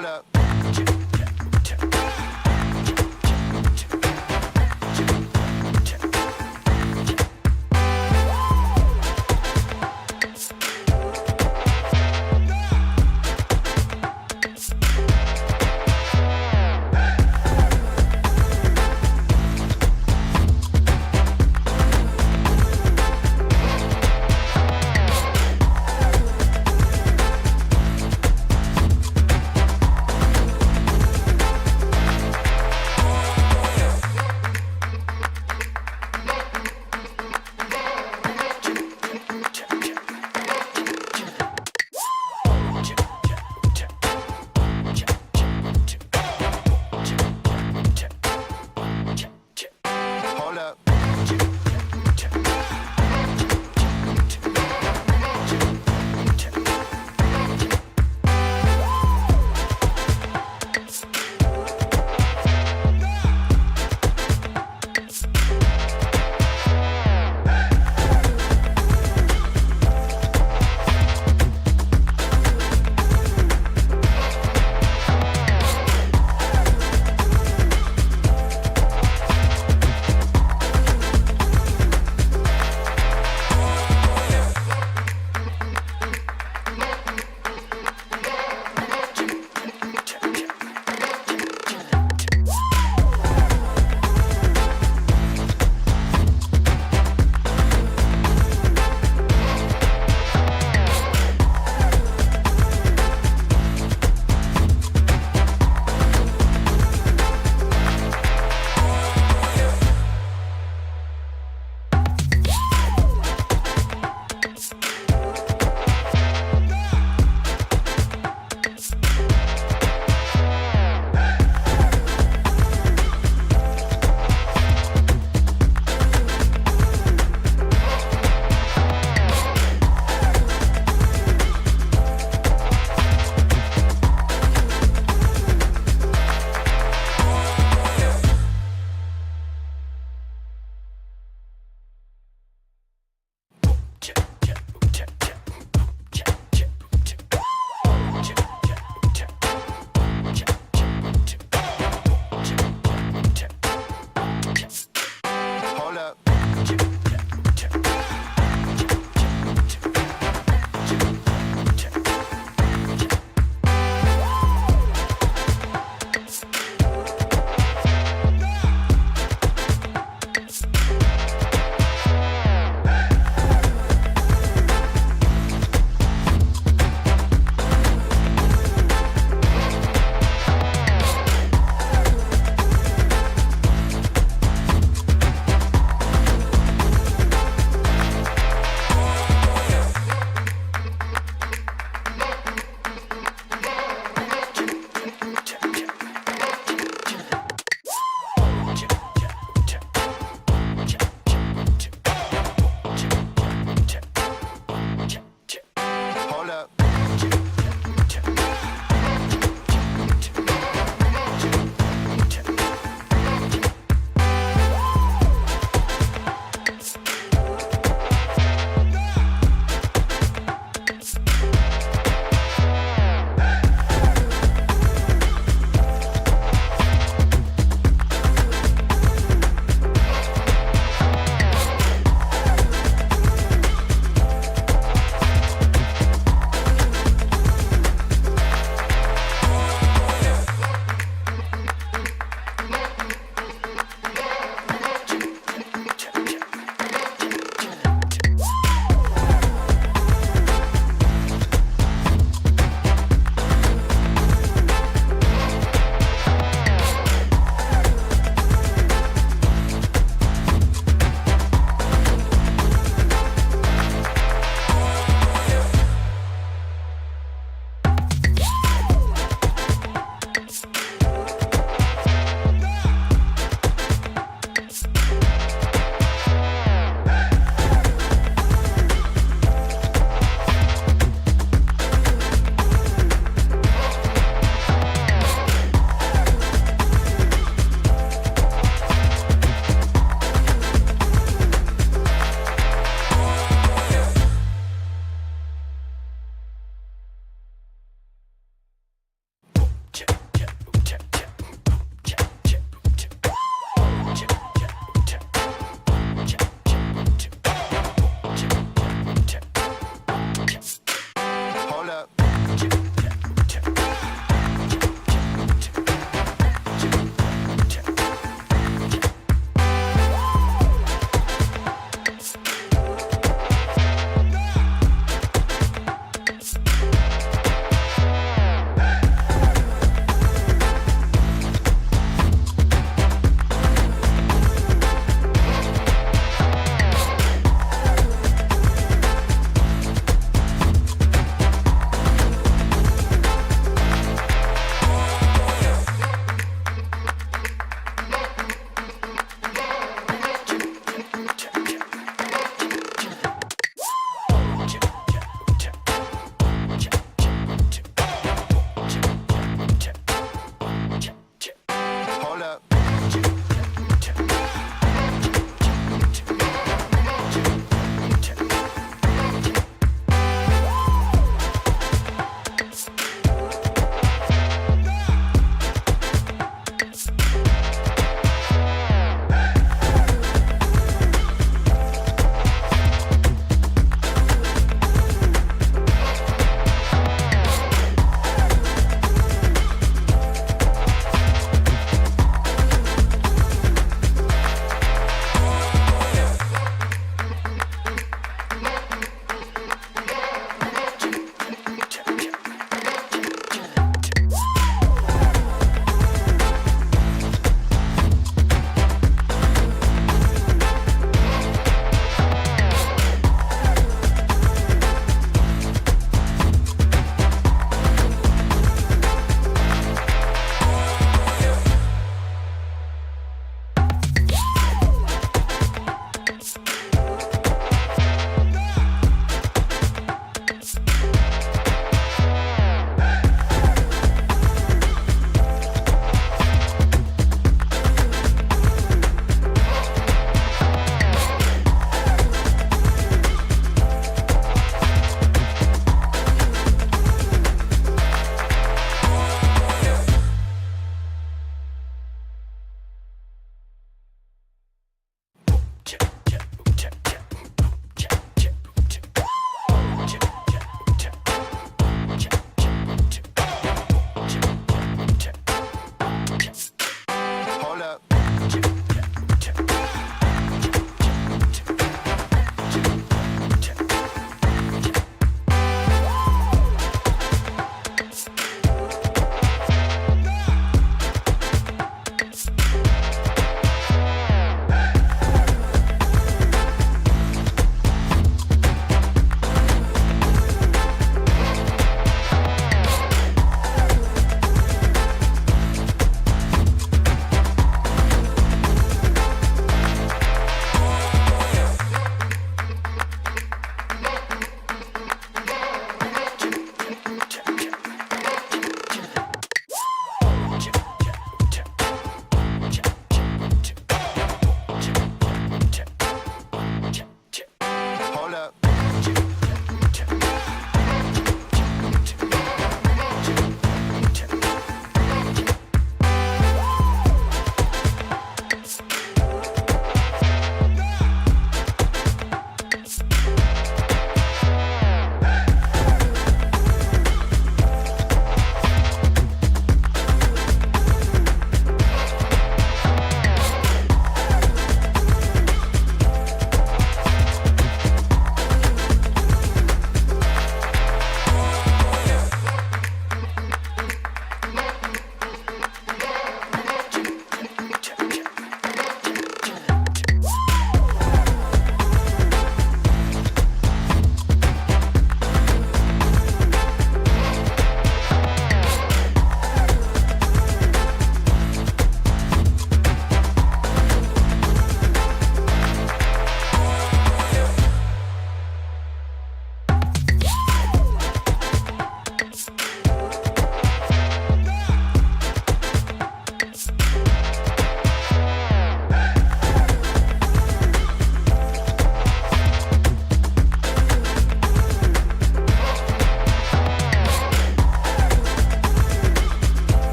Hold up.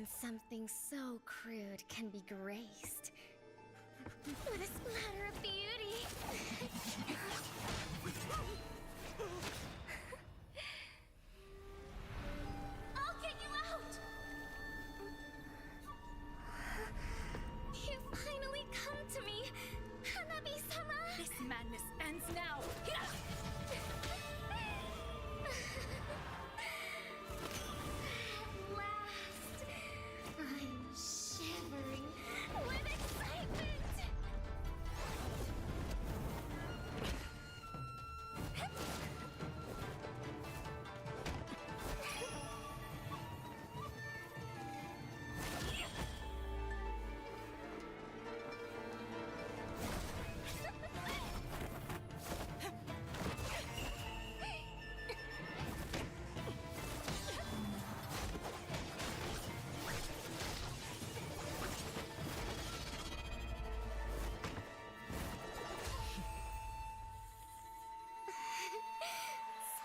when something so crude can be graced with a splatter of beauty. I'll get you out! You finally come to me, Hanabi-sama! This madness ends now! At last, I'm shivering with excitement!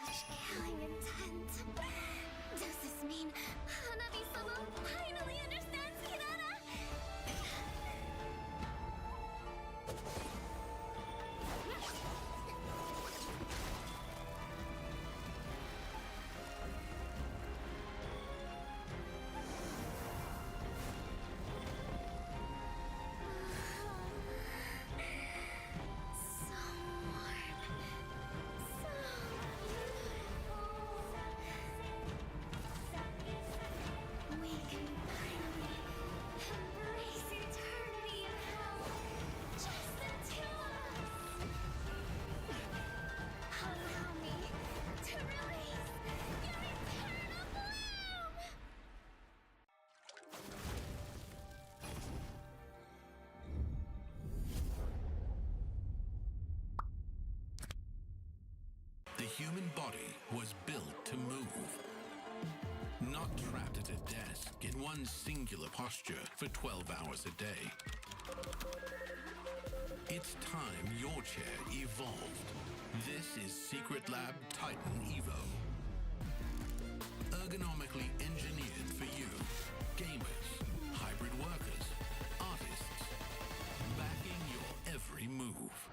Such killing intent. Does this mean Hanabi-sama finally understands Kirara? So warm. So beautiful. We can finally embrace eternity in hell. Just the two of us. Allow me to release your eternal bloom! The human body was built to move. Not trapped at a desk in one singular posture for 12 hours a day. It's time your chair evolved. This is Secret Lab Titan Evo. Ergonomically engineered for you, gamers, hybrid workers, artists, backing your every move.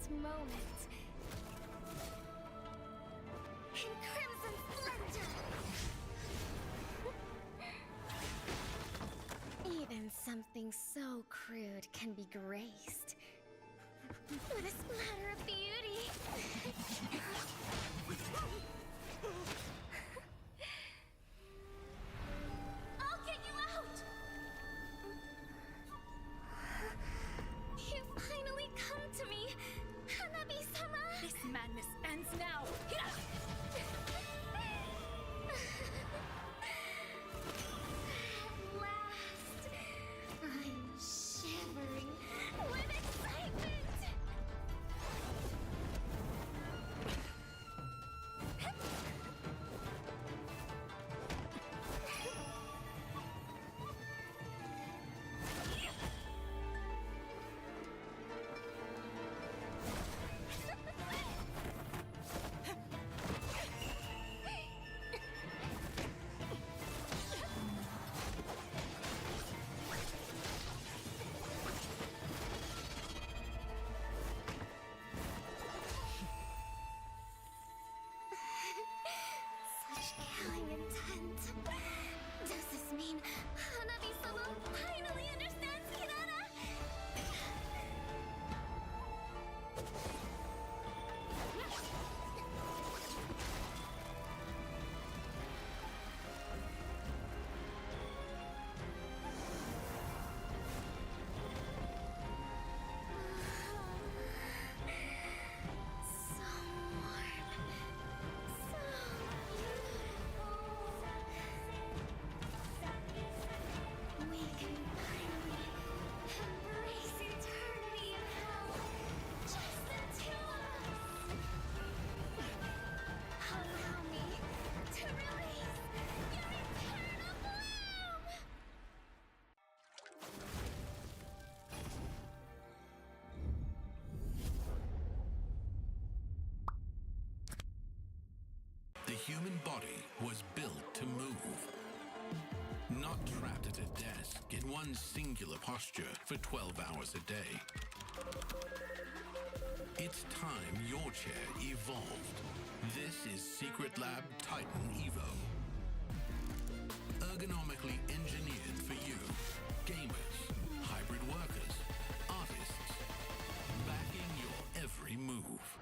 moment. In crimson splendor! Even something so crude can be graced with a splatter of beauty. I'll get you out! You finally come to me, Hanabi-sama! This madness ends now! At last, I'm shivering with excitement! Such killing intent. Does this mean Hanabi-sama finally understands Kirara? So warm. So beautiful. We can finally embrace eternity in hell. Just the two of us. Allow me to release your eternal bloom! The human body was built to move. Not trapped at a desk in one singular posture for 12 hours a day. It's time your chair evolved. This is Secret Lab Titan Evo. Ergonomically engineered for you, gamers, hybrid workers, artists, backing your every move.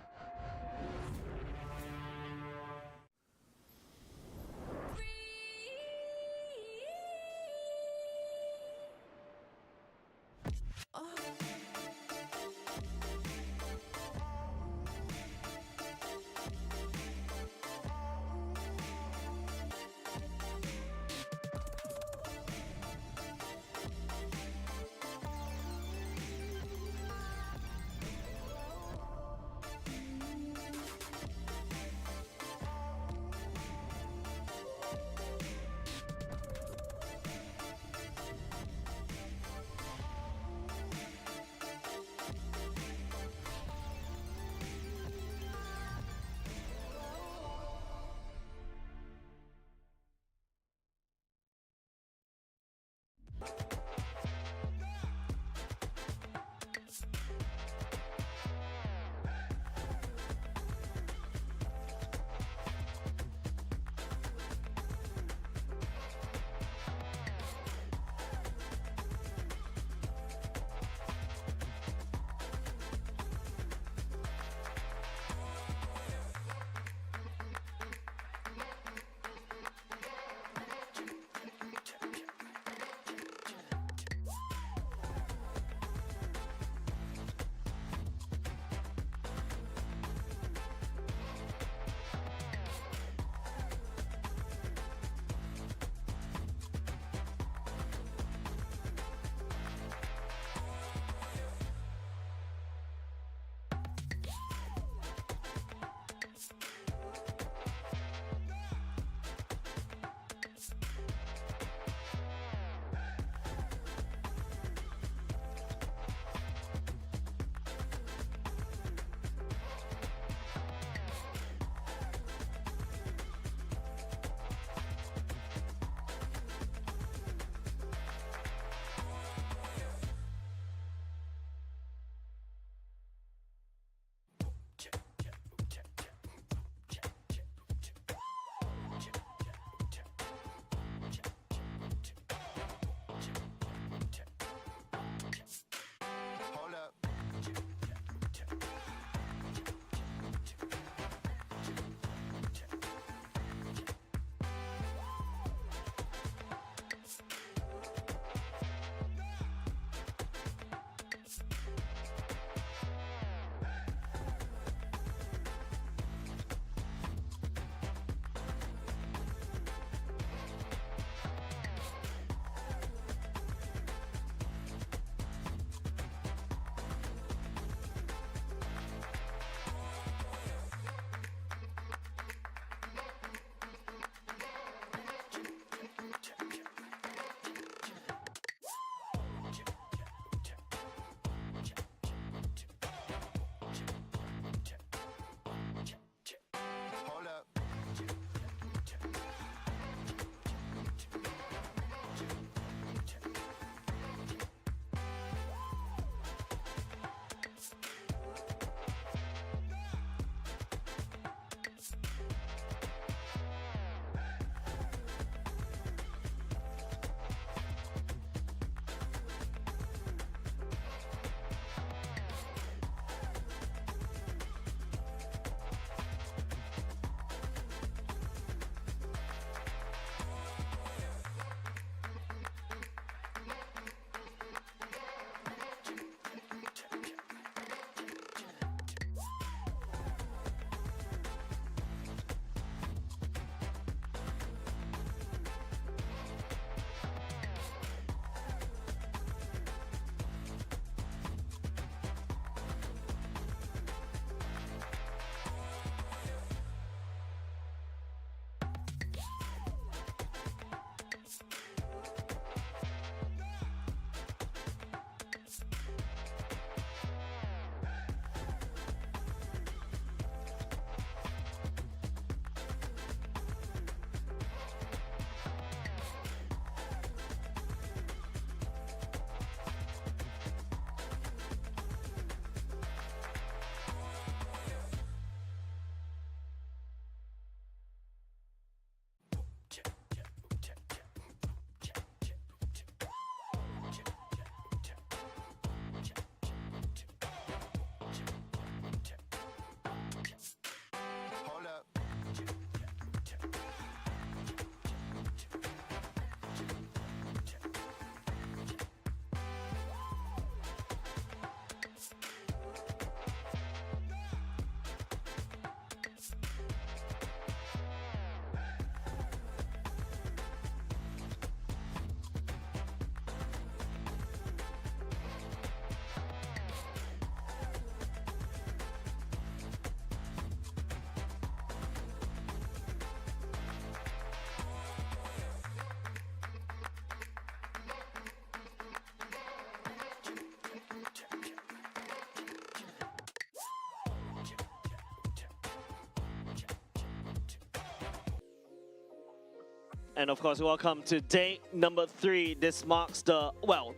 and of course, welcome to day number 3. This marks the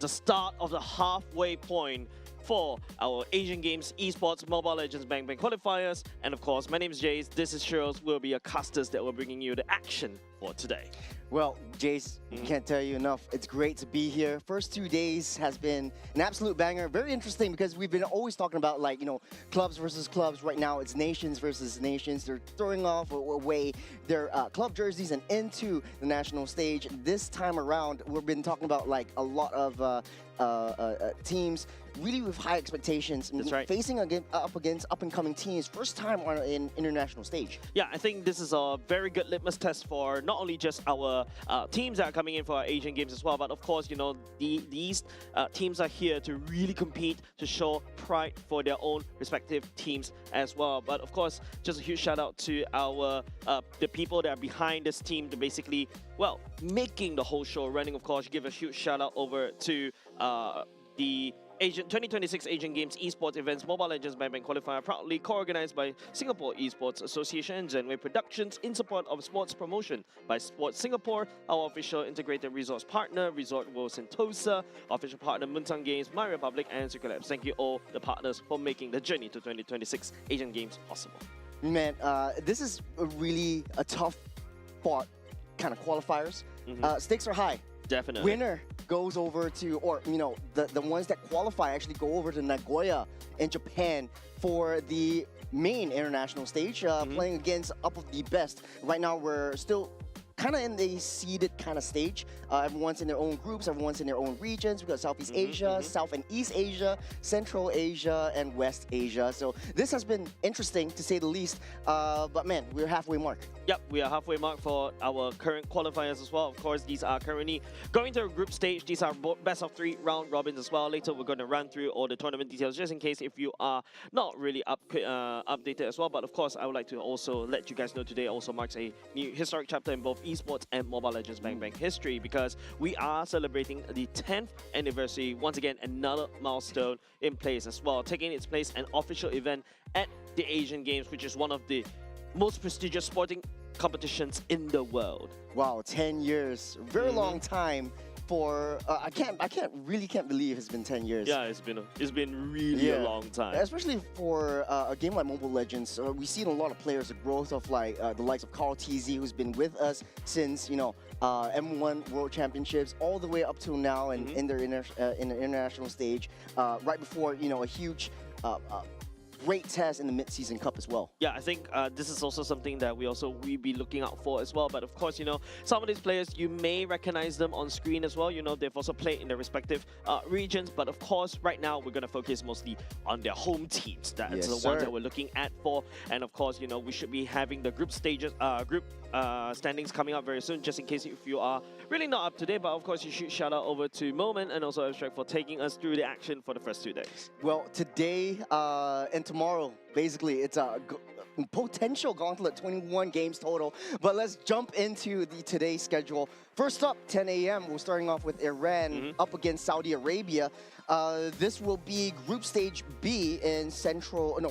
start of the halfway point for our Asian Games Esports Mobile Legends Bang Bang qualifiers. And of course, my name is Jace. This is Cheryl. We'll be your casters that will bringing you the action for today. Well, Jace, can't tell you enough. It's great to be here. First 2 days has been an absolute banger. Very interesting because we've been always talking about, like, clubs versus clubs. Right now, it's nations versus nations. They're throwing off away their club jerseys and into the national stage. This time around, we've been talking about, like, a lot of teams really with high expectations. That's right. Facing up against up-and-coming teams. First time on an international stage. Yeah, I think this is a very good litmus test for not only just our teams that are coming in for our Asian Games as well, but of course, these teams are here to really compete, to show pride for their own respective teams as well. But of course, just a huge shout out to our the people that are behind this team to basically, making the whole show running. Of course, give a huge shout out over to the 2026 Asian Games Esports Events Mobile Legends Bang Bang Qualifier, proudly co-organized by Singapore Esports Association and Zenway Productions in support of sports promotion by Sports Singapore, our official integrated resource partner, Resort World Sentosa, official partner Muntang Games, My Republic, and Circle Labs. Thank you all the partners for making the journey to 2026 Asian Games possible. Man, this is really a tough fought kind of qualifiers. Stakes are high. Definitely. Winner goes over to, or the ones that qualify actually go over to Nagoya in Japan for the main international stage, playing against up of the best. Right now, we're still kind of in the seeded kind of stage. Everyone's in their own groups, everyone's in their own regions. We've got Southeast Asia, South and East Asia, Central Asia, and West Asia. So this has been interesting, to say the least. But man, we're halfway mark. Yep, we are halfway mark for our current qualifiers as well. Of course, these are currently going to a group stage. These are best of 3 round robins as well. Later, we're going to run through all the tournament details, just in case if you are not really updated as well. But of course, I would like to also let you guys know today also marks a new historic chapter in both Esports and Mobile Legends Bang Bang history, because we are celebrating the 10th anniversary. Once again, another milestone in place as well, taking its place an official event at the Asian Games, which is one of the most prestigious sporting competitions in the world. Wow, 10 years, very long time for. I really can't believe it's been 10 years. Yeah, it's been really a long time. Especially for a game like Mobile Legends, we've seen a lot of players, the growth of like the likes of Carl TZ, who's been with us since M1 World Championships all the way up till now, and in the international stage, right before a huge. Great test in the mid-season cup as well. Yeah, I think this is also something that we be looking out for as well. But of course, some of these players, you may recognize them on screen as well. They've also played in their respective regions. But of course, right now, we're going to focus mostly on their home teams. That's the ones that we're looking at for. And of course, we should be having the group stages, standings coming up very soon, just in case if you are really not up to date. But of course, you should shout out over to Moment and also Abstract for taking us through the action for the first 2 days. Well, today and tomorrow, basically, it's a potential gauntlet, 21 games total. But let's jump into today's schedule. First up, 10 a.m., we're starting off with Iran up against Saudi Arabia. This will be Group Stage B in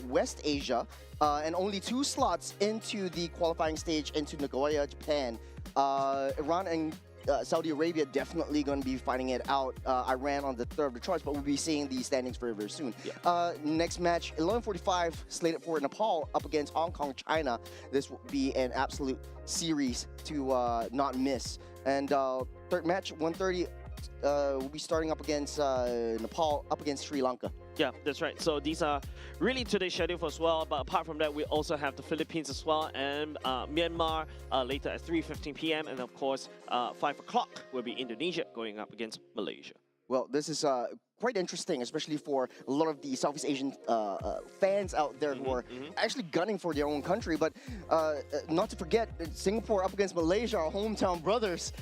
West Asia, and only 2 slots into the qualifying stage into Nagoya, Japan. Iran and Saudi Arabia definitely going to be fighting it out. Iran on the 3rd of the charts, but we'll be seeing these standings very, very soon. Yeah. Next match, 11:45, slated for Nepal up against Hong Kong, China. This will be an absolute series to not miss. And third match, 1:30, we'll be starting up against Nepal, up against Sri Lanka. Yeah, that's right. So these are really today's schedule as well. But apart from that, we also have the Philippines as well, and Myanmar later at 3:15 p.m. And of course, 5 o'clock will be Indonesia going up against Malaysia. Well, this is quite interesting, especially for a lot of the Southeast Asian fans out there who are actually gunning for their own country. But not to forget, Singapore up against Malaysia, our hometown brothers,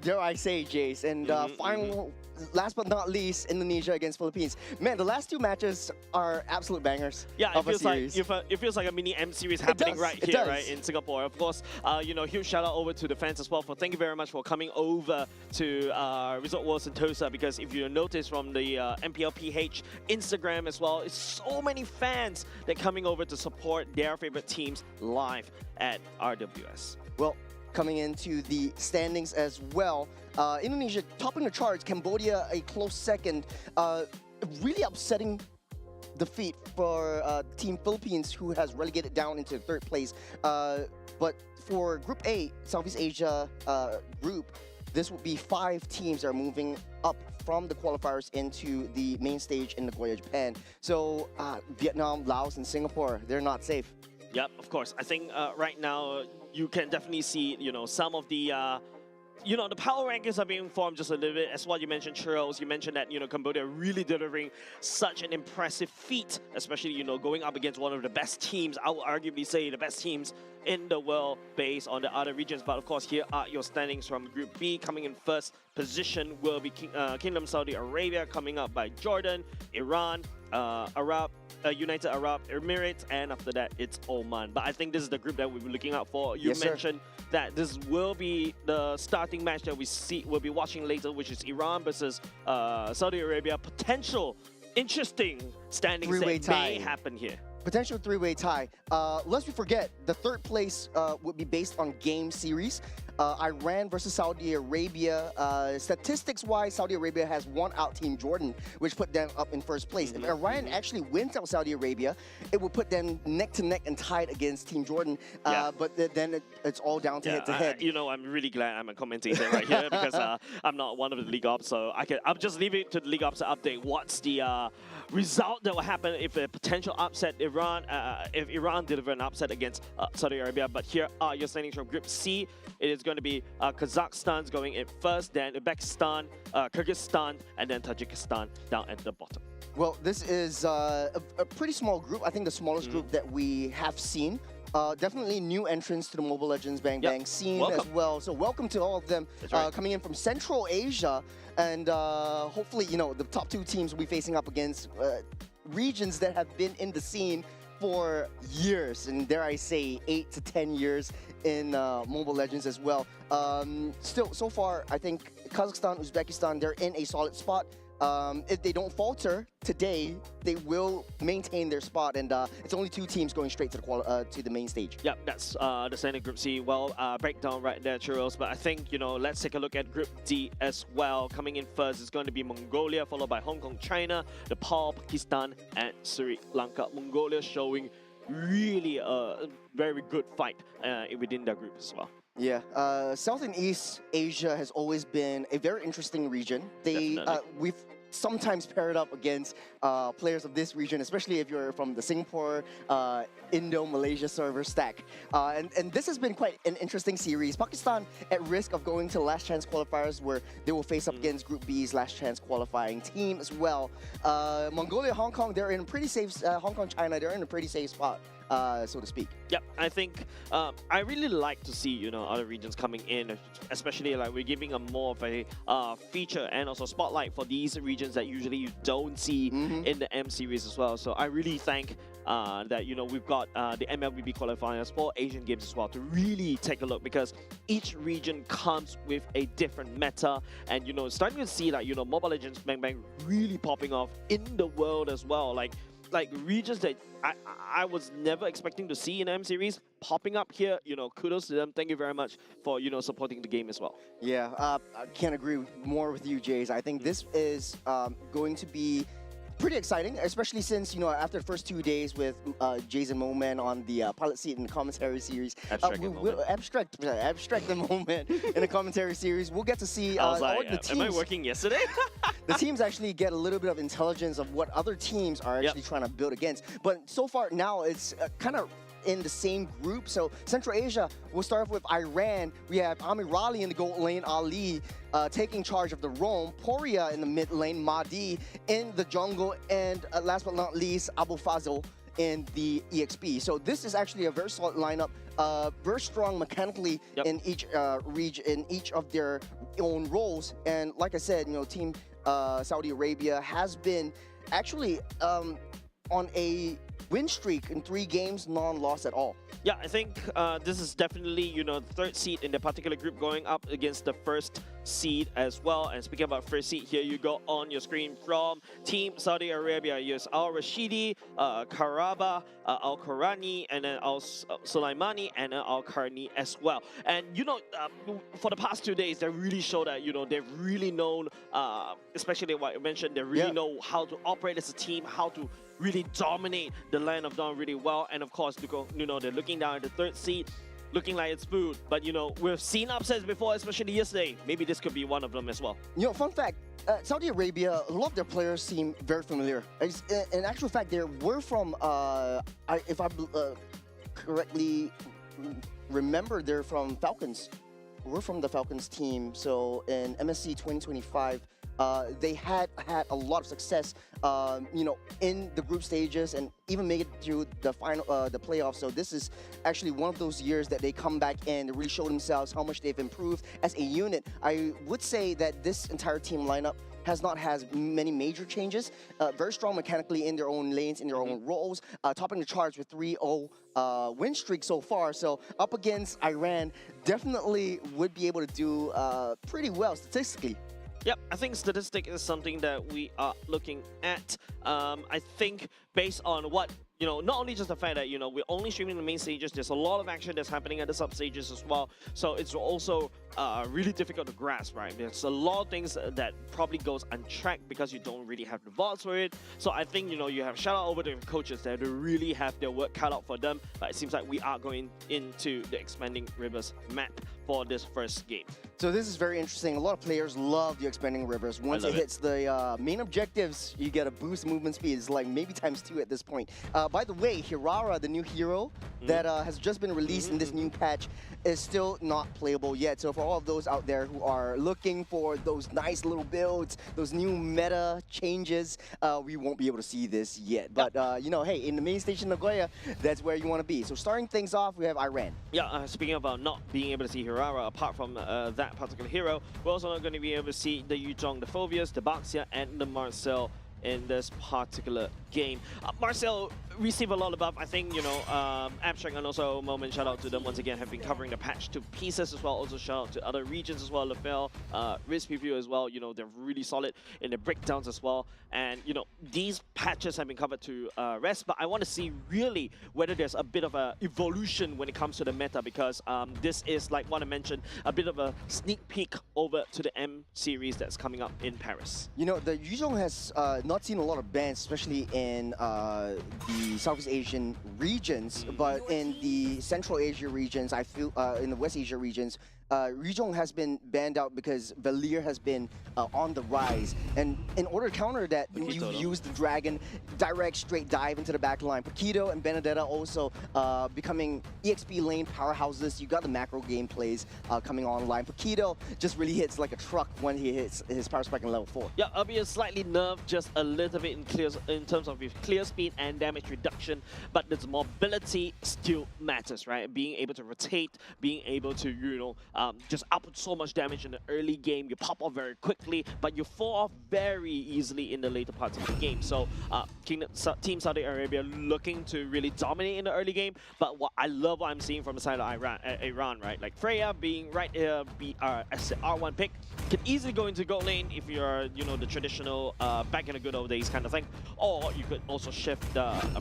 dare I say, Jace. And final, last but not least, Indonesia against Philippines. Man, the last 2 matches are absolute bangers. Yeah, of it feels like a mini M series happening right here, right in Singapore. Of course, huge shout out over to the fans as well for thank you very much for coming over to Resort World Sentosa, because if you notice from the MPLPH Instagram as well, it's so many fans that coming over to support their favorite teams live at RWS. Well, coming into the standings as well. Indonesia topping the charts, Cambodia a close second. Really upsetting defeat for Team Philippines, who has relegated down into third place. But for Group A, Southeast Asia group, this will be 5 teams that are moving up from the qualifiers into the main stage in Nagoya, Japan. So Vietnam, Laos, and Singapore, they're not safe. Yep, of course. I think right now you can definitely see, some of the, the power rankings are being formed just a little bit. As what you mentioned, Churros, you mentioned that, Cambodia really delivering such an impressive feat, especially, going up against one of the best teams. I would arguably say the best teams in the world based on the other regions. But of course, here are your standings from Group B. Coming in first position will be Kingdom Saudi Arabia, coming up by Jordan, Iran, United Arab Emirates, and after that it's Oman. But I think this is the group that we'll be looking out for. You mentioned that this will be the starting match that we'll be watching later, which is Iran versus Saudi Arabia. Potential interesting standings that may happen here. Potential three-way tie. Lest we forget, the third place would be based on game series. Iran versus Saudi Arabia. Statistics-wise, Saudi Arabia has won out Team Jordan, which put them up in first place. If Iran actually wins out Saudi Arabia, it will put them neck to neck and tied against Team Jordan. But then it's all down to head-to-head. I'm really glad I'm a commentator right here because I'm not one of the League Ops, so I'll just leave it to the League Ops to update what's the result that will happen if a potential upset if Iran deliver an upset against Saudi Arabia. But here are your standings from Group C. It is going to be Kazakhstan's going in first, then Uzbekistan, Kyrgyzstan, and then Tajikistan down at the bottom. Well, this is a pretty small group. I think the smallest group that we have seen. Definitely new entrants to the Mobile Legends Bang Bang scene as well. So welcome to all of them coming in from Central Asia. And hopefully, the top 2 teams will be facing up against regions that have been in the scene for years, and dare I say 8 to 10 years in Mobile Legends as well. Still, so far, I think Kazakhstan, Uzbekistan, they're in a solid spot. If they don't falter today, they will maintain their spot, and it's only 2 teams going straight to the main stage. Yep, that's the standing Group C. Well, breakdown right there, Churros. But I think, let's take a look at Group D as well. Coming in first is going to be Mongolia, followed by Hong Kong, China, Nepal, Pakistan, and Sri Lanka. Mongolia showing really a very good fight within their group as well. Yeah, South and East Asia has always been a very interesting region. We've sometimes paired up against players of this region, especially if you're from the Singapore, Indo-Malaysia server stack. And this has been quite an interesting series. Pakistan at risk of going to last chance qualifiers, where they will face up against Group B's last chance qualifying team as well. Mongolia, Hong Kong, they're in a pretty safe, Hong Kong, China, they're in a pretty safe spot. So to speak. Yep, I think I really like to see other regions coming in, especially like we're giving a more of a feature and also spotlight for these regions that usually you don't see in the M series as well. So I really thank that we've got the MLBB qualifiers for Asian games as well to really take a look, because each region comes with a different meta, and starting to see like Mobile Legends Bang Bang really popping off in the world as well. Like regions that I was never expecting to see in M series popping up here. Kudos to them. Thank you very much for supporting the game as well. Yeah, I can't agree more with you, Jays. I think this is going to be pretty exciting, especially since after the first 2 days with Jason Moman on the pilot seat in the commentary series. Abstract the moment in the commentary series. We'll get to see I was all the teams. Am I working yesterday? The teams actually get a little bit of intelligence of what other teams are actually trying to build against. But so far now, it's kind of in the same group. So Central Asia, we'll start off with Iran. We have Amirali in the gold lane, Ali taking charge of the roam, Poria in the mid lane, Mahdi in the jungle, and last but not least, Abu Fazl in the EXP. So this is actually a very solid lineup, very strong mechanically in each region, in each of their own roles. And like I said, Team Saudi Arabia has been actually on a win streak in 3 games, non-loss at all. Yeah, I think this is definitely, the third seed in the particular group, going up against the first seed as well. And speaking about first seed, here you go on your screen from Team Saudi Arabia. Yes, Al Rashidi, Karaba, Al Karani, and then Al Sulaimani, and then Al Karni as well. And for the past 2 days, they really showed that they've really known, especially what you mentioned, they really know how to operate as a team, how to really dominate the Land of Dawn really well. And of course, they're looking down at the third seed, looking like it's food. But we've seen upsets before, especially yesterday. Maybe this could be one of them as well. Fun fact, Saudi Arabia, a lot of their players seem very familiar. In actual fact, they were from, if I correctly remember, they're from Falcons. We're from the Falcons team. So in MSC 2025, they had a lot of success, in the group stages and even make it to the final, the playoffs. So this is actually one of those years that they come back in and really show themselves how much they've improved as a unit. I would say that this entire team lineup has not had many major changes. Very strong mechanically in their own lanes, in their own roles, topping the charts with 3-0 win streak so far. So up against Iran, definitely would be able to do pretty well statistically. Yep, I think statistic is something that we are looking at. I think based on what, not only just the fact that, we're only streaming the main stages, there's a lot of action that's happening at the sub stages as well. So it's also really difficult to grasp, right? There's a lot of things that probably goes untracked because you don't really have the VODs for it. So I think, you have shout out over to the coaches there to really have their work cut out for them. But it seems like we are going into the Expanding Rivers map for this first game. So this is very interesting. A lot of players love the Expanding Rivers. Once it hits the main objectives, you get a boost movement speed. It's like maybe ×2 at this point. By the way, Hirara, the new hero that has just been released in this new patch, is still not playable yet. So for all of those out there who are looking for those nice little builds, those new meta changes, we won't be able to see this yet. But, hey, in the main station Nagoya, that's where you want to be. So starting things off, we have Iran. Yeah, speaking about not being able to see Hirara, apart from that particular hero, we're also not going to be able to see the Yuzhong, the Phobias, the Baxia, and the Marcel in this particular game. Marcel received a lot of buff. I think, Abstract and also Moment, shout out to them once again, have been covering the patch to pieces as well. Also shout out to other regions as well, Lafel, Risk Preview as well. They're really solid in the breakdowns as well. And, these patches have been covered to rest, but I want to see really whether there's a bit of a evolution when it comes to the meta, because this is, like what I mentioned, a bit of a sneak peek over to the M series that's coming up in Paris. The Yuzhong has not seen a lot of bans, especially in the Southeast Asian regions, but in the Central Asia regions, I feel, in the West Asia regions, Yuzhong has been banned out because Valir has been on the rise. And in order to counter that, you use the Dragon, direct straight dive into the back line. Paquito and Benedetta also becoming EXP lane powerhouses. You got the macro gameplays coming online. Paquito just really hits like a truck when he hits his power spike in level 4. Yeah, albeit slightly nerfed just a little bit in terms of his clear speed and damage reduction, but its mobility still matters, right? Being able to rotate, being able to, just output so much damage in the early game. You pop off very quickly, but you fall off very easily in the later parts of the game. So Team Saudi Arabia looking to really dominate in the early game, but I love what I'm seeing from the side of Iran, right? Like Freya being right here, as the R1 pick, can easily go into gold lane if you're, the traditional back in the good old days kind of thing. Or you could also shift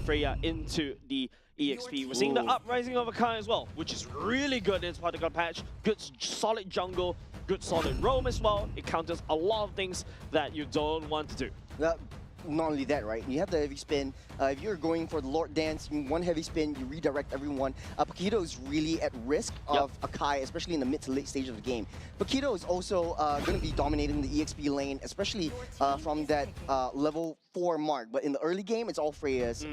Freya into the EXP. We're seeing the uprising of a Kai as well, which is really good in this particular patch. Good solid jungle, good solid roam as well. It counters a lot of things that you don't want to do. Not only that, right? You have the heavy spin. If you're going for the Lord Dance, one heavy spin, you redirect everyone. Paquito is really at risk of Akai, especially in the mid to late stage of the game. Paquito is also going to be dominating the EXP lane, especially from that level 4 mark. But in the early game, it's all Freya's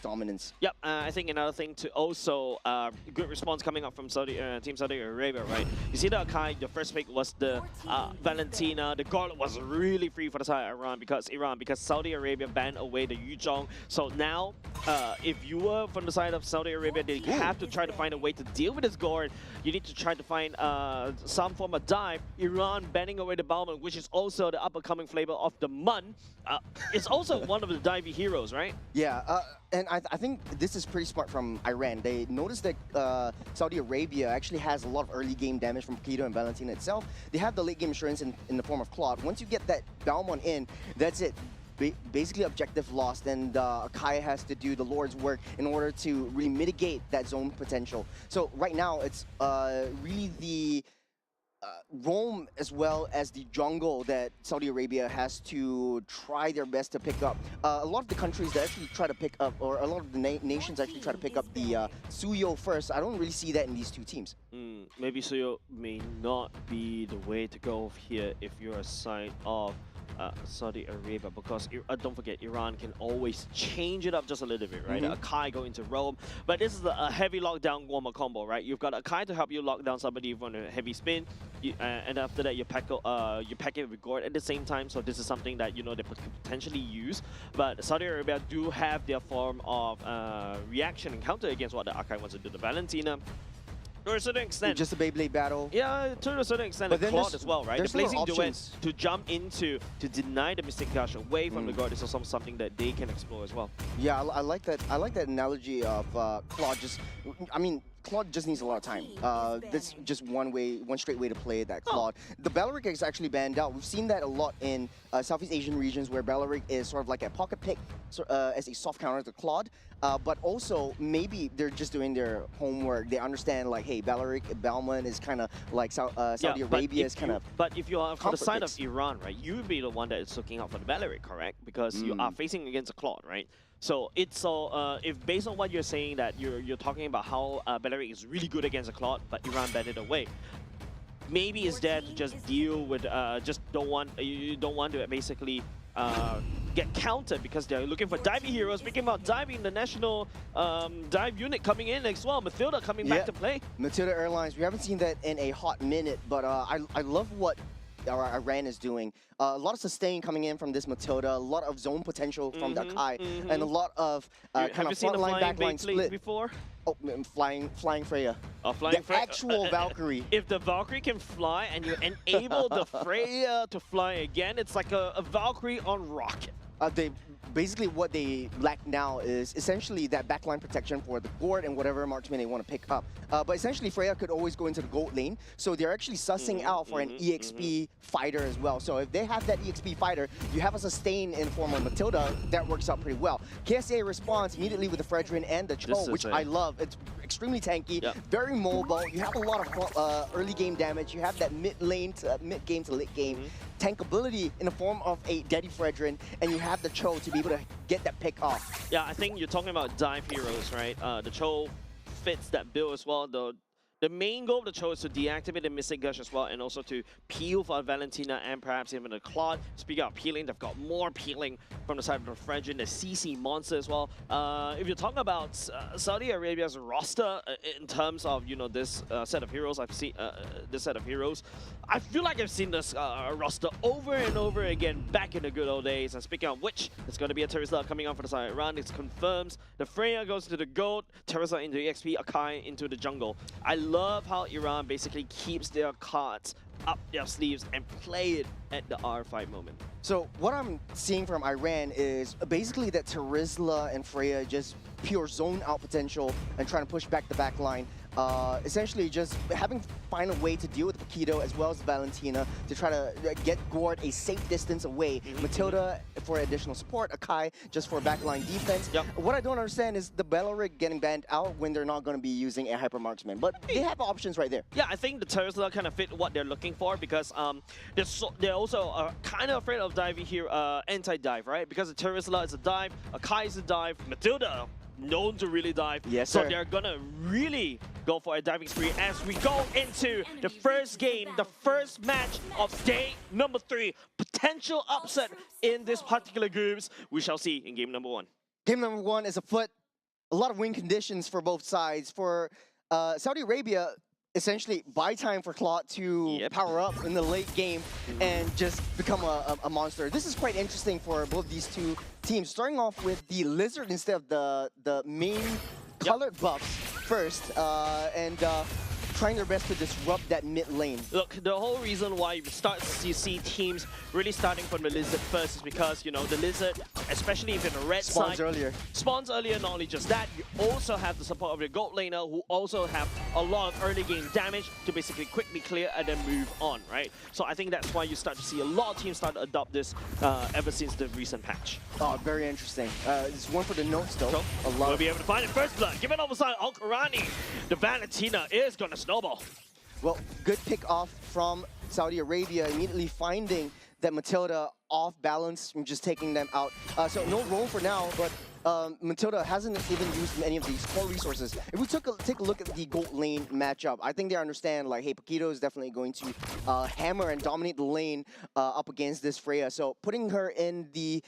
dominance. Yep, I think another thing to also, good response coming up from Team Saudi Arabia, right? You see the Akai, the first pick was the Valentina. The Gauntlet was really free for the side of Iran because Saudi Arabia banned away the Yuzhong. So now, if you were from the side of Saudi Arabia, they have to try to find a way to deal with this Gord. You need to try to find some form of dive. Iran banning away the Balman, which is also the up-and-coming flavor of the Mun. it's also one of the divey heroes, right? Yeah, and I think this is pretty smart from Iran. They noticed that Saudi Arabia actually has a lot of early game damage from Keto and Valentina itself. They have the late game assurance in the form of Claude. Once you get that Balmon in, that's it. Basically objective lost, and Akai has to do the Lord's work in order to really mitigate that zone potential. So right now, it's really the roam as well as the jungle that Saudi Arabia has to try their best to pick up. A lot of the countries that actually try to pick up, or a lot of the nations actually try to pick up the Suyo first. I don't really see that in these two teams. Maybe Suyo may not be the way to go here if you're a side of Saudi Arabia, because don't forget, Iran can always change it up just a little bit, right? Akai go into roam, but this is a heavy lockdown warmer combo, right? You've got Akai to help you lock down somebody on a heavy spin, and after that you pack it with Gord at the same time. So this is something that they could potentially use. But Saudi Arabia do have their form of reaction and counter against what the Akai wants to do. The Valentina, to a certain extent. Just a Beyblade battle. Yeah, to a certain extent, the Claude as well, right? The Blazing Duet to jump into, to deny the Mystic Gush away from the God is also something that they can explore as well. Yeah, I like that. I like that analogy of Claude. Claude just needs a lot of time. That's just one straight way to play that Claude. The Balaric is actually banned out. We've seen that a lot in Southeast Asian regions where Balaric is sort of like a pocket pick as a soft counter to Claude. But also, maybe they're just doing their homework. They understand, like, hey, Balman is kind of like Saudi Arabia is kind of. But if you are for the side of Iran, right, you would be the one that is looking out for the Balaric, correct? Because you are facing against a Claude, right? So it's if based on what you're saying, that you're talking about how Balaric is really good against a Claude, but Iran banned it away. Maybe it's there to just deal with you don't want to basically get countered because they're looking for diving heroes. Speaking about diving, the national dive unit coming in as well. Matilda coming back to play. Matilda Airlines. We haven't seen that in a hot minute, but I love what Iran is doing. A lot of sustain coming in from this Matilda, a lot of zone potential from the Akai, and a lot of kind of front line, back line split. Before? Oh, flying Freya. Oh, flying Freya. Actual Valkyrie. If the Valkyrie can fly and you enable the Freya to fly again, it's like a Valkyrie on rocket. Basically, what they lack now is essentially that backline protection for the Gord and whatever marksman they want to pick up. But essentially, Freya could always go into the gold lane, so they're actually sussing out for an EXP fighter as well. So if they have that EXP fighter, you have a sustain in form of Matilda, that works out pretty well. KSA responds immediately with the Fredrin and the Cho, which I love. It's extremely tanky, very mobile. You have a lot of early game damage. You have that mid game to late game tankability in the form of a Daddy Fredrin, and you have the Cho to be able to get that pick off. Yeah, I think you're talking about dive heroes, right? The Cho fits that build as well. The main goal of the Cho is to deactivate the Mystic Gush as well, and also to peel for Valentina and perhaps even the Claude. Speaking of peeling, they've got more peeling from the side of the Fredrin, the CC monster as well. If you're talking about Saudi Arabia's roster in terms of this set of heroes, I've seen this set of heroes. I feel like I've seen this roster over and over again back in the good old days. And speaking of which, it's going to be a Terizla coming on for the side of Iran. It confirms the Freya goes to the gold, Terizla into the XP, Akai into the jungle. I love how Iran basically keeps their cards up their sleeves and play it at the R5 moment. So what I'm seeing from Iran is basically that Terizla and Freya just pure zone out potential and trying to push back the back line. Essentially just find a way to deal with Paquito as well as Valentina to try to get Gord a safe distance away. Matilda for additional support, Akai just for backline defense. What I don't understand is the Balaric getting banned out when they're not going to be using a Hyper Marksman, but they have options right there. Yeah, I think the Terizla kind of fit what they're looking for because they're also kind of afraid of diving here, anti-dive, right? Because the Terizla is a dive, Akai is a dive, Matilda known to really dive. Yes, so sir. They're gonna really go for a diving spree as we go into the first game, the first match of day number 3. Potential upset in this particular groups. We shall see in game number 1. Game number 1 is afoot. A lot of win conditions for both sides. For Saudi Arabia, essentially buy time for Claude to power up in the late game and just become a monster. This is quite interesting for both these two teams. Starting off with the Lizard instead of the main colored buffs first, and trying their best to disrupt that mid lane. Look, the whole reason why you see teams really starting from the Lizard first is because, you know, the Lizard, especially if in the red Spawns side, earlier. spawns earlier. Not only just that, you also have the support of your gold laner who also have a lot of early game damage to basically quickly clear and then move on, right? So I think that's why you start to see a lot of teams start to adopt this ever since the recent patch. Oh, very interesting. It's one for the notes, though. So, A lot. we'll be able to find it first blood. Give it over side, Al-Qurani. The Valentina is gonna snowball. Well, good pick off from Saudi Arabia, immediately finding that Matilda off balance and just taking them out. So no roam for now, but Matilda hasn't even used any of these core resources. If we take a look at the gold lane matchup, I think they understand, like, hey, Paquito is definitely going to hammer and dominate the lane up against this Freya. So putting her in the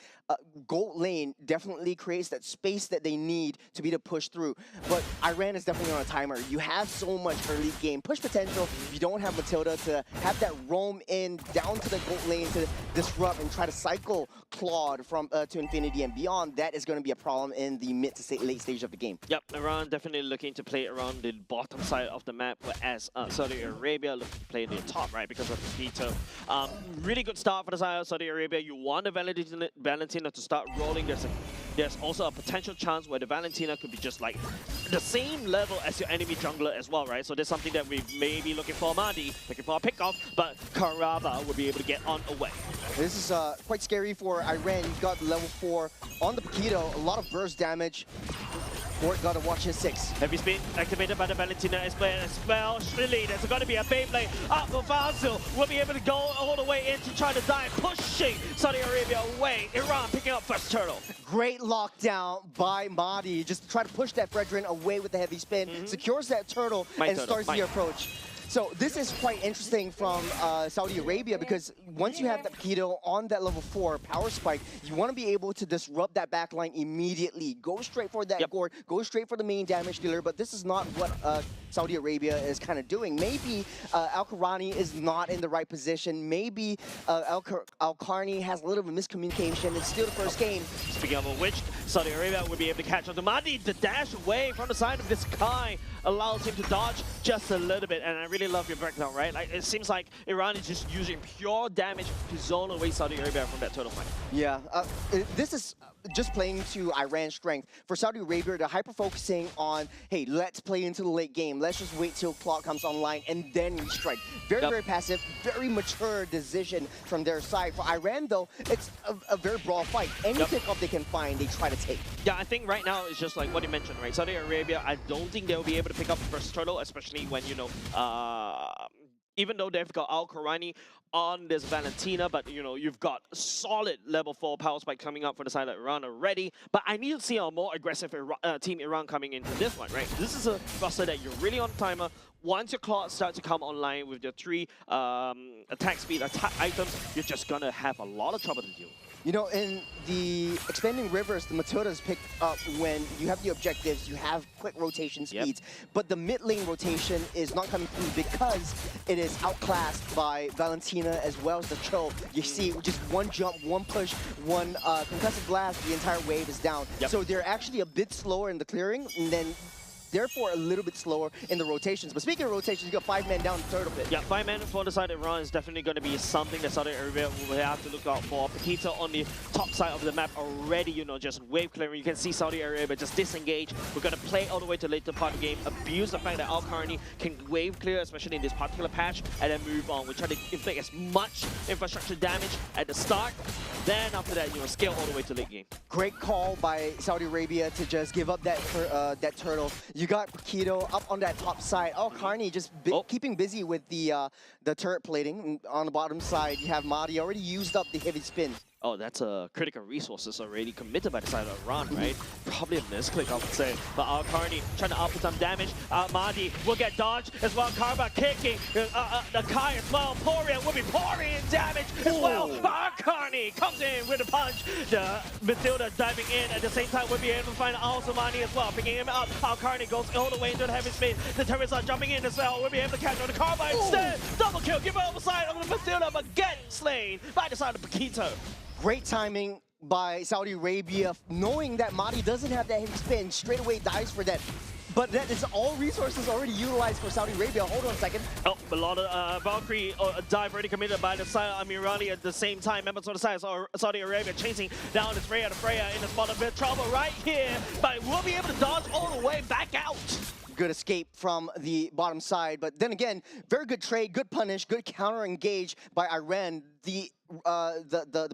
gold lane definitely creates that space that they need to be to push through. But Iran is definitely on a timer. You have so much early game push potential. You don't have Matilda to have that roam in down to the gold lane to disrupt and try to cycle Claude from to infinity and beyond. That is going to be a problem in the mid to late stage of the game. Yep, Iran definitely looking to play around the bottom side of the map, whereas Saudi Arabia looking to play near top, right, because of Paquito. Really good start for the side of Saudi Arabia. You want the Valentina to start rolling. There's also a potential chance where the Valentina could be just like the same level as your enemy jungler as well, right? So there's something that we may be looking for Mahdi, looking for a pick-off, but Karaba will be able to get on away. This is quite scary for Iran. You've got level 4 on the Paquito, a lot of burst damage. Fort got to watch his 6. Heavy spin activated by the Valentina as well. Really, there's going to be a Beyblade up for Fazil. Will be able to go all the way in to try to die, pushing Saudi Arabia away. Iran picking up first turtle. Great lockdown by Mahdi. Just try to push that Fredrin away with the heavy spin, secures that turtle, and starts the approach. So this is quite interesting from Saudi Arabia because once you have that Paquito on that level 4 power spike, you want to be able to disrupt that backline immediately. Go straight for that gourd, go straight for the main damage dealer, but this is not what Saudi Arabia is kind of doing. Maybe Al-Qurani is not in the right position. Maybe Al-Qarni has a little bit of miscommunication. It's still the first game. Speaking of which, Saudi Arabia will be able to catch on to Mahdi. The dash away from the side of this Kai allows him to dodge just a little bit, and I really love your breakdown, right? Like, it seems like Iran is just using pure damage to zone away Saudi Arabia from that turtle fight. Yeah, this is just playing to Iran's strength. For Saudi Arabia, they're hyper-focusing on, hey, let's play into the late game. Let's just wait till clock comes online and then we strike. Very passive, very mature decision from their side. For Iran, though, it's a very broad fight. Any pickup they can find, they try to take. Yeah, I think right now it's just like what you mentioned, right? Saudi Arabia, I don't think they'll be able to pick up the first turtle, especially when, you know, even though they've got Al-Qurani on this Valentina, but, you know, you've got solid level 4 power spike coming up for the side of Iran already. But I need to see a more aggressive Team Iran coming into this one, right? This is a roster that you're really on timer. Once your claws start to come online with your 3 attack speed items, you're just gonna have a lot of trouble to deal with. You know, in the expanding rivers, the Matildas pick up when you have the objectives, you have quick rotation speeds, but the mid lane rotation is not coming through because it is outclassed by Valentina as well as the Cho. You see, just one jump, one push, one concussive blast, the entire wave is down. So they're actually a bit slower in the clearing, and then therefore a little bit slower in the rotations. But speaking of rotations, you got 5 men down the turtle pit. Yeah, 5 men for the side of Iran is definitely going to be something that Saudi Arabia will have to look out for. Paquito on the top side of the map already, you know, just wave clearing. You can see Saudi Arabia just disengage. We're going to play all the way to the later part of the game, abuse the fact that Al-Qarni can wave clear, especially in this particular patch, and then move on. We try to inflict as much infrastructure damage at the start, then after that, you know, scale all the way to late game. Great call by Saudi Arabia to just give up that turtle. You got Paquito up on that top side. Al-Qarni just keeping busy with the turret plating. On the bottom side, you have Mahdi already used up the heavy spin. Oh, that's a critical resources already committed by the side of Iran, right? Probably a misclick, I would say. But Al-Qarni trying to output some damage. Mahdi will get dodged as well. Karma kicking. The Kai as well. Poirier will be pouring in damage as well. But Al-Qarni comes in with a punch. The Matilda diving in at the same time will be able to find Al-Samani as well. Picking him up. Al-Qarni goes all the way into the heavy spin. The turrets are jumping in as well. We'll be able to catch on the Karma instead. Double kill. Give it over side of the Matilda, but get slain by the side of Paquito. Great timing by Saudi Arabia, knowing that Mahdi doesn't have that heavy spin, straight away dies for that but that is all resources already utilized for Saudi Arabia. Hold on a second. Oh, a lot of Valkyrie dive already committed by the side of Amirali at the same time. Members on the side of Saudi Arabia chasing down this Freya. The Freya in the spot of bit trouble right here, but we'll be able to dodge all the way back out. Good escape from the bottom side, but then again, very good trade, good punish, good counter engage by Iran. The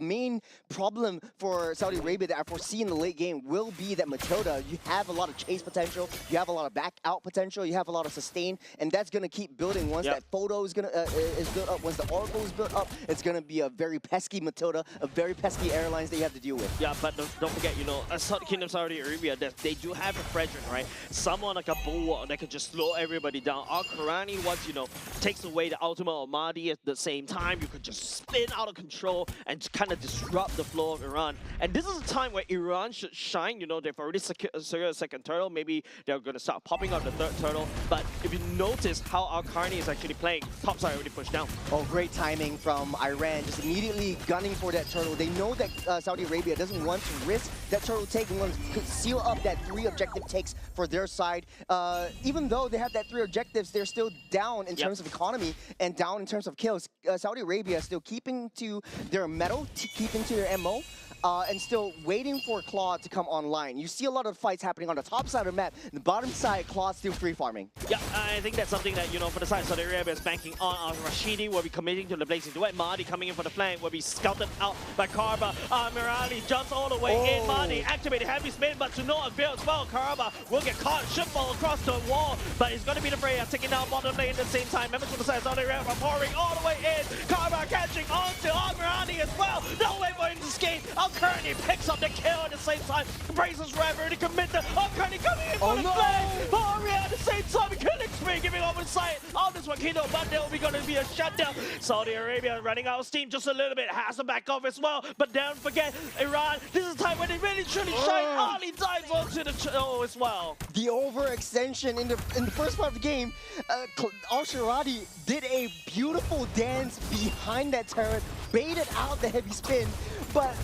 main problem for Saudi Arabia that I foresee in the late game will be that Matilda, you have a lot of chase potential, you have a lot of back out potential, you have a lot of sustain, and that's going to keep building. Once that photo is built up, once the Oracle is built up, it's going to be a very pesky Matilda, a very pesky airlines that you have to deal with. Yeah, but don't forget, you know, Kingdom Saudi Arabia, they do have a Fredrin, right? Someone like a bulwark that can just slow everybody down. Al-Qurani, once, you know, takes away the ultimate of Mahdi at the same time, you could just spin out of control and kind of disrupt the flow of Iran. And this is a time where Iran should shine. You know, they've already secured a second turtle. Maybe they're going to start popping up the third turtle. But if you notice how Al-Qarni is actually playing, top side already pushed down. Oh, great timing from Iran, just immediately gunning for that turtle. They know that Saudi Arabia doesn't want to risk that turtle take and want to seal up that 3 objective takes for their side. Even though they have that 3 objectives, they're still down in terms of economy and down in terms of kills. Saudi Arabia is still keeping to their metal, keeping to their MO, and still waiting for Claw to come online. You see a lot of fights happening on the top side of the map. The bottom side, Claw still free farming. Yeah, I think that's something that, you know, for the side of Saudi Arabia is banking on. Rashidi will be committing to the blazing duet. Mahdi coming in for the flank will be scouted out by Karba. Mirali jumps all the way in. Mahdi activated heavy spin, but to no avail as well. Karba will get caught, should fall across the wall, but it's going to be the Freya taking down bottom lane at the same time. Members from the side of Saudi Arabia pouring all the way in. Karba catching on to Mirali as well. No way for him to escape. Al-Qurani picks up the kill at the same time. Braces Rever to commit the Al-Qurani coming in for the flank. Poria at the same time. Killing spree giving over the side of this Wakino, but there will be going to be a shutdown. Saudi Arabia running out of steam just a little bit. Has to back off as well. But don't forget, Iran, this is the time when they really truly shine. Ali dives onto the as well. The overextension in the first part of the game, Al-Shirati did a beautiful dance behind that turret, baited out the heavy spin, but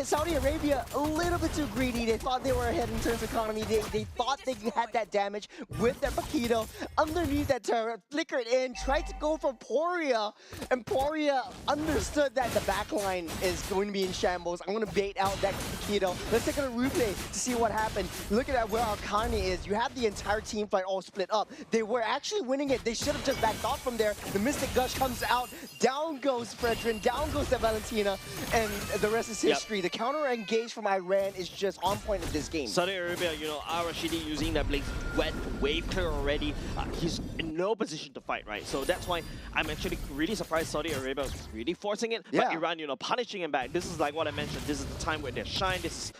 Saudi Arabia a little bit too greedy. They thought they were ahead in terms of economy. They thought they had that damage with that Paquito underneath that turret, flickered in, tried to go for Poria, and Poria understood that the backline is going to be in shambles. I'm going to bait out that Paquito. Let's take a replay to see what happened. Look at where Al-Qurani is. You have the entire team fight all split up. They were actually winning it. They should have just backed off from there. The Mystic Gush comes out. Down goes Fredrin. Down goes the Valentina. And the rest is history. The counter engage from Iran is just on point in this game. Saudi Arabia, you know, Rashidi using that blade wet wave clear already. He's in no position to fight, right? So that's why I'm actually really surprised Saudi Arabia was really forcing it. But Iran, you know, punishing him back. This is like what I mentioned. This is the time where they shine. This is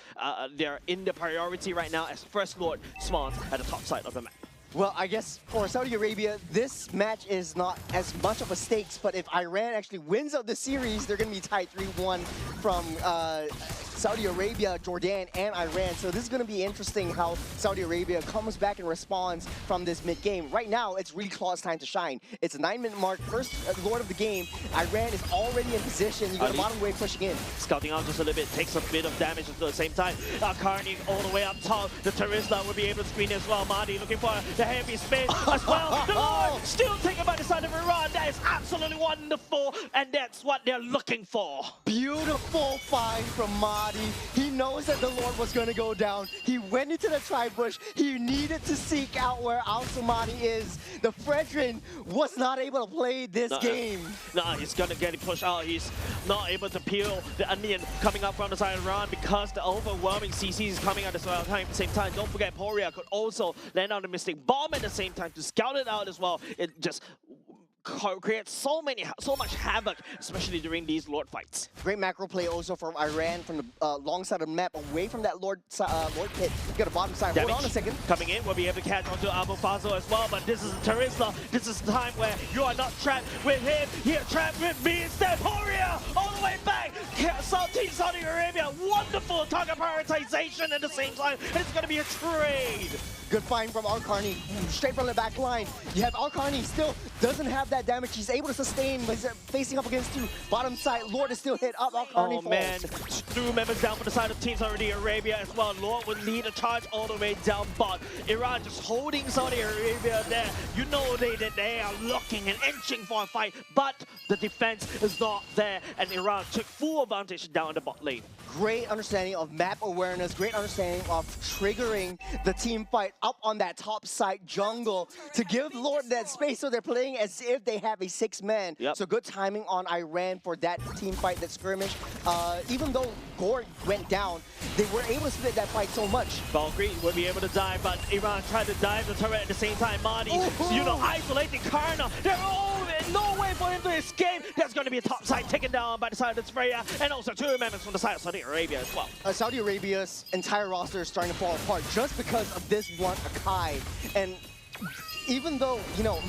they're in the priority right now as First Lord spawns at the top side of the map. Well, I guess for Saudi Arabia, this match is not as much of a stakes, but if Iran actually wins out the series, they're going to be tied 3-1 from Saudi Arabia, Jordan, and Iran. So this is going to be interesting how Saudi Arabia comes back and responds from this mid-game. Right now, it's really Claw's time to shine. It's a 9-minute mark, first Lord of the game. Iran is already in position. You got the bottom wave pushing in. Scouting out just a little bit, takes a bit of damage at the same time. Carney all the way up top. The Terizla will be able to screen as well. Mahdi looking for the heavy spin as well. The Lord still taken by the side of Iran. That is absolutely wonderful, and that's what they're looking for. Beautiful find from Mahdi. He knows that the Lord was going to go down. He went into the tri-bush. He needed to seek out where Al-Samadi is. The Fredrin was not able to play this game. He's going to get it pushed out. He's not able to peel the onion coming up from the side of Iran because the overwhelming CC is coming at the same time. Don't forget, Poria could also land on the Mystic Bomb at the same time to scout it out as well. It just creates so much havoc, especially during these Lord fights. Great macro play also from Iran from the long side of the map, away from that Lord pit. You got a bottom side. Damage. Hold on a second. Coming in, we'll be able to catch onto Abu Fazl as well, but this is Terizla. This is the time where you are not trapped with him. You're trapped with me instead. Poria all the way back. Team Saudi Arabia, wonderful target prioritization at the same time, and it's going to be a trade. Good find from Al-Qarni, straight from the back line. You have Al-Qarni still doesn't have have that damage. He's able to sustain, but he's facing up against two. Bottom side, Lord is still hit up. Oh man, two members down for the side of Team Saudi Arabia as well. Lord would lead a charge all the way down bot. Iran just holding Saudi Arabia there. You know they are looking and inching for a fight, but the defense is not there, and Iran took full advantage down the bot lane. Great understanding of map awareness, great understanding of triggering the team fight up on that top side jungle to give Lord that space, so they're playing as if they have a 6-man. Yep. So good timing on Iran for that team fight, that skirmish. Even though Gore went down, they were able to split that fight so much. Valkyrie would be able to dive, but Iran tried to dive the turret at the same time. Mahdi, isolating Karna. There's no way for him to escape. There's going to be a top side taken down by the side of Freya, and also two members from the side of Saudi Arabia as well. Saudi Arabia's entire roster is starting to fall apart just because of this one Akai. And even though,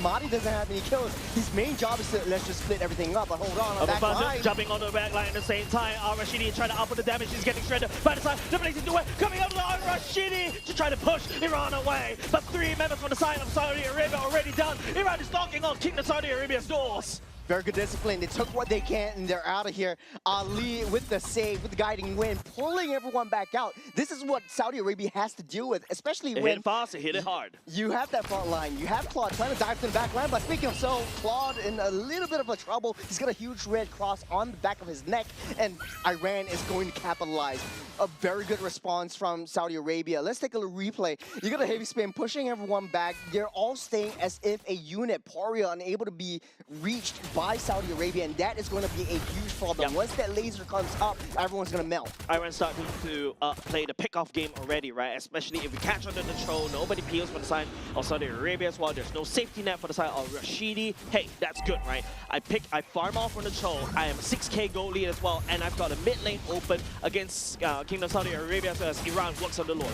Mahdi doesn't have any kills, his main job is to let's just split everything up. But hold on that line. Jumping on the back line at the same time. Al-Rashidi trying to output the damage. He's getting shredded by the side. The place is away. Coming up to Al-Rashidi to try to push Iran away. But three members from the side of Saudi Arabia already done. Iran is knocking on King of Saudi Arabia's doors. Very good discipline. They took what they can and they're out of here. Ali with the save, with the guiding wind, pulling everyone back out. This is what Saudi Arabia has to deal with, especially when hit it fast, hit it hard. You have that front line. You have Claude trying to dive to the back line, but speaking of so, Claude in a little bit of a trouble. He's got a huge red cross on the back of his neck, and Iran is going to capitalize. A very good response from Saudi Arabia. Let's take a little replay. You got a heavy spin, pushing everyone back. They're all staying as if a unit. Poria unable to be reached by Saudi Arabia, and that is going to be a huge problem. Yep. Once that laser comes up, everyone's going to melt. Iran's starting to play the pick-off game already, right? Especially if we catch under the troll, nobody peels for the side of Saudi Arabia as well. There's no safety net for the side of Rashidi. Hey, that's good, right? I farm off from the troll. I am a 6k gold lead as well, and I've got a mid lane open against Kingdom Saudi Arabia as Iran works on the Lord.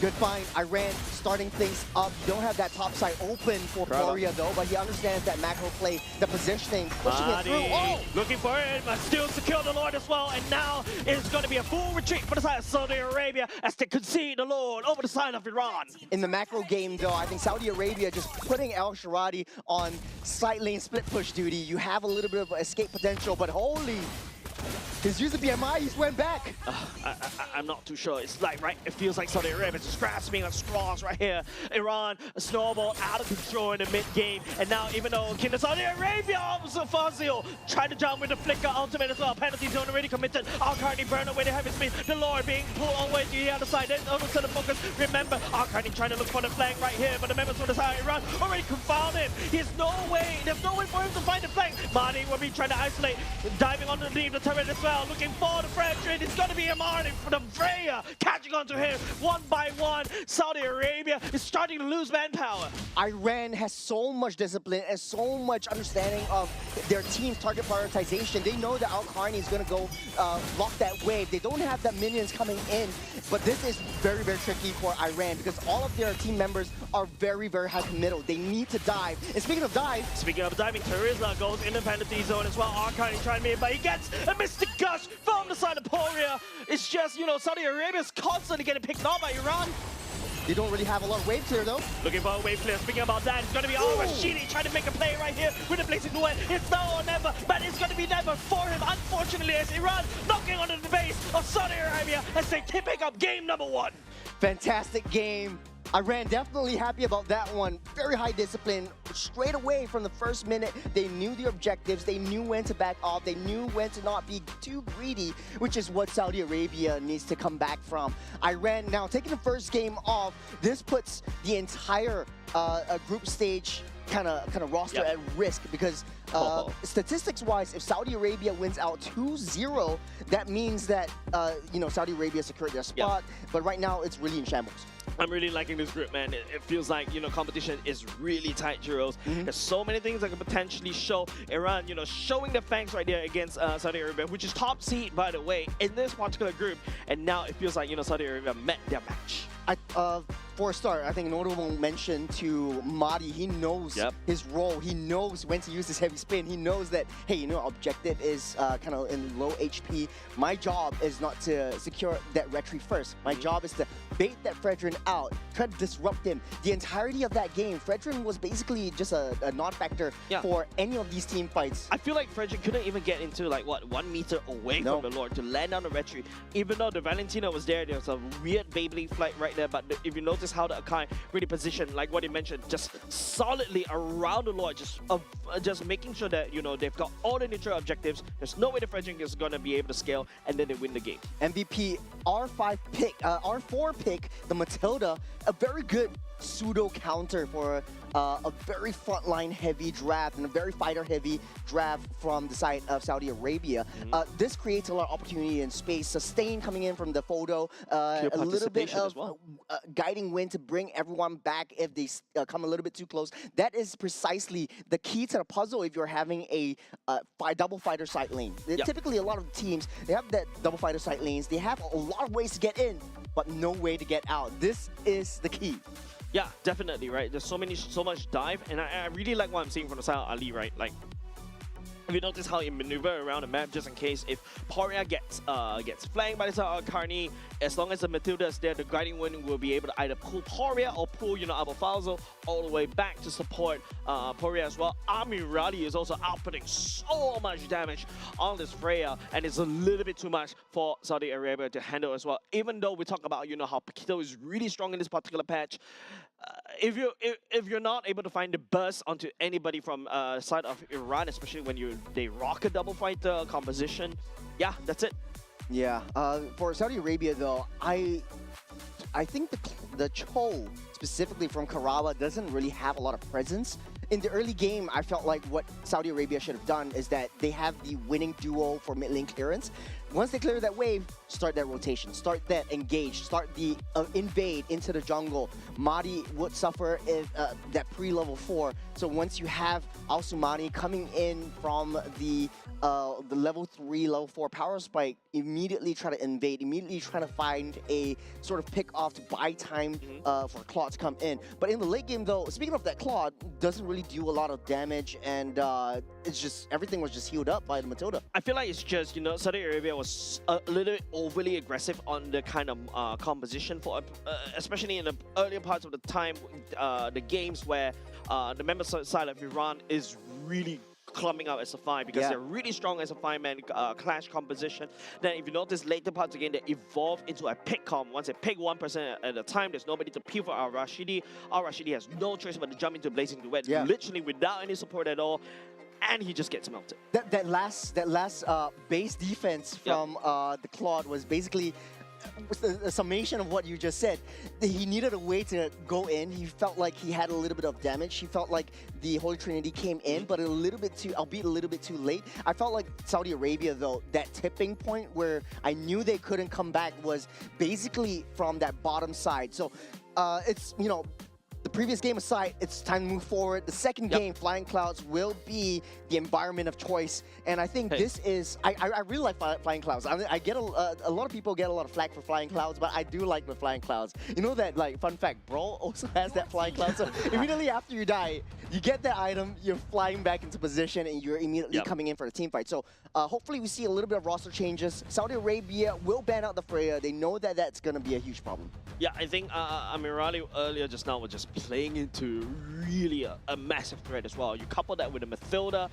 Good find. Iran starting things up. You don't have that top side open for Poria though, but he understands that macro play, the positioning, pushing it through. Oh! Looking for it, but still secure the Lord as well. And now it's going to be a full retreat for the side of Saudi Arabia as they concede the Lord over the side of Iran. In the macro game though, I think Saudi Arabia just putting Al Sharadi on side lane split push duty. You have a little bit of escape potential, but holy... His user BMI, he's went back. I'm not too sure. It's like, right, it feels like Saudi Arabia just grasping at straws right here. Iran, a snowball out of control in the mid-game. And now, even though King of Saudi Arabia, Officer Fazil, tried to jump with the flicker ultimate as well. Penalty zone already committed. Al-Karni burned away the heavy speed. The Lord being pulled all the way to the other side. Then over to the focus. Remember, Al-Karni trying to look for the flank right here, but the members from the side of Iran already confounded. There's no way for him to find the flank. Mahdi will be trying to isolate, diving underneath the turret as well. Looking for the fracture. It's going to be a Martin for the Freya catching onto him one by one. Saudi Arabia is starting to lose manpower. Iran has so much discipline and so much understanding of their team's target prioritization. They know that Al-Karni is going to go block that wave. They don't have the minions coming in, but this is very, very tricky for Iran because all of their team members are very, very high committal. They need to dive. And speaking of diving, Teresa goes in the penalty zone as well. Al-Karni trying to make it, but he gets a Mystic Gush from the side of Poria. It's just, Saudi Arabia's constantly getting picked off by Iran. They don't really have a lot of wave clear though. Looking for a wave clear. Speaking about that, it's going to be Al-Rashidi trying to make a play right here with the blazing duet. It's now or never, but it's going to be never for him, unfortunately, as Iran knocking onto the base of Saudi Arabia as they pick up game number 1. Fantastic game. Iran definitely happy about that one. Very high discipline. Straight away from the first minute, they knew the objectives. They knew when to back off. They knew when to not be too greedy, which is what Saudi Arabia needs to come back from. Iran now taking the first game off. This puts the entire group stage kind of roster at risk because statistics-wise, if Saudi Arabia wins out 2-0, that means that Saudi Arabia secured their spot. But right now, it's really in shambles. I'm really liking this group, man. It feels like, competition is really tight, Juros. There's so many things that could potentially show Iran, showing the fangs right there against Saudi Arabia, which is top seed, by the way, in this particular group. And now it feels like, Saudi Arabia met their match. for a start, I think notable mention to Madi. He knows his role. He knows when to use his heavy spin. He knows that, hey, you know, objective is kind of in low HP. My job is not to secure that retry first. My job is to bait that Fredrin out, try to disrupt him. The entirety of that game, Fredrin was basically just a non-factor for any of these team fights. I feel like Fredrin couldn't even get into like, what, 1 meter away from the Lord to land on the retry. Even though the Valentina was there was a weird Beyblade flight right there, but if you notice how the Akai really positioned, like what he mentioned, just solidly around the Lord, just making sure that, you know, they've got all the neutral objectives. There's no way the Fredrin is going to be able to scale, and then they win the game. MVP R5 pick, R4 pick, the Matilda, a very good pseudo counter for a very frontline heavy draft and a very fighter heavy draft from the side of Saudi Arabia. This creates a lot of opportunity and space, sustain coming in from the photo, a little bit of guiding wind to bring everyone back if they come a little bit too close. That is precisely the key to the puzzle if you're having a double fighter side lane. Typically, a lot of teams, they have that double fighter side lanes. They have a lot of ways to get in, but no way to get out. This is the key. Yeah, definitely, right? There's so much dive, and I really like what I'm seeing from the side of Ali, right? Like, if you notice how he maneuver around the map just in case if Poria gets flanked by the side of Carney, as long as the Matilda is there, the Guiding Wind will be able to either pull Poria or pull, you know, Abu Falzo all the way back to support Poria as well. Amirali is also outputting so much damage on this Freya, and it's a little bit too much for Saudi Arabia to handle as well. Even though we talk about, you know, how Paquito is really strong in this particular patch, if you're not able to find the burst onto anybody from side of Iran, especially when they rock a double fighter composition, yeah, that's it. Yeah, for Saudi Arabia though, I think the Cho specifically from Karawa doesn't really have a lot of presence. In the early game, I felt like what Saudi Arabia should have done is that they have the winning duo for mid lane clearance. Once they clear that wave, start that rotation, start that engage, start the invade into the jungle. Madi would suffer if that pre-level 4. So once you have Al-Sumani coming in from the level 3, level 4 power spike, immediately try to invade, immediately try to find a sort of pick off to buy time for Claude to come in. But in the late game though, speaking of that, Claude doesn't really do a lot of damage, and it's just everything was just healed up by the Matilda. I feel like it's just, you know, Saudi Arabia was a little bit overly aggressive on the kind of composition for, especially in the earlier parts of the time, the games where the member side of Iran is really clumping out as a 5 because they're really strong as a 5-man clash composition. Then if you notice later parts again, they evolve into a pick comp. Once they pick one person at a time, there's nobody to peel for Al-Rashidi. Al-Rashidi has no choice but to jump into Blazing Duet, literally without any support at all. And he just gets melted. That last base defense from the Claude was basically a summation of what you just said. He needed a way to go in. He felt like he had a little bit of damage. He felt like the Holy Trinity came in, but a little bit too, albeit a little bit too late. I felt like Saudi Arabia, though, that tipping point where I knew they couldn't come back was basically from that bottom side. So it's, you know, the previous game aside, it's time to move forward. The second game, Flying Clouds, will be the environment of choice. And I think this is, I really like Flying Clouds. I get a lot of people get a lot of flack for Flying Clouds, but I do like the Flying Clouds. You know that, like, fun fact, Brawl also has that Flying Cloud. So immediately after you die, you get that item, you're flying back into position, and you're immediately coming in for a team fight. So hopefully we see a little bit of roster changes. Saudi Arabia will ban out the Freya. They know that that's going to be a huge problem. Yeah, I think Amirali earlier just now was just playing into really a massive threat as well. You couple that with the Matilda,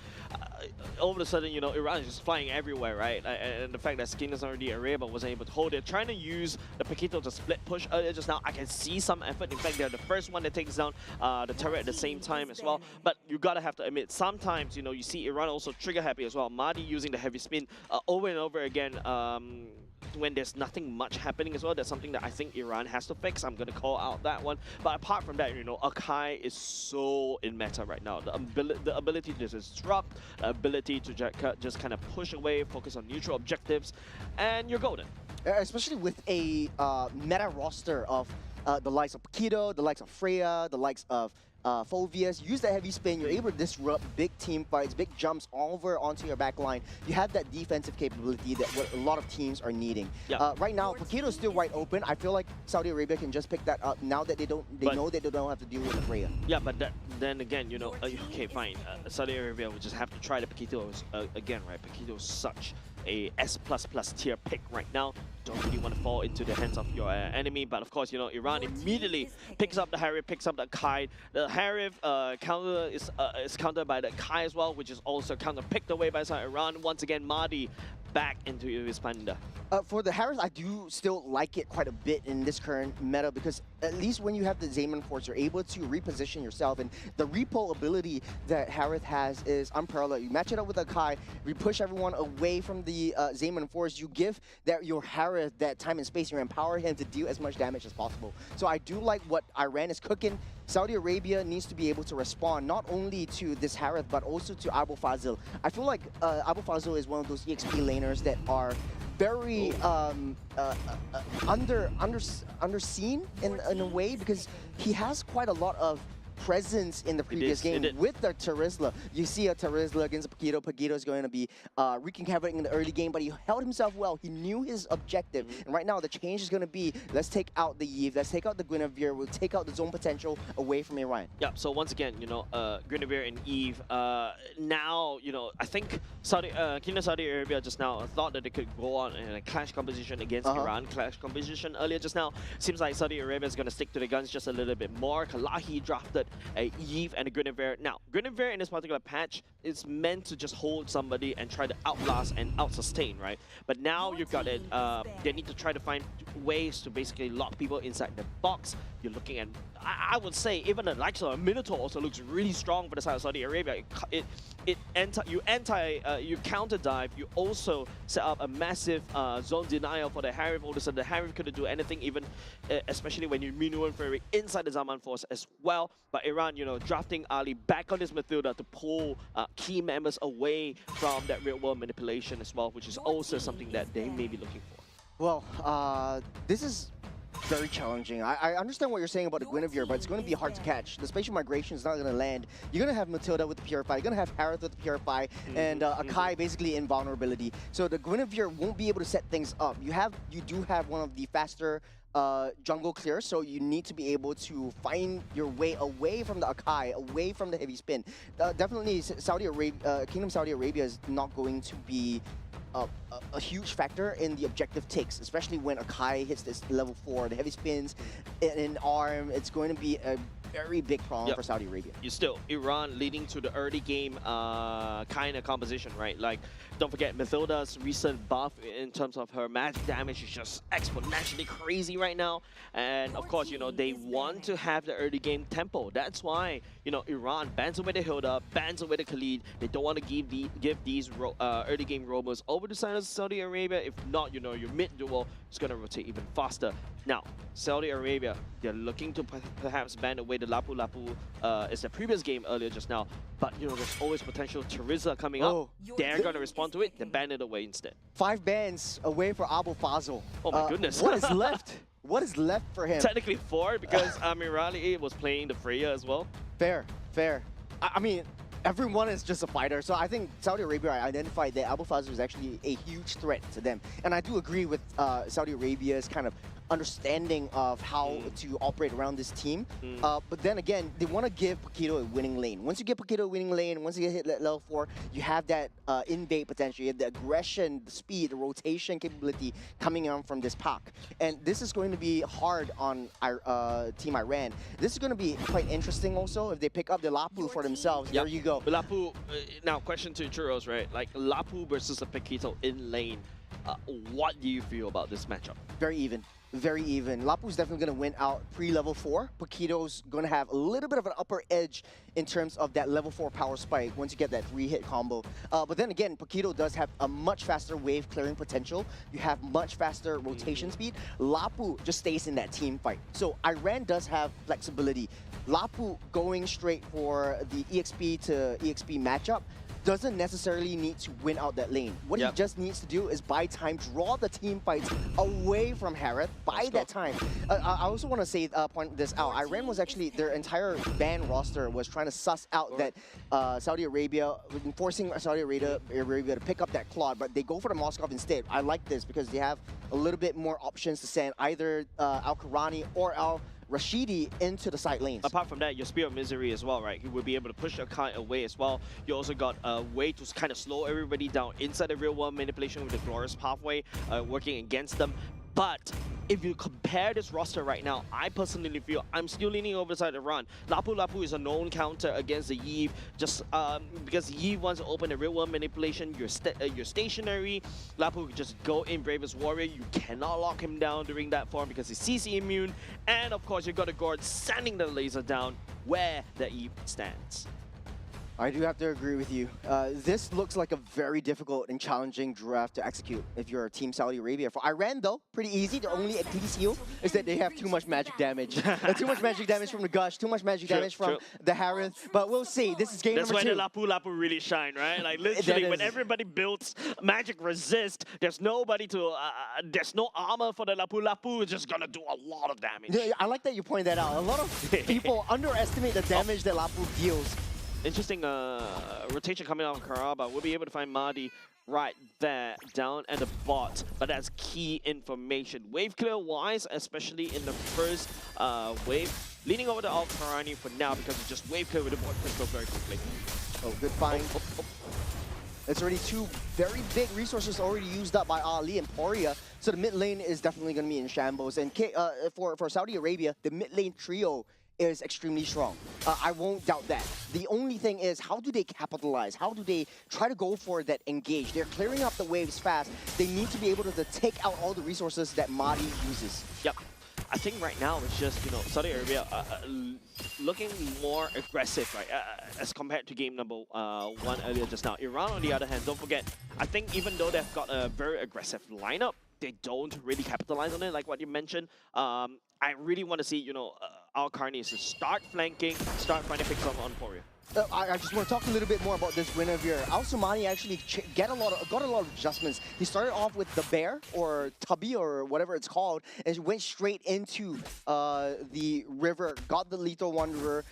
all of a sudden, you know, Iran is just flying everywhere, right? And the fact that Skin Saudi Arabia wasn't able to hold it. Trying to use the Paquito to split push earlier just now, I can see some effort. In fact, they're the first one that takes down the turret at the same time as well. But you gotta have to admit, sometimes, you know, you see Iran also trigger happy as well. Madi using the heavy spin over and over again. When there's nothing much happening as well, that's something that I think Iran has to fix. I'm going to call out that one. But apart from that, you know, Akai is so in meta right now. The ability to disrupt, the ability to just kind of push away, focus on neutral objectives, and you're golden. Especially with a meta roster of the likes of Paquito, the likes of Freya, the likes of phobias, use that heavy spin, you're able to disrupt big team fights, big jumps over onto your back line. You have that defensive capability that what a lot of teams are needing. Yeah. Right now, Paquito's still wide open. I feel like Saudi Arabia can just pick that up now that they know that they don't have to deal with Freya. Yeah, but then again, you know, okay, fine. Saudi Arabia will just have to try the Paquitos again, right? Paquito's such a S++ tier pick right now. Don't really want to fall into the hands of your enemy, but of course, you know, Iran immediately picks up the Harith, picks up the Kai. The Harith counter is countered by the Kai as well, which is also counter picked away by Iran. Once again, Mahdi back into his panda. For the Harith, I do still like it quite a bit in this current meta because at least when you have the Zaman Force, you're able to reposition yourself, and the repo ability that Harith has is unparalleled. You match it up with a Kai, you push everyone away from the Zaman Force, you give your Harith that time and space, you empower him to deal as much damage as possible. So I do like what Iran is cooking. Saudi Arabia needs to be able to respond not only to this Harith, but also to Abu Fazil. I feel like Abu Fazil is one of those EXP laners that are very underseen in a way because he has quite a lot of presence in the previous game with the Terizla. You see a Terizla against Paquito. Paquito is going to be wreaking havoc in the early game, but he held himself well. He knew his objective. And right now, the change is going to be, let's take out the Eve, let's take out the Guinevere, we'll take out the zone potential away from Iran. Yeah, so once again, you know, Guinevere and Eve, now, you know, I think Kingdom Saudi Arabia just now thought that they could go on in a clash composition against Iran. Clash composition earlier just now. Seems like Saudi Arabia is going to stick to the guns just a little bit more. Kalahi drafted a Eve and a Guinevere. Now, Guinevere in this particular patch is meant to just hold somebody and try to outlast and out-sustain, right? But now you've got it, they need to try to find ways to basically lock people inside the box. You're looking at, I would say, even the likes of a Minotaur also looks really strong for the side of Saudi Arabia. You counter dive, you also set up a massive zone denial for the Harith. All of a sudden, the Harith couldn't do anything, even especially when you maneuver inside the Zaman Force as well. But Iran, you know, drafting Ali back on his midfielder to pull key members away from that real-world manipulation as well, which is also something that they may be looking for. Well, this is very challenging. I understand what you're saying about the Guinevere, but it's going to be hard to catch. The spatial migration is not going to land. You're going to have Matilda with the Purify, you're going to have Harith with the Purify, and Akai basically invulnerability. So the Guinevere won't be able to set things up. You do have one of the faster jungle clear, so you need to be able to find your way away from the Akai, away from the heavy spin. Definitely, Kingdom Saudi Arabia is not going to be a huge factor in the objective takes, especially when Akai hits this level 4, the heavy spins in arm. It's going to be a very big problem for Saudi Arabia. You still, Iran leading to the early game kind of composition, right? Like, don't forget, Mathilda's recent buff in terms of her magic damage is just exponentially crazy right now. And of course, you know, they want to have the early game tempo. That's why, you know, Iran bans away the Hilda, bans away the Khalid. They don't want to give these early game roamers over the side of Saudi Arabia. If not, you know, your mid duel is going to rotate even faster. Now, Saudi Arabia, they're looking to perhaps ban away the Lapu Lapu as the previous game earlier just now. But, you know, there's always potential Terizla coming up. They're going to respond to it, then ban it away instead. 5 bans away for Abu Fazil. Oh my goodness. What is left? What is left for him? Technically 4 because Amirali was playing the Freya as well. Fair, fair. I mean, everyone is just a fighter, so I think Saudi Arabia identified that Abu Fazil is actually a huge threat to them. And I do agree with Saudi Arabia's kind of understanding of how to operate around this team. But then again, they want to give Paquito a winning lane. Once you get Paquito a winning lane, once you get hit level 4, you have that invade potential, you have the aggression, the speed, the rotation capability coming on from this pack. And this is going to be hard on Team Iran. This is going to be quite interesting also if they pick up the Lapu for themselves. There you go. But Lapu, now question to Churros, right? Like Lapu versus a Paquito in lane. What do you feel about this matchup? Very even. Very even. Lapu's definitely going to win out pre-level 4. Paquito's going to have a little bit of an upper edge in terms of that level 4 power spike once you get that 3-hit combo. But then again, Paquito does have a much faster wave clearing potential. You have much faster rotation speed. Lapu just stays in that team fight. So Iran does have flexibility. Lapu going straight for the EXP to EXP matchup doesn't necessarily need to win out that lane. What he just needs to do is buy time, draw the team fights away from Harith, buy that time. I also want to say, point this out. Iran was actually, their entire ban roster was trying to suss out that Saudi Arabia, forcing Saudi Arabia to pick up that Claude, but they go for the Moskov instead. I like this because they have a little bit more options to send either Al-Karani or Al-Rashidi into the side lanes. Apart from that, your Spear of Misery as well, right? He will be able to push your kite away as well. You also got a way to kind of slow everybody down inside the real world manipulation with the Glorious Pathway working against them. But if you compare this roster right now, I personally feel I'm still leaning over the side of Iran. Lapu Lapu is a known counter against the Yve, just because Yve wants to open the real world manipulation. You're stationary. Lapu can just go in Bravest Warrior. You cannot lock him down during that form because he's CC immune. And of course, you've got a Gord sending the laser down where the Yve stands. I do have to agree with you. This looks like a very difficult and challenging draft to execute if you're Team Saudi Arabia. For Iran, though, pretty easy. The only TCU is that they have too much magic damage. Too much magic damage from the Gush, too much magic damage from the Harith. But we'll see. This is game number 2. That's where the Lapu Lapu really shine, right? Like literally, when everybody builds magic resist, there's nobody to, there's no armor for the Lapu Lapu. It's just gonna do a lot of damage. Yeah, I like that you point that out. A lot of people underestimate the damage that Lapu deals. Interesting rotation coming out of Karaba. We'll be able to find Mahdi right there, down at the bot. But that's key information. Wave clear wise, especially in the first wave. Leaning over to Al-Karani for now because it's just wave clear with the board crystal very quickly. Oh, good find. It's already 2 very big resources already used up by Ali and Poria. So the mid lane is definitely going to be in shambles. And for Saudi Arabia, the mid lane trio is extremely strong. I won't doubt that. The only thing is, how do they capitalize? How do they try to go for that engage? They're clearing up the waves fast. They need to be able to take out all the resources that Mahdi uses. Yep. I think right now it's just, you know, Saudi Arabia looking more aggressive, right, as compared to game number 1 earlier just now. Iran, on the other hand, don't forget, I think even though they've got a very aggressive lineup, they don't really capitalize on it, like what you mentioned. I really want to see, you know, Al-Karni to start flanking, start finding picks on Poria. I just want to talk a little bit more about this Guinevere. Al-Somani actually got a lot of adjustments. He started off with the bear, or Tubby, or whatever it's called, and went straight into the river, got the Lethal Wanderer,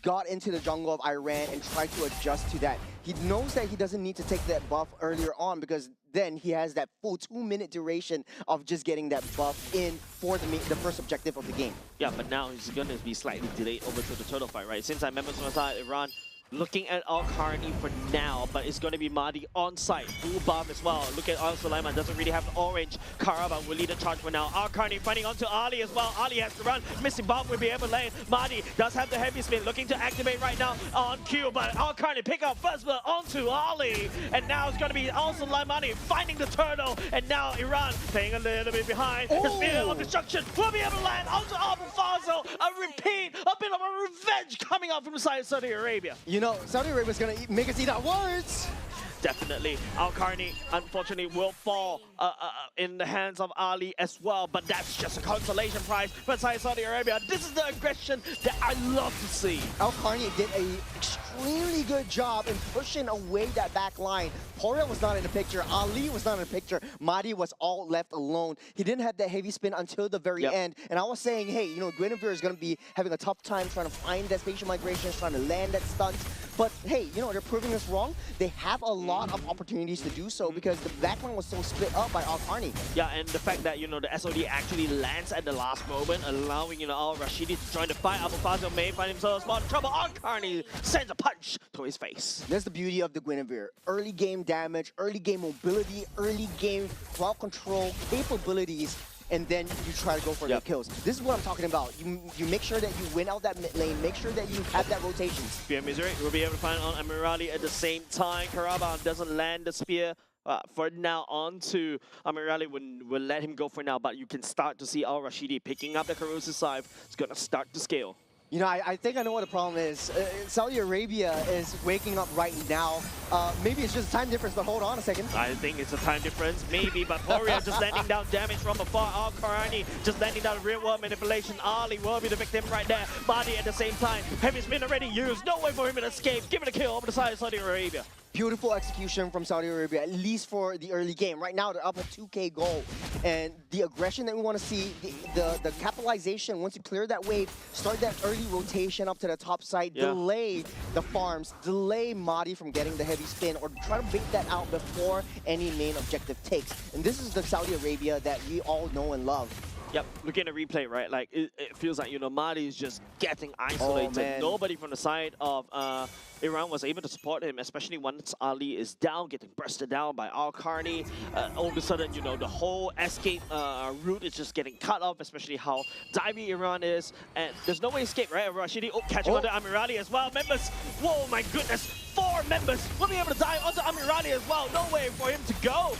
got into the jungle of Iran, and tried to adjust to that. He knows that he doesn't need to take that buff earlier on because then he has that full 2-minute duration of just getting that buff in for the first objective of the game. Yeah, but now he's going to be slightly delayed over to the turtle fight, right? Since I remember from the side, Iran looking at Al-Karni for now, but it's going to be Mahdi on site. Full buff as well. Look at Al-Sulaiman, doesn't really have the orange. Karaba will lead the charge for now. Al-Karni fighting onto Ali as well. Ali has to run. Missing bomb will be able to lane. Mahdi does have the heavy spin, looking to activate right now on Q, but Al-Karni pick up first blood onto Ali. And now it's going to be Al-Sulaiman finding the turtle. And now Iran staying a little bit behind. The spear of destruction will be able to land onto Abu Fazl. A repeat, a bit of a revenge coming out from the side of Saudi Arabia. You know, Saudi Arabia is going to make us eat our words. Definitely. Al-Karni, unfortunately, will fall in the hands of Ali as well, but that's just a consolation prize for Saudi Arabia. This is the aggression that I love to see. Al-Karni did an extremely good job in pushing away that back line. Poria was not in the picture. Ali was not in the picture. Mahdi was all left alone. He didn't have that heavy spin until the very end. And I was saying, hey, you know, Guinevere is going to be having a tough time trying to find that spatial migration, trying to land that stunt. But hey, you know, they're proving us wrong. They have a lot of opportunities to do so because the backline was so split up by Al-Karni. Yeah, and the fact that, you know, the SOD actually lands at the last moment, allowing, you know, Al-Rashidi to join the fight. Abu Fazl may find himself in spot trouble. Al-Karni sends a punch to his face. That's the beauty of the Guinevere. Early game damage, early game mobility, early game crowd control capabilities, and then you try to go for the kills. This is what I'm talking about. You make sure that you win out that mid lane, make sure that you have that rotation. Spear Misery will be able to find on Amirali at the same time. Karaba doesn't land the spear. For now, on to Amirali will let him go for now, but you can start to see Al-Rashidi picking up the corrosive scythe. It's going to start to scale. You know, I think I know what the problem is. Saudi Arabia is waking up right now. Maybe it's just a time difference, but hold on a second. I think it's a time difference, maybe, but Poria just landing down damage from afar. Al-Karani just landing down real world manipulation. Ali will be the victim right there. Mahdi at the same time. Heavy spin already used. No way for him to escape. Give it a kill over the side of Saudi Arabia. Beautiful execution from Saudi Arabia, at least for the early game. Right now, they're up a 2K goal. And the aggression that we want to see, the capitalization, once you clear that wave, start that early rotation up to the top side, delay the farms, delay Mahdi from getting the heavy spin, or try to bait that out before any main objective takes. And this is the Saudi Arabia that we all know and love. Yep, looking at the replay, right? Like, it feels like, you know, Mahdi is just getting isolated. Oh, nobody from the side of Iran was able to support him, especially once Ali is down, getting bursted down by Al-Karni. All of a sudden, you know, the whole escape route is just getting cut off, especially how divey Iran is. And there's no way to escape, right? Rashidi catching onto Amirali as well. Members, whoa, my goodness, 4 members will be able to dive onto Amirali as well. No way for him to go.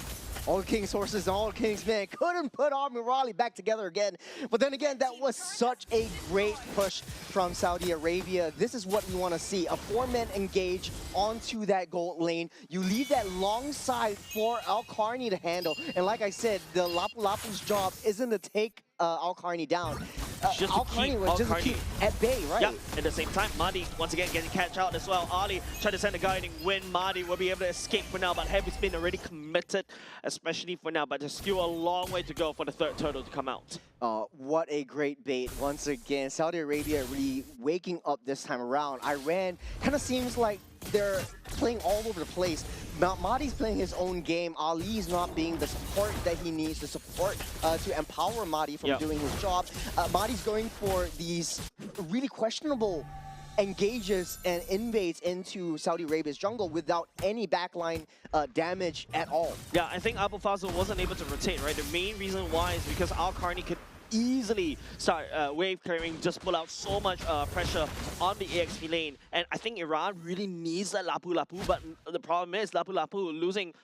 All King's horses and all King's men couldn't put Amirali back together again. But then again, that was such a great push from Saudi Arabia. This is what we want to see. A 4-man engage onto that gold lane. You leave that long side for Al-Karni to handle. And like I said, the Lapu Lapu's job isn't to take Al-Karni down. Al-Karni was just to keep at bay, right? Yeah, at the same time, Mahdi once again getting catch out as well. Ali trying to send a guiding wind. Mahdi will be able to escape for now, but Heavy's been already committed, especially for now. But there's still a long way to go for the third turtle to come out. What a great bait once again. Saudi Arabia really waking up this time around. Iran kind of seems like they're playing all over the place. Mahdi's playing his own game. Ali's not being the support that he needs, the support to empower Mahdi from doing his job. Mahdi's going for these really questionable engages and invades into Saudi Arabia's jungle without any backline damage at all. Yeah, I think Abu Fazl wasn't able to rotate, right? The main reason why is because Al-Karni could easily start wave clearing, just pull out so much pressure on the EXP lane. And I think Iran really needs that Lapu Lapu, but the problem is Lapu Lapu losing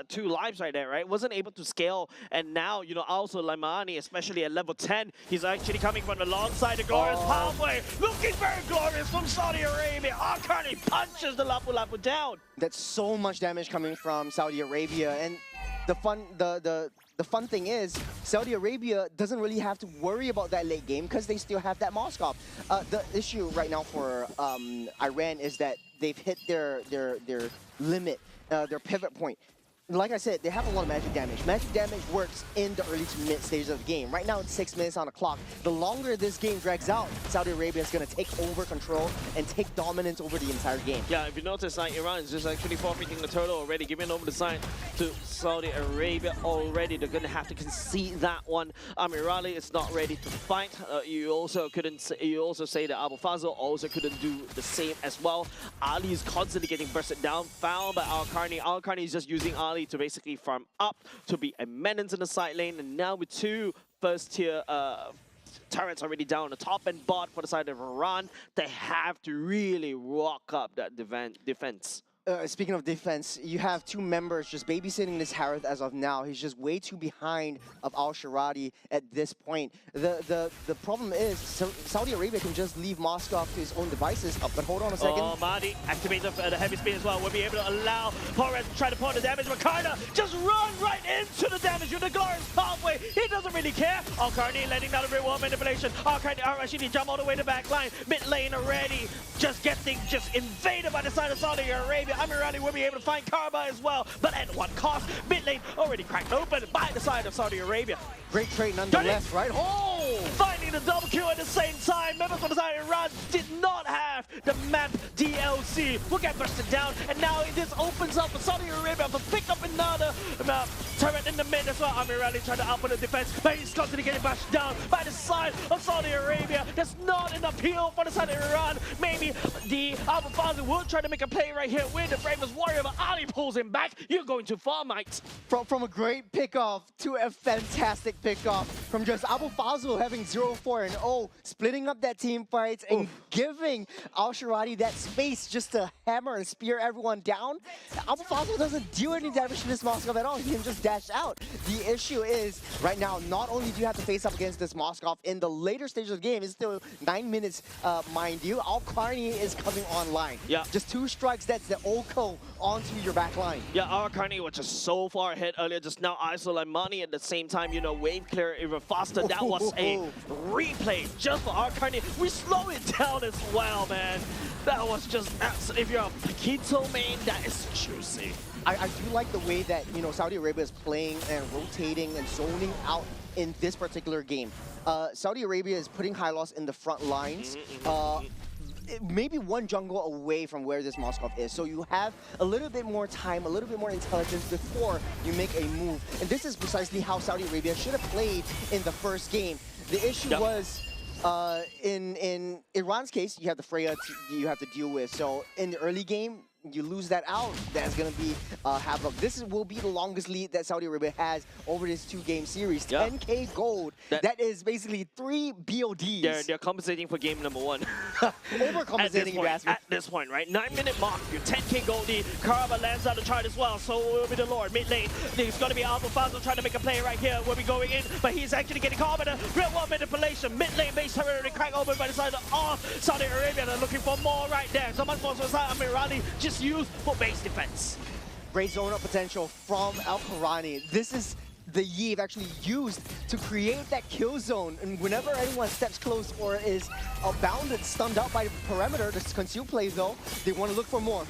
2 lives right there, right? Wasn't able to scale. And now, you know, also Limani, especially at level 10, he's actually coming from the long side, the glorious pathway. Looking very glorious from Saudi Arabia. Al-Karni punches the Lapu Lapu down. That's so much damage coming from Saudi Arabia. And the fun thing is, Saudi Arabia doesn't really have to worry about that late game because they still have that Moskov. The issue right now for Iran is that they've hit their limit, their pivot point. Like I said, they have a lot of magic damage. Magic damage works in the early to mid stages of the game. Right now, it's 6 minutes on the clock. The longer this game drags out, Saudi Arabia is going to take over control and take dominance over the entire game. Yeah, if you notice, like, Iran is just actually forfeiting the turtle already, giving over the side to Saudi Arabia already. They're going to have to concede that one. Amirali is not ready to fight. You also say that Abu Fazl also couldn't do the same as well. Ali is constantly getting bursted down, found by Al-Karni. Al-Karni is just using Ali to basically farm up to be a menace in the side lane, and now with 2 first-tier turrets already down on the top and bot for the side of Iran, they have to really rock up that defense. Speaking of defense, you have 2 members just babysitting this Harith as of now. He's just way too behind of Al-Shirati at this point. The problem is Saudi Arabia can just leave Moscow to his own devices. But hold on a second. Oh, Mahdi activates the heavy speed as well. We'll be able to allow Torres to try to pull the damage. Makana just run right into the damage with the glorious pathway. He doesn't really care. Al-Karni letting down the real world manipulation. Al-Karni, Al-Rashidi jump all the way to back line. Mid lane already. Just getting invaded by the side of Saudi Arabia. Amirali will be able to find Karma as well, but at what cost? Mid lane already cracked open by the side of Saudi Arabia. Great trade nonetheless, right? Oh! Finding the double kill at the same time. Members on the side of Iran did not have the map DLC. Will get bursted down, and now this opens up for Saudi Arabia to pick up another turret in the mid as well. Amirali trying to output the defense, but he's constantly getting bashed down by the side of Saudi Arabia. There's not an appeal for the side of Iran. Maybe the Abu Fazl will try to make a play right here with the bravest warrior, but Ali pulls him back. You're going too far, mate. From a great pickoff to a fantastic pickoff, from just Abu Fazl having 0-4 and 1-0, splitting up that team fights and giving Al Shirati that space just to hammer and spear everyone down. Alphafazo doesn't do any damage to this Moskov at all. He can just dash out. The issue is, right now, not only do you have to face up against this Moskov in the later stages of the game, it's still 9 minutes, mind you. Al Carney is coming online. Yeah. Just 2 strikes, that's the Oko onto your back line. Yeah, our Carney was just so far ahead earlier, just now Iso and Money at the same time, you know, wave clear even faster. That was a replay just for our Carney. We slow it down as well, man. That was just, if you're a Paquito main, that is juicy. I do like the way that, you know, Saudi Arabia is playing and rotating and zoning out in this particular game. Saudi Arabia is putting high loss in the front lines. Maybe one jungle away from where this Moskov is. So you have a little bit more time, a little bit more intelligence before you make a move. And this is precisely how Saudi Arabia should have played in the first game. The issue was, in Iran's case, you have the Freya you have to deal with. So in the early game, you lose that out, that's going to be havoc. This will be the longest lead that Saudi Arabia has over this 2-game series. 10k gold. That is basically 3 BODs. They're compensating for game number 1. Overcompensating, if you ask me. At this point, right? 9-minute mark, your 10k gold lead. Karaba lands out the chart as well, so will be the Lord. Mid lane, there's going to be Alphafazo trying to make a play right here. We'll be going in, but he's actually getting caught by the real world manipulation. Mid lane base territory crack open by the side of Saudi Arabia. They're looking for more right there. So much more so side Amirali just used for base defense. Great zone up potential from Al Karani. This is the Yve actually used to create that kill zone, and whenever anyone steps close or is bounded, stunned out by the perimeter, this conceal play though, they want to look for more.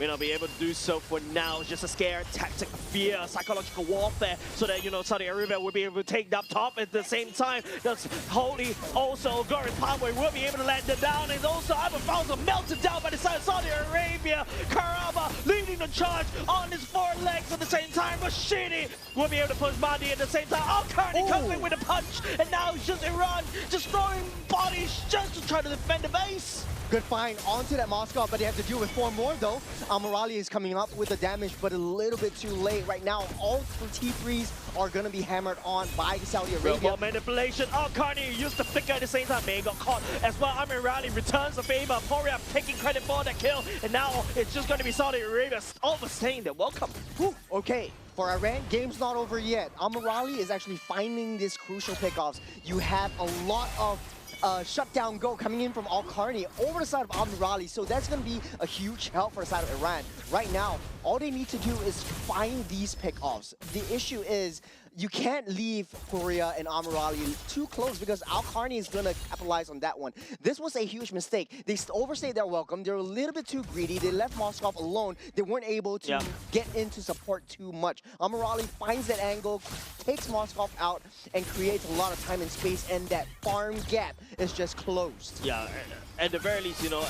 May not be able to do so for now. It's just a scare, tactic, fear, psychological warfare, so that, you know, Saudi Arabia will be able to take up top at the same time. That's Holy also Glorious Pathway will be able to land it down, and also Alphafazo melted down by the side of Saudi Arabia. Karaba leading the charge on his 4 legs at the same time. Rashidi will be able to push Madi at the same time. Al Karni comes in with a punch, and now it's just Iran just throwing bodies just to try to defend the base. Good find onto that Moskov, but they have to deal with 4 more though. Almirali is coming up with the damage, but a little bit too late. Right now, all 3 T3s are going to be hammered on by Saudi Arabia. Real manipulation. Oh, Carney used the flicker at the same time. May got caught as well. Amirali returns the favor. Poria taking credit for that kill, and now it's just going to be Saudi Arabia overstaying their welcome. Whew, okay. For Iran, game's not over yet. Amirali is actually finding these crucial pickoffs. You have a lot of shutdown go coming in from Al Karni over the side of Amirali, so that's going to be a huge help for the side of Iran. Right now, all they need to do is find these pickoffs. The issue is you can't leave Korea and Amirali too close because Al Karni is going to capitalize on that one. This was a huge mistake. They overstayed their welcome. They were a little bit too greedy. They left Moskov alone. They weren't able to get into support too much. Amirali finds that angle, takes Moskov out, and creates a lot of time and space, and that farm gap is just closed. Yeah, at the very least, you know,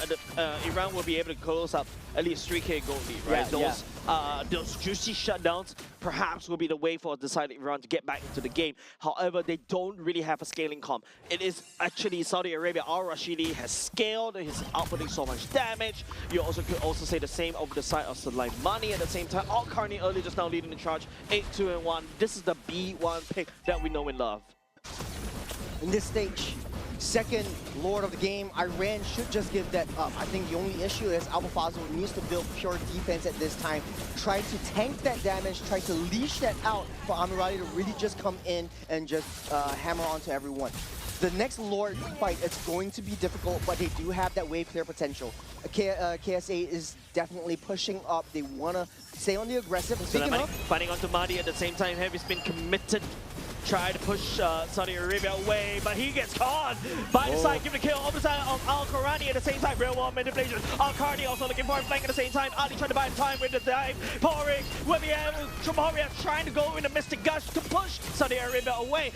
Iran will be able to close up at least 3k gold lead, right? Those juicy shutdowns perhaps will be the way for the side of Iran to get back into the game. However, they don't really have a scaling comp. It is actually Saudi Arabia. Al-Rashidi has scaled. He's outputting so much damage. You also could also say the same over the side of Sulaimani at the same time. Al Karni early just now leading the charge, 8-2-1. This is the B1 pick that we know and love. In this stage, second Lord of the game, Iran should just give that up. I think the only issue is Alphafazo needs to build pure defense at this time. Try to tank that damage, try to leash that out for Amirali to really just come in and just hammer onto everyone. The next Lord fight, it's going to be difficult, but they do have that wave clear potential. KSA is definitely pushing up. They want to stay on the aggressive. Fighting onto Mahdi at the same time. Heavy spin committed. Try to push Saudi Arabia away, but he gets caught by the side, giving a kill over the side of Al Karani at the same time. Real world manipulation. Al Karani also looking for a flank at the same time. Ali trying to buy time with the dive. Porik will be able Tremoria trying to go in a Mystic Gush to push Saudi Arabia away.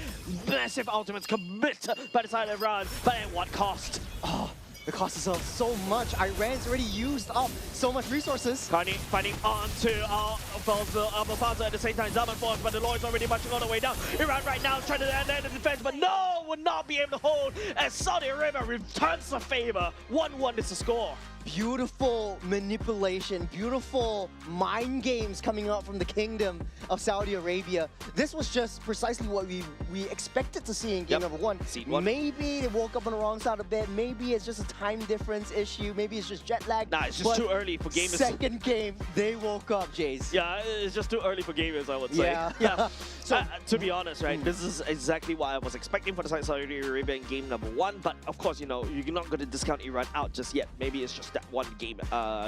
Massive ultimates committed by the side of Iran, but at what cost? Oh. The cost is so much. Iran's already used up so much resources. Carney fighting onto Alphafazo at the same time. Zaman Force, but the Lord's already marching all the way down. Iran right now trying to end the defense, but no, will not be able to hold as Saudi Arabia returns the favor. 1-1 is the score. beautiful manipulation, beautiful mind games coming out from the kingdom of Saudi Arabia. This was just precisely what we expected to see in game number one. Seed one. Maybe they woke up on the wrong side of bed. Maybe it's just a time difference issue. Maybe it's just jet lag. Nah, it's just too early for gamers. Second game, they woke up, Jace. Yeah, it's just too early for gamers, I would say. Yeah. So, to be honest, right, this is exactly what I was expecting for the side of Saudi Arabia in game number one. But of course, you know, you're not going to discount Iran out just yet. Maybe it's just that one game,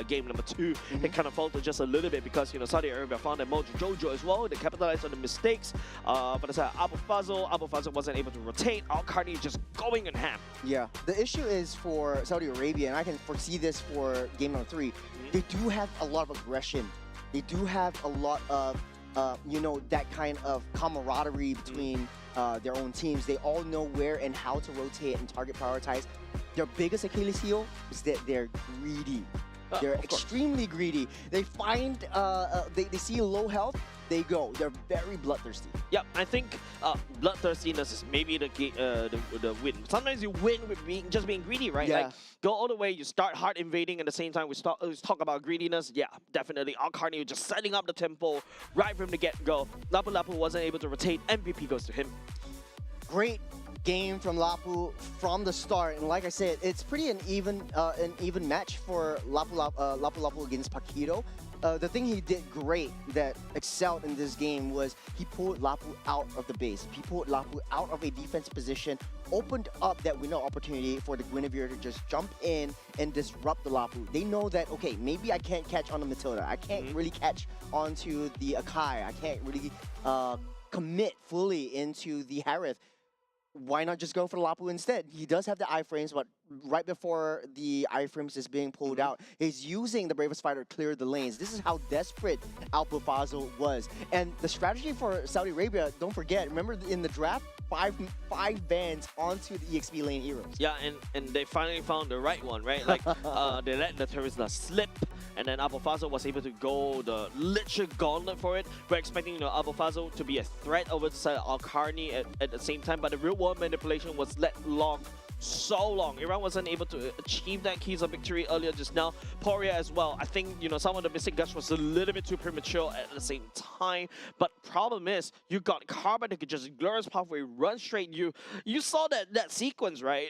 game number two, that kind of faltered just a little bit because, you know, Saudi Arabia found their mojo Jojo as well. They capitalized on the mistakes. For the side of Abu Fazl wasn't able to rotate. Al-Qarni just going in ham. Yeah, the issue is for Saudi Arabia, and I can foresee this for game number three, they do have a lot of aggression. They do have a lot of, you know, that kind of camaraderie between their own teams. They all know where and how to rotate and target prioritize. Their biggest Achilles heel is that they're greedy. They're extremely greedy. They find, they see low health, they go. They're very bloodthirsty. Yep, I think bloodthirstiness is maybe the win. Sometimes you win with just being greedy, right? Yeah. Like, go all the way, you start hard invading, at the same time we talk about greediness. Yeah, definitely. Al-Qarni just setting up the tempo right from the get-go. Lapu Lapu wasn't able to rotate. MVP goes to him. Great game from Lapu from the start, and like I said, it's pretty an even match for Lapu Lapu against Paquito. The thing he did great that excelled in this game was he pulled Lapu out of the base. He pulled Lapu out of a defense position, opened up that window opportunity for the Guinevere to just jump in and disrupt the Lapu. They know that, okay, maybe I can't catch on the Matilda. I can't really catch onto the Akai. I can't really commit fully into the Harith. Why not just go for the Lapu instead? He does have the iframes, but right before the iframes is being pulled out, he's using the Bravest Fighter to clear the lanes. This is how desperate Abu Fazl was. And the strategy for Saudi Arabia, don't forget, remember in the draft, five bans onto the EXP lane heroes. Yeah, and they finally found the right one, right? Like, they let the Teresa slip, and then Abu Fazl was able to go the literal gauntlet for it. We're expecting, you know, Abu Fazl to be a threat over the side of Al-Qarni at the same time, but the real world manipulation was let long. So long. Iran wasn't able to achieve that keys of victory earlier just now. Poria as well. I think, you know, some of the missing gush was a little bit too premature at the same time. But problem is, you got Carbon that could just glorious pathway, run straight. You saw that sequence, right?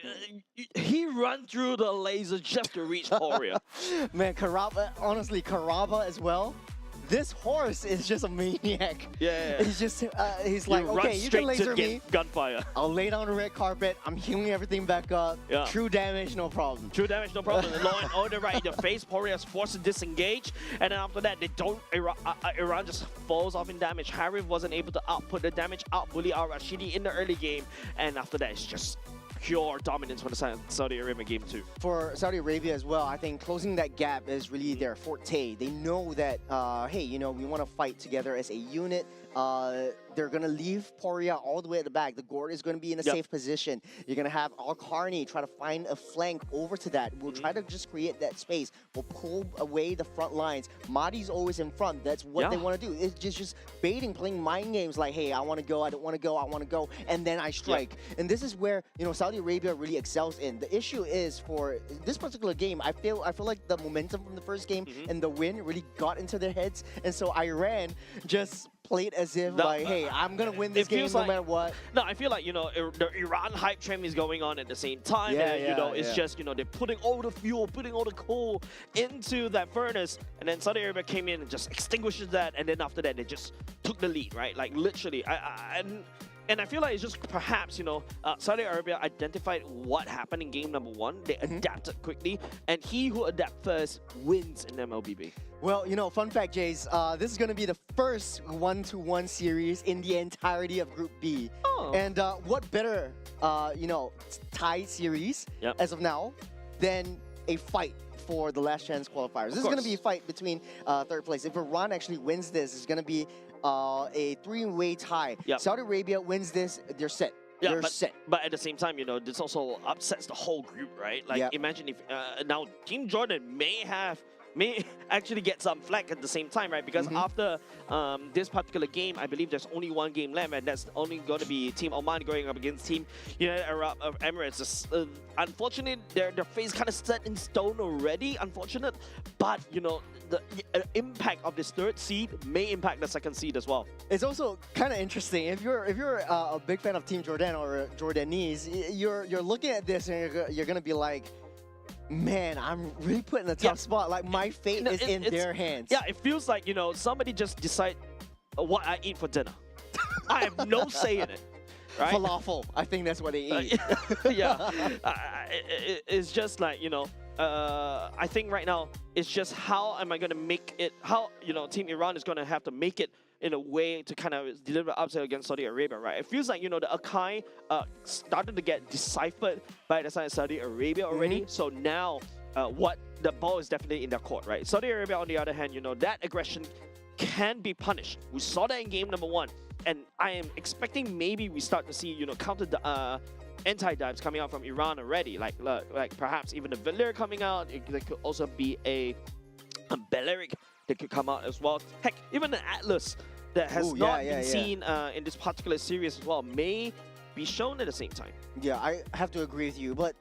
He ran through the laser just to reach Poria. Man, Karaba, honestly, Karaba as well. This horse is just a maniac. Yeah. He's just, he's like, okay, you can laser me. Gunfire. I'll lay down the red carpet. I'm healing everything back up. Yeah. True damage, no problem. True damage, no problem. Law and order right in your face. Poria is forced to disengage. And then after that, they don't, Iran just falls off in damage. Harith wasn't able to output the damage, outbully Al-Rashidi in the early game. And after that, it's just pure dominance for the Saudi Arabia game 2. For Saudi Arabia as well, I think closing that gap is really their forte. They know that, hey, you know, we want to fight together as a unit. They're going to leave Poria all the way at the back. The Gord is going to be in a safe position. You're going to have Al-Qarni try to find a flank over to that. We'll try to just create that space. We'll pull away the front lines. Mahdi's always in front. That's what they want to do. It's just baiting, playing mind games like, hey, I want to go, I don't want to go, I want to go, and then I strike. And this is where, you know, Saudi Arabia really excels in. The issue is for this particular game, I feel like the momentum from the first game and the win really got into their heads. And so Iran just played as if like, hey, I'm gonna win this game no matter what. No, I feel like, you know, the Iran hype train is going on at the same time. And, you know, it's just, you know, they're putting all the fuel, putting all the coal into that furnace, and then Saudi Arabia came in and just extinguishes that, and then after that they just took the lead, right? Like literally, and I feel like it's just perhaps, you know, Saudi Arabia identified what happened in game number 1. They adapted quickly, and he who adapts first wins in MLBB. Well, you know, fun fact, Jace, this is going to be the first 1-to-1 series in the entirety of Group B. Oh. And what better, you know, tie series as of now than a fight for the last chance qualifiers. This is going to be a fight between third place. If Iran actually wins this, it's going to be a 3-way tie. Saudi Arabia wins this, they're set. Yeah, they're set. But at the same time, you know, this also upsets the whole group, right? Like, imagine if now Team Jordan may have may actually get some flack at the same time, right? Because after this particular game, I believe there's only one game left, and that's only going to be Team Oman going up against Team United Arab Emirates. Unfortunately, their face kind of set in stone already. Unfortunate, but you know the impact of this third seed may impact the second seed as well. It's also kind of interesting if you're a big fan of Team Jordan or Jordanese, you're looking at this and you're gonna be like, man, I'm really put in a tough spot. Like my fate is in their hands. Yeah, it feels like, you know, somebody just decide what I eat for dinner. I have no say in it. Right? Falafel. I think that's what they eat. Yeah. It's just like, you know, I think right now it's just how am I going to make it, how, you know, Team Iran is going to have to make it in a way to kind of deliver upset against Saudi Arabia, right? It feels like, you know, the Akai started to get deciphered by the side of Saudi Arabia already. So now what the ball is definitely in their court, right? Saudi Arabia, on the other hand, you know, that aggression can be punished. We saw that in game number 1. And I am expecting maybe we start to see, you know, counter anti-dives coming out from Iran already. Like perhaps even the Valir coming out. There could also be a Balearic that could come out as well. Heck, even an Atlas that has not been seen in this particular series as well may be shown at the same time. Yeah, I have to agree with you. But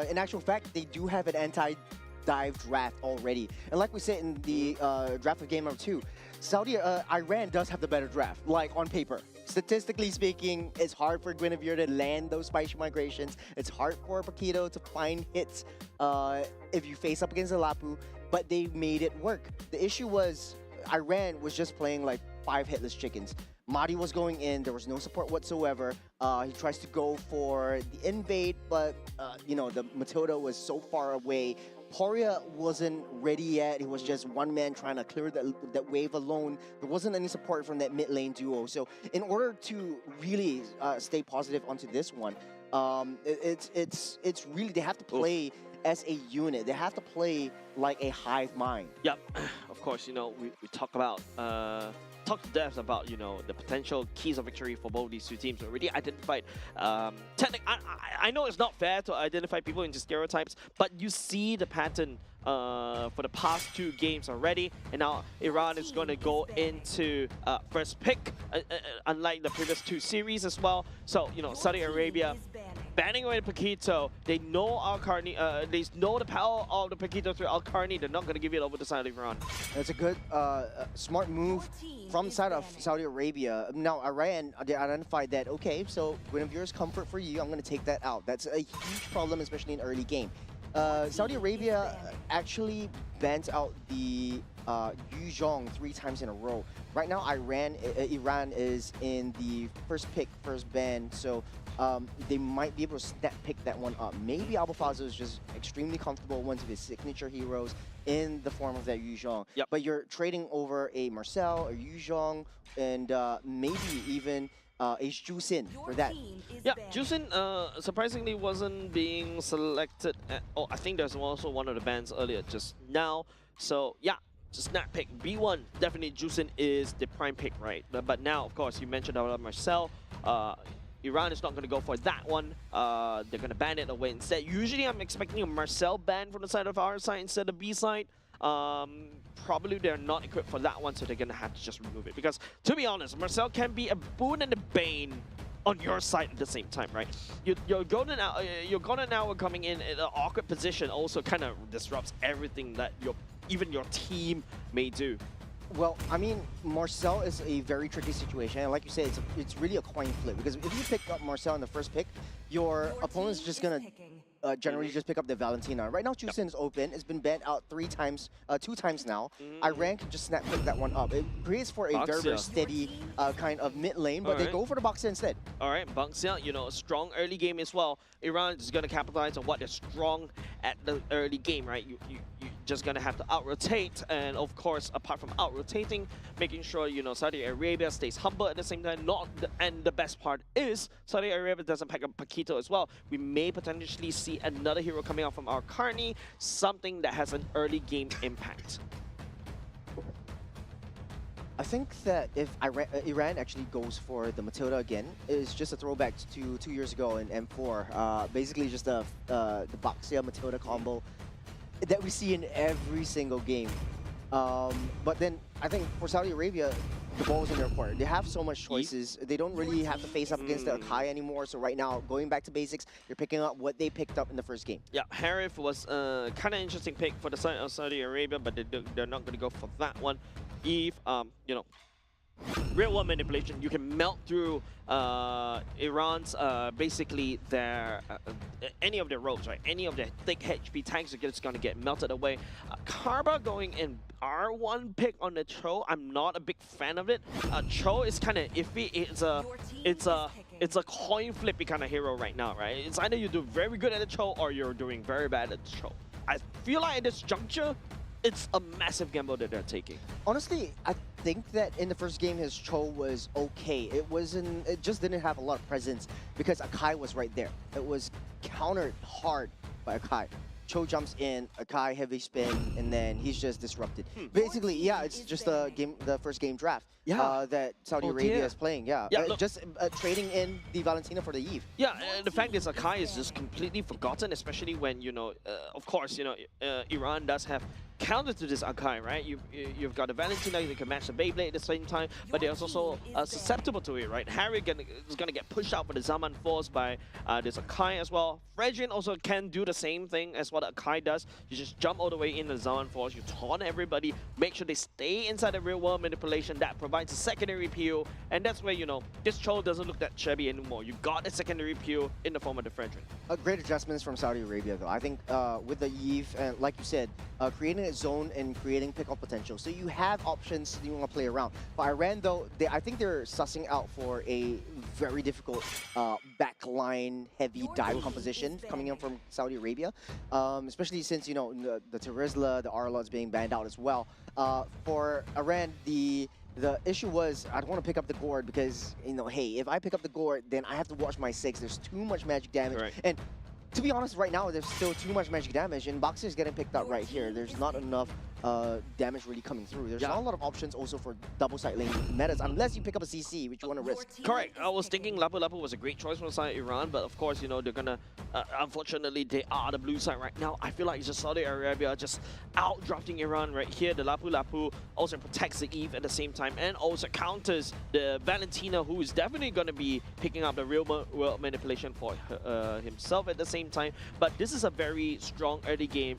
in actual fact, they do have an anti-dive draft already. And like we said in the draft of game number 2, Iran does have the better draft, like on paper. Statistically speaking, it's hard for Guinevere to land those spicy migrations. It's hard for Paquito to find hits if you face up against a Lapu, but they made it work. The issue was Iran was just playing like 5 hitless chickens. Mahdi was going in, there was no support whatsoever. He tries to go for the invade, but you know, the Matilda was so far away. Poria wasn't ready yet. He was just one man trying to clear that wave alone. There wasn't any support from that mid lane duo. So in order to really stay positive onto this one, it's really, they have to play as a unit. They have to play like a hive mind. Yep, of course, you know, we talk about talk to death about, you know, the potential keys of victory for both these two teams. Already identified. I know it's not fair to identify people into stereotypes, but you see the pattern for the past 2 games already, and now Iran is going to go into first pick, unlike the previous 2 series as well. So, you know, Saudi Arabia banning away the Paquito. They know Al-Qarni, they know the power of the Paquito through Al-Qarni. They're not going to give it over to side of Iran. That's a good, smart move from the side of Saudi Arabia. Now, Iran, they identified that, okay, so Guinevere's comfort for you, I'm going to take that out. That's a huge problem, especially in early game. Saudi Arabia actually bans out the Yu Zhong 3 times in a row. Right now, Iran is in the first pick, first ban, so they might be able to snap pick that one up. Maybe Albafazo is just extremely comfortable with one of his signature heroes in the form of that Yu Zhong. Yep. But you're trading over a Marcel, a Yu Zhong, and maybe even a Jusin for that. Yeah, Jusin surprisingly wasn't being selected. I think there's also one of the bans earlier just now. So yeah, just snap pick. B1, definitely Jusin is the prime pick, right? But now, of course, you mentioned about Marcel. Iran is not going to go for that one. They're going to ban it away instead. Usually I'm expecting a Marcel ban from the side of our side instead of B side. Probably they're not equipped for that one, so they're going to have to just remove it. Because, to be honest, Marcel can be a boon and a bane on your side at the same time, right? Your golden hour coming in an awkward position also kind of disrupts everything that even your team may do. Well, I mean, Marcel is a very tricky situation, and like you said, it's really a coin flip, because if you pick up Marcel in the first pick, your opponent's just gonna generally just pick up the Valentina. Right now, Jusin is open. It's been banned out 2 times now. Iran can just snap pick that one up. It creates for a very, very steady kind of mid lane, but they go for the Boxer instead. All right, Bangxia, you know, a strong early game as well. Iran is going to capitalize on what they're strong at the early game, right? You just going to have to out-rotate, and of course, apart from out-rotating, making sure, you know, Saudi Arabia stays humble at the same time. And the best part is, Saudi Arabia doesn't pack up Paquito as well. We may potentially see another hero coming out from Al-Qarni, something that has an early game impact. I think that if Iran actually goes for the Matilda again, it's just a throwback to 2 years ago in M4. Basically just the Baxia Matilda combo. that we see in every single game. But then I think for Saudi Arabia, the ball's in their court. They have so much choices. They don't really have to face up against the Akai anymore. So right now, going back to basics, you're picking up what they picked up in the first game. Yeah, Harif was kind of interesting pick for the side of Saudi Arabia, but they're not going to go for that one. Eve, you know, real world manipulation. You can melt through Iran's basically their any of their ropes, right? Any of their thick HP tanks are just going to get melted away. Karba going in R1 pick on the Cho. I'm not a big fan of it. Cho is kind of iffy. It's a coin flippy kind of hero right now, right? It's either you do very good at the Cho or you're doing very bad at the Cho. I feel like at this juncture, it's a massive gamble that they're taking. Honestly, I think that in the first game, his Cho was okay. It just didn't have a lot of presence because Akai was right there. It was countered hard by Akai. Cho jumps in, Akai heavy spin, and then he's just disrupted. Basically, yeah, it's just the first game draft that Saudi Arabia is playing. Yeah, just trading in the Valentina for the Eve. Yeah, the fact is Akai is just completely forgotten, especially when, you know, of course, you know, Iran does have counter to this Akai, right? You've got the Valentina, you can match the Beyblade at the same time, but they're also susceptible to it, right? Harry is gonna get pushed out for the Zaman Force by this Akai as well. Fredrin also can do the same thing as what Akai does. You just jump all the way in the Zaman Force, you taunt everybody, make sure they stay inside the real world manipulation. That provides a secondary PO, and that's where, you know, this Cho doesn't look that shabby anymore. You got a secondary PO in the form of the Fredrin. Great adjustments from Saudi Arabia, though. I think with the Eve, and like you said, creating a zone and creating pick-up potential. So you have options you want to play around. For Iran, though, I think they're sussing out for a very difficult backline heavy dive composition coming in from Saudi Arabia, especially since, you know, the Terizla, the Arlot's being banned out as well. For Iran, the issue was I don't want to pick up the gourd because, you know, hey, if I pick up the gourd, then I have to watch my 6. There's too much magic damage. Right. And to be honest, right now, there's still too much magic damage, and Boxer is getting picked up right here. There's not enough damage really coming through. There's not a lot of options also for double side lane metas, unless you pick up a CC, which you want to risk. Correct. I was thinking Lapu Lapu was a great choice from the side of Iran, but of course, you know, they're gonna, unfortunately, they are the blue side right now. I feel like it's just Saudi Arabia just out-drafting Iran right here. The Lapu Lapu also protects the Eve at the same time and also counters the Valentina, who is definitely gonna be picking up the real world manipulation for himself at the same time. But this is a very strong early game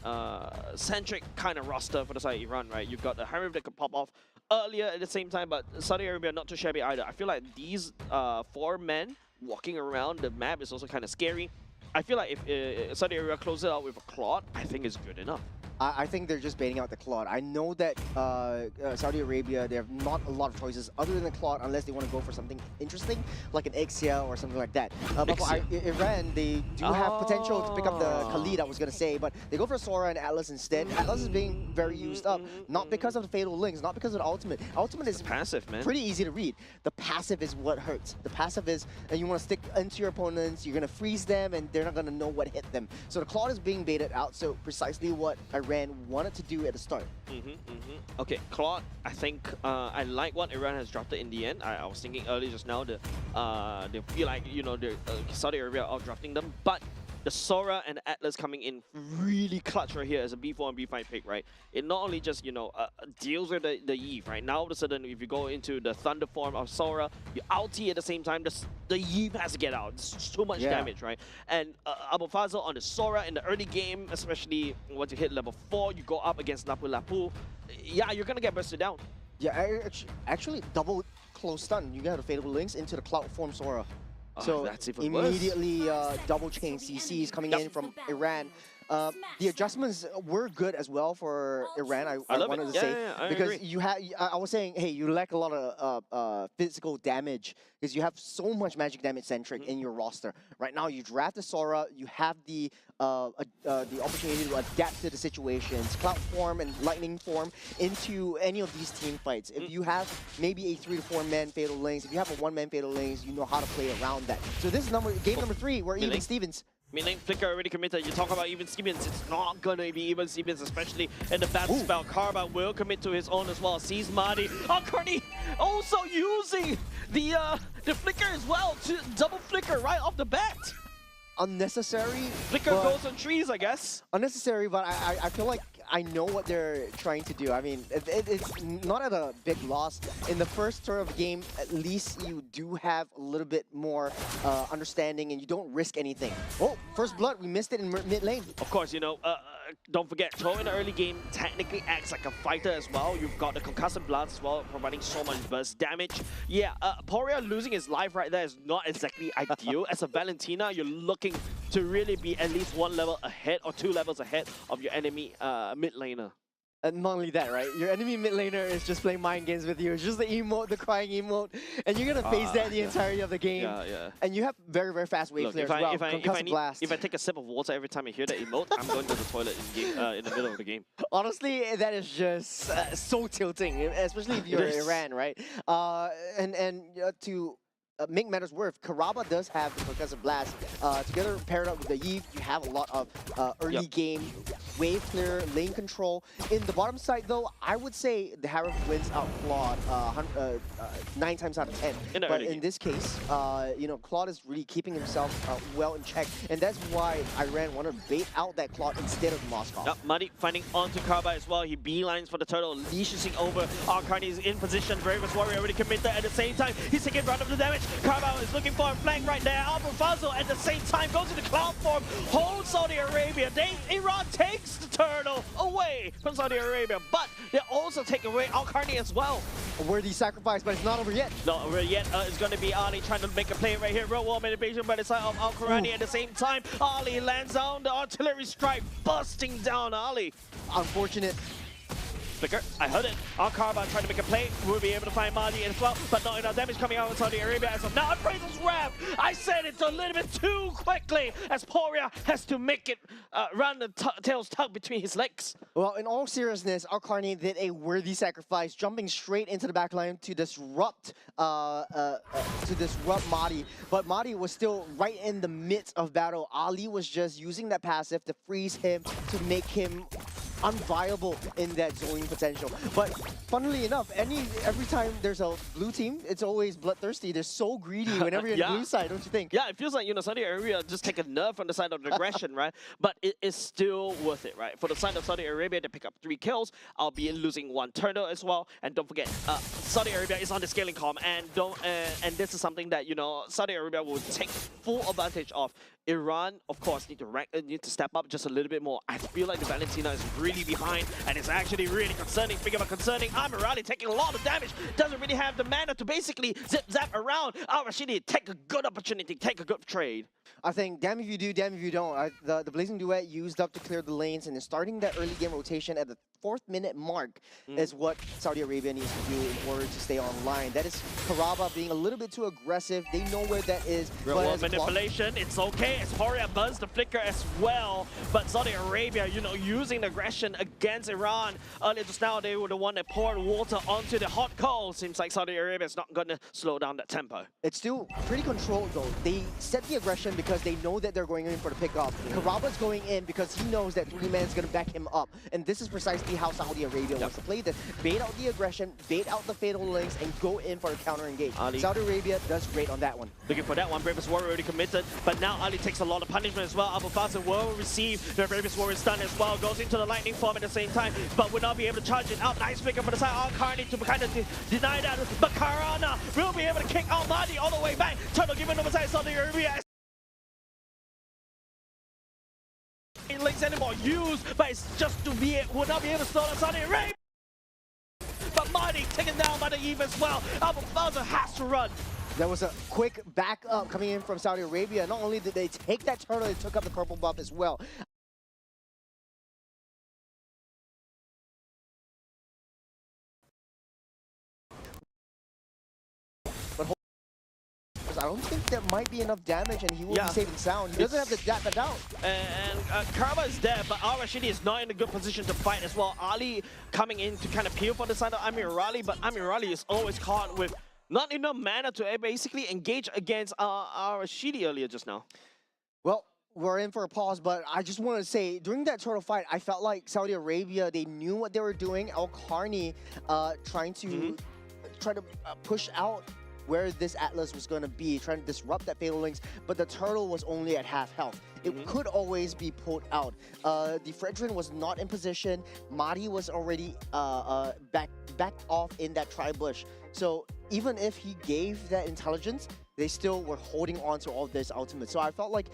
centric kind of roster for the side of Iran, right? You've got the Harif that could pop off earlier at the same time, but Saudi Arabia not too shabby either. I feel like these 4 men walking around the map is also kind of scary. I feel like if Saudi Arabia closes it out with a Claude, I think it's good enough. I think they're just baiting out the Claude. I know that Saudi Arabia, they have not a lot of choices other than the Claude unless they want to go for something interesting, like an Ixia or something like that. But for Iran, they do have potential to pick up the Khalid, I was going to say, but they go for Sora and Atlas instead. Atlas is being very used up, not because of the Fatal Links, not because of the Ultimate. Ultimate is passive, man. Pretty easy to read. The passive is what hurts. The passive is you want to stick into your opponents, you're going to freeze them, and they're not going to know what hit them. So the Claude is being baited out, so precisely what Iran wanted to do at the start. Okay, Claude, I think I like what Iran has drafted in the end. I was thinking earlier just now that they feel like, you know, Saudi Arabia are drafting them, but the Sora and Atlas coming in really clutch right here as a B4 and B5 pick, right? It not only just, you know, deals with the Eve, right? Now all of a sudden, if you go into the Thunder form of Sora, you ulti at the same time, the Eve has to get out. It's too much damage, right? And Abu Fazal on the Sora in the early game, especially once you hit level 4, you go up against Lapu Lapu. Yeah, you're gonna get bursted down. Yeah, actually double close stun. You got the Fatal Links into the Cloud form Sora. So that's even immediately double chain CCs coming in from Iran. The adjustments were good as well for Iran, I wanted to say. Because agree. I was saying, hey, you lack a lot of physical damage because you have so much magic damage centric in your roster. Right now, you draft the Sora, you have the opportunity to adapt to the situations, Cloud form and Lightning form into any of these team fights. If you have maybe a 3 to 4 man Fatal Links, if you have a 1 man Fatal Links, you know how to play around that. So this is game number 3, where Even Stevens. Mid-lane Flicker already committed. You talk about Even Stevens, it's not gonna be Even Stevens, especially in the battle spell. Karma will commit to his own as well. Sees Marty. Oh, Courtney also using the Flicker as well to double Flicker right off the bat. unnecessary. Flicker but- goes on trees, I guess. unnecessary, but I feel like I know what they're trying to do. I mean, it's not at a big loss. In the first turn of the game, at least you do have a little bit more understanding and you don't risk anything. Oh, first blood, we missed it in mid lane. Of course, you know, don't forget, Toe in the early game technically acts like a fighter as well. You've got the concussive blast as well, providing so much burst damage. Yeah, Poria losing his life right there is not exactly ideal. As a Valentina, you're looking to really be at least one level ahead or 2 levels ahead of your enemy mid laner. And not only that, right? Your enemy mid laner is just playing mind games with you. It's just the emote, the crying emote, and you're gonna face that the entirety of the game. Yeah, yeah. And you have very, very fast wave Look, clear if as well. I, Blast. if I take a sip of water every time I hear that emote, I'm going to the toilet in the middle of the game. Honestly, that is just so tilting, especially if you're It is. Iran, right? To make matters worse, Karaba does have the concussive blast. Together paired up with the Eve, you have a lot of early game wave clear, lane control. In the bottom side, though, I would say the Harif wins out Claude 9 times out of 10. But in this case, you know, Claude is really keeping himself well in check, and that's why Iran want to bait out that Claude instead of Moscow. Yep, Muddy finding onto Karba as well. He beelines for the turtle, leashing over. Arcarni is in position. Bravest Warrior already committed at the same time. He's taking round of the damage. Karba is looking for a flank right there. Alpha Fuzzle at the same time goes into cloud form, holds Saudi Arabia. Iran takes the turtle away from Saudi Arabia, but they also take away Arcarni as well. A worthy sacrifice, but it's not over yet. Not over yet. It's going to be Ali trying to make a play right here. Real wall manipulation by the side of Al-Qurani at the same time. Ali lands on the artillery strike, busting down Ali. Unfortunate. Flicker, I heard it. Al-Karba trying to make a play. We'll be able to find Mahdi as well, but not enough damage coming out of Saudi Arabia as of now. Appraisal's wrap! I said it's a little bit too quickly as Poria has to make it run the tails tucked between his legs. Well, in all seriousness, Arcarni did a worthy sacrifice, jumping straight into the backline to disrupt Mahdi. But Mahdi was still right in the midst of battle. Ali was just using that passive to freeze him, to make him unviable in that zoning potential. But funnily enough, every time there's a blue team, it's always bloodthirsty. They're so greedy whenever you're on the blue side, don't you think? Yeah, it feels like, you know, Saudi Arabia just take a nerf on the side of the aggression, right? But it is still worth it, right? For the side of Saudi Arabia, they pick up 3 kills, albeit losing 1 turtle as well. And don't forget, Saudi Arabia is on the scaling column, and this is something that, you know, Saudi Arabia will take full advantage of. Iran, of course, need to step up just a little bit more. I feel like the Valentina is really behind, and it's actually really concerning. Speaking about concerning, Amirali taking a lot of damage. Doesn't really have the mana to basically zip-zap around. Al-Rashidi, take a good opportunity, take a good trade. I think, damn if you do, damn if you don't. The Blazing Duet used up to clear the lanes, and then starting that early game rotation at the 4th minute mark is what Saudi Arabia needs to do in order to stay online. That is Karaba being a little bit too aggressive. They know where that is. Real manipulation, it's okay. As Poria buzzed the flicker as well. But Saudi Arabia, you know, using aggression against Iran. Earlier just now, they were the one that poured water onto the hot coal. Seems like Saudi Arabia is not going to slow down that tempo. It's still pretty controlled, though. They set the aggression because they know that they're going in for the pickup. Karaba's going in because he knows that 3-man is going to back him up. And this is precisely how Saudi Arabia wants to play this. Bait out the aggression, bait out the fatal links, and go in for a counter engage. Ali. Saudi Arabia does great on that one. Looking for that one. Bravest Warrior already committed, but now Ali takes a lot of punishment as well. Abu Faza will receive the Bravest Warrior stun as well. Goes into the lightning form at the same time, but will not be able to charge it out. Nice flicker for the side. Al-Karni to kind of deny that, but Karana will be able to kick out Mahdi all the way back. Turtle given over side Saudi Arabia. Links anymore used, but it's just to be it. Will not be able to slow down Saudi Arabia. But Mahdi taken down by the Eve as well. Abu Faza has to run. There was a quick backup coming in from Saudi Arabia. Not only did they take that turtle, they took up the purple buff as well. But I don't think there might be enough damage, and he will be safe and sound. He doesn't have to dap it out. And Karma is there, but Al-Rashidi is not in a good position to fight as well. Ali coming in to kind of peel for the side of Amirali, but Amirali is always caught with not enough mana to basically engage against Al-Rashidi earlier just now. Well, we're in for a pause, but I just want to say, during that turtle fight, I felt like Saudi Arabia, they knew what they were doing. Al-Karni trying to push out where this Atlas was going to be, trying to disrupt that Fatal Links, but the Turtle was only at half health. It could always be pulled out. The Fredrin was not in position. Mari was already backed off in that tri-bush. So even if he gave that intelligence, they still were holding on to all this ultimate. So I felt like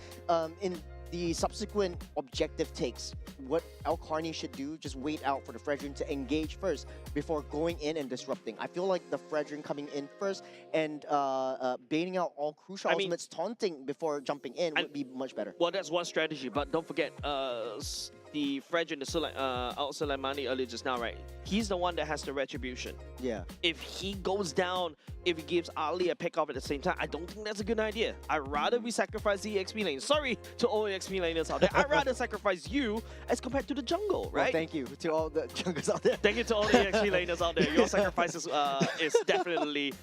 in the subsequent objective takes, what Al-Qarni should do, just wait out for the Fredrin to engage first before going in and disrupting. I feel like the Fredrin coming in first and baiting out all crucial ultimates, taunting before jumping in would be much better. Well, that's one strategy, but don't forget the Fredrin, the Suleimani earlier just now, right? He's the one that has the retribution. Yeah. If he goes down, if he gives Ali a pick off at the same time, I don't think that's a good idea. I'd rather we sacrifice the EXP lane. Sorry to all EXP laners out there. I'd rather sacrifice you as compared to the jungle, right? Well, thank you to all the junglers out there. Thank you to all the EXP laners out there. Your sacrifice is definitely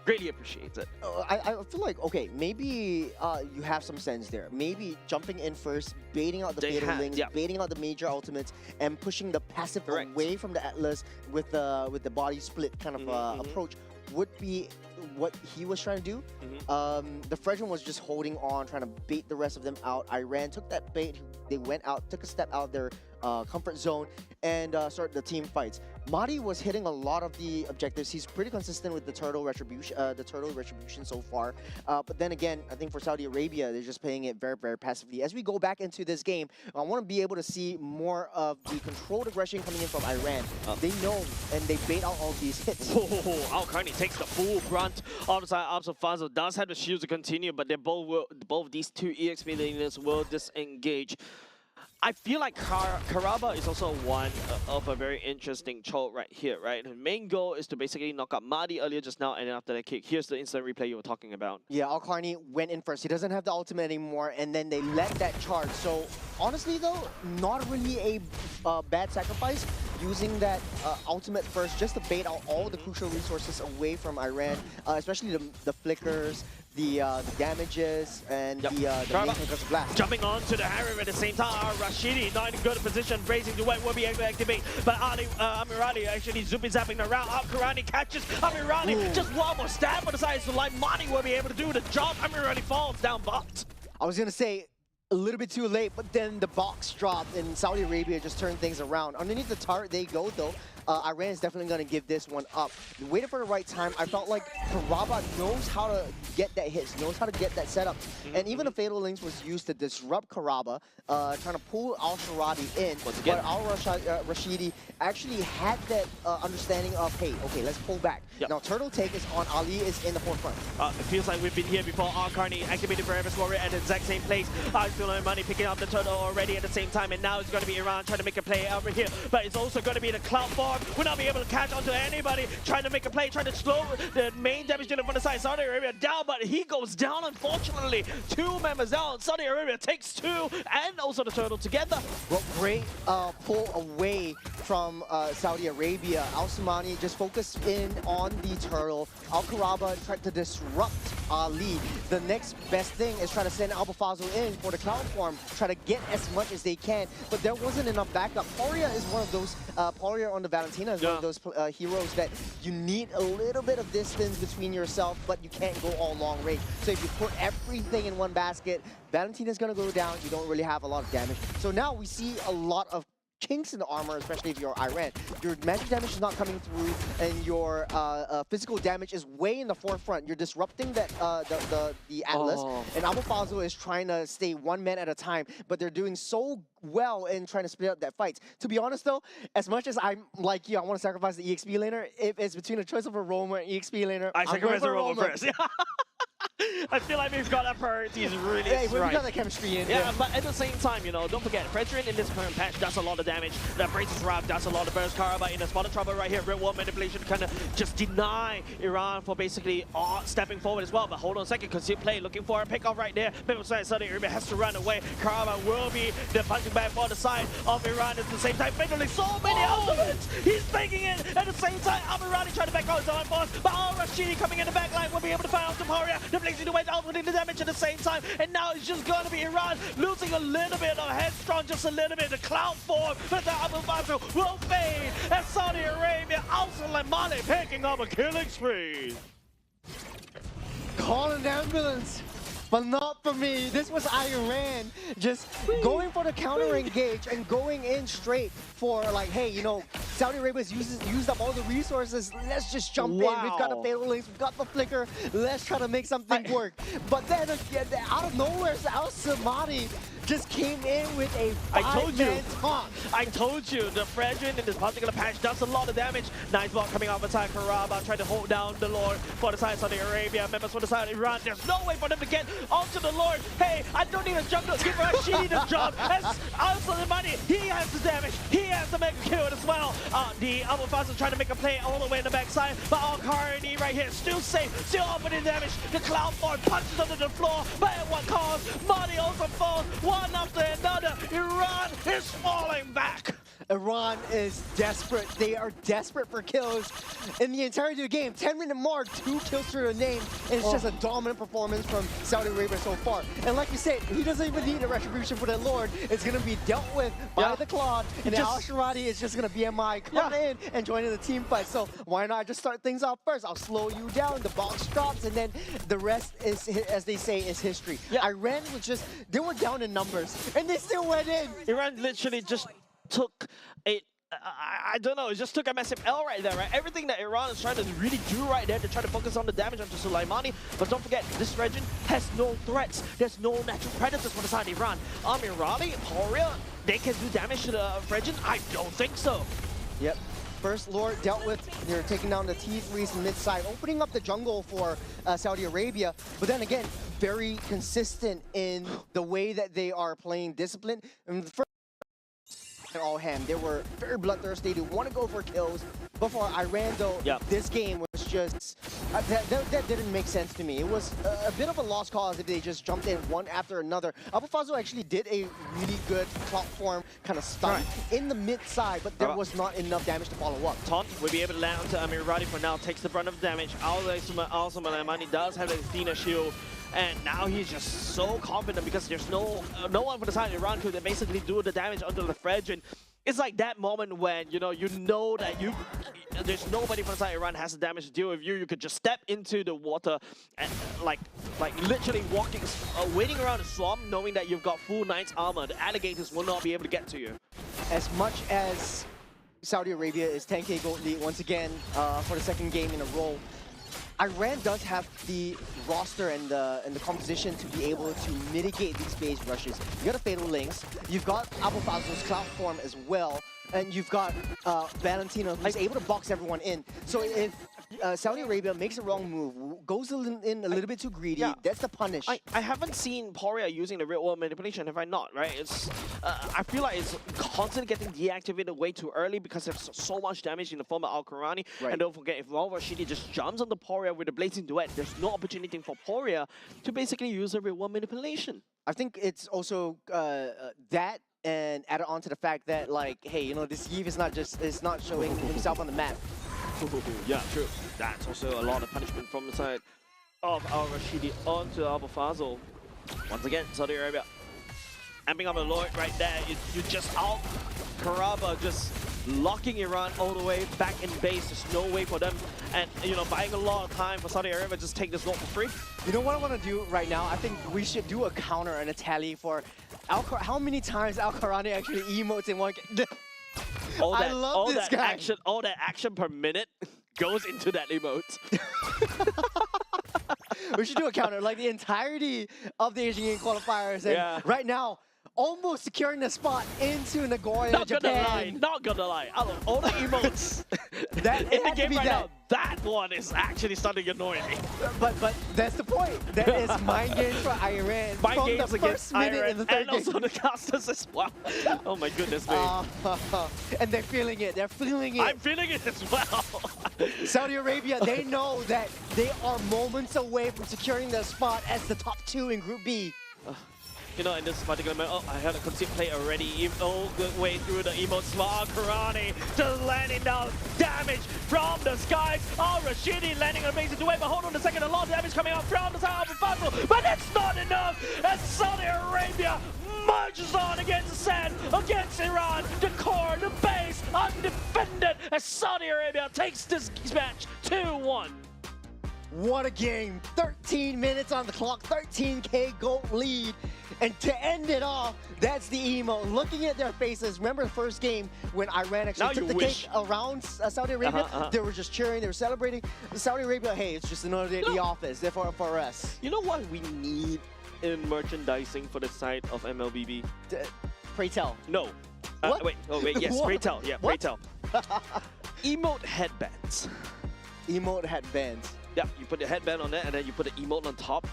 greatly appreciated. I feel like, okay, maybe you have some sense there. Maybe jumping in first, baiting out the Fatal Links, baiting out the major ultimates, and pushing the passive away from the Atlas with the body split kind of approach would be what he was trying to do. The Fredrin was just holding on, trying to bait the rest of them out. Iran took that bait. They went out, took a step out of their comfort zone, and started the team fights. Mari was hitting a lot of the objectives. He's pretty consistent with the turtle retribution so far. But then again, I think for Saudi Arabia, they're just playing it very, very passively. As we go back into this game, I want to be able to see more of the controlled aggression coming in from Iran. They know, and they bait out all these hits. Al-Qarni takes the full brunt of the side. Fazo does have the shield to continue, but they both these two EXP laners will disengage. I feel like Karaba is also one of a very interesting choke right here, right? The main goal is to basically knock out Madi earlier just now, and then after that kick, here's the instant replay you were talking about. Yeah, Al-Qarni went in first. He doesn't have the ultimate anymore, and then they let that charge. So honestly though, not really a bad sacrifice, using that ultimate first just to bait out all the crucial resources away from Iran, especially the flickers, the damages, and the main blast. Jumping onto the Harrier at the same time. Rashidi not in good position, raising the way will be able to activate, but Amirani actually zooming zapping around. Al-Qarni catches Amirani. Just one more stab on the side, so like Mani will be able to do the job. Amirani falls down box. I was gonna say a little bit too late, but then the box dropped and Saudi Arabia just turned things around. Underneath the turret they go though. Iran is definitely going to give this one up. Waited for the right time. I felt like Karaba knows how to get that hits, knows how to get that setup. And even the Fatal Links was used to disrupt Karaba, trying to pull Al-Sharadi in. But Al-Rashidi actually had that understanding of, hey, okay, let's pull back. Now, Turtle Take is on. Ali is in the forefront. It feels like we've been here before. Al-Qarni activated Barabbas Warrior at the exact same place. Money picking up the Turtle already at the same time, and now it's going to be Iran trying to make a play over here. But it's also going to be the Cloud Form. Will not be able to catch onto anybody, trying to make a play, trying to slow the main damage dealer from the side. Saudi Arabia down, but he goes down, unfortunately. 2 members down. Saudi Arabia takes 2, and also the Turtle together. Well, great pull away from Saudi Arabia. Al-Samani just focused in on the Turtle. Al-Qaraba tried to disrupt Ali. The next best thing is try to send Al-Bafazo in for the Cloud Form, try to get as much as they can, but there wasn't enough backup. Poria is one of those, Poria on the Valentina is one of those heroes that you need a little bit of distance between yourself, but you can't go all long range. So if you put everything in one basket, Valentina's gonna go down, you don't really have a lot of damage. So now we see a lot of chinks in the armor, especially if you're Iran. Your magic damage is not coming through, and your physical damage is way in the forefront. You're disrupting that the Atlas, and Abu Fazl is trying to stay 1 man at a time, but they're doing so well in trying to split up that fight. To be honest though, as much as I'm like you, I want to sacrifice the EXP laner, if it's between a choice of a roamer and EXP laner, I sacrifice the roamer first. I feel like we've got our priorities really right. We got the chemistry in. Yeah, but at the same time, you know, don't forget, Fredrin in this current patch does a lot of damage. The Braces Wrap does a lot of burst. Karaba in a spot of trouble right here. Real world manipulation kind of just deny Iran for basically stepping forward as well. But hold on a second, because you play looking for a pick off right there. People say Saudi Arabia has to run away. Karaba will be the punching bag for the side of Iran at the same time. Finally, so many ultimates. He's taking it at the same time. Amirani trying to back out his own force, but Al-Rashidi coming in the back line will be able to find out Tamparia. The blazing away out with the damage at the same time, and now it's just going to be Iran losing a little bit of headstrong, just a little bit. The Cloud Form, but the Abu Bakr will fade, and Saudi Arabia, Al-Sulaimani picking up a killing spree. Call an ambulance. But not for me. This was Iran just going for the counter engage and going in straight for like, hey, you know, Saudi Arabia's used up all the resources. Let's just jump in. We've got the fatal links. We've got the flicker. Let's try to make something work. But then again, out of nowhere, Al Samadi just came in with a five-man taunt. I told you, the Fredrin in this particular patch does a lot of damage. Nice block coming off inside Karaba, trying to hold down the Lord for the side of Saudi Arabia. Members for the side of Iran. There's no way for them to get onto the Lord. Hey, I don't need a jump to give Rashidi the jump. As also the money, he has the damage. He has the mega kill as well. The Abu Fazl trying to make a play all the way in the backside, but Al-Qarni right here, still safe, still opening damage. The Cloudborn punches under the floor, but at what cost? Money also falls, one after another. Iran is falling back. Iran is desperate. They are desperate for kills in the entirety of the game. 10-minute mark, 2 kills to the name. And it's just a dominant performance from Saudi Arabia so far. And like you said, he doesn't even need a retribution for that Lord. It's going to be dealt with by the Claude. And Al Sharadi is just going to BMI come in and join in the team fight. So why not just start things off first? I'll slow you down. The box drops, and then the rest is, as they say, is history. Iran was just, they were down in numbers, and they still went in. Iran literally just took a, I don't know, it just took a massive L right there, right? Everything that Iran is trying to really do right there to try to focus on the damage onto Sulaimani. But don't forget, this region has no threats. There's no natural predators for the side of Iran. Amirali, Poria, they can do damage to the region? I don't think so. Yep. First Lord dealt with, they're taking down the T3s mid-side, opening up the jungle for Saudi Arabia. But then again, very consistent in the way that they are playing discipline. And the first all hand, they were very bloodthirsty. They want to go for kills. But for Iran, though, this game was just that didn't make sense to me. It was a bit of a lost cause if they just jumped in one after another. Abu Fazl actually did a really good platform kind of stun in the mid side, but there was not enough damage to follow up. Taunt will be able to land onto Amirali for now, takes the brunt of damage. Also, Malamani does have the Athena shield. And now he's just so confident because there's no one for the side of Iran who basically do the damage under the Fredge. And it's like that moment when you know that there's nobody from the side of Iran has the damage to deal with you. You could just step into the water and like literally walking, waiting around the swamp, knowing that you've got full knight's armor. The alligators will not be able to get to you. As much as Saudi Arabia is 10K gold lead once again for the second game in a row, Iran does have the roster and the composition to be able to mitigate these phase rushes. You got a Fatal Links, you've got Abu Fazl's Cloud Form as well, and you've got Valentino who's able to box everyone in. So if Saudi Arabia makes a wrong move, goes in a little bit too greedy, that's the punish. I haven't seen Poria using the real world manipulation, have I not, right? It's I feel like it's constantly getting deactivated way too early because there's so much damage in the form of Al-Qarani. And don't forget, if Volvo Rashidi just jumps on the Poria with a Blazing Duet, there's no opportunity for Poria to basically use the real world manipulation. I think it's also that, and added on to the fact that, like, hey, you know, this Yves is not showing himself on the map. Yeah, true. That's also a lot of punishment from the side of Al-Rashidi onto Abu Fazl. Once again, Saudi Arabia amping up a Lord right there. You just out Karaba just locking Iran all the way back in base. There's no way for them, and you know, buying a lot of time for Saudi Arabia just take this Lord for free. You know what I want to do right now? I think we should do a counter and a tally for how many times Al-Qarani actually emotes in one game. All that action per minute goes into that emote. We should do a counter, like the entirety of the Asian Game qualifiers. And right now, almost securing the spot into Nagoya, Japan. Not gonna lie. All the emotes in the game right now, that one is actually starting to annoy me. But that's the point. That is mind games for Iran. Mind games the against Iran in the third and game. Also the casters as well. Oh my goodness me. And they're feeling it. They're feeling it. I'm feeling it as well. Saudi Arabia, they know that they are moments away from securing their spot as the top 2 in Group B. You know, in this particular moment, I had a conceit play already, all the way through the emotes. Al-Qarani just landing down damage from the skies. Al-Rashidi landing an amazing duet, but hold on a second, a lot of damage coming out from the side of Abu Fazl, but it's not enough as Saudi Arabia marches on against the sand, against Iran, the core, the base, undefended, as Saudi Arabia takes this match 2-1. What a game. 13 minutes on the clock, 13K goal lead. And to end it off, that's the emo. Looking at their faces, remember the first game when Iran actually Now took you the wish. cake around Saudi Arabia? They were just cheering, they were celebrating. Saudi Arabia, hey, it's just another day at the office. Therefore, for us. You know what we need in merchandising for the side of MLBB? Pray tell. No. What? Wait, yes, What? pray tell. Yeah, pray What? tell. Emote headbands. Emote headbands. Yeah, you put the headband on there and then you put the emote on top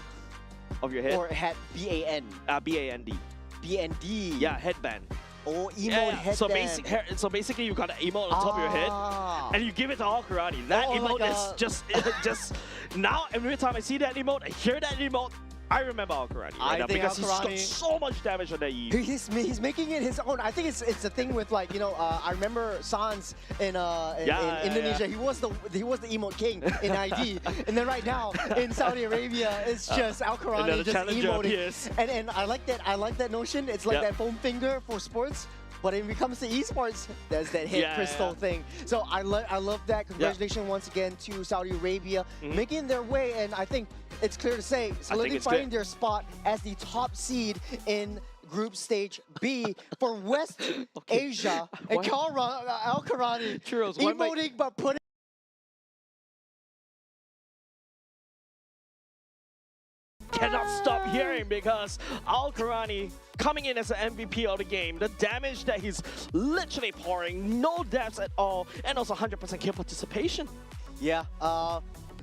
of your head. Or hat B-A-N. B-A-N-D. B-N-D. Yeah, headband. Oh, emote Yeah, headband. so basically you got an emote on top of your head and you give it to all karate. That Oh, emote like is a- just now every time I see that emote, I hear that emote, I remember Al Karani I right now think because Al he's got Karani- so much damage on that Eve. He's making it his own. I think it's a thing with like I remember Sans in Indonesia. He was the emote king in ID, and then right now in Saudi Arabia it's just Al Karani another just challenger emoting. appears. And I like that notion. It's like Yep. that foam finger for sports. But when it comes to esports, there's that hit crystal thing. So I love that. Congratulations once again to Saudi Arabia making their way, and I think it's clear to say solidifying their spot as the top seed in Group Stage B for West Asia. And Al Karani Churros, why am I- emoting but putting. Cannot stop hearing because Al Karani coming in as the MVP of the game. The damage that he's literally pouring, no deaths at all, and also 100% kill participation. Yeah,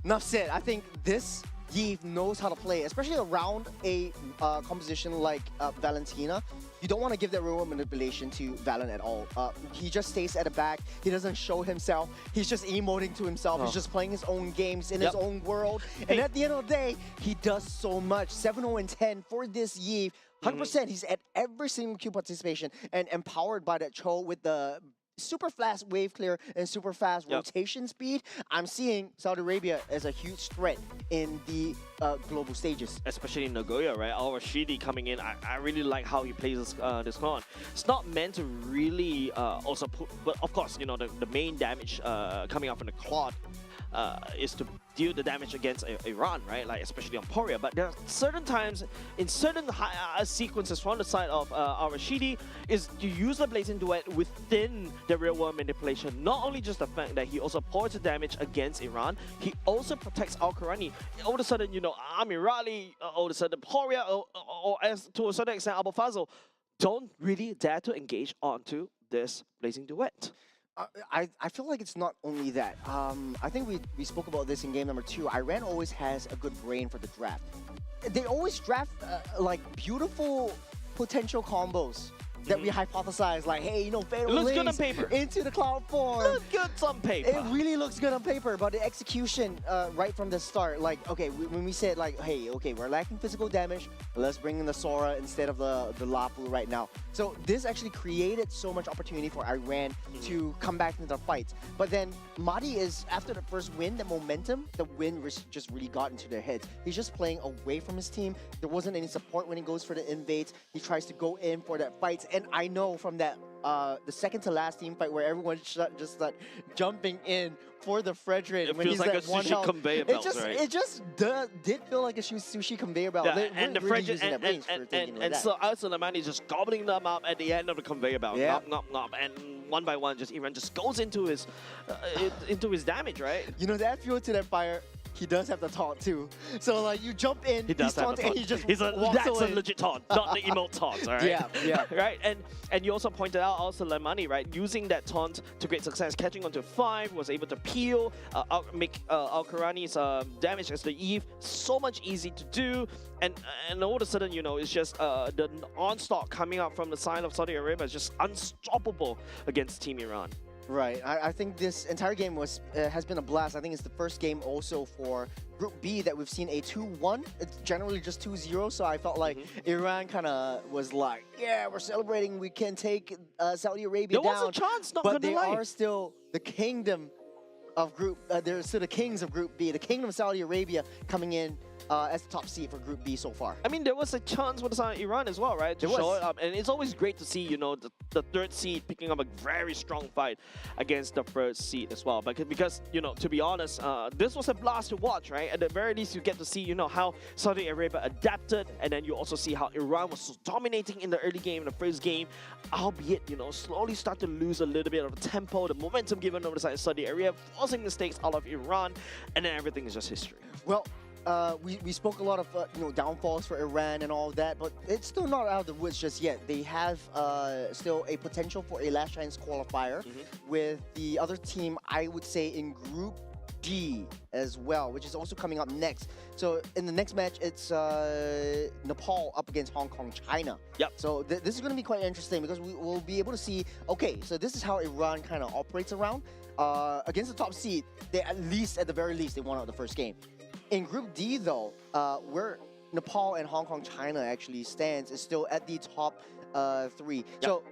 enough said. I think this Yves knows how to play, especially around a composition like Valentina. You don't want to give that real manipulation to Valen at all. He just stays at the back. He doesn't show himself. He's just emoting to himself. He's just playing his own games in his own world. And at the end of the day, he does so much. 7-0 and 10 for this Yves. 100%. He's at every single Q participation and empowered by that Cho with the super fast wave clear and super fast rotation speed. I'm seeing Saudi Arabia as a huge threat in the global stages. Especially in Nagoya, right? Al Rashidi coming in, I really like how he plays this con. It's not meant to really also put, but of course, you know, the main damage coming out from the Claude is to deal the damage against Iran, right? Like especially on Poria. But there are certain times in certain sequences from the side of Al Rashidi is to use the Blazing Duet within the real world manipulation. Not only just the fact that he also pours the damage against Iran, he also protects Al Karani. All of a sudden, you know, Amir Raleigh, all of a sudden Poria, or as to a certain extent Abu Fazl, don't really dare to engage onto this Blazing Duet. I feel like it's not only that. I think we spoke about this in game number 2. Iran always has a good brain for the draft. They always draft like beautiful potential combos that we hypothesize, like, hey, you know, Fatal It looks good on Links paper. into the cloud form. Looks good on paper. It really looks good on paper, but the execution right from the start, like, okay, when we said, like, hey, okay, we're lacking physical damage, let's bring in the Sora instead of the Lapu right now. So this actually created so much opportunity for Iran to come back into the fight. But then Mahdi is, after the first win, the momentum, the win just really got into their heads. He's just playing away from his team. There wasn't any support when he goes for the invades. He tries to go in for that fight. And I know from that, the second to last team fight where everyone just started jumping in for the Fredrin It when feels he's like at a one sushi health. conveyor belt, right? It just did feel like a sushi conveyor belt. Yeah, They and the weren't really using their brains for thinking like and that. so Al Suleimani is just gobbling them up at the end of the conveyor belt. Yeah. Nom, nom, nom, and one by one, just Iran just goes into his damage, right? You know, to add fuel to that fire, he does have the taunt too. So like you jump in, He does he's have taunting, the and he taunt. just walks That's away. a legit taunt, not the emote taunt, all right? Yeah. Right, and you also pointed out also Lemani, right? Using that taunt to great success, catching onto 5, was able to peel, make Al Karani's damage as the Eve so much easy to do, and all of a sudden, you know, it's just the onslaught coming out from the side of Saudi Arabia is just unstoppable against Team Iran. Right. I think this entire game has been a blast. I think it's the first game also for Group B that we've seen a 2-1. It's generally just 2-0, so I felt like Iran kind of was like, yeah, we're celebrating. We can take Saudi Arabia There down. was a chance, not but gonna they lie. are still the kingdom of Group. They're still the kings of Group B. The kingdom of Saudi Arabia coming in as the top seed for Group B so far. I mean, there was a chance for the side of Iran as well, right? To There show was. it up. And it's always great to see, the third seed picking up a very strong fight against the first seed as well. Because to be honest, this was a blast to watch, right? At the very least, you get to see, how Saudi Arabia adapted. And then you also see how Iran was so dominating in the early game, in the first game. Albeit, slowly start to lose a little bit of the tempo, the momentum given over the side of Saudi Arabia, forcing mistakes out of Iran. And then everything is just history. Well, we spoke a lot of downfalls for Iran and all that, but it's still not out of the woods just yet. They have still a potential for a last chance qualifier with the other team, I would say, in Group D as well, which is also coming up next. So in the next match, it's Nepal up against Hong Kong, China. Yep. So this is going to be quite interesting because we will be able to see, okay, so this is how Iran kind of operates around. Against the top seed, they at the very least, they won out the first game. In Group D, though, where Nepal and Hong Kong, China actually stands, is still at the top 3. Yep. So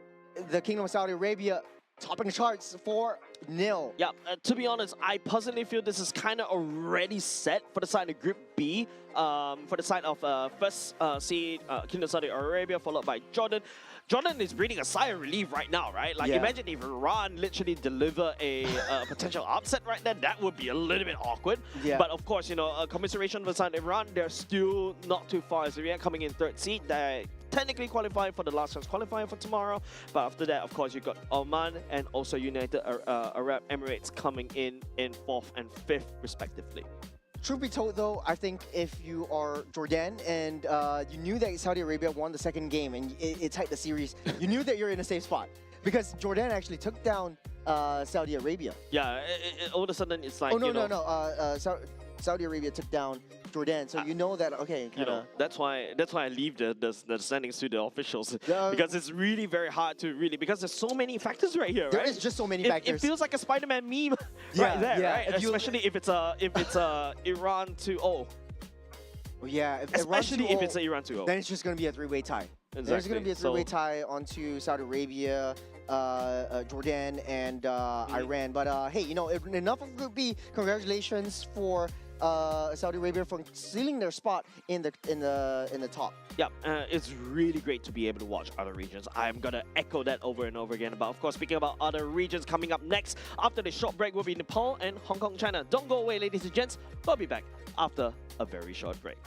the Kingdom of Saudi Arabia topping the charts 4-0. Yeah, to be honest, I personally feel this is kind of already set for the side of Group B. For the side of first seed, Kingdom of Saudi Arabia, followed by Jordan. Jordan is breathing a sigh of relief right now, right? Like, imagine if Iran literally deliver a potential upset right then, that would be a little bit awkward. Yeah. But of course, commiseration for the side of Iran, they're still not too far. So they're coming in third seed. They're technically qualified for the last chance qualifier for tomorrow. But after that, of course, you've got Oman and also United Arab Emirates coming in 4th and 5th, respectively. Truth be told, though, I think if you are Jordan and you knew that Saudi Arabia won the second game and it tied the series, you knew that you're in a safe spot because Jordan actually took down Saudi Arabia. Yeah, all of a sudden it's like, Oh, no. Saudi Arabia took down Jordan, so you know that, okay, that's why I leave the standings to the officials Yeah. because it's really very hard to because there's so many factors right here, There right? is just so many It factors. feels like a Spider-Man meme Yeah, right there, yeah. right? If you- Especially if it's Iran 2-0. Oh, yeah, if Iran Especially if it's 2-0, Iran 2-0. then it's just going to be a three-way tie. There's Exactly. going to be a So- three-way tie onto Saudi Arabia, Jordan, and Iran. But hey, enough of Group B. Congratulations for Saudi Arabia for sealing their spot in the top. Yeah, it's really great to be able to watch other regions. I'm gonna echo that over and over again. But of course, speaking about other regions coming up next after the short break will be Nepal and Hong Kong, China. Don't go away, ladies and gents. We'll be back after a very short break.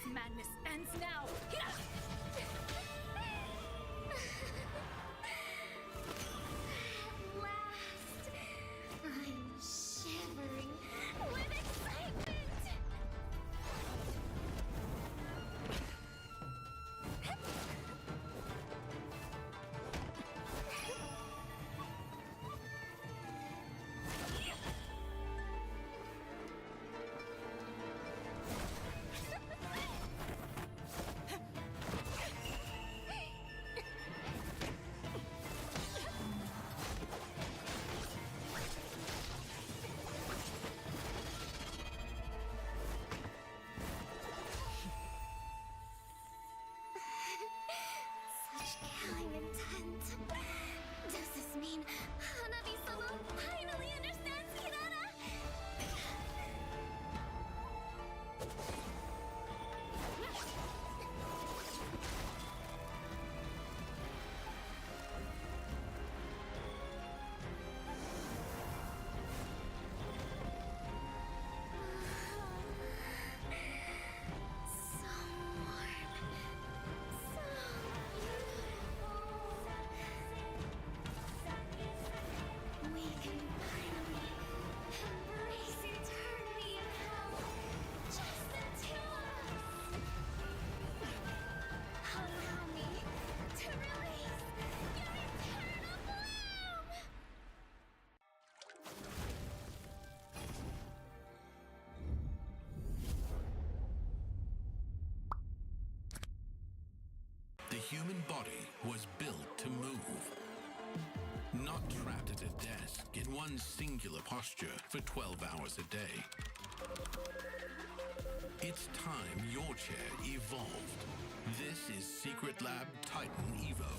This madness ends now! At last, I'm shivering with excitement. Such killing intent. Does this mean Hanabi-sama finally understands Kirara? So warm. So beautiful. We can finally embrace eternity in hell. Just the two of us. Allow me to release your eternal bloom. The human body was built to move. Not trapped at a desk in one singular posture for 12 hours a day. It's time your chair evolved. This is Secret Lab Titan Evo.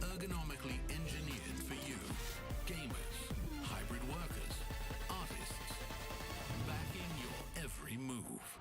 Ergonomically engineered for you, gamers, hybrid workers, artists, backing your every move.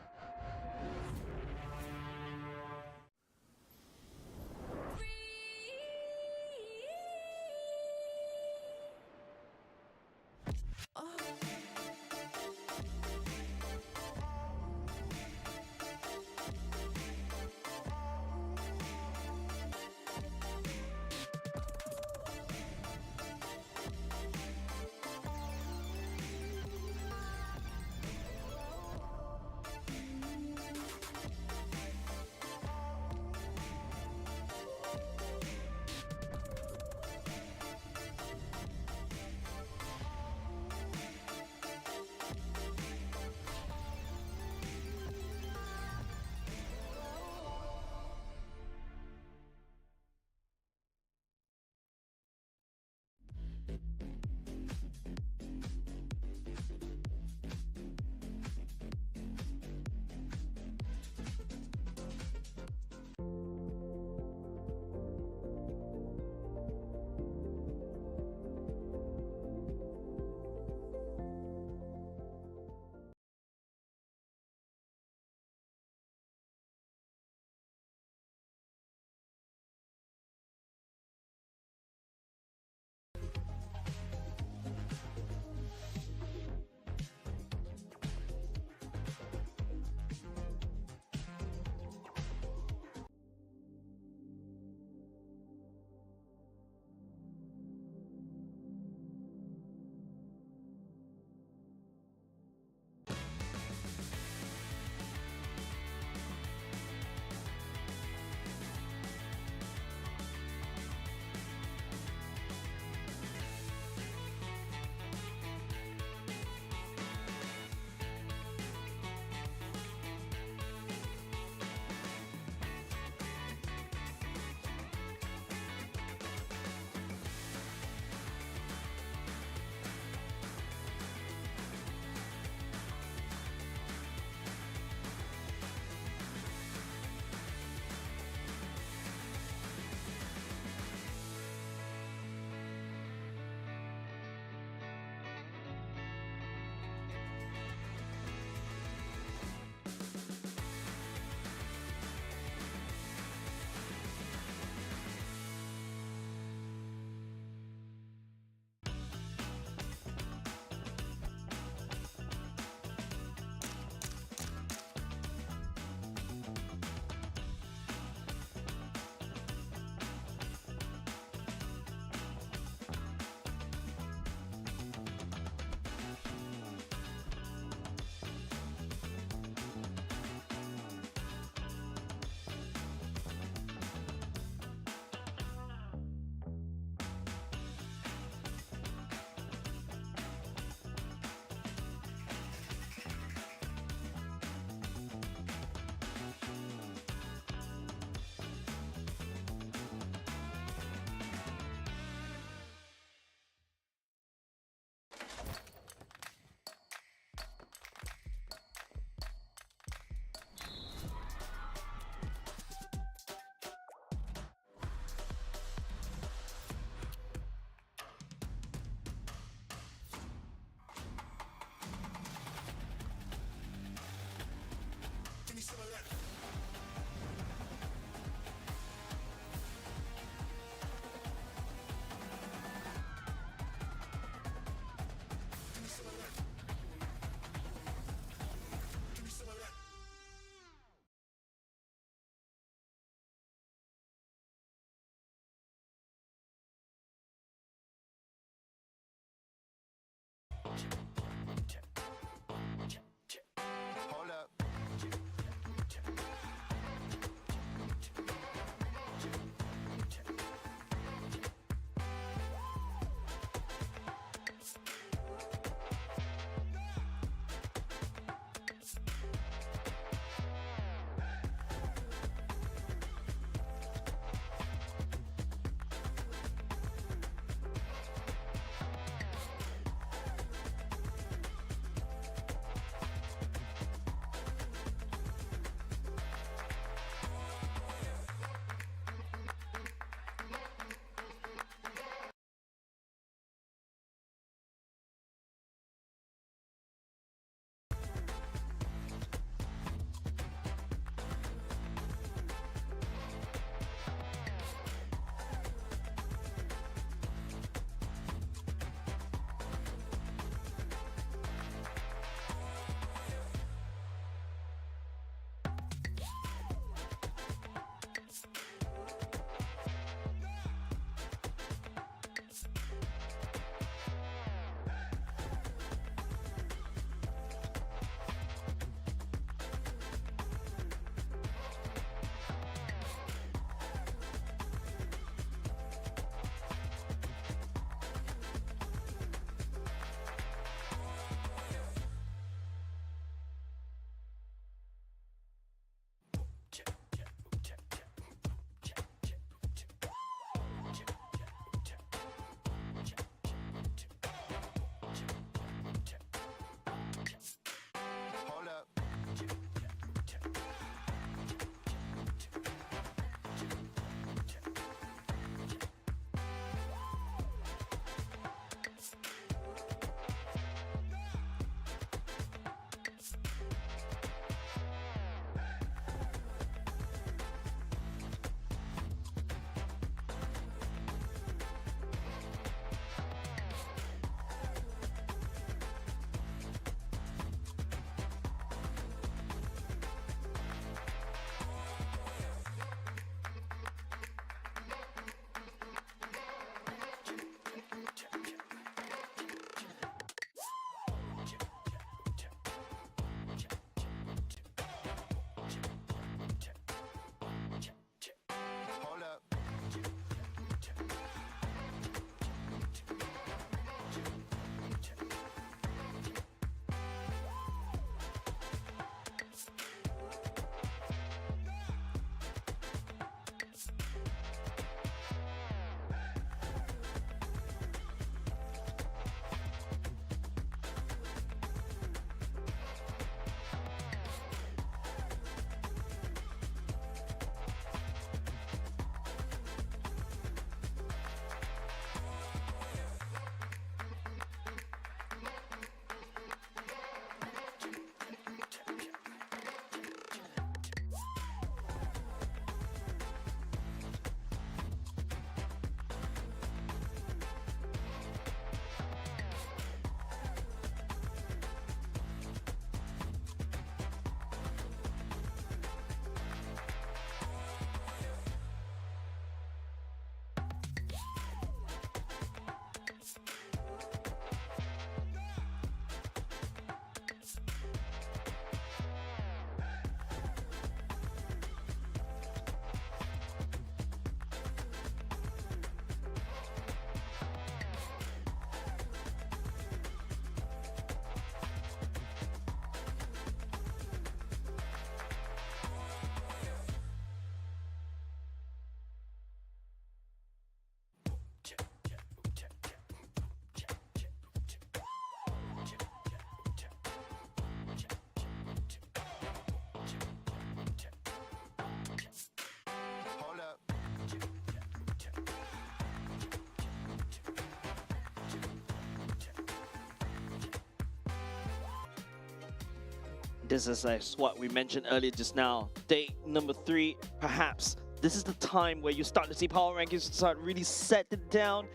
this is what we mentioned earlier just now. Day number 3, perhaps this is the time where you start to see power rankings start really set it down,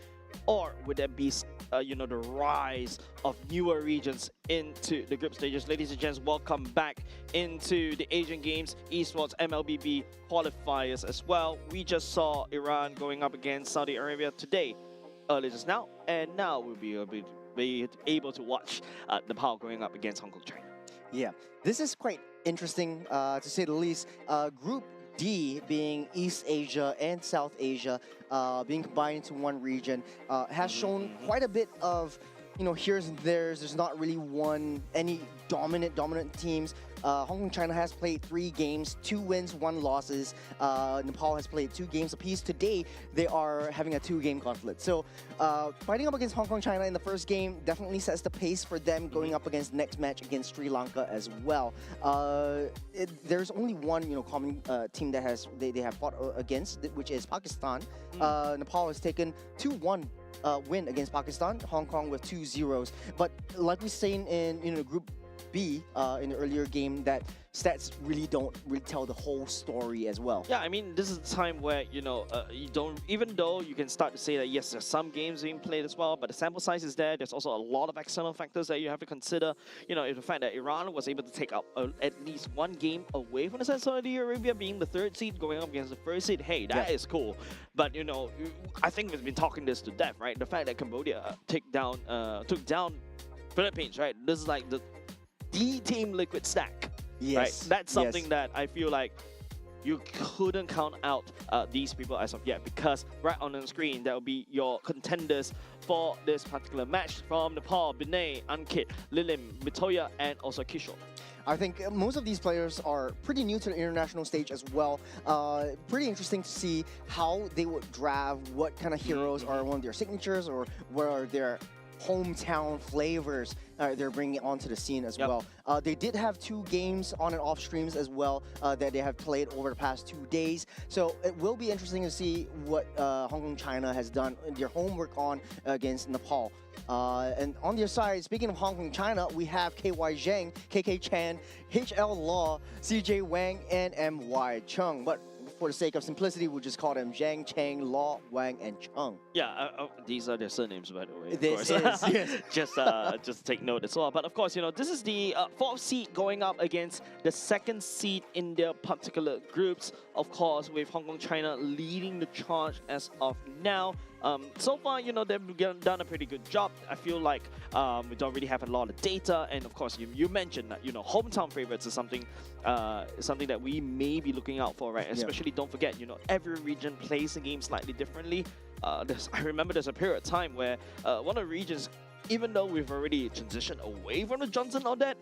or would there be, the rise of newer regions into the group stages? Ladies and gents, welcome back into the Asian Games, Esports, MLBB qualifiers as well. We just saw Iran going up against Saudi Arabia today, earlier just now, and now we'll be able to watch Nepal going up against Hong Kong, China. Yeah, this is quite interesting to say the least. Group D, being East Asia and South Asia, being combined into one region, has shown quite a bit of, here's and there's. There's not really any dominant teams. Hong Kong, China has played 3 games, 2 wins, 1 losses. Nepal has played 2 games apiece. Today, they are having a 2-game conflict. So, fighting up against Hong Kong, China in the first game definitely sets the pace for them going up against the next match against Sri Lanka as well. There's only one, common team that they have fought against, which is Pakistan. Nepal has taken 2-1. Win against Pakistan, Hong Kong with 2 zeros. But like we seen in Group B in the earlier game, that stats really don't tell the whole story as well. Yeah, I mean, this is the time where, you don't, even though you can start to say that, yes, there's some games being played as well, but the sample size is there. There's also a lot of external factors that you have to consider. The fact that Iran was able to take up at least 1 game away from the Saudi Arabia being the 3rd seed going up against the 1st seed, hey, that is cool. But, I think we've been talking this to death, right? The fact that Cambodia took down Philippines, right? This is like the team liquid stack. Yes. Right? That's something that I feel like you couldn't count out these people as of yet, because right on the screen, that will be your contenders for this particular match from Nepal: Binay, Ankit, Lilim, Mitoya, and also Kishore. I think most of these players are pretty new to the international stage as well. Pretty interesting to see how they would draft, what kind of heroes are one of their signatures, or what are their hometown flavors they're bringing onto the scene as well. They did have 2 games on and off streams as well that they have played over the past 2 days. So it will be interesting to see what Hong Kong, China has done their homework on against Nepal. And on their side, speaking of Hong Kong, China, we have KY Zheng, KK Chan, HL Law, CJ Wang, and MY Chung. But for the sake of simplicity, we'll just call them Zhang, Chang, Law, Wang, and Chung. Yeah, these are their surnames, by the way. This is, yes. just take note as well. But of course, this is the 4th seed going up against the 2nd seed in their particular groups. Of course, with Hong Kong, China leading the charge as of now. So far, they've done a pretty good job. I feel like we don't really have a lot of data, and of course, you mentioned that hometown favorites is something that we may be looking out for, right? Especially, don't forget, every region plays the game slightly differently. I remember there's a period of time where one of the regions, even though we've already transitioned away from the Johnson Audet,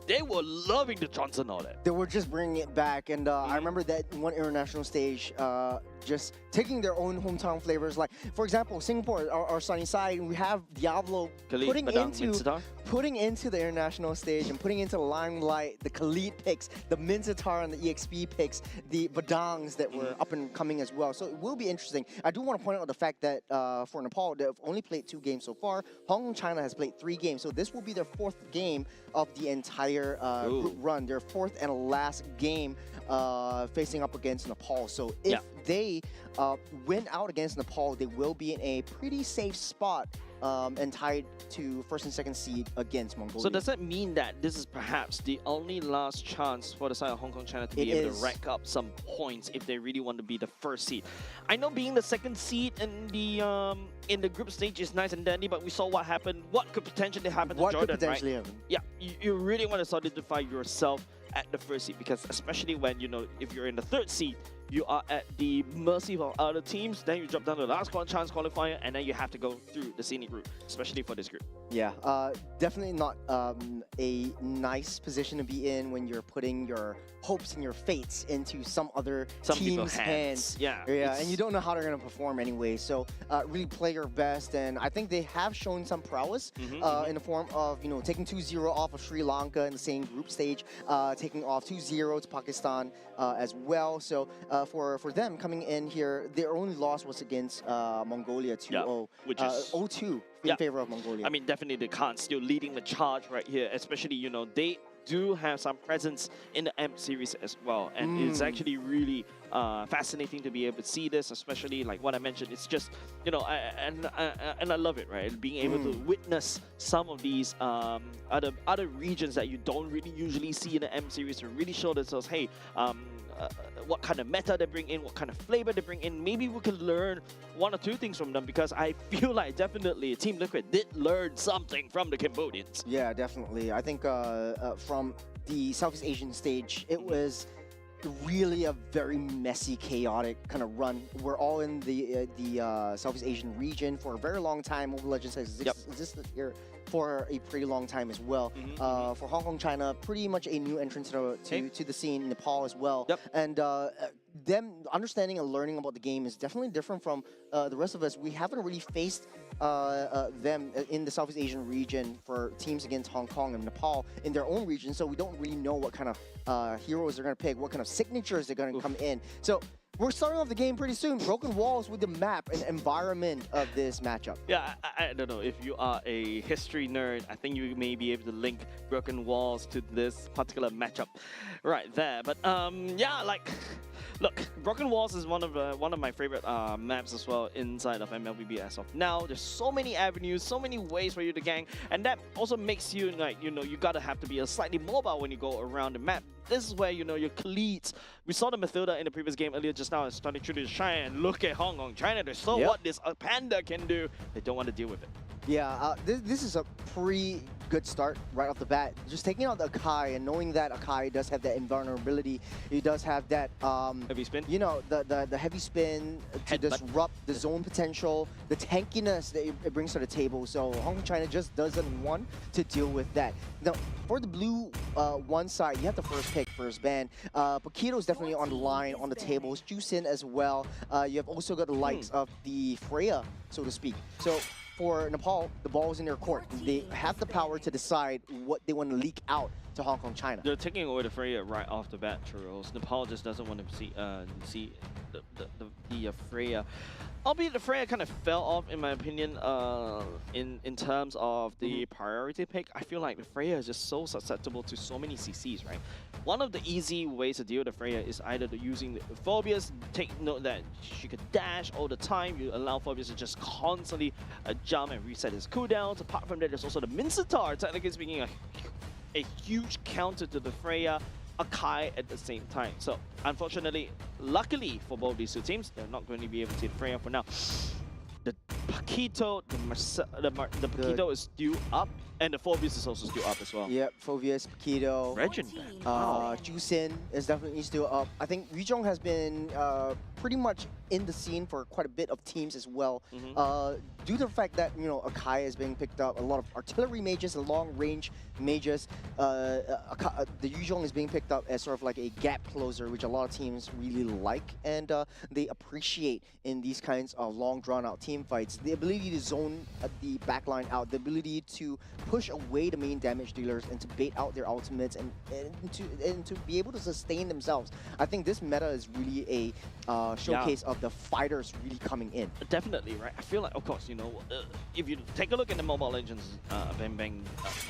they were loving the Johnson Audet. They were just bringing it back, and I remember that one international stage, just taking their own hometown flavors. Like, for example, Singapore, our sunny side, we have Diablo Khalid, putting Badang, into the international stage and putting into the limelight the Khalid picks, the Minzatar and the EXP picks, the Badangs that were up and coming as well. So it will be interesting. I do want to point out the fact that for Nepal, they've only played 2 games so far. Hong Kong, China has played 3 games, so this will be their 4th game of the entire group run, their 4th and last game facing up against Nepal. So if they win out against Nepal, they will be in a pretty safe spot and tied to 1st and 2nd seed against Mongolia. So does that mean that this is perhaps the only last chance for the side of Hong Kong, China to be able to rack up some points if they really want to be the 1st seed? I know being the 2nd seed in the group stage is nice and dandy, but we saw what happened. What could potentially happen to Jordan, right? Happen? Yeah, you really want to solidify yourself at the 1st seed, because especially when, if you're in the 3rd seed, you are at the mercy of other teams. Then you drop down to the last chance qualifier, and then you have to go through the scenic route, especially for this group. Yeah, definitely not a nice position to be in when you're putting your hopes and your fates into some other team's hands. Yeah, and you don't know how they're going to perform anyway. So really play your best, and I think they have shown some prowess in the form of taking 2-0 off of Sri Lanka in the same group stage, taking off 2-0 to Pakistan as well. So for them coming in here, their only loss was against Mongolia 2-0, which is 0-2 in favor of Mongolia. I mean, definitely the Khans still leading the charge right here, especially, do have some presence in the M series as well, and it's actually really fascinating to be able to see this, especially like what I mentioned. It's just, you know, and I love it, right? Being able to witness some of these other regions that you don't really usually see in the M series to really show themselves. Hey, what kind of meta they bring in, what kind of flavor they bring in. Maybe we can learn one or two things from them, because I feel like definitely Team Liquid did learn something from the Cambodians. Yeah, definitely. I think from the Southeast Asian stage, it was really a very messy, chaotic kind of run. We're all in the Southeast Asian region for a very long time. Mobile Legends has existed here for a pretty long time as well. For Hong Kong, China, pretty much a new entrance to the scene. Nepal as well. And them understanding and learning about the game is definitely different from the rest of us. We haven't really faced them in the Southeast Asian region for teams against Hong Kong and Nepal in their own region, so we don't really know what kind of heroes they're going to pick, what kind of signatures they're going to come in. So we're starting off the game pretty soon. Broken walls with the map and environment of this matchup. Yeah, I don't know. If you are a history nerd, I think you may be able to link Broken Walls to this particular matchup right there. But yeah, like, look, Broken Walls is one of my favorite maps as well inside of MLBB as of now. There's so many avenues, so many ways for you to gang, and that also makes you, like, you know, you gotta have to be a slightly mobile when you go around the map. This is where, you know, your cleats. We saw the Mathilda in the previous game earlier just now. It's starting to shine, and look at Hong Kong, China. They saw what this Panda can do. They don't want to deal with it. Yeah, this is a pretty good start right off the bat. Just taking out the Akai and knowing that Akai does have that invulnerability. He does have that heavy spin. You know, the heavy spin to disrupt the zone potential, the tankiness that it brings to the table. So Hong Kong China just doesn't want to deal with that. Now, for the blue one side, you have the first pick, first ban. Paquito is definitely on the line, on the tables. Juicin as well. You have also got the likes of the Freya, so to speak. So for Nepal, the ball is in their court. They have the power to decide what they want to leak out to Hong Kong, China. They're taking away the Freya right off the bat, Churros. Nepal just doesn't want to see the Freya. Albeit the Freya kind of fell off, in my opinion, in terms of the priority pick. I feel like the Freya is just so susceptible to so many CCs, right? One of the easy ways to deal with the Freya is either using the Phobias. Take note that she could dash all the time. You allow Phobias to just constantly jump and reset his cooldowns. Apart from that, there's also the Mincetar, technically speaking, a huge counter to the Freya. Akai at the same time. So unfortunately, luckily for both these two teams, they're not going to be able to see the Freya for now. The Paquito, the Paquito is still up, and the Phobius is also still up as well. Yep, Phobius, Paquito. Legend. Juicin is definitely still up. I think Yuzhong has been pretty much in the scene for quite a bit of teams as well. Due to the fact that, you know, Akai is being picked up, a lot of artillery mages and long-range mages. The Yuzhong is being picked up as sort of like a gap closer, which a lot of teams really like and they appreciate in these kinds of long, drawn-out team fights. The ability to zone the backline out, the ability to push away the main damage dealers and to bait out their ultimates and to be able to sustain themselves. I think this meta is really a showcase of the fighters really coming in. Definitely, right? I feel like, of course, you know, if you take a look at the Mobile Legends Bang Bang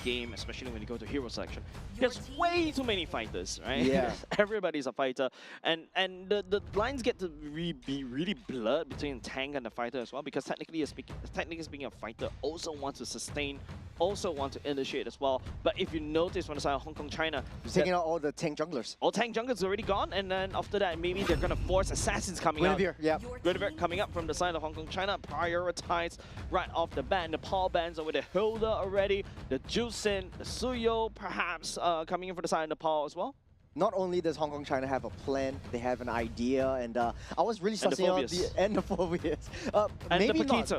game, especially when you go to hero selection, there's way too many fighters, right? Yeah. Everybody's a fighter, and the lines get to be really blurred between tank and the fighter as well, because technically speaking, a fighter also wants to sustain, also want to initiate as well. But if you notice from the side of Hong Kong, China, taking out all the tank junglers. All tank junglers already gone, and then after that, maybe they're gonna force assassins coming out. Yeah. Guinevere coming up from the side of Hong Kong, China, prioritized right off the bat. Nepal bans over the Hilda already, the Juicin, the Suyo perhaps coming in for the side of Nepal as well. Not only does Hong Kong China have a plan, they have an idea, and I was really sussing out the Phobias.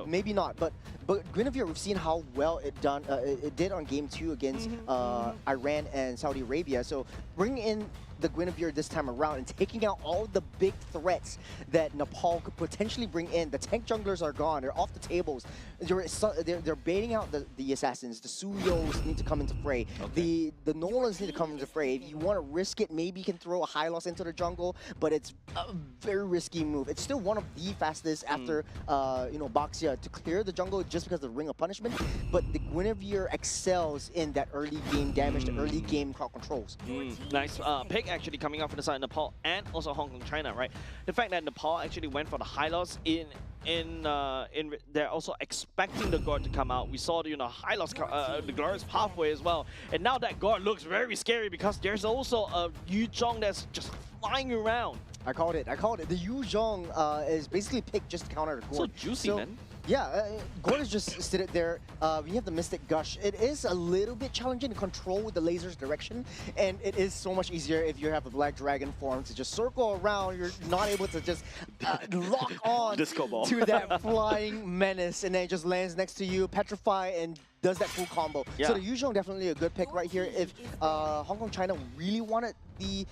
Maybe not, but Guinevere, we've seen how well it did on game 2 against Iran and Saudi Arabia. So bringing in the Guinevere this time around and taking out all the big threats that Nepal could potentially bring in. The tank junglers are gone. They're off the tables. They're baiting out the assassins. The Suyos need to come into fray. Okay. The Nolans need to come into fray. If you want to risk it, maybe you can throw a high loss into the jungle, but it's a very risky move. It's still one of the fastest after Baxia to clear the jungle just because of the Ring of Punishment, but the Guinevere excels in that early game damage, the early game crowd controls. Nice pick actually coming out from the side of Nepal and also Hong Kong, China, right? The fact that Nepal actually went for the high loss they're also expecting the Gord to come out. We saw the high loss, the Glorious Pathway as well, and now that Gord looks very scary because there's also a Yu Zhong that's just flying around. I called it. The Yu Zhong is basically picked just to counter the Gord. So juicy, man. Yeah, Gord is just sitting there. We have the Mystic Gush. It is a little bit challenging to control with the laser's direction, and it is so much easier if you have a Black Dragon form to just circle around. You're not able to just lock on Disco ball. to that flying menace, and then it just lands next to you, petrify, and does that full combo. Yeah. So the Yu Zhong definitely a good pick right here. If Hong Kong China really wanted the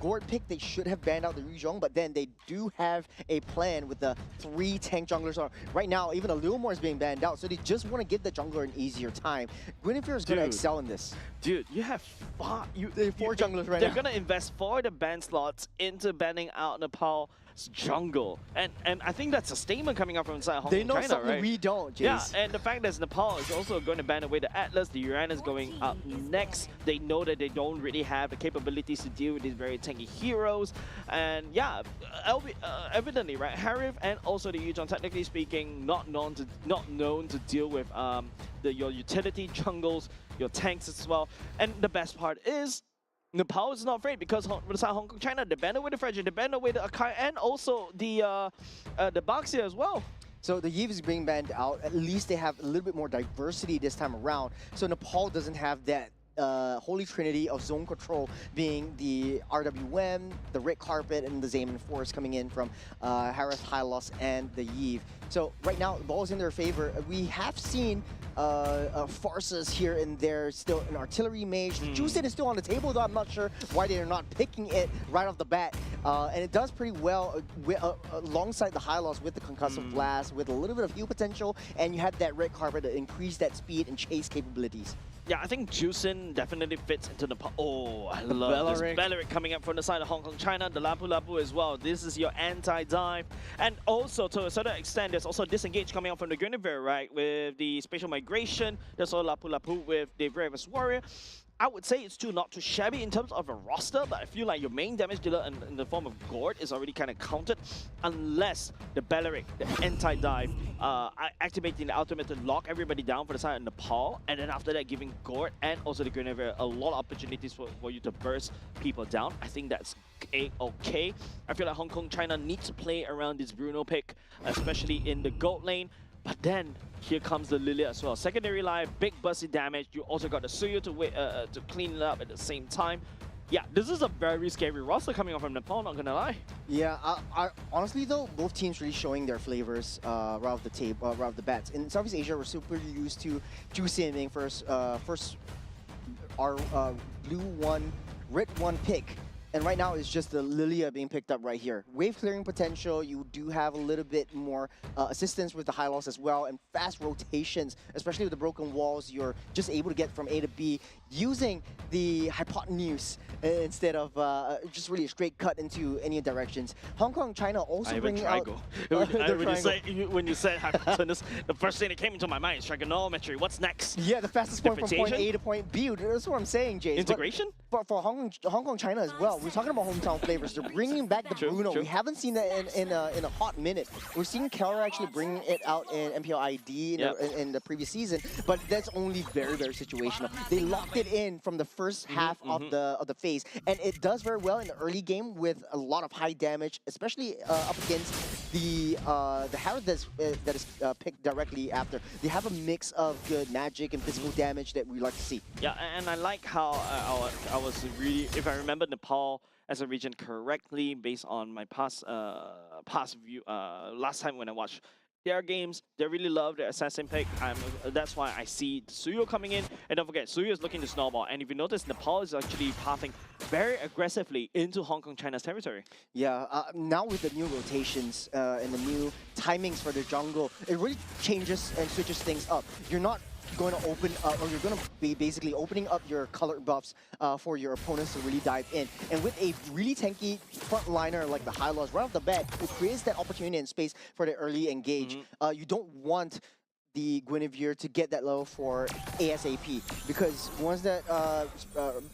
Gord pick, they should have banned out the Yu Zhong, but then they do have a plan with the 3 tank junglers on. Right now, even a little more is being banned out, so they just want to give the jungler an easier time. Guinevere is going to excel in this. Dude, you have 4 junglers right They're now. going to invest 4 of the ban slots into banning out Nepal's jungle. And I think that's a statement coming out from inside Hong Kong, They know China, something right? we don't, Jace. Yeah, and the fact that Nepal is also going to ban away the Atlas, the Uranus going up next. They know that they don't really have the capabilities to deal with these very tanky heroes. And yeah, evidently, right, Harif and also the Yu Zhong, technically speaking, not known to deal with your utility jungles, your tanks as well. And the best part is, Nepal is not afraid because Hong Kong, China, they banned away the Frederick, they banned away the Akai, and also the Baxia as well. So the Yves is being banned out. At least they have a little bit more diversity this time around. So Nepal doesn't have that holy trinity of zone control, being the RWM, the Red Carpet, and the Zaman Forest coming in from Harith, Hylos, and the Yves. So right now, the ball is in their favor. We have seen farces here and there, still an artillery mage. Juicin is still on the table, though I'm not sure why they're not picking it right off the bat. And it does pretty well alongside the high loss with the concussive blast, with a little bit of heal potential, and you have that Red Carpet to increase that speed and chase capabilities. Yeah, I think Juicin definitely fits into the... Oh, I love this Belleric coming up from the side of Hong Kong, China. The Lapu Lapu as well. This is your anti-dive. And also, to a certain extent, there's also Disengage coming out from the Guinevere, right? With the Spatial Migration. There's also Lapu Lapu with the Bravest Warrior. I would say it's still not too shabby in terms of a roster, but I feel like your main damage dealer in the form of Gord is already kind of counted, unless the Belleric, the anti-dive, activating the ultimate to lock everybody down for the side of Nepal, and then after that giving Gord and also the Guinevere a lot of opportunities for you to burst people down. I think that's okay. I feel like Hong Kong, China needs to play around this Bruno pick, especially in the gold lane. But then, here comes the Lilia as well. Secondary life, big bursty damage. You also got the Suyo to clean it up at the same time. Yeah, this is a very scary roster coming up from Nepal, not gonna lie. Yeah, honestly though, both teams really showing their flavors right off the tape, right off the bats. In Southeast Asia, we're super used to Juicin being first our blue 1, red 1 pick. And right now, it's just the Lilia being picked up right here. Wave clearing potential, you do have a little bit more assistance with the high loss as well, and fast rotations, especially with the broken walls. You're just able to get from A to B using the hypotenuse instead of just really a straight cut into any directions. Hong Kong, China also bringing out... When you said hypotenuse, the first thing that came into my mind is trigonometry. What's next? Yeah, the fastest point from point A to point B. That's what I'm saying, Jace. Integration? But for Hong Kong, China as well, we're talking about hometown flavors. They're bringing back the Bruno. True. We haven't seen that in a hot minute. We're seeing Keller actually bringing it out in MPL ID in the previous season, but that's only very, very situational. They locked it in from the first half of the phase, and it does very well in the early game with a lot of high damage, especially up against the Harrow that is picked directly after. They have a mix of good magic and physical damage that we like to see. Yeah, and I like how I was really, if I remember Nepal as a region correctly, based on my past view, last time when I watched their games. They really love their assassin pick. That's why I see Suyo coming in. And don't forget, Suyo is looking to snowball. And if you notice, Nepal is actually pathing very aggressively into Hong Kong, China's territory. Yeah, now with the new rotations and the new timings for the jungle, it really changes and switches things up. You're not going to open up, or you're going to be basically opening up your color buffs for your opponents to really dive in. And with a really tanky frontliner like the High Lows right off the bat, it creates that opportunity and space for the early engage. You don't want the Guinevere to get that level for ASAP, because once that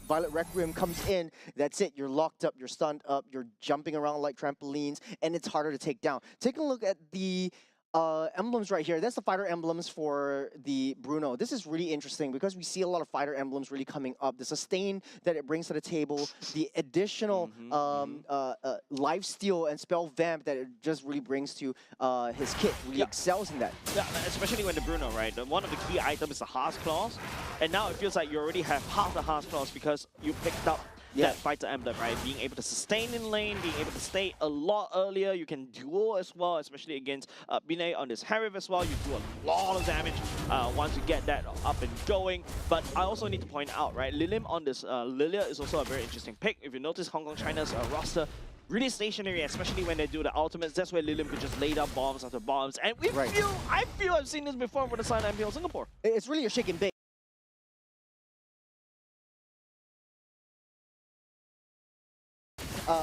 Violet Requiem comes in, that's it. You're locked up, you're stunned up, you're jumping around like trampolines, and it's harder to take down. Take a look at the emblems right here. That's the fighter emblems for the Bruno. This is really interesting because we see a lot of fighter emblems really coming up. The sustain that it brings to the table, the additional lifesteal and spell vamp that it just really brings to his kit. Really excels in that. Yeah, especially when the Bruno, right? One of the key items is the Heart's Claws, and now it feels like you already have half the Heart's Claws because you picked up that fighter emblem, right? Being able to sustain in lane, being able to stay a lot earlier. You can duel as well, especially against Binay on this Harif as well. You do a lot of damage once you get that up and going. But I also need to point out, right? Lilim on this Lilia is also a very interesting pick. If you notice Hong Kong China's roster, really stationary, especially when they do the ultimates. That's where Lilim could just lay down bombs after bombs. And I feel I've seen this before with the side MPL Singapore. It's really a shake and bake.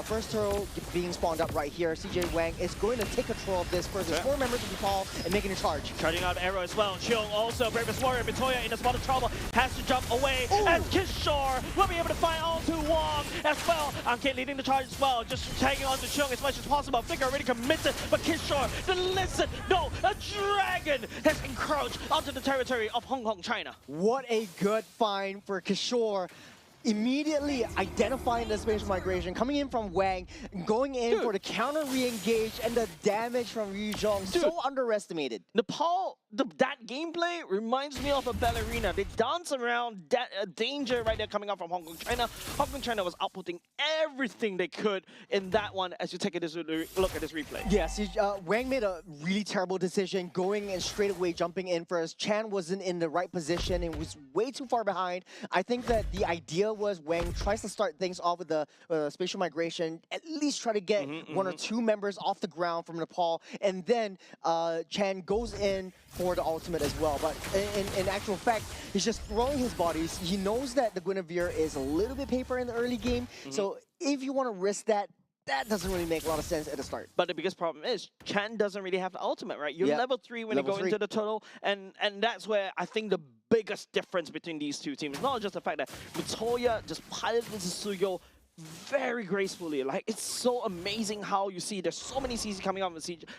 First turtle being spawned up right here. CJ Wang is going to take control of this versus 4 members of Nepal and making a charge. Charging out Arrow as well. Cheong also, Bravest Warrior, Mitoya in a spot of trouble, has to jump away. And Kishore will be able to find onto Wong as well. Ankit leading the charge as well, just tagging onto Cheong as much as possible. Figure already committed, but Kishore, listen, no, a dragon has encroached onto the territory of Hong Kong, China. What a good find for Kishore. Immediately identifying the spatial migration, coming in from Wang, going in for the counter re-engage, and the damage from Yu Zhong. So underestimated. Nepal, that gameplay reminds me of a ballerina. They dance around that danger right there coming out from Hong Kong, China. Hong Kong, China was outputting everything they could in that one as you take a look at this replay. Yes, Wang made a really terrible decision, going and straight away jumping in first. Chan wasn't in the right position and was way too far behind. I think that the idea was Wang tries to start things off with the spatial migration, at least try to get 1 or 2 members off the ground from Nepal, and then Chan goes in for the ultimate as well. But in actual fact, he's just throwing his bodies. He knows that the Guinevere is a little bit paper in the early game, so if you want to risk that, that doesn't really make a lot of sense at the start. But the biggest problem is Chan doesn't really have the ultimate, right? You're level 3 when you go into the turtle, and that's where I think the biggest difference between these two teams. Not just the fact that Mitoya just piloted this Suyo very gracefully. Like, it's so amazing how you see there's so many CC coming out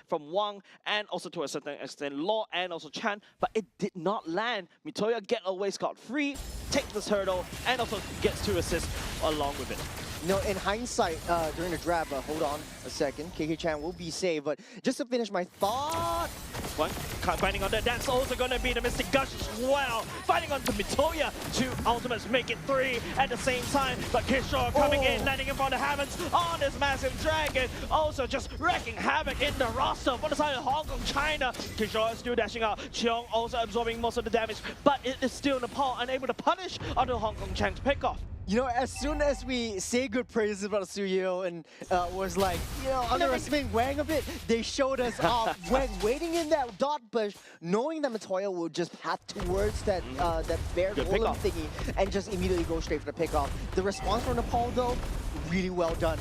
from Wang, and also to a certain extent Law and also Chan, but it did not land. Mitoya get away scot-free, take this hurdle, and also gets 2 assists along with it. You know, in hindsight, during the draft, hold on a second, KK Chan will be saved, but just to finish my thought... One, fighting on that, that's also going to be the Mystic Gush as well. Fighting onto Mitoya, 2 ultimates make it 3 at the same time, but Kishore coming in, landing in front of Havens on this massive dragon, also just wreaking havoc in the roster for the side of Hong Kong, China. Kishore is still dashing out, Cheong also absorbing most of the damage, but it is still Nepal unable to punish onto Hong Kong Chan's pickoff. You know, as soon as we say good praises about Suyo and was like, you know, underestimating Wang a bit, they showed us Wang waiting in that dot bush, knowing that Mitoya will just path towards that that bear golem thingy and just immediately go straight for the pickoff. The response from Nepal, though, really well done.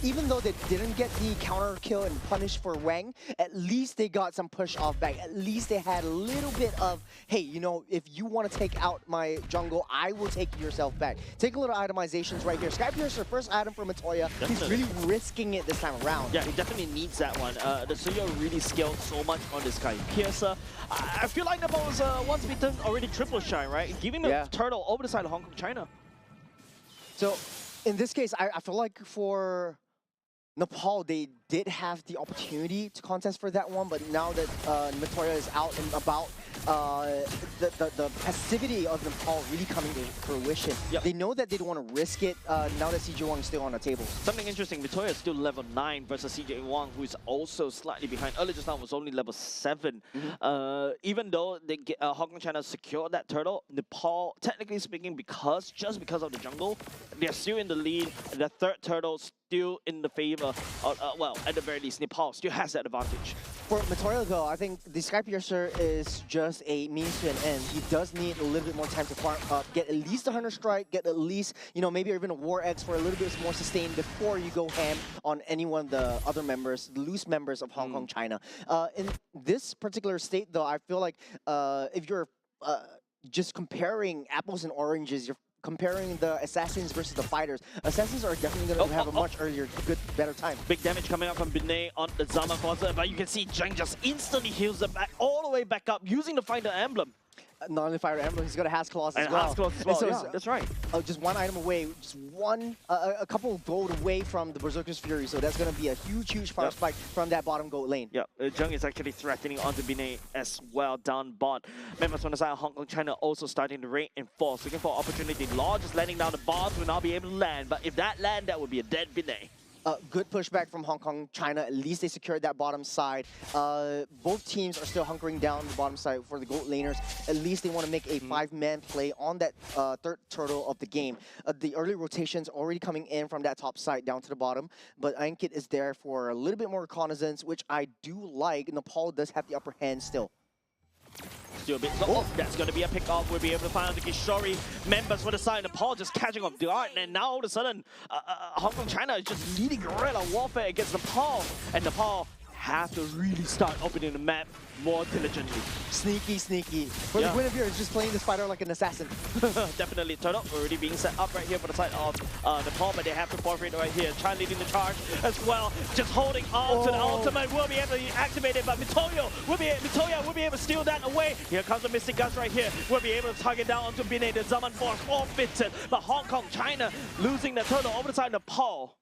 Even though they didn't get the counter kill and punish for Wang, at least they got some push off back. At least they had a little bit of, hey, you know, if you want to take out my jungle, I will take yourself back. Take a little itemizations right here. Skypiercer, first item for Mitoya. He's really risking it this time around. Yeah, he definitely needs that one. The Suyo really scaled so much on this guy. Piercer, I feel like Nepal was once beaten already triple shine, right? Giving the turtle over the side of Hong Kong, China. So, in this case, I feel like for Nepal, they did have the opportunity to contest for that one, but now that Mitoya is out and about, the passivity of Nepal really coming to fruition. Yep. They know that they don't want to risk it now that CJ Wang is still on the table. Something interesting, Mitoya is still level 9 versus CJ Wang, who is also slightly behind. Earlier just now was only level 7. Even though they get, Hong Kong China secured that turtle, Nepal, technically speaking, just because of the jungle, they're still in the lead. The third turtle still in the favor of, well, at the very least, Nepal still has that advantage. For Matoya though, I think the Sky Piercer is just a means to an end. He does need a little bit more time to farm up, get at least a Hunter Strike, get at least, you know, maybe even a War X for a little bit more sustain before you go ham on any one of the other members, the loose members of Hong Kong China. In this particular state though, I feel like if you're just comparing apples and oranges, you're comparing the assassins versus the fighters. Assassins are definitely going to have a much earlier, better time. Big damage coming up from Binay on the Zaman Force, but you can see Zheng just instantly heals it back all the way back up using the Fighter Emblem. Not only Fire Emblem, he's got a Has Claws as And well. Has Claws as well, So yeah, that's right. Just one item away, just one, a couple of gold away from the Berserker's Fury. So that's going to be a huge power spike from that bottom gold lane. Yeah, Zheng is actually threatening onto Binay as well down bot. Members from the side of Hong Kong China also starting to reinforce, looking for opportunity. Law just landing down the bombs will not be able to land, but if that land, that would be a dead Binay. Good pushback from Hong Kong China. At least they secured that bottom side. Both teams are still hunkering down the bottom side for the gold laners. At least they want to make a 5-man play on that third turtle of the game. The early rotations already coming in from that top side down to the bottom, but Ankit is there for a little bit more reconnaissance, which I do like. Nepal does have the upper hand still. Still a bit slow. Oh, that's going to be a pick-off. We'll be able to find the Kishori members for the side. Nepal just catching off guard, and now all of a sudden, Hong Kong China is just leading guerrilla warfare against Nepal, and Nepal have to really start opening the map more diligently. Sneaky. For the Guinevere, is just playing this fighter like an assassin. Definitely. Turtle already being set up right here for the side of Nepal, but they have to forfeit right here. Chan leading the charge as well. Just holding on to the ultimate. Will be able to activate it, but Mitoya will be able to steal that away. Here comes the Mystic Guns right here. We'll be able to target down onto Binay. The Zaman Force forfeited, but Hong Kong China losing the turtle over the side of Nepal.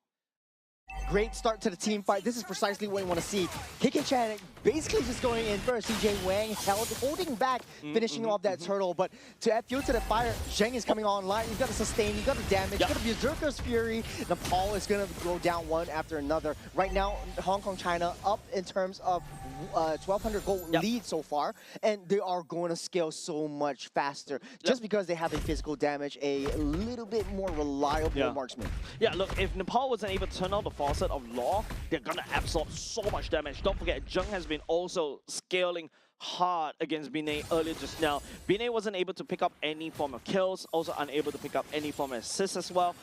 Great start to the team fight. This is precisely what you want to see. KK Chan basically just going in first. CJ Wang holding back, finishing off that turtle. But to add fuel to the fire, Zheng is coming online. You've got to sustain, you've got to damage, you've got to be Berserker's Fury. Nepal is going to go down one after another. Right now, Hong Kong China up in terms of 1,200 gold lead so far, and they are going to scale so much faster just because they have a physical damage, a little bit more reliable marksman. Yeah, look, if Nepal wasn't able to turn on the faucet of Law, they're gonna absorb so much damage. Don't forget, Zheng has been also scaling hard against Binay earlier just now. Binay wasn't able to pick up any form of kills, also unable to pick up any form of assists as well.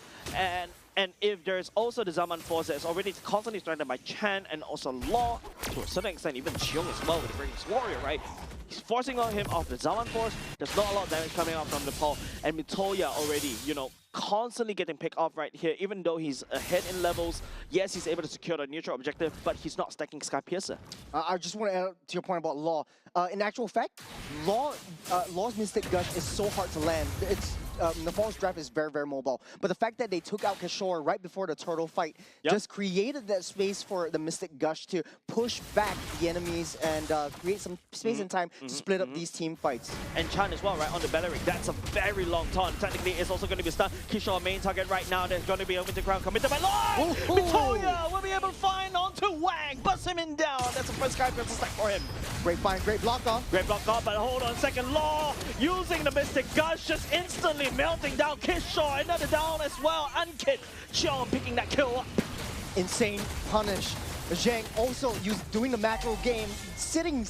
And if there's also the Zaman Force that's already constantly threatened by Chan and also Law, to a certain extent even Cheong as well with the Greatest Warrior, right? He's forcing on him off the Zaman Force. There's not a lot of damage coming out from Nepal. And Mitoya already, you know, constantly getting picked off right here. Even though he's ahead in levels, yes, he's able to secure the neutral objective, but he's not stacking Sky Piercer. I just want to add to your point about Law. In actual fact, Law's Mystic Gush is so hard to land. It's Nepal's draft is very mobile, but the fact that they took out Kishore right before the turtle fight just created that space for the Mystic Gush to push back the enemies and create some space and time to split up these team fights. And Chan as well, right, on the Belleric. That's a very long taunt. Technically, it's also going to be stunned. Kishore main target right now. There's going to be a winter crown committed by Law. Mitoya will be able to find onto Wang, bust him in down. That's the first Sky Piercer stack for him. Great find, great block off. Great block off, but hold on a second. Law using the Mystic Gush, just instantly melting down Kishore. Another down as well. Ankit Cheong picking that kill up. Insane punish. Zheng also doing the macro game, sitting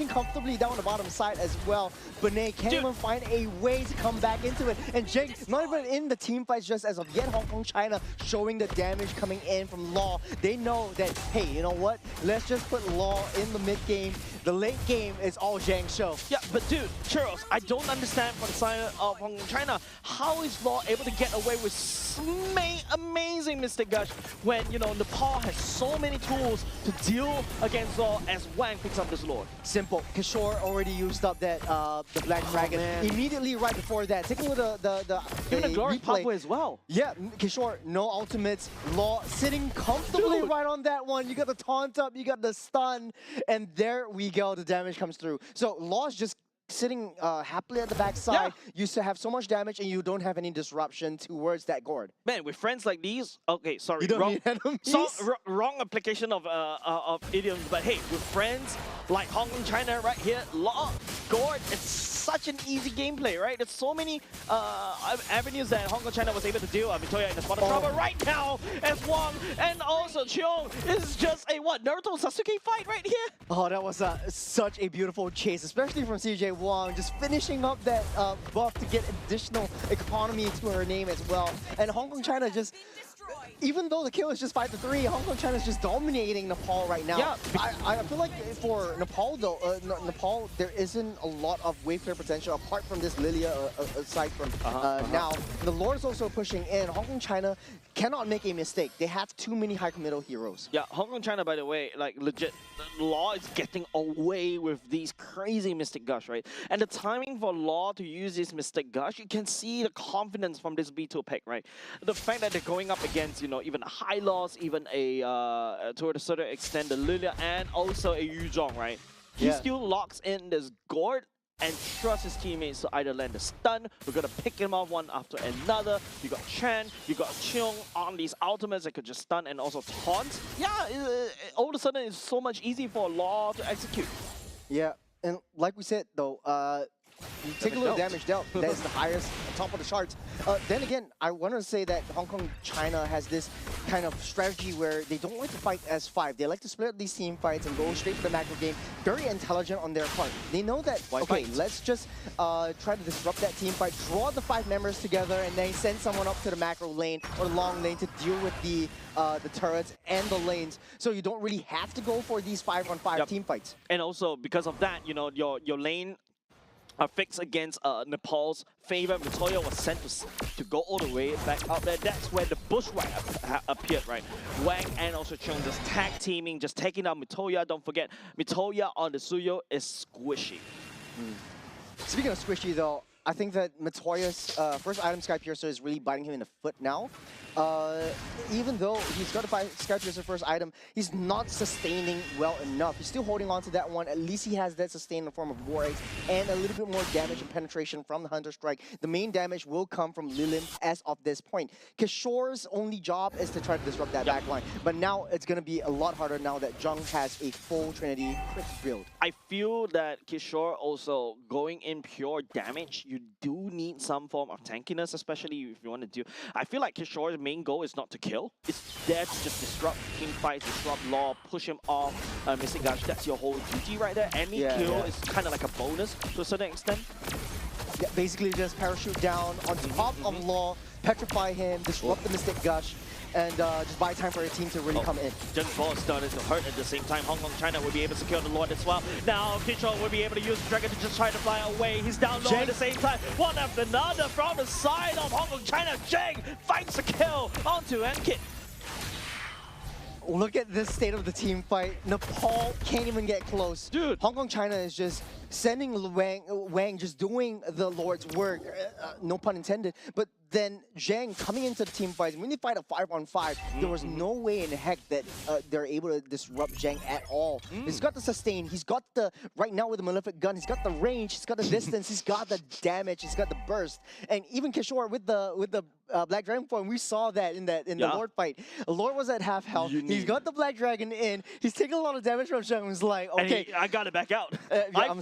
comfortably down the bottom side as well. Binay can't even find a way to come back into it. And Zheng, not even in the team fights just as of yet. Hong Kong China showing the damage coming in from Law. They know that, hey, you know what? Let's just put Law in the mid game. The late game is all Zheng's show. Yeah, but dude, Churros, I don't understand from the side of Hong Kong China, how is Law able to get away with amazing Mystic Gush when, you know, Nepal has so many tools to deal against Law as Wang picks up this Lord? Simple. Kishore already used up that the Black Dragon. Man. Immediately right before that. Take a look at the Even the Glory replay. Pathway as well. Yeah, Kishore, no ultimates. Law sitting comfortably right on that one. You got the taunt up, you got the stun, and there we go. The damage comes through. So Law's just sitting happily at the backside, used to have so much damage, and you don't have any disruption towards that gourd. Man, with friends like these, okay, sorry, You don't wrong, need enemies. wrong application of idioms, but hey, with friends like Hong Kong, China right here, Law, Gourd, it's such an easy gameplay, right? There's so many avenues that Hong Kong, China was able to do. Mitoya in the spot of trouble right now as Wang and also Cheong. This is just a what, Naruto Sasuke fight right here? Oh, that was such a beautiful chase, especially from CJ Wang, just finishing up that buff to get additional economy to her name as well. And Hong Kong, China just, even though the kill is just 5-3, Hong Kong, China is just dominating Nepal right now. Yeah. I feel like for Nepal though, Nepal, there isn't a lot of wave clear potential apart from this Lilia aside from now. The Lord is also pushing in. Hong Kong, China cannot make a mistake. They have too many high committal heroes. Yeah, Hong Kong, China, by the way, like legit, Law is getting away with these crazy Mystic Gush, right? And the timing for Law to use this Mystic Gush, you can see the confidence from this B2 pick, right? The fact that they're going up against, you know, even a high loss, even a, to a certain extent, the Lilia and also a Yuzhong, right? He still locks in this Gourd and trusts his teammates to either land the stun. We're gonna pick him off one after another. You got Chan, you got Cheong on these ultimates that could just stun and also taunt. Yeah, all of a sudden it's so much easier for Law to execute. Yeah, and like we said though, you take a little damage dealt. That's the highest top of the charts. Then again, I want to say that Hong Kong, China has this kind of strategy where they don't like to fight as 5. They like to split up these team fights and go straight for the macro game. Very intelligent on their part. They know that, okay, let's just try to disrupt that team fight, draw the 5 members together, and then send someone up to the macro lane or the long lane to deal with the turrets and the lanes. So you don't really have to go for these 5-on-5 team fights. And also, because of that, you know, your lane are fixed against Nepal's favor. Mitoya was sent to go all the way back up there. That's where the bushwhack appeared, right? Wang and also Cheong just tag teaming, just taking out Mitoya. Don't forget, Mitoya on the Suyo is squishy. Speaking of squishy though, I think that Mitoya's first item, Sky Piercer, is really biting him in the foot now. Even though he's got a Sky Piercer first item, he's not sustaining well enough. He's still holding on to that one. At least he has that sustain in the form of War Eggs and a little bit more damage and penetration from the Hunter Strike. The main damage will come from Lilin as of this point. Kishore's only job is to try to disrupt that backline. But now it's going to be a lot harder now that Jung has a full Trinity crit build. I feel that Kishore also going in pure damage, you do need some form of tankiness, especially if you want to do. I feel like Kishore's main goal is not to kill. It's there to just disrupt team fights, disrupt Law, push him off. Mystic Gush, that's your whole duty right there. Any kill is kind of like a bonus to a certain extent. Yeah, basically just parachute down on top of Law, petrify him, disrupt the Mystic Gush, and just buy time for your team to really come in. Just Ball started to hurt at the same time. Hong Kong, China will be able to secure the Lord as well. Now Kishore will be able to use the Dragon to just try to fly away. He's down low at the same time. One after another from the side of Hong Kong, China. Zheng finds the kill onto Enkit. Look at this state of the team fight. Nepal can't even get close. Dude. Hong Kong, China is just sending Wang just doing the Lord's work. No pun intended. But then Zheng coming into the team fights, when they fight a 5-on-5, there was no way in heck that they're able to disrupt Zheng at all. He's got the sustain, he's got the, right now with the Malefic Gun, he's got the range, he's got the distance, he's got the damage, he's got the burst. And even Kishore with the Black Dragon form, we saw that in the Lord fight. Lord was at half health, he's got the Black Dragon in, he's taking a lot of damage from Zheng, he's like, okay. I gotta back out. I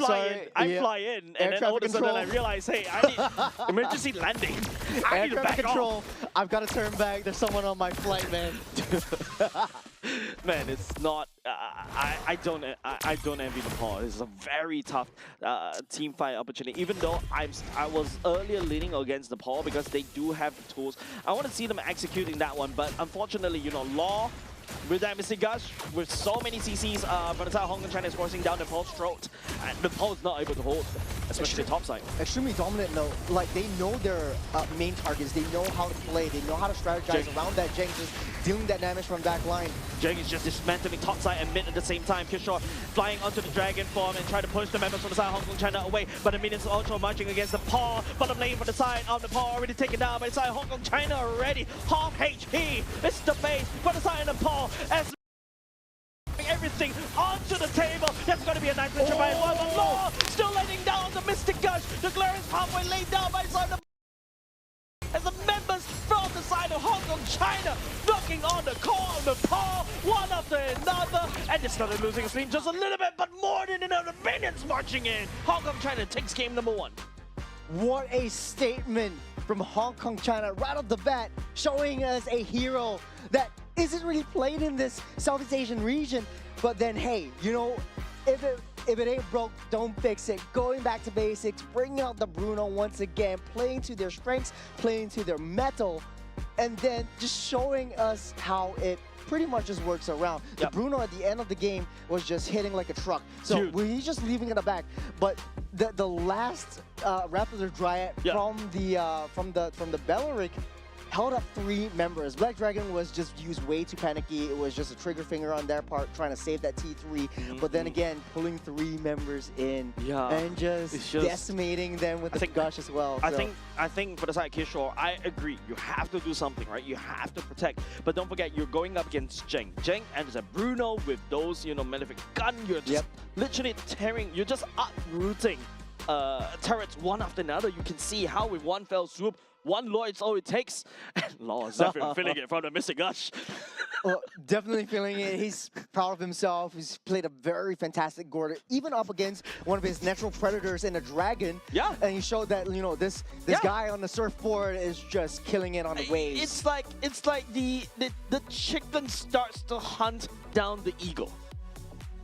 fly in, and then all of a sudden I realize, hey, I need emergency landing. I need to back control. I've got to turn back. There's someone on my flight, man. Man, it's not. I don't envy Nepal. It's a very tough team fight opportunity. Even though I was earlier leaning against Nepal because they do have the tools. I want to see them executing that one, but unfortunately, you know, Law. With that Mystic Gush, with so many CCs, from the side Hong Kong, China is forcing down Nepal's throat. And Nepal's not able to hold, especially the top side. Extremely dominant though. Like, they know their main targets. They know how to play. They know how to strategize around that Zheng, just dealing that damage from back line. Zheng is just dismantling top side and mid at the same time. Kishore flying onto the Dragon form and trying to push the members from the side Hong Kong, China away. But the minions are also marching against the Nepal. Bottom lane for the side of Nepal already taken down by the side Hong Kong, China already. Half HP. It's the base for the side of Nepal. As everything onto the table. That's going to be a nice picture by one. Law still letting down the Mystic Gush, the glorious pathway laid down by side of as the members from the side of Hong Kong, China, knocking on the core of Nepal, one after another, and they started losing steam just a little bit, but more than another minions marching in. Hong Kong, China takes game number 1. What a statement from Hong Kong, China, right off the bat, showing us a hero that isn't really played in this Southeast Asian region. But then, hey, you know, if it ain't broke, don't fix it. Going back to basics, bringing out the Bruno once again, playing to their strengths, playing to their metal, and then just showing us how it pretty much just works around. Yep. The Bruno at the end of the game was just hitting like a truck. So he's just leaving it in the back. But the last Raptor Dryad from the Belleric held up 3 members. Black Dragon was just used way too panicky. It was just a trigger finger on their part trying to save that T3. But then again, pulling 3 members in and just decimating them with the gush as well. I think for the side of Kishore, I agree. You have to do something, right? You have to protect. But don't forget, you're going up against Zheng. Zheng and a Bruno with those, you know, malefic gun. You're just literally tearing. You're just uprooting turrets one after another. You can see how with one fell swoop, 1 Lloyd's all it takes. And Law is definitely feeling it from the Mystic Gush. Well, definitely feeling it. He's proud of himself. He's played a very fantastic Gordon, even up against one of his natural predators in a dragon. Yeah. And he showed that, you know, this guy on the surfboard is just killing it on the waves. It's like the chicken starts to hunt down the eagle.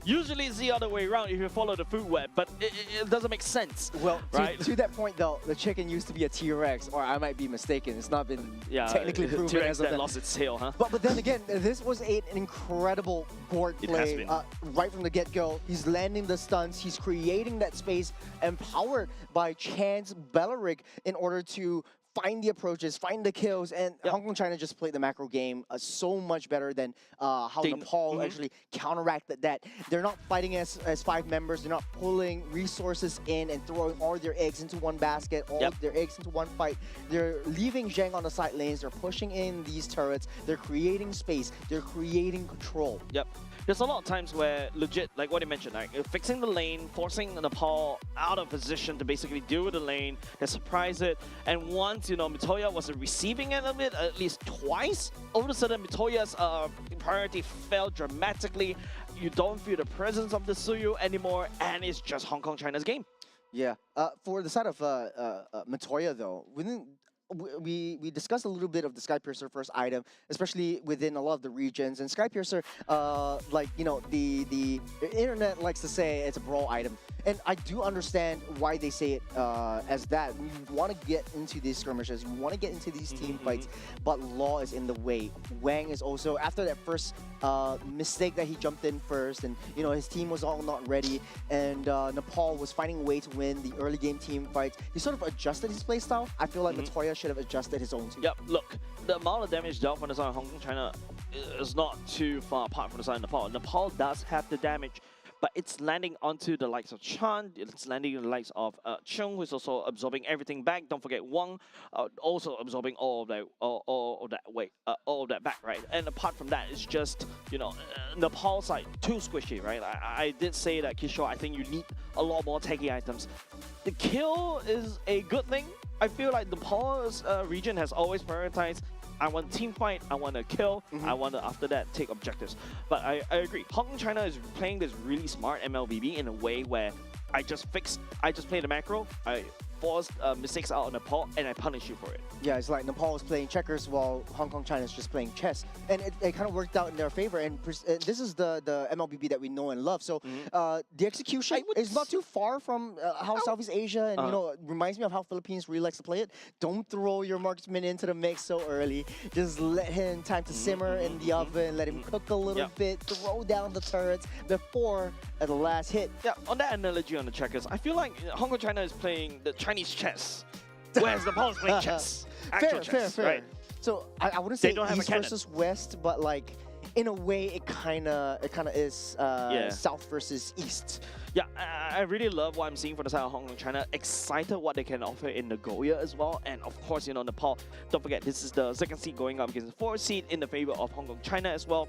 Usually it's the other way around if you follow the food web, but it doesn't make sense. Well, right? to that point though, the chicken used to be a T-Rex, or I might be mistaken. It's not been technically proven T-Rex as of that lost its tail, huh? But then again, this was an incredible board play right from the get-go. He's landing the stunts. He's creating that space, empowered by Chan's Belleric in order to find the approaches, find the kills, and Hong Kong, China just played the macro game so much better than how Nepal actually counteracted that. They're not fighting as 5 members. They're not pulling resources in and throwing all their eggs into one basket, all their eggs into one fight. They're leaving Zheng on the side lanes. They're pushing in these turrets. They're creating space. They're creating control. Yep. There's a lot of times where legit, like what you mentioned, like fixing the lane, forcing Nepal out of position to basically deal with the lane, they surprise it, and once, you know, Mitoya was receiving it a bit, at least twice, all of a sudden Mitoya's priority fell dramatically. You don't feel the presence of the Suyu anymore, and it's just Hong Kong, China's game. Yeah. For the side of Mitoya, though, we discussed a little bit of the Skypiercer first item, especially within a lot of the regions. And Skypiercer, like, you know, the internet likes to say it's a brawl item. And I do understand why they say it as that. We want to get into these skirmishes. We want to get into these team fights, but Law is in the way. Wang is also, after that first mistake that he jumped in first, and, you know, his team was all not ready, and Nepal was finding a way to win the early game team fights. He sort of adjusted his playstyle. I feel like Mitoya should have adjusted his own too. Yep, look, the amount of damage dealt from the side of Hong Kong, China is not too far apart from the side of Nepal. Nepal does have the damage, but it's landing onto the likes of Chan, it's landing on the likes of Chung, who's also absorbing everything back. Don't forget Wang, also absorbing all of that back, right? And apart from that, it's just, you know, Nepal side, too squishy, right? I did say that, Kishore, I think you need a lot more tanky items. The kill is a good thing. I feel like Nepal's region has always prioritized, I want team fight, I want to kill, I want to, after that, take objectives. But I agree, Hong Kong, China is playing this really smart MLBB in a way where I just play the macro, I forced mistakes out on Nepal, and I punish you for it. Yeah, it's like Nepal is playing checkers while Hong Kong, China is just playing chess. And it kind of worked out in their favor. And this is the MLBB that we know and love. So the execution is not too far from how Southeast Asia, and you know, it reminds me of how Philippines really likes to play it. Don't throw your marksman into the mix so early. Just let him time to simmer in the oven, let him cook a little bit, throw down the turrets before the last hit. Yeah, on that analogy on the checkers, I feel like Hong Kong, China is playing the Chinese chess, whereas Nepal is playing chess. Fair. Right? So I wouldn't say don't have East versus West, but like in a way it kind of is South versus East. Yeah, I really love what I'm seeing from the side of Hong Kong, China. Excited what they can offer in Nagoya as well. And of course, you know, Nepal, don't forget, this is the second seed going up against the fourth seed in the favor of Hong Kong, China as well.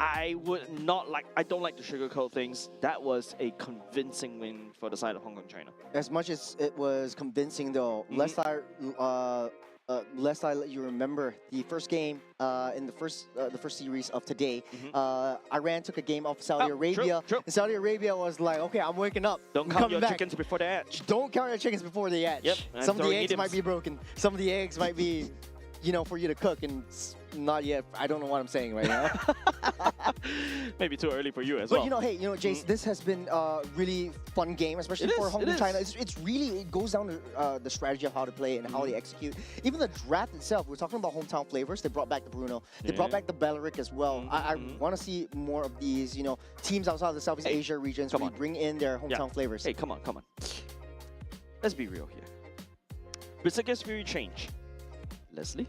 I don't like to sugarcoat things. That was a convincing win for the side of Hong Kong, China. As much as it was convincing, though, lest I let you remember the first game in the first series of today, Iran took a game off Saudi Arabia. True. And Saudi Arabia was like, okay, I'm waking up. Don't I'm count coming your back. chickens before they hatch. Don't count your chickens before they hatch. Yep, Some of the throwing eggs idioms. might be broken. Some of the eggs might be, for you to cook, and not yet. I don't know what I'm saying right now. Maybe too early for you as But well. Jace, this has been a really fun game, especially for Hong Kong, China. It goes down to the strategy of how to play and how they execute. Even the draft itself, we're talking about hometown flavors. They brought back the Bruno. They brought back the Belleric as well. I want to see more of these, teams outside of the Southeast Asia regions really bring in their hometown flavors. Hey, come on. Let's be real here. Berserker's Fury change. Leslie?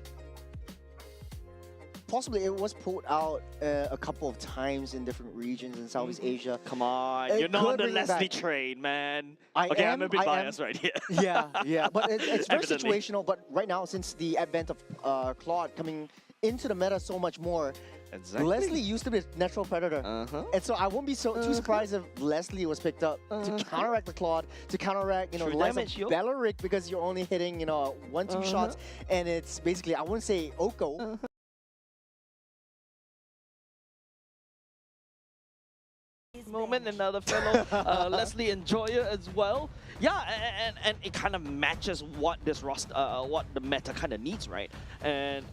Possibly it was pulled out a couple of times in different regions in Southeast Asia. Come on, you're not on the Leslie train, man. I'm a bit biased right here. Yeah, but it's very Evidently. situational. But right now, since the advent of Claude coming into the meta so much more, Exactly. Leslie used to be a natural predator. And so I won't be too surprised if Leslie was picked up to counteract the Claude, to counteract, the True likes damage, of yo. Belleric, because you're only hitting, 1-2 shots, and it's basically, I wouldn't say Oko. Moment, another fellow Leslie Enjoyer as well. Yeah, and it kind of matches what this roster, what the meta kind of needs, right? And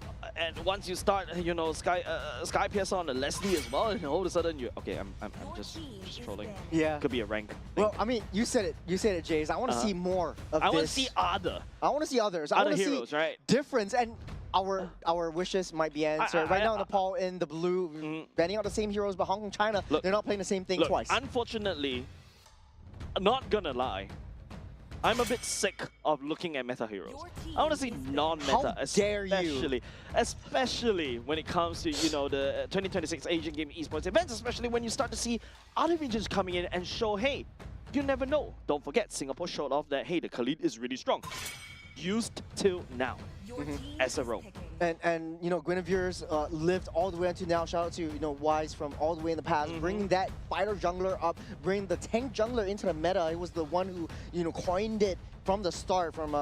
once you start, Sky Pierce on the Leslie as well, and all of a sudden I'm just trolling. Yeah. Could be a rank thing. Well, I mean, you said it, Jace. I want to see more of I this. want to see other. I want to see others. I want to heroes, see right? difference, and our wishes might be answered. Right now, Nepal in the blue, banning out the same heroes, but Hong Kong, China, they're not playing the same thing twice. Unfortunately, not gonna lie, I'm a bit sick of looking at meta heroes. I want to see non-meta, How dare you. especially when it comes to the 2026 Asian Game Esports events, especially when you start to see other regions coming in and show, hey, you never know. Don't forget, Singapore showed off that, hey, the Khalid is really strong. Used till now as a role. And Guinevere's lived all the way until now. Shout out to Wise from all the way in the past, bringing that fighter jungler up, bringing the tank jungler into the meta. He was the one who coined it from the start, from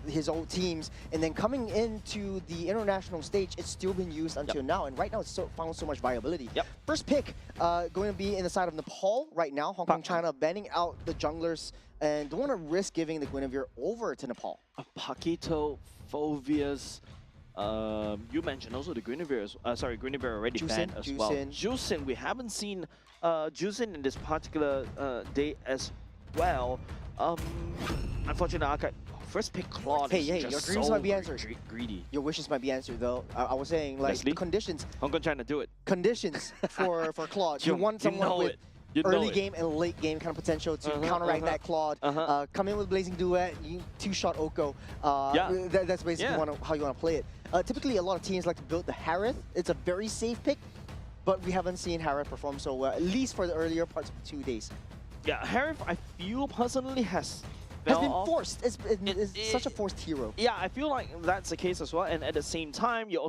his old teams, and then coming into the international stage, it's still been used until now. And right now, it's found so much viability. First pick going to be in the side of Nepal right now. Hong Kong, China banning out the junglers and don't want to risk giving the Guinevere over to Nepal. Paquito, Phovius. You mentioned also the Guinevere. Guinevere already banned as well. Juicin, we haven't seen Juicin in this particular day as well. Unfortunately, first pick Claude. Hey, your dreams might be answered. Greedy. Your wishes might be answered, though. I was saying, like, Leslie? the conditions. Hong Kong trying to do it. Conditions for Claude. You want someone with early game and late game kind of potential to counteract that Claude. Come in with Blazing Duet, two-shot Oko. That's basically how you want to play it. Typically, a lot of teams like to build the Harith. It's a very safe pick, but we haven't seen Harith perform so well, at least for the earlier parts of the 2 days. Yeah, Harith, I feel personally has been forced. It's such a forced hero. Yeah, I feel like that's the case as well. And at the same time, you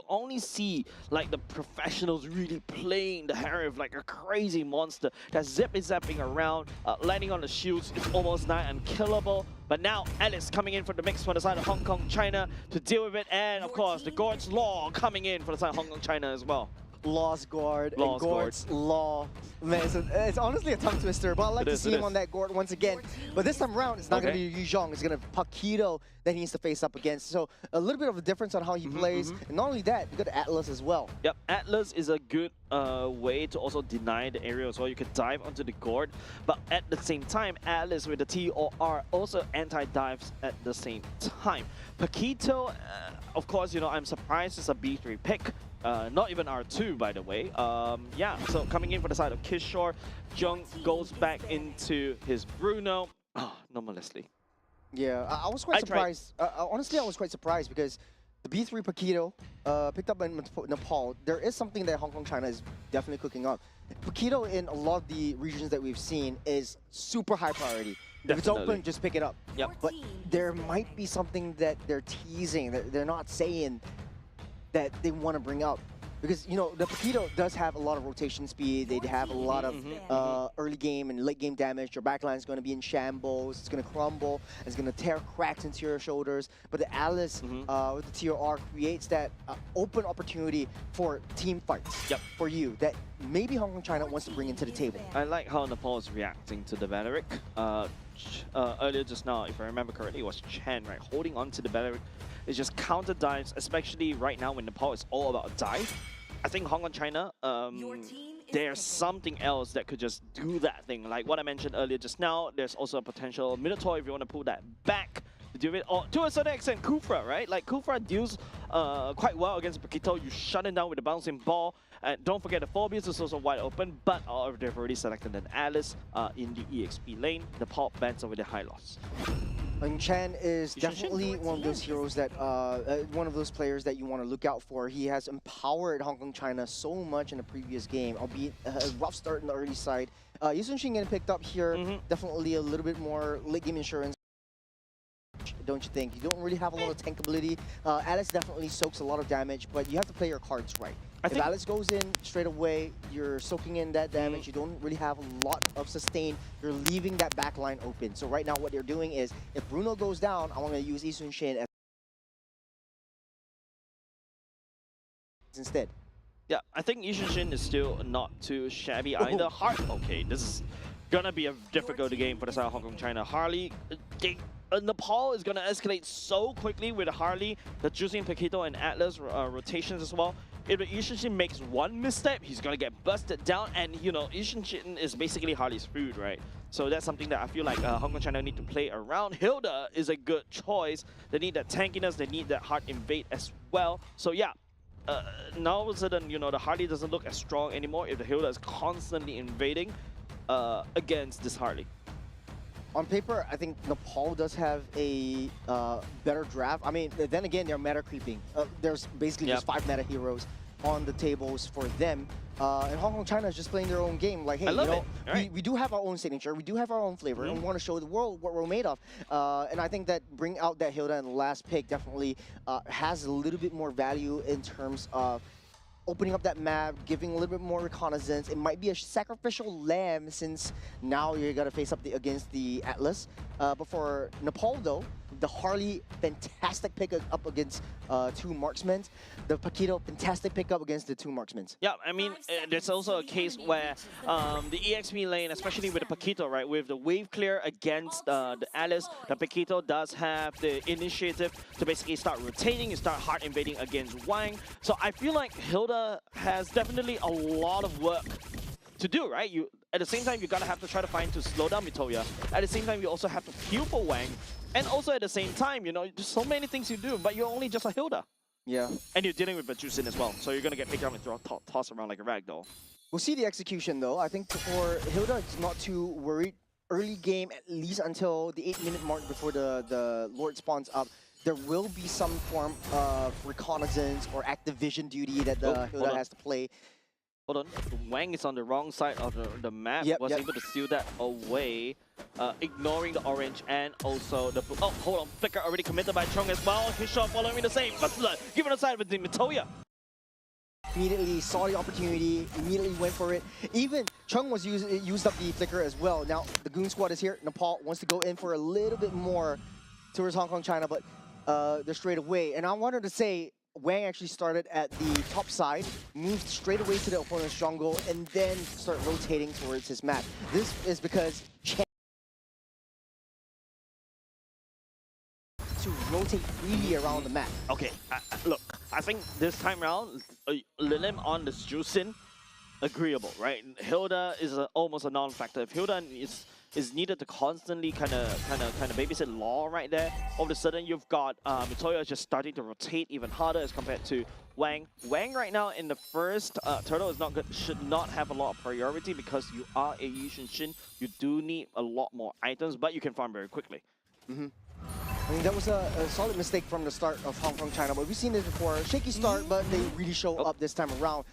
only see like the professionals really playing the Harith like a crazy monster that's zapping around, landing on the shields. It's almost nigh unkillable. But now Alice coming in for the mix for the side of Hong Kong, China to deal with it. And of course, the Gord's Law coming in for the side of Hong Kong, China as well. Law's Guard and Gord's Law. Man, it's honestly a tongue twister, but I'd like to see him on that Gord once again. But this time around, it's not going to be Yu Zhong. It's going to be Paquito that he needs to face up against. So a little bit of a difference on how he plays. And not only that, you got Atlas as well. Yep, Atlas is a good way to also deny the area as well. You could dive onto the Gord, but at the same time, Atlas with the TOR also anti-dives at the same time. Paquito, of course, I'm surprised it's a B3 pick. Not even R2, by the way. Yeah, so coming in for the side of Kishore, Jung goes back into his Bruno. No more Leslie. Yeah, I was quite surprised. Honestly, I was quite surprised because the B3 Paquito picked up in Nepal. There is something that Hong Kong, China is definitely cooking up. Paquito in a lot of the regions that we've seen is super high priority. If it's open, just pick it up. Yep. But there might be something that they're teasing, that they're not saying, that they want to bring up. because the Paquito does have a lot of rotation speed. They have a lot of early game and late game damage. Your backline is going to be in shambles. It's going to crumble. It's going to tear cracks into your shoulders. But the Alice with the TOR creates that open opportunity for team fights for you that maybe Hong Kong China wants to bring into the table. I like how Nepal is reacting to the Valeric. Earlier just now, if I remember correctly, it was Chen, right, holding on to the Valeric. It's just counter dives, especially right now when Nepal is all about a dive. I think Hong Kong China, there's something else that could just do that thing. Like what I mentioned earlier just now, there's also a potential Minotaur if you want to pull that back to do it. Or to a certain extent, Kufra, right? Like Kufra deals quite well against Paquito. You shut it down with the bouncing ball. And don't forget the Phobias is also wide open, but they've already selected an Alice in the EXP lane. The pop bans over the high loss. And Chen is definitely one of those heroes that, one of those players that you want to look out for. He has empowered Hong Kong China so much in the previous game, albeit a rough start in the early side. Yusun Shin getting picked up here, definitely a little bit more late game insurance. Don't you think? You don't really have a lot of tankability. Alice definitely soaks a lot of damage, but you have to play your cards right. If Alice goes in straight away, you're soaking in that damage. You don't really have a lot of sustain. You're leaving that back line open. So right now what they're doing is, if Bruno goes down, I'm going to use Isun Shin as instead. Yeah, I think Isun Shin is still not too shabby either. Okay, this is gonna be a difficult game for the side of Hong Kong China. Harley, Nepal is gonna escalate so quickly with Harley, the Juicing Paquito and Atlas rotations as well. If Isun Shin makes one misstep, he's gonna get busted down, and Isun Shin is basically Harley's food, right? So that's something that I feel like Hong Kong China need to play around. Hilda is a good choice. They need that tankiness, they need that hard invade as well. So yeah, now all of a sudden, the Harley doesn't look as strong anymore if the Hilda is constantly invading against this Harley. On paper, I think Nepal does have a better draft. I mean, then again, they're meta creeping. There's basically just 5 meta heroes on the tables for them. And Hong Kong China is just playing their own game. Like, hey, we do have our own signature, we do have our own flavor, and we want to show the world what we're made of. And I think that bring out that Hilda in the last pick definitely has a little bit more value in terms of opening up that map, giving a little bit more reconnaissance. It might be a sacrificial lamb since now you're gonna face up against the Atlas. But for Nepal though, the Harley, fantastic pick up against 2 marksmen. The Paquito, fantastic pick up against the 2 marksmen. Yeah, I mean, there's also a case where the EXP lane, especially with the Paquito, right, with the wave clear against the Alice, the Paquito does have the initiative to basically start rotating and start hard invading against Wang. So I feel like Hilda has definitely a lot of work to do, right? At the same time, you gotta have to try to find to slow down Mitoya. At the same time, you also have to heal for Wang. And also at the same time, there's so many things you do, but you're only just a Hilda. Yeah. And you're dealing with a Juicin as well, so you're gonna get picked up and tossed around like a ragdoll. We'll see the execution though. I think for Hilda, it's not too worried. Early game, at least until the 8-minute mark before the Lord spawns up, there will be some form of reconnaissance or active vision duty that the Hilda has to play. Hold on, Wang is on the wrong side of the map, was able to steal that away, ignoring the orange and also the... Oh, hold on, Flicker already committed by Chung as well. His shot following the same, but given aside with the Mitoya. Immediately saw the opportunity, immediately went for it. Even Chung was used up the Flicker as well. Now, the Goon Squad is here. Nepal wants to go in for a little bit more towards Hong Kong China, but they're straight away. And I wanted to say, Wang actually started at the top side, moved straight away to the opponent's jungle, and then start rotating towards his map. This is because Chen to rotate freely around the map. Okay, look, I think this time around, Lilim on this Juicin, agreeable, right? Hilda is almost a non-factor. If Hilda is needed to constantly kind of babysit Law right there, all of a sudden you've got Mitoya just starting to rotate even harder as compared to Wang. Wang right now in the first turtle is not good, should not have a lot of priority because you are a Yushun Shin. You do need a lot more items, but you can farm very quickly. I mean, that was a solid mistake from the start of Hong Kong China, but we've seen this before. Shaky start, but they really show up this time around.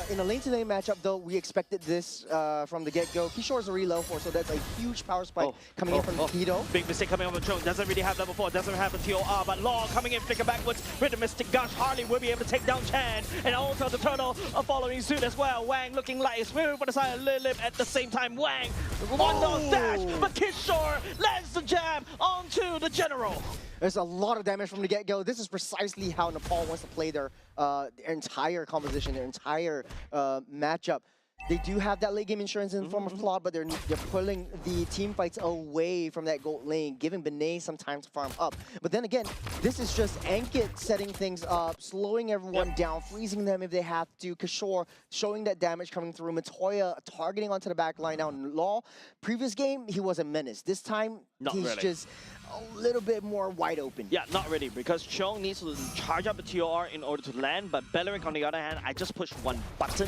In a lane-to-lane matchup, though, we expected this from the get-go. Kishore is already level 4, so that's a huge power spike coming in from Keto. Big mistake coming over Chung. Doesn't really have level 4, doesn't have the TOR, but Law coming in, flicker backwards with the Mystic Gush. Harley will be able to take down Chan, and also the Turtle following suit as well. Wang looking like a smooth for the side of Lilip at the same time. Wang, one nose dash, but Kishore lands the jab onto the General. There's a lot of damage from the get-go. This is precisely how Nepal wants to play their entire composition, their entire matchup. They do have that late game insurance in the form of Claude, but they're pulling the team fights away from that gold lane, giving Benet some time to farm up. But then again, this is just Ankit setting things up, slowing everyone down, freezing them if they have to. Kishore showing that damage coming through. Matoya targeting onto the back line. Now, Law, previous game, he was a menace. This time, he's just a little bit more wide open. Yeah, not really, because Chong needs to charge up the TOR in order to land, but Belleric, on the other hand, I just pushed one button,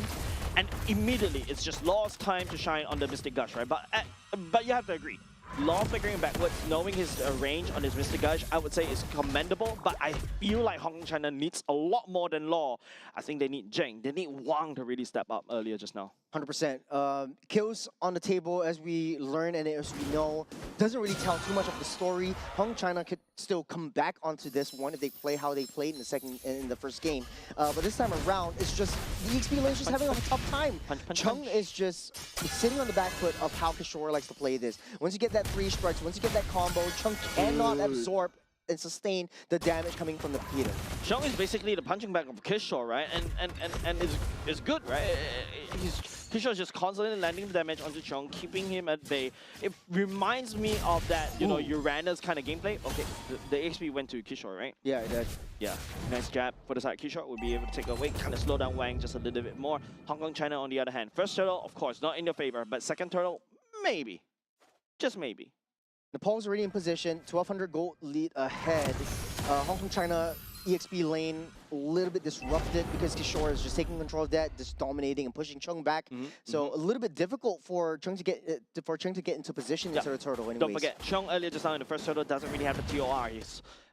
and immediately it's just Law's time to shine on the Mystic Gush, right? But you have to agree. Law flickering backwards, knowing his range on his Mystic Gush, I would say is commendable, but I feel like Hong Kong China needs a lot more than Law. I think they need Zheng, they need Wang to really step up earlier just now. 100%. Kills on the table, as we learn and as we know, doesn't really tell too much of the story. Hong China could still come back onto this one if they play how they played in the first game. But this time around, it's just the EXP lane is just having a tough time. Chung is just sitting on the back foot of how Kishore likes to play this. Once you get that 3 strikes, once you get that combo, Chung cannot absorb and sustain the damage coming from the Peter. Chung is basically the punching bag of Kishore, right? And is good, right? Kishore is just constantly landing the damage onto Chung, keeping him at bay. It reminds me of that, you know, Uranus kind of gameplay. Okay, the XP went to Kishore, right? Yeah, it did. Yeah, nice jab for the side. Kishore will be able to take away, kind of slow down Wang just a little bit more. Hong Kong China, on the other hand, first turtle, of course, not in your favor, but second turtle, maybe. Just maybe. Nepal's already in position, 1200 gold lead ahead. Hong Kong China EXP lane a little bit disrupted because Kishore is just taking control of that, just dominating and pushing Chung back. So a little bit difficult for Chung to get into position into the turtle. Anyways. Don't forget, Chung earlier just now in the first turtle doesn't really have the TOR.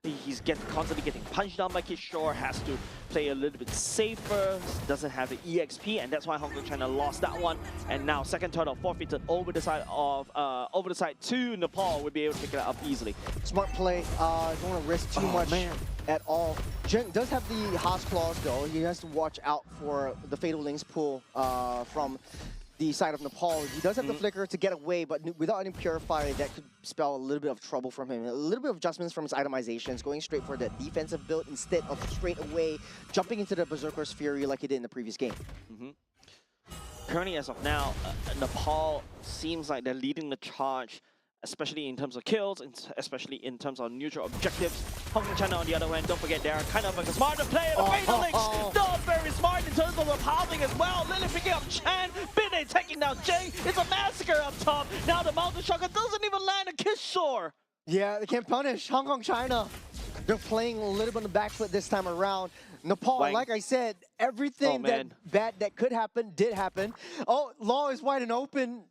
He's constantly getting punched down by Kishore, has to play a little bit safer, doesn't have the EXP, and that's why Hong Kong China lost that one. And now second turtle forfeited over the side to Nepal, would be able to pick it up easily. Smart play. Don't want to risk too much at all. Zheng does have the Haas clause though. He has to watch out for the Fatal Links pull from the side of Nepal. He does have the flicker to get away, but without any Purify, that could spell a little bit of trouble from him. A little bit of adjustments from his itemizations, going straight for the defensive build instead of straight away jumping into the Berserker's Fury like he did in the previous game. Currently, as of now, Nepal seems like they're leading the charge, especially in terms of kills, and especially in terms of neutral objectives. Hong Kong China, on the other hand, don't forget, they're kind of like a smarter player. The Fatal Links, not very smart in terms of the housing as well. Lily picking up Chan, Binay taking down Jay. It's a massacre up top. Now the Mountain Shotgun doesn't even land a Kishore. Yeah, they can't punish Hong Kong China. They're playing a little bit on the back foot this time around. Nepal, Wang. like I said, everything that bad that could happen did happen. Oh, Law is wide and open.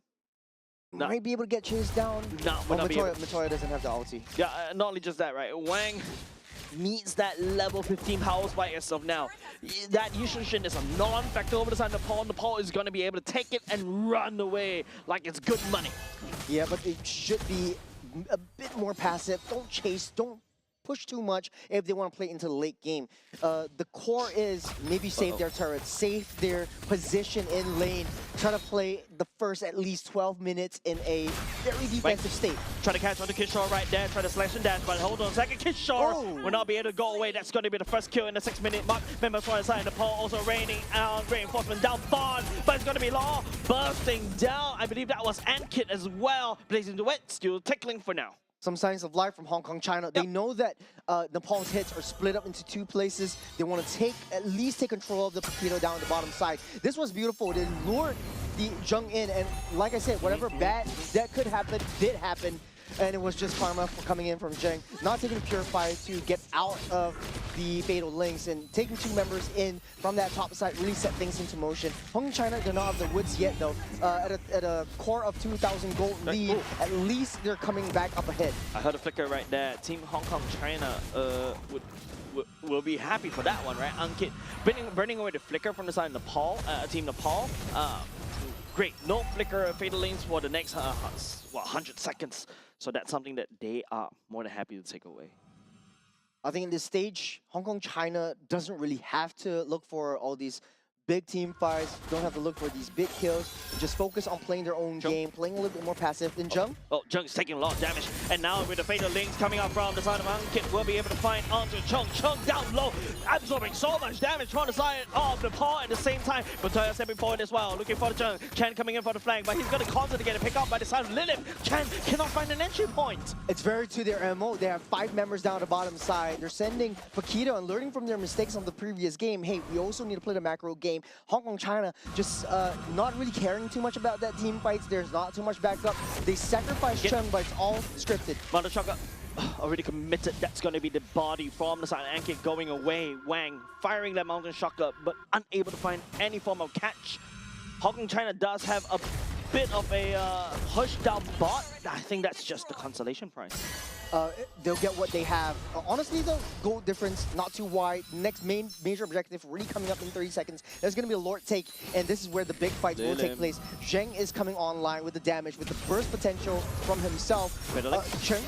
Might be able to get chased down. No, Matoya doesn't have the ulti. Yeah, not only just that, right? Wang needs that level 15 power spike as of now. That Yushin is a non-factor over the side of Nepal. Nepal is going to be able to take it and run away like it's good money. Yeah, but it should be a bit more passive. Don't chase, don't push too much if they want to play into the late game. The core is maybe save their turrets, save their position in lane, try to play the first at least 12 minutes in a very defensive state. Try to catch on to Kishore right there, try to slash and dash, but hold on a second, Kishore will not be able to go away. That's going to be the first kill in the 6-minute mark. Remember, for the side, Nepal also raining out reinforcement down Fawn, but it's going to be Law bursting down. I believe that was Ankit as well, blazing the wet, still tickling for now. Some signs of life from Hong Kong China. They know that Nepal's hits are split up into 2 places. They want to at least take control of the Paquito down the bottom side. This was beautiful. They lured the Zheng in, and like I said, whatever bad that could happen did happen. and it was just karma for coming in from Zheng, not taking Purify to get out of the Fatal Links and taking 2 members in from that top side really set things into motion. Hong Kong China do not have the woods yet though. At a core of 2,000 gold lead, at least they're coming back up ahead. I heard a flicker right there. Team Hong Kong China will be happy for that one, right? Ankit burning away the flicker from the side of Nepal, Team Nepal. Great, no flicker Fatal Links for the next 100 seconds. So that's something that they are more than happy to take away. I think in this stage, Hong Kong China doesn't really have to look for all these big team fights, don't have to look for these big kills, just focus on playing their own game, playing a little bit more passive than Zheng. Oh, Zheng's taking a lot of damage, and now with the Fatal Links coming out from the side of Ankit, we'll be able to find onto Chung. Chung down low, absorbing so much damage from the side of Nepal at the same time. But Toya stepping forward as well, looking for the Zheng. Chen coming in for the flank, but he's going to constantly get a pick up by the side of Lilith. Chen cannot find an entry point. It's very to their MO. They have 5 members down the bottom side. They're sending Paquito and learning from their mistakes of the previous game. Hey, we also need to play the macro game. Hong Kong China just not really caring too much about that team fights. There's not too much backup. They sacrifice Chung, but it's all scripted. Mother Shaka already committed. That's going to be the body from the side. Ankit going away. Wang firing that Mountain Shocker, but unable to find any form of catch. Hong Kong China does have a bit of a hush down bot. I think that's just the consolation prize. They'll get what they have. Honestly, the goal difference not too wide. Next major objective really coming up in 30 seconds. There's going to be a Lord take, and this is where the big fights will take place. Zheng is coming online with the damage, with the burst potential from himself. Chen.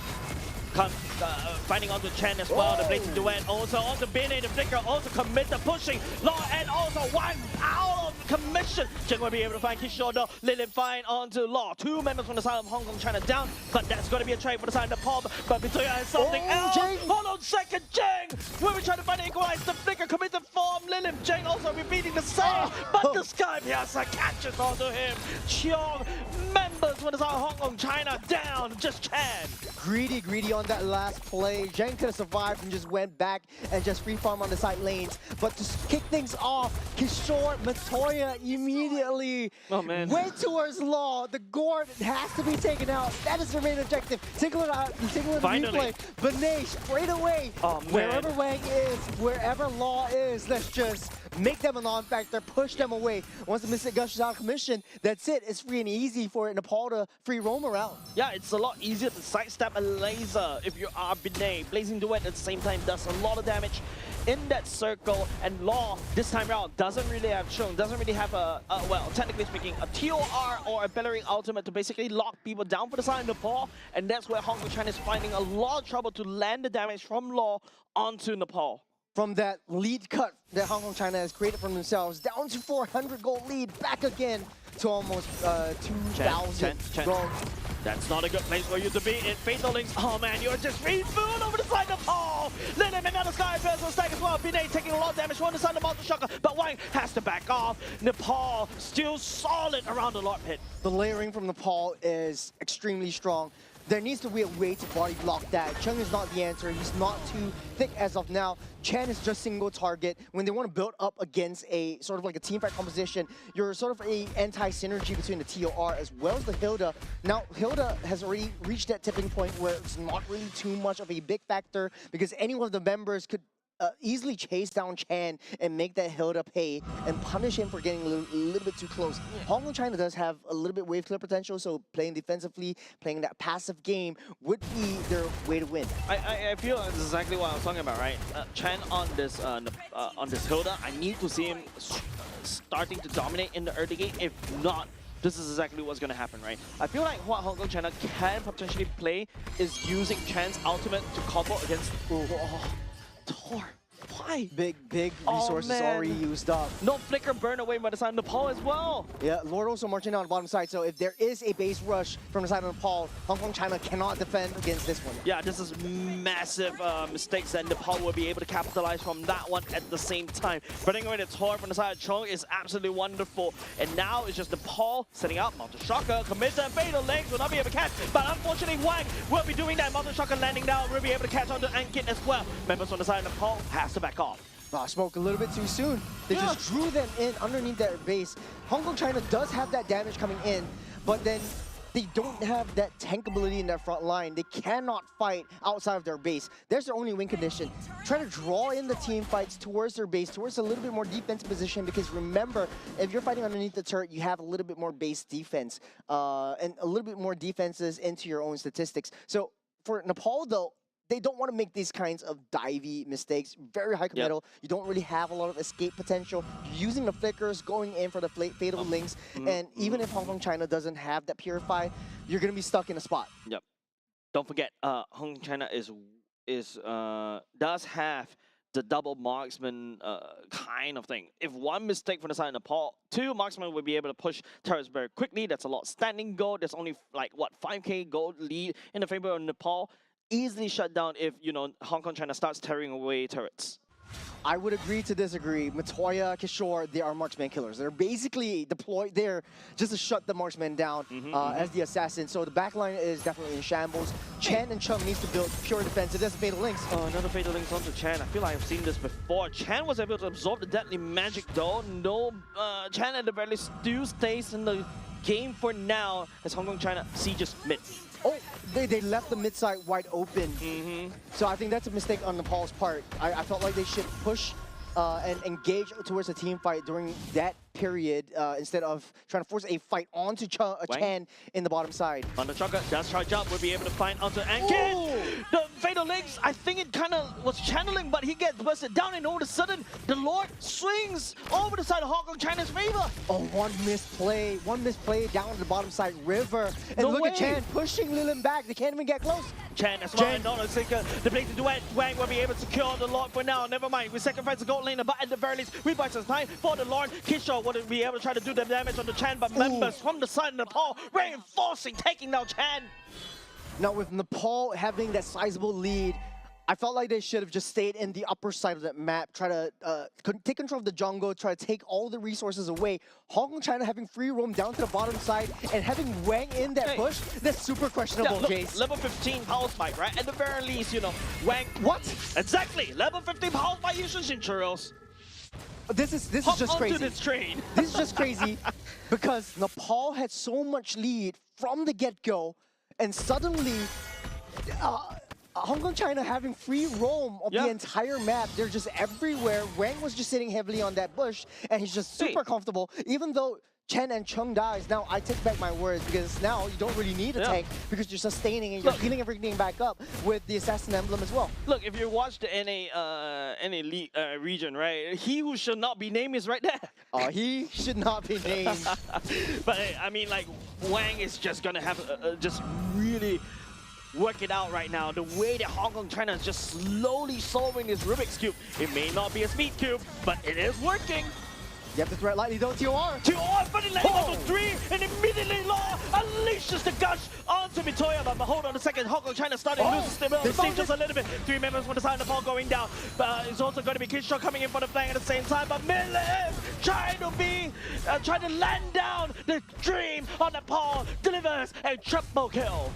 Finding onto Chen as well, the Blazing Duet, also onto Bene, the Flicker, also commit the pushing, Law, and also one out of commission. Chen will be able to find Kishore though, Lilith find onto Law. 2 members from the side of Hong Kong China down, but that's going to be a trade for the side of Nepal, but Bitoya has something else. Hold on second, Zheng, when we try to find the equalize, the Flicker committed form, Lilith, Zheng also repeating the same, but the Sky Piazza catches onto him. Cheong, members from the side of Hong Kong China down, just Chen. Greedy on that last play. Zheng could have survived and just went back and just free farm on the side lanes. But to kick things off, Kishore Matoya immediately went towards Law. The Gord has to be taken out. That is the main objective. Take a look at the replay. Benesh, straight away. Wherever Wang is, wherever Law is, let's just make them a non-factor, push them away. Once the Mystic Gush is out of commission, that's it. It's free and easy for Nepal to free roam around. Yeah, it's a lot easier to sidestep a laser if you are Binay. Blazing Duet at the same time does a lot of damage in that circle, and Law this time around doesn't really have well, technically speaking, a TOR or a Bellerin ultimate to basically lock people down for the side of Nepal, and that's where Hong Kong China is finding a lot of trouble to land the damage from Law onto Nepal. From that lead cut that Hong Kong China has created for themselves, down to 400 gold lead, back again to almost 2,000 gold. That's not a good place for you to be in Fatal Links. Oh man, you're just free food over the side of Nepal. Lilith, another Sky Piazza stack as well. Binay taking a lot of damage from the side of Mountain Shocker, but Wang has to back off. Nepal still solid around the Lord Pit. The layering from Nepal is extremely strong. There needs to be a way to body block that. Chung is not the answer. He's not too thick as of now. Chen is just single target. When they want to build up against a sort of like a teamfight composition, you're sort of a anti-synergy between the TOR as well as the Hilda. Now, Hilda has already reached that tipping point where it's not really too much of a big factor because any one of the members could easily chase down Chan and make that Hilda pay and punish him for getting a little bit too close. Hong Kong China does have a little bit wave clear potential, so playing defensively, playing that passive game would be their way to win. I feel that's exactly what I was talking about, right? Chan on this Hilda, I need to see him starting to dominate in the early game. If not, this is exactly what's going to happen, right? I feel like what Hong Kong China can potentially play is using Chan's ultimate to combo against Thor. Why? Big resources already used up. No flicker burn away by the side of Nepal as well. Yeah, Lord also marching on the bottom side, so if there is a base rush from the side of Nepal, Hong Kong China cannot defend against this one. Yeah, this is massive mistakes, and Nepal will be able to capitalize from that one at the same time. Burning away the Tor from the side of Chong is absolutely wonderful, and now it's just Nepal setting out Mountain Shocker, commit and Fatal Links will not be able to catch, but unfortunately Wang will be doing that. Mountain Shocker landing down, will be able to catch onto Ankit as well. Members on the side of Nepal has to back off. Spoke a little bit too soon. They just drew them in underneath their base. Hong Kong China does have that damage coming in, but then they don't have that tankability in their front line. They cannot fight outside of their base. There's their only win condition. Try to draw in the team fights towards their base, towards a little bit more defensive position, because remember, if you're fighting underneath the turret, you have a little bit more base defense and a little bit more defenses into your own statistics. So for Nepal, though, they don't want to make these kinds of divey mistakes. Very high committal. You don't really have a lot of escape potential. You're using the flickers, going in for the fatal links, and even if Hong Kong China doesn't have that purify, you're going to be stuck in a spot. Yep. Don't forget, Hong Kong China does have the double marksman kind of thing. If one mistake from the side of Nepal, two marksmen will be able to push turrets very quickly. That's a lot. Standing gold, there's only like, what, 5k gold lead in the favor of Nepal. Easily shut down if, you know, Hong Kong China starts tearing away turrets. I would agree to disagree. Matoya, Kishore, they are marksman killers. They're basically deployed there just to shut the marksman down as the assassin. So the backline is definitely in shambles. Chen and Chung needs to build pure defense. It does fatal links. Oh, another fatal links onto Chen. I feel like I've seen this before. Chen was able to absorb the deadly magic though. No, Chen at the very least still stays in the game for now as Hong Kong China sieges mid. Oh, they left the mid side wide open. So I think that's a mistake on Nepal's part. I felt like they should push and engage towards a team fight during that period instead of trying to force a fight onto Chen in the bottom side. On the choker, does charge up, will be able to find onto Ankin. The fatal links, I think it kind of was channeling, but he gets busted down, and all of a sudden, the Lord swings over the side of Hong Kong China's favor. Oh, one misplay down to the bottom side river. And look at Chen pushing Lilin back. They can't even get close. Chen as well, and not a sinker. The place to duet. Wang will be able to secure the Lord for now. Never mind, we sacrifice the gold laner, but at the very least, we buy some time for the Lord. Kishore would be able to try to do the damage on the Chen, but members from the side of Nepal reinforcing, taking down Chen. Now with Nepal having that sizable lead, I felt like they should have just stayed in the upper side of that map, try to take control of the jungle, try to take all the resources away. Hong Kong China having free roam down to the bottom side and having Wang in that push, that's super questionable, look, Jace. Level 15 power spike, right? At the very least, you know, Wang... What? Exactly! Level 15 power spike usage in Churros. This is just crazy. This train. This is just crazy because Nepal had so much lead from the get-go, and suddenly Hong Kong China having free roam of the entire map. They're just everywhere. Wang was just sitting heavily on that bush, and he's just super comfortable, even though Chen and Chung dies. Now, I take back my words, because now you don't really need a tank because you're sustaining and you're healing everything back up with the Assassin Emblem as well. Look, if you watch the NA league, region, right, he who should not be named is right there. He should not be named. But I mean, like, Wang is just gonna have just really work it out right now. The way that Hong Kong China is just slowly solving this Rubik's Cube. It may not be a speed cube, but it is working. You have to threat lightly, don't TOR. TOR, but it lands onto 3, and immediately Law unleashes the gush onto Mitoya. But hold on a second, Hong Kong China starting to lose stability just a little bit. 3 members from the side of the ball going down. It's also going to be Kishore coming in for the flank at the same time. But Milim trying to land down the dream on the ball, delivers a triple kill.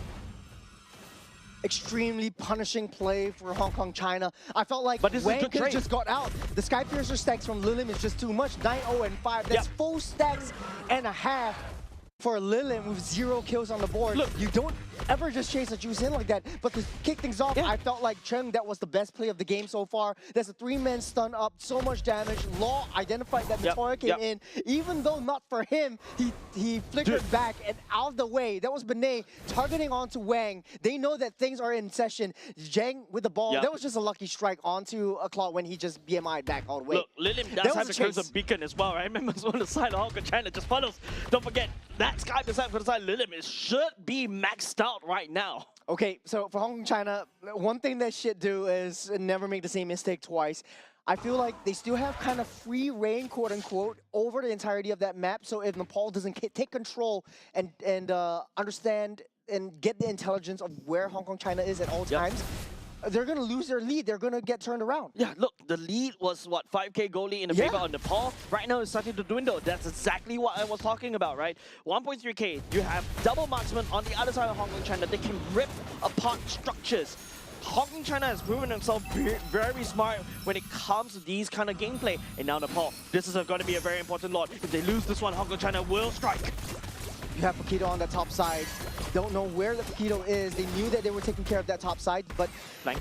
Extremely punishing play for Hong Kong China. I felt like Wang could have just got out. The Skypiercer stacks from Lilim is just too much. 9-0 and 5. That's 4 stacks and a half for Lilim with 0 kills on the board. Look, you don't ever just chase a juice in like that. But to kick things off, I felt like Cheng, that was the best play of the game so far. There's a 3-man stun up, so much damage. Law identified that Matoya came in. Even though not for him, he flickered back and out of the way. That was Benet targeting onto Wang. They know that things are in session. Zhang with the ball. That was just a lucky strike onto a Claw when he just BMI'd back all the way. Look, Lilim does have the Crimson Beacon as well, right? Members on the side of Hong Kong China just follows. Don't forget, that Sky percent for the side Lilim should be maxed out right now. Okay, so for Hong Kong China, one thing they should do is never make the same mistake twice. I feel like they still have kind of free reign, quote unquote, over the entirety of that map. So if Nepal doesn't take control and understand and get the intelligence of where Hong Kong China is at all times, they're going to lose their lead. They're going to get turned around. Yeah, look, the lead was, what, 5k goalie in the favor of Nepal. Right now, it's starting to dwindle. That's exactly what I was talking about, right? 1.3k, you have double marksman on the other side of Hong Kong China. They can rip apart structures. Hong Kong China has proven themselves very smart when it comes to these kind of gameplay. And now Nepal, this is going to be a very important lot. If they lose this one, Hong Kong China will strike. You have Paquito on the top side. Don't know where the Paquito is. They knew that they were taking care of that top side, but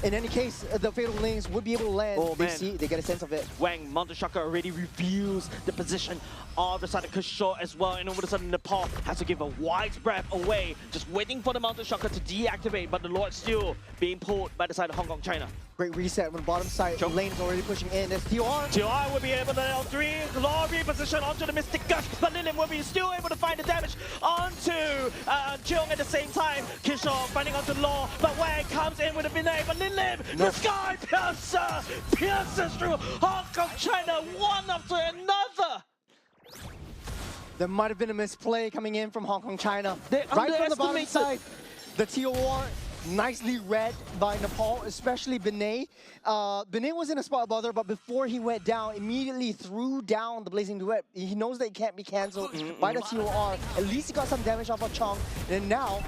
in any case, the Fatal Links would be able to land. Oh, man. They get a sense of it. Wang, Mountain Shaka already reveals the position of the side of Kishore as well, and all of a sudden Nepal has to give a wide breath away, just waiting for the Mountain Shaka to deactivate, but the Lord still being pulled by the side of Hong Kong, China. Great reset on the bottom side. Lane is already pushing in. There's TR. TR will be able to L3, Law reposition onto the Mystic Gush, but Lilim will be still able to find the damage onto Cheong at the same time. Kishore finding onto Law, but Wang comes in with a Vinay, but Lilim, the Sky Piercer, pierces through Hong Kong, China, one after another. There might have been a misplay coming in from Hong Kong, China. They Right from the bottom underestimated. side, the TOR nicely read by Nepal, especially Binay. Binay was in a spot bother, but before he went down, immediately threw down the Blazing Duet. He knows that it can't be cancelled by the TOR. At least he got some damage off of Chong. And now,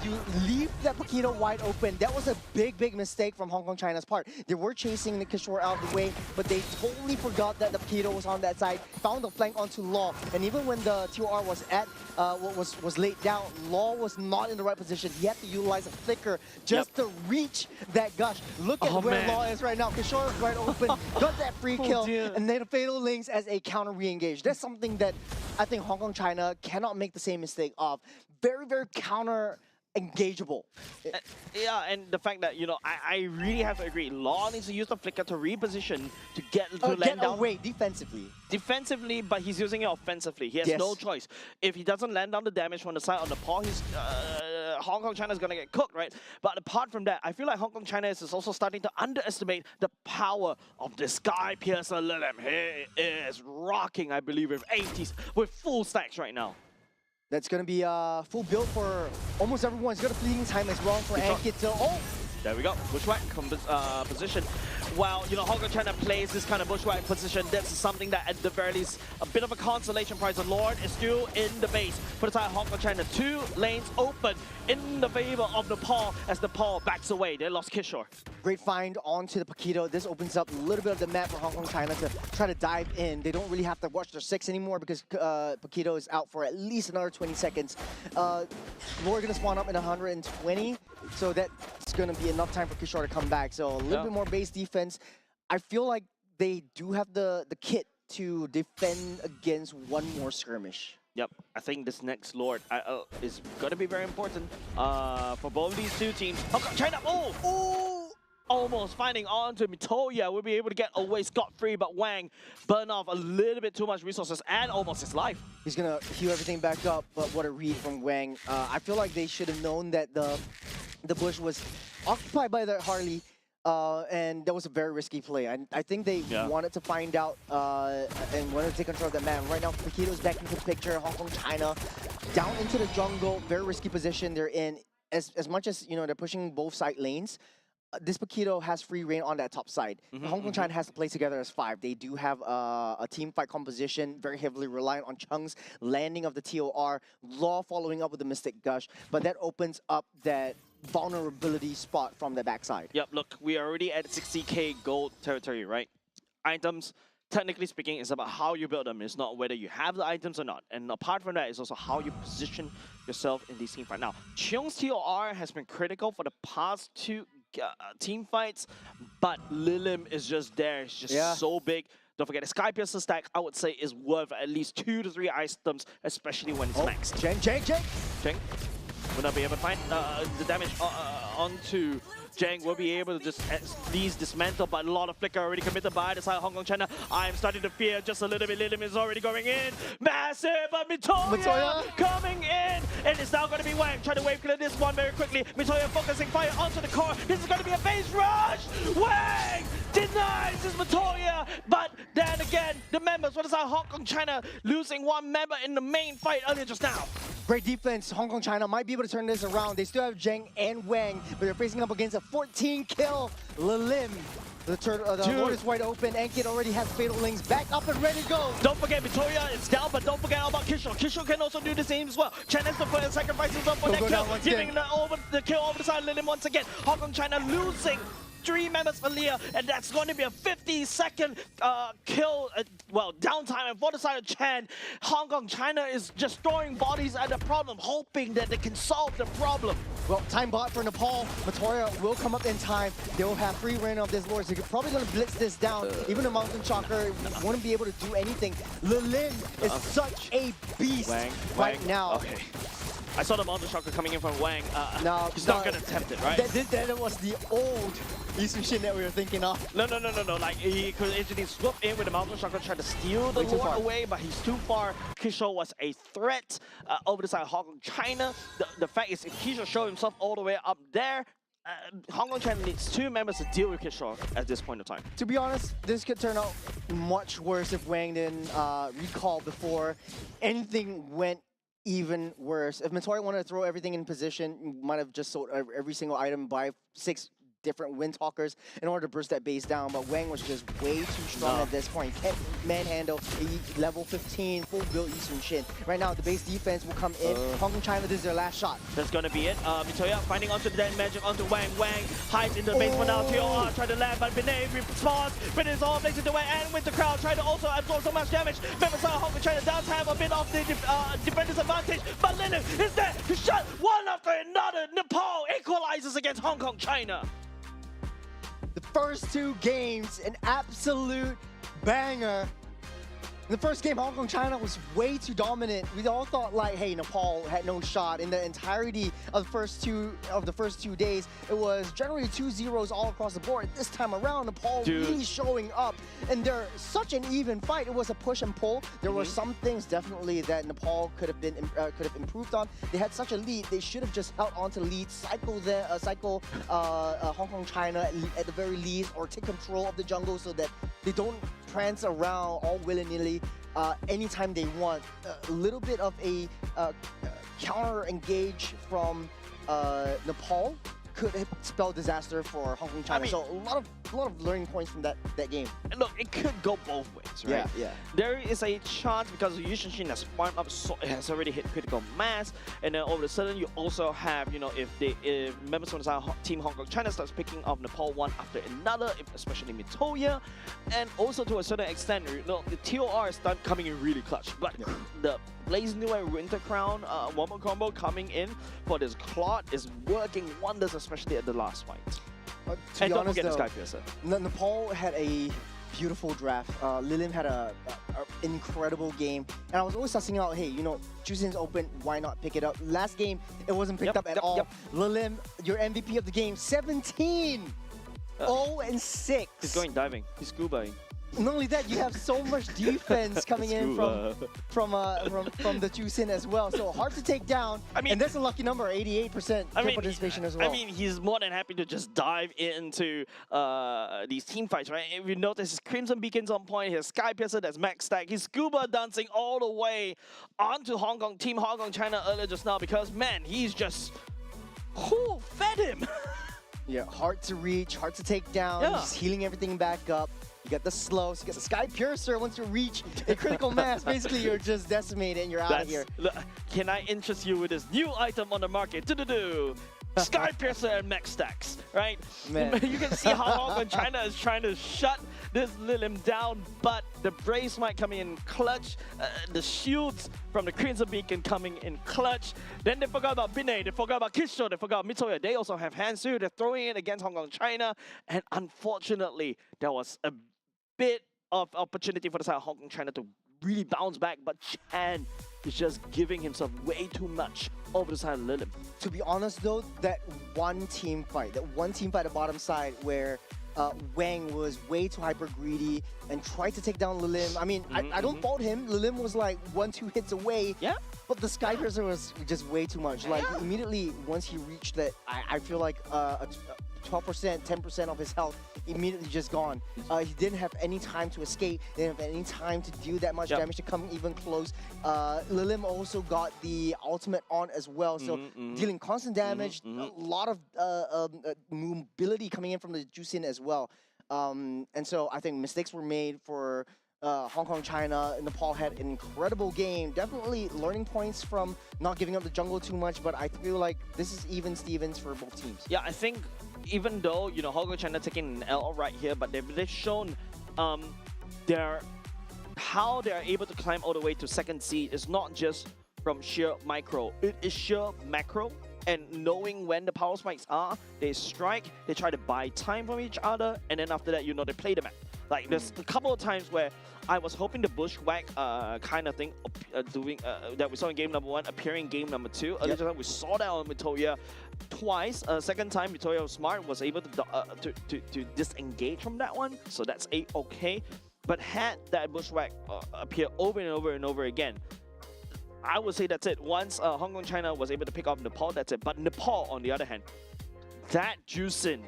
you leave that Paquito wide open. That was a big mistake from Hong Kong, China's part. They were chasing the Kishore out of the way, but they totally forgot that the Paquito was on that side, found the flank onto Law. And even when the TOR was at, was laid down, Law was not in the right position. He had to utilize a flicker just to reach that gush. Look at where Law is right now. Kishore is right open, got that free kill, and then Fatal Links as a counter re-engage. That's something that I think Hong Kong, China cannot make the same mistake of. Very counter engageable. Yeah, and the fact that, you know, I really have to agree. Law needs to use the flicker to reposition to get land down. Away defensively. Defensively, but he's using it offensively. He has no choice. If he doesn't land down the damage from the side on the paw, he's Hong Kong China is gonna get cooked, right? But apart from that, I feel like Hong Kong China is also starting to underestimate the power of the Sky Piercer Lilim. He is rocking, I believe, with 80s, with full stacks right now. That's going to be a full build for almost everyone. It's got a fleeting time as well for Ankit to... Oh! There we go. Bushwhack position. While, you know, Hong Kong China plays this kind of bushwhack position, that's something that at the very least, a bit of a consolation prize. The Lord is still in the base. For the side of Hong Kong China, 2 lanes open in the favor of Nepal as Nepal backs away. They lost Kishore. Great find onto the Paquito. This opens up a little bit of the map for Hong Kong China to try to dive in. They don't really have to watch their 6 anymore because Paquito is out for at least another 20 seconds. Lord going to spawn up in 120, so that's going to be enough time for Kishore to come back. So a little bit more base defense. I feel like they do have the kit to defend against one more skirmish. Yep, I think this next Lord is going to be very important for both of these two teams. Hong Kong China, almost finding onto Mitoya. Will be able to get away scot-free, but Wang burn off a little bit too much resources and almost his life. He's going to heal everything back up, but what a read from Wang. I feel like they should have known that the bush was occupied by the Harley, and that was a very risky play. I think they wanted to find out and wanted to take control of that man. Right now, Paquito's back into the picture. Hong Kong China down into the jungle. Very risky position they're in. As much as, you know, they're pushing both side lanes, this Paquito has free reign on that top side. Hong Kong China has to play together as 5. They do have a team fight composition, very heavily reliant on Chung's landing of the TOR, Law following up with the Mystic Gush, but that opens up that vulnerability spot from the backside. Yep, look, we are already at 60k gold territory, right? Items, technically speaking, is about how you build them. It's not whether you have the items or not. And apart from that, it's also how you position yourself in these team fights. Now, Cheong's TOR has been critical for the past 2 team fights, but Lilim is just there. It's just so big. Don't forget, the Sky Piercer stack, I would say, is worth at least 2 to 3 items, especially when it's maxed. Jeng. Will not be able to find the damage onto Jang. Will be able to just at least dismantle, but a lot of flicker already committed by the side of Hong Kong China. I'm starting to fear just a little bit. Lilim is already going in. Massive, but Mitoya coming in. And it's now going to be Wang. Trying to wave clear this one very quickly. Mitoya focusing fire onto the core. This is going to be a base rush. Wang denies his Mitoya. But then again, the members, what is our Hong Kong China losing 1 member in the main fight earlier just now? Great defense. Hong Kong China might be able to turn this around. They still have Zheng and Wang, but they're facing up against a 14-kill Lilim. The Lord is wide open. Ankit already has Fatal Links back up and ready to go. Don't forget, Mitoya is down, but don't forget about Kishore. Kishore can also do the same as well. China's the first sacrifice himself for that kill, giving the kill over the side of Lilim once again. Hong Kong China losing 3 members earlier, and that's going to be a 50-second kill, well, downtime. And for the side of Chan, Hong Kong, China is just throwing bodies at the problem, hoping that they can solve the problem. Well, time bot for Nepal. Matoya will come up in time. They will have free reign of this lord, so you're probably going to blitz this down. Even the Mountain Shocker wouldn't be able to do anything. Lilin is such a beast right now. Okay. I saw the Mountain Shocker coming in from Wang. No, he's not going to attempt it, right? That was the old Isushin that we were thinking of. No. Like, he could actually swoop in with the Mountain Shocker, try to steal the Lord away, but he's too far. Kishore was a threat over the side of Hong Kong, China. The fact is, if Kishore showed himself all the way up there, Hong Kong, China needs 2 members to deal with Kishore at this point in time. To be honest, this could turn out much worse if Wang didn't recall before anything went even worse. If Matoya wanted to throw everything in position, might have just sold every single item by 6 different Windtalkers in order to burst that base down, but Wang was just way too strong at this point. Can't manhandle a level 15 full build Eastern Shin. Right now, the base defense will come in. Hong Kong, China, this is their last shot. That's gonna be it. Mitoya finding onto the dead magic onto Wang. Wang hides into the base for now. TOR try to land, but Binay responds. But it's all makes it to Wang and with the crowd trying to also absorb so much damage. Members of Hong Kong, China does have a bit of the defender's advantage, but Lennon is there to shut one after another. Nepal equalizes against Hong Kong, China. The first 2 games, an absolute banger. In the first game, Hong Kong, China was way too dominant. We all thought like, hey, Nepal had no shot. In the entirety of the first two days, it was generally 2-0s all across the board. This time around, Nepal really showing up, and they're such an even fight. It was a push and pull. There were some things definitely that Nepal could have improved on. They had such a lead. They should have just held on to the lead, cycle Hong Kong, China at the very least, or take control of the jungle so that they don't prance around all willy-nilly anytime they want. A little bit of a counter-engage from Nepal could have spelled disaster for Hong Kong, China. I mean, so a lot of learning points from that game. And look, it could go both ways, right? Yeah. There is a chance because Yushin Shin has farmed up, so it has already hit critical mass, and then all of a sudden you also have, you know, if members from the team Hong Kong, China starts picking up Nepal one after another, especially Mitoya, and also to a certain extent, you know, the TOR is coming in really clutch, but the Blaze New and Winter Crown one-more combo coming in for this Claude is working wonders, especially at the last fight. And don't forget the Skypiercer. Nepal had a beautiful draft. Lilim had an incredible game. And I was always sussing out, hey, you know, Jusin's open, why not pick it up? Last game, it wasn't picked up at all. Lilim, your MVP of the game, 17! 0-6. He's going diving. He's scubaing. Not only that, you have so much defense coming in from the Jusin as well. So hard to take down. I mean, and that's a lucky number, 88% participation as well. I mean, he's more than happy to just dive into these team fights, right? If you notice, his Crimson Beacon's on point, his Skypiercer that's max stack, he's scuba dancing all the way onto Team Hong Kong, China earlier just now because, man, he's just... Who fed him? Yeah, hard to reach, hard to take down. Yeah. He's healing everything back up. You got the slows, you got the Skypiercer. Once you reach a critical mass, basically you're just decimated and you're out of here. Look, can I interest you with this new item on the market? Skypiercer and Max Stacks, right? Man. You can see how Hong Kong China is trying to shut this Lilim down, but the Brace might come in clutch, the shields from the Crimson Beacon coming in clutch. Then they forgot about Binay, they forgot about Kishore, they forgot Mitoya. They also have Hansu, they're throwing it against Hong Kong China, and unfortunately, there was a bit of opportunity for the side of Hong Kong China to really bounce back, but Chan is just giving himself way too much over the side of Lilim. To be honest though, that one team fight at the bottom side where Wang was way too hyper greedy and tried to take down Lilim. I mean, I don't fault him. Lilim was like 1-2 hits away. Yeah. But the Skypiercer was just way too much. Like immediately once he reached that, I feel like 12%, 10% of his health immediately just gone. He didn't have any time to escape, didn't have any time to do that much damage to come even close. Lilim also got the ultimate on as well, so dealing constant damage, a lot of mobility coming in from the Jusin as well. And so I think mistakes were made for Hong Kong, China. Nepal had an incredible game. Definitely learning points from not giving up the jungle too much, but I feel like this is even Stevens for both teams. Yeah, I think even though, you know, Hong Kong China taking an L right here, but they've shown their how they are able to climb all the way to second seed is not just from sheer micro, it is sheer macro. And knowing when the power spikes are, they strike, they try to buy time from each other, and then after that, you know, they play the map. Like, there's a couple of times where I was hoping the bushwhack kind of thing that we saw in game number 1 appearing in game number 2. Earlier time we saw that on Nagoya twice. Second time, Nagoya was smart, was able to disengage from that one, so that's okay. But had that bushwhack appear over and over and over again, I would say that's it. Once Hong Kong China was able to pick off Nepal, that's it. But Nepal, on the other hand, that Juicin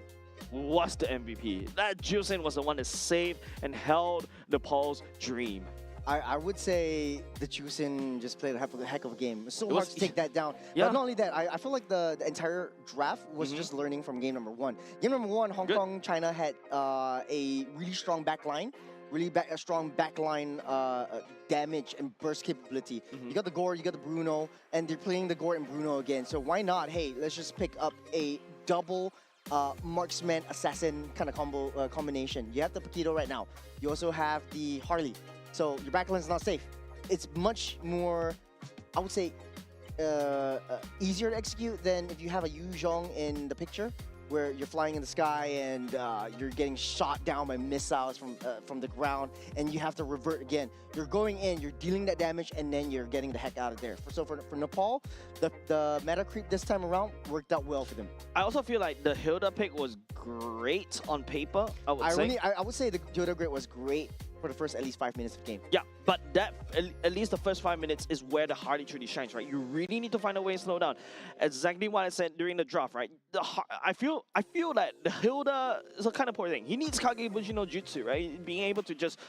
was the MVP. That Juicin was the one that saved and held Nepal's dream. I would say the Juicin just played a heck of a game. It's so hard was- to take that down. Yeah. But not only that, I feel like the entire draft was just learning from game number 1. Game number 1, Hong Kong China had a really strong backline. A strong backline damage and burst capability. You got the Gore, you got the Bruno, and they're playing the Gore and Bruno again. So why not? Hey, let's just pick up a double marksman assassin kind of combination. You have the Paquito right now. You also have the Harley. So your backline's not safe. It's much more, I would say, easier to execute than if you have a Yu Zhong in the picture, where you're flying in the sky and you're getting shot down by missiles from the ground, and you have to revert again. You're going in, you're dealing that damage, and then you're getting the heck out of there. So for Nepal, the meta creep this time around worked out well for them. I also feel like the Hilda pick was great on paper, I would say. I would say the Yoda Grid was great for the first at least 5 minutes of the game. Yeah, but that at least the first 5 minutes is where the Hardy truly shines, right? You really need to find a way to slow down. Exactly what I said during the draft, right? I feel that the Hilda is a kind of poor thing. He needs Kagebushi no Jutsu, right? Being able to just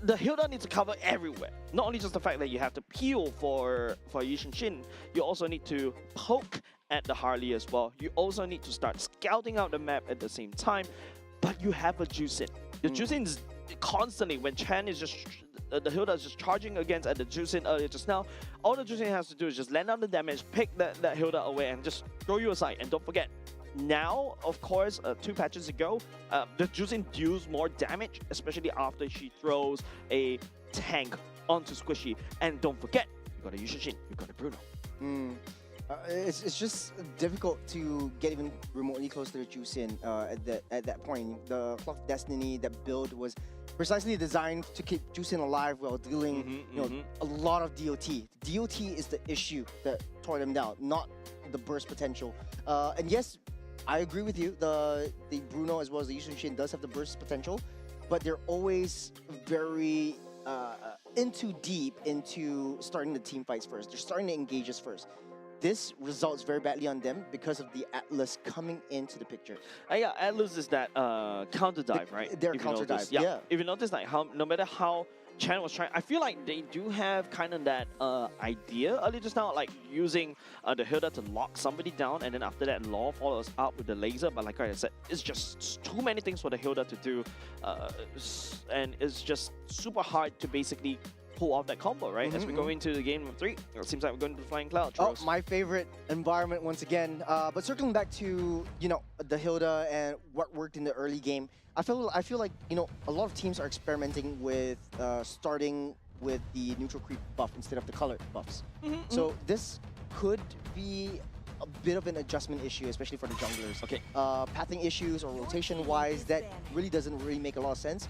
the Hilda needs to cover everywhere. Not only just the fact that you have to peel for Yushin Shin, you also need to poke at the Harley as well. You also need to start scouting out the map at the same time, but you have a Juicin. The Juicin is constantly, when Chan is just the Hilda is just charging against at the Juicin earlier just now, all the Juicin has to do is just land out the damage, pick that Hilda away, and just throw you aside. And don't forget, now, of course, 2 patches ago, the Juicin deals more damage, especially after she throws a tank onto Squishy. And don't forget, you got a Yushin Shin, you got a Bruno. It's just difficult to get even remotely close to the Juicin at that point. The Clock of Destiny, that build was precisely designed to keep Juicin alive while dealing a lot of DOT. DOT is the issue that tore them down, not the burst potential. And yes, I agree with you. The Bruno as well as the Yushin Shin does have the burst potential, but they're always very into deep into starting the team fights first. They're starting to engage us first. This results very badly on them because of the Atlas coming into the picture. Yeah, Atlas is that counter dive, right? They're If you counter notice. dive, yeah. If you notice, like how no matter how Chan was trying, I feel like they do have kind of that idea earlier just now, like using the Hilda to lock somebody down, and then after that, Law follows up with the laser. But like I said, it's just too many things for the Hilda to do, and it's just super hard to basically pull off that combo, right? As we go into the game of 3, it seems like we're going to the Flying Cloud. Oh, my favorite environment once again. But circling back to the Hilda and what worked in the early game, I feel like a lot of teams are experimenting with starting with the neutral creep buff instead of the colored buffs. So this could be a bit of an adjustment issue, especially for the junglers. Okay. Pathing issues or rotation-wise, that really doesn't really make a lot of sense.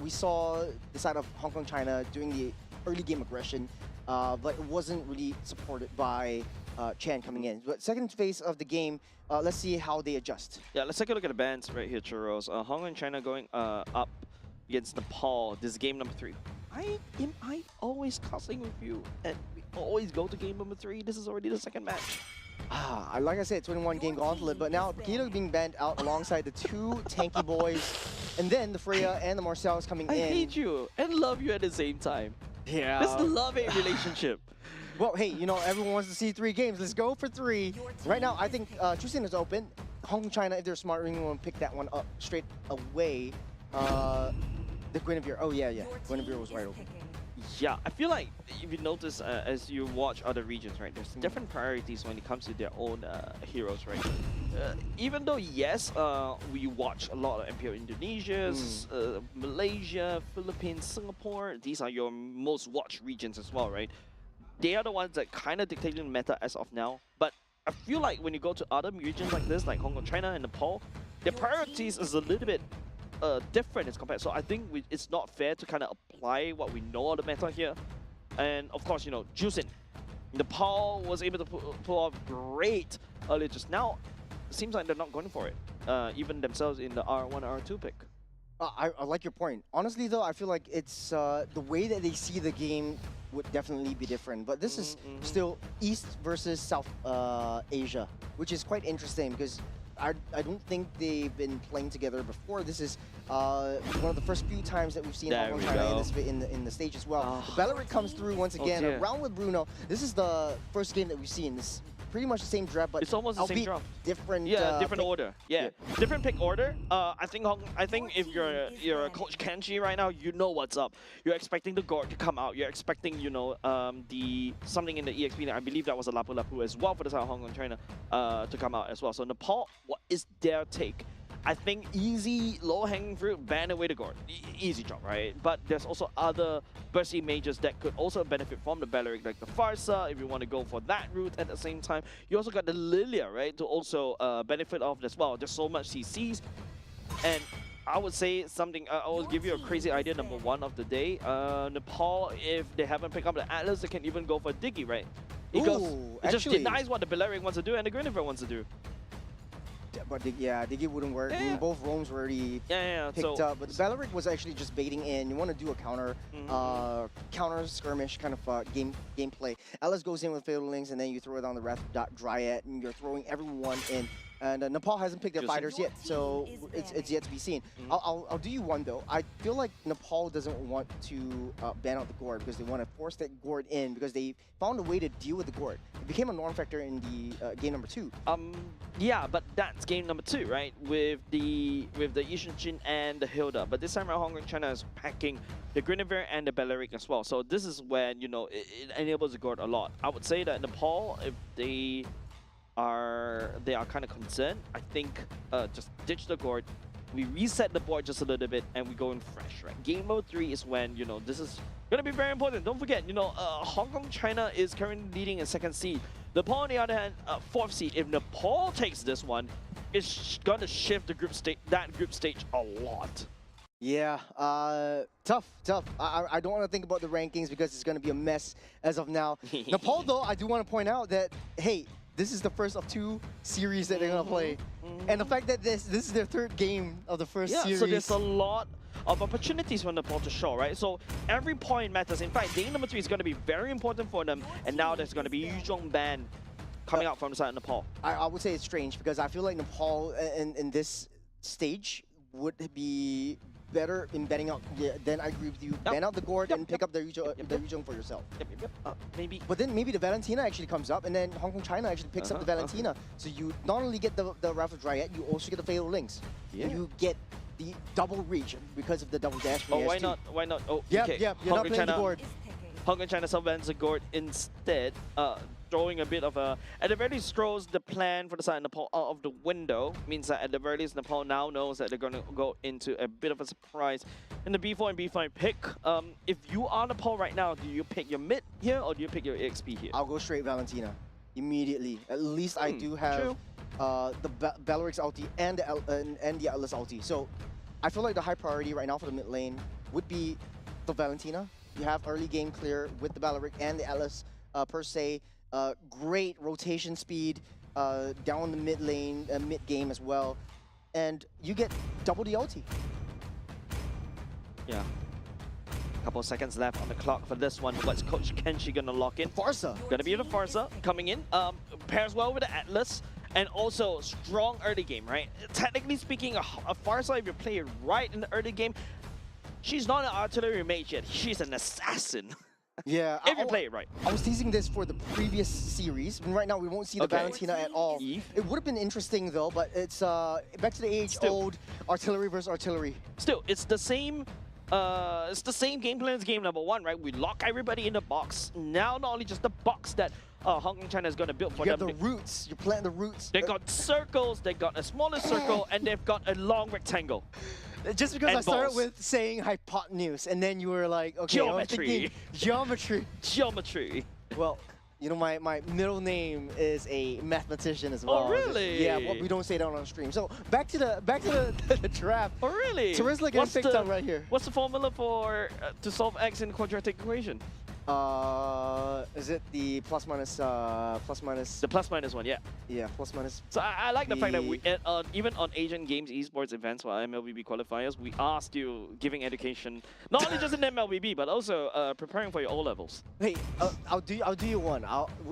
We saw the side of Hong Kong China doing the early game aggression, but it wasn't really supported by Chan coming in. But second phase of the game, let's see how they adjust. Yeah, let's take a look at the bans right here, Churros. Hong Kong and China going up against Nepal. This is game number 3. Am I always cussing with you? And we always go to game number 3. This is already the second match. Like I said, 21 game gauntlet, but now Paquito being banned out alongside the 2 tanky boys, and then the Freya and the Marcel's coming I in. hate you and love you at the same time. Yeah. It's the love-hate relationship. Well, hey, everyone wants to see 3 games. Let's go for 3. Right now, I think Juicin is open. Hong Kong China, if they're smart, really want to pick that one up straight away. The Guinevere. Oh, yeah. Guinevere was wide open. Yeah, I feel like if you notice as you watch other regions, right, there's different priorities when it comes to their own heroes, right? Even though, yes, we watch a lot of MPO Indonesia, Malaysia, Philippines, Singapore, these are your most watched regions as well, right? They are the ones that kind of dictate the meta as of now. But I feel like when you go to other regions like this, like Hong Kong, China, and Nepal, their priorities is a little bit different as compared. So I think it's not fair to kind of apply what we know of the meta here. And of course, you know, Jusin, Nepal was able to pull off great earlier just now. It seems like they're not going for it, even themselves in the R1, R2 pick. I like your point. Honestly, though, I feel like it's the way that they see the game would definitely be different. But this is still East versus South Asia, which is quite interesting because I don't think they've been playing together before. This is one of the first few times that we've seen Hong Kong China in the stage as well. Belleric comes through once again, around with Bruno. This is the first game that we've seen. This pretty much the same draft, but it's almost the same draft. Different. Different order. Yeah, different pick order. I think if you're a Coach Kenshi right now, you know what's up. You're expecting the Gord to come out. You're expecting, you know, the something in the EXP. I believe that was a Lapu Lapu as well for the side of Hong Kong China to come out as well. So Nepal, what is their take? I think easy, low-hanging fruit, ban away the Gord. Easy job, right? But there's also other bursty mages that could also benefit from the Belleric, like the Farsa, if you want to go for that route at the same time. You also got the Lilia, right, to also benefit off as well. There's so much CCs. And I would say something, I will give you a crazy idea, number one of the day. Nepal, if they haven't picked up the Atlas, they can even go for Diggy, right? It just denies what the Belleric wants to do and the Guinevere wants to do. But Diggy wouldn't work. I mean, both roams were already picked up. But the Belleric was actually just baiting in. You want to do a counter skirmish kind of gameplay. Alice goes in with Fatal Links, and then you throw it on the Wrath Dryad, and you're throwing everyone in. And Nepal hasn't picked their fighters yet, so it's yet to be seen. I'll do you one though. I feel like Nepal doesn't want to ban out the Gord because they want to force that Gord in because they found a way to deal with the Gord. It became a norm factor in the game number 2. Yeah, but that's game number 2, right? With the Ishinchin and the Hilda. But this time around, Hong Kong China is packing the Guinevere and the Belleric as well. So this is when, you know, it enables the Gord a lot. I would say that Nepal, if they are kind of concerned, I think just ditch the Gord, we reset the board just a little bit, and we go in fresh, right? Game mode 3 is when, you know, this is going to be very important. Don't forget, you know, Hong Kong China is currently leading in 2nd seed. Nepal, on the other hand, 4th seed. If Nepal takes this one, it's going to shift the group stage a lot. Yeah, tough. I don't want to think about the rankings because it's going to be a mess as of now. Nepal, though, I do want to point out that, hey, this is the first of 2 series that they're going to play. And the fact that this is their 3rd game of the first series. So there's a lot of opportunities for Nepal to show, right? So every point matters. In fact, game number 3 is going to be very important for them. And now there's going to be Yuzhong Ban coming out from the side of Nepal. I would say it's strange because I feel like Nepal in this stage would be better in banning out. Then I agree with you. Ban out the Gord and pick up the Yuzhong for yourself. Maybe. But then maybe the Valentina actually comes up, and then Hong Kong China actually picks up the Valentina. So you not only get the Wrath Dryad, you also get the Fatal Links. Yeah. You get the double reach because of the double dash. Oh, why not? Why not? Oh, yep, okay. yep. You're not playing the Gord. Hong Kong China self-bans the Gord instead, throwing a bit of a... At the very least, throws the plan for the side of Nepal out of the window. Means that at the very least, Nepal now knows that they're going to go into a bit of a surprise in the B4 and B5 pick. If you are Nepal right now, do you pick your mid here or do you pick your EXP here? I'll go straight Valentina immediately. At least I do have the Belleric's ulti and the Atlas ulti. So I feel like the high priority right now for the mid lane would be the Valentina. You have early game clear with the Belleric and the Atlas per se. Great rotation speed down the mid lane, mid game as well. And you get double the ulti. Yeah. Couple of seconds left on the clock for this one. What's Coach Kenshi gonna lock in? Farsa. Gonna be the Farsa coming in. Pairs well with the Atlas. And also strong early game, right? Technically speaking, a Farsa, if you play it right in the early game, she's not an artillery mage yet. She's an assassin. Yeah. If you play it right. I was teasing this for the previous series. And right now, we won't see the Valentina at all. It would have been interesting, though, but it's back to the age-old artillery versus artillery. Still, it's the same it's the same game plan as game number 1, right? We lock everybody in the box. Now, not only just the box that Hong Kong China is going to build for You them. have the roots. You're planting the roots. They got circles, they got a smaller circle, and they've got a long rectangle. Just because And I started balls. with saying hypotenuse, and then you were like, okay, I was Geometry. thinking geometry. Geometry. Well, you know, my middle name is a mathematician as well. really? Yeah, well, we don't say that on stream. So back to the draft. Oh, really? Terizla getting picked up right here. What's the formula for to solve x in quadratic equation? Is it the plus minus? The plus minus one, yeah. Yeah, plus minus. So I like the fact that we, The- even on Asian Games esports events or MLBB qualifiers, we are still giving education, not only just in MLBB, but also preparing for your O levels. Hey, I'll do you one.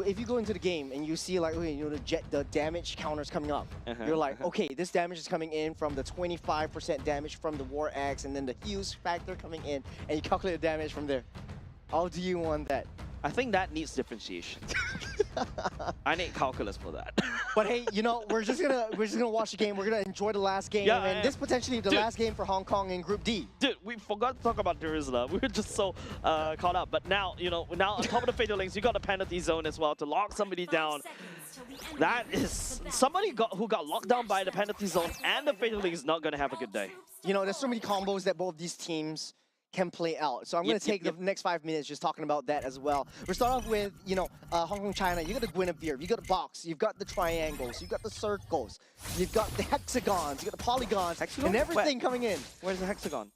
If you go into the game and you see like, okay, you know, the damage counters coming up, you're like, okay, this damage is coming in from the 25% damage from the War Axe, and then the Hughes factor coming in, and you calculate the damage from there. How do you want that? I think that needs differentiation. I need calculus for that. But hey, you know, we're just gonna watch the game. We're gonna enjoy the last game, Yeah, and yeah. this potentially the Dude. last game for Hong Kong in Group D. Dude, we forgot to talk about Terizla. We were just so caught up. But now, you know, now on top of the fatal links, you got the penalty zone as well to lock somebody down. That is somebody who got locked down by the penalty zone and the fatal link is not gonna have a good day. You know, there's so many combos that both these teams can play out. So I'm going Yep, to take yep, the next 5 minutes just talking about that as well. We'll start off with, you know, Hong Kong, China. You got the Guinevere, you got the box, you've got the triangles, you've got the circles, you've got the hexagons, you got the polygons, Hexagon? and everything Where? coming in. Where's the hexagon?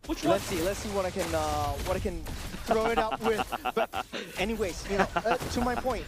Which let's see what I can throw it up with. But anyways, you know, to my point,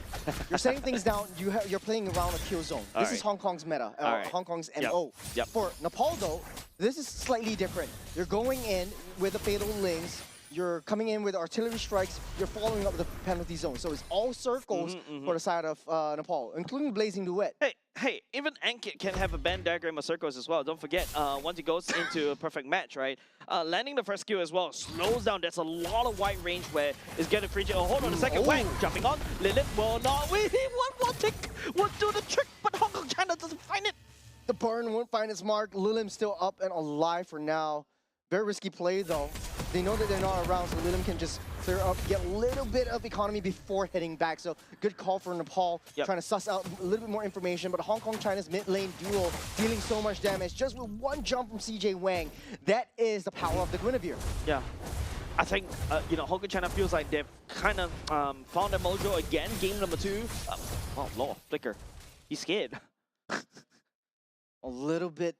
you're setting things down. You're playing around a kill zone. This is Hong Kong's meta, Alright. Hong Kong's Yep. MO. Yep. For Nepal though, this is slightly different. You're going in with the fatal links. You're coming in with artillery strikes. You're following up with the penalty zone. So it's all circles for the side of Nepal, including Blazing Duet. Hey, even Ankit can have a band diagram of circles as well. Don't forget, once he goes into a perfect match, right? Landing the first skill as well slows down. There's a lot of wide range where it's getting free. Oh, hold on a second. Wang jumping on. Lilith will not. One tick will do the trick, but Hong Kong China doesn't find it. The burn won't find its mark. Lilim still up and alive for now. Very risky play though. They know that they're not around, so Lilim can just clear up, get a little bit of economy before heading back. So good call for Nepal, trying to suss out a little bit more information. But Hong Kong China's mid lane duo dealing so much damage just with one jump from CJ Wang. That is the power of the Guinevere. Yeah. I think, you know, Hong Kong China feels like they've kind of found their mojo again. Game number 2. Oh, Lord, Flicker. He's scared. A little bit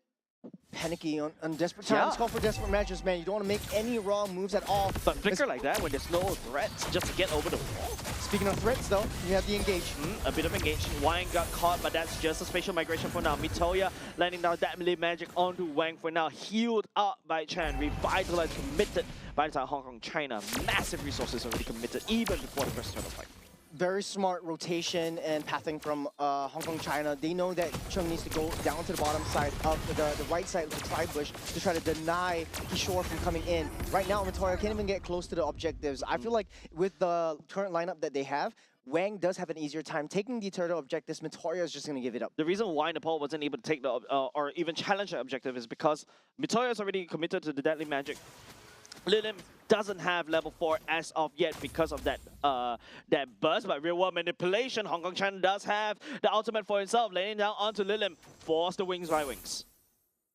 panicky on desperate times. Call for desperate measures, man. You don't want to make any wrong moves at all. But Flicker like that when there's no threats just to get over the wall. Speaking of threats, though, you have the engage. A bit of engagement. Wang got caught, but that's just a spatial migration for now. Mitoya landing down that melee magic onto Wang for now. Healed up by Chan. Revitalized, committed by the time Hong Kong, China. Massive resources already committed even before the first turn of fight. Very smart rotation and pathing from Hong Kong, China. They know that Chung needs to go down to the bottom side of the right side of the tri-bush to try to deny Kishore from coming in. Right now, Matoya can't even get close to the objectives. I feel like with the current lineup that they have, Wang does have an easier time taking the turtle objectives. Mitoya is just going to give it up. The reason why Nepal wasn't able to take the or even challenge the objective is because Mitoya is already committed to the deadly magic. Lilim doesn't have level 4 as of yet because of that that burst by real world manipulation. Hong Kong China does have the ultimate for himself, laying down onto Lilim. Force the wings by wings.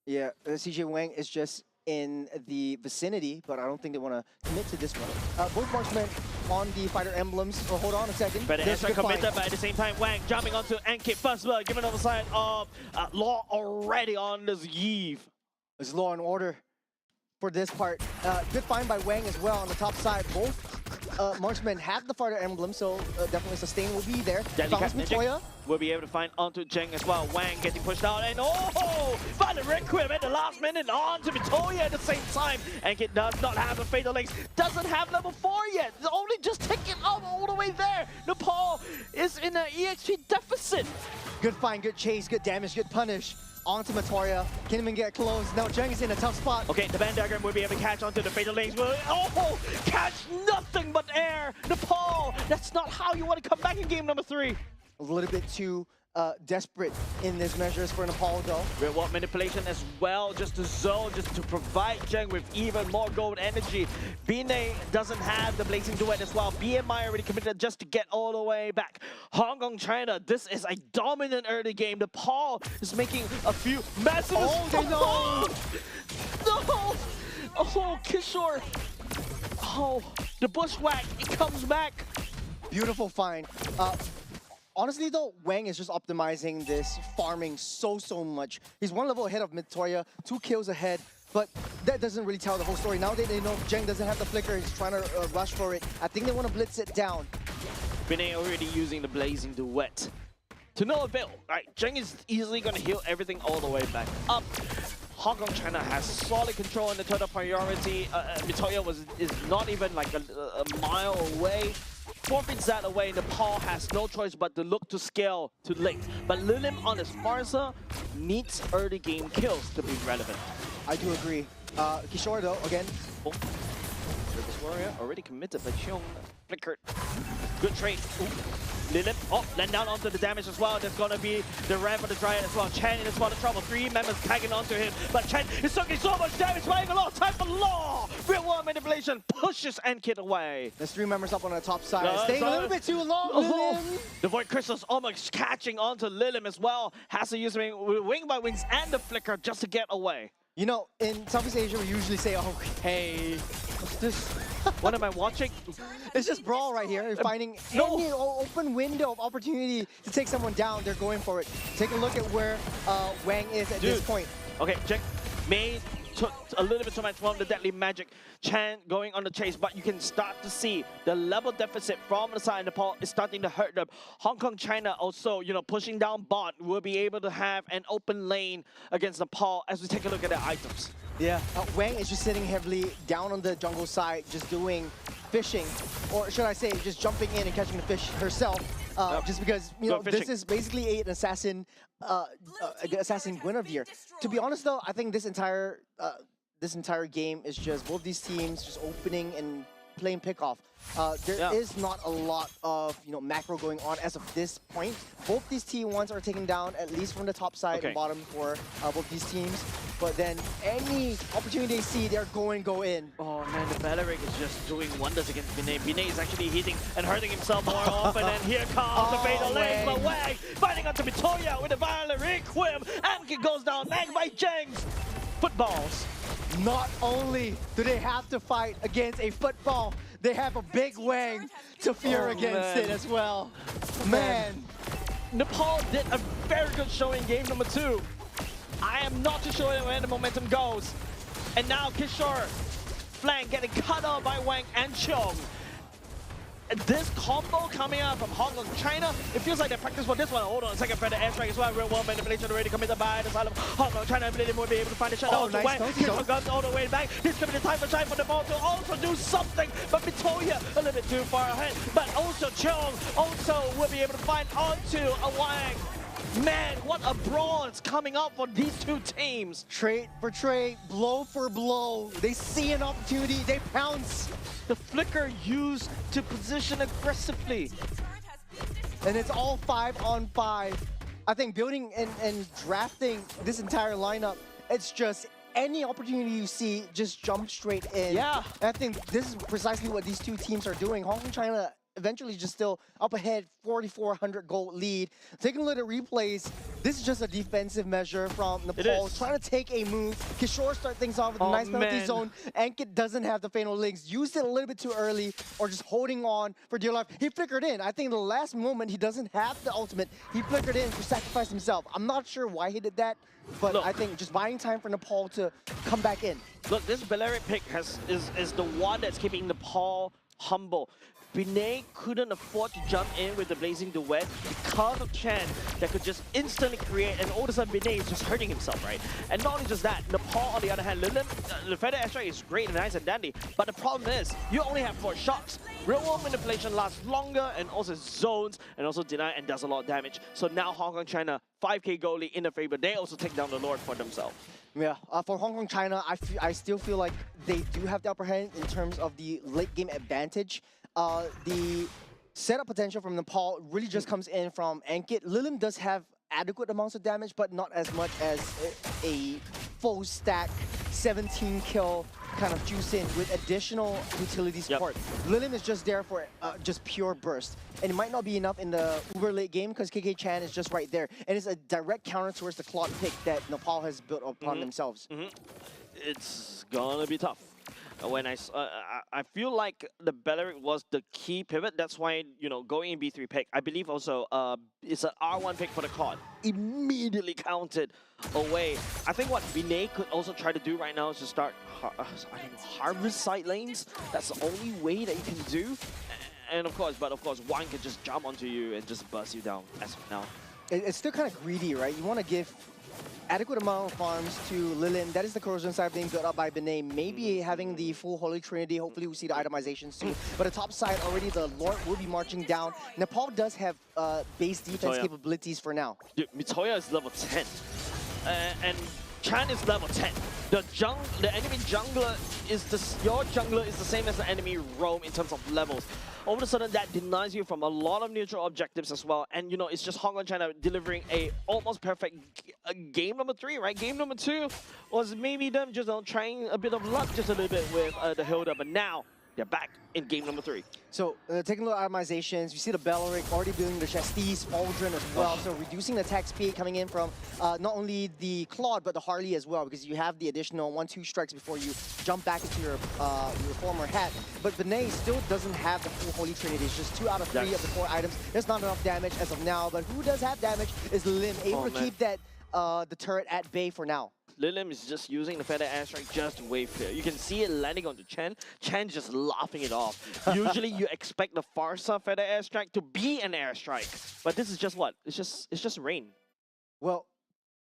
Yeah, CJ Wang is just in the vicinity, but I don't think they want to commit to this one. Both marksmen on the fighter emblems. Oh, hold on a second. But There's it's a good committed, find. but at the same time, Wang jumping onto Ankit first blood, giving over side of Law already on this Yves. There's law and order for this part. Good find by Wang as well on the top side. Both marksmen have the fighter emblem, so definitely sustain will be there. Deadly Bounce Cat Magic Mitoya. will be able to find onto Zheng as well. Wang getting pushed out, and oh! Find the Requiem at the last minute onto Mitoya at the same time. Ankit does not have a Fatal Links, doesn't have level 4 yet. It's only just taking out all the way there. Nepal is in an EXP deficit. Good find, good chase, good damage, good punish. Onto Matoya. Can't even get close. Now Zheng is in a tough spot. Okay, the Van Diagram will be able to catch onto the Fatal Links. Oh! Catch nothing but air. Nepal, that's not how you want to come back in game number 3. A little bit too desperate in this measures for Nepal though. Real world manipulation as well, just to zone, just to provide Zheng with even more gold energy. Binay doesn't have the Blazing Duet as well. BMI already committed just to get all the way back. Hong Kong, China, this is a dominant early game. Nepal is making a few massive... Oh, they know! No! Oh, Kishore! Oh, the bushwhack, it comes back. Beautiful find. Honestly though, Wang is just optimizing this farming so much. He's one level ahead of Mitoya, 2 kills ahead, but that doesn't really tell the whole story. Now they know Zheng doesn't have the flicker, he's trying to rush for it. I think they want to blitz it down. Binay already using the Blazing Duet. To no avail, right? Zheng is easily going to heal everything all the way back up. Hong Kong, China has solid control in the total priority. Mitoya is not even like a mile away. Forfeits that away, Nepal has no choice but to look to scale to late. But Lilim on his Farsa needs early game kills to be relevant. I do agree. Kishore though, again. Oh. Service Warrior already committed, but Cheong flickered. Good trade. Ooh. Lilim, oh, land down onto the damage as well. There's gonna be the ramp for the Dryad as well. Chen in a spot of trouble. 3 members tagging onto him, but Chen is sucking so much damage, buying a lot of time for Law. Real world manipulation pushes Enkid away. There's 3 members up on the top side. Staying a little bit too long, Lilim. The Void Crystal's almost catching onto Lilim as well. Has to use Wing by Wings and the Flicker just to get away. You know, in Southeast Asia, we usually say, oh, hey, what's this? What am I watching? It's just Brawl right here. You're finding any open window of opportunity to take someone down, they're going for it. Take a look at where Wang is at this point. Okay, check. May took a little bit too much from the Deadly Magic. Chan going on the chase, but you can start to see the level deficit from the side of Nepal is starting to hurt them. Hong Kong, China also, you know, pushing down bot will be able to have an open lane against Nepal as we take a look at their items. Yeah, Wang is just sitting heavily down on the jungle side, just doing fishing, or should I say, just jumping in and catching the fish herself. Just because, you know, this is basically an assassin, assassin Guinevere. To be honest though, I think this entire game is just both these teams just opening and playing pickoff. There is not a lot of, you know, macro going on as of this point. Both these T1s are taken down, at least from the top side and bottom for both these teams. But then any opportunity they see, they're go in. Oh man, the Valeric is just doing wonders against Binay. Binay is actually hitting and hurting himself more often, and here comes the fatal lane. But Wang fighting onto Mitoya with the Valeric whim. Amki goes down, nagged by Zheng's footballs. Not only do they have to fight against a football, they have a big Wang to fear against it as well. Man. Nepal did a very good showing in game number 2. I am not too sure where the momentum goes. And now Kishore flank getting cut off by Wang and Cheong. This combo coming out from Hong Kong, China, it feels like they practiced for this one. Hold on a second, Predator airstrike as well. Real world manipulation already committed by the side of Hong Kong, China. Ability will be able to find the shot. Oh, nice. Kishore guns all the way back. This could be the time for China for the ball to also do something. But Mitoya a little bit too far ahead. But also Cheong also will be able to find onto a Wang. Man, what a brawl is coming up for these two teams. Trade for trade, blow for blow. They see an opportunity, they pounce. The flicker used to position aggressively. And it's all 5-on-5. I think building and drafting this entire lineup, it's just any opportunity you see, just jump straight in. Yeah. And I think this is precisely what these two teams are doing. Hong Kong, China eventually just still up ahead, 4,400 gold lead. Taking a look at replays, this is just a defensive measure from Nepal, trying to take a move. Kishore start things off with a nice penalty zone. Ankit doesn't have the fatal links, used it a little bit too early, or just holding on for dear life. He flickered in. I think the last moment he doesn't have the ultimate. He flickered in to sacrifice himself. I'm not sure why he did that, but I think just buying time for Nepal to come back in. Look, this Valeric pick is the one that's keeping Nepal humble. Binay couldn't afford to jump in with the Blazing Duet because of Chen that could just instantly create, and all of a sudden Binay is just hurting himself, right? And not only just that, Nepal on the other hand, Lilim, the Feather Airstrike is great and nice and dandy, but the problem is, you only have 4 shots. Real world manipulation lasts longer and also zones and also deny and does a lot of damage. So now Hong Kong, China, 5k goalie in the favor. They also take down the Lord for themselves. Yeah, for Hong Kong, China, I still feel like they do have the upper hand in terms of the late game advantage. The setup potential from Nepal really just comes in from Ankit. Lilim does have adequate amounts of damage, but not as much as a full stack 17 kill kind of juice in with additional utility support. Lilim is just there for just pure burst. And it might not be enough in the uber late game because KK Chan is just right there. And it's a direct counter towards the Claude pick that Nepal has built upon themselves. It's gonna be tough. When I feel like the Belleric was the key pivot. That's why, you know, going in B3 pick, I believe also it's an R1 pick for the Claude. Immediately counted away. I think what Vinay could also try to do right now is to start harvest side lanes. That's the only way that you can do. And of course, one can just jump onto you and just bust you down as of now. It's still kind of greedy, right? You want to give adequate amount of farms to Lilin. That is the corrosion side being built up by Benet. Maybe having the full Holy Trinity. Hopefully we see the itemizations too. But the top side already, the Lord will be marching down. Nepal does have base defense capabilities for now. Dude, Mitoya is level 10. And Chan is level 10. The enemy jungler is your jungler is the same as the enemy roam in terms of levels. All of a sudden, that denies you from a lot of neutral objectives as well. And, you know, it's just Hong Kong China delivering a almost perfect game number 3, right? Game number 2 was maybe them just trying a bit of luck just a little bit with the Hilda. But now, they're back in game number 3. So, taking a look at itemizations, you see the Belleric already building the Chastis, Aldrin as well. So, reducing the attack speed coming in from not only the Claude, but the Harley as well, because you have the additional 1-2 strikes before you jump back into your former hat. But Benet still doesn't have the full Holy Trinity. It's just 2 out of 3 of the 4 items. There's not enough damage as of now, but who does have damage is Lim, able to keep that the turret at bay for now. Lilim is just using the feather airstrike just to wave clear. You can see it landing onto Chen. Chen's just laughing it off. Usually you expect the Farsa feather airstrike to be an airstrike, but this is just what? It's just rain. Well,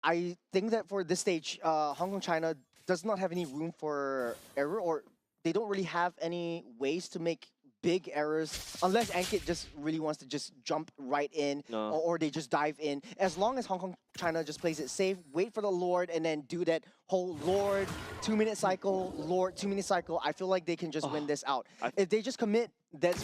I think that for this stage, Hong Kong China does not have any room for error, or they don't really have any ways to make big errors unless Ankit just really wants to just jump right in or they just dive in. As long as Hong Kong China just plays it safe, wait for the Lord and then do that whole Lord 2-minute cycle, Lord 2-minute cycle, I feel like they can just win this out. If they just commit, that's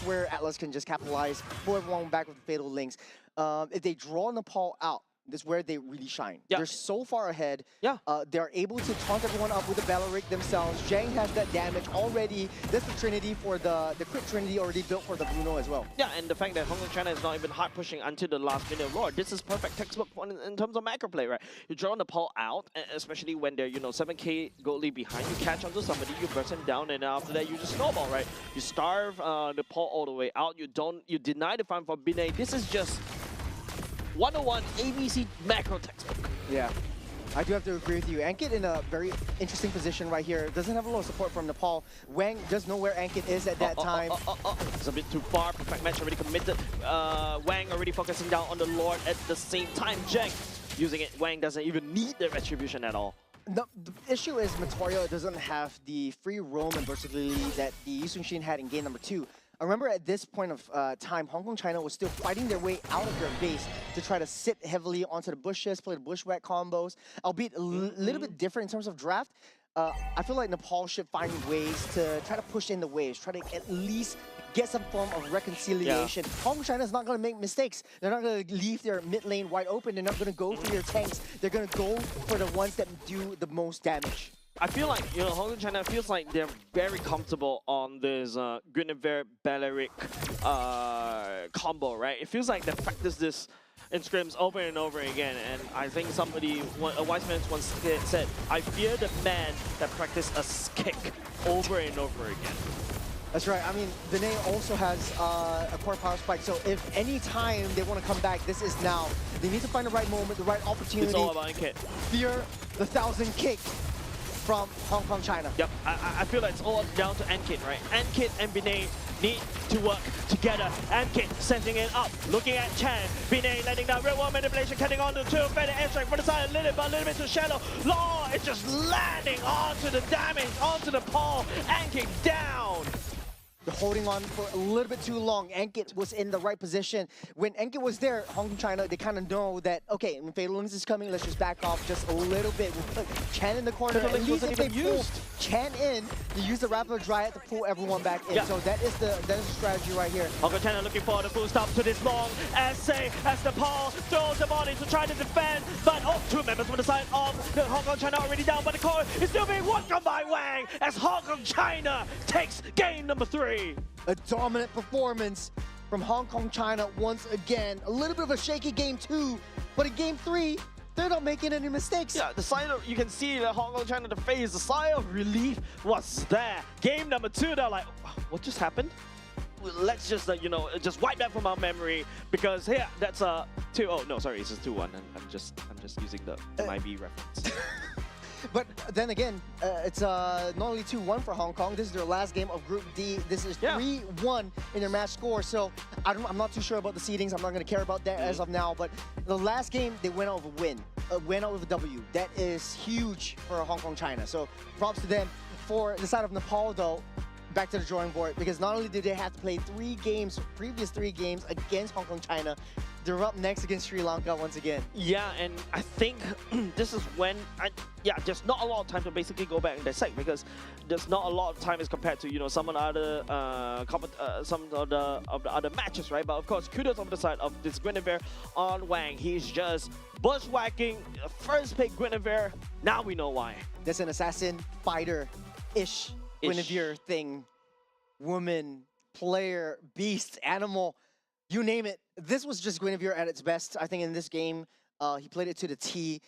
where Atlas can just capitalize, pull everyone back with the Fatal Links. If they draw Nepal out, that's where they really shine. They're so far ahead. They're able to taunt everyone up with the Belleric themselves. Zhang has that damage already. That's the Trinity for the crit Trinity already built for the Bruno as well. Yeah, and the fact that Hong Kong China is not even hard pushing until the last minute of Lord. This is perfect textbook in terms of macro play, right? You draw Nepal out, especially when they're, you know, 7k gold lead behind. You catch onto somebody, you burst him down, and after that you just snowball, right? You starve Nepal all the way out. You deny the farm for Binay. This is just 101 ABC macro textbook. Yeah, I do have to agree with you. Ankit in a very interesting position right here. Doesn't have a lot of support from Nepal. Wang does know where Ankit is at that time. It's a bit too far. Perfect match already committed. Wang already focusing down on the Lord at the same time. Zheng using it. Wang doesn't even need the retribution at all. The issue is Matoya doesn't have the free roam and versatility that the Yisun Shin had in game number 2. I remember at this point of time, Hong Kong China was still fighting their way out of their base to try to sit heavily onto the bushes, play the bushwhack combos, albeit a little bit different in terms of draft. I feel like Nepal should find ways to try to push in the waves, try to at least get some form of reconciliation. Hong Kong China is not going to make mistakes. They're not going to leave their mid lane wide open. They're not going to go for your tanks. They're going to go for the ones that do the most damage. I feel like, you know, Hong Kong China feels like they're very comfortable on this Guinevere Belleric combo, right? It feels like they practice this in scrims over and over again, and I think a wise man once said, I fear the man that practice a kick over and over again. That's right. I mean, Vinay also has a core power spike, so if any time they want to come back, this is now. They need to find the right moment, the right opportunity. It's all about Ankit. Fear the 1,000 kick from Hong Kong China. Yep, I feel like it's all down to Ankit, right? Ankit and Binay need to work together. Ankit sending it up, looking at Chan. Binay letting down real world manipulation, cutting on the 2, better airstrike for the side, a little bit too shallow. Law is just landing onto the damage, onto the pole. Ankit down. They're holding on for a little bit too long. Enkit was in the right position. When Enkit was there, Hong Kong China, they kind of know that, okay, when Fatal Links is coming, let's just back off just a little bit. We'll put Chan in the corner. Fatal At Links least if wasn't they even pull used. Chan in, they use the Rapid Dryad to pull everyone back in. Yeah. So that is the strategy right here. Hong Kong China looking for the full stop to this long essay as Nepal throws the body to try to defend. But two members from the side of the Hong Kong China already down, but the core is still being welcomed by Wang as Hong Kong China takes game number 3. A dominant performance from Hong Kong China once again. A little bit of a shaky game 2, but in game 3, they're not making any mistakes. Yeah, the sign of, you can see the Hong Kong China, the face, the sigh of relief was there. Game number 2, they're like, what just happened? Let's just, just wipe that from our memory because here, that's a 2. Oh, no, sorry, it's just 2-1. And I'm just using the MLBB reference. But then again, it's not only 2-1 for Hong Kong. This is their last game of Group D. This is 3-1 in their match score. So I'm not too sure about the seedings. I'm not going to care about that as of now. But the last game, they went out with a win. Went out with a W. That is huge for Hong Kong China. So props to them. For the side of Nepal, though, back to the drawing board, because not only did they have to play previous 3 games against Hong Kong China, they're up next against Sri Lanka once again. Yeah, and I think this is when, there's not a lot of time to basically go back and dissect because there's not a lot of time as compared to, some of the other, some of the other matches, right? But of course, kudos on the side of this Guinevere on Wang. He's just bushwhacking, first pick Guinevere. Now we know why. That's an assassin, fighter-ish Guinevere thing. Woman, player, beast, animal, you name it. This was just Guinevere at its best. I think in this game, he played it to the T.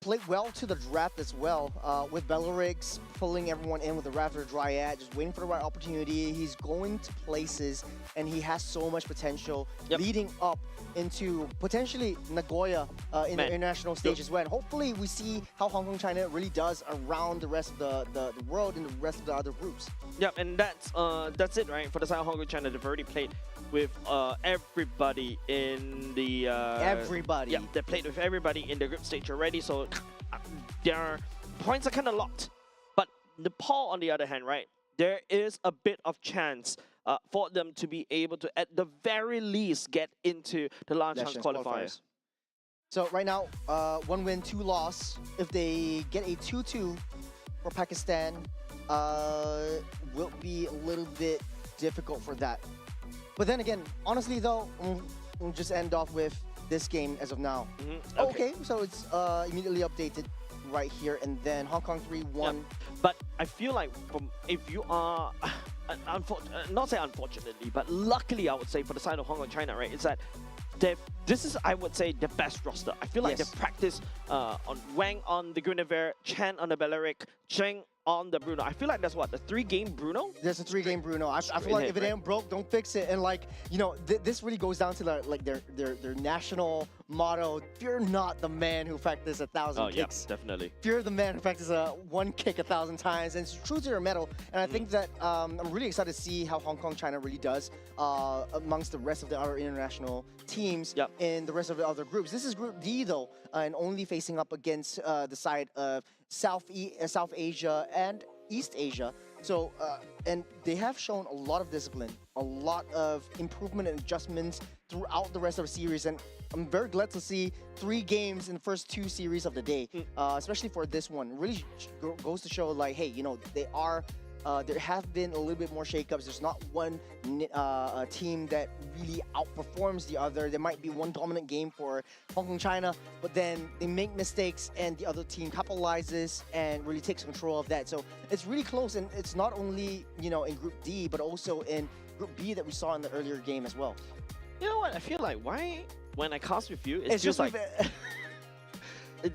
Played well to the draft as well, with Bellerix pulling everyone in with the Raptor Dryad, just waiting for the right opportunity. He's going to places, and he has so much potential leading up into potentially Nagoya in the international stage as well. And hopefully we see how Hong Kong China really does around the rest of the world and the rest of the other groups. Yep, and that's it, right? For the side of Hong Kong China, they've already played with everybody in the... everybody. Yeah, they played with everybody in the group stage already, so their points are kind of locked. But Nepal, on the other hand, right, there is a bit of chance for them to be able to, at the very least, get into the last chance qualifiers. So right now, 1 win, 2 loss. If they get a 2-2 for Pakistan, will be a little bit difficult for that. But then again, honestly though, we'll just end off with this game as of now. Okay, so it's immediately updated right here, and then Hong Kong 3-1. Yeah. But I feel like if you are, not say unfortunately, but luckily I would say for the side of Hong Kong China, right, is that this is, I would say, the best roster. I feel like they've practiced on Wang on the Guinevere, Chan on the Beleric, Cheng on the Bruno. I feel like that's what, the 3-game Bruno? There's a 3-game Bruno. I feel like if it ain't broke, don't fix it. And like, this really goes down to their national motto. Fear not the man who practices 1,000 kicks. Yeah, definitely. Fear the man who practices one kick 1,000 times. And it's true to their metal. And I think that I'm really excited to see how Hong Kong China really does amongst the rest of the other international teams in the rest of the other groups. This is Group D though, and only facing up against the side of South Asia and East Asia. So, and they have shown a lot of discipline, a lot of improvement and adjustments throughout the rest of the series. And I'm very glad to see 3 games in the first 2 series of the day, especially for this one. It really goes to show, like, hey, they are. There have been a little bit more shakeups. There's not one team that really outperforms the other. There might be one dominant game for Hong Kong China, but then they make mistakes and the other team capitalizes and really takes control of that. So it's really close, and it's not only in Group D, but also in Group B that we saw in the earlier game as well. You know what? I feel like when I cast with you, it feels like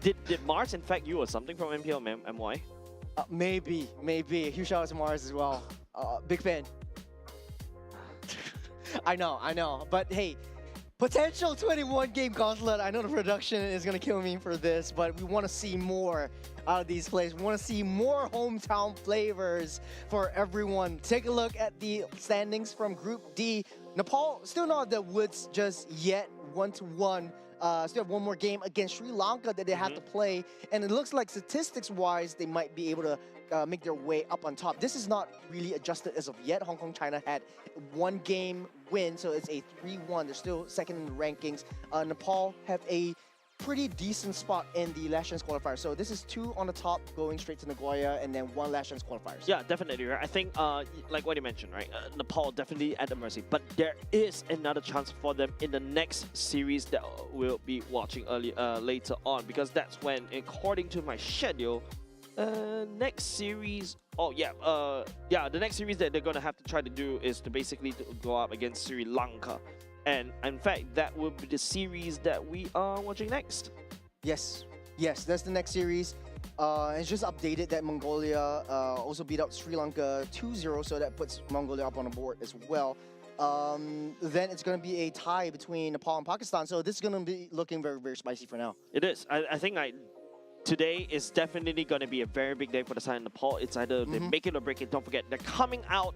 did Mars infect you or something from MPL MY? Maybe. Huge shout out to Mars as well. Big fan. I know. But hey, potential 21-game gauntlet. I know the production is going to kill me for this, but we want to see more out of these plays. We want to see more hometown flavors for everyone. Take a look at the standings from Group D. Nepal still not the woods just yet, 1-1. still have one more game against Sri Lanka that they have to play, and it looks like statistics-wise they might be able to make their way up on top. This is not really adjusted as of yet. Hong Kong, China had one game win, so it's a 3-1. They're still second in the rankings. Nepal have a pretty decent spot in the Last Chance qualifier. So this is 2 on the top going straight to Nagoya, and then 1 Last Chance qualifiers. Yeah, definitely. Right? I think, like what you mentioned, right? Nepal definitely at the mercy, but there is another chance for them in the next series that we'll be watching later on, because that's when, according to my schedule, next series. Oh yeah, the next series that they're gonna have to try to do is to basically go up against Sri Lanka. And in fact, that will be the series that we are watching next. Yes, that's the next series. It's just updated that Mongolia also beat out Sri Lanka 2-0, so that puts Mongolia up on the board as well. Then it's going to be a tie between Nepal and Pakistan, so this is going to be looking very, very spicy for now. It is. I think today is definitely going to be a very big day for the side of Nepal. It's either they make it or break it. Don't forget, they're coming out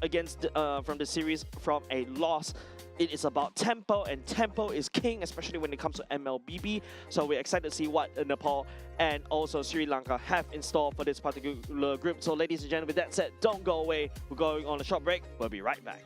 against from the series from a loss. It is about tempo, and tempo is king, especially when it comes to MLBB. So we're excited to see what Nepal and also Sri Lanka have in store for this particular group. So ladies and gentlemen, with that said, don't go away. We're going on a short break. We'll be right back.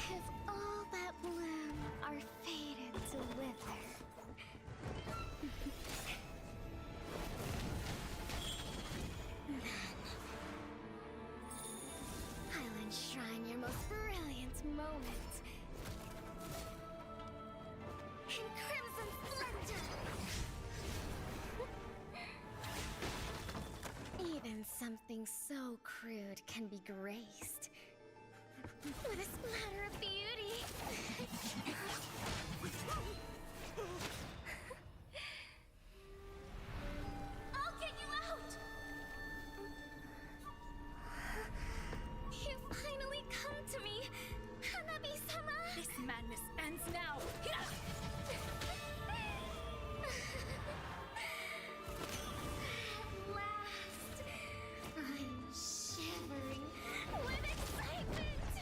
If all that bloom are faded to wither, then I'll enshrine your most brilliant moment in crimson splendor. Even something so crude can be graced with a splatter of beauty. I'll get you out! You finally come to me, Hanabi-sama! This madness ends now. At last, I'm shivering with excitement.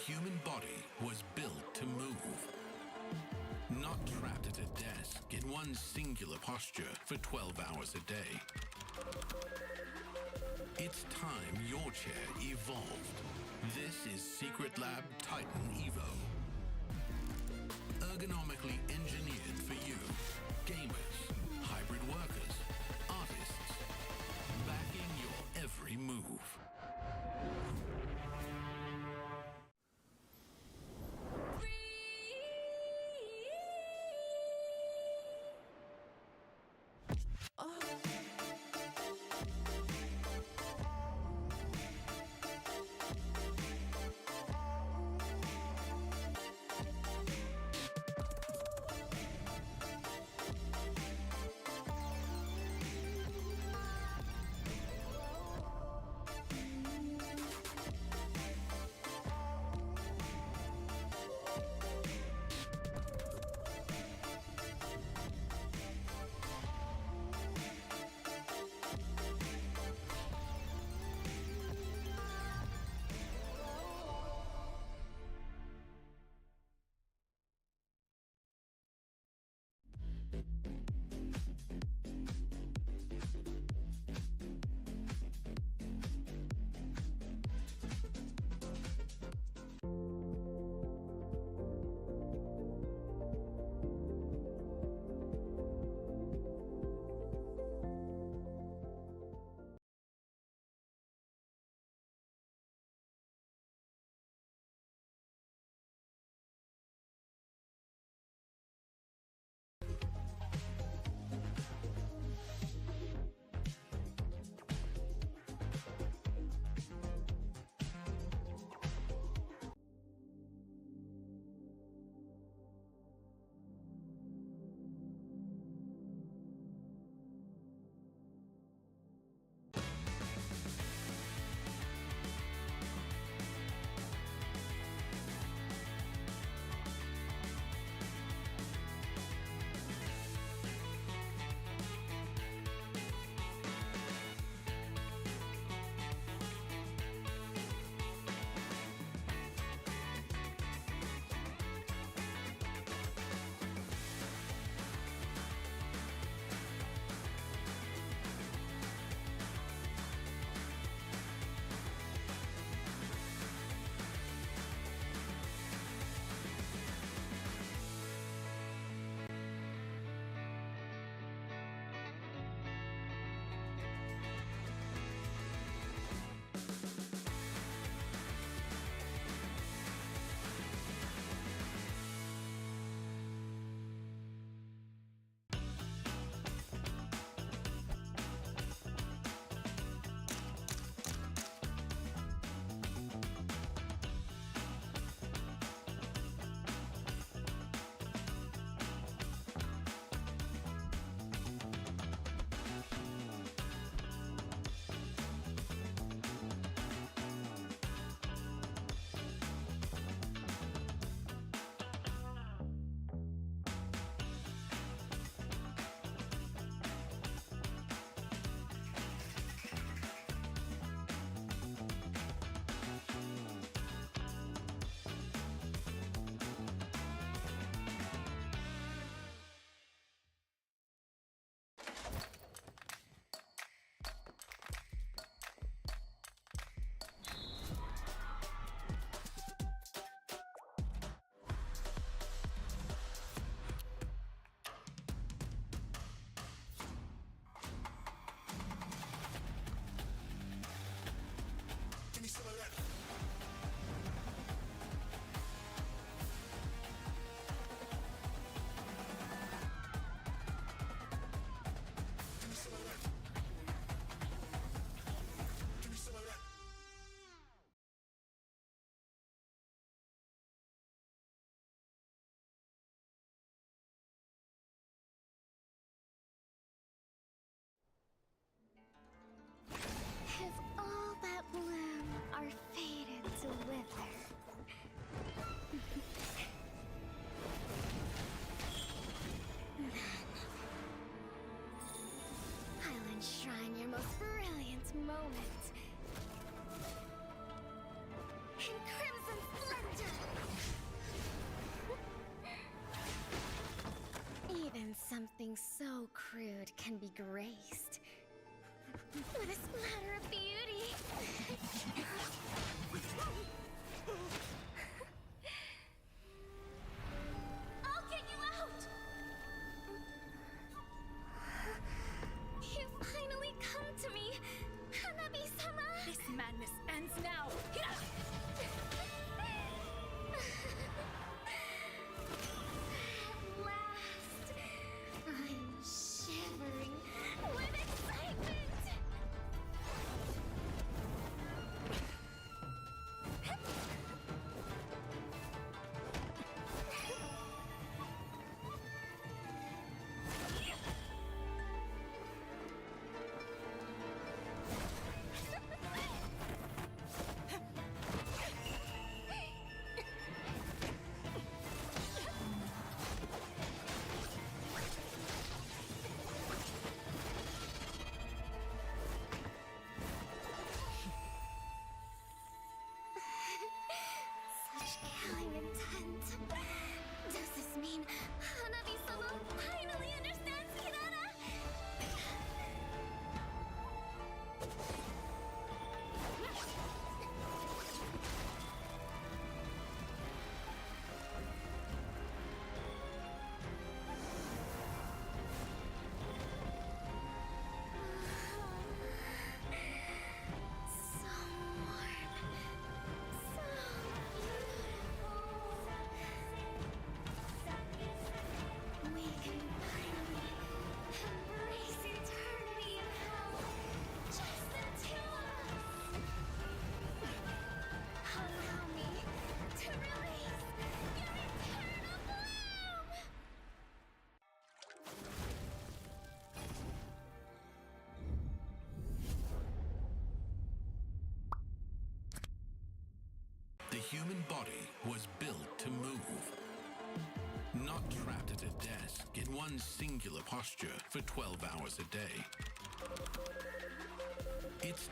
human body was built to move. Not trapped at a desk in one singular posture for 12 hours a day. It's time your chair evolved. This is Secret Lab Titan Evo. Ergonomically engineered for you, gamers, hybrid workers, artists, backing your every move. If all that bloom are faded to wither, then I'll enshrine your most brilliant moment in crimson splendor. Nothing so crude can be graced with a splatter of beauty. I'll get you out! You finally come to me, Hanabi-sama! This madness ends now! At last, I'm shivering with excitement! Such killing intent. Does this mean Hanabi-sama finally understands Kirara? So warm. So beautiful. We can finally embrace eternity in hell. Just the two of us. Allow me to release your eternal bloom. The human body was built to move. Not trapped at a desk in one singular posture for 12 hours a day. It's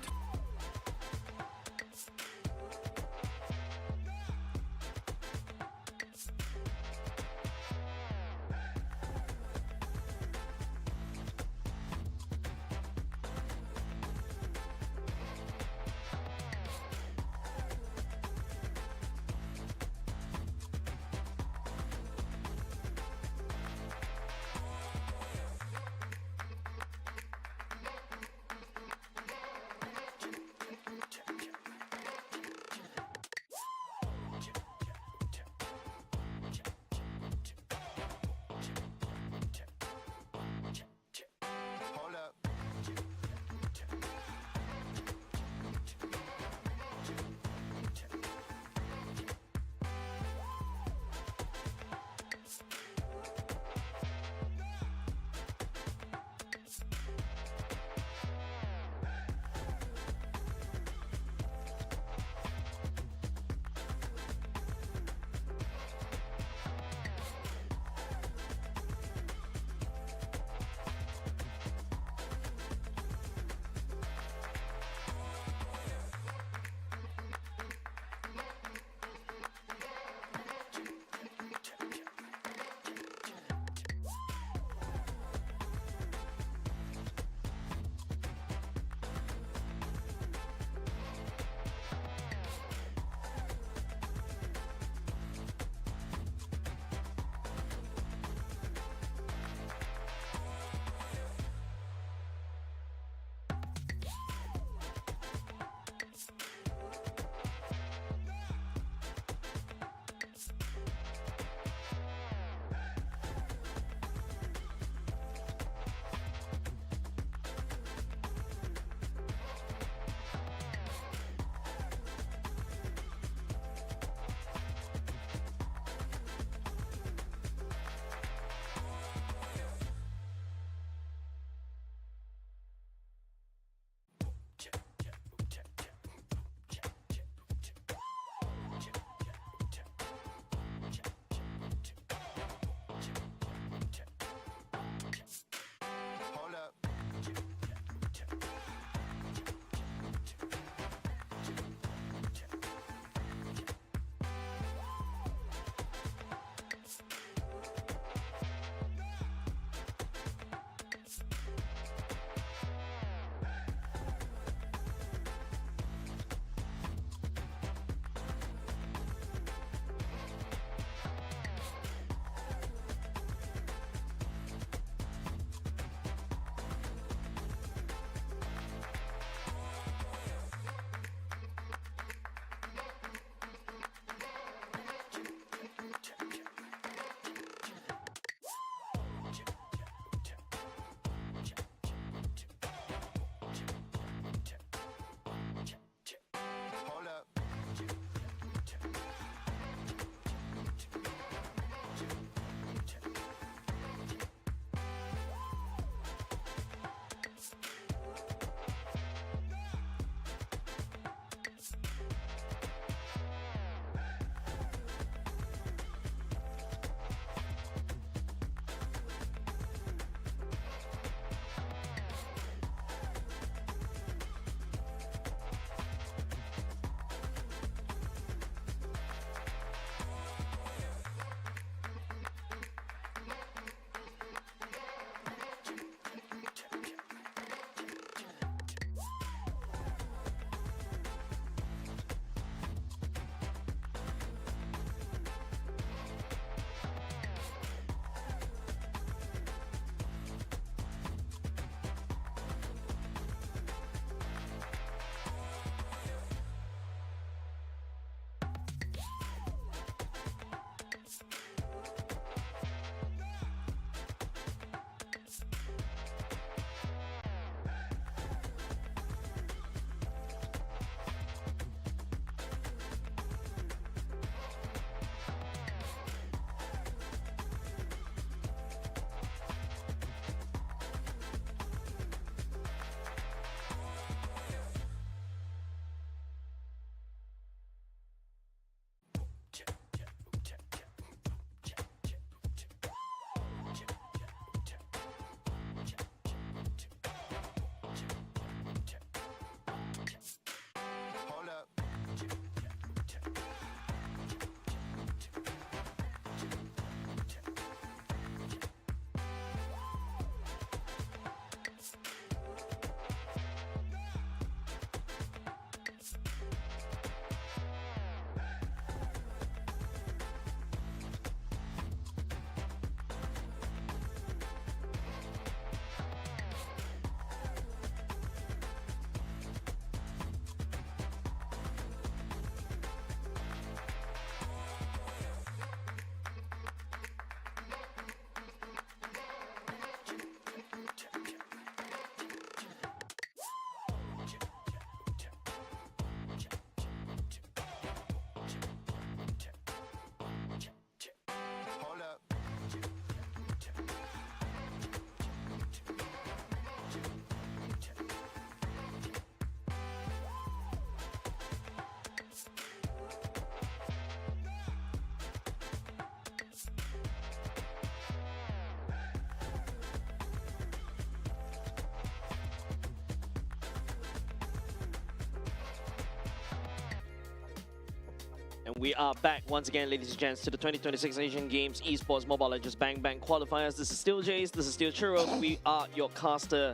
And we are back once again, ladies and gents, to the 2026 Asian Games Esports Mobile Legends Bang Bang Qualifiers. This is still Jace, this is still Churros. We are your caster,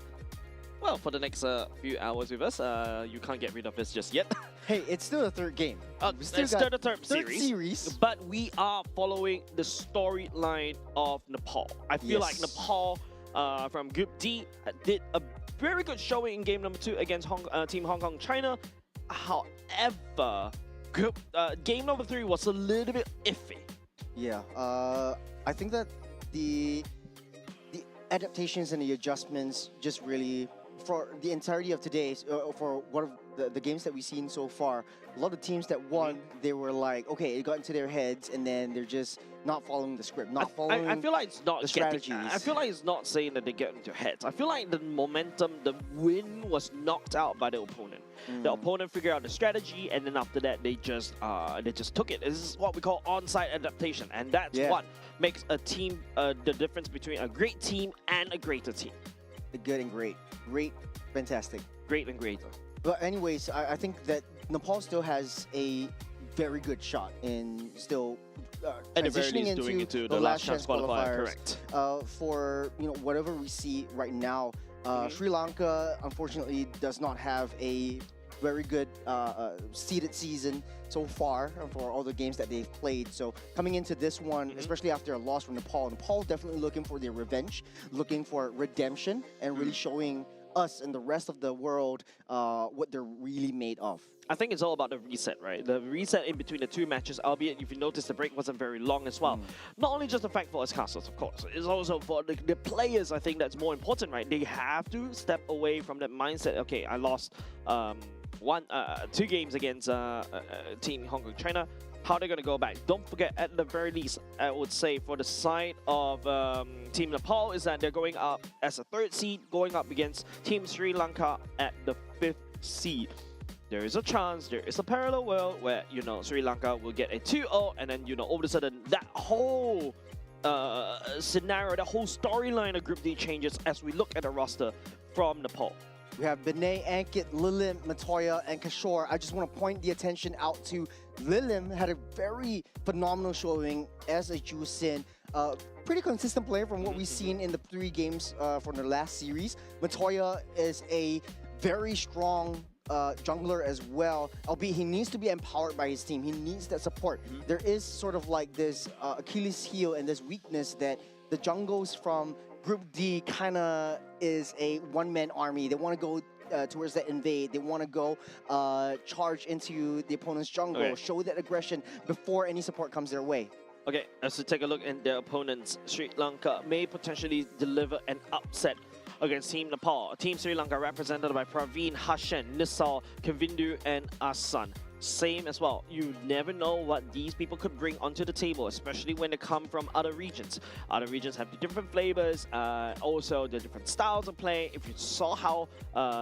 well, for the next few hours with us. You can't get rid of us just yet. Hey, it's still the third game. We It's still the third series. series. But we are following the storyline of Nepal. I feel like Yes. Nepal from Group D did a very good showing in game number 2 against Team Hong Kong China. However, game number 3 was a little bit iffy. Yeah, I think that the adaptations and the adjustments just really, for the entirety of today's, for one of the games that we've seen so far, a lot of teams that won, they were like, okay, it got into their heads, and then they're just not following the script, not following. I feel like it's not the getting. strategies. I feel like it's not saying that they get into heads. I feel like the momentum, the win was knocked out by the opponent. The opponent figured out the strategy, and then after that, they just took it. This is what we call on-site adaptation, and that's what makes a team the difference between a great team and a greater team. Good and great, fantastic. Great and greater. But anyways, I think that Nepal still has a very good shot in still At the very transitioning least, doing into it to the last chance qualifier. Correct. For whatever we see right now, Sri Lanka unfortunately does not have a very good seeded season so far for all the games that they've played. So coming into this one, especially after a loss from Nepal definitely looking for their revenge, looking for redemption, and really showing us and the rest of the world what they're really made of. I think it's all about the reset, right? The reset in between the two matches, albeit if you notice the break wasn't very long as well. Not only just the fact for us casters, of course, it's also for the players. I think that's more important, right? They have to step away from that mindset. Okay, I lost 2 games against Team Hong Kong China. How they're going to go back? Don't forget, at the very least, I would say for the side of Team Nepal is that they're going up as a 3rd seed, going up against Team Sri Lanka at the 5th seed. There is a chance, there is a parallel world where, Sri Lanka will get a 2-0, and then, all of a sudden, that whole scenario, that whole storyline of Group D changes as we look at the roster from Nepal. We have Binay, Ankit, Lilim, Matoya, and Kishore. I just want to point the attention out to Lilim. Had a very phenomenal showing as a Jusin. Pretty consistent player from what we've seen in the 3 games from the last series. Matoya is a very strong jungler as well, albeit he needs to be empowered by his team. He needs that support. There is sort of like this Achilles heel and this weakness that the jungles from Group D kind of is a one-man army. They want to go towards that invade. They want to go charge into the opponent's jungle, show that aggression before any support comes their way. Okay, as we take a look at their opponents, Sri Lanka may potentially deliver an upset against Team Nepal. Team Sri Lanka represented by Praveen, Hashan, Nisal, Kavindu, and Asan. Same as well. You never know what these people could bring onto the table, especially when they come from other regions. Other regions have the different flavors, also the different styles of play. If you saw how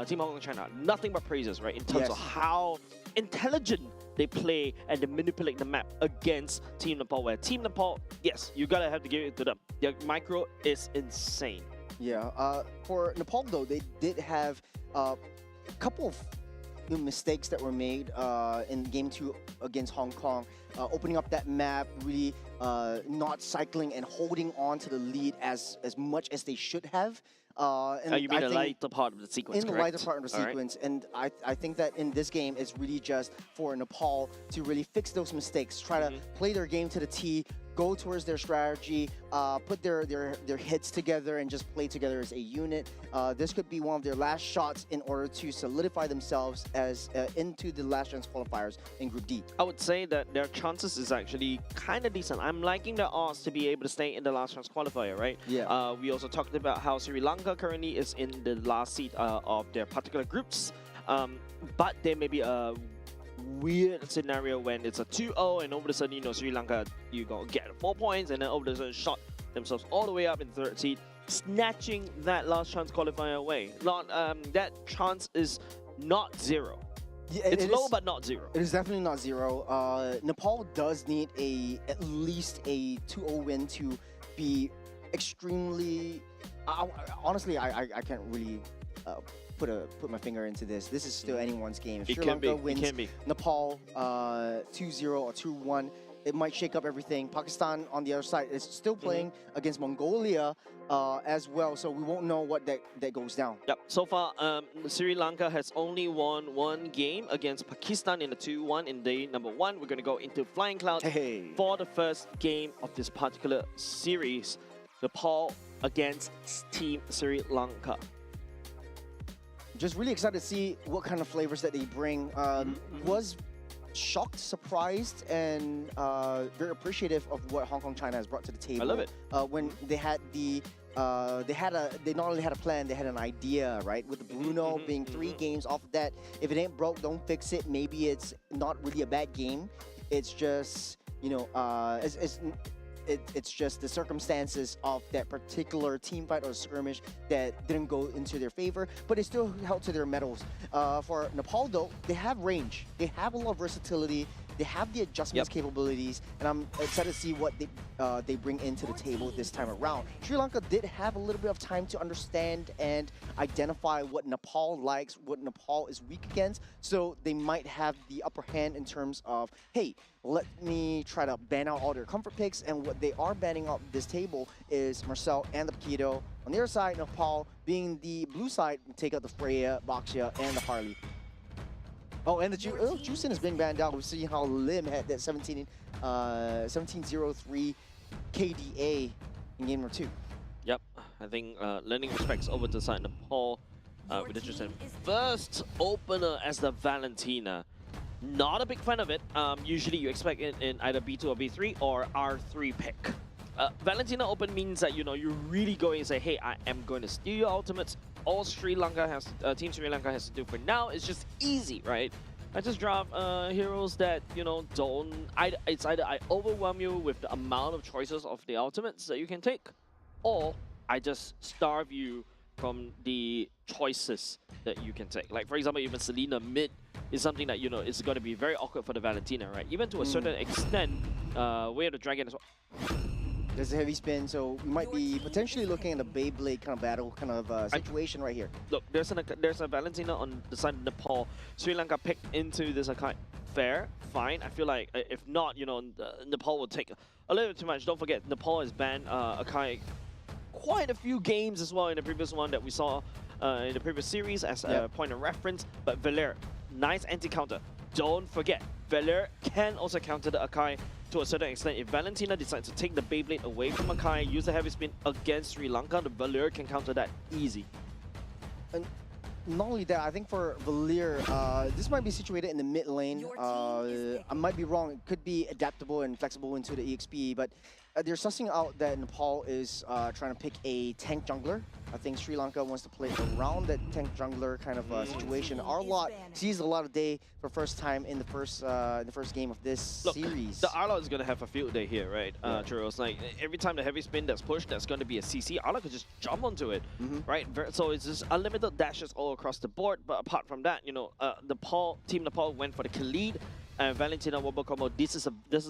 Team Hong Kong China, nothing but praises, right? In terms of how intelligent they play and they manipulate the map against Team Nepal, where Team Nepal, yes, you gotta have to give it to them. Their micro is insane. Yeah, for Nepal though, they did have a couple of mistakes that were made in Game 2 against Hong Kong, opening up that map, really not cycling and holding on to the lead as much as they should have. And you mean the lighter part of the sequence, in the lighter part of the sequence. And I think that in this game, it's really just for Nepal to really fix those mistakes, try to play their game to the T, go towards their strategy, put their hits together and just play together as a unit. This could be one of their last shots in order to solidify themselves as into the last chance qualifiers in Group D. I would say that their chances is actually kind of decent. I'm liking their odds to be able to stay in the last chance qualifier, right? Yeah. We also talked about how Sri Lanka currently is in the last seat of their particular groups. But there may be a weird scenario when it's a 2-0 and all of a sudden, Sri Lanka, you go get 4 points and then all of a sudden shot themselves all the way up in 3rd seed, snatching that last chance qualifier away. Not that chance is not 0. Yeah, it's low, but not 0. It is definitely not 0. Nepal does need at least a 2-0 win to be extremely. Honestly, I can't really put my finger into this. This is still anyone's game. If It Sri can be. Lanka It wins can be. Nepal 2-0 or 2-1, it might shake up everything. Pakistan on the other side is still playing against Mongolia as well, so we won't know what that goes down. Yep. So far, Sri Lanka has only won one game against Pakistan in the 2-1 in day number 1. We're going to go into Flying Cloud Hey. for the first game of this particular series. Nepal against Team Sri Lanka. Just really excited to see what kind of flavors that they bring. Was shocked, surprised, and very appreciative of what Hong Kong China has brought to the table. I love it. When they had they not only had a plan, they had an idea, right? With the Bruno being 3 games off of that. If it ain't broke, don't fix it. Maybe it's not really a bad game. It's just, you know, it's just the circumstances of that particular team fight or skirmish that didn't go into their favor, but it still held to their medals. For Nepal, though, they have range. They have a lot of versatility. They have the adjustments capabilities, and I'm excited to see what they bring into the table this time around. Sri Lanka did have a little bit of time to understand and identify what Nepal likes, what Nepal is weak against, so they might have the upper hand in terms of, hey, let me try to ban out all their comfort picks, and what they are banning out this table is Marcel and the Paquito. On the other side, Nepal, being the blue side, take out the Freya, Baxia, and the Harley. Oh, and the Juicin is being banned out. We're seeing how Lim had that 1703 KDA in game number 2. Yep. I think learning respects over to side Nepal with the Juicin. First opener as the Valentina. Not a big fan of it. Usually you expect it in either B2 or B3 or R3 pick. Valentina open means that, you know, you really go and say, hey, I am going to steal your ultimates. All Sri Lanka has, Team Sri Lanka has to do for now is just easy, right? I just drop heroes that, you know, don't... It's either I overwhelm you with the amount of choices of the ultimates that you can take, or I just starve you from the choices that you can take. Like, for example, even Selena mid is something that, you know, is going to be very awkward for the Valentina, right? Even to a certain extent, Way of the Dragon as well. There's a heavy spin, so we might be potentially looking at a Beyblade kind of battle kind of situation right here. Look, there's a Valentina on the side of Nepal. Sri Lanka picked into this account. Fair, fine. I feel like if not, you know, Nepal will take a little bit too much. Don't forget, Nepal has banned Akai quite a few games as well in the previous one that we saw in the previous series as a point of reference. But Valer, nice anti-counter. Don't forget, Valer can also counter the Akai to a certain extent. If Valentina decides to take the Beyblade away from Akai, use the heavy spin against Sri Lanka, the Valer can counter that easy. And not only that, I think for Valir, this might be situated in the mid lane. I might be wrong. It could be adaptable and flexible into the EXP, but they're sussing out that Nepal is trying to pick a tank jungler. I think Sri Lanka wants to play around that tank jungler kind of situation. Arlot sees a lot of day for first time in the first game of this series. The Arlot is going to have a field day here, right, Churros? Like, every time the heavy spin that's pushed, that's going to be a CC. Arlot could just jump onto it, right? So it's just unlimited dashes all across the board. But apart from that, you know, Team Nepal went for the Khalid and Valentina Wobble combo. This is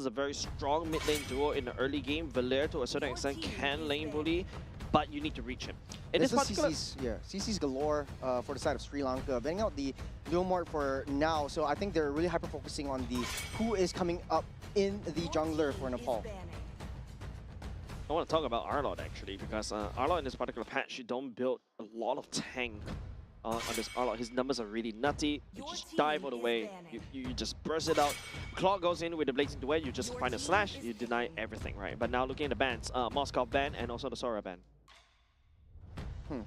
a very strong mid lane duo in the early game. Valer, to a certain extent, can lane bully, but you need to reach him. In this particular... CC's galore for the side of Sri Lanka. Banning out the Leomord for now, so I think they're really hyper-focusing on the who is coming up in the jungler for Nepal. I want to talk about Arlot, actually, because Arlot in this particular patch, you don't build a lot of tank on this Arlot. His numbers are really nutty. You just dive all the way. You just burst it out. Claw goes in with the Blazing Duet. You just find a slash. You deny everything, right? But now looking at the bans, Moscow ban and also the Sora ban. I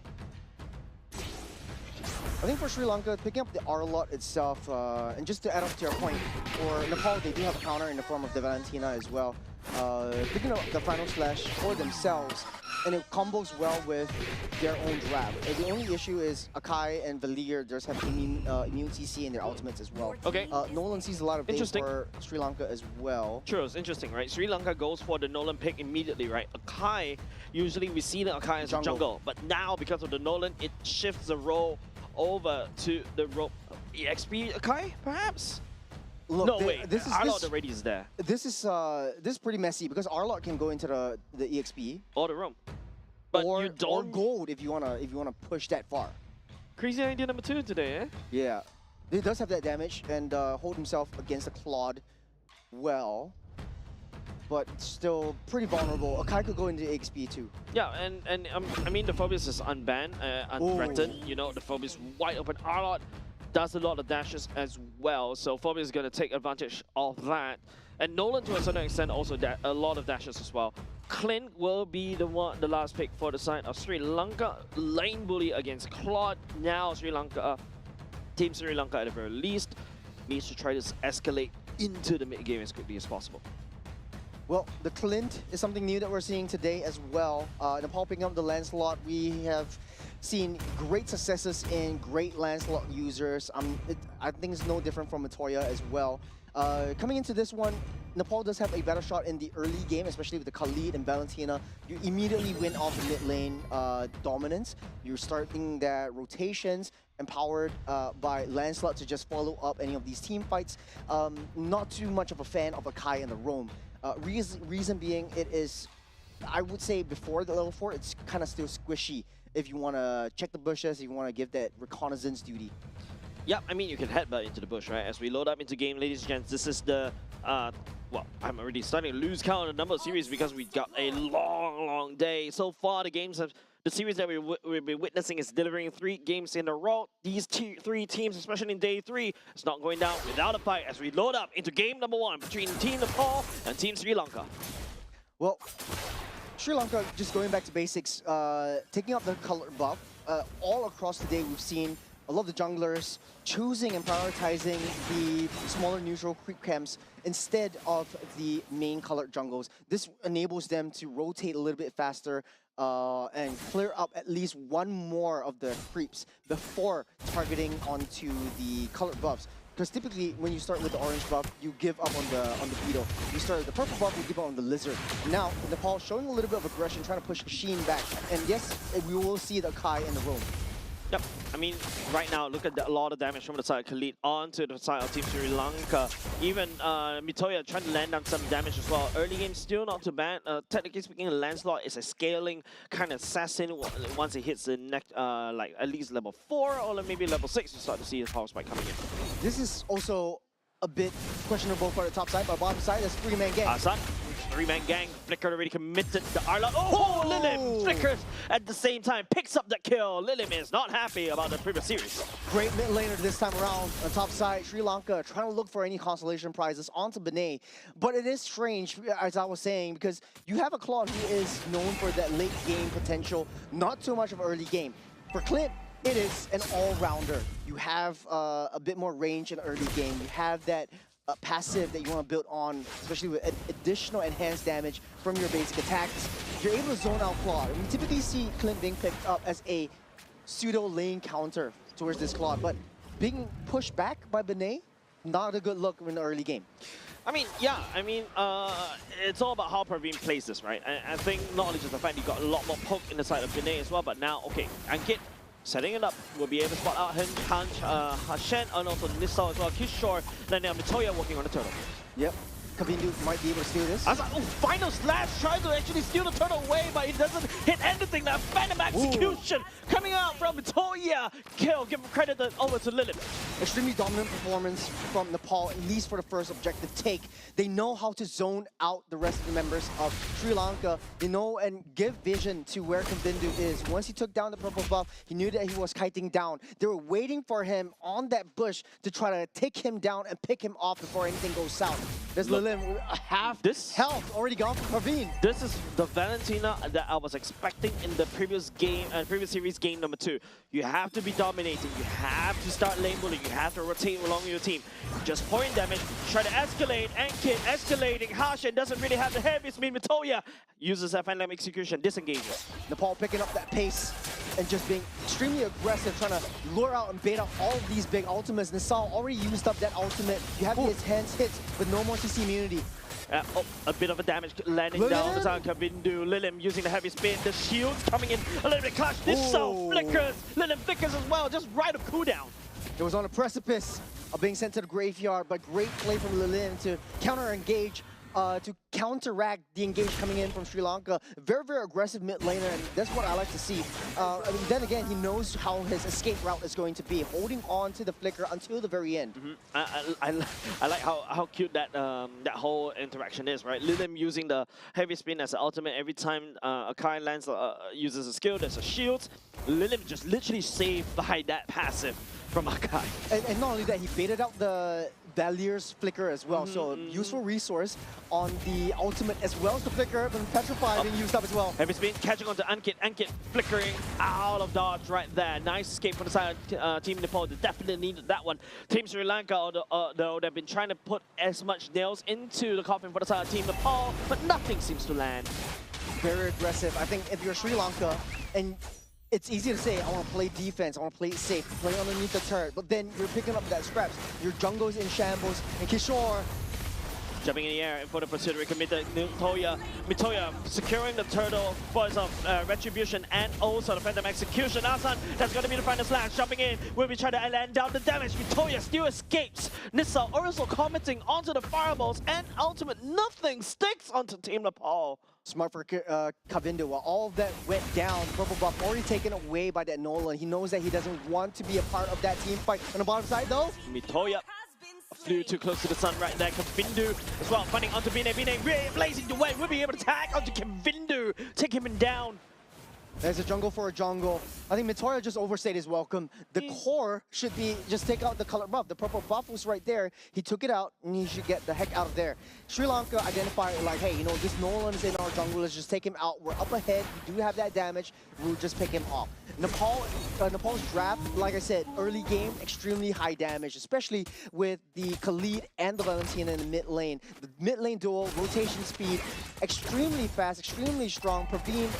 think for Sri Lanka, picking up the Arlot itself, and just to add on to your point, for Nepal, they do have a counter in the form of the Valentina as well. Picking up the final slash for themselves, and it combos well with their own grab. The only issue is Akai and Valir just have immune CC in their ultimates as well. Okay. Nolan sees a lot of things for Sri Lanka as well. Sure, it's interesting, right? Sri Lanka goes for the Nolan pick immediately, right? Akai, usually we see the Akai as a jungle, but now because of the Nolan, it shifts the role over to the EXP Akai, perhaps? Look, no, wait, Arlot already is there. This is pretty messy because Arlot can go into the EXP or the room, but or you don't. Or gold if you wanna push that far. crazy idea number 2 today, eh? Yeah, he does have that damage and hold himself against the Claude well, but still pretty vulnerable. Akai could go into XP too. Yeah, and I mean, the Phobius is unbanned, unthreatened. You know, the Phobius wide open. Arlot does a lot of dashes as well, so Phobius is going to take advantage of that. And Nolan, to a certain extent, also a lot of dashes as well. Clint will be the last pick for the side of Sri Lanka. Lane bully against Claude. Now Team Sri Lanka at the very least needs to try to escalate into the mid game as quickly as possible. Well, the Clint is something new that we're seeing today as well. Nepal picking up the Lancelot, we have seen great successes in great Lancelot users. I think it's no different from Matoya as well. Coming into this one, Nepal does have a better shot in the early game, especially with the Khalid and Valentina. You immediately win off the mid lane dominance. You're starting that rotations, empowered by Lancelot to just follow up any of these team fights. Not too much of a fan of Akai and the Roam. Reason being, it is, I would say before the level 4, it's kind of still squishy if you want to check the bushes, if you want to give that reconnaissance duty. Yeah, I mean, you can headbutt into the bush, right? As we load up into game, ladies and gents, this is the, well, I'm already starting to lose count on the number of series because we got a long day. So far, the series that we've been witnessing is delivering 3 games in a row. These 3 teams, especially in day 3, it's not going down without a fight as we load up into game number 1 between Team Nepal and Team Sri Lanka. Well, Sri Lanka, just going back to basics, taking up the color buff. All across the day, we've seen a lot of the junglers choosing and prioritizing the smaller neutral creep camps instead of the main colored jungles. This enables them to rotate a little bit faster and clear up at least one more of the creeps before targeting onto the colored buffs. Because typically, when you start with the orange buff, you give up on the beetle. You start with the purple buff, you give up on the lizard. Now, Nepal showing a little bit of aggression, trying to push Sheen back. And yes, we will see the Kai in the room. Yep, I mean, right now, look at a lot of damage from the side of Khalid onto the side of Team Sri Lanka. Even Mitoya trying to land on some damage as well. Early game, still not too bad. Technically speaking, Lancelot is a scaling kind of assassin. Once it hits the next, like at least level 4 or maybe level 6, you start to see his power spike coming in. This is also a bit questionable for the top side, but bottom side is 3-man gang. Asan, 3-man gang, Flicker already committed the Arla. Oh, Lilim flickers at the same time, picks up the kill. Lilim is not happy about the previous series. Great mid laner this time around on top side. Sri Lanka trying to look for any consolation prizes onto Benet. But it is strange, as I was saying, because you have a Claude who is known for that late game potential, not too much of early game. For Clint, it is an all-rounder. You have a bit more range in early game. You have that passive that you want to build on, especially with additional enhanced damage from your basic attacks. You're able to zone out Claude. We typically see Clint being picked up as a pseudo lane counter towards this Claude, but being pushed back by Benet, not a good look in the early game. I mean, yeah, I mean, it's all about how Praveen plays this, right? I think not only just the fact you got a lot more poke in the side of Benet as well, but now, okay, Ankit setting it up, will be able to spot out Hashen and also Nissa as well. Kishore, then now Mitoya working on the turtle. Yep. Kabindu might be able to steal this. Oh, final slash trying to actually steal the turtle away, but it doesn't hit anything. That phantom execution coming out from Mitoya. Kill, give him credit over to Lilith. Extremely dominant performance from Nepal, at least for the first objective take. They know how to zone out the rest of the members of Sri Lanka. They know and give vision to where Kabindu is. Once he took down the purple buff, he knew that he was kiting down. They were waiting for him on that bush to try to take him down and pick him off before anything goes south. There's Lilith, half this health already gone from Praveen. This is the Valentina that I was expecting in the previous game, previous series game number 2. You have to be dominating. You have to start lane bullying. You have to rotate along your team. Just point damage, try to escalate. Ankit escalating. Hashen doesn't really have the heaviest mean. Mitoya uses that phantom execution, disengages. Nepal picking up that pace and just being extremely aggressive, trying to lure out and bait out all of these big ultimates. Nisal already used up that ultimate. You have his hands hit with no more CC immunity. A bit of a damage landing down the side of Kabindu. Lilim using the heavy spin. The shields coming in a little bit clutch. This flickers. Lilim flickers as well, just right of cooldown. It was on a precipice of being sent to the graveyard, but great play from Lilim to counter-engage to counteract the engage coming in from Sri Lanka. Very, very aggressive mid laner, and that's what I like to see. I mean, then again, he knows how his escape route is going to be, holding on to the flicker until the very end. I like how cute that that whole interaction is, right? Lilim using the heavy spin as an ultimate every time Akai lands uses a skill. There's a shield. Lilim just literally saved by that passive from Akai. And not only that, he baited out the Valier's flicker as well. So useful resource on the ultimate as well as the flicker, but Petrify being used up as well. Heavy spin catching onto Ankit. Ankit flickering out of dodge right there. Nice escape from the side of Team Nepal. They definitely needed that one. Team Sri Lanka, though, they've been trying to put as much nails into the coffin for the side of Team Nepal, but nothing seems to land. Very aggressive. I think if you're Sri Lanka, and it's easy to say, I want to play defense, I want to play it safe, play underneath the turret, but then you're picking up that scraps. Your jungle's in shambles, and Kishore jumping in the air for the pursuit, recommitted Mitoya securing the turtle for his retribution and also the phantom execution. Asan, that's going to be the final slash. Jumping in, will be trying to land down the damage. Mitoya still escapes. Nissa also commenting onto the fireballs, and ultimate nothing sticks onto Team Nepal. Smart for Kavindu. While all of that went down, purple buff already taken away by that Nolan. He knows that he doesn't want to be a part of that team fight. On the bottom side though, Mitoya flew too close to the sun right there. Kavindu as well, finding onto Bine. Bine really blazing the way. Will be able to tag onto Kavindu, take him down. There's a jungle for a jungle. I think Mitoya just overstayed his welcome. The core should be just take out the color buff. The purple buff was right there. He took it out, and he should get the heck out of there. Sri Lanka identified like, hey, you know, this Nolan is in our jungle. Let's just take him out. We're up ahead. We do have that damage. We'll just pick him off. Nepal's draft, like I said, early game, extremely high damage, especially with the Khalid and the Valentina in the mid lane. The mid lane duel, rotation speed, extremely fast, extremely strong. Praveen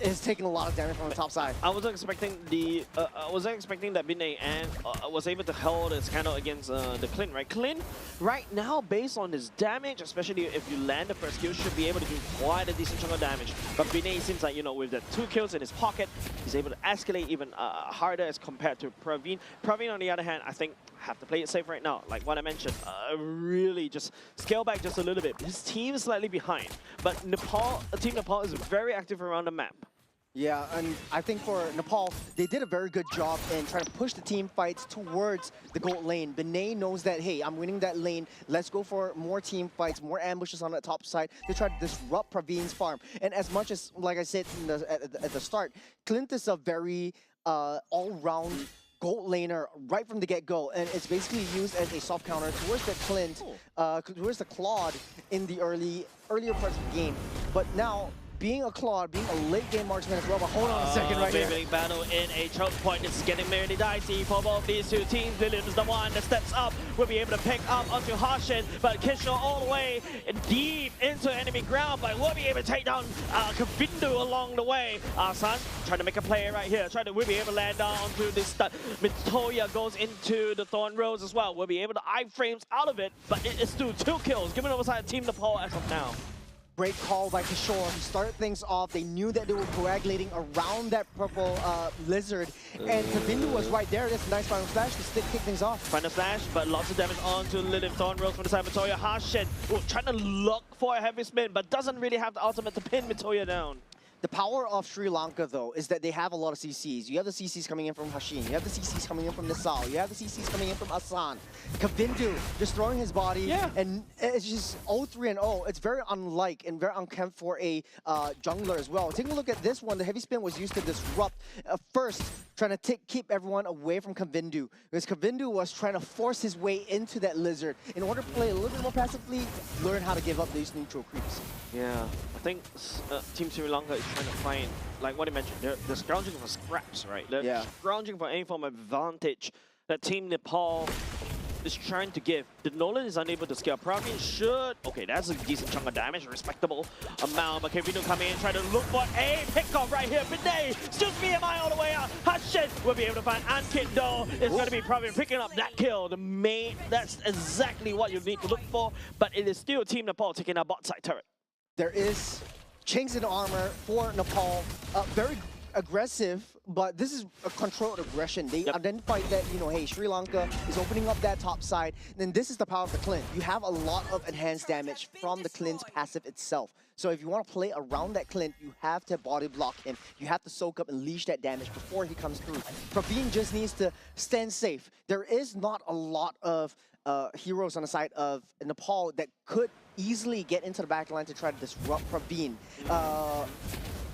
is taking a lot of damage from the top side. I wasn't expecting that Binay and was able to hold his candle against the Clint, right? Clint, right now, based on his damage, especially if you land the first kill, should be able to do quite a decent chunk of damage. But Binay seems like, you know, with the 2 kills in his pocket, he's able to escalate even harder as compared to Praveen. Praveen, on the other hand, I think have to play it safe right now. Like what I mentioned, really just scale back just a little bit. His team is slightly behind, but Team Nepal is very active around the map. Yeah, and I think for Nepal, they did a very good job in trying to push the team fights towards the gold lane. Benet knows that, hey, I'm winning that lane. Let's go for more team fights, more ambushes on the top side to try to disrupt Praveen's farm. And as much as, like I said at the start, Clint is a very all-round gold laner right from the get-go, and it's basically used as a soft counter towards the Clint, towards the Claude in the earlier parts of the game. But now, being a Claude, being a late game marksman as well, but hold on a second right here. Big battle in a choke point. This is getting very dicey for both these two teams. Williams, the one that steps up, will be able to pick up onto Harshin, but Kishore all the way deep into enemy ground, but will be able to take down Kavindu along the way. Asan trying to make a play right here. Will be able to land onto this stun. Mitoya goes into the Thorn Rose as well. Will be able to iframes out of it, but it is still 2 kills. Given over side Team Nepal as of now. Great call by Kishore. He started things off. They knew that they were coagulating around that purple lizard. And Kavindu was right there. That's a nice final flash to kick things off. Final flash, but lots of damage onto Lilith. Thorn Rose from the side of Mitoya. Harshin trying to look for a heavy spin, but doesn't really have the ultimate to pin Mitoya down. The power of Sri Lanka, though, is that they have a lot of CCs. You have the CCs coming in from Hashin. You have the CCs coming in from Nisal. You have the CCs coming in from Asan. Kavindu just throwing his body. Yeah. And it's just 0-3-0. It's very unlike and very unkempt for a jungler as well. Take a look at this one. The heavy spin was used to disrupt. First, trying to keep everyone away from Kavindu. Because Kavindu was trying to force his way into that lizard. In order to play a little bit more passively, learn how to give up these neutral creeps. Yeah, I think Team Sri Lanka is trying to find, like what you mentioned, they're scrounging for scraps, right? They're scrounging for any form of advantage that Team Nepal is trying to give. The Nolan is unable to scale. Praveen should. Okay, that's a decent chunk of damage, a respectable amount. But Kevino coming in, trying to look for a pickoff right here. Bidet still BMI all the way out. Hashin will be able to find Ankit though. It's going to be Praveen picking up that kill. That's exactly what you need to look for. But it is still Team Nepal taking our bot side turret. There is chinks in armor for Nepal. Very aggressive, but this is a controlled aggression. They identified that, hey, Sri Lanka is opening up that top side. Then this is the power of the Clint. You have a lot of enhanced damage from the Clint's passive itself. So if you want to play around that Clint, you have to body block him. You have to soak up and leash that damage before he comes through. Praveen just needs to stand safe. There is not a lot of heroes on the side of Nepal that could easily get into the back line to try to disrupt Praveen.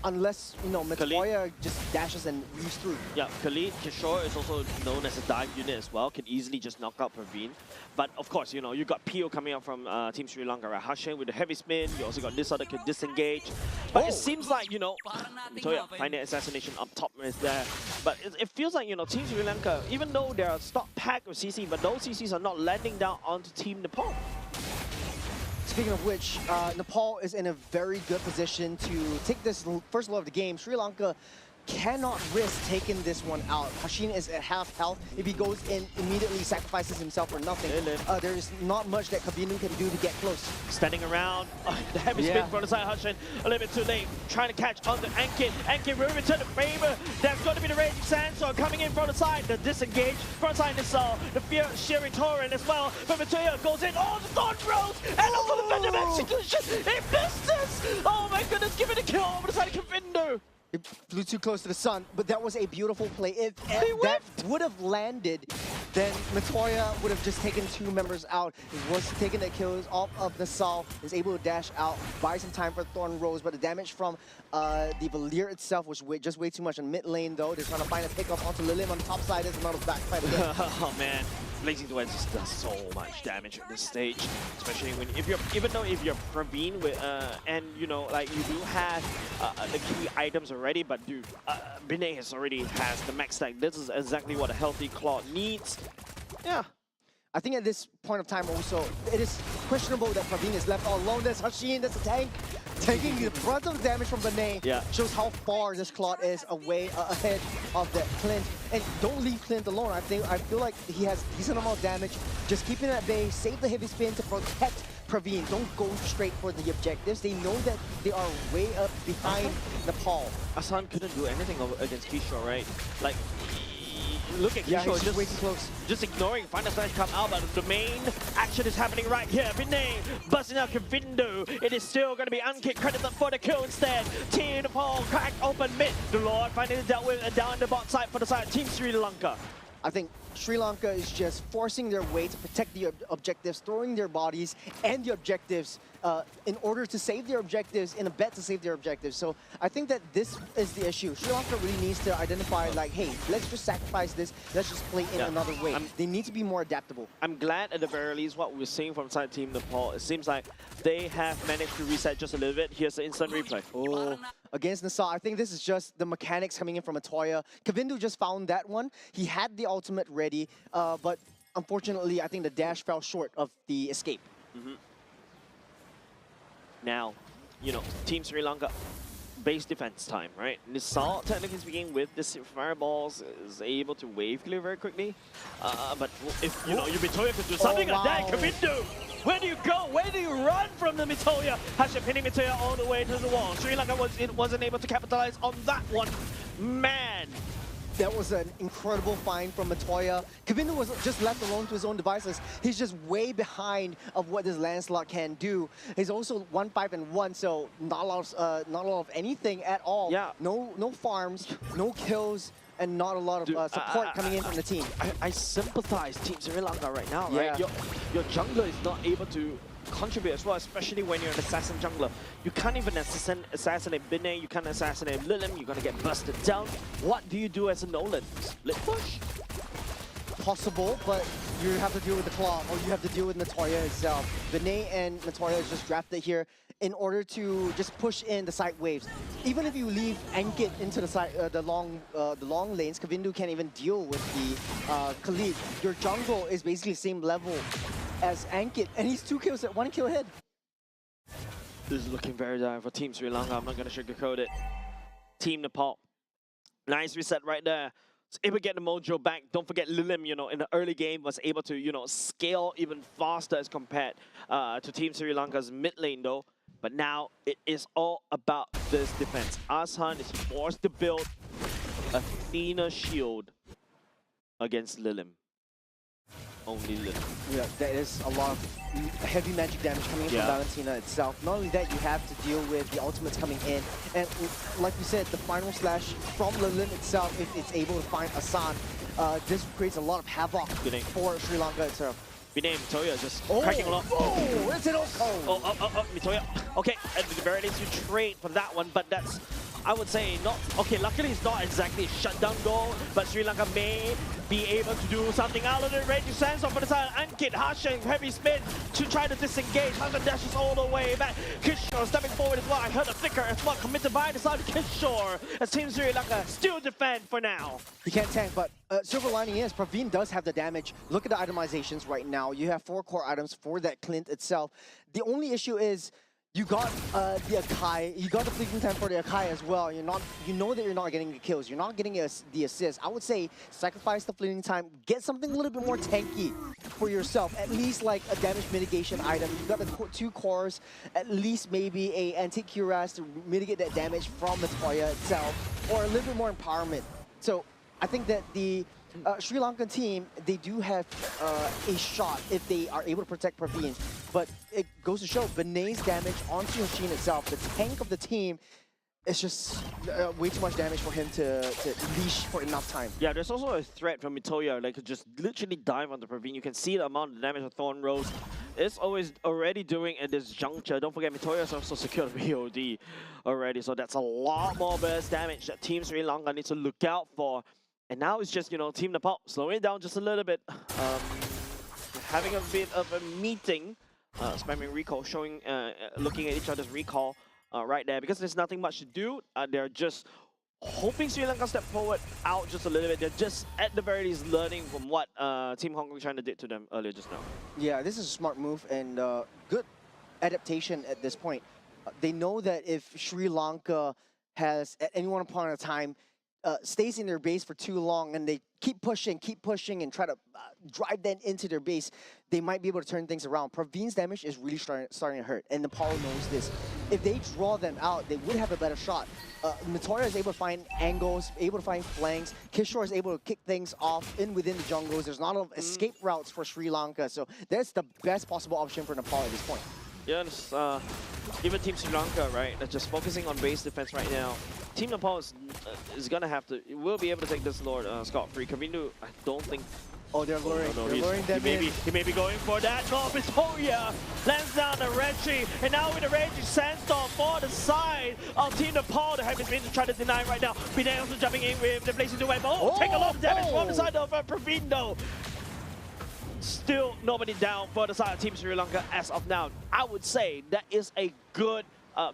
Unless, Nagoya just dashes and weaves through. Yeah, Khalid Kishore is also known as a dive unit as well, can easily just knock out Praveen. But of course, you got Pio coming out from Team Sri Lanka, right? Hashin with the heavy spin, you also got this other can disengage. But it seems like, Mitoya finding assassination up top is there. But it feels like, Team Sri Lanka, even though they are stock packed with CC, but those CCs are not landing down onto Team Nepal. Speaking of which, Nepal is in a very good position to take this first low of the game. Sri Lanka cannot risk taking this one out. Hashin is at half health. If he goes in, immediately sacrifices himself for nothing. There is not much that Kavinu can do to get close. Standing around, the heavy spin from the side, Hashin a little bit too late. Trying to catch on the Ankin. Ankin will return the favor. That's going to be the Raging Sandstorm coming in from the side. The disengage front side Nissal. The fear shearing torrent as well. But Matoya goes in. Oh, the Thorn Rose! And also the Venom Execution! He missed this! Oh my goodness, give it a kill over the side of Kavindo. It flew too close to the sun, but that was a beautiful play. If that would have landed, then Matoya would have just taken 2 members out. He was taking the kills off of Nassau, is able to dash out, buy some time for Thorn Rose, but the damage from the Valir itself was just way too much in mid lane though. They're trying to find a pickup onto Lilim on the top side. There's another backfight again. Oh man. Blazing Duet just does so much damage at this stage, especially when even though if you're Praveen with and you do have the key items already, but dude, Binay has the max stack. This is exactly what a healthy Claw needs. Yeah. I think at this point of time also, it is questionable that Praveen is left all alone. There's Hashin, there's a tank. Taking the brunt of the damage from Binay shows how far this Claude is away ahead of the Clint. And don't leave Clint alone. I feel like he has decent amount of damage. Just keep it at bay, save the heavy spin to protect Praveen. Don't go straight for the objectives. They know that they are way up behind Nepal. Asan couldn't do anything against Kishore, right? Like, look at Kishore just way too close. Just ignoring Final Slash come out, but the main action is happening right here. Binay busting out Kavindo. It is still going to be unkicked. Credit for the kill instead. Team Nepal cracked open mid. The Lord finally dealt with it down the bot side for the side Team Sri Lanka. I think Sri Lanka is just forcing their way to protect the objectives, throwing their bodies and the objectives in order to save their objectives, in a bet to save their objectives. So I think that this is the issue. Sri Lanka really needs to identify like, hey, let's just sacrifice this. Let's just play in another way. They need to be more adaptable. I'm glad at the very least what we're seeing from side Team Nepal. It seems like they have managed to reset just a little bit. Here's the instant replay. Oh, against Nassau, I think this is just the mechanics coming in from Atoya. Kavindu just found that one. He had the ultimate ready, but unfortunately, I think the dash fell short of the escape. Now, Team Sri Lanka, base defense time, right? Nissal, technically speaking, with the fireballs, is able to wave clear very quickly. But if, your Mitoya could do something like that, Kavindu! Where do you go? Where do you run from the Mitoya? Hashin pinning Mitoya all the way to the wall. Sri Lanka wasn't able to capitalize on that one. Man! That was an incredible find from Matoya. Kavindu was just left alone to his own devices. He's just way behind of what this Lancelot can do. He's also 1-5-1, so not a lot of anything at all. Yeah. No farms, no kills, and not a lot of support coming in from the team. I sympathize Team Sri Lanka right now, right? Your jungler is not able to contribute as well, especially when you're an assassin jungler. You can't even assassinate Binay, you can't assassinate Lilim, you're gonna get busted down. What do you do as a Nolan? Split push? Possible, but you have to deal with the Claw, or you have to deal with Natoya itself. Binay and Natoya is just drafted here in order to just push in the side waves. Even if you leave Ankit into the side, the long lanes, Kavindu can't even deal with the Khalid. Your jungle is basically the same level as Ankit, and he's 2 kills at 1 kill ahead. This is looking very dire for Team Sri Lanka. I'm not going to sugarcoat it. Team Nepal. Nice reset right there. Was able to get the mojo back. Don't forget Lilim, in the early game was able to, scale even faster as compared to Team Sri Lanka's mid lane though. But now it is all about this defense. Ashan is forced to build Athena shield against Lilim. Only Lilim. Yeah, there is a lot of heavy magic damage coming in from Valentina itself. Not only that, you have to deal with the ultimates coming in. And like we said, the final slash from Lilim itself, if it's able to find Asan, this creates a lot of havoc for Sri Lanka itself. Binay Mitoya just cracking a lot. Oh, it's an Mitoya. Okay, at the very least you trade for that one, but that's, I would say, not... Okay, luckily it's not exactly a shutdown goal, but Sri Lanka may be able to do something out of it. Reggie Sands off on the side, Ankit, Hashan, heavy spin to try to disengage. Hashan dashes all the way back. Kishore stepping forward as well. I heard a flicker as well, committed by the side of Kishore. As Team Sri Lanka still defend for now. He can't tank, but silver lining is Praveen does have the damage. Look at the itemizations right now. You have 4 core items for that Clint itself. The only issue is you got the Akai, you got the fleeting time for the Akai as well. You know that you're not getting the kills, you're not getting the assist. I would say sacrifice the fleeting time, get something a little bit more tanky for yourself. At least like a damage mitigation item. You got the 2 cores, at least maybe a antique cuirass to mitigate that damage from Matoya itself, or a little bit more empowerment. So I think that the Sri Lankan team, they do have a shot if they are able to protect Praveen. But it goes to show, Binay's damage onto Hashin itself, the tank of the team, it's just way too much damage for him to leash for enough time. Yeah, there's also a threat from Mitoya, like just literally dive on the Praveen. You can see the amount of damage of Thorn Rose is always already doing at this juncture. Don't forget, Mitoya is also secured VOD already, so that's a lot more burst damage that Team Sri Lanka needs to look out for. And now it's just, you know, Team Nepal slowing it down just a little bit, having a bit of a meeting, spamming recall, showing, looking at each other's recall right there, because there's nothing much to do. They're just hoping Sri Lanka step forward out just a little bit. They're just at the very least learning from what Team Hong Kong trying to do to them earlier just now. Yeah, this is a smart move and good adaptation at this point. They know that if Sri Lanka has at any one point in time stays in their base for too long and they keep pushing and try to drive them into their base, they might be able to turn things around. Praveen's damage is really starting to hurt, and Nepal knows this. If they draw them out, they would have a better shot. Matoya is able to find angles, able to find flanks. Kishore is able to kick things off within the jungles. There's not enough escape routes for Sri Lanka, so that's the best possible option for Nepal at this point. Yeah, even Team Sri Lanka, right? They're just focusing on base defense right now. Team Nepal is gonna have to, will be able to take this Lord scot-free. Kavindu, I don't think. Oh, they're luring. No, they're luring them in. He may be going for that. No, Mitoya lands down the Reggie, and now with the Reggie Sandstorm for the side of Team Nepal. The Heavy Spin to try to deny right now. Binay also jumping in with the Blazing Duet. Oh, take a lot of damage from the side of Praveen though. Still nobody down for the side of Team Sri Lanka as of now. I would say that is a good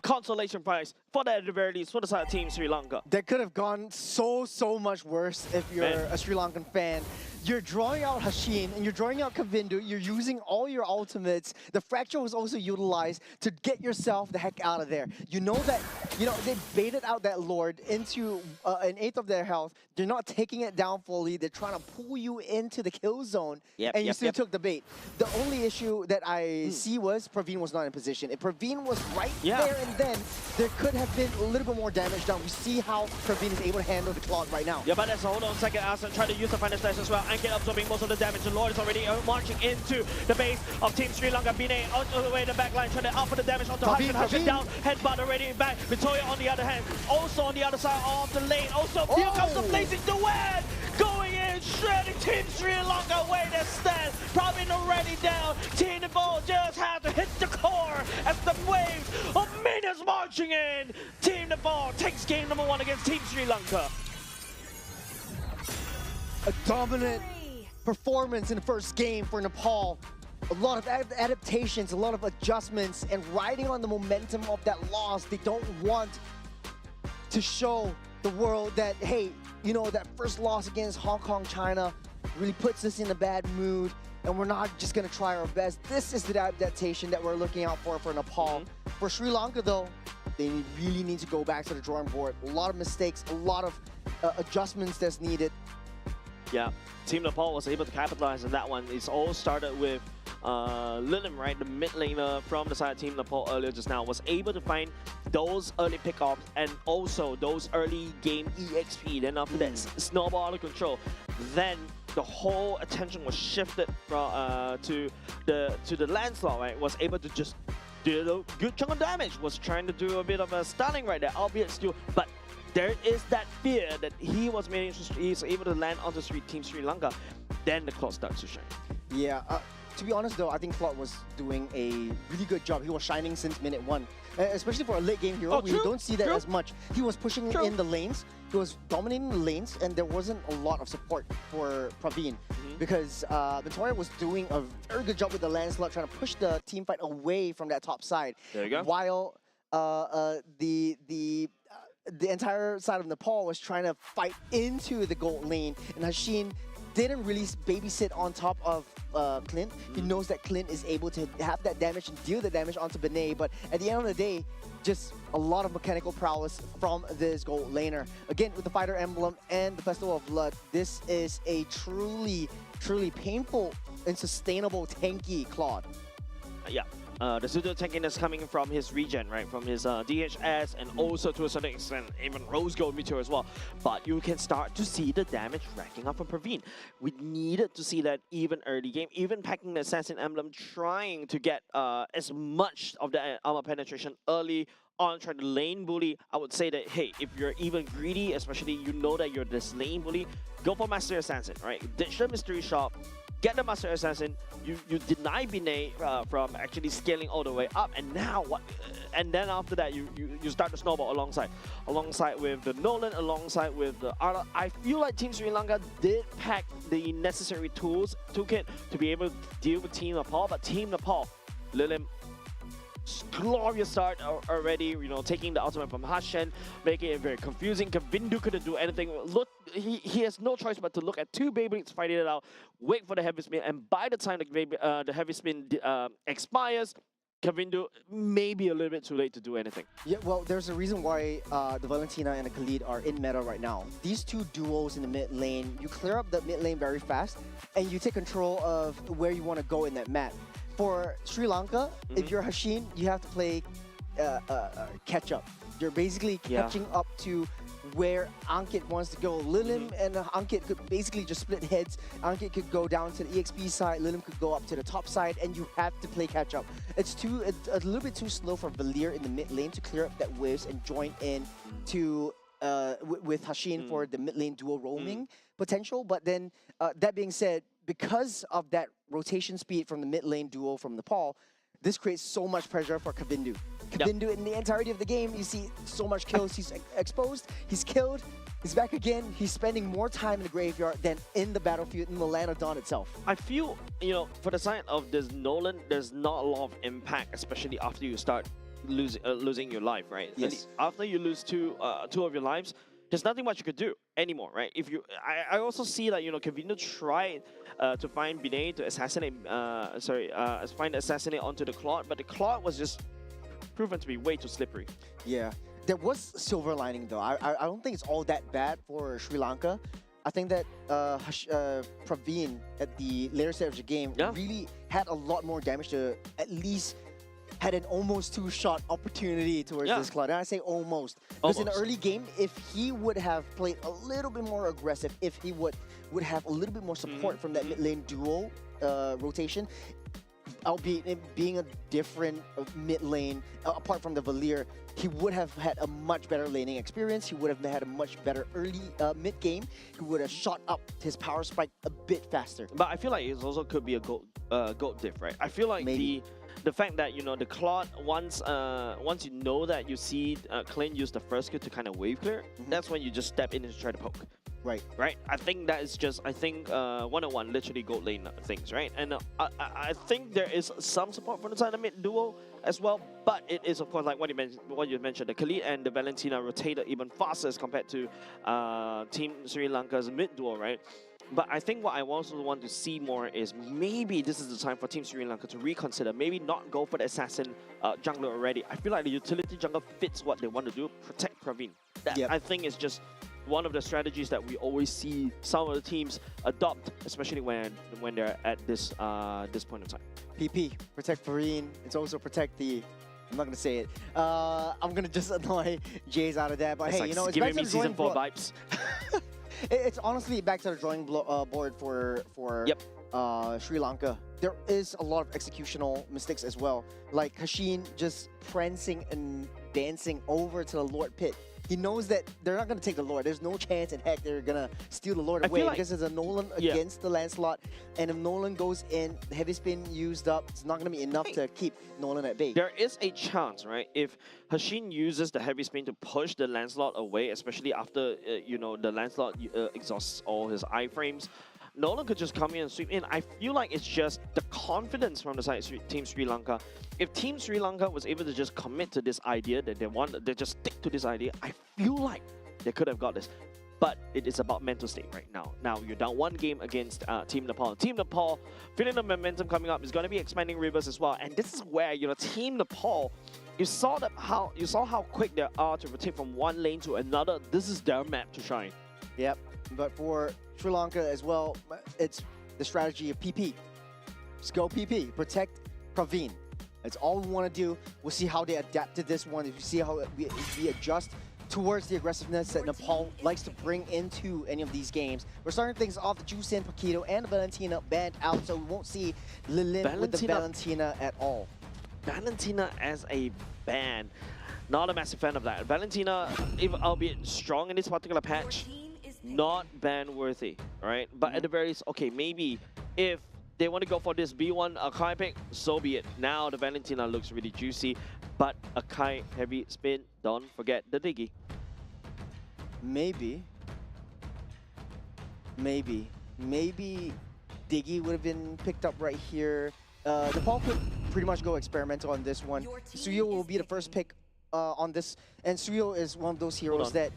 consolation prize for that at the very least for the side of Team Sri Lanka. That could have gone so much worse if you're a Sri Lankan fan. You're drawing out Hashin and you're drawing out Kavindu. You're using all your ultimates. The Fracture was also utilized to get yourself the heck out of there. You know that, they baited out that Lord into an 1/8 of their health. They're not taking it down fully. They're trying to pull you into the kill zone, and you still took the bait. The only issue that I see was Praveen was not in position. If Praveen was right there and then, there could have been a little bit more damage done. We see how Praveen is able to handle the clock right now. Yeah, but let's hold on a second. Aslan trying to use the final slash as well and get absorbing most of the damage. The Lord is already marching into the base of Team Sri Lanka. Binay out of the way in the back line, trying to output the damage onto Hashan. Hashan down, headbutt already back. Mitoya on the other hand, also on the other side of the lane. Also, here comes the Blazing Duet! Going in, shredding Team Sri Lanka away their stand. Probably already down. Team Nepal just have to hit the core as the wave of minions marching in. Team Nepal takes game number 1 against Team Sri Lanka. A dominant performance in the first game for Nepal. A lot of adaptations, a lot of adjustments, and riding on the momentum of that loss. They don't want to show the world that, hey, that first loss against Hong Kong, China really puts us in a bad mood, and we're not just going to try our best. This is the adaptation that we're looking out for Nepal. For Sri Lanka, though, they really need to go back to the drawing board. A lot of mistakes, a lot of adjustments that's needed. Yeah, Team Nepal was able to capitalize on that one. It's all started with Lilim, right, the mid laner from the side of Team Nepal earlier just now, was able to find those early pickoffs and also those early game EXP. Then after that, snowball out of control. Then the whole attention was shifted from to the Lancelot, right? Was able to just do a good chunk of damage. Was trying to do a bit of a stunning right there, albeit still, but there is that fear that he was he's able to land onto Team Sri Lanka. Then the clock starts to shine. Yeah, to be honest though, I think Claude was doing a really good job. He was shining since minute 1. Especially for a late game hero, we don't see that as much. He was pushing in the lanes, he was dominating the lanes, and there wasn't a lot of support for Praveen. Because Victoria was doing a very good job with the Lancelot, trying to push the team fight away from that top side. There you go. While the entire side of Nepal was trying to fight into the gold lane, and Hashin didn't really babysit on top of Clint. He knows that Clint is able to have that damage and deal the damage onto Benet, but at the end of the day, just a lot of mechanical prowess from this gold laner. Again, with the Fighter Emblem and the Festival of Blood, this is a truly painful and sustainable tanky Claude. Yeah. The pseudo tankiness coming from his regen, right? From his DHS and also to a certain extent even Rose Gold Meteor as well. But you can start to see the damage racking up from Praveen. We needed to see that even early game, even packing the Assassin Emblem, trying to get as much of the armor penetration early on, trying to lane bully. I would say that, hey, if you're even greedy, especially you know that you're this lane bully, go for Master Assassin, right? Ditch the Mystery Shop, get the Master Assassin, you deny Binay from actually scaling all the way up, and now what? And then after that, you start to snowball alongside with the Nolan, alongside with the Arla. I feel like Team Sri Lanka did pack the necessary toolkit to be able to deal with Team Nepal, but Team Nepal, Lilim, glorious start already, you know, taking the ultimate from Hashen, making it very confusing. Kavindu couldn't do anything. Look, he has no choice but to look at two Beyblades fighting it out, wait for the heavy spin, and by the time the heavy spin expires, Kavindu may be a little bit too late to do anything. Yeah, well, there's a reason why the Valentina and the Khalid are in meta right now. These two duos in the mid lane, you clear up the mid lane very fast, and you take control of where you want to go in that map. For Sri Lanka, if you're Hashin, you have to play catch up. You're basically catching up to where Ankit wants to go. Lilim and Ankit could basically just split heads. Ankit could go down to the EXP side, Lilim could go up to the top side, and you have to play catch up. It's a little bit too slow for Valir in the mid lane to clear up that waves and join in to with Hashin for the mid lane dual roaming potential. But then that being said, because of that rotation speed from the mid lane duo from Nepal, this creates so much pressure for Kavindu. Kavindu in the entirety of the game, you see so much kills. He's exposed, he's killed, he's back again. He's spending more time in the graveyard than in the battlefield in the Land of Dawn itself. I feel, you know, for the side of this Nolan, there's not a lot of impact, especially after you start losing your life, right? Yes. After you lose two of your lives, there's nothing much you could do anymore, right? If you, I also see that, you know, Kavindu tried to find Binay to assassinate, find assassinate onto the Claude, but the Claude was just proven to be way too slippery. Yeah, there was silver lining though. I don't think it's all that bad for Sri Lanka. I think that Praveen at the later stage of the game really had a lot more damage to at least had an almost two-shot opportunity towards this Claude. And I say almost. Because in the early game, if he would have played a little bit more aggressive, if he would have a little bit more support from that mid lane duo rotation, albeit it being a different mid lane, apart from the Valir, he would have had a much better laning experience. He would have had a much better early mid game. He would have shot up his power spike a bit faster. But I feel like it also could be a gold diff, right? I feel like the fact that, you know, the Claude, once you know that you see Clint use the first skill to kind of wave clear, that's when you just step in and try to poke. Right. I think that is just, one-on-one, literally gold lane things, right? And I think there is some support from the side of mid duo as well, but it is, of course, like what you mentioned, the Khalid and the Valentina rotated even faster as compared to Team Sri Lanka's mid duo, right? But I think what I also want to see more is maybe this is the time for Team Sri Lanka to reconsider. Maybe not go for the assassin jungler already. I feel like the utility jungler fits what they want to do, protect Praveen. That I think is just one of the strategies that we always see some of the teams adopt, especially when they're at this point of time. PP, protect Farine. It's also protect the. I'm not gonna say it. I'm gonna just annoy Jays out of that. But It's hey, like you know, it's giving back me to the season drawing 4 vibes. It's honestly back to the drawing board for Yep. Sri Lanka. There is a lot of executional mistakes as well, like Hashin just prancing and dancing over to the Lord pit. He knows that they're not going to take the Lord. There's no chance in heck they're going to steal the Lord I away feel like- because it's a Nolan Yeah. against the Lancelot. And if Nolan goes in, the heavy spin used up, it's not going to be enough to keep Nolan at bay. There is a chance, right? If Hashin uses the heavy spin to push the Lancelot away, especially after the Lancelot exhausts all his iframes, Nolan could just come in and sweep in. I feel like it's just the confidence from the side of Team Sri Lanka. If Team Sri Lanka was able to just commit to this idea that they just stick to this idea, I feel like they could have got this. But it is about mental state right now. Now you're down 1 game against Team Nepal. Team Nepal, feeling the momentum coming up, is going to be expanding rivers as well. And this is where Team Nepal, you saw how quick they are to rotate from one lane to another. This is their map to shine. Yep. But for Sri Lanka as well, it's the strategy of PP. Just go PP. Protect Praveen. That's all we want to do. We'll see how they adapt to this one. If we see how we adjust towards the aggressiveness that Nepal likes to bring into any of these games. We're starting things off. The Jusin, Paquito, and Valentina banned out, so we won't see Lilin with the Valentina at all. Valentina as a ban. Not a massive fan of that. Valentina, albeit strong in this particular patch, not ban worthy, right? But at the very least, okay, maybe if they want to go for this B1 Akai pick, so be it. Now the Valentina looks really juicy, but Akai heavy spin, don't forget the Diggy. Maybe Diggy would have been picked up right here. Nepal could pretty much go experimental on this one. Suyo will be the first pick on this, and Suyo is one of those heroes that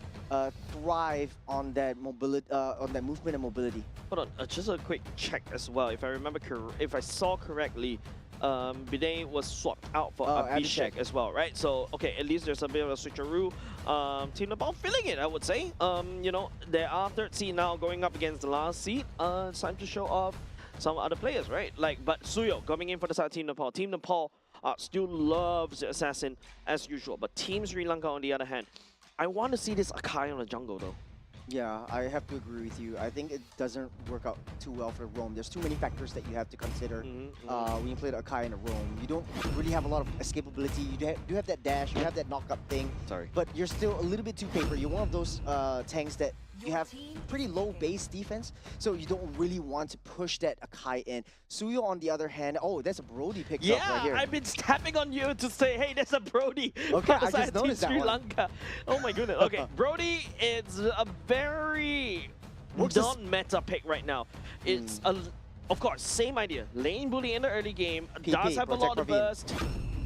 thrive on that mobility, on that movement and mobility. Hold on, just a quick check as well. If I remember, if I saw correctly, Bidet was swapped out for Abhishek as well, right? So, okay, at least there's a bit of a switcheroo. Team Nepal feeling it, I would say. They are third seed now going up against the last seed. It's time to show off some other players, right? But Suyo coming in for the side of Team Nepal. Team Nepal still loves the Assassin as usual, but Team Sri Lanka on the other hand, I want to see this Akai on the jungle though. Yeah, I have to agree with you. I think it doesn't work out too well for Roam. There's too many factors that you have to consider when you play the Akai in a Roam. You don't really have a lot of escapability. You do have that dash, you have that knockup thing, but you're still a little bit too paper. You're one of those tanks that you have pretty low base defense, so you don't really want to push that Akai in. Suyo, on the other hand, oh, that's a Brody picked up right here. Yeah, I've been tapping on you to say, hey, there's a Brody. Okay, I just noticed that Sri one. Lanka. Oh my goodness. Okay, Brody is a very non-meta pick right now. It's of course, same idea. Lane bully in the early game, PP, does have a lot of Praveen. burst.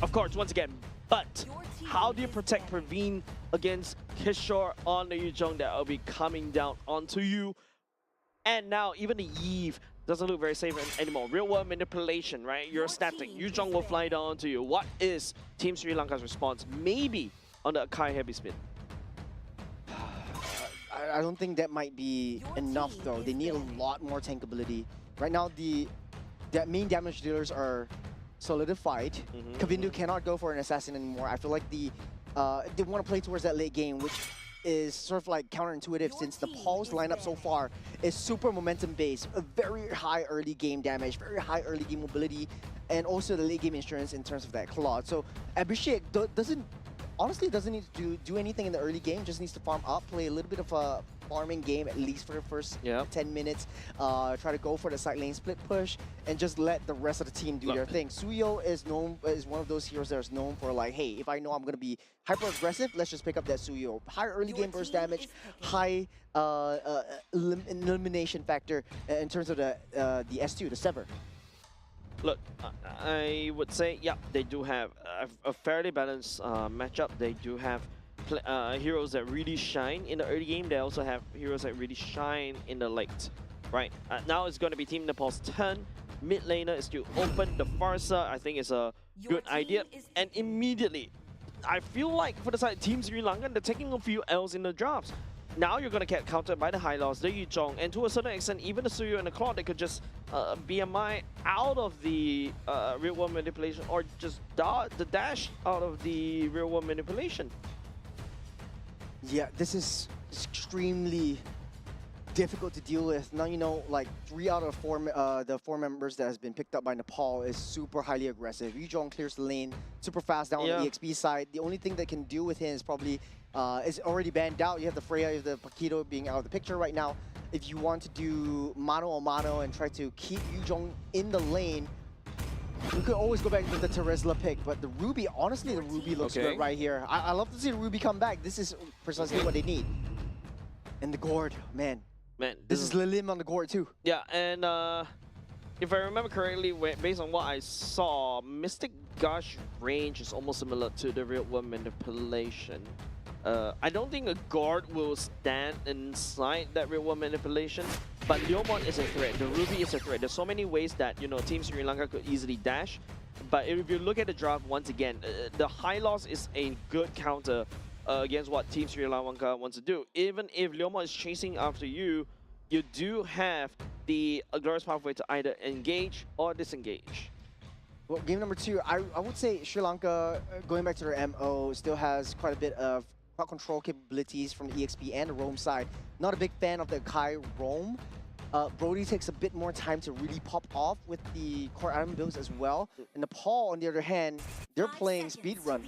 Of course, once again, but how do you protect Praveen against Kishore on the Yuzhong that will be coming down onto you? And now even the Eve doesn't look very safe anymore. Real world manipulation, right? You're static. Yuzhong will fly down onto you. What is Team Sri Lanka's response? Maybe on the Akai heavy spin. I don't think that might be enough though. They need a lot more tankability. Right now, the main damage dealers are solidified. Kavindu cannot go for an assassin anymore. I feel like they want to play towards that late game, which is sort of like counterintuitive since Nepal's lineup so far is super momentum based, a very high early game damage, very high early game mobility, and also the late game insurance in terms of that Claude. So Abhishek honestly doesn't need to do anything in the early game, just needs to farm up, play a little bit of a farming game at least for the first 10 minutes, try to go for the side lane split push, and just let the rest of the team do their thing. Suyo is one of those heroes that is known for like, hey, if I know I'm going to be hyper aggressive, let's just pick up that Suyo. High early game burst damage, high elimination factor in terms of the S2, the Sever. Look, I would say, yeah, they do have a fairly balanced matchup. They do have heroes that really shine in the early game. They also have heroes that really shine in the late, right? Now it's going to be Team Nepal's turn. Mid laner is still open. The Farsa, I think, is a good idea. And immediately, I feel like for the side Team Sri Lanka, they're taking a few L's in the drops. now you're going to get countered by the high loss, the Yuzhong, and to a certain extent, even the Suyu and the Claude, they could just BMI out of the real world manipulation, or just the dash out of the real world manipulation. Yeah, this is extremely difficult to deal with. Now, you know, like 3 out of 4, the 4 members that has been picked up by Nepal is super highly aggressive. Yuzhong clears the lane super fast down on the EXP side. The only thing that can deal with him is probably is already banned out. You have the Freya, you have the Paquito being out of the picture right now. If you want to do mano a mano and try to keep Yuzhong in the lane, you could always go back with the Terizla pick, but the Ruby, honestly, the Ruby looks good right here. I love to see the Ruby come back. This is precisely what they need. And the Gourd, man. This is Lilim on the Gourd too. Yeah, and if I remember correctly, based on what I saw, Mystic Gush range is almost similar to the real world manipulation. I don't think a guard will stand inside that real world manipulation, but Leomon is a threat. The Ruby is a threat. There's so many ways that, you know, Team Sri Lanka could easily dash. But if you look at the draft once again, the high loss is a good counter against what Team Sri Lanka wants to do. Even if Leomon is chasing after you, you do have the glorious pathway to either engage or disengage. Well, game number 2, I would say Sri Lanka, going back to their MO, still has quite a bit of crowd control capabilities from the EXP and the roam side. Not a big fan of the Kai roam. Brody takes a bit more time to really pop off with the core item builds as well. And Nepal, on the other hand, they're playing speedrun.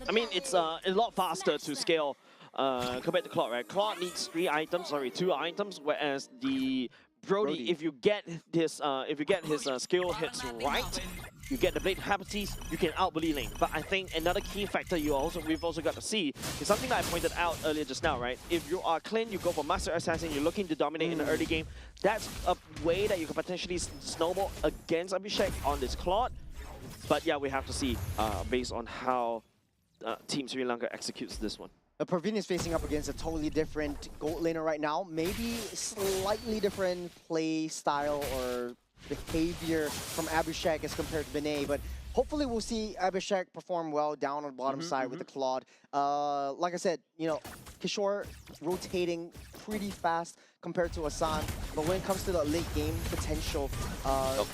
I mean, it's a lot faster to scale compared to Claude, right? Claude needs 2 items, whereas the Brody, if you get his skill hits right, you get the Blade Capacities, you can out-bully lane. But I think another key factor we've also got to see is something that I pointed out earlier just now, right? If you are clean, you go for Master Assassin, you're looking to dominate in the early game, that's a way that you can potentially snowball against Abhishek on this Claude. But yeah, we have to see based on how Team Sri Lanka executes this one. Praveen is facing up against a totally different gold laner right now. Maybe slightly different play style or behavior from Abhishek as compared to Benet, but hopefully we'll see Abhishek perform well down on the bottom side with the Claude. Like I said, you know, Kishore rotating pretty fast compared to Asan, but when it comes to the late game potential,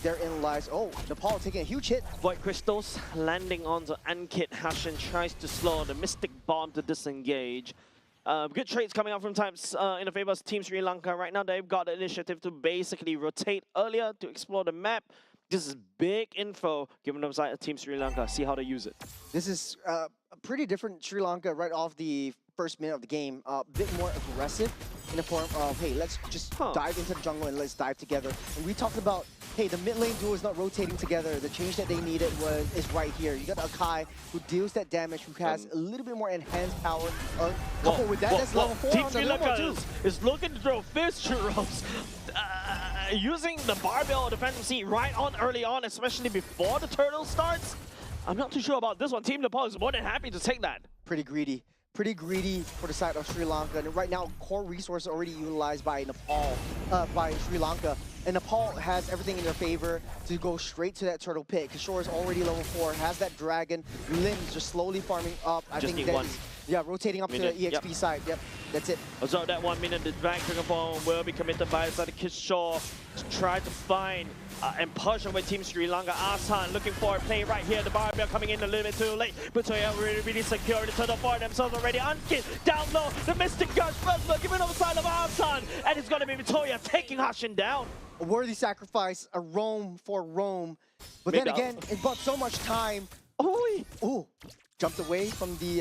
therein lies, Nepal taking a huge hit. Void Crystals landing onto Ankit. Hashin tries to slow the Mystic Bomb to disengage. Good trades coming out from times in the favor of Team Sri Lanka. Right now, they've got the initiative to basically rotate earlier to explore the map. This is big info given them side of Team Sri Lanka. See how they use it. This is a pretty different Sri Lanka right off the first minute of the game. A bit more aggressive in the form of, hey, let's just dive into the jungle and let's dive together. And we talked about, hey, the mid lane duo is not rotating together. The change that they needed is right here. You got Akai who deals that damage, who has a little bit more enhanced power. Coupled with that, that's level 4 Team on Sri the Lanka too. is looking to throw fist churros. Using the barbell or the Phantom Seed right on early on, especially before the turtle starts. I'm not too sure about this one. Team Nepal is more than happy to take that. Pretty greedy for the side of Sri Lanka. And right now, core resource already utilized by Nepal, by Sri Lanka. And Nepal has everything in their favor to go straight to that turtle pit. Kishore is already level 4, has that dragon. Limbs just slowly farming up. I Just think need that one. yeah, rotating up to the EXP side. Yep, that's it. Observe that 1 minute, the Drag Dragon Ball will be committed by side of Kishore to try to find and push away Team Sri Lanka. Asan looking for a play right here. The barbell coming in a little bit too late. But Toya really secure the turtle for themselves already. Unkit down low. The Mystic Gush first look giving on the side of Asan. And it's going to be Toya taking Hashin down. A worthy sacrifice, a roam for Rome. But then again, it bought so much time. Ooh, jumped away from the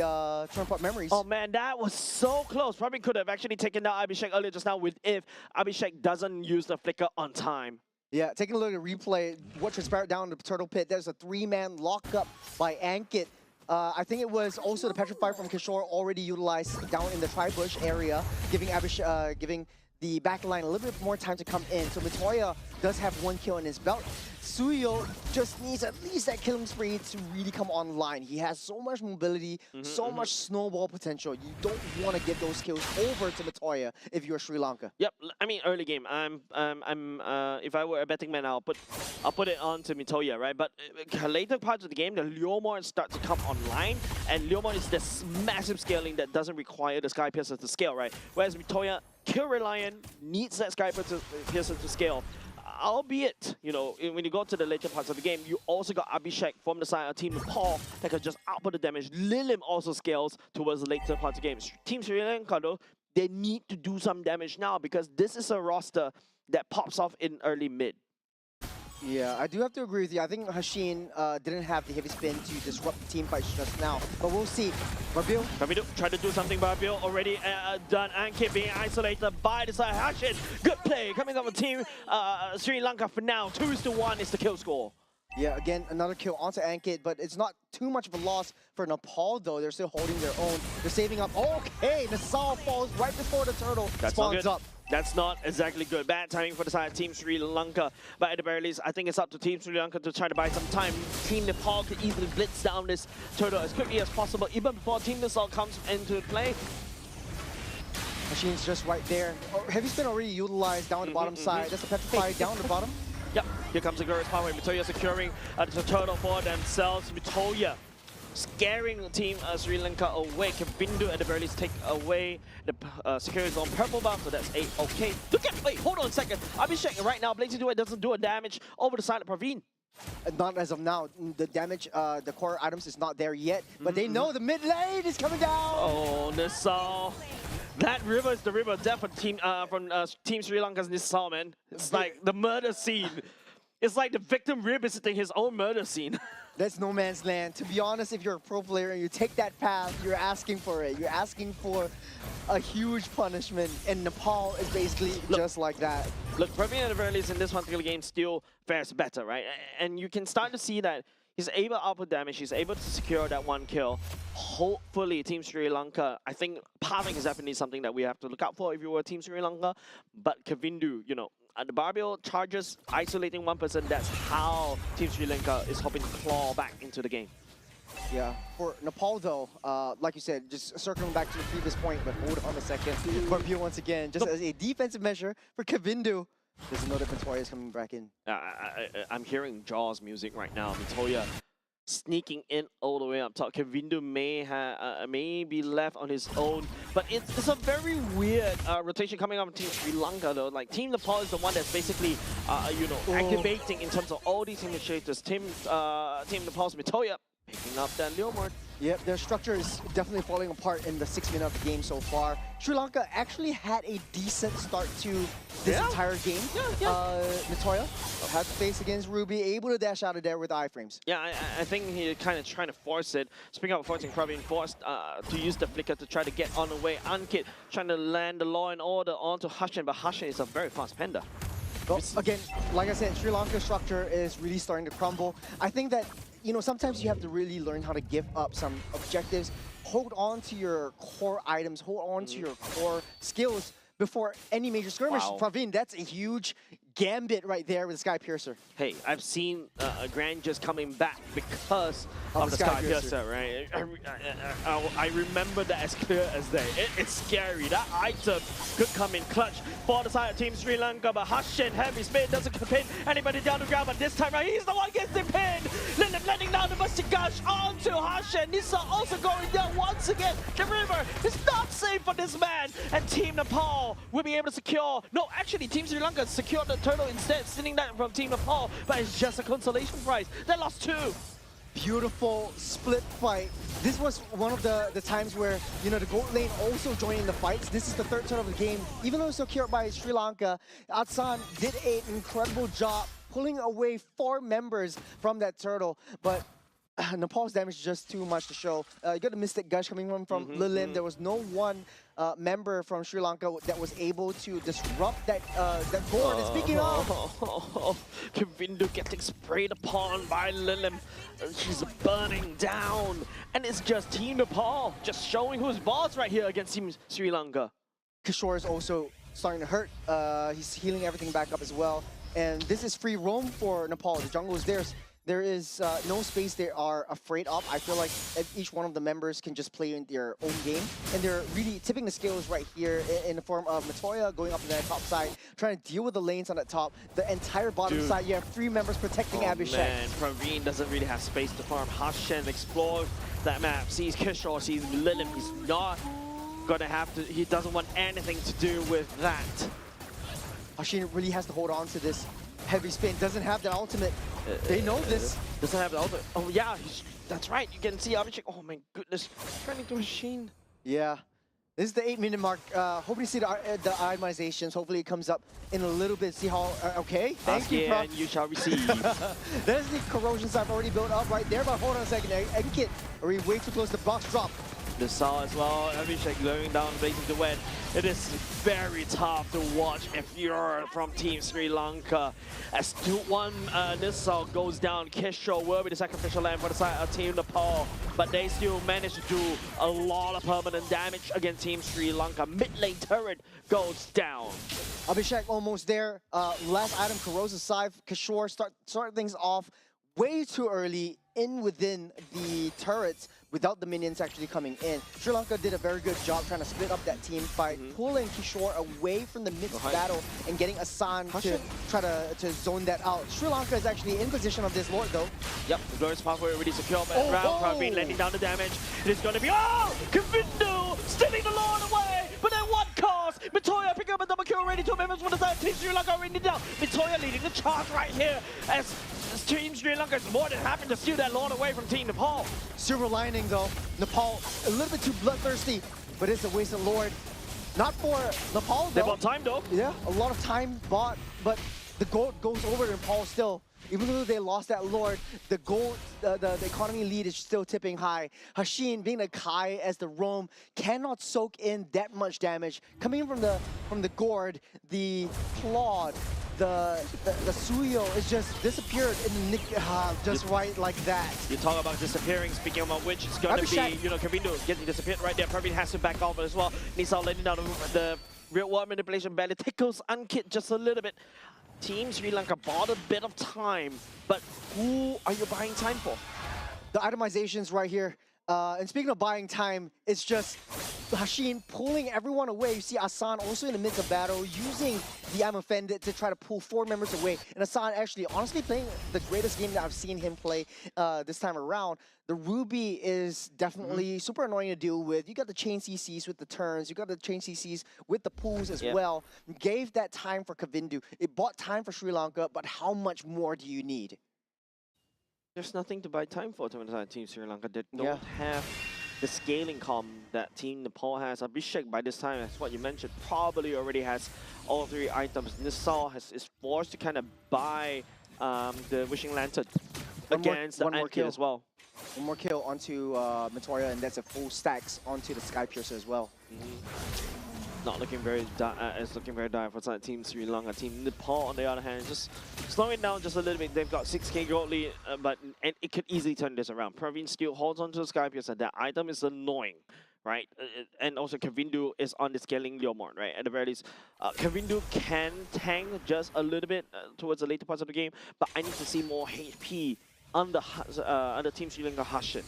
Turnpot memories. Oh man, that was so close. Probably could have actually taken down Abhishek earlier just now if Abhishek doesn't use the flicker on time. Yeah, taking a look at the replay, what transpired down in the turtle pit, there's a 3-man lockup by Ankit. I think it was also the Petrify from Kishore already utilized down in the Tribush area, giving the backline a little bit more time to come in. So Mitoya does have 1 kill in his belt. Suyo just needs at least that killing spree to really come online. He has so much mobility, so much snowball potential. You don't want to give those kills over to Mitoya if you're Sri Lanka. Yep, I mean early game. If I were a betting man, I'll put it on to Mitoya, right? But later parts of the game, the Leomord start to come online, and Leomord is this massive scaling that doesn't require the Sky Piercer to scale, right? Whereas Mitoya, kill reliant, needs that Sky Piercer to scale. Albeit, you know, when you go to the later parts of the game, you also got Abhishek from the side of Team Nepal that could just output the damage. Lilim also scales towards the later parts of the game. Team Sri Lanka, though, they need to do some damage now because this is a roster that pops off in early mid. Yeah, I do have to agree with you. I think Hashin didn't have the heavy spin to disrupt the team fight just now. But we'll see. Barbil. Barbil try to do something. Barbil already done. Ankit being isolated by the side. Hashin, good play coming up with Team Sri Lanka for now. 2-1 is the kill score. Yeah, again, another kill onto Ankit, but it's not too much of a loss for Nepal, though. They're still holding their own. They're saving up. Okay, Nasal falls right before the turtle spawns up. That's not exactly good. Bad timing for the side of Team Sri Lanka. But at the very least, I think it's up to Team Sri Lanka to try to buy some time. Team Nepal could easily blitz down this turtle as quickly as possible, even before Team Nepal comes into play. Machine's just right there. Heavy spin already utilized down the bottom side. That's a petrify down the bottom. Yep, here comes the Glorious Power. Mitoya securing the turtle for themselves. Mitoya scaring Team Sri Lanka away. Kavindu at the very least take away the security zone purple buff, so that's 8. Okay, look at, wait, hold on a second. Abhishek right now, Blazing Duet doesn't do a damage over the side of Praveen. Not as of now. The damage, the core items is not there yet, but they know the mid lane is coming down. Oh, Nisal. That river is the river of death for Team Sri Lanka's Nisal, man. It's like the murder scene. It's like the victim revisiting his own murder scene. That's no man's land. To be honest, if you're a pro player and you take that path, you're asking for it. You're asking for a huge punishment, and Nepal is basically just like that. Look, Praveen at the very least in this particular game still fares better, right? And you can start to see that he's able to output damage, he's able to secure that 1 kill. Hopefully, Team Sri Lanka, I think pathing is definitely something that we have to look out for if you were Team Sri Lanka. But Kavindu, you know, the Barbil charges, isolating one person, that's how Team Sri Lanka is hoping to claw back into the game. Yeah, for Nepal though, like you said, just circling back to the previous point, but hold on a second. Barbil once again, just as a defensive measure for Kavindu. There's no different Mitoya is coming back in. I'm hearing Jaws music right now. Mitoya sneaking in all the way up top. Kavindu may be left on his own, but it's a very weird rotation coming up from Team Sri Lanka though. Like Team Nepal is the one that's basically you know, activating in terms of all these initiators. Team Nepal's Mitoya picking up that Leomord. Yep, their structure is definitely falling apart in the 6 minutes of the game so far. Sri Lanka actually had a decent start to this entire game. Mitoya had to face against Ruby, able to dash out of there with iframes. Yeah, I think he's kind of trying to force it. Speaking of forcing, Praveen forced to use the flicker to try to get on the way. Ankit trying to land the Law and Order onto Hashin, but Hashin is a very fast panda. Well, again, like I said, Sri Lanka's structure is really starting to crumble. I think that, you know, sometimes you have to really learn how to give up some objectives, hold on to your core items, hold on to your core skills before any major skirmish. Wow. Praveen, that's a huge gambit right there with the Sky Piercer. Hey, I've seen Grand just coming back because of the Sky Piercer, right? I remember that as clear as day. It's scary. That item could come in clutch for the side of Team Sri Lanka, but Hashin, heavy spin, doesn't pin anybody down the ground, but this time right, he's the one gets the pin. Lilim letting down the Mystic Gush onto Hashin. Nisa also going down once again. The river is not safe for this man, and Team Nepal will be able to secure. No, actually, Team Sri Lanka secured the turtle instead, stealing that from Team Nepal, but it's just a consolation prize. They lost 2. Beautiful split fight. This was one of the times where, you know, the gold lane also joining the fights. This is the 3rd turn of the game. Even though it's secured by Sri Lanka, Atsan did an incredible job pulling away 4 members from that turtle, but Nepal's damage is just too much to show. You got the Mystic Gush coming from Lilim. There was no one member from Sri Lanka that was able to disrupt that board. And speaking of, Kavindu getting sprayed upon by Lilim. She's burning down, and it's just Team Nepal just showing who's boss right here against Team Sri Lanka. Kishore is also starting to hurt. He's healing everything back up as well. And this is free roam for Nepal. The jungle is theirs. There is no space they are afraid of. I feel like each one of the members can just play in their own game. And they're really tipping the scales right here in the form of Matoya going up to the top side, trying to deal with the lanes on the top. The entire bottom side, you have 3 members protecting Abhishek. Man, Praveen doesn't really have space to farm. Hashen explores that map, sees Kishore, sees Lilim. He's not gonna have to, he doesn't want anything to do with that. Hashin really has to hold on to this heavy spin. Doesn't have that ultimate. They know this. Doesn't have the ultimate. Oh yeah, that's right. You can see Abhishek. Oh my goodness, turning to Hashin. Yeah. This is the 8-minute mark. Hoping to see the itemizations. Hopefully it comes up in a little bit. See how, okay. Thank you, Prof. And you shall receive. There's the corrosion I've already built up right there, but hold on a second. Enkit, are we way too close to box drop? The Saw as well, Abhishek going down, blazing the wet. It is very tough to watch if you're from Team Sri Lanka. As one Nissal goes down, Kishore will be the sacrificial lamb for the side of Team Nepal, but they still manage to do a lot of permanent damage against Team Sri Lanka. Mid lane turret goes down. Abhishek almost there. Last item, corrosive scythe. Kishore start things off way too early within the turrets without the minions actually coming in. Sri Lanka did a very good job trying to split up that team fight, pulling Kishore away from the mid battle and getting Asan to try to zone that out. Sri Lanka is actually in position of this Lord though. Yep, the glorious pathway already secure, but round Praveen letting down the damage. It is going to be, Kavindu stealing the Lord away, but at what cost? Matoya picking up a double kill already, 2 members for the side, Team Sri Lanka already down. Matoya leading the charge right here as Team Sri Lanka is more than happy to steal that Lord away from Team Nepal. Silver lining though, Nepal a little bit too bloodthirsty, but it's a wasted Lord. Not for Nepal though. They bought time though. Yeah, a lot of time bought, but the gold goes over to Nepal still. Even though they lost that Lord, the gold, the economy lead is still tipping high. Hashin, being a Kai as the roam, cannot soak in that much damage. Coming in from the gourd, the clawed, the Suyo is just disappeared in the just right like that. You talk about disappearing, speaking about which, it's going to be, Kavindu getting disappeared right there. Praveen has to back off as well. Nisal letting down the real world manipulation barely tickles Unkit just a little bit. Team Sri Lanka bought a bit of time, but who are you buying time for? The itemizations right here. And speaking of buying time, it's just Hashin pulling everyone away. You see Asan also in the midst of battle, using the I'm Offended to try to pull 4 members away. And Asan actually, honestly, playing the greatest game that I've seen him play this time around. The Ruby is definitely super annoying to deal with. You got the chain CCs with the turns. You got the chain CCs with the pulls as well. Gave that time for Kavindu. It bought time for Sri Lanka, but how much more do you need? There's nothing to buy time for Team Sri Lanka. They don't have the scaling com that Team Nepal has. Abhishek, by this time, as what you mentioned, probably already has all 3 items. Nissal is forced to kind of buy the Wishing Lantern against the Ant Kid as well. One more kill onto Matoya, and that's a full stacks onto the Sky Piercer as well. Not looking very it's looking very dire for Team Sri Lanka. Team Nepal, on the other hand, just slowing it down just a little bit. They've got 6k gold lead, but it could easily turn this around. Praveen still holds on to the Sky Piercer. That item is annoying, right? And also Kavindu is on the scaling Leomord, right? At the very least, Kavindu can tank just a little bit towards the later parts of the game, but I need to see more HP under Team Sri Lanka Hashin.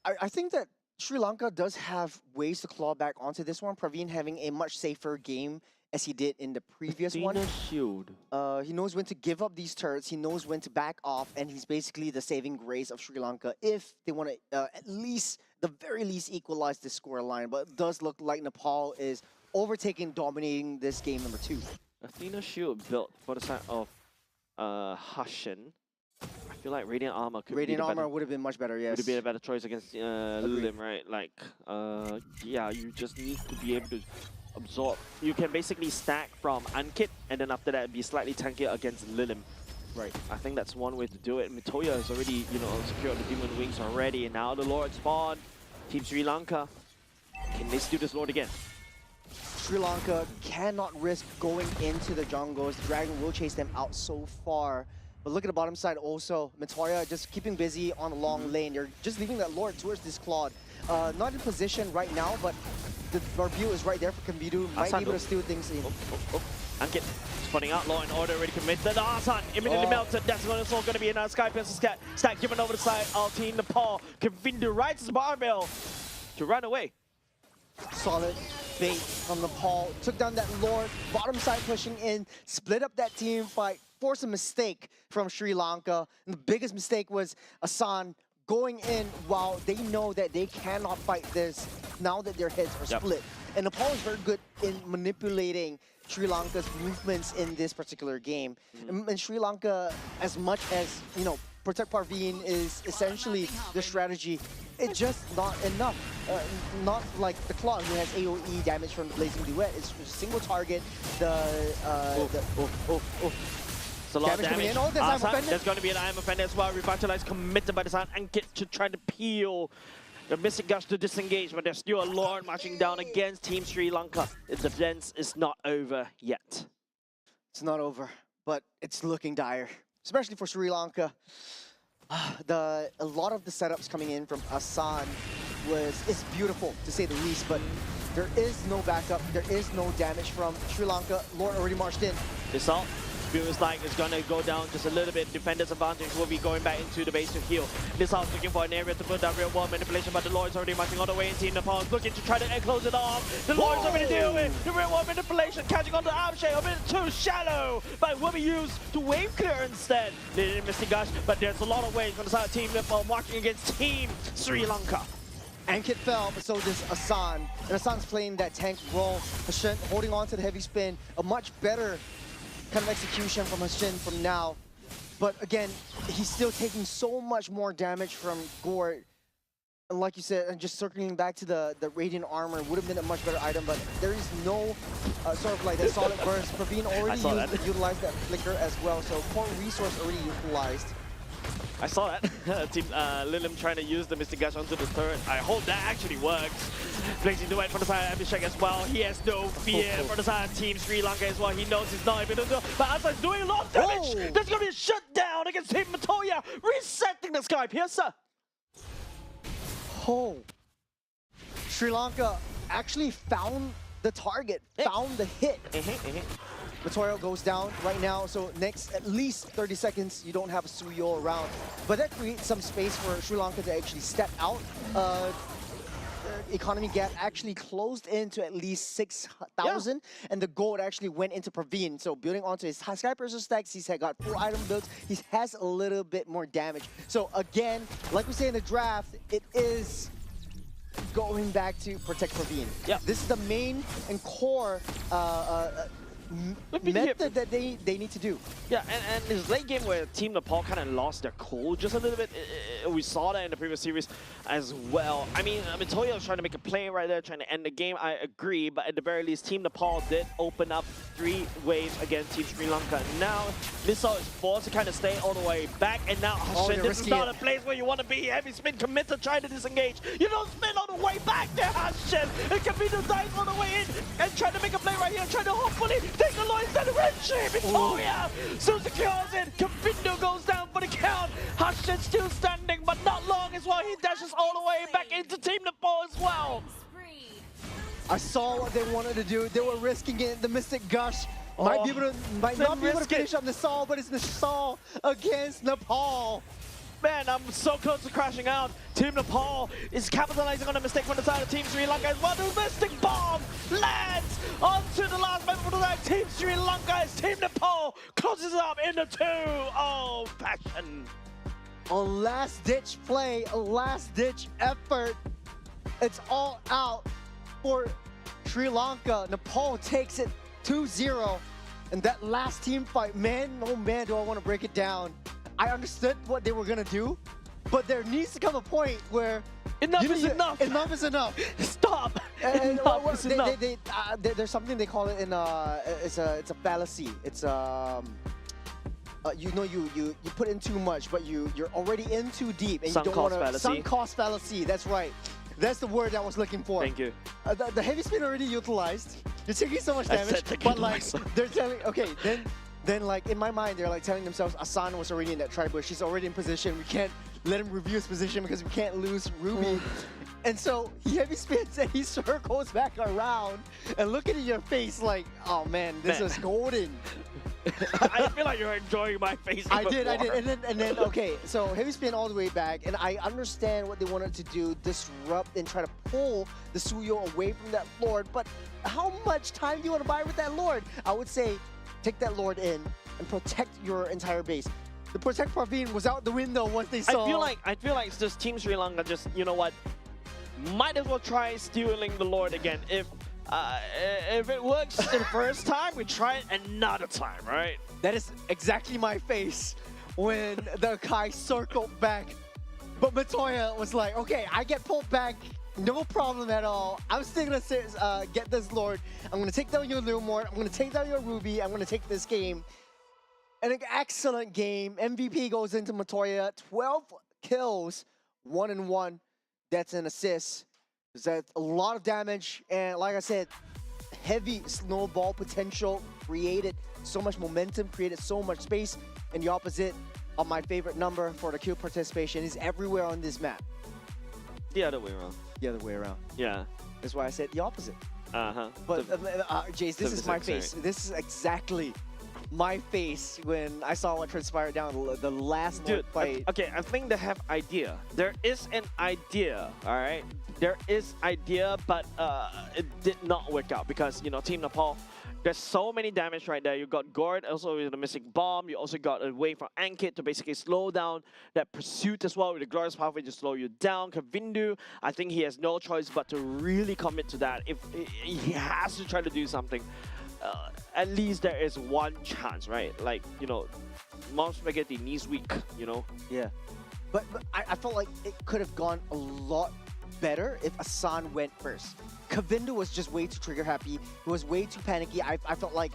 I think that Sri Lanka does have ways to claw back onto this one. Praveen having a much safer game as he did in the previous one. Shield. He knows when to give up these turrets. He knows when to back off, and he's basically the saving grace of Sri Lanka if they want to at least, the very least, equalize this score line. But it does look like Nepal is overtaking, dominating this game number 2. Athena Shield built for the side of Hashin. I feel like Radiant Armor could Radiant Armor would have been much better, yes. Would have been a better choice against Lilim, right? Like, yeah, you just need to be able to absorb. You can basically stack from Unkit, and then after that be slightly tankier against Lilim. Right. I think that's one way to do it. Mitoya has already, secured the Demon Wings already, and now the Lord spawn. Team Sri Lanka, can they steal this Lord again? Sri Lanka cannot risk going into the jungles. The Dragon will chase them out so far. But look at the bottom side also. Matoya just keeping busy on the long lane. They're just leaving that Lord towards this Claude. Not in position right now, but the Barbu is right there for Kambidu. Might be able to steal things in. Ankit spotting out, Law and Order already committed. Asan immediately melted. That's also going to be another Sky Pistol stack given over the side of Team Nepal. Kavindu rides his barbell to run away. Solid bait from Nepal. Took down that Lord. Bottom side pushing in. Split up that team fight. Forced a mistake from Sri Lanka. And the biggest mistake was Asan going in while they know that they cannot fight this now that their heads are split. And Nepal is very good in manipulating Sri Lanka's movements in this particular game. And Sri Lanka, as much as, you know, Protect Parveen is essentially the strategy, it's just not enough. Not like the Claw, who has AoE damage from the Blazing Duet. It's a single target. It's a lot of damage. In. Oh, there's going to be an IM offender as well. Revitalized, committed by the Sun, and get to try to peel the Mystic Gush to disengage, but there's still a Lord marching down against Team Sri Lanka. The defense is not over yet. It's not over, but it's looking dire, especially for Sri Lanka. A lot of the setups coming in from Asan is beautiful, to say the least, but there is no backup, there is no damage from Sri Lanka. Lord already marched in. This ult feels like it's going to go down just a little bit. Defender's advantage will be going back into the base to heal. This ult's looking for an area to put that real world manipulation, but the Lord's already marching all the way in. Team Nepal is looking to try to close it off. The Lord's already dealing with the real world manipulation, catching on the arm shade, a bit too shallow, but will be used to wave clear instead. They didn't miss the gush, but there's a lot of waves from the side of Team Nepal marching against Team Sri Lanka. Ankit fell, but so does Asan. And Asan's playing that tank role. Hashin holding on to the heavy spin. A much better kind of execution from Hashin from now. But again, he's still taking so much more damage from Gort. And like you said, and just circling back to the Radiant Armor would have been a much better item, but there is no sort of like that solid burst. Praveen already utilized that flicker as well, so core resource already utilized. I saw that. Team Lilim trying to use the Mystic Gush onto the turret. I hope that actually works. Blazing Duet from the side of Abhishek as well. He has no fear from the side of Team Sri Lanka as well. He knows he's not able to do, but Asa's doing a lot of damage. There's going to be a shutdown against Team Matoya, resetting the Sky Piercer. Oh. Sri Lanka actually found the target, found the hit. Matoya goes down right now, so next at least 30 seconds, you don't have a Suyo around. But that creates some space for Sri Lanka to actually step out. Economy gap actually closed into at least 6,000, and the gold actually went into Praveen. So building onto his Sky Piercer stacks, he's got full item builds. He has a little bit more damage. So again, like we say in the draft, it is going back to protect Praveen. This is the main and core method that they need to do. Yeah, and this late game where Team Nepal kind of lost their cool just a little bit, we saw that in the previous series as well. I mean, Toya was trying to make a play right there, trying to end the game, I agree, but at the very least, Team Nepal did open up 3 waves against Team Sri Lanka. Now, Missile is forced to kind of stay all the way back, and now, this is not a place where you want to be. Heavy spin committed, trying to disengage. You don't spin all the way back there, Hashin. It can be the dive all the way in, and trying to make a play right here, trying to hopefully take the line instead of Red Shape. Victoria soon secures it. Kavindo goes down for the count. Hashin still standing, but not long as well. He dashes all the way back into Team Nepal as well. I saw what they wanted to do. They were risking it. The Mystic Gush might not be able to finish up the Sol, but it's the Sol against Nepal. Man, I'm so close to crashing out. Team Nepal is capitalizing on a mistake from the side of Team Sri Lanka as well. The Mystic Bomb lands onto the last member of the side. Team Sri Lanka as Team Nepal closes it up into 2. Oh, passion. A last-ditch play, a last-ditch effort. It's all out for Sri Lanka. Nepal takes it 2-0. And that last team fight, man, oh man, do I want to break it down. I understood what they were going to do, but there needs to come a point where enough is enough. Enough is enough. Stop. Enough is enough. There's something they call it in it's a fallacy. It's you know you put in too much, but you're already in too deep, and you don't want to. Sunk cost fallacy. That's right. That's the word I was looking for. Thank you. The heavy spin already utilized. You're taking so much damage, but like they're telling, okay, then like in my mind they're like telling themselves Asan was already in that tri bush. She's already in position. We can't let him review his position because we can't lose Ruby. And so he heavy spins and he circles back around and looking at your face like, oh man, this is golden. I feel like you're enjoying my face. I even did, more. and then okay, so heavy spin all the way back, and I understand what they wanted to do, disrupt and try to pull the Suyo away from that Lord, but how much time do you want to buy with that Lord? I would say, take that Lord in and protect your entire base. The Protect Praveen was out the window once they saw. I feel like it's just Team Sri Lanka just, you know what, might as well try stealing the Lord again. If it works the first time, we try it another time, right? That is exactly my face when the Kai circled back. But Matoya was like, okay, I get pulled back, no problem at all. I'm still gonna get this Lord. I'm gonna take down your Lumort, I'm gonna take down your Ruby, I'm gonna take this game. And an excellent game. MVP goes into Matoya, 12 kills, 1-1. That's an assist. That's a lot of damage, and like I said, heavy snowball potential created so much momentum, created so much space, and the opposite of my favorite number for the kill participation is everywhere on this map. The other way around. The other way around. Yeah. That's why I said the opposite. Uh-huh. But Jace, this is my 76, face. This is exactly my face when I saw what transpired down the last Dude, fight. okay, I think they have idea. There is an idea, all right? There is idea, but it did not work out because, you know, Team Nepal, there's so many damage right there. You got Gord also with the missing bomb. You also got a way from Ankit to basically slow down that pursuit as well with the Glorious Pathway to slow you down. Kavindu, I think he has no choice but to really commit to that. If he has to try to do something, at least there is one chance, right? Like, you know, Mom Spaghetti knees weak, you know? Yeah. But I felt like it could have gone a lot better if Asan went first. Kavindu was just way too trigger happy. He was way too panicky. I felt like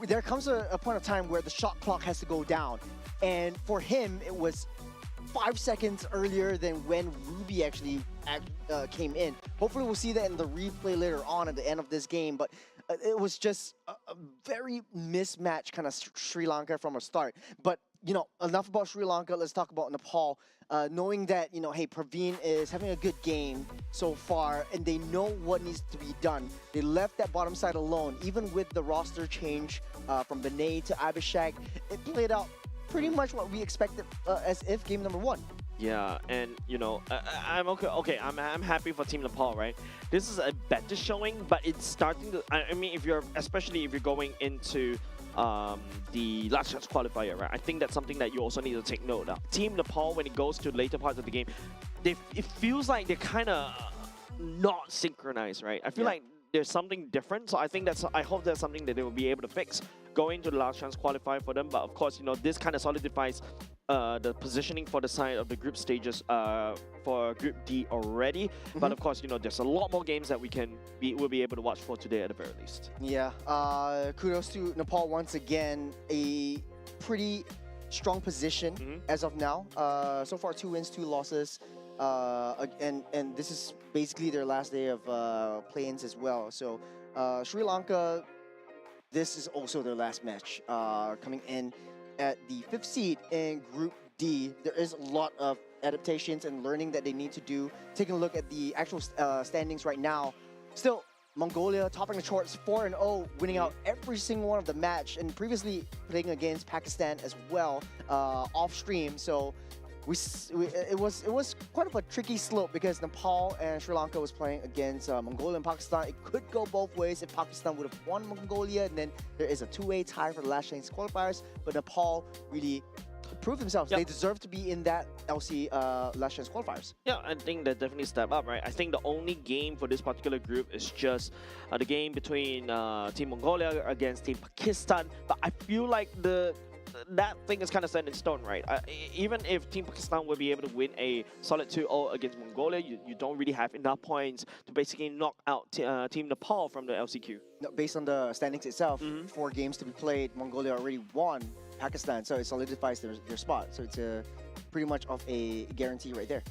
there comes a point of time where the shot clock has to go down. And for him, it was 5 seconds earlier than when Ruby actually came in. Hopefully we'll see that in the replay later on at the end of this game. But it was just a very mismatched kind of Sri Lanka from a start. But, you know, enough about Sri Lanka. Let's talk about Nepal. Knowing that, you know, hey, Praveen is having a good game so far, and they know what needs to be done. They left that bottom side alone. Even with the roster change from Benet to Abhishek, it played out pretty much what we expected as if game number 1. Yeah, and you know, I'm okay. Okay, I'm happy for Team Nepal, right? This is a better showing, but it's starting to. I mean, especially if you're going into the last chance qualifier, right? I think that's something that you also need to take note of. Team Nepal, when it goes to the later parts of the game, it feels like they're kind of not synchronized, right? I feel like there's something different, so I hope that's something that they will be able to fix going to the last chance qualifier for them. But of course, you know, this kind of solidifies the positioning for the side of the group stages for Group D already. But of course, you know, there's a lot more games that we'll be able to watch for today at the very least. Yeah, kudos to Nepal once again. A pretty strong position as of now. So far, 2 wins, 2 losses. And this is basically their last day of play-ins as well. So Sri Lanka, this is also their last match. Coming in at the 5th seed in Group D. There is a lot of adaptations and learning that they need to do. Taking a look at the actual standings right now. Still, Mongolia topping the charts 4-0, winning out every single one of the match, and previously playing against Pakistan as well off stream. So it was quite of a tricky slope because Nepal and Sri Lanka was playing against Mongolia and Pakistan. It could go both ways if Pakistan would have won Mongolia, and then there is a 2-way tie for the last chance qualifiers. But Nepal really proved themselves. Yep. They deserve to be in that LC last chance qualifiers. Yeah, I think they definitely step up, right? I think the only game for this particular group is just the game between Team Mongolia against Team Pakistan. But I feel like that thing is kind of set in stone, right? Even if Team Pakistan will be able to win a solid 2-0 against Mongolia, you don't really have enough points to basically knock out Team Nepal from the LCQ. No, based on the standings itself, 4 games to be played, Mongolia already won Pakistan, so it solidifies their spot. So it's pretty much of a guarantee right there.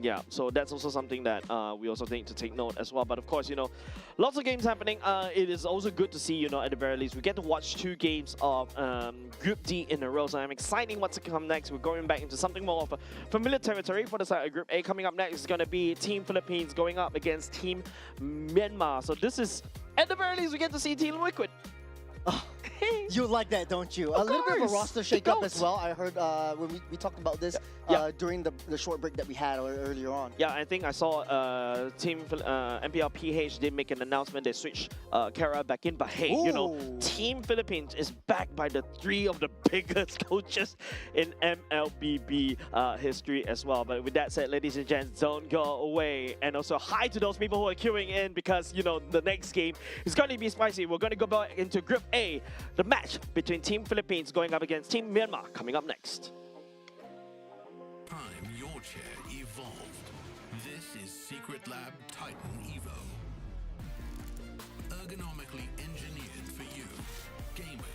Yeah, so that's also something that we also need to take note as well. But of course, lots of games happening. It is also good to see, at the very least, we get to watch 2 games of Group D in a row. So I'm excited what's to come next. We're going back into something more of a familiar territory for the side of Group A. Coming up next is going to be Team Philippines going up against Team Myanmar. So this is, at the very least, we get to see Team Liquid. You like that, don't you? A little bit of a roster shakeup as well. I heard when we talked about this during the short break that we had earlier on. Yeah, I think I saw Team MPL PH did make an announcement. They switched Kara back in, but hey, Team Philippines is backed by the 3 of the biggest coaches in MLBB history as well. But with that said, ladies and gents, don't go away. And also hi to those people who are queuing in because the next game is going to be spicy. We're going to go back into Group A, the match between Team Philippines going up against Team Myanmar coming up next. Time your chair evolved. This is Secret Lab Titan Evo. Ergonomically engineered for you, gamers.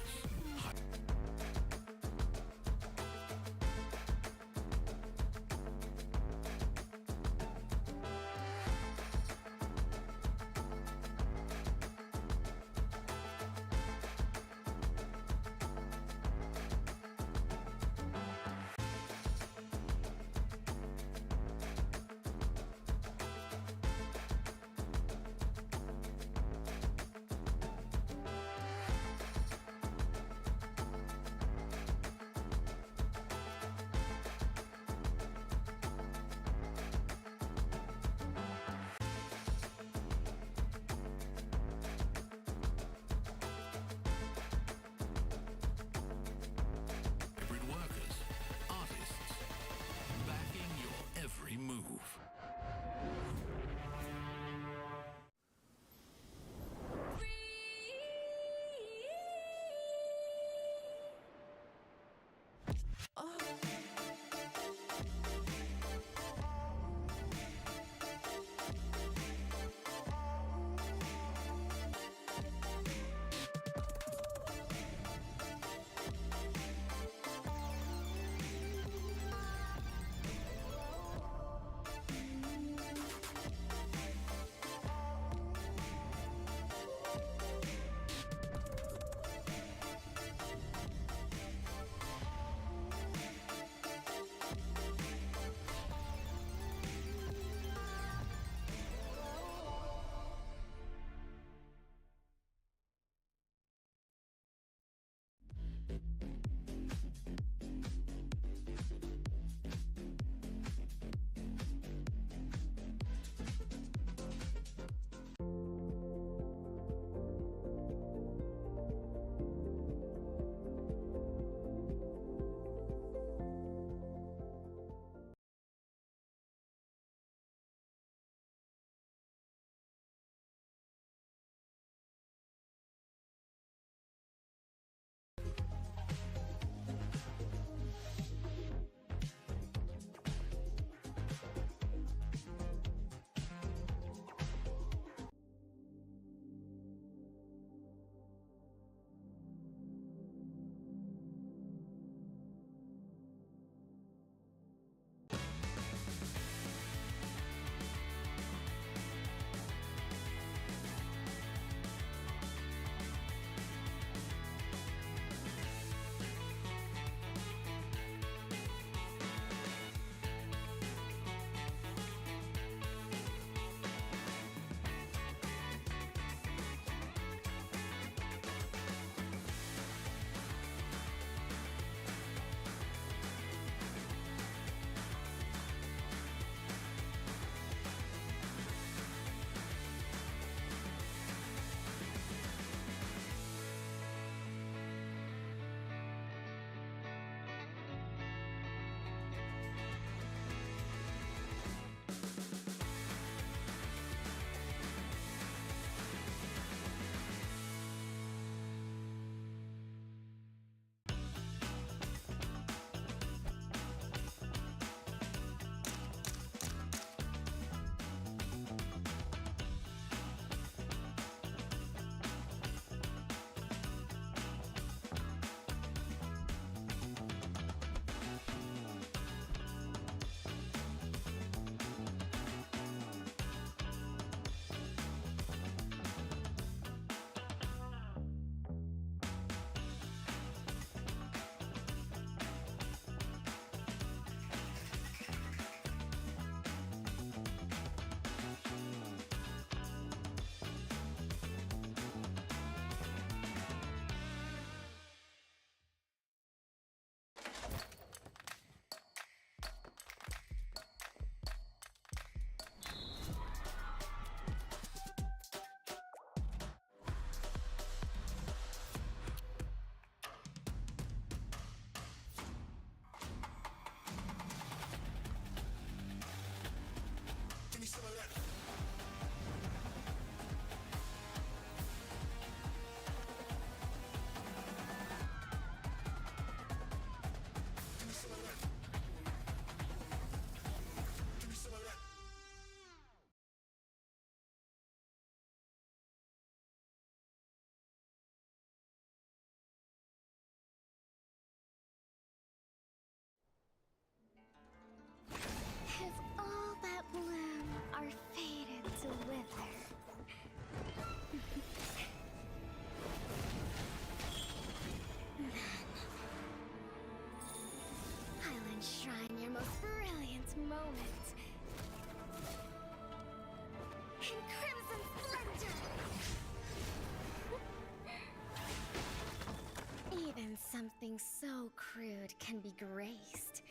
Something so crude can be graced.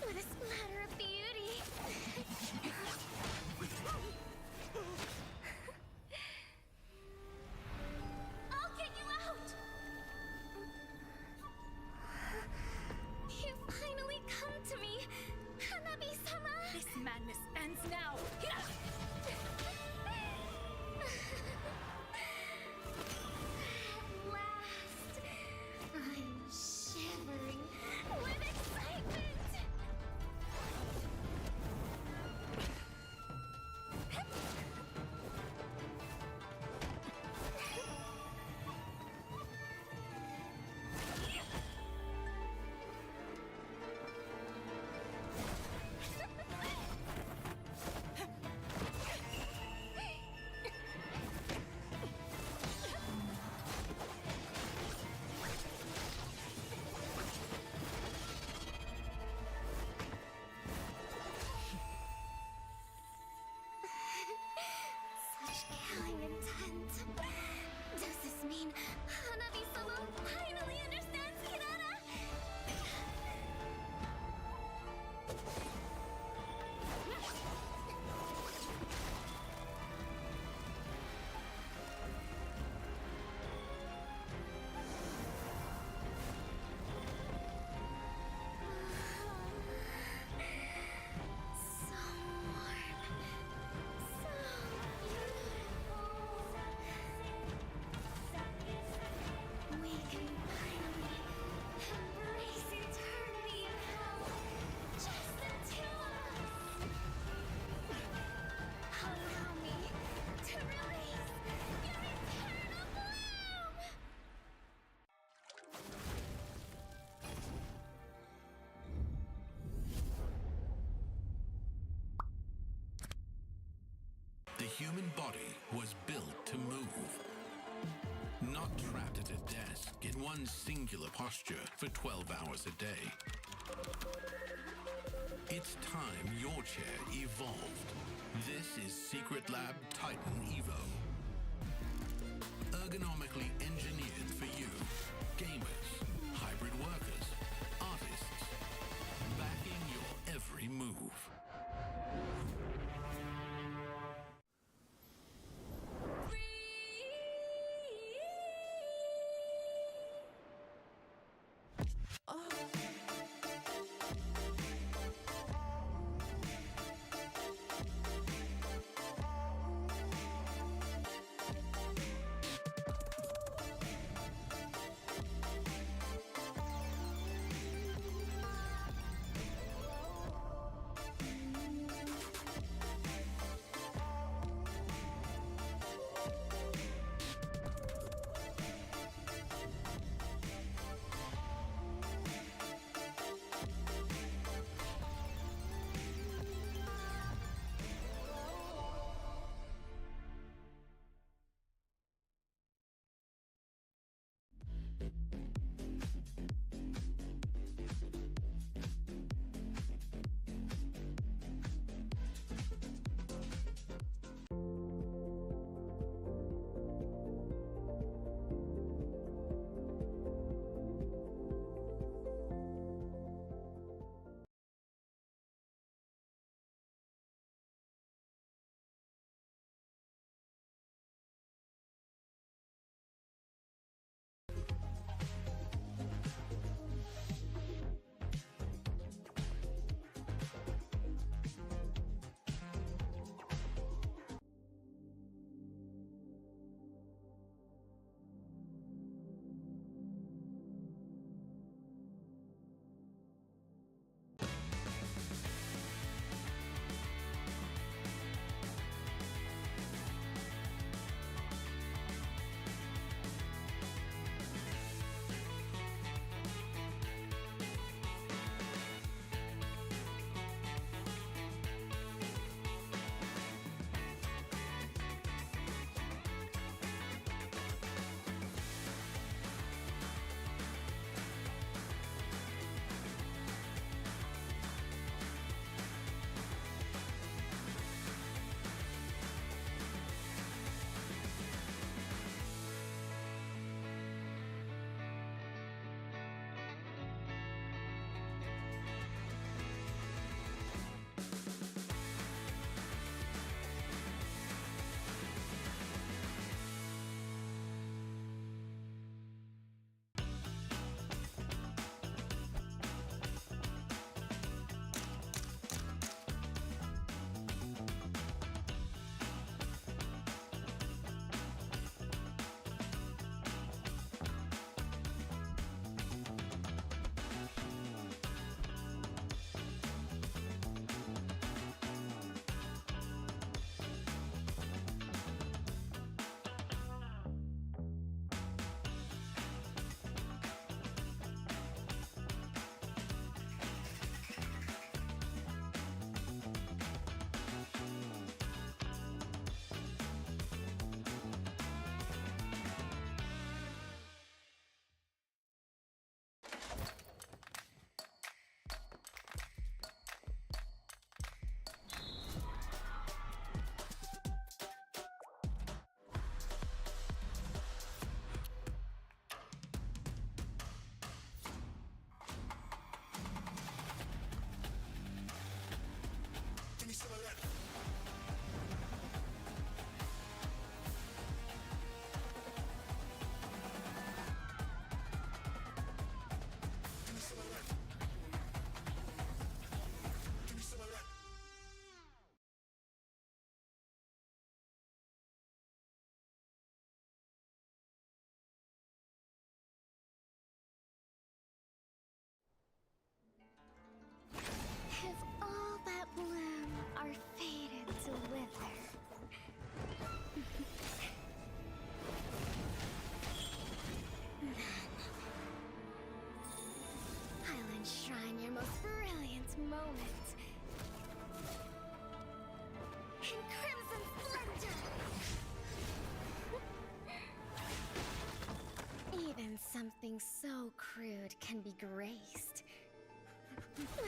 What a splatter of beauty! I'll get you out! You finally come to me, Hanabi-sama! This madness ends now! At last, I'm shivering with excitement! Such killing intent. Does this mean Hanabi-sama finally understands Kirara? So warm. So beautiful. We can finally embrace eternity in hell. Just the two of us. Allow me to release your eternal bloom. The human body was built to move. Not trapped at a desk in one singular posture for 12 hours a day. It's time your chair evolved. This is Secret Lab Titan Evo. Ergonomically engineered for you, gamers, hybrid workers, artists, backing your every move.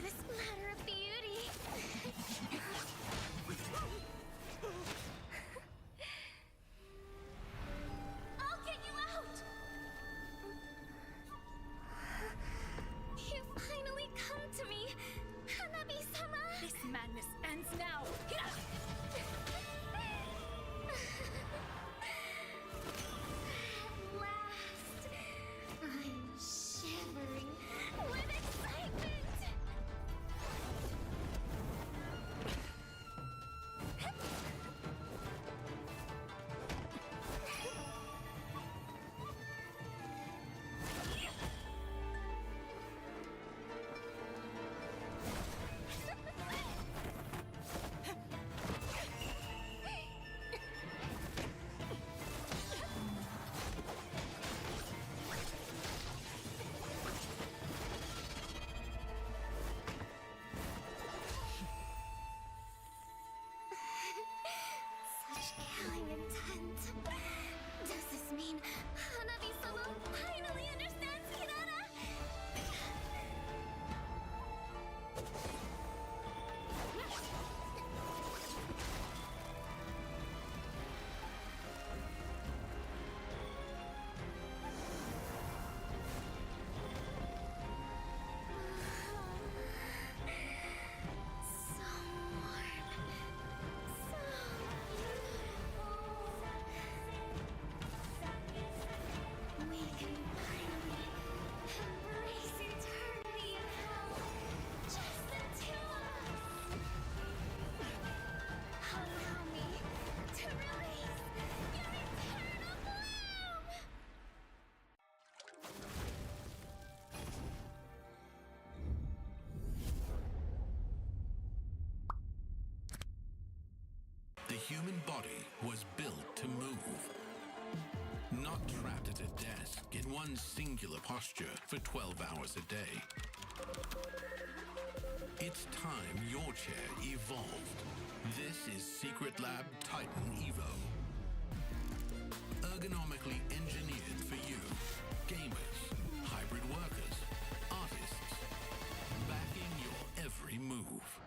for the splatter of beauty. I'll get you out! You finally come to me, Hanabi-sama! This madness ends now. At last, I'm shivering with excitement! Such killing intent. Does this mean Hanabi-sama finally understands Hinata? So warm. So beautiful. We can finally embrace eternity in hell. Just the two of us. Allow me to release your eternal bloom. The human body was built to move. Not trapped at a desk in one singular posture for 12 hours a day. It's time your chair evolved. This is Secret Lab Titan Evo. Ergonomically engineered for you, gamers, hybrid workers, artists, backing your every move.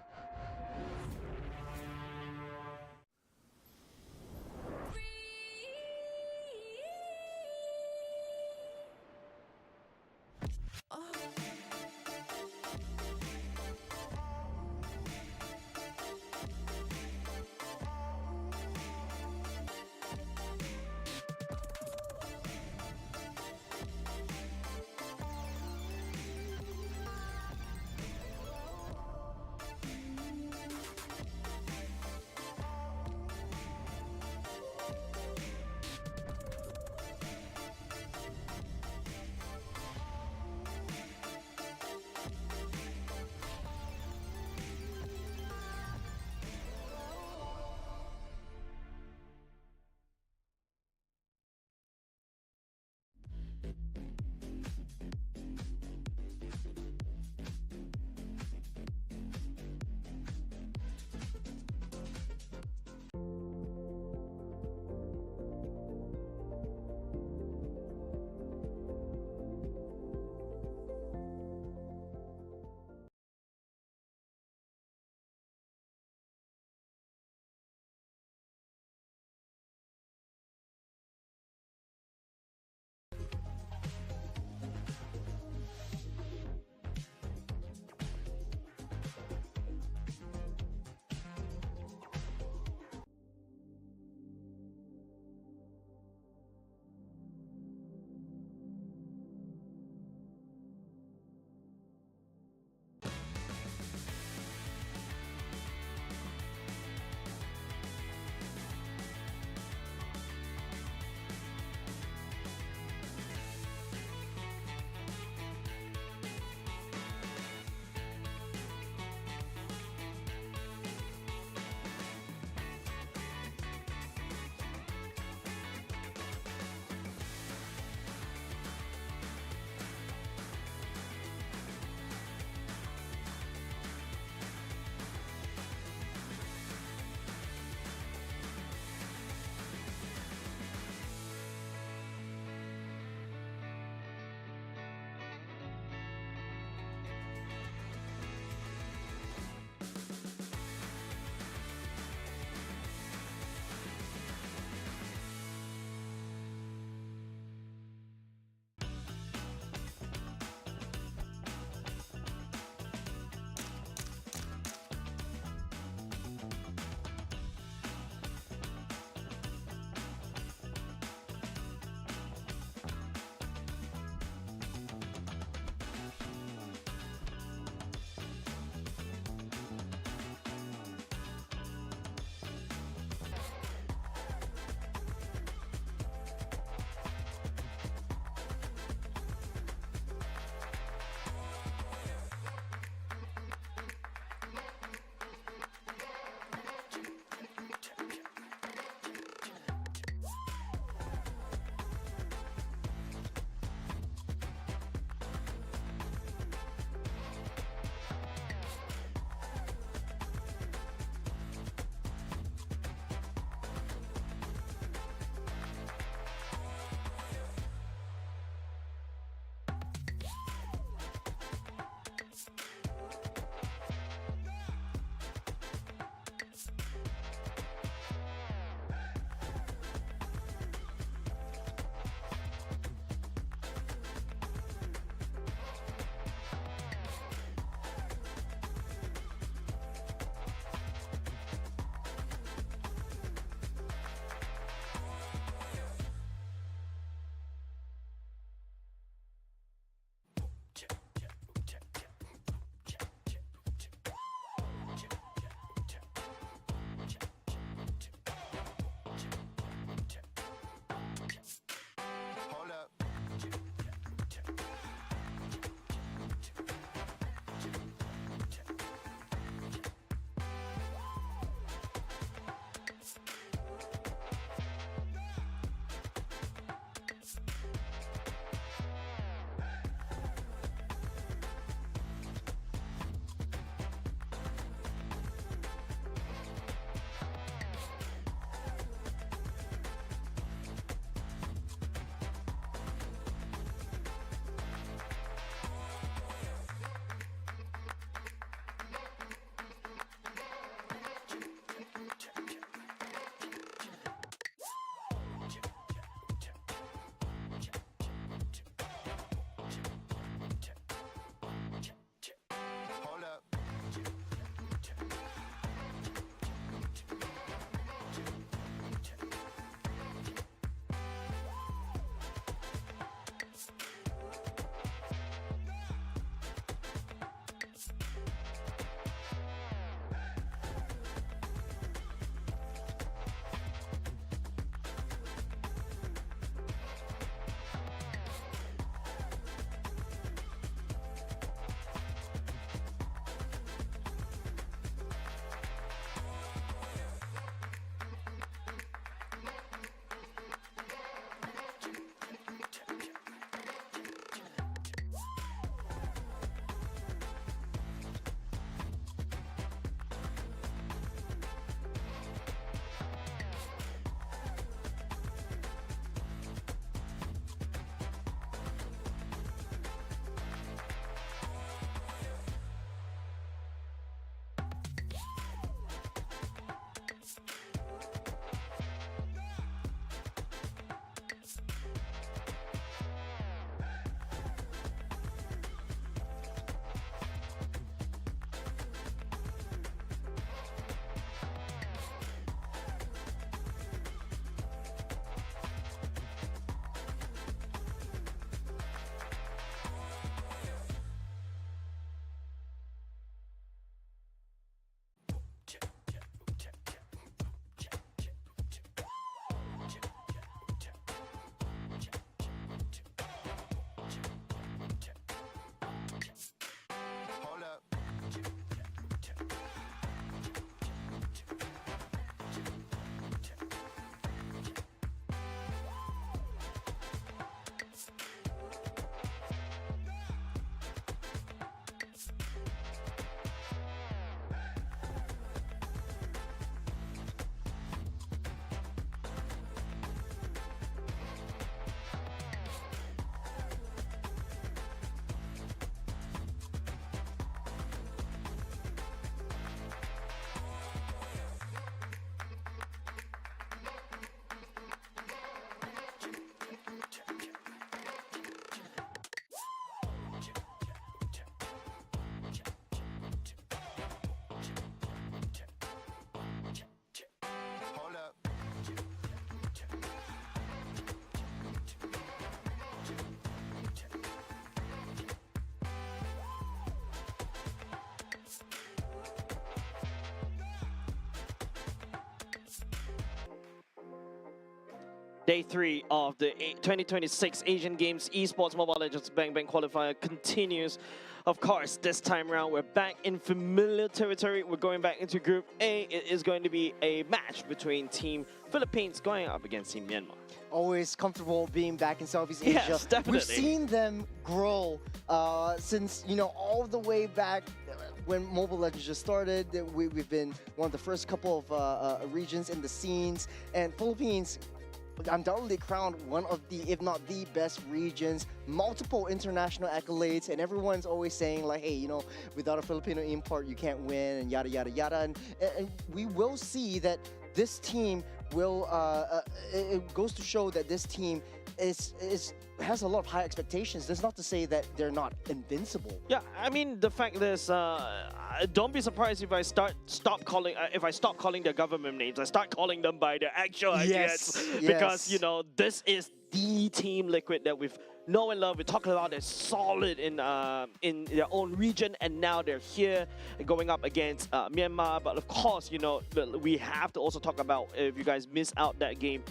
Day 3 of the 2026 Asian Games Esports Mobile Legends Bang Bang Qualifier continues. Of course, this time around, we're back in familiar territory. We're going back into Group A. It is going to be a match between Team Philippines going up against Team Myanmar. Always comfortable being back in Southeast Asia. Yes, definitely. We've seen them grow since, all the way back when Mobile Legends just started. We've been one of the first couple of regions in the scenes, and Philippines undoubtedly crowned one of the, if not the best regions, multiple international accolades, and everyone's always saying like, hey, without a Filipino import, you can't win, and yada, yada, yada. And we will see that this team will, it goes to show that this team has a lot of high expectations. That's not to say that they're not invincible. Yeah, I mean, the fact is, don't be surprised if I stop calling their government names. I start calling them by their actual ideas. Because, this is the Team Liquid that we've know and love. We talked about they're solid in their own region, and now they're here going up against Myanmar. But of course, we have to also talk about, if you guys missed out that game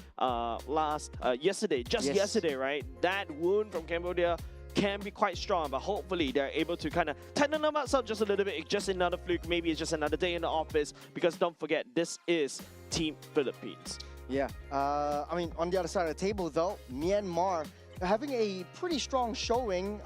yesterday, yesterday, right? That wound from Cambodia can be quite strong, but hopefully they're able to kind of tighten them up just a little bit. It's just another fluke, maybe it's just another day in the office, because don't forget, this is Team Philippines. Yeah, I mean, on the other side of the table though, Myanmar having a pretty strong showing.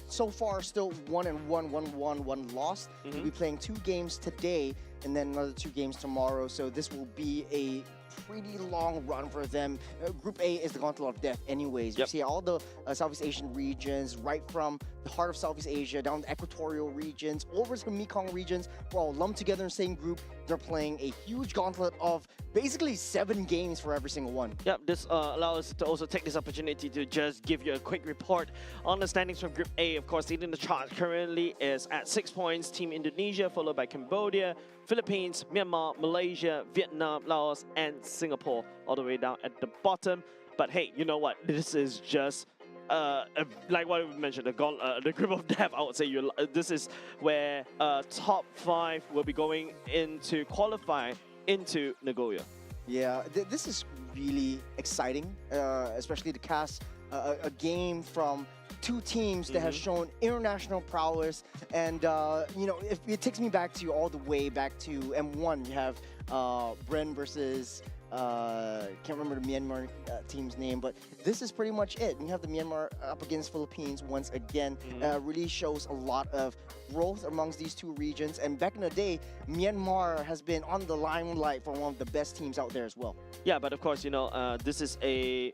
So far, still 1-1, 1-1, 1 loss. We'll be playing 2 games today and then another 2 games tomorrow. So this will be a pretty long run for them. Group A is the gauntlet of death anyways. You see all the Southeast Asian regions, right from the heart of Southeast Asia down to equatorial regions, over to the Mekong regions, we're all lumped together in the same group. They're playing a huge gauntlet of basically 7 games for every single one. Yep, this allows us to also take this opportunity to just give you a quick report on the standings from Group A. Of course, leading the chart currently is at 6 points, Team Indonesia, followed by Cambodia, Philippines, Myanmar, Malaysia, Vietnam, Laos, and Singapore, all the way down at the bottom. But hey, you know what? This is just like what we mentioned, the group of death. I would say this is where top 5 will be going into qualify into Nagoya. Yeah, this is really exciting, especially to cast a game from 2 teams that have shown international prowess. And if it takes me back to all the way back to M1, you have Bren versus can't remember the Myanmar team's name, but this is pretty much it. You have the Myanmar up against Philippines once again. Really shows a lot of growth amongst these 2 regions. And back in the day, Myanmar has been on the limelight for one of the best teams out there as well. Yeah, but of course, this is a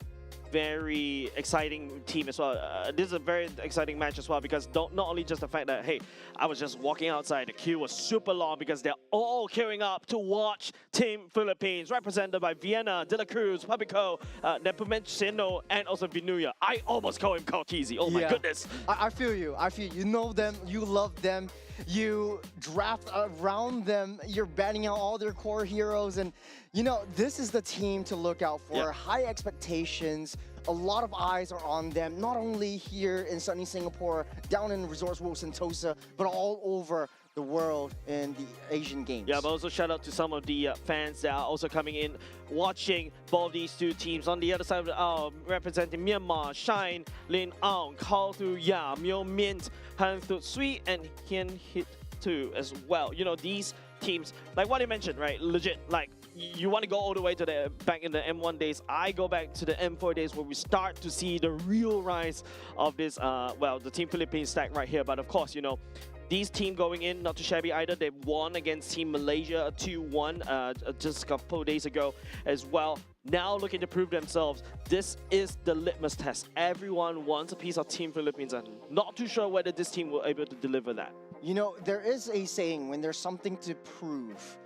very exciting team as well. This is a very exciting match as well, because not only just the fact that, hey, I was just walking outside, the queue was super long because they're all queuing up to watch Team Philippines, represented by Vienna, De La Cruz, Papico, Nepomuceno, and also Vinuya. I almost call him Kalkizi. Oh my goodness. I feel you. You know them, you love them, you draft around them, you're banning out all their core heroes, and this is the team to look out for. High expectations, a lot of eyes are on them, not only here in sunny Singapore, down in Resorts World Sentosa, but all over the world in the Asian Games. Yeah, but also shout out to some of the fans that are also coming in, watching both these 2 teams. On the other side of the aisle, representing Myanmar, Shine, Lin Aung, Kao Tu Ya, Myo Mint, Han Tu Sui, and Hien Hit Tu as well. These teams, like what you mentioned, right? Legit, like, you want to go all the way to the back in the M1 days. I go back to the M4 days, where we start to see the real rise of this, the Team Philippines stack right here. But of course, these team going in, not too shabby either. They won against Team Malaysia 2-1 just a couple of days ago as well. Now looking to prove themselves. This is the litmus test. Everyone wants a piece of Team Philippines, and not too sure whether this team will be able to deliver that. There is a saying, when there's something to prove,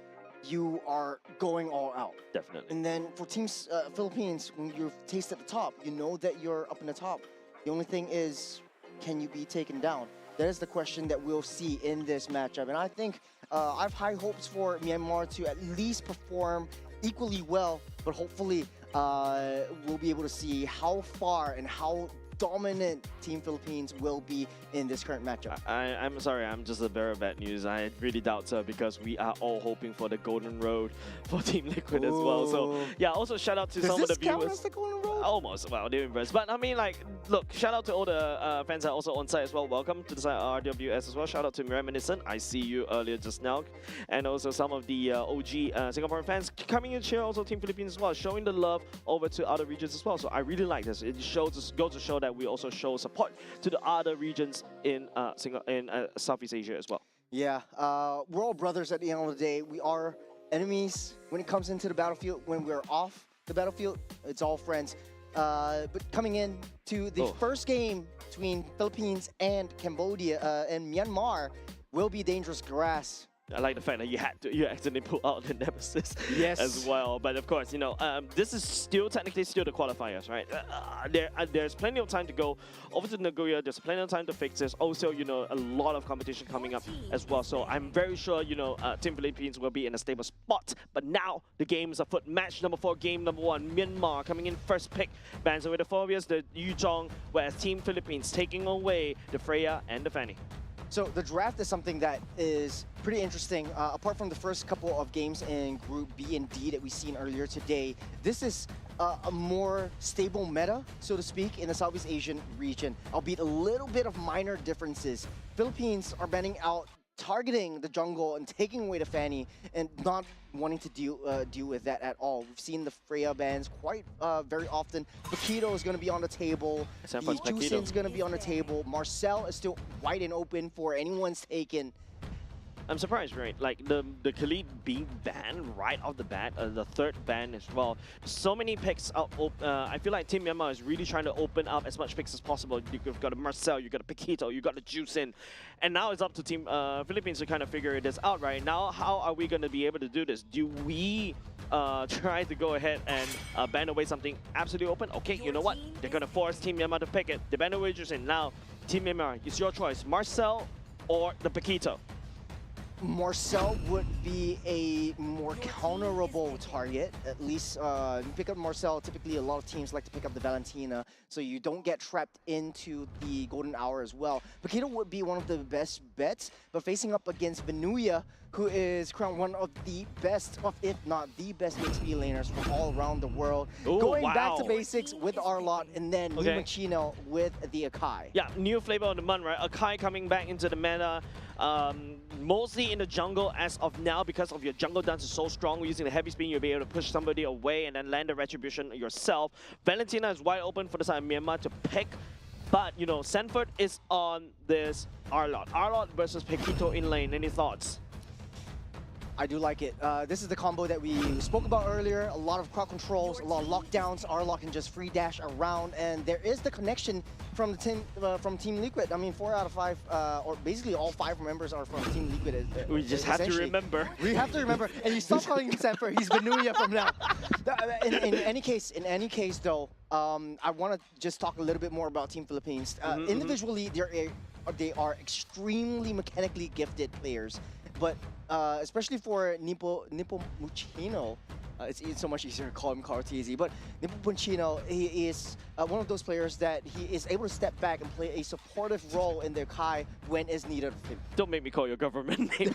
you are going all out. Definitely. And then for Teams Philippines, when you've tasted the top, you know that you're up in the top. The only thing is, can you be taken down? That is the question that we'll see in this matchup. And I think I have high hopes for Myanmar to at least perform equally well, but hopefully we'll be able to see how far and how dominant Team Philippines will be in this current matchup. I'm sorry, I'm just a bearer of bad news. I really doubt so because we are all hoping for the golden road for Team Liquid as well. So Ooh. yeah, also shout out to Does some of the this count viewers. as the golden road? Almost, well, they're inverse. But I mean, like, look, shout out to all the fans that are also on site as well. Welcome to the site RWS as well. Shout out to Reminiscent. I see you earlier just now. And also some of the OG Singaporean fans coming in cheer also Team Philippines as well, showing the love over to other regions as well. So I really like this. It goes to show that we also show support to the other regions in Southeast Asia as well. Yeah, we're all brothers at the end of the day. We are enemies when it comes into the battlefield. When we're off the battlefield, it's all friends. But coming in to the first game between Philippines and Cambodia and Myanmar will be dangerous grass. I like the fact that you accidentally pull out the Nemesis Yes. as well. But of course, you know, this is technically still the qualifiers, right? There's plenty of time to go over to Nagoya. There's plenty of time to fix this. Also, you know, a lot of competition coming up as well. So I'm very sure, you know, Team Philippines will be in a stable spot. But now the game is afoot. Match number 4, game number 1. Myanmar coming in first pick. Bans away the Phobias, the Yuzhong, whereas Team Philippines taking away the Freya and the Fanny. So the draft is something that is pretty interesting. Apart from the first couple of games in Group B and D that we've seen earlier today, this is a more stable meta, so to speak, in the Southeast Asian region, albeit a little bit of minor differences. Philippines are banning out, targeting the jungle and taking away the Fanny and not wanting to deal with that at all. We've seen the Freya bans quite very often. Paquito is going to be on the table. The Jusin's going to be on the table. Marcel is still wide and open for anyone's taken. I'm surprised, right? Like the Khalid being banned right off the bat, the third ban as well. So many picks out. I feel like Team Myanmar is really trying to open up as much picks as possible. You've got a Marcel, you've got a Paquito, you've got the Juicin. And now it's up to Team Philippines to kind of figure this out, right? Now, how are we going to be able to do this? Do we try to go ahead and ban away something absolutely open? Okay, you know what? They're going to force Team Myanmar to pick it. They ban away Juicin. Now, Team Myanmar, it's your choice. Marcel or the Paquito? Marcel would be a more counterable target. At least you pick up Marcel, typically a lot of teams like to pick up the Valentina, so you don't get trapped into the golden hour as well. Paquito would be one of the best bets, but facing up against Venuya, who is crowned one of the best, if not the best XP laners from all around the world. Ooh, Going back wow. to basics with Arlott and then Machino with the Akai. Yeah, new flavor of the month, right? Akai coming back into the meta. Mostly in the jungle as of now because of your jungle dance is so strong. Using the heavy spin, you'll be able to push somebody away and then land the retribution yourself. Valentina is wide open for the side of Myanmar to pick. But, you know, Sanford is on this Arlott. Arlott versus Paquito in lane. Any thoughts? I do like it. This is the combo that we spoke about earlier. A lot of crowd controls, a lot of lockdowns. Arlott can just free dash around, and there is the connection from the Team Liquid. I mean, 4 out of 5, or basically all 5 members are from Team Liquid. We just have to remember. We have to remember, and you stop calling him Sanford. He's Venuya from now. In any case, though, I want to just talk a little bit more about Team Philippines. Individually, they are extremely mechanically gifted players. But especially for Nipo Muccino, it's so much easier to call him Cartesi. But Nipo Muccino, he is one of those players that he is able to step back and play a supportive role in their Kai when is needed of him. Don't make me call your government name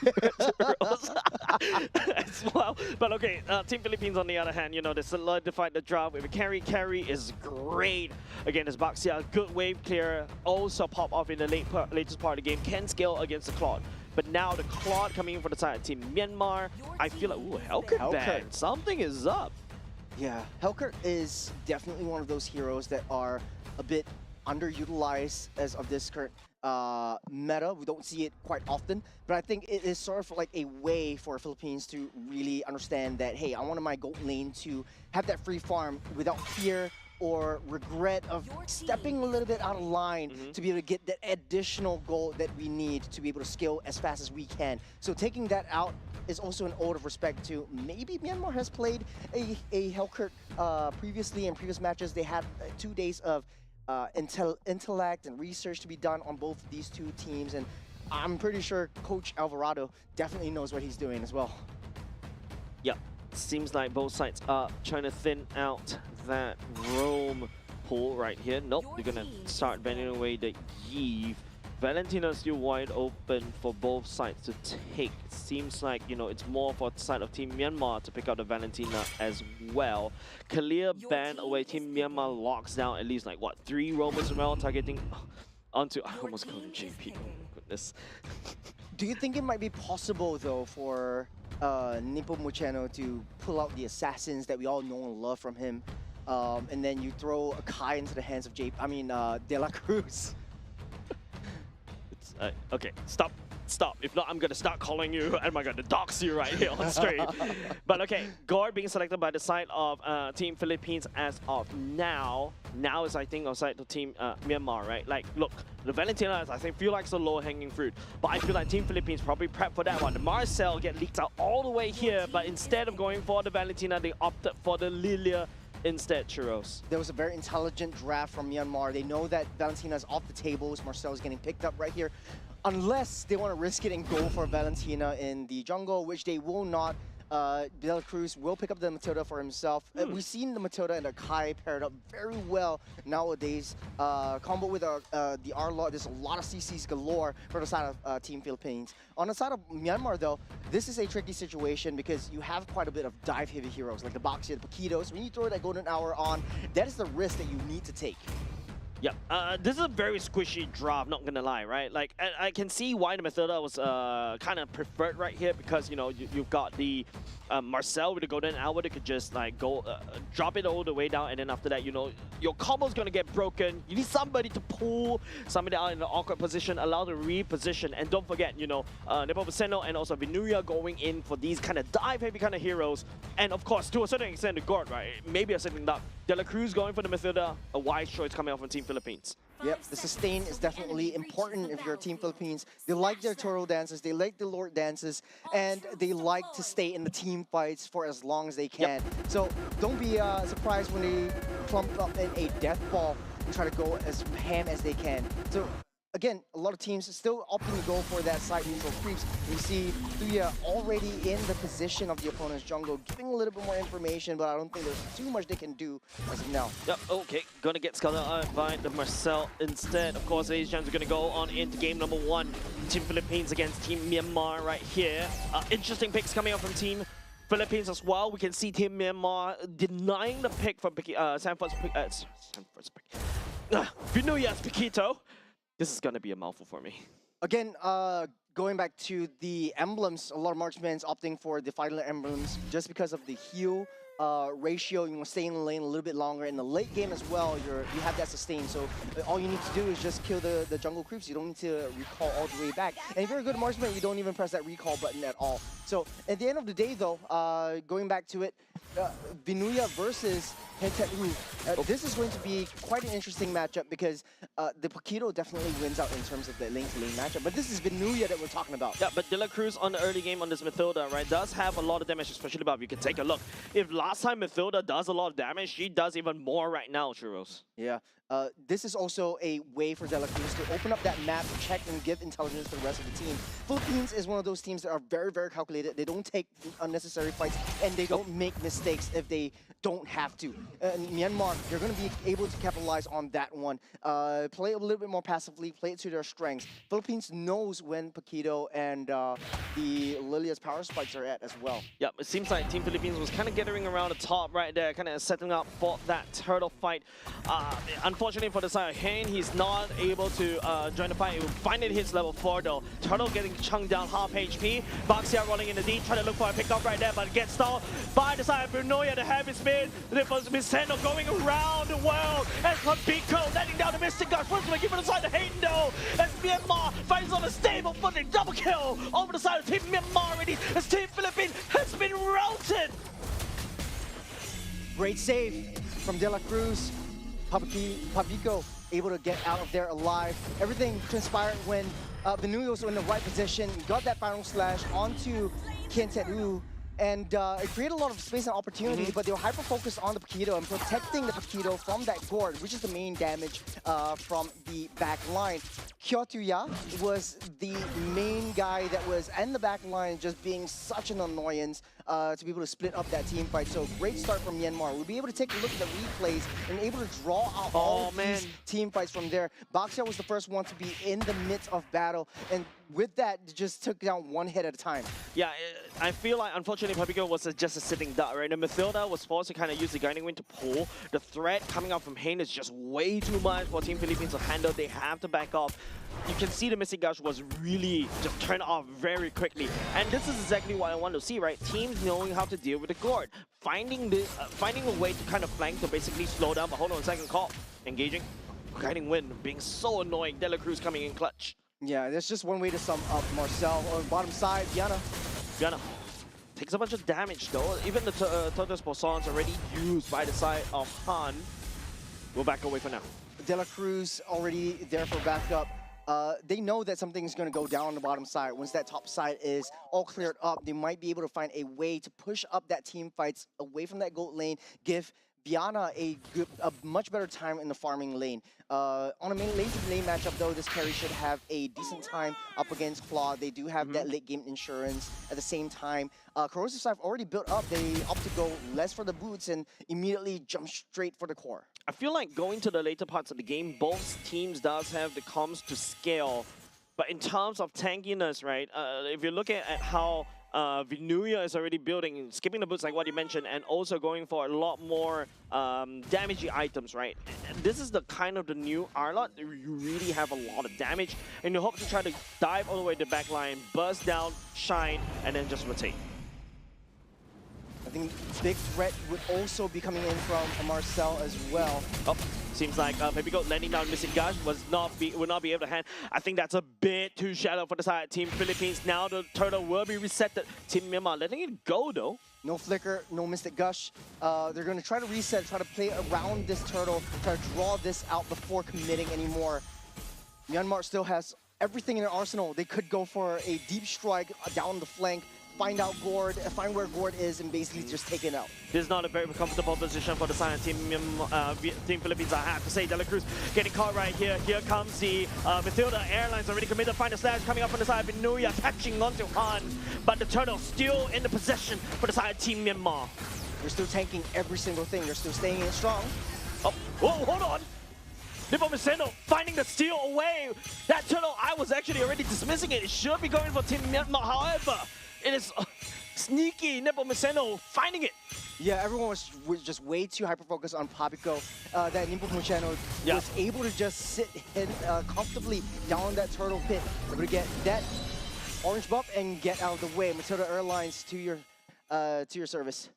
as well. But okay, Team Philippines on the other hand, you know, they solidified the draft with a carry. Carry is great. Again, it's Baxia, good wave clear. Also pop off in the latest part of the game. Can scale against the Claude. But now the Claude coming in for the side of Team Myanmar. I feel like, ooh, Helkert ban. Something is up. Yeah, Helkert is definitely one of those heroes that are a bit underutilized as of this current meta. We don't see it quite often, but I think it is sort of like a way for Philippines to really understand that, hey, I wanted my gold lane to have that free farm without fear or regret of stepping a little bit out of line to be able to get that additional gold that we need to be able to scale as fast as we can. So taking that out is also an ode of respect to maybe Myanmar has played a Helkert previously in previous matches. They had 2 days of intellect and research to be done on both of these two teams, and I'm pretty sure Coach Alvarado definitely knows what he's doing as well. Yep. Seems like both sides are trying to thin out that roam pull right here. Nope, they're gonna start bending away the Eve. Valentina's still wide open for both sides to take. It seems like, you know, it's more for the side of Team Myanmar to pick up the Valentina as well. Clear ban away. Team Myanmar locks down at least like, what, 3 Romans around targeting onto... I almost called him JP. Oh my goodness. Do you think it might be possible, though, for Nipo Muceno to pull out the assassins that we all know and love from him, and then you throw a Kai into the hands of De La Cruz? Okay, stop. If not, I'm gonna start calling you, and I'm gonna dox you right here on stream. But okay, Gord being selected by the side of Team Philippines as of now. Now is, I think, on side of Team Myanmar, right? Like, look, the Valentina is, I think, feel like it's a low-hanging fruit. But I feel like Team Philippines probably prepped for that one. The Marcel get leaked out all the way here, but instead of going for the Valentina, they opted for the Lilia instead, Churros. There was a very intelligent draft from Myanmar. They know that Valentina is off the tables. Marcel is getting picked up right here. Unless they want to risk it and go for Valentina in the jungle, which they will not. De La Cruz will pick up the Matilda for himself. We've seen the Matilda and the Kai paired up very well nowadays. Combo with the R-Law, there's a lot of CCs galore for the side of Team Philippines. On the side of Myanmar, though, this is a tricky situation because you have quite a bit of dive-heavy heroes like the Boxia, the Paquitos. When you throw that Golden Hour on, that is the risk that you need to take. Yeah, this is a very squishy draft, not gonna lie, right? Like, I can see why the Matilda was kind of preferred right here because, you know, you've got the Marcel with the Golden Hour that could just, like, go drop it all the way down, and then after that, you know, your combo's gonna get broken. You need somebody to pull somebody out in an awkward position, allow to reposition, and don't forget, you know, Nepomuceno and also Vinuya going in for these kind of dive-heavy kind of heroes, and of course, to a certain extent, the Gord, right? Maybe a second up. De La Cruz going for the Matilda, a wise choice coming out from Team Philippines. Yep, the sustain is definitely important if you're Team Philippines. They like their turtle dances, they like the Lord dances, and they like to stay in the team fights for as long as they can. So don't be surprised when they clump up in a death ball and try to go as ham as they can. So again, a lot of teams still opting to go for that side neutral creeps. We see Thuya already in the position of the opponent's jungle, giving a little bit more information, but I don't think there's too much they can do as of now. Yep, okay, gonna get scouted out by the Marcel instead. Of course, ladies and gentlemen, gonna go on into game number 1. Team Philippines against Team Myanmar right here. Interesting picks coming up from Team Philippines as well. We can see Team Myanmar denying the pick from Sanford's pick. Vinuya's Paquito. This is gonna be a mouthful for me. Again, going back to the emblems, a lot of marksmen opting for the final emblems just because of the heal ratio. You want to stay in the lane a little bit longer. In the late game as well, you have that sustain. So all you need to do is just kill the jungle creeps. You don't need to recall all the way back. And if you're a good marksman, you don't even press that recall button at all. So at the end of the day, though, going back to it, Vinuya versus Hentet-Ru. This is going to be quite an interesting matchup because the Paquito definitely wins out in terms of the lane-to-lane matchup. But this is Vinuya that we're talking about. Yeah, but De La Cruz on the early game on this Matilda, right, does have a lot of damage, especially above. You can take a look. If last time Matilda does a lot of damage, she does even more right now, Churros. Yeah. This is also a way for De La Cruz to open up that map, check and give intelligence to the rest of the team. Philippines is one of those teams that are very, very calculated. They don't take unnecessary fights, and they don't make mistakes if they don't have to. Myanmar, they're going to be able to capitalize on that one. Play a little bit more passively, play it to their strengths. Philippines knows when Paquito and the Lilia's power spikes are at as well. Yep, it seems like Team Philippines was kind of gathering around the top right there, kind of setting up for that turtle fight. Unfortunately for the side of Hane, he's not able to join the fight. He will finally hits level 4 though. Turtle getting chunked down half HP. Boxia rolling in the deep, trying to look for a pickup right there, but gets stalled by the side of Brunoya, the heavy spin. Viceno going around the world. And Pico letting down the Mystic Guard. First one, giving the side to Hayden though. As Myanmar finds on a stable footing. Double kill over the side of Team Myanmar already. As Team Philippines has been routed. Great save from De La Cruz. Pavico able to get out of there alive. Everything transpired when Vinuya was in the right position, got that final slash onto Hentet-Ru, and it created a lot of space and opportunity, but they were hyper-focused on the Paquito and protecting the Paquito from that Gord, which is the main damage from the back line. Kyotuya was the main guy that was in the back line, just being such an annoyance to be able to split up that team fight. So great start from Myanmar. We'll be able to take a look at the replays and able to draw out all these team fights from there. Baxia was the first one to be in the midst of battle, and with that, just took down one hit at a time. Yeah, I feel like unfortunately Papico was just a sitting duck, right? And Mathilda was forced to kind of use the Guiding Wind to pull. The threat coming out from Hane is just way too much for Team Philippines to handle. They have to back off. You can see the Missing Gush was really just turned off very quickly. And this is exactly what I want to see, right? Teams knowing how to deal with the Gord. Finding a way to kind of flank to basically slow down. But hold on a second, call. Engaging. Guiding Wind being so annoying. De La Cruz coming in clutch. Yeah, there's just one way to sum up Marcel. On the bottom side, Viana takes a bunch of damage though. Even the Turtles Poisson's already used by the side of Han. We'll back away for now. De La Cruz already there for backup. They know that something's going to go down on the bottom side. Once that top side is all cleared up, they might be able to find a way to push up that team fights away from that gold lane, give Biana a much better time in the farming lane. On a main lane-to-lane matchup, though, this carry should have a decent time up against Claw. They do have that late-game insurance. At the same time, Corrosive Scythe already built up. They opt to go less for the boots and immediately jump straight for the core. I feel like going to the later parts of the game, both teams does have the comms to scale. But in terms of tankiness, right, if you're looking at how Vinuya is already building, skipping the boots like what you mentioned, and also going for a lot more damagey items, right? And this is the kind of the new Arlot. You really have a lot of damage, and you hope to try to dive all the way to the back line, burst down, shine, and then just rotate. I think big threat would also be coming in from Marcel as well. Oh, seems like maybe landing down Missing Gush will not be able to hand. I think that's a bit too shallow for the side Team Philippines. Now the turtle will be reset. Team Myanmar letting it go though. No flicker, no Mystic Gush. They're going to try to reset, try to play around this turtle, try to draw this out before committing anymore. Myanmar still has everything in their arsenal. They could go for a deep strike down the flank, find out Gord, find where Gord is, and basically just take it out. This is not a very comfortable position for the Silent Team Philippines, I have to say. De La Cruz getting caught right here. Here comes the Mathilda Airlines already committed. Find a slash coming up from the side of Vinuya, catching onto Han. But the turtle still in the possession for the Silent Team Myanmar. They're still tanking every single thing. They're still staying in strong. Oh, whoa, hold on. Nepomuceno finding the steal away. That turtle, I was actually already dismissing it. It should be going for Team Myanmar. However, it is sneaky Nepomuceno finding it. Yeah, everyone was just way too hyper-focused on Papico. That Nepomuceno was able to just sit comfortably down that turtle pit. Able to get that orange buff and get out of the way. Matilda Airlines to your service.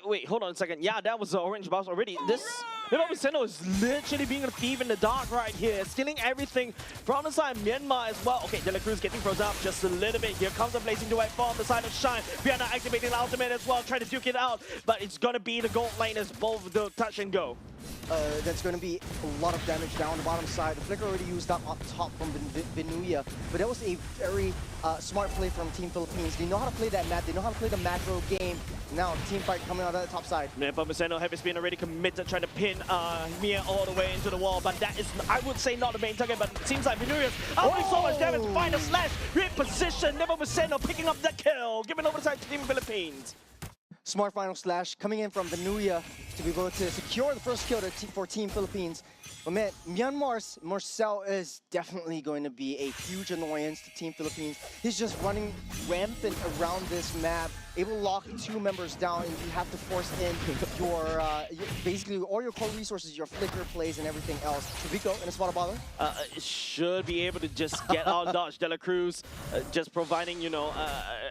Wait, hold on a second. Yeah, that was the orange buff already. This Nepomuceno is literally being a thief in the dark right here, stealing everything from the side of Myanmar as well. Okay, De La Cruz getting frozen up just a little bit. Here comes the blazing duet from the side of Shine. Viana activating the ultimate as well, trying to duke it out, but it's gonna be the gold lane as both the touch and go. That's going to be a lot of damage down the bottom side. The flicker already used up on top from Vinuya, but that was a very smart play from Team Philippines. They know how to play that map. They know how to play the macro game. Now, team fight coming out of the top side. Nepomuceno heavy spin already committed, trying to pin Mia all the way into the wall, but that is, I would say, not the main target, but it seems like Vinuya's only so much damage. Find a slash, reposition, Nepomuceno picking up the kill, giving over the side to Team Philippines. Smart final slash coming in from Vinuya to be able to secure the first kill for Team Philippines. But man, Myanmar's Marcel is definitely going to be a huge annoyance to Team Philippines. He's just running rampant around this map, able to lock two members down, and you have to force in your basically all your core resources, your flicker plays, and everything else. Vico in a spot of bother. Should be able to just get out dodge. De La Cruz just providing, you know,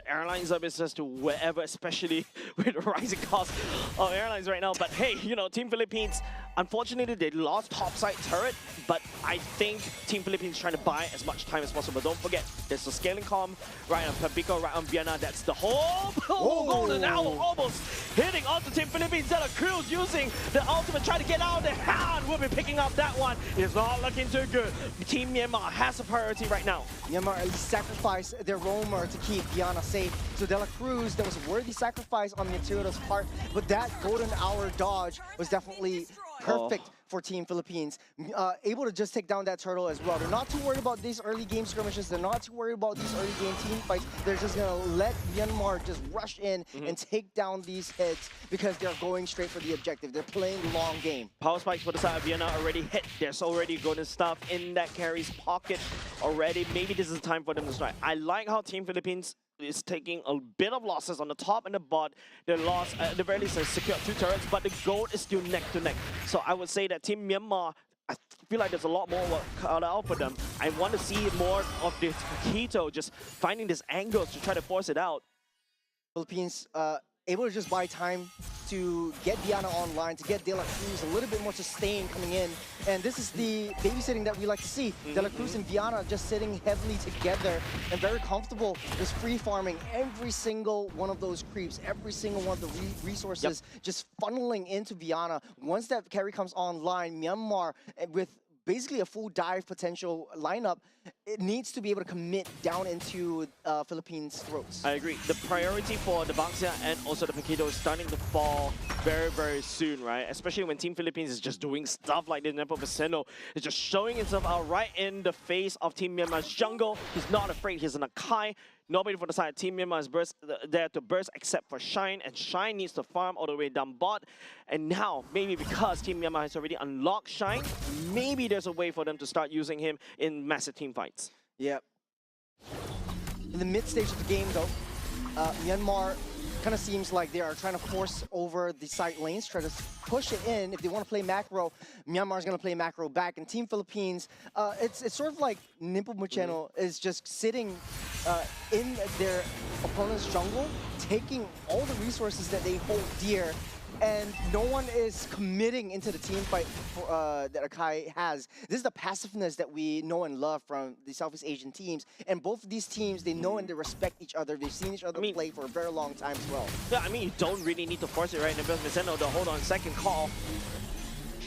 airline services to wherever, especially with the rising cost of airlines right now. But hey, you know, Team Philippines, unfortunately, they lost topside turret, but I think Team Philippines trying to buy as much time as possible. Don't forget, there's a scaling comm right on Papico, right on Viana. That's the whole golden hour almost hitting onto Team Philippines. De La Cruz using the ultimate, trying to get out of there. Han will be picking up that one. It's not looking too good. Team Myanmar has a priority right now. Myanmar at least sacrificed their roamer to keep Viana safe. So De La Cruz, that was a worthy sacrifice on Matilda's part, but that golden hour dodge was definitely perfect for Team Philippines. Able to just take down that turtle as well. They're not too worried about these early game skirmishes. They're not too worried about these early game team fights. They're just going to let Myanmar just rush in and take down these heads because they're going straight for the objective. They're playing the long game. Power spikes for the side of Vienna already hit. There's already good stuff in that carry's pocket already. Maybe this is the time for them to strike. I like how Team Philippines is taking a bit of losses on the top and the bot. They lost, at the very least, they secured 2 turrets, but the gold is still neck to neck. So I would say that Team Myanmar, I feel like there's a lot more work cut out for them. I want to see more of this Keto just finding these angles to try to force it out. Philippines able to just buy time to get Diana online, to get De La Cruz a little bit more sustained coming in. And this is the babysitting that we like to see. De La Cruz and Diana just sitting heavily together and very comfortable, just free farming every single one of those creeps, every single one of the resources just funneling into Diana. Once that carry comes online, Myanmar with basically a full dive potential lineup, it needs to be able to commit down into Philippines' throats. I agree. The priority for the Baxia and also the Paquito is starting to fall very, very soon, right? Especially when Team Philippines is just doing stuff like this. Nepo Viceno is just showing himself out right in the face of Team Myanmar's jungle. He's not afraid. He's an Akai. Nobody for the side of Team Myanmar is there to burst except for Shine, and Shine needs to farm all the way down bot. And now, maybe because Team Myanmar has already unlocked Shine, maybe there's a way for them to start using him in massive team fights. Yep. In the mid stage of the game, though, Myanmar kind of seems like they are trying to force over the side lanes, try to push it in. If they want to play macro, Myanmar is going to play macro back. And Team Philippines, it's sort of like Nimpo Mucheno is just sitting in their opponent's jungle, taking all the resources that they hold dear, and no one is committing into the team fight that Akai has. This is the passiveness that we know and love from the Southeast Asian teams. And both of these teams, they know and they respect each other. They've seen each other play for a very long time as well. Yeah, I mean, you don't really need to force it, right? Nepo Viceno, the hold on second call.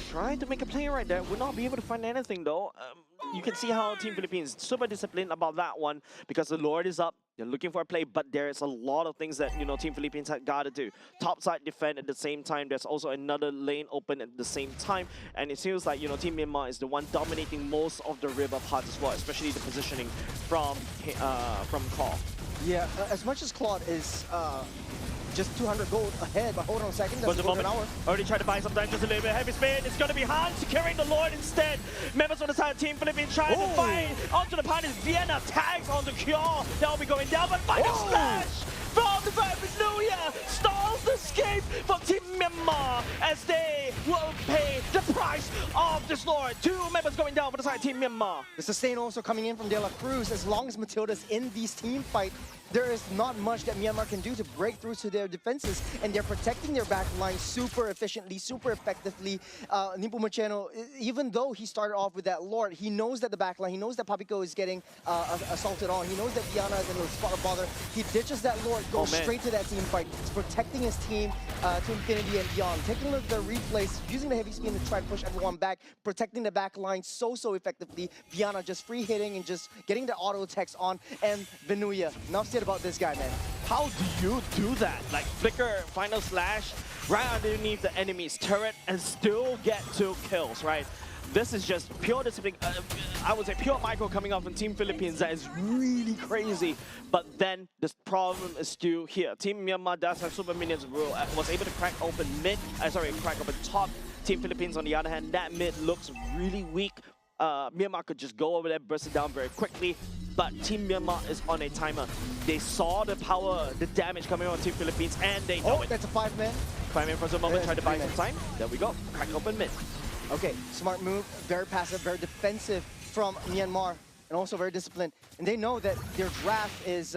Trying to make a play right there. Would not be able to find anything, though. You can see how Team Philippines is super disciplined about that one because the Lord is up. They're looking for a play, but there's a lot of things that, you know, Team Philippines had got to do. Top side defend at the same time. There's also another lane open at the same time. And it feels like, you know, Team Myanmar is the one dominating most of the river parts as well, especially the positioning from Call. Yeah, as much as Claude is just 200 gold ahead, but hold on a second, that's the an moment. hour. Already tried to buy some time, just a little bit heavy spin. It's going to be Han securing the Lord instead. Members on the side of Team Philippines trying to fight onto the punish. Vienna tags onto Cure. They'll be going down, but final slash from the side of Nagoya stalls the escape from Team Myanmar as they will pay the price of this Lord. 2 members going down for the side of Team Myanmar. The sustain also coming in from De La Cruz. As long as Matilda's in these team fight, there is not much that Myanmar can do to break through to their defenses, and they're protecting their back line super efficiently, super effectively. Nimpo Mucheno, even though he started off with that Lord, he knows that the back line, he knows that Papico is getting assaulted on, he knows that Diana is in a spot of bother. He ditches that Lord, goes straight to that team fight. He's protecting his team to infinity and beyond. Taking a look at the replays, using the heavy spin to try to push everyone back, protecting the back line so effectively. Diana just free hitting and just getting the auto attacks on, and Venuya. Now about this guy, man. How do you do that? Like flicker, final slash, right underneath the enemy's turret and still get 2 kills, right? This is just pure discipline. I would say pure micro coming off from Team Philippines. That is really crazy. But then this problem is still here. Team Myanmar does have super minions, was able to crack open mid. Crack open top. Team Philippines, on the other hand, that mid looks really weak. Myanmar could just go over there, burst it down very quickly. But Team Myanmar is on a timer. They saw the power, the damage coming on Team Philippines, and they know it. That's a 5-man. 5-man for the moment, try to buy some time. There we go. Crack open mid. Okay, smart move, very passive, very defensive from Myanmar, and also very disciplined. And they know that their draft is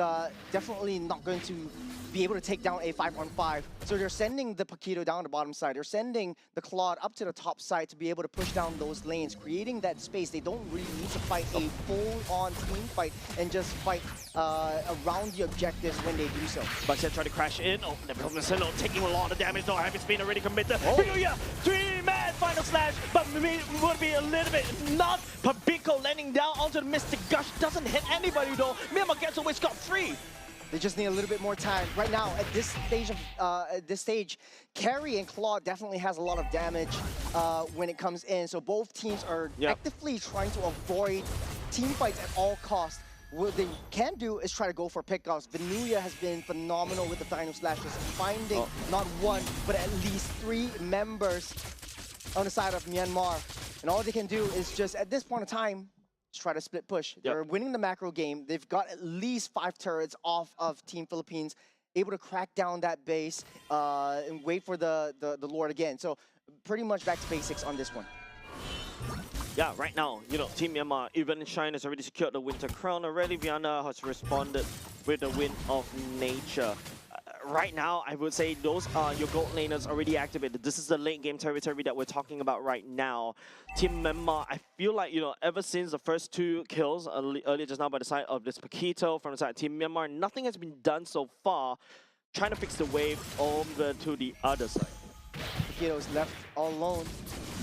definitely not going to be able to take down a 5-on-5. So they're sending the Paquito down the bottom side. They're sending the Claude up to the top side to be able to push down those lanes, creating that space. They don't really need to fight a full-on team fight and just fight around the objectives when they do so. But they try to crash in. Oh, Nepo Viceno taking a lot of damage. No, heavy spin already committed. Venuya, 3-man final slash, but would be a little bit not. Papico landing down onto the Mystic Gush. Doesn't hit anybody though. Myanmar gets away scot-free. They just need a little bit more time. Right now, at this stage, Carry and Claw definitely has a lot of damage when it comes in. So both teams are actively trying to avoid team fights at all costs. What they can do is try to go for pickoffs. Venuya has been phenomenal with the Dino Slashes, finding not one, but at least 3 members on the side of Myanmar. And all they can do is just, at this point in time, just try to split push. They're winning the macro game. They've got at least 5 turrets off of Team Philippines, able to crack down that base and wait for the Lord again. So pretty much back to basics on this one. Yeah, right now, you know, Team Myanmar, even Shine has already secured the Winter Crown already. Viana has responded with the Wind of Nature. Right now, I would say those are your gold laners already activated. This is the late game territory that we're talking about right now. Team Myanmar, I feel like, you know, ever since the first 2 kills earlier just now by the side of this Paquito from the side of Team Myanmar, nothing has been done so far trying to fix the wave over to the other side. Paquito is left all alone.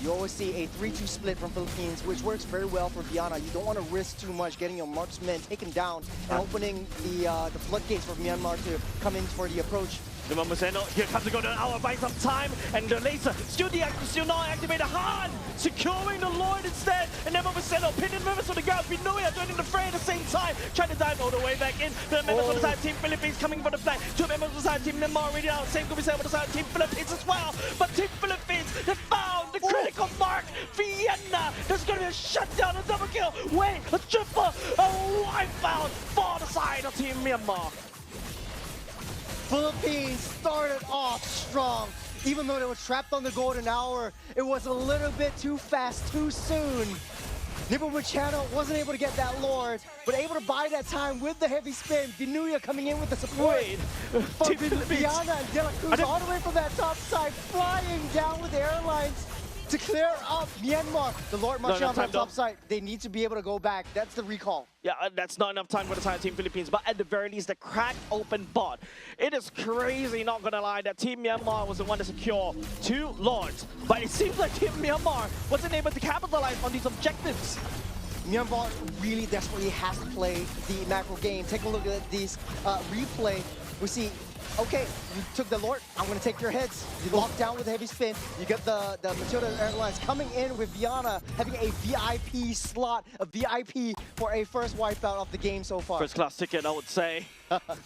You always see a 3-2 split from Philippines, which works very well for Viana. You don't want to risk too much getting your marksmen taken down and opening the floodgates for Myanmar to come in for the approach. The Momuseno, here comes the golden hour, buying some time, and the laser still not activated. Han securing the Lord instead, and then Momuseno pinning members on the ground. Venuya joining the fray at the same time, trying to dive all the way back in. The members on the side of Team Philippines coming for the flank. 2 members on the side of Team Myanmar already out. Same could be said on the side of Team Philippines as well. But Team Philippines, they found the critical mark. Vienna, there's going to be a shutdown, a double kill. Wait, a triple, a wipeout for the side of Team Myanmar. Philippines started off strong. Even though they were trapped on the golden hour, it was a little bit too fast, too soon. Nippo Machado wasn't able to get that Lord, but able to buy that time with the heavy spin. Venuya coming in with the support. Viana and De La Cruz all the way from that top side, flying down with the airlines to clear up Myanmar. The Lord Marshall on that top side. They need to be able to go back. That's the recall. Yeah, that's not enough time for the side of Team Philippines, but at the very least, the cracked open bot. It is crazy, not gonna lie, that Team Myanmar was the one to secure 2 Lords, but it seems like Team Myanmar wasn't able to capitalize on these objectives. Myanmar really desperately has to play the macro game. Take a look at these replay. We see, okay, you took the Lord, I'm going to take your heads. You lock down with a heavy spin. You get the Matilda Airlines coming in with Viana, having a VIP slot, a VIP for a first wipeout of the game so far. First class ticket, I would say.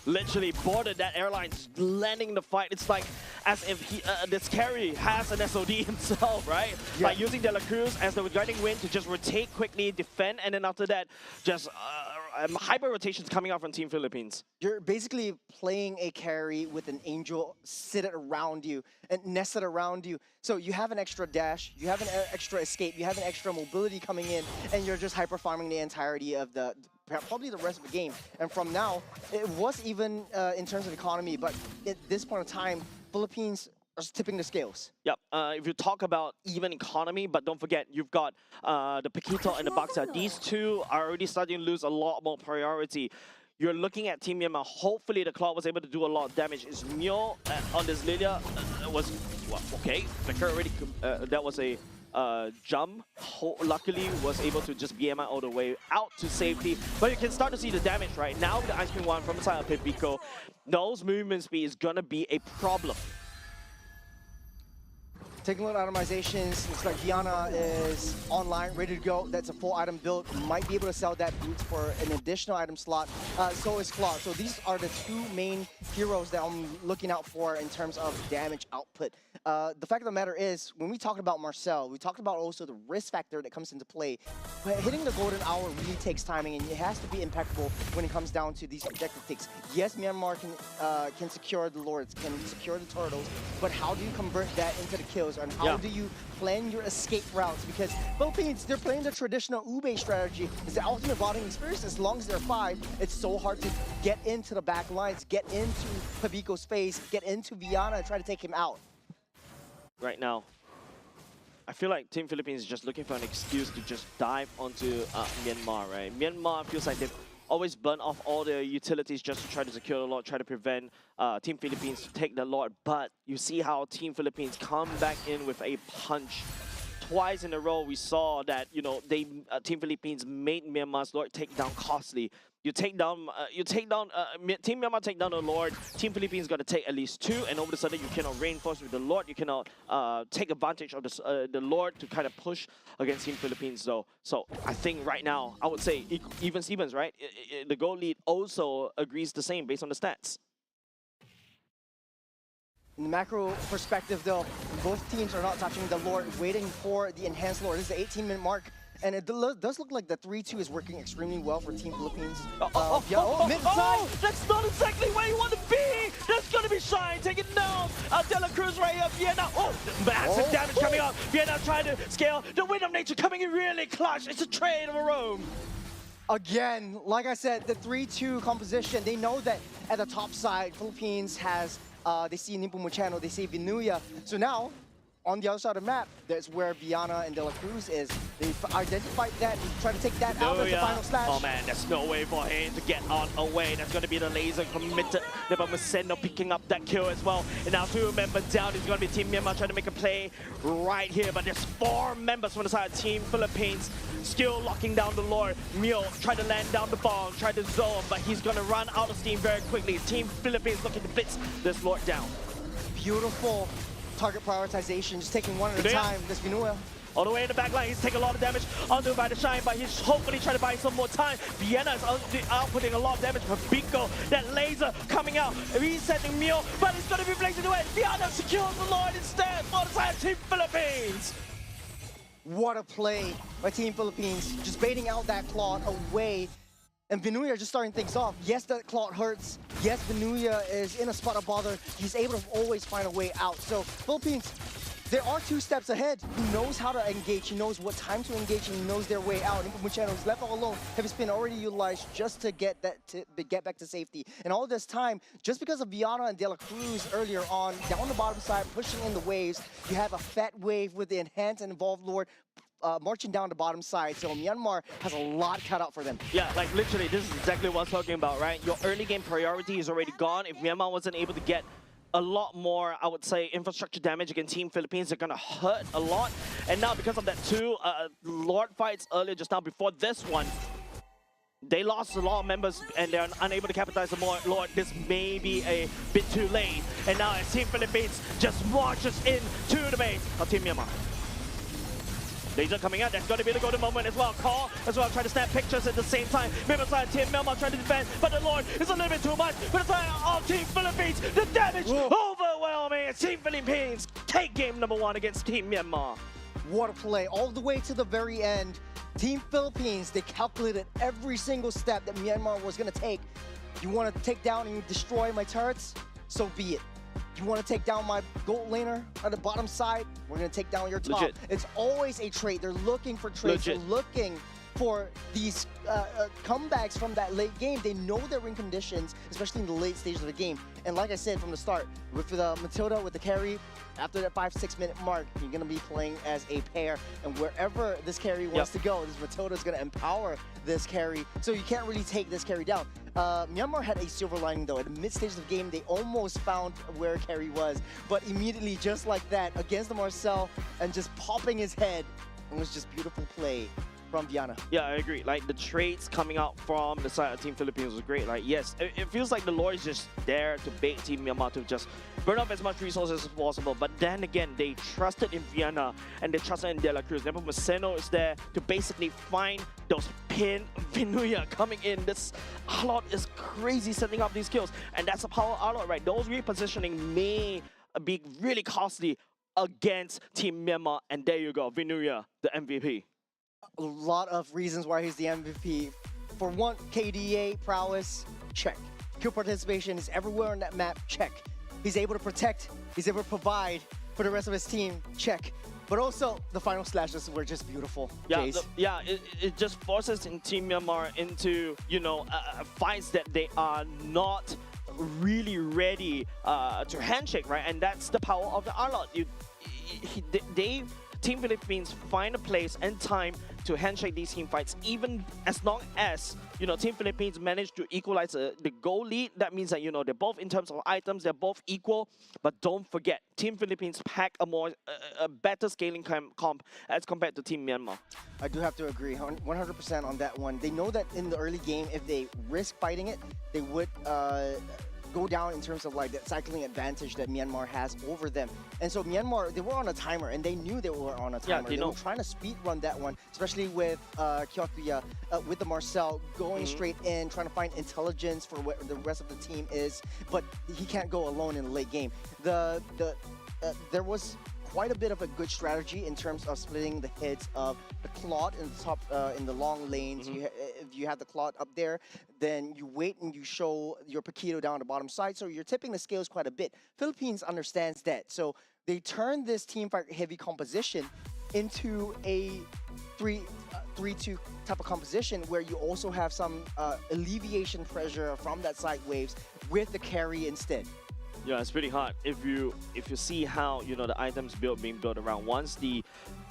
Literally boarded that airlines, landing the fight. It's like as if this carry has an SOD himself, right? Yeah. Like using De La Cruz as the guiding wind to just rotate quickly, defend, and then after that, just hyper rotations coming out from Team Philippines. You're basically playing a carry with an angel seated around you and nested around you. So you have an extra dash, you have an extra escape, you have an extra mobility coming in, and you're just hyper farming the entirety of probably the rest of the game. And from now, it was even in terms of economy, but at this point in time, Philippines are tipping the scales. Yep, if you talk about even economy, but don't forget, you've got the Paquito and the Baksa. These 2 are already starting to lose a lot more priority. You're looking at Team Myanmar. Hopefully, the Claw was able to do a lot of damage. Is Myo on this Lilia was well, okay. Becker already that was a jump. Luckily, was able to just BMI all the way out to safety. But you can start to see the damage right now. The Ice Cream 1 from the side of Pipico. Those movement speed is gonna be a problem. Taking a look at itemizations, looks like Viana is online, ready to go. That's a full item build. Might be able to sell that boots for an additional item slot. So is Claw. So these are the 2 main heroes that I'm looking out for in terms of damage output. The fact of the matter is, when we talked about Marcel, we talked about also the risk factor that comes into play. But hitting the golden hour really takes timing, and it has to be impeccable when it comes down to these objective picks. Yes, Myanmar can secure the Lords, can secure the Turtles, but how do you convert that into the kills? And how do you plan your escape routes? Because Philippines, they're playing the traditional Ube strategy. It's the ultimate botting experience. As long as they're 5, it's so hard to get into the back lines, get into Pabico's face, get into Viana and try to take him out. Right now, I feel like Team Philippines is just looking for an excuse to just dive onto Myanmar, right? Myanmar feels like they've always burn off all their utilities just to try to secure the Lord, try to prevent Team Philippines to take the Lord. But you see how Team Philippines come back in with a punch. Twice in a row, we saw that, you know, Team Philippines made Myanmar's Lord take down costly. You take down, Team Myanmar take down the Lord. Team Philippines got to take at least 2, and all of a sudden you cannot reinforce with the Lord. You cannot take advantage of the Lord to kind of push against Team Philippines, though. So I think right now, I would say even Stevens, right? The goal lead also agrees the same based on the stats. In the macro perspective, though, both teams are not touching the Lord, waiting for the enhanced Lord. This is the 18-minute mark. And it does look like the 3-2 is working extremely well for Team Philippines. Mid-side! That's not exactly where you want to be! There's gonna be Shine taking down De La Cruz right here. Vienna, massive damage coming up. Vienna trying to scale. The Wind of Nature coming in really clutch. It's a trade of a roam. Again, like I said, the 3-2 composition, they know that at the top side, Philippines has, they see Nepomuceno, they see Vinuya. So now, on the other side of the map, that's where Viana and De La Cruz is. They identified that, try to take that out as the final slash. Oh man, there's no way for him to get on away. That's going to be the laser committed. Nepomuceno picking up that kill as well. And now 2 members down. It's going to be Team Myanmar trying to make a play right here. But there's 4 members from the side of Team Philippines still locking down the Lord. Mio trying to land down the bomb, try to zone, but he's going to run out of steam very quickly. Team Philippines looking to blitz this Lord down. Beautiful target prioritization, just taking one at a time. This Vinuya. All the way in the back line, he's taking a lot of damage onto by the Shine, but he's hopefully trying to buy some more time. Vienna is outputting a lot of damage for Biko. That laser coming out, resetting Mio, but it's going to be blazing away. Vienna secures the Lord instead for the side of Team Philippines. What a play by Team Philippines, just baiting out that Claude away. And Vinuya just starting things off. Yes, that Claude hurts. Yes, Vinuya is in a spot of bother. He's able to always find a way out. So Philippines, they are 2 steps ahead. He knows how to engage. He knows what time to engage, and he knows their way out. Nepomuceno is left all alone. Heavy spin already utilized just to get back to safety. And all this time, just because of Viana and De La Cruz earlier on, down the bottom side, pushing in the waves, you have a fat wave with the enhanced and involved Lord marching down the bottom side, so Myanmar has a lot cut out for them. Yeah, like literally, this is exactly what I'm talking about, right? Your early game priority is already gone. If Myanmar wasn't able to get a lot more, I would say, infrastructure damage against Team Philippines, they're gonna hurt a lot. And now, because of that 2 Lord fights earlier just now before this one, they lost a lot of members and they're unable to capitalize on more Lord. This may be a bit too late. And now as Team Philippines just marches into the base of Team Myanmar. Laser coming out, that's going to be the golden moment as well. Call as well, trying to snap pictures at the same time. Member side Team Myanmar trying to defend, but the Lord is a little bit too much. But the side of Team Philippines, the damage overwhelming. Team Philippines take game number 1 against Team Myanmar. What a play, all the way to the very end. Team Philippines, they calculated every single step that Myanmar was going to take. You want to take down and destroy my turrets? So be it. You want to take down my gold laner on the bottom side? We're going to take down your top. Legit. It's always a trade. They're looking for trades. They're looking for these comebacks from that late game. They know they're in conditions, especially in the late stage of the game. And like I said from the start, with Matilda, with the carry, after that 5-6 minute mark, you're going to be playing as a pair. And wherever this carry wants to go, this Matilda is going to empower this carry. So you can't really take this carry down. Myanmar had a silver lining though. At the mid stage of the game, they almost found where carry was. But immediately, just like that, against the Marcel and just popping his head, it was just beautiful play from Viana. Yeah, I agree. Like the trades coming out from the side of Team Philippines was great. Like, yes, it feels like the Lord is just there to bait Team Myanmar to just burn up as much resources as possible. But then again, they trusted in Viana and they trusted in De La Cruz. Nepomuceno is there to basically find those pin Vinuya coming in. This Arlott is crazy setting up these kills. And that's a power Arlott, right? Those repositioning may be really costly against Team Myanmar. And there you go, Vinuya, the MVP. A lot of reasons why he's the MVP. For one, KDA prowess, check. Kill participation is everywhere on that map, check. He's able to protect, he's able to provide for the rest of his team, check. But also, the final slashes were just beautiful. Yeah, it just forces in Team Myanmar into, you know, fights that they are not really ready to handshake, right? And that's the power of the Arlott. Team Philippines find a place and time to handshake these team fights, even as long as, Team Philippines manage to equalize the goal lead. That means that, they're both, in terms of items, they're both equal. But don't forget, Team Philippines pack a better scaling comp as compared to Team Myanmar. I do have to agree 100% on that one. They know that in the early game, if they risk fighting it, they would go down in terms of like that cycling advantage that Myanmar has over them. And so Myanmar, they were on a timer, and they knew they were on a timer. they They know. were trying to speed run that one, especially with Kyotuya, with the Marcel going straight in, trying to find intelligence for what the rest of the team is. But he can't go alone in the late game. There was quite a bit of a good strategy in terms of splitting the heads of the Claude in the top, in the long lanes. If you have the Claude up there, then you wait and you show your Paquito down the bottom side. So you're tipping the scales quite a bit. Philippines understands that. So they turn this team fight heavy composition into a 3-2 type of composition where you also have some alleviation pressure from that side waves with the carry instead. Yeah, it's pretty hard. If you see how the items being built around, once the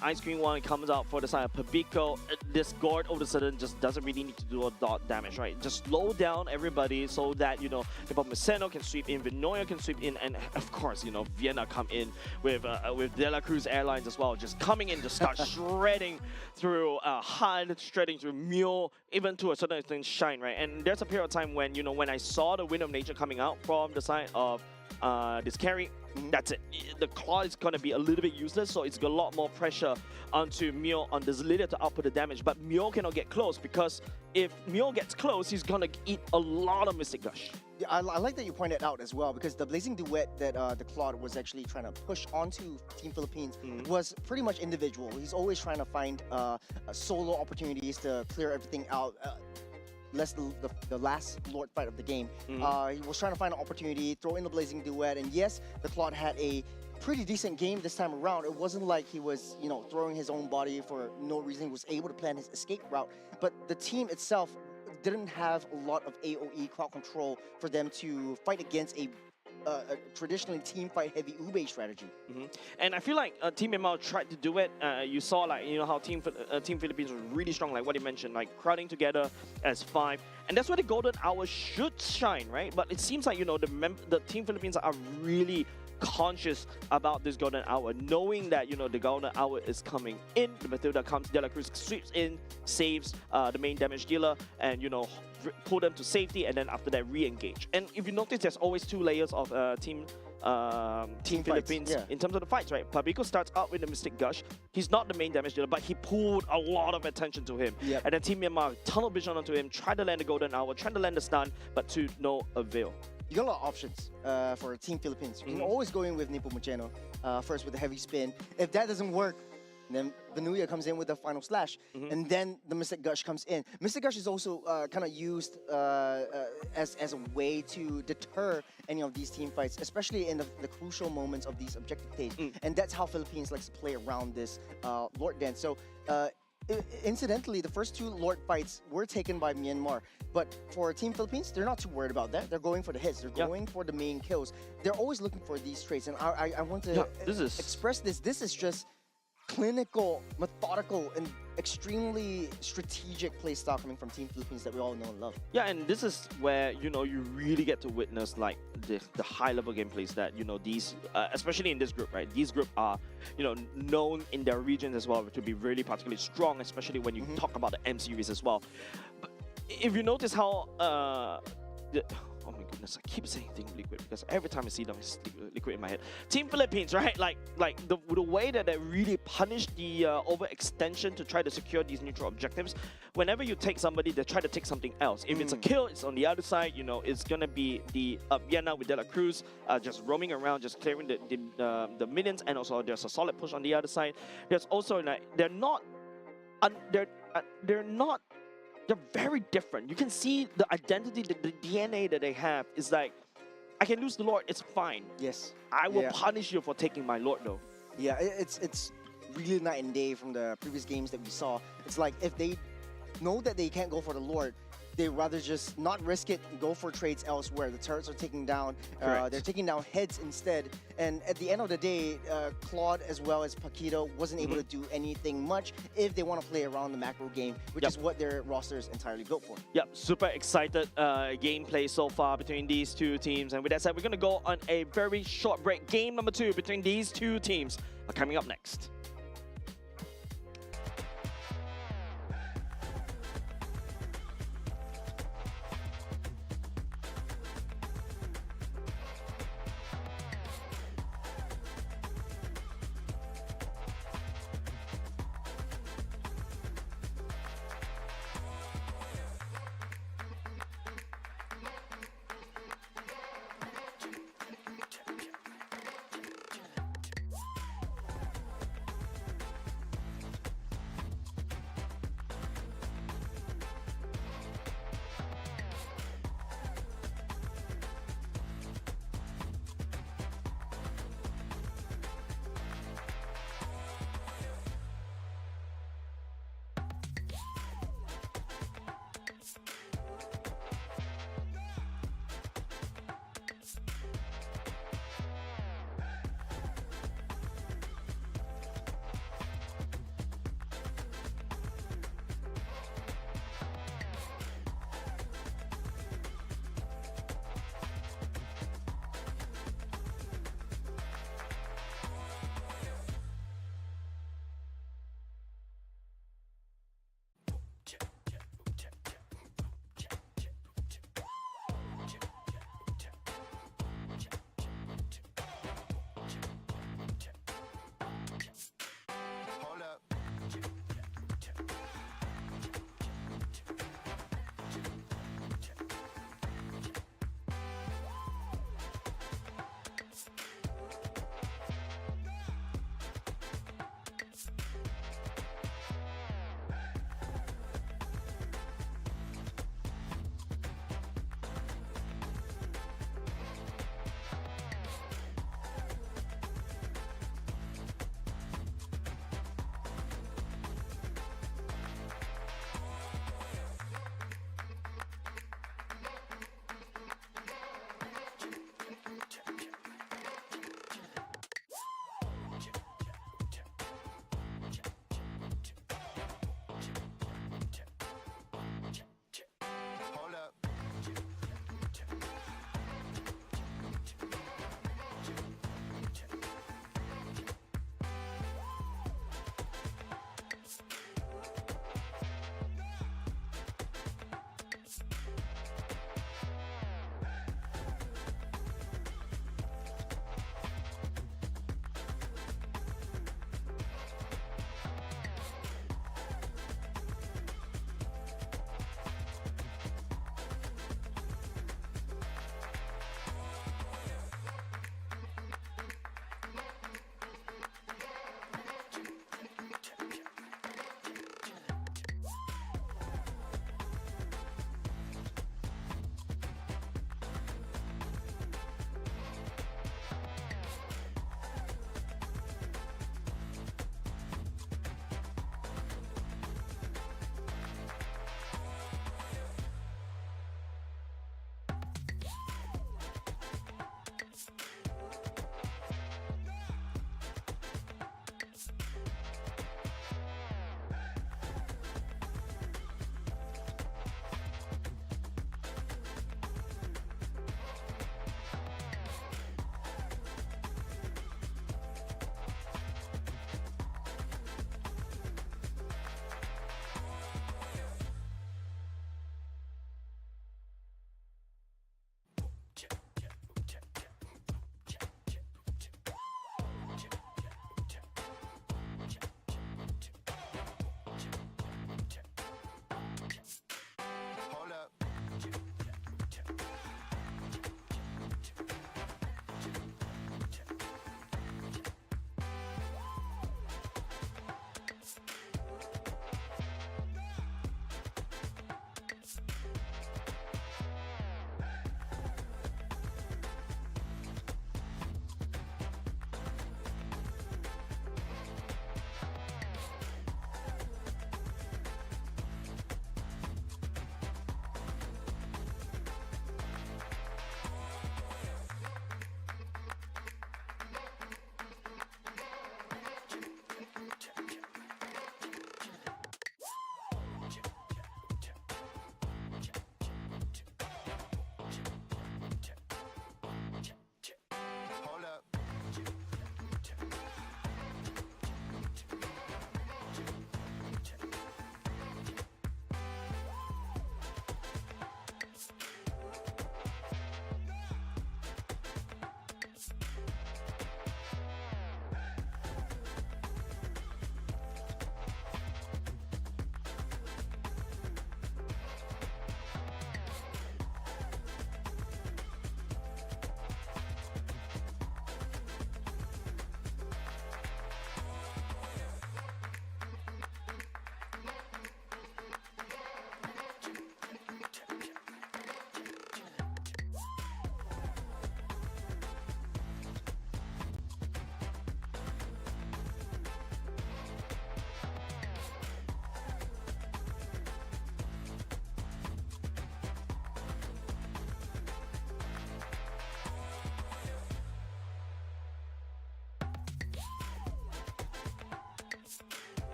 ice cream one comes out for the side of Pabico, this Gord all of a sudden just doesn't really need to do a dot damage, right? Just slow down everybody so that Nepomuceno can sweep in, Vinoya can sweep in, and of course Vienna come in with De La Cruz Airlines as well, just coming in, just start shredding through Han, shredding through Mule, even to a certain extent Shine, right? And there's a period of time when when I saw the Wind of Nature coming out from the side of this carry, that's it. The claw is going to be a little bit useless, so it's got a lot more pressure onto Mio on this leader to output the damage. But Mio cannot get close, because if Mio gets close, he's going to eat a lot of Mystic Gush. Yeah, I like that you pointed out as well, because the Blazing Duet that the Claude was actually trying to push onto Team Philippines was pretty much individual. He's always trying to find solo opportunities to clear everything out. Less the last Lord fight of the game. He was trying to find an opportunity, throw in the Blazing Duet, and yes, the Claude had a pretty decent game this time around. It wasn't like he was, throwing his own body for no reason. He was able to plan his escape route, but the team itself didn't have a lot of AoE crowd control for them to fight against a traditionally team fight heavy Ube strategy. And I feel like Team Myanmar tried to do it. You saw how Team Philippines was really strong, like what you mentioned, like crowding together as 5, and that's where the golden hour should shine, right? But it seems like the Team Philippines are really conscious about this golden hour, knowing that the golden hour is coming in. The Matilda comes, De La Cruz sweeps in, saves the main damage dealer, and pull them to safety, and then after that re-engage. And if you notice, there's always 2 layers of Team Philippines in terms of the fights, right? Pabico starts out with the Mystic Gush. He's not the main damage dealer, but he pulled a lot of attention to him. And then Team Myanmar tunnel vision onto him, tried to land the golden hour, tried to land the stun, but to no avail. You got a lot of options for Team Philippines. You can always go in with Nepomuceno first with the heavy spin. If that doesn't work, then Vinoya comes in with the final slash, and then the Mystic Gush comes in. Mystic Gush is also kind of used as a way to deter any of these team fights, especially in the crucial moments of these objective days. And that's how Philippines likes to play around this Lord Dance. So incidentally, the first 2 Lord fights were taken by Myanmar, but for Team Philippines, they're not too worried about that. They're going for the hits. They're going for the main kills. They're always looking for these traits, and I want to express this. This is just clinical, methodical, and extremely strategic play style coming from Team Philippines that we all know and love. Yeah, and this is where you really get to witness like the high level gameplays that these especially in this group, right? These group are known in their regions as well to be really particularly strong, especially when you talk about the M series as well. But if you notice how oh my goodness, I keep saying Team Liquid because every time I see them, it's Liquid in my head. Team Philippines, right? Like the way that they really punish the overextension to try to secure these neutral objectives. Whenever you take somebody, they try to take something else. If it's a kill, it's on the other side. It's gonna be the Vienna with De La Cruz just roaming around, just clearing the minions, and also there's a solid push on the other side. There's also they're very different. You can see the identity, the DNA that they have is like, I can lose the Lord, it's fine. Yes. I will punish you for taking my Lord though. Yeah, it's really night and day from the previous games that we saw. It's like if they know that they can't go for the Lord, they rather just not risk it and go for trades elsewhere. The turrets are taking down, Correct. they're taking down heads instead. And at the end of the day, Claude as well as Paquito wasn't able to do anything much if they want to play around the macro game, which Yep. is what their roster is entirely built for. Yep, super excited gameplay so far between these two teams. And with that said, we're going to go on a very short break. Game number 2 between these two teams are coming up next.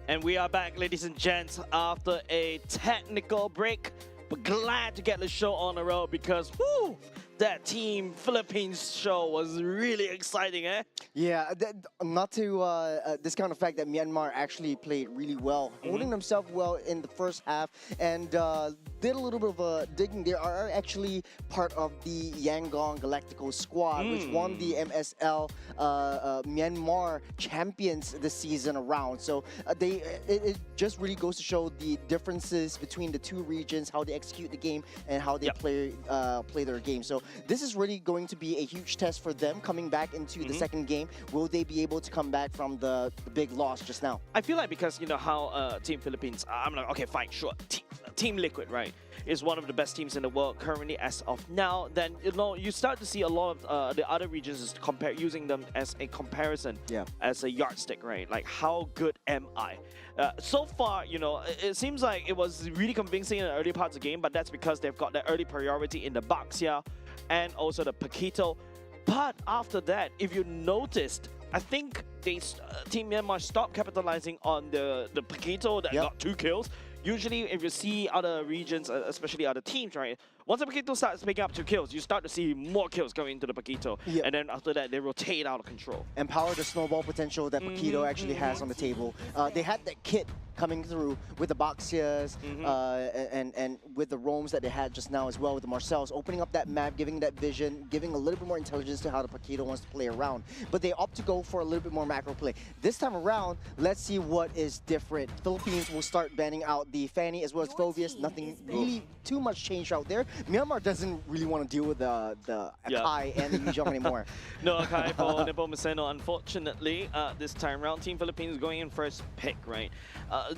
And we are back, ladies and gents, after a technical break. But glad to get the show on the road because, woo, that Team Philippines show was really exciting, eh? Yeah, not to discount the fact that Myanmar actually played really well, holding themselves well in the first half, and did a little bit of digging. They are actually part of the Yangon Galactical squad, which won the MSL Myanmar champions this season around. So it just really goes to show the differences between the two regions, how they execute the game, and how they play their game. So this is really going to be a huge test for them coming back into the second game. Will they be able to come back from the big loss just now? I feel like because, you know, how Team Philippines, I'm like, okay, fine, sure. Team Liquid, right, is one of the best teams in the world currently as of now. Then, you know, you start to see a lot of the other regions is using them as a comparison, as a yardstick, right? Like, how good am I? So far, you know, it seems like it was really convincing in the early parts of the game, but that's because they've got the early priority in the Baxia and also the Paquito. But after that, if you noticed, I think Team Myanmar stopped capitalizing on the Paquito that got 2 kills. Usually, if you see other regions, especially other teams, right, once the Paquito starts picking up 2 kills, you start to see more kills going into the Paquito. And then after that, they rotate out of control. Empower the snowball potential that Paquito actually has on the table. They had that kit coming through with the Baxias and with the roams that they had just now as well with the Marcels, opening up that map, giving that vision, giving a little bit more intelligence to how the Paquito wants to play around. But they opt to go for a little bit more macro play. This time around, let's see what is different. Philippines will start banning out the Fanny as well as Phobius. Nothing really too much change out there. Myanmar doesn't really want to deal with the Akai and the Yuzhong anymore. No Akai for Nepomuceno, unfortunately. This time around, Team Philippines going in first pick, right?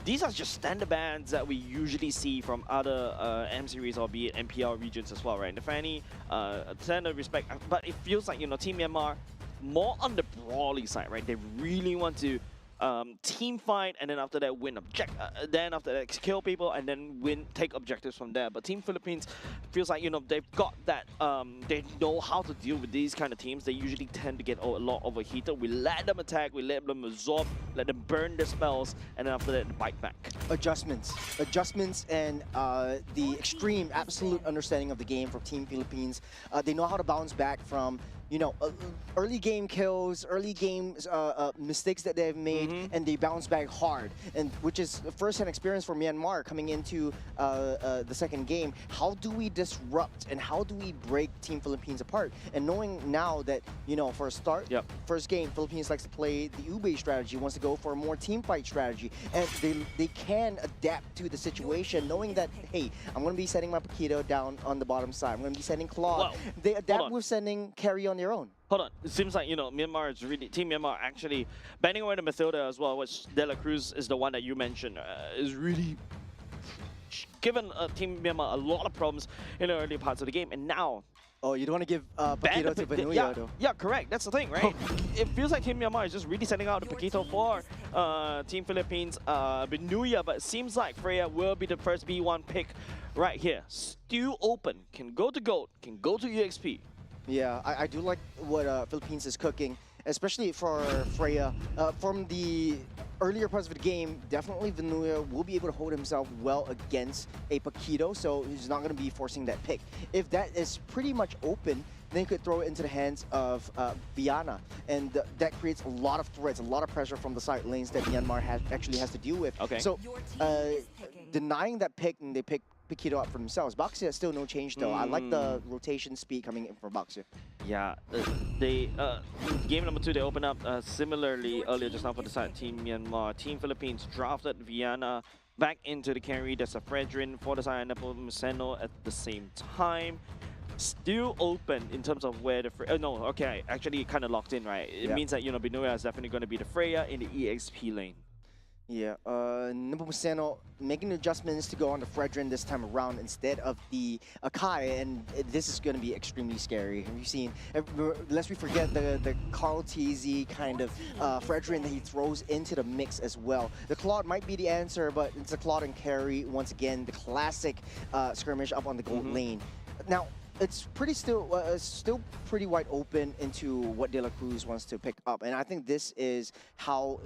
These are just standard bans that we usually see from other M series or be it MPL regions as well, right? The Fanny, standard respect, but it feels like, you know, Team Myanmar more on the brawly side, right? They really want to team fight, and then after that win then after that kill people, and then take objectives from there. But Team Philippines feels like, you know, they've got that, they know how to deal with these kind of teams. They usually tend to get a lot overheated. We let them attack, we let them absorb, let them burn their spells, and then after that bite back. Adjustments, and the extreme absolute understanding of the game from Team Philippines. They know how to bounce back from, you know, early game kills, early game mistakes that they've made, and they bounce back hard. And which is the first-hand experience for Myanmar coming into the second game. How do we disrupt and how do we break Team Philippines apart? And knowing now that, you know, for a start, first game, Philippines likes to play the Ube strategy, wants to go for a more team fight strategy. And they can adapt to the situation, knowing that, hey, I'm going to be sending my Paquito down on the bottom side. I'm going to be sending Claude. They adapt with sending Carry on their own. Hold on, it seems like, you know, Myanmar is really, Team Myanmar actually banning away the Mathilda as well, which De La Cruz is the one that you mentioned, is really given Team Myanmar a lot of problems in the early parts of the game, and now... Oh, you don't want to give Paquito to Vanuya, though. Yeah, correct. That's the thing, right? It feels like Team Myanmar is just really sending out the Paquito for Team Philippines, Vanuya, but it seems like Freya will be the first B1 pick right here. Still open, can go to Gold, can go to EXP. Yeah, I do like what Philippines is cooking, especially for Freya. From the earlier parts of the game, definitely Vanuya will be able to hold himself well against a Paquito, so he's not going to be forcing that pick. If that is pretty much open, then you could throw it into the hands of Viana, and that creates a lot of threats, a lot of pressure from the side lanes that Myanmar actually has to deal with. So denying that pick, and they pick Paquito up for themselves. Baxia still no change though. I like the rotation speed coming in for Baxia. Yeah, game number 2 they opened up similarly earlier just now for the side Team Myanmar. Team Philippines drafted Viana back into the carry. There's a Fredrin for the side Nepomuceno at the same time. Still open in terms of where the actually kind of locked in, right? It means that, you know, Vanuya is definitely going to be the Freya in the EXP lane. Yeah, Nepomuceno making adjustments to go on the Fredrin this time around instead of the Akai, and this is going to be extremely scary. Have you seen, lest we forget the Carl TZ kind of Fredrin that he throws into the mix as well. The Claude might be the answer, but it's a Claude and carry, once again, the classic skirmish up on the gold lane. Now, it's still pretty wide open into what De La Cruz wants to pick up, and I think this is how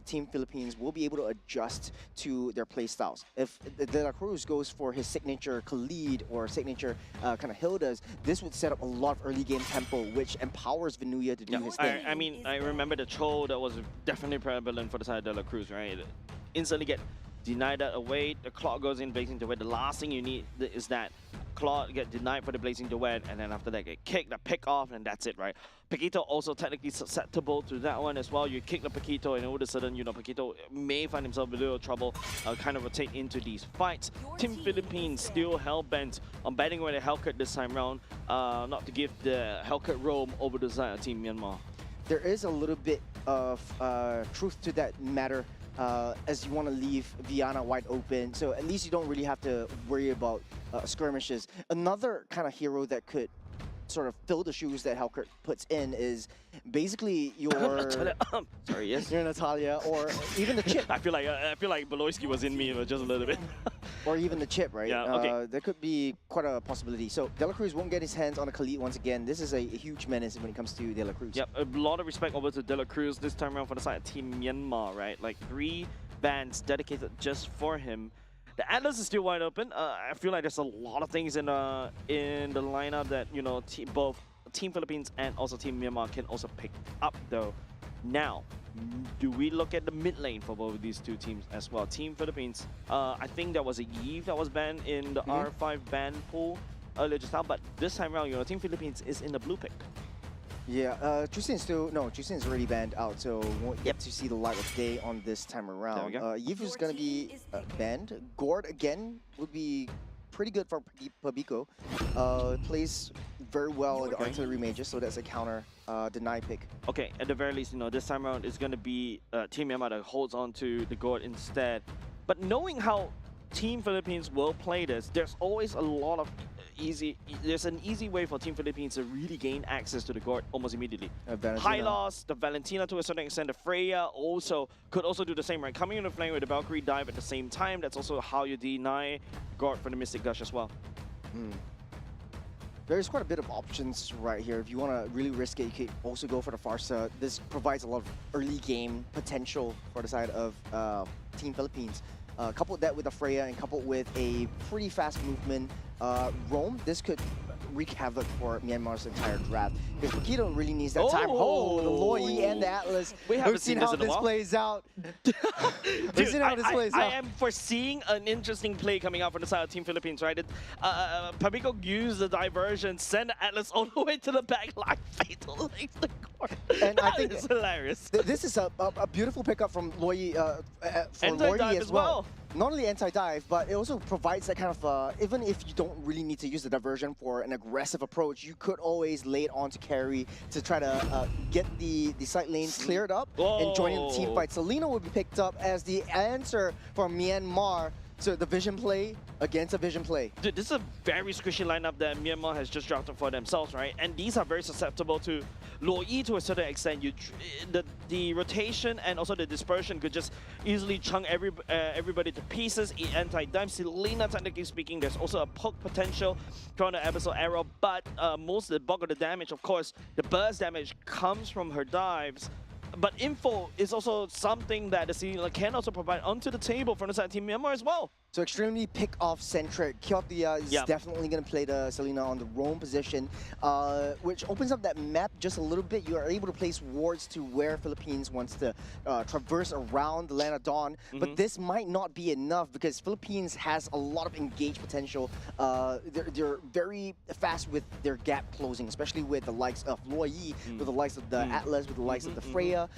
Team Philippines will be able to adjust to their play styles. If De La Cruz goes for his signature Khalid or signature kind of Hildas, this would set up a lot of early game tempo, which empowers Venuya to do his thing. I mean, I remember the Cho that was definitely prevalent for the side of De La Cruz, right? Instantly get denied that away, the clock goes in Blazing Duet. The last thing you need is that clock get denied for the Blazing Duet, and then after that get kicked, the pick off, and that's it, right? Paquito also technically susceptible to that one as well. You kick the Paquito, and all of a sudden, you know, Paquito may find himself in a little trouble, kind of rotate into these fights. Team Philippines still hell-bent on batting away the Hellcat this time round, not to give the Hellcat roam over the side of Team Myanmar. There is a little bit of truth to that matter, as you want to leave Viana wide open, so at least you don't really have to worry about skirmishes. Another kind of hero that could sort of fill the shoes that Hellcat puts in is basically your sorry, yes, your Natalia, or even the Chip. I feel like Beloyski was in me just a little bit. Or even the Chip, right? Yeah, okay. There could be quite a possibility. So De La Cruz won't get his hands on a Khalid once again. This is a huge menace when it comes to De La Cruz. Yep, a lot of respect over to De La Cruz this time around for the side of Team Myanmar, right? Like 3 bands dedicated just for him. The Atlas is still wide open. I feel like there's a lot of things in the lineup that, you know, both Team Philippines and also Team Myanmar can also pick up though. Now, do we look at the mid lane for both of these two teams as well? Team Philippines, I think there was a Yves that was banned in the R5 ban pool earlier just now, but this time around, you know, Team Philippines is in the blue pick. Yeah, Chusin is already banned out, so won't get to see the light of day on this time around. Yves is going to be banned. Gord again would be pretty good for Pabico. Plays very well in the artillery mages, so that's a counter deny pick. Okay, at the very least, you know, this time around it's going to be Team Myanmar that holds on to the Gord instead. But knowing how Team Philippines will play this, there's always a lot of there's an easy way for Team Philippines to really gain access to the Gord almost immediately. High loss, the Valentina to a certain extent, the Freya could also do the same, right? Coming in the flame with the Valkyrie dive at the same time, that's also how you deny Gord for the Mystic Gush as well. There's quite a bit of options right here. If you want to really risk it, you could also go for the Farsa. This provides a lot of early game potential for the side of Team Philippines. Coupled that with a Freya and coupled with a pretty fast movement roam, this could wreak havoc for Myanmar's entire draft. Because Paquito really needs that time. Oh, the Loi and the Atlas. We've seen how this plays out. We've seen how this plays out. I am foreseeing an interesting play coming out from the side of Team Philippines, right? Pabico used the diversion, send the Atlas all the way to the back line, fatal the Gord. And I think it's hilarious. This is a beautiful pickup from Loi for Loi as well. Not only anti-dive, but it also provides that kind of, even if you don't really need to use the diversion for an aggressive approach, you could always lay it on to carry to try to get the side lanes cleared up and join in the team fight. Selena will be picked up as the answer for Myanmar. So the vision play against a vision play. Dude, this is a very squishy lineup that Myanmar has just drafted for themselves, right? And these are very susceptible to Loi to a certain extent. The rotation and also the dispersion could just easily chunk everybody to pieces. Anti-dive, Selena, technically speaking, there's also a poke potential from the episode arrow, but most of the bulk of the damage, of course, the burst damage comes from her dives. But info is also something that the Selena can also provide onto the table from the side of Team Myanmar as well. So extremely pick-off centric. Kyotia is definitely going to play the Selena on the roam position, which opens up that map just a little bit. You are able to place wards to where Philippines wants to traverse around the Land of Dawn. But this might not be enough because Philippines has a lot of engage potential. They're very fast with their gap closing, especially with the likes of Loi, with the likes of the Atlas, with the likes of the Freya.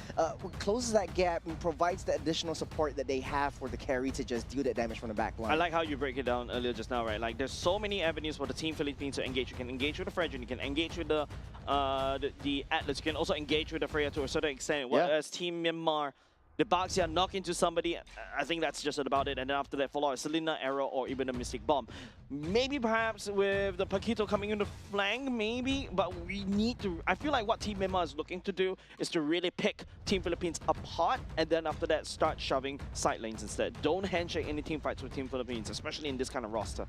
Closes that gap and provides the additional support that they have for the carry to just deal that damage from the back line. I like how you break it down earlier just now, right? Like, there's so many avenues for the Team Philippines to engage. You can engage with the Fredrin, you can engage with the Atlas, you can also engage with the Freya to a certain extent. Whereas Team Myanmar, the Baxia knock into somebody, I think that's just about it. And then after that, follow a Selena, Arrow, or even a Mystic Bomb. Maybe perhaps with the Paquito coming in the flank, maybe, but we need to, I feel like what Team Myanmar is looking to do is to really pick Team Philippines apart and then after that start shoving side lanes instead. Don't handshake any team fights with Team Philippines, especially in this kind of roster.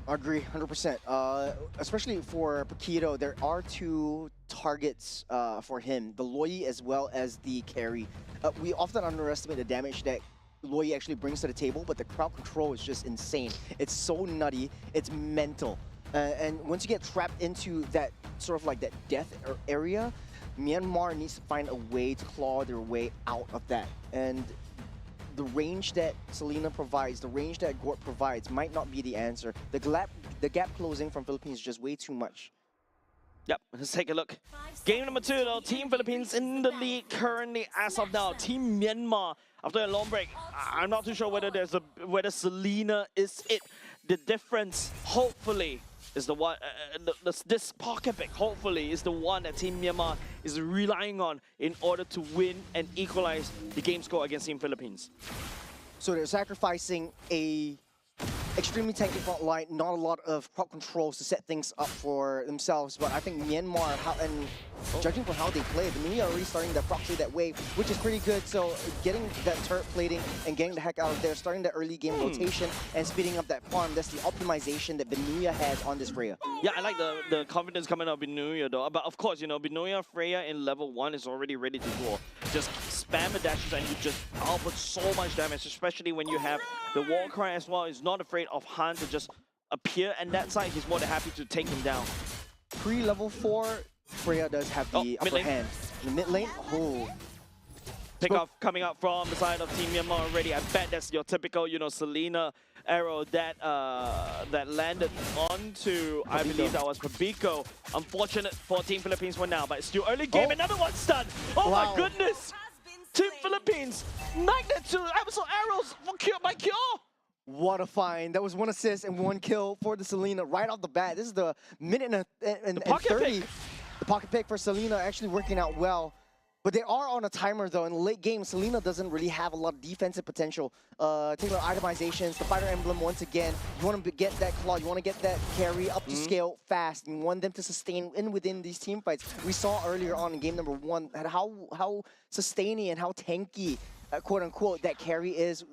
I agree, 100%. Especially for Paquito, there are two targets for him, the Loi as well as the carry. We often underestimate the damage that Loi actually brings to the table, but the crowd control is just insane. It's so nutty, it's mental. And once you get trapped into that sort of like that death area, Myanmar needs to find a way to claw their way out of that. And the range that Selena provides, the range that Gort provides might not be the answer. The gap closing from Philippines is just way too much. Yep, let's take a look. Game number 2 though, Team Philippines in the lead currently as of now. Team Myanmar, after a long break, I'm not too sure whether whether Selena is it. The difference, hopefully, is the one, this pocket pick, hopefully, is the one that Team Myanmar is relying on in order to win and equalize the game score against Team Philippines. So they're sacrificing a extremely tanky front line, not a lot of crowd controls to set things up for themselves, but I think Myanmar, judging from how they play, Nagoya are already starting to proxy that wave, which is pretty good. So getting that turret plating and getting the heck out of there, starting the early game rotation and speeding up that farm, that's the optimization that Nagoya has on this Freya. Yeah, I like the confidence coming out of Nagoya though. But of course, you know, Nagoya Freya in level 1 is already ready to go. Just spam the dashes and you just output so much damage, especially when you have the Warcry as well. He's not afraid of Han to just appear, and that side he's more than happy to take him down. Pre-level 4, Freya does have the upper hand. In the mid lane, Pick off coming up from the side of Team Myanmar already. I bet that's your typical, you know, Selena arrow that that landed onto, I believe that was Pabico. Unfortunate for Team Philippines for now, but it's still early game. Another one stun. Oh wow. My goodness! Team Philippines, 9-2 episode arrows for Cure by Cure. What a find. That was 1 assist and 1 kill for the Selena right off the bat. This is the minute and 30. Pick. The pocket pick for Selena actually working out well. But they are on a timer though. In the late game, Selena doesn't really have a lot of defensive potential. Take about itemizations, the fighter emblem once again. You want to get that claw, you want to get that carry up to scale fast. You want them to sustain within these team fights. We saw earlier on in game number 1 how sustaining and how tanky, quote unquote, that carry is,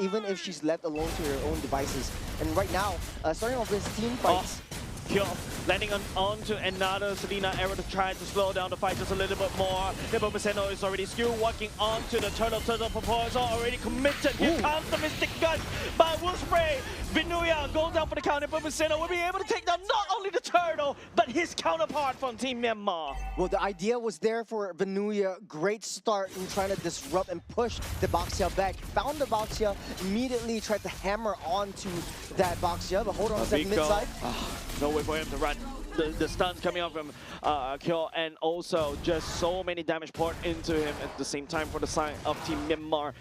even if she's left alone to her own devices. And right now, starting off this team fights. Kill, landing onto another Selena arrow to try to slow down the fight just a little bit more. Nepomuceno is already still walking onto the turtle proposal, already committed. Here comes the Mystic Gun by Wolfspray. Vinuya goes down for the count. Nepomuceno will be able to take down not only the turtle, but his counterpart from Team Myanmar. Well, the idea was there for Vinuya. Great start in trying to disrupt and push the Baxia back. Found the Baxia, immediately tried to hammer onto that Baxia, but hold on a second, mid-side. No way for him to run. The stuns coming out from Kyo, and also just so many damage poured into him at the same time for the side of Team Myanmar.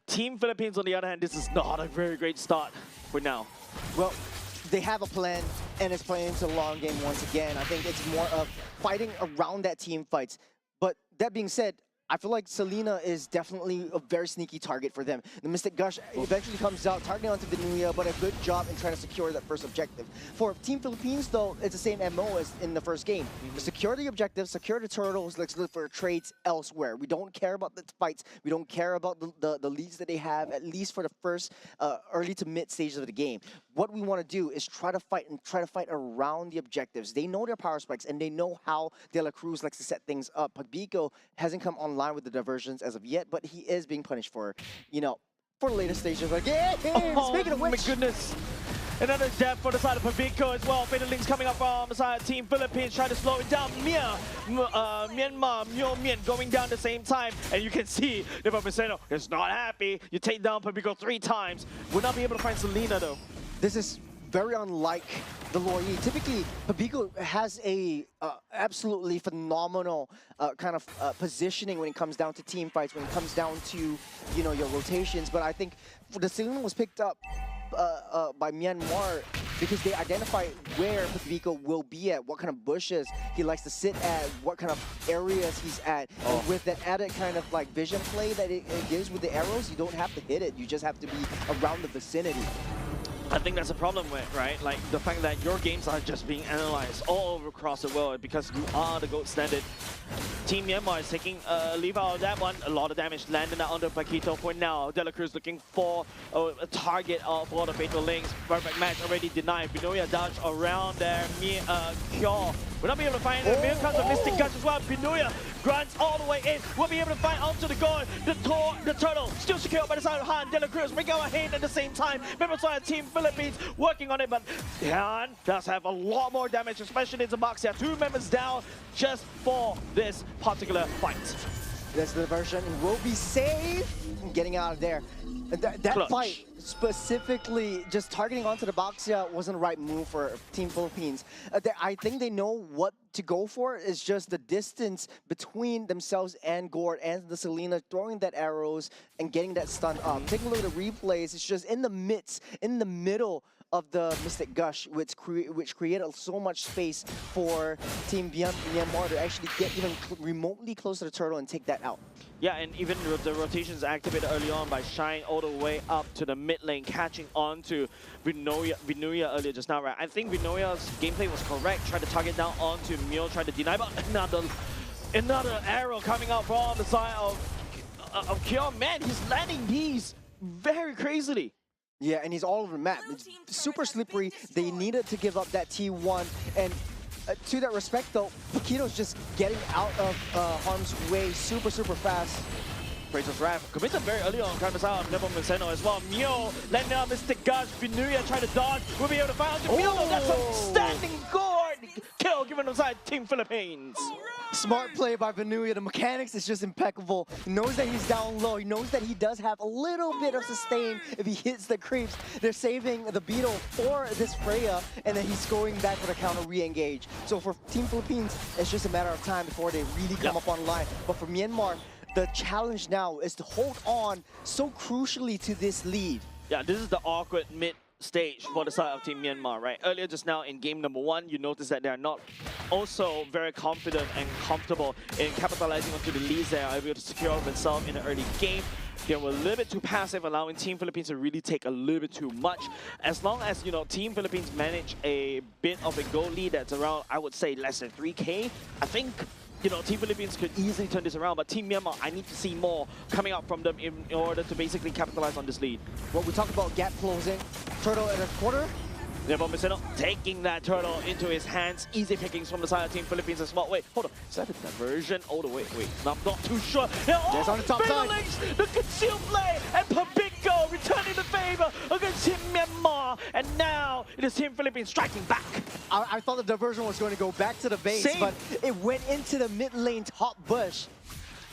Team Philippines, on the other hand, this is not a very great start for now. Well, they have a plan, and it's playing into the long game once again. I think it's more of fighting around that team fights. But that being said, I feel like Selena is definitely a very sneaky target for them. The Mystic Gush eventually comes out, targeting onto Vinuya, but a good job in trying to secure that first objective. For Team Philippines, though, it's the same MO as in the first game. Secure the objective, secure the turtles, let's look for trades elsewhere. We don't care about the fights, we don't care about the leads that they have, at least for the first early to mid stages of the game. What we want to do is try to fight around the objectives. They know their power spikes, and they know how De La Cruz likes to set things up. Pabico hasn't come online with the diversions as of yet, but he is being punished for, you know, for the later stages of the game. Speaking of which, my goodness. Another death for the side of Pabico as well. Fatal Links coming up from the side of Team Philippines, trying to slow it down. Myanmar, Myo Mien going down the same time. And you can see Nepomuceno is not happy. You take down Pabico 3 times. We'll not be able to find Selena though. This is very unlike the Loi. Typically, Pabico has a absolutely phenomenal kind of positioning when it comes down to team fights, when it comes down to, you know, your rotations. But I think the Selena was picked up by Myanmar because they identify where Pabico will be at, what kind of bushes he likes to sit at, what kind of areas he's at. And with that added kind of like vision play that it gives with the arrows, you don't have to hit it, you just have to be around the vicinity. I think that's a problem with, right? Like the fact that your games are just being analyzed all over across the world because you are the gold standard. Team Myanmar is taking a leave out of that one. A lot of damage landed onto Paquito for now. De La Cruz looking for a target for the Fatal Links. Perfect match already denied. Binoya dodge around there. Kyo will not be able to find it. Here comes the Mystic Gush as well. Binoya grunts all the way in. Will be able to find onto the goal. The turtle still secured by the side of Han. De La Cruz bring out a hand at the same time. Members of the Team Philippines working on it, but Han does have a lot more damage, especially in the box here. 2 members down just for this particular fight. This diversion will be safe. Getting out of there. That fight specifically just targeting onto the Boxia wasn't the right move for Team Philippines. I think they know what to go for. It's just the distance between themselves and Gord and the Selena throwing that arrows and getting that stun up. Taking a look at the replays, it's just in the middle of the Mystic Gush, which created so much space for Team Myanmar to actually get even remotely close to the turtle and take that out. Yeah, and even the rotations activated early on by Shine all the way up to the mid lane, catching on to Vinuya earlier just now, right? I think Vinuya's gameplay was correct. Tried to target down onto Mio, tried to deny, but another arrow coming out from the side of Kyo. Man, he's landing these very crazily. Yeah, and he's all over the map. It's super slippery. They needed to give up that T1. And to that respect, though, Paquito's just getting out of harm's way super fast. Kratos Wrath committed very early on, kind of out Nebo Menseno as well. Mio landing on Mystic Gush. Vinuya trying to dodge. We'll be able to find out Mio. That's a standing Gord kill given aside Team Philippines. Smart play by Vinuya. The mechanics is just impeccable. He knows that he's down low. He knows that he does have a little bit of sustain if he hits the creeps. They're saving the Beetle for this Freya, and then he's going back for the counter re-engage. So for Team Philippines, it's just a matter of time before they really come up online. But for Myanmar, the challenge now is to hold on so crucially to this lead. Yeah, this is the awkward mid stage for the side of Team Myanmar, right? Earlier just now in game number 1, you notice that they're not also very confident and comfortable in capitalizing onto the leads. They are able to secure themselves in the early game. They were a little bit too passive, allowing Team Philippines to really take a little bit too much. As long as, you know, Team Philippines manage a bit of a goal lead that's around, I would say, less than 3K, I think, you know, Team Philippines could easily turn this around, but Team Myanmar, I need to see more coming out from them in order to basically capitalize on this lead. Well, we talk about gap closing. Turtle at a quarter. Nebo Menseno taking that turtle into his hands. Easy pickings from the side of Team Philippines as well. Wait, hold on. Is that a diversion? Oh, the wait. I'm not too sure. There's on the top side. The concealed play, and Pabico returning the favor against Team Myanmar. And now it is Team Philippines striking back. I thought the diversion was going to go back to the base, Same. but it went into the mid lane top bush.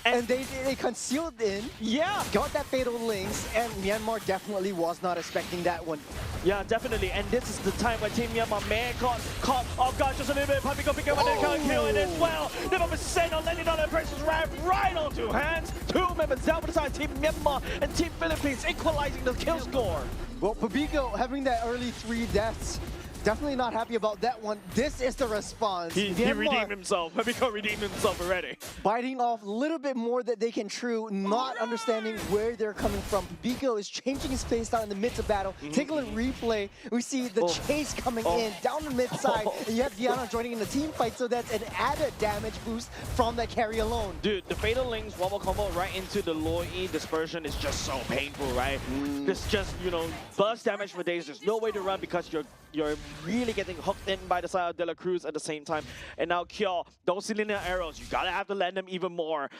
And they concealed in, Yeah. got that Fatal Links, and Myanmar definitely was not expecting that one. Yeah, definitely. And this is the time when Team Myanmar may have caught off guard just a little bit. Pabico pick up and they can't kill it as well. Nebo Menseno landing on the precious wrap right onto hands. 2 members down for the side of Team Myanmar and Team Philippines equalizing the kill score. Well, Pabico having that early 3 deaths, definitely not happy about that one. This is the response. He Myanmar redeemed himself. Pabico redeemed himself already. biting off a little bit more that they can chew, not understanding where they're coming from. Pabico is changing his pace down in the midst of battle. Take a look at replay. We see the chase coming in down the mid side. And you have Diana joining in the team fight, so that's an added damage boost from that carry alone. Dude, the Fatal Links one more combo right into the low E dispersion is just so painful, right? It's just, you know, burst damage for days. There's no way to run because you're really getting hooked in by the side of De La Cruz at the same time. And now Kyo, those linear arrows, you gotta have to land them even more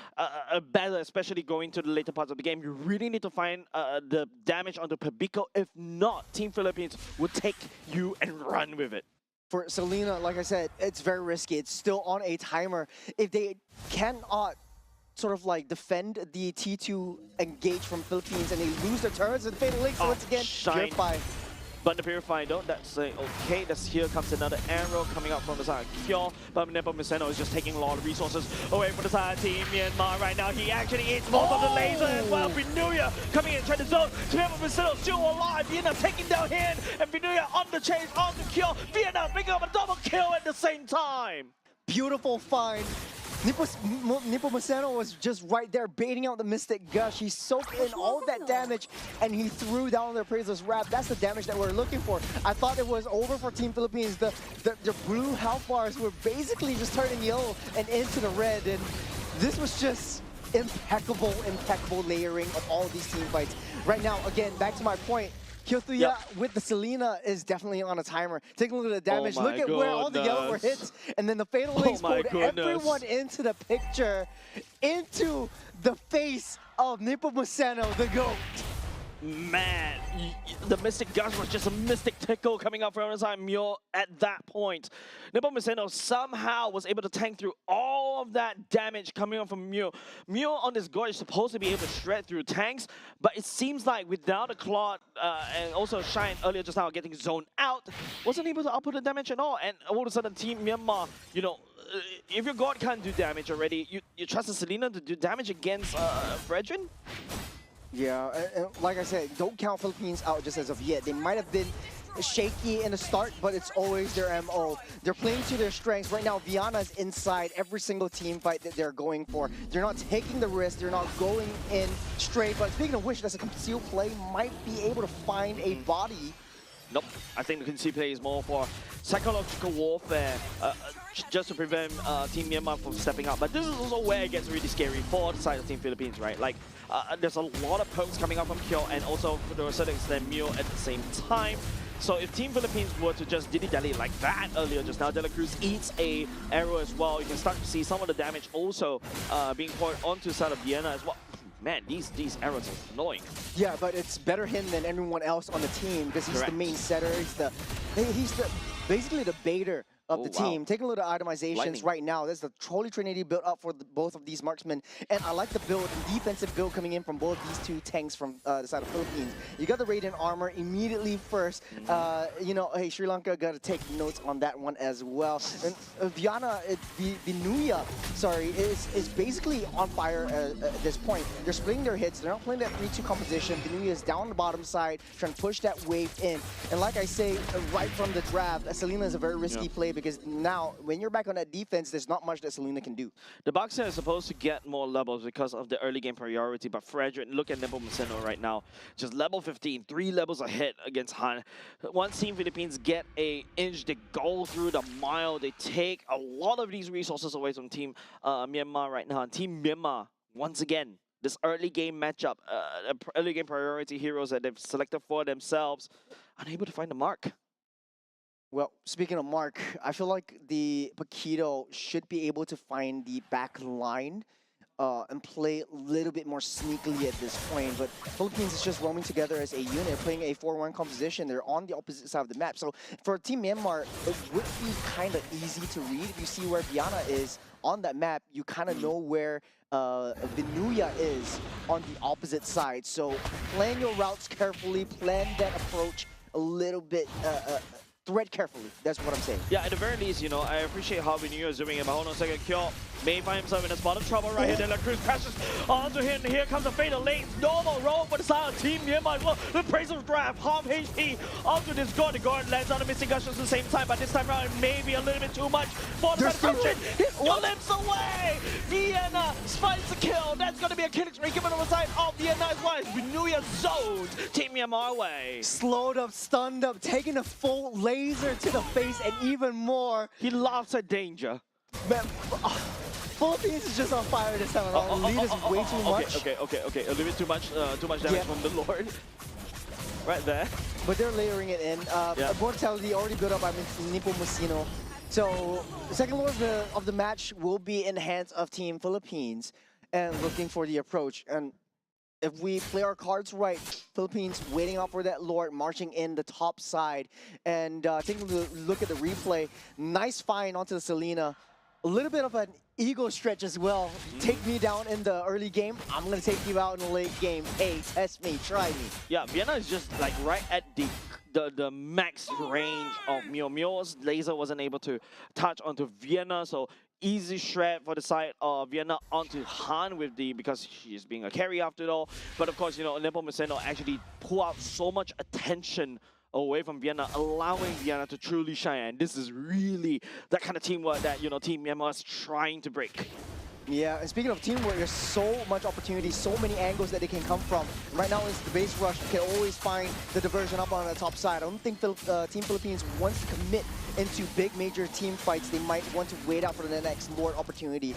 better, especially going to the later parts of the game. You really need to find the damage onto Pabico. If not, Team Philippines would take you and run with it. For Selena, like I said, it's very risky. It's still on a timer. If they cannot sort of like defend the T2 engage from Philippines and they lose their turrets and Fatal Links once again, Shine. Purify. But the Purify though, that's okay. Here comes another arrow coming out from the side of Kyo. But Nebo Menseno is just taking a lot of resources away from the side of Team Myanmar right now. He actually eats most of the laser as well. Vinuya coming in, trying to zone. Nebo Menseno still alive. Vietnam taking down him. And Vinuya on the chase, on the Kyo. Vietnam picking up a double kill at the same time. Beautiful find Nepomuceno was just right there baiting out the Mystic Gush. He soaked in all of that damage and he threw down the Appraiser's Wrap. That's the damage that we're looking for. I thought it was over for Team Philippines. The blue health bars were basically just turning yellow and into the red, and this was just impeccable layering of all of these team fights. Right now, again, back to my point, Kyotuya with the Selena is definitely on a timer. Take a look at the damage. Look at where all the yellow were hits. And then the Fatal Links pulled everyone into the picture, into the face of Nepomuceno, the GOAT. Man, the Mystic Gush was just a Mystic Tickle coming out from the side. Mule at that point. Nepomuceno somehow was able to tank through all of that damage coming out from Mule. Mule on this Gorge is supposed to be able to shred through tanks, but it seems like without a Claude and also Shine earlier just now getting zoned out, wasn't able to output the damage at all. And all of a sudden, Team Myanmar, you know, if your God can't do damage already, you trust the Selena to do damage against Fredrin? Yeah, and like I said, don't count Philippines out just as of yet. They might have been shaky in the start, but it's always their MO. They're playing to their strengths. Right now, Viana is inside every single team fight that they're going for. They're not taking the risk. They're not going in straight. But speaking of which, that's a concealed play. Might be able to find a body. Nope. I think the concealed play is more for psychological warfare, just to prevent Team Myanmar from stepping up. But this is also where it gets really scary for the side of Team Philippines, right? Like, there's a lot of pokes coming up from Kyo and also to a certain extent Mule at the same time. So if Team Philippines were to just dilly-dally like that earlier just now, De La Cruz eats a arrow as well. You can start to see some of the damage also being poured onto the side of Vienna as well. Man, these arrows are annoying. Yeah, but it's better him than everyone else on the team because he's the main setter. He's basically the baiter of the team. Taking a look at itemizations right now, there's the Trolley Trinity built up for both of these marksmen. And I like the build, the defensive build coming in from both these two tanks from the side of Philippines. You got the Radiant Armor immediately first. You know, hey, Sri Lanka got to take notes on that one as well. And Viana, Vinuya, sorry, is basically on fire at this point. They're splitting their hits. They're not playing that 3-2 composition. Vinuya is down the bottom side, trying to push that wave in. And like I say, right from the draft, Selena is a very risky play because now, when you're back on that defense, there's not much that Selena can do. The Boxer is supposed to get more levels because of the early game priority, but Frederick, look at Nepomuceno right now. Just level 15, 3 levels ahead against Han. Once Team Philippines get a inch, they go through the mile. They take a lot of these resources away from Team Myanmar right now. And Team Myanmar, once again, this early game matchup, early game priority heroes that they've selected for themselves, unable to find the mark. Well, speaking of Mark, I feel like the Paquito should be able to find the back line and play a little bit more sneakily at this point. But Philippines is just roaming together as a unit, playing a 4-1 composition. They're on the opposite side of the map. So for Team Myanmar, it would be kind of easy to read. If you see where Viana is on that map, you kind of know where Vinuya is on the opposite side. So plan your routes carefully, plan that approach a little bit thread carefully. That's what I'm saying. Yeah, at the very least, you know, I appreciate how Vinuya is doing it, but hold on a second. Kyo may find himself in a spot of trouble right here. De La Cruz crashes onto him. Here comes the Fatal Lane. Normal roll for the side of Team Myanmar as well. The Praisers draft, half HP onto this guard. The guard lands on the Missing Gush at the same time, but this time around it may be a little bit too much for the side of Christian. He limps away. Vienna finds the kill. That's going to be a killing spree given on the side of Vienna as well. Vinuya zones Team Myanmar away. Slowed up, stunned up, taking a full laser to the face, and even more. He laughs at danger. Man, Philippines is just on fire this time around. Lead is way too much. Okay. A little bit too much damage from the Lord. Right there. But they're layering it in. Mortality already built up by Nepomuceno. So the second Lord of the match will be in the hands of Team Philippines and looking for the approach. And if we play our cards right, Philippines waiting out for that Lord, marching in the top side. And taking a look at the replay, nice find onto the Selena. A little bit of an ego stretch as well. Take me down in the early game, I'm going to take you out in the late game. Hey, test me, try me. Yeah, Vienna is just like right at the max range of Mio. Mio's laser wasn't able to touch onto Vienna, so easy shred for the side of Vienna onto Han with because she is being a carry after all. But of course, you know, Nepomuceno actually pull out so much attention away from Vienna, allowing Vienna to truly shine. And this is really that kind of teamwork that, Team Myanmar is trying to break. Yeah, and speaking of teamwork, there's so much opportunity, so many angles that they can come from. Right now, it's the base rush. You can always find the diversion up on the top side. I don't think Team Philippines wants to commit into big major team fights. They might want to wait out for the next Lord opportunity.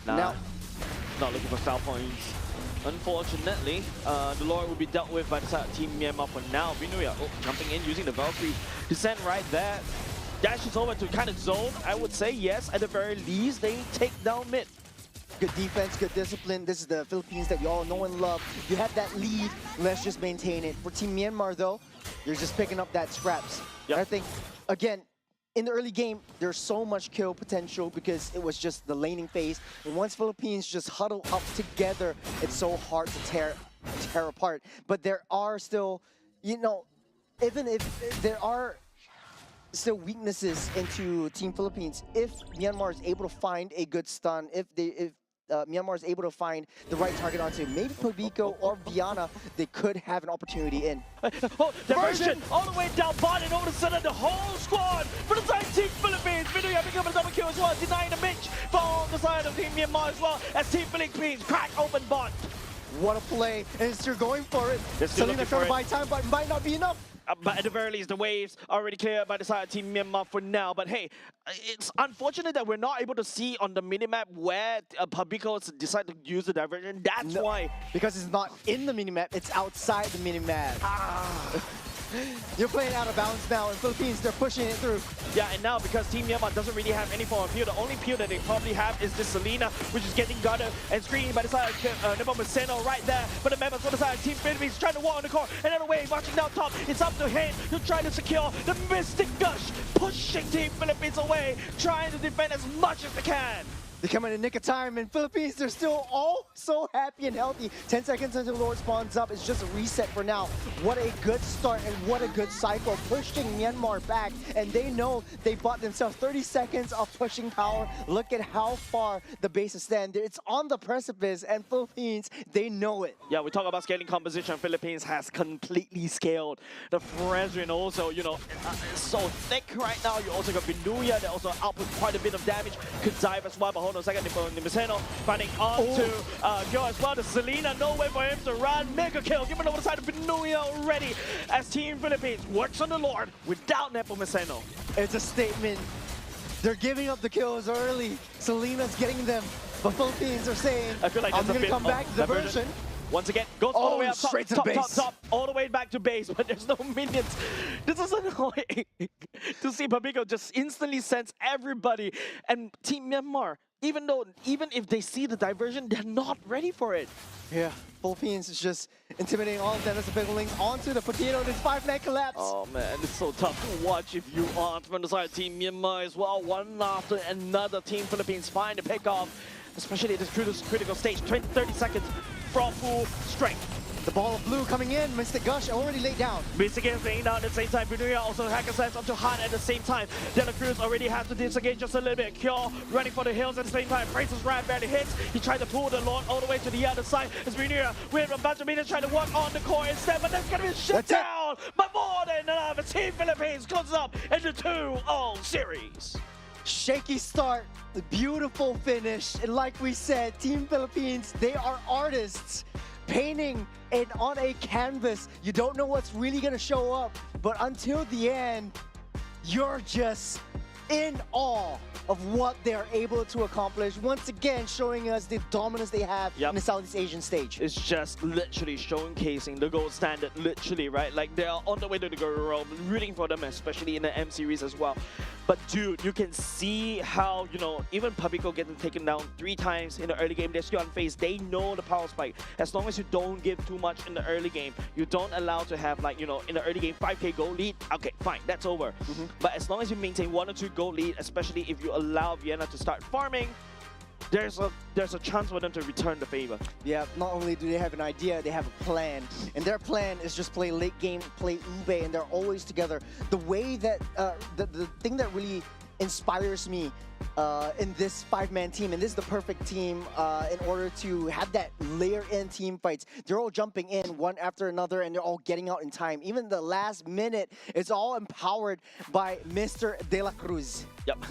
Now, not looking for foul points. Unfortunately, the Lord will be dealt with by the side of Team Myanmar for now. Vinuya jumping in using the Valkyrie descent right there. Dashes over to kind of zone. I would say yes, at the very least, they take down mid. Good defense, good discipline. This is the Philippines that we all know and love. You have that lead, let's just maintain it. For Team Myanmar though, you're just picking up that scraps. Yep. I think, again, in the early game, there's so much kill potential because it was just the laning phase. And once Philippines just huddle up together, it's so hard to tear apart. But there are still, even if there are still weaknesses into Team Philippines, if Myanmar is able to find a good stun, if Myanmar is able to find the right target onto maybe Pabiko or Viana, they could have an opportunity in. Diversion all the way down bot, and all of a sudden the whole squad for the side of Team Philippines. Vinuya picking up a double kill as well, denying the Mitch from the side of Team Myanmar as well, as Team Philippines crack open bot. What a play, and it's still going for it. Selena trying to buy time, but it might not be enough. But at the very least, the waves are already cleared by the side of Team Myanmar for now. But hey, it's unfortunate that we're not able to see on the minimap where Pabiko decide to use the diversion. That's why. Because it's not in the minimap, it's outside the minimap. You're playing out of bounds now, and Philippines, they're pushing it through. Yeah, and now because Team Myanmar doesn't really have any form of peel, the only peel that they probably have is this Selena, which is getting guarded and screened by the side of Nepomuceno right there. But the members on the side of Team Philippines trying to walk on the core. Another way, marching down top. It's up to him to try to secure the Mystic Gush, pushing Team Philippines away, trying to defend as much as they can. They come in the nick of time, and Philippines, they're still all so happy and healthy. 10 seconds until Lord spawns up. It's just a reset for now. What a good start and what a good cycle, pushing Myanmar back. And they know they bought themselves 30 seconds of pushing power. Look at how far the base is stand. It's on the precipice, and Philippines, they know it. Yeah, we talk about scaling composition. Philippines has completely scaled. The Fresrin also, it's so thick right now. You also got Vinuya that also output quite a bit of damage. Could dive as well, but hold on a second. Nepomuceno finding on to Gyo as well. The Selena, no way for him to run. Mega kill given over the side of Vinuya already as Team Philippines works on the Lord without Nepomuceno. It's a statement. They're giving up the kills early. Selena's getting them, but Philippines are saying, I feel like I'm that's going to come back to the diversion. version. Once again, goes all the way up top, straight to top, base. top, all the way back to base, but there's no minions. This is annoying to see Pabiko just instantly sends everybody. And Team Myanmar, even if they see the diversion, they're not ready for it. Yeah, Philippines is just intimidating all of them as the Bigglings onto the potato. This 5-man collapse. Oh man, it's so tough to watch if you aren't from the side of Team Myanmar as well. One after another, Team Philippines find the pick off, especially at this critical stage. 30 seconds from full strength. The ball of blue coming in. Mystic Gush already laid down. Mystic is laying down at the same time. Vinuya also hack and slice onto Han at the same time. Dela Cruz already has to disengage just a little bit. Cure running for the hills at the same time. Francis Ryan barely hits. He tried to pull the Lord all the way to the other side. As Vinuya with a bunch of meters trying to work on the core instead, but that's gonna be shut down. But more than enough. As Team Philippines closes up into 2-0 series. Shaky start, beautiful finish, and like we said, Team Philippines, they are artists. Painting it on a canvas. You don't know what's really gonna show up, but until the end, you're just in awe of what they're able to accomplish. Once again, showing us the dominance they have in the Southeast Asian stage. It's just literally showcasing the gold standard, literally, right? Like, they're on the way to the gold realm, rooting for them, especially in the M series as well. But dude, you can see how, even Pabiko getting taken down 3 times in the early game, they're still unfazed. They know the power spike. As long as you don't give too much in the early game, you don't allow to have, like, in the early game, 5k gold lead, okay, fine, that's over. But as long as you maintain 1 or 2 gold lead, especially if you allow Vienna to start farming, there's a chance for them to return the favor. Yeah, not only do they have an idea, they have a plan. And their plan is just play late game, play Ube, and they're always together. The way that, the thing that really inspires me in this five-man team, and this is the perfect team in order to have that layer-in team fights. They're all jumping in one after another, and they're all getting out in time. Even the last minute, it's all empowered by Mr. De La Cruz. Yep.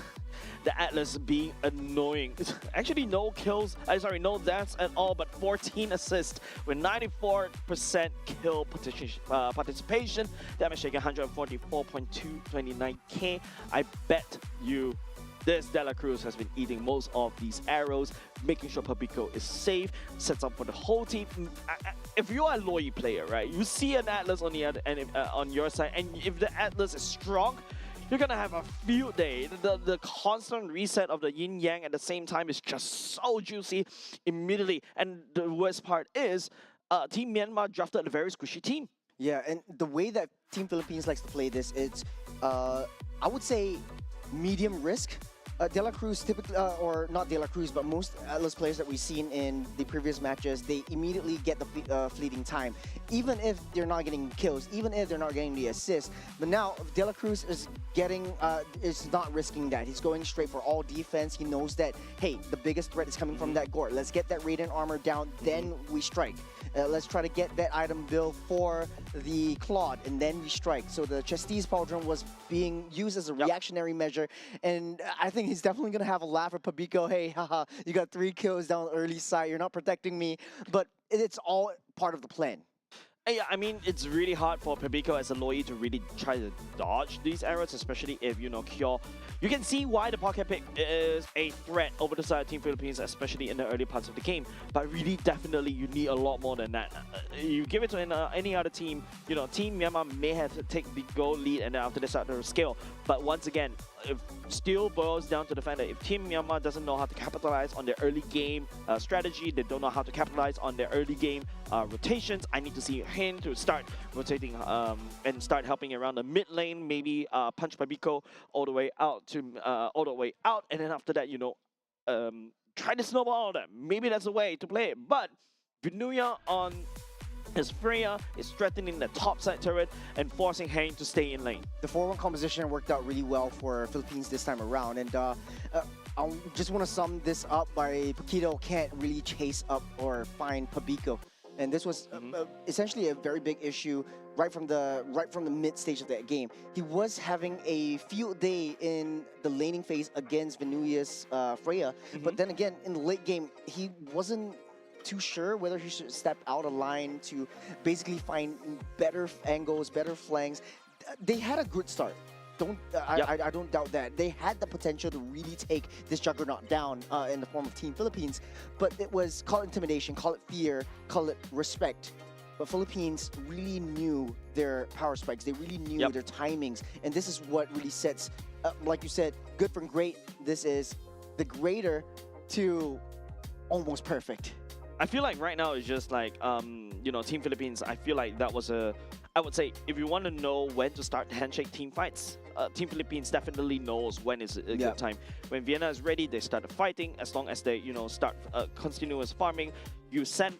The Atlas being annoying. Actually, no kills, no deaths at all, but 14 assists with 94% kill participation. Damage taken 144.229k. I bet you this De La Cruz has been eating most of these arrows, making sure Pabico is safe, sets up for the whole team. If you are a Loyi player, right, you see an Atlas on the other and on your side, and if the Atlas is strong, you're gonna have a field day. The constant reset of the yin yang at the same time is just so juicy immediately. And the worst part is, Team Myanmar drafted a very squishy team. Yeah, and the way that Team Philippines likes to play this, it's I would say medium risk. De La Cruz typically, or not De La Cruz, but most Atlas players that we've seen in the previous matches, they immediately get the fleeting time, even if they're not getting kills, even if they're not getting the assist. But now De La Cruz is is not risking that. He's going straight for all defense. He knows that, hey, the biggest threat is coming from that gore. Let's get that Radiant armor down, then we strike. Let's try to get that item build for the Claude, and then we strike. So the Chesties Pauldron was being used as a reactionary measure, and I think he's definitely going to have a laugh at Pabico. Hey, haha, you got 3 kills down the early side. You're not protecting me. But it's all part of the plan. Yeah, I mean, it's really hard for Pabico as a Loyi to really try to dodge these arrows, especially if, Kyo. You can see why the pocket pick is a threat over the side of Team Philippines, especially in the early parts of the game. But really, definitely, you need a lot more than that. You give it to any other team, Team Myanmar may have to take the goal lead and then after they start to scale. But once again, it still boils down to the fact that if Team Myanmar doesn't know how to capitalize on their early game strategy, they don't know how to capitalize on their early game rotations, I need to see him to start rotating and start helping around the mid lane, maybe punch Pabico all the way out and then after that, try to snowball all them. Maybe that's a way to play it. But Vinuya on his Freya is threatening the top side turret and forcing Hane to stay in lane. The 4-1 composition worked out really well for Philippines this time around, and I just want to sum this up by Paquito can't really chase up or find Pabico, and this was essentially a very big issue right from the mid stage of that game. He was having a field day in the laning phase against Venuya's Freya, but then again in the late game he wasn't too sure whether he should step out of line to basically find better angles, better flanks. They had a good start. I don't doubt that. They had the potential to really take this juggernaut down in the form of Team Philippines, but it was, call it intimidation, call it fear, call it respect. But Philippines really knew their power spikes. They really knew their timings. And this is what really sets, like you said, good from great. This is the greater to almost perfect. I feel like right now it's just like, Team Philippines, I feel like that was I would say, if you want to know when to start handshake team fights, Team Philippines definitely knows when is a good time. When Vienna is ready, they start fighting. As long as they, start continuous farming, you send...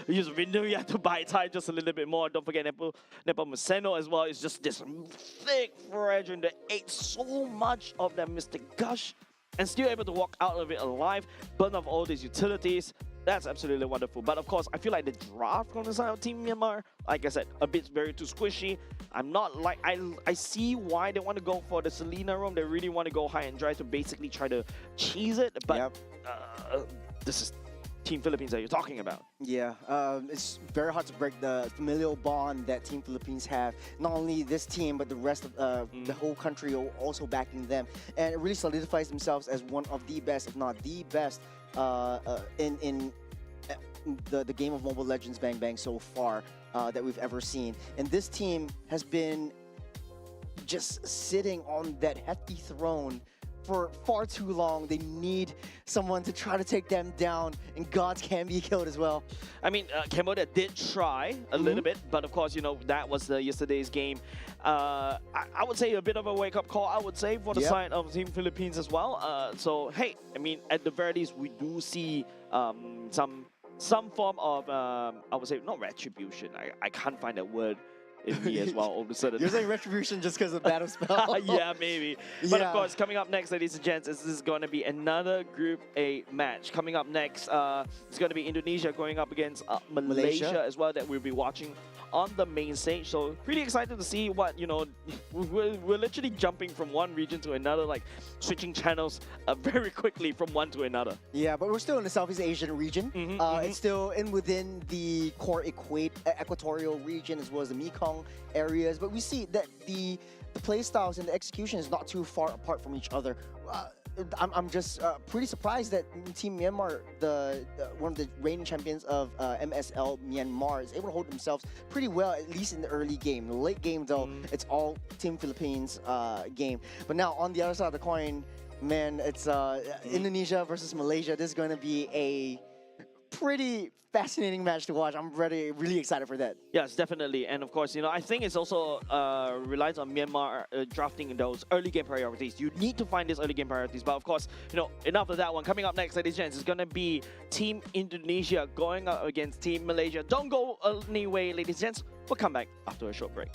use Vinuya to buy time just a little bit more. Don't forget Nepomuceno as well. It's just this thick Fredrin that ate so much of that Mystic Gush and still able to walk out of it alive, burn off all these utilities. That's absolutely wonderful. But of course, I feel like the draft from the side of Team Myanmar, like I said, a bit very too squishy. I'm not like, I see why they want to go for the Selena roam. They really want to go high and dry to basically try to cheese it. But this is Team Philippines that you're talking about. Yeah, it's very hard to break the familial bond that Team Philippines have. Not only this team, but the rest of the whole country are also backing them. And it really solidifies themselves as one of the best, if not the best, in the game of Mobile Legends Bang Bang so far that we've ever seen. And this team has been just sitting on that hefty throne for far too long. They need someone to try to take them down, and gods can be killed as well. I mean, Cambodia did try a little bit, but of course, that was yesterday's game. I would say a bit of a wake-up call, I would say, for the side of Team Philippines as well. So, hey, I mean, at the very least, we do see some form of, I would say, not retribution. I can't find that word. in me as well all of a sudden. You're saying retribution just because of battle spell? Yeah, maybe. But Yeah. of course, coming up next, ladies and gents, this is going to be another Group A match. Coming up next, it's going to be Indonesia going up against Malaysia as well, that we'll be watching on the main stage. So pretty excited to see what, you know, we're literally jumping from one region to another, like switching channels very quickly from one to another. Yeah, but we're still in the Southeast Asian region. It's still within the core equatorial region as well as the Mekong areas. But we see that the play styles and the execution is not too far apart from each other. I'm just pretty surprised that Team Myanmar, one of the reigning champions of MSL Myanmar, is able to hold themselves pretty well, at least in the early game. The late game, though, it's all Team Philippines game. But now, on the other side of the coin, man, it's Indonesia versus Malaysia. This is going to be a pretty fascinating match to watch. I'm really excited for that. Yes, definitely. And of course, you know, I think it's also relies on Myanmar drafting those early game priorities. You need to find these early game priorities. But of course, you know, enough of that one. Coming up next, ladies and gents, is going to be Team Indonesia going up against Team Malaysia. Don't go anyway, ladies and gents. We'll come back after a short break.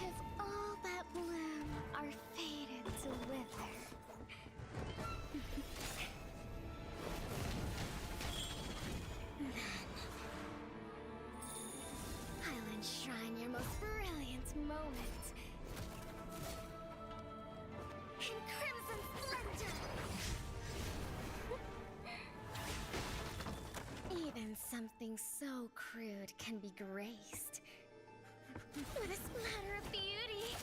If all that bloom are fated to wither, I'll enshrine your most brilliant moment in crimson splendor. Even something so crude can be graced with a splatter of beauty.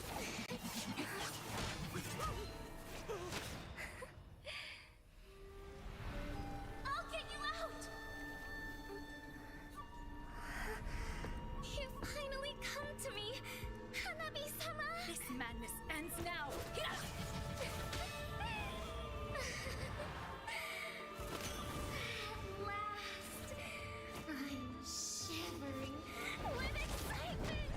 I'll get you out! You finally come to me, Hanabi-sama! This madness ends now. At last, I'm shivering with excitement!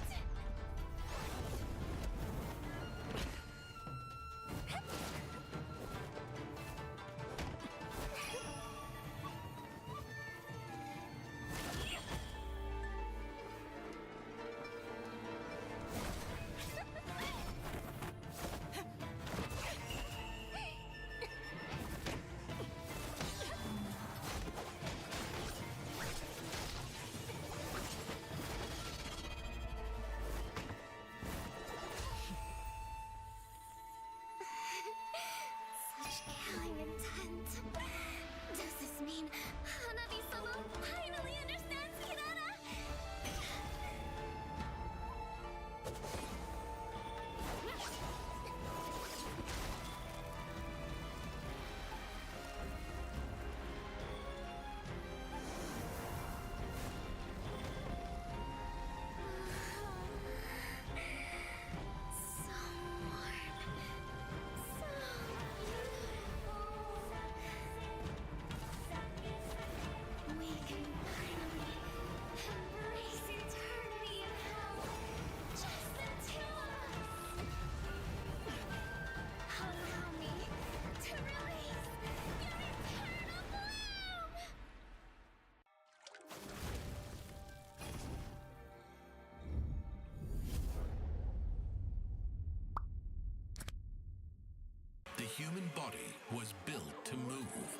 human body was built to move.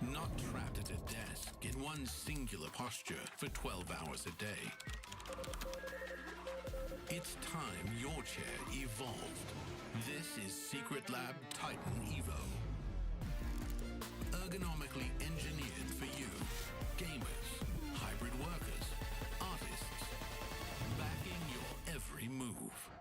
Not trapped at a desk in one singular posture for 12 hours a day. It's time your chair evolved. This is Secret Lab Titan Evo. Ergonomically engineered for you, gamers, hybrid workers, artists, backing your every move.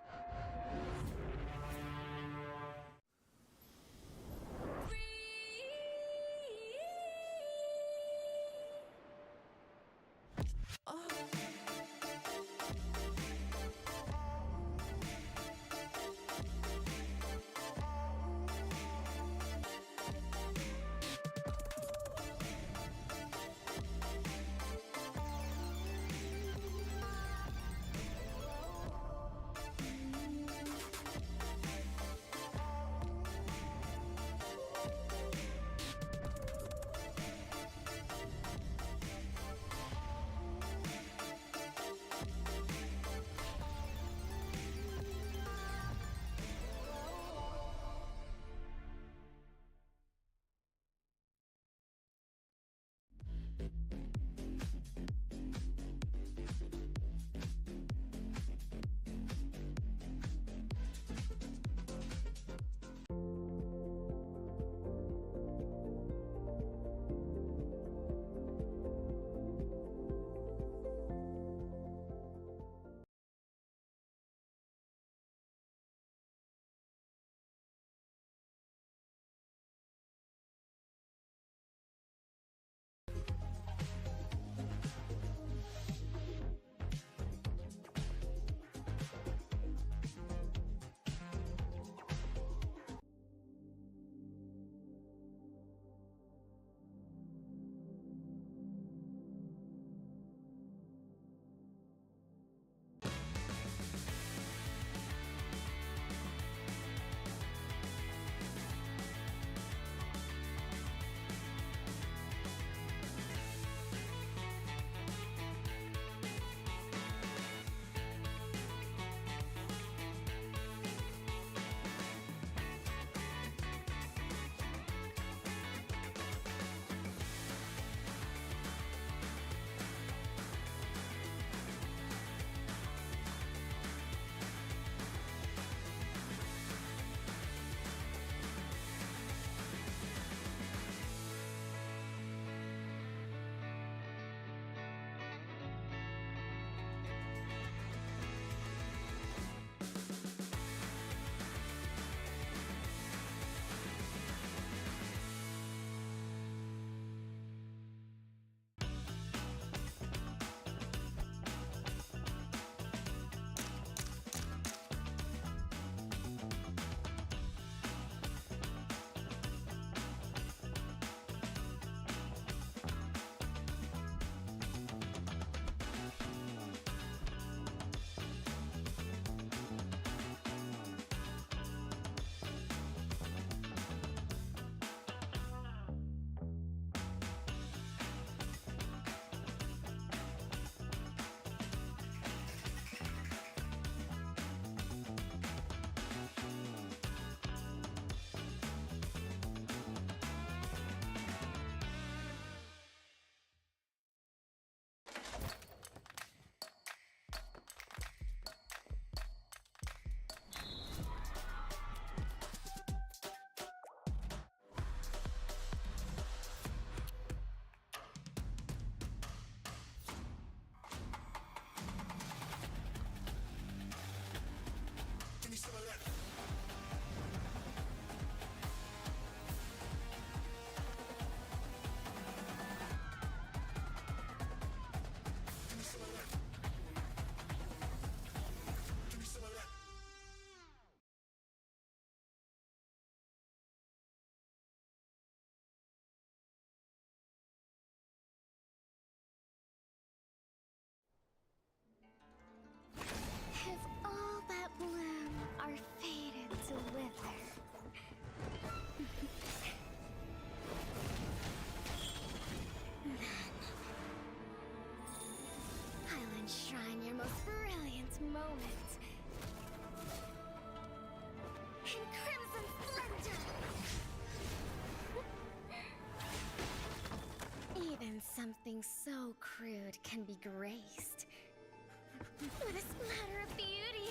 this matter of beauty.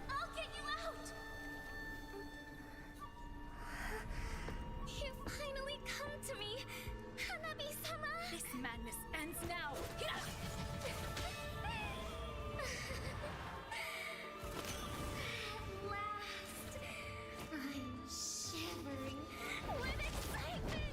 I'll get you out! You finally come to me, Hanabi-sama! This madness ends now. At last, I'm shivering with excitement!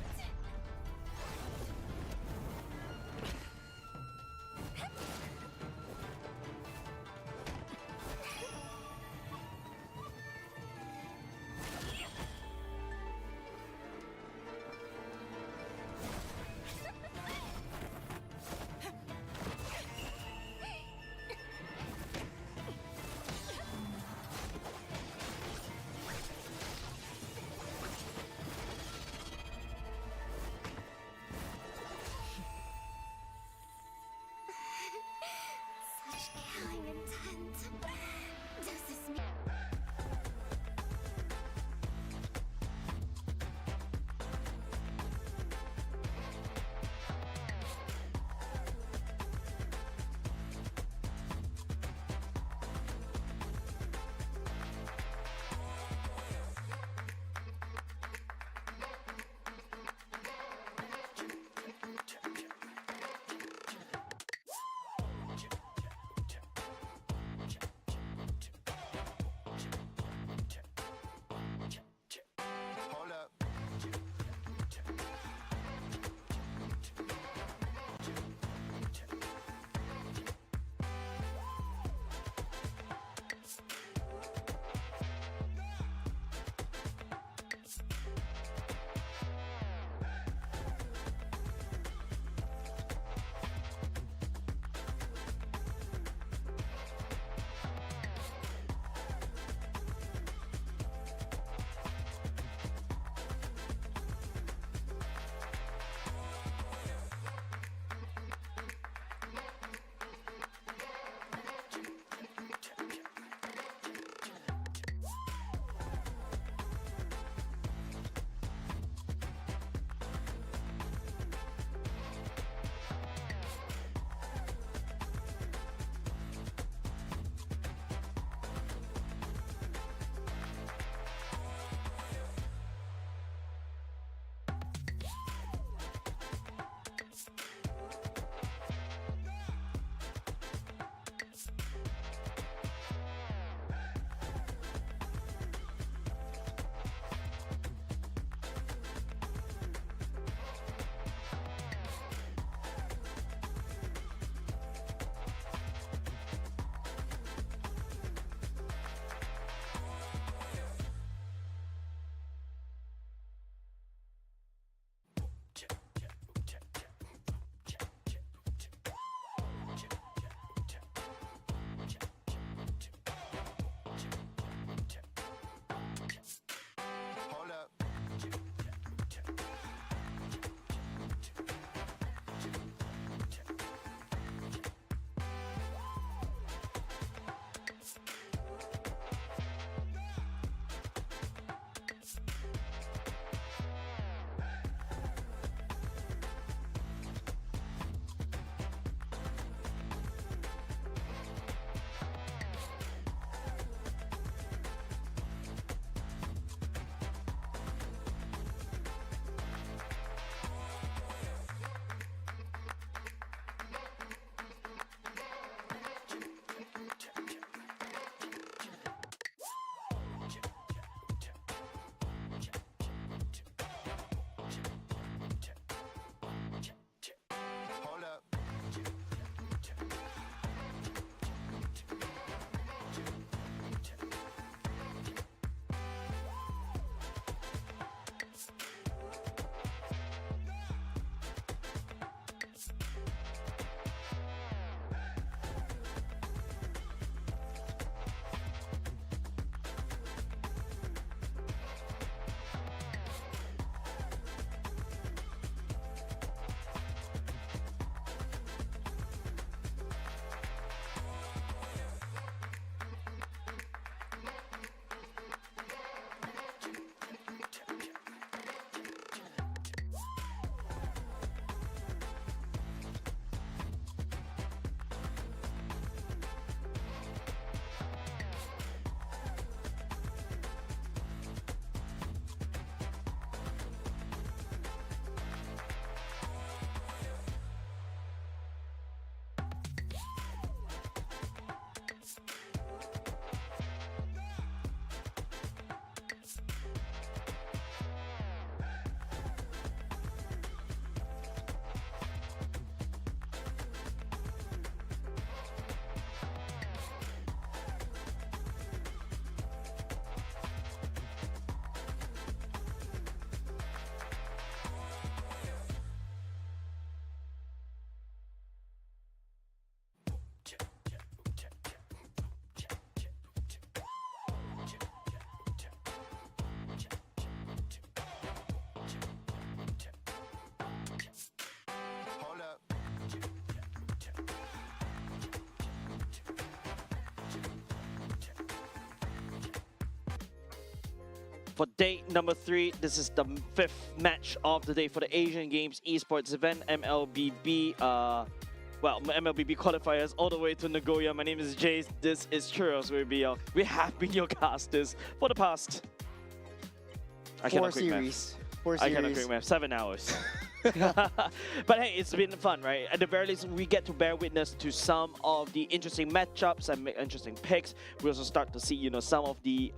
for day number 3. This is the 5th match of the day for the Asian Games Esports event, MLBB. MLBB qualifiers all the way to Nagoya. My name is Jace. This is Churros. We have been your casters for the past. I cannot quick math. 4 I cannot series. quick math. 7 hours. But hey, it's been fun, right? At the very least, we get to bear witness to some of the interesting matchups and interesting picks. We also start to see, some of the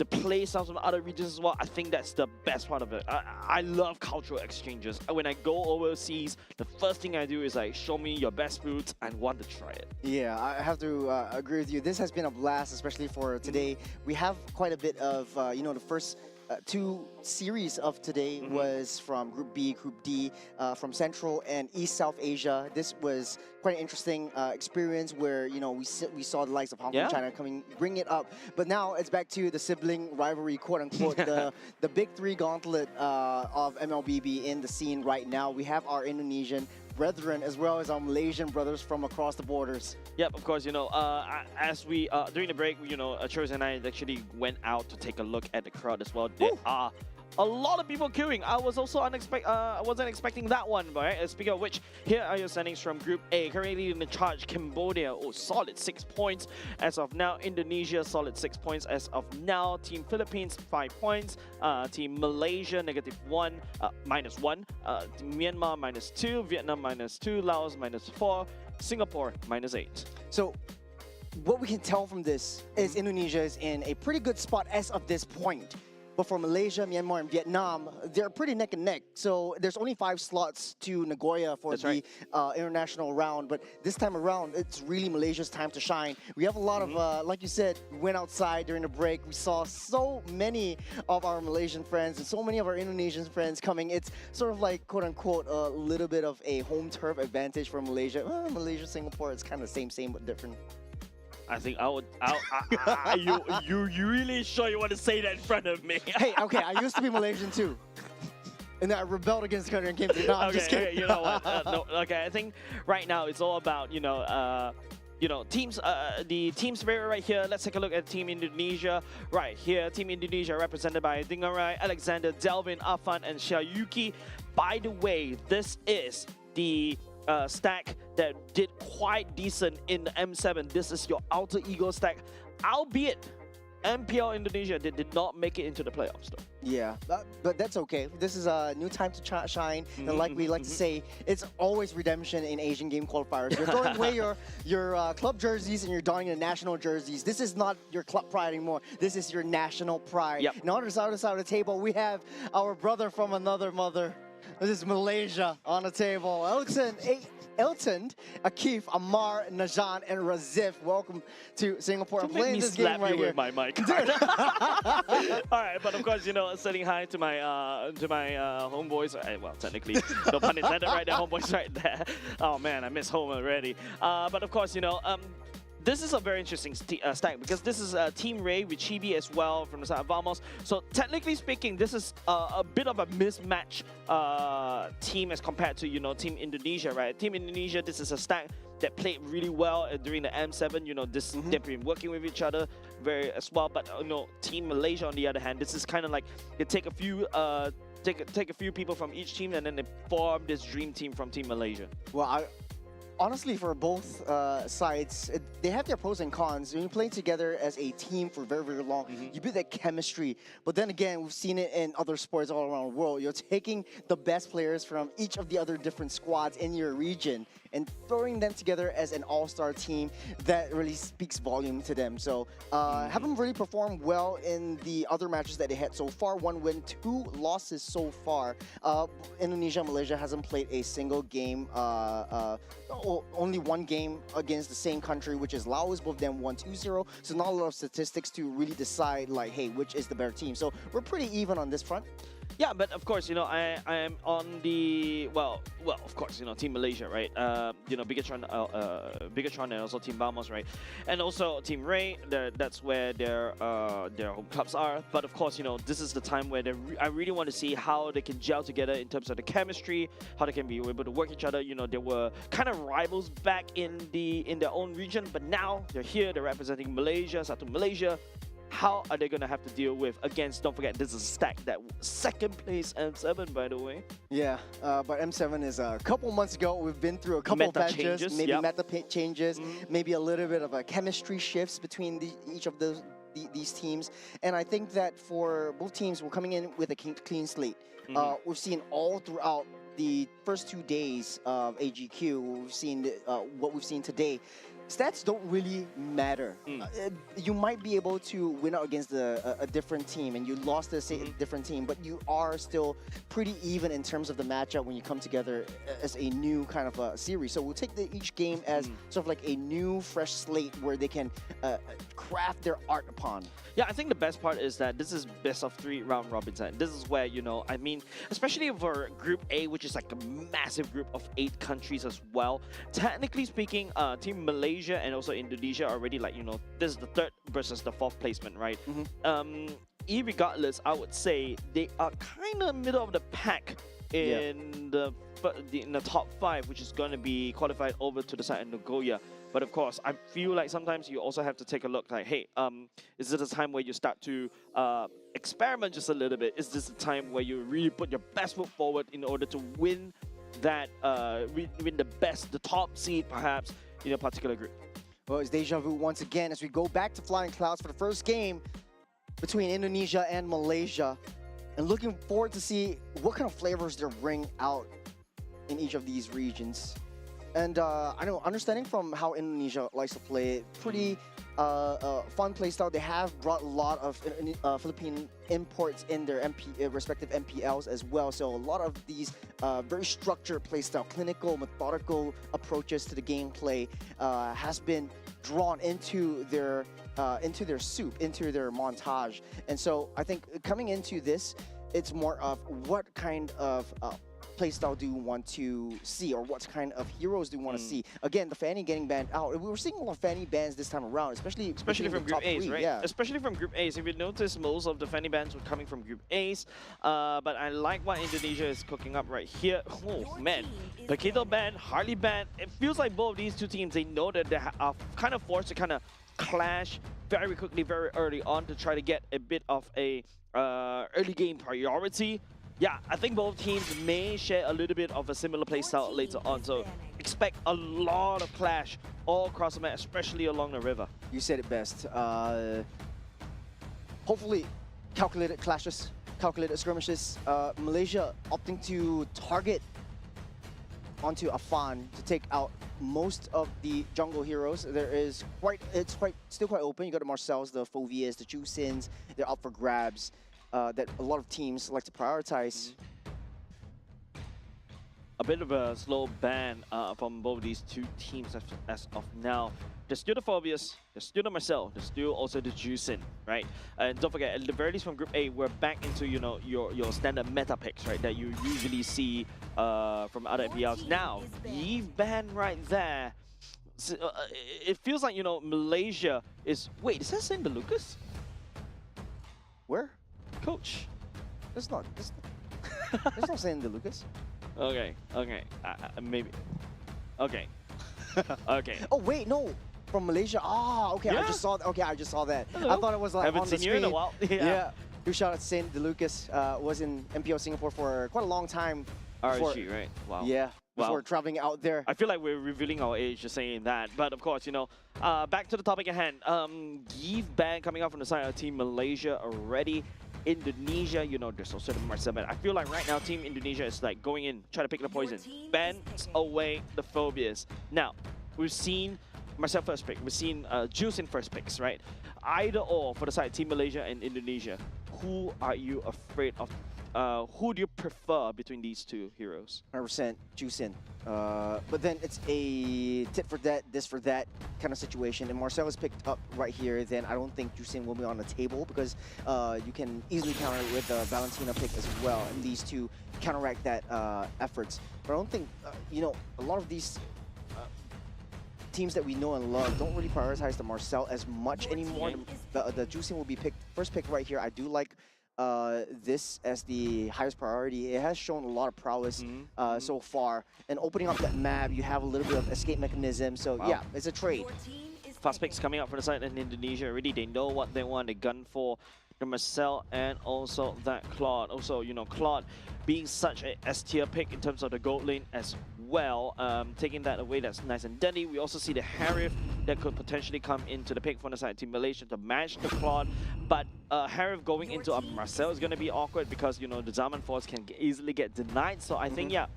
play styles from other regions as well. I think that's the best part of it. I love cultural exchanges. When I go overseas, the first thing I do is like, show me your best foods and want to try it. Yeah, I have to agree with you. This has been a blast, especially for today. We have quite a bit of, the first 2 series of today was from Group B, Group D, from Central and East South Asia. This was quite an interesting experience where we saw the likes of Hong Kong, China bring it up. But now it's back to the sibling rivalry, quote unquote, the big 3 gauntlet of MLBB in the scene right now. We have our Indonesian brethren as well as our Malaysian brothers from across the borders. Yep, of course, as we, during the break, Churros and I actually went out to take a look at the crowd as well. There are a lot of people queuing. I was also I wasn't expecting that one, right? Speaking of which, here are your standings from Group A. Currently in the charge, Cambodia, solid 6 points as of now. Indonesia, solid 6 points as of now. Team Philippines, 5 points. Team Malaysia, -1, -1. Myanmar, -2. Vietnam, -2. Laos, -4. Singapore, -8. So what we can tell from this is Indonesia is in a pretty good spot as of this point. But for Malaysia, Myanmar, and Vietnam, they're pretty neck and neck. So there's only 5 slots to Nagoya for the international round. But this time around, it's really Malaysia's time to shine. We have a lot of, like you said, we went outside during the break. We saw so many of our Malaysian friends and so many of our Indonesian friends coming. It's sort of like, quote unquote, a little bit of a home turf advantage for Malaysia. Malaysia, Singapore, it's kind of same, but different. I think you really sure you want to say that in front of me? Hey, okay, I used to be Malaysian too. And then I rebelled against the country and came to no, I'm just kidding. Okay, you know what? I think right now it's all about, teams, the team spirit right here. Let's take a look at Team Indonesia. Right here, Team Indonesia represented by Dingarai, Alexander, Delvin, Afan, and Xiaoyuki. By the way, this is the stack that did quite decent in the M7. This is your alter ego stack, albeit MPL Indonesia did not make it into the playoffs though. Yeah, but that's okay. This is a new time to shine, and like we like to say, it's always redemption in Asian game qualifiers. You're throwing away your club jerseys and you're donning your national jerseys. This is not your club pride anymore. This is your national pride. Yep. Now on the other side of the table, we have our brother from another mother. This is Malaysia on the table. Elton, Akif, Amar, Najan, and Razif. Welcome to Singapore. I'm playing this game right here. With my mic. All right, but of course, saying hi to my homeboys. Well, technically, no pun intended, right there, homeboys right there. Oh man, I miss home already. But of course, this is a very interesting stack because this is Team Ray with Chibi as well from the side of Vamos. So technically speaking, this is a bit of a mismatch team as compared to Team Indonesia, right? Team Indonesia, this is a stack that played really well during the M7. They've been working with each other very as well. But Team Malaysia on the other hand, this is kind of like they take a few. Take a few people from each team and then they form this dream team from Team Malaysia. Well, honestly, for both sides, they have their pros and cons. When you play together as a team for very, very long, you build that chemistry. But then again, we've seen it in other sports all around the world. You're taking the best players from each of the other different squads in your region and throwing them together as an all-star team that really speaks volume to them. So haven't really performed well in the other matches that they had so far. 1 win, 2 losses so far. Indonesia, Malaysia hasn't played a single game, only 1 game against the same country, which is Laos. Both of them won 2-0. So not a lot of statistics to really decide, like, hey, which is the better team. So we're pretty even on this front. Yeah, but of course, I am on the of course, Team Malaysia, right? Bigatron and also Team Vamos, right? And also Team Ray. That's where their home clubs are. But of course, this is the time where I really want to see how they can gel together in terms of the chemistry, how they can be able to work each other. They were kind of rivals back in their own region, but now they're here. They're representing Malaysia, Satu Malaysia. how are they going to have to deal with against, don't forget, this is a stack that second place M7, by the way. Yeah, but M7 is a couple months ago. We've been through a couple Meta patches, changes, maybe yep. changes, maybe a little bit of a chemistry shifts between each of these teams. And I think that for both teams, we're coming in with a clean slate. We've seen all throughout the first 2 days of AGQ, we've seen what we've seen today. Stats don't really matter. You might be able to win out against a different team, and you lost to a different team, but you are still pretty even in terms of the matchup when you come together as a new kind of a series. So we'll take each game as sort of like a new, fresh slate where they can craft their art upon. Yeah, I think the best part is that this is best of 3 round robin set. This is where, you know, I mean, especially for Group A, which is like a massive group of 8 countries as well. Technically speaking, Team Malaysia and also Indonesia are already like, you know, this is the 3rd versus the 4th placement, right? Irregardless, I would say they are kind of middle of the pack in the top 5, which is going to be qualified over to the side of Nagoya. But of course, I feel like sometimes you also have to take a look like, hey, is this a time where you start to experiment just a little bit? Is this a time where you really put your best foot forward in order to win that, win the top seed perhaps in a particular group? Well, it's deja vu once again as we go back to Flying Clouds for the first game between Indonesia and Malaysia. And looking forward to see what kind of flavors they'll bring out in each of these regions. And I know, understanding from how Indonesia likes to play, pretty fun playstyle. They have brought a lot of Philippine imports in their respective MPLs as well. So a lot of these very structured playstyle, clinical, methodical approaches to the gameplay has been drawn into their soup, into their montage. And so I think coming into this, it's more of what kind of playstyle do you want to see, or what kind of heroes do you want to see? Again, the Fanny getting banned out. We were seeing a lot of Fanny bans this time around, especially from Group A's, right? Yeah. Especially from Group A's. If you notice, most of the Fanny bans were coming from Group A's. But I like what Indonesia is cooking up right here. Oh, man. Paquito ban, Harley ban. It feels like both of these two teams, they know that they are kind of forced to kind of clash very quickly, very early on to try to get a bit of a early game priority. Yeah, I think both teams may share a little bit of a similar playstyle later on, so expect a lot of clash all across the map, especially along the river. You said it best. Hopefully, calculated clashes, calculated skirmishes. Malaysia opting to target onto Afan to take out most of the jungle heroes. It's still quite open. You got the Marcels, the Fovias, the Jusins. They're up for grabs. That a lot of teams like to prioritize. A bit of a slow ban from both of these two teams as of now. There's still the Phobias, there's still the Marcel, there's still also the Juicin, right? And don't forget, at the very least from Group A, we're back into, you know, your standard meta picks, right? That you usually see from other MPLs. Now, Eve ban right there. So, it feels like, you know, Malaysia is... Wait, is that Saint Lucas? Where? Coach. That's not saying the Lucas. Okay, maybe. Okay. Okay. Oh wait, no, from Malaysia. Ah, okay. Yeah. I just saw that. Hello. I thought it was like Haven't on the seen you in a screen. while. Yeah. Huge shout out to Saint Lucas. Was in MPL Singapore for quite a long time. Before, RSG, right? Wow. Yeah. Before Wow. traveling out there. I feel like we're revealing our age just saying that. But of course, you know, back to the topic at hand. Give ban coming out from the side of Team Malaysia already. Indonesia, you know, there's also the Marcel ban. I feel like right now Team Indonesia is like going in, trying to pick the poison. Bans away the phobias. Now, we've seen Marcel first pick. We've seen Juice in first picks, right? Either or for the side Team Malaysia and Indonesia. Who are you afraid of? Who do you prefer between these two heroes? 100% Juicin. But then it's a tit for that, this for that kind of situation. And Marcel is picked up right here, then I don't think Juicin will be on the table because you can easily counter it with the Valentina pick as well. And these two counteract that efforts. But I don't think, you know, a lot of these teams that we know and love don't really prioritize the Marcel as much anymore. The Juicin will be first pick right here. I do like this as the highest priority. It has shown a lot of prowess so far. And opening up that map, you have a little bit of escape mechanism. So yeah, it's a trade. fast picks coming up from the side in Indonesia already. They know what they want. They gun for the Marcel and also that Claude. Also, you know, Claude being such a S tier pick in terms of the gold lane as well. Taking that away, that's nice and dandy. We also see the Harif that could potentially come into the pick from the side Team Malaysia to match the Claude. But Harif going into a Marcel is going to be awkward because, you know, the Zaman Force can easily get denied. So I think, yeah,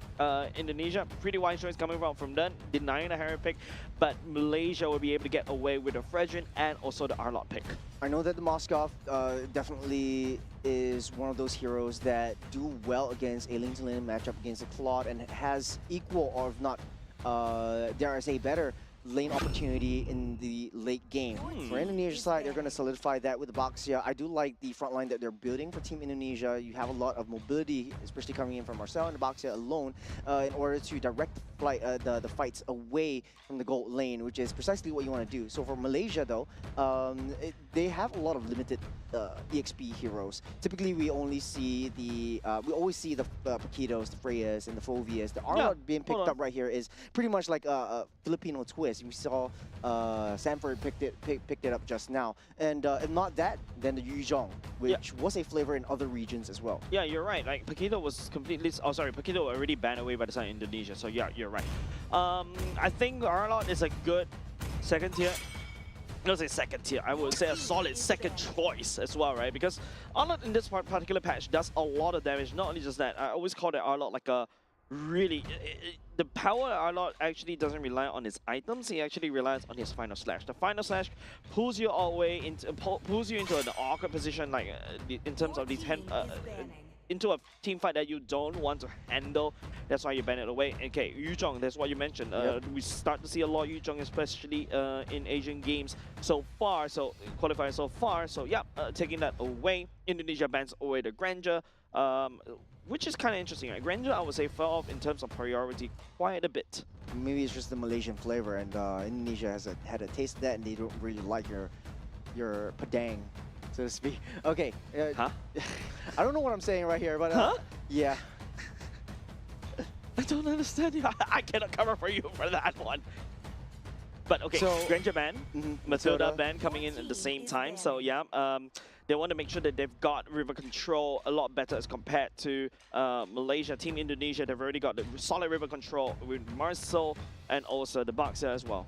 Indonesia, pretty wise choice coming from them, denying the Harif pick. But Malaysia will be able to get away with the Fredrin and also the Arlot pick. I know that the Moskov definitely is one of those heroes that do well against a lane-to-lane matchup against a Claude and has equal, or if not, dare I say, better lane opportunity in the late game. For Indonesia side, they're going to solidify that with the Baxia. I do like the front line that they're building for Team Indonesia. You have a lot of mobility, especially coming in from Marcel and the Baxia alone, in order to direct the fights away from the gold lane, which is precisely what you want to do. So for Malaysia, though, they have a lot of limited EXP heroes. Typically, we always see the Paquitos, the Freyas, and the Fovias. The Arlot being picked up right here is pretty much like a Filipino twist. We saw Sanford picked it up just now, and if not that, then the Yuzhong, which was a flavor in other regions as well. Yeah, you're right. Like Paquito was completely. Oh, sorry, Paquito already banned away by the side of Indonesia. So yeah, you're right. I think Arlot is a good second tier. Not say second tier. I would say a solid second choice as well, right? Because Arlot in this particular patch does a lot of damage. Not only just that, I always call that Arlot like a really, the power of Arlot actually doesn't rely on his items. He actually relies on his final slash. The final slash pulls you all the way into an awkward position, like in terms of these into a team fight that you don't want to handle. That's why you ban it away. Okay, Yuzhong, that's what you mentioned. We start to see a lot of Yuzhong, especially in Asian games so far, so qualifiers so far. So yeah, taking that away. Indonesia bans away the Grandeur, which is kind of interesting. Right? Grandeur, I would say, fell off in terms of priority quite a bit. Maybe it's just the Malaysian flavor, and Indonesia has had a taste of that, and they don't really like your Padang, so to speak. Okay. Huh? I don't know what I'm saying right here, but yeah. I don't understand you. I cannot cover for you for that one. But okay, So, Granger ban, Matilda ban coming in at the same time. So yeah, they want to make sure that they've got river control a lot better as compared to Malaysia. Team Indonesia, they've already got the solid river control with Marcel and also the Baxia as well.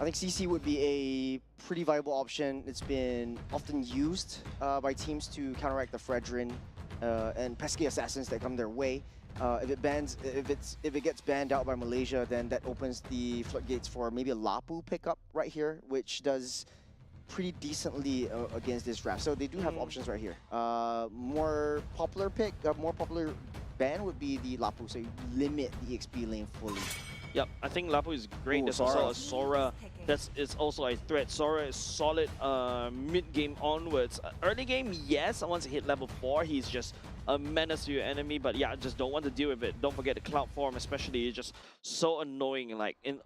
I think CC would be a pretty viable option. It's been often used by teams to counteract the Fredrin and pesky assassins that come their way. If it gets banned out by Malaysia, then that opens the floodgates for maybe a Lapu pickup right here, which does pretty decently against this draft. So they do have options right here. More popular ban would be the Lapu, so you limit the XP lane fully. Yep, I think Lapu is great. Ooh, There's also a Sora is also a threat. Sora is solid mid-game onwards. Early game, yes, once he hit level 4, he's just a menace to your enemy, but yeah, just don't want to deal with it. Don't forget the cloud form, especially, is just so annoying. Like it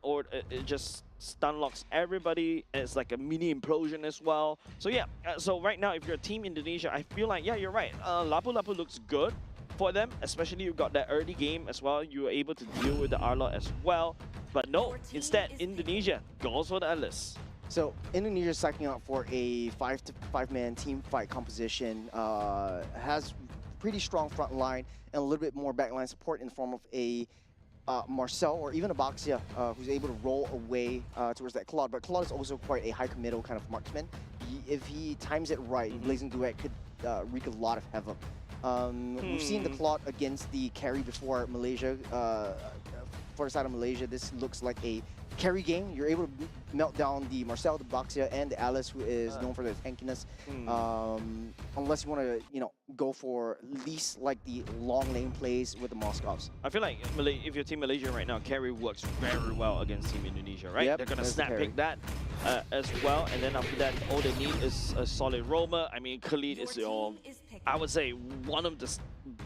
just stun locks everybody, and it's like a mini implosion as well. So yeah, so right now, if you're Team Indonesia, I feel like, yeah, you're right. Lapu looks good for them, especially you got that early game as well. You were able to deal with the Arlot as well, but no, instead Indonesia goes for the Atlas. So Indonesia is psyching out for a 5-man team fight composition. Has pretty strong front line and a little bit more backline support in the form of a Marcel or even a Baxia who's able to roll away towards that Claude. But Claude is also quite a high committal kind of marksman. If he times it right, Blazing Duet could wreak a lot of havoc. We've seen the Claude against the carry before Malaysia. For the side of Malaysia, this looks like a carry game. You're able to melt down the Marcel, the Baxia, and the Alice, who is known for their tankiness. Unless you want to, go for least like the long lane plays with the Moscovs. I feel like if you're Team Malaysia right now, carry works very well against Team Indonesia, right? Yep, they're gonna that's snap the pick that as well, and then after that, all they need is a solid roamer. I mean, Khalid is I would say, one of the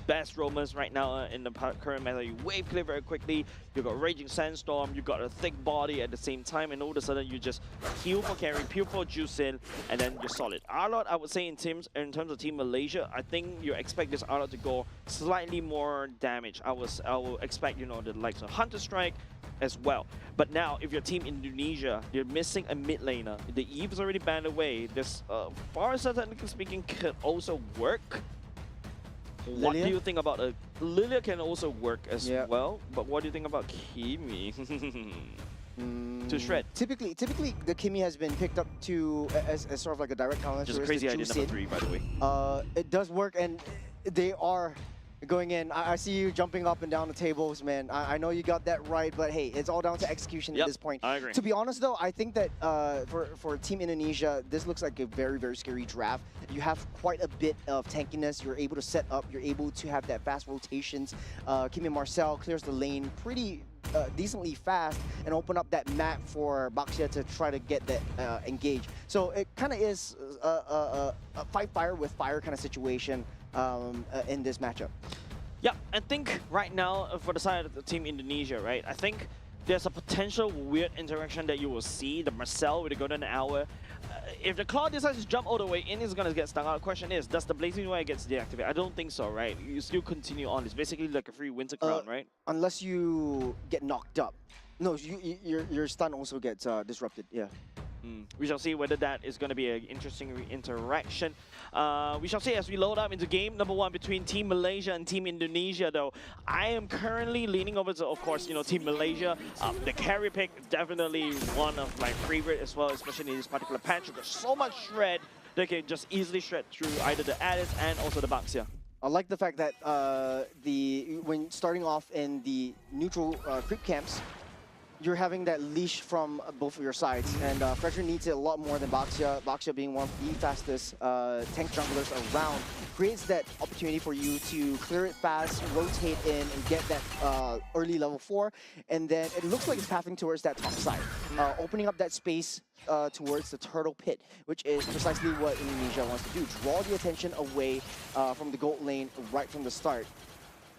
best roamers right now in the current meta. You wave clear very quickly, you got Raging Sandstorm, you got a thick body at the same time, and all of a sudden you just heal for carry, peel for juice in, and then you're solid. Arlot, I would say in terms of Team Malaysia, I think you expect this Arlot to go slightly more damage. I will expect, the likes of Hunter Strike, as well. But now, if you're Team Indonesia, you're missing a mid laner. The Eve is already banned away. This, far as technically speaking, could also work. What do Lilia? you think about Lilia can also work as Yeah. well, but what do you think about Kimi? To shred. Typically, the Kimi has been picked up to as sort of like a direct counter. Just a crazy idea number 3, by the way. It does work, and they are going in. I see you jumping up and down the tables, man. I know you got that right, but hey, it's all down to execution at this point. I agree. To be honest, though, I think that for Team Indonesia, this looks like a very, very scary draft. You have quite a bit of tankiness. You're able to set up. You're able to have that fast rotations. Kimi Marcel clears the lane pretty decently fast and open up that map for Baxia to try to get that engage. So it kind of is a fight fire with fire kind of situation in this matchup. Yeah, I think right now for the side of the Team Indonesia, right, I think there's a potential weird interaction that you will see. The Marcel with the golden hour. If the Claw decides to jump all the way in, it's going to get stung out. The question is, does the Blazing Wire gets deactivated? I don't think so, right? You still continue on. It's basically like a free Winter Crown, right? Unless you get knocked up. No, your stun also gets disrupted, yeah. We shall see whether that is going to be an interesting interaction. We shall see as we load up into game number 1 between Team Malaysia and Team Indonesia, though. I am currently leaning over to, of course, you know, Team Malaysia. The carry pick, definitely one of my favorite as well, especially in this particular patch. You've got so much shred they can just easily shred through either the Addis and also the Baxia. I like the fact that when starting off in the neutral creep camps, you're having that leash from both of your sides, and Frederick needs it a lot more than Baxia. Baxia being one of the fastest tank junglers around, creates that opportunity for you to clear it fast, rotate in, and get that early level 4, and then it looks like it's pathing towards that top side, opening up that space towards the turtle pit, which is precisely what Indonesia wants to do. Draw the attention away from the gold lane right from the start.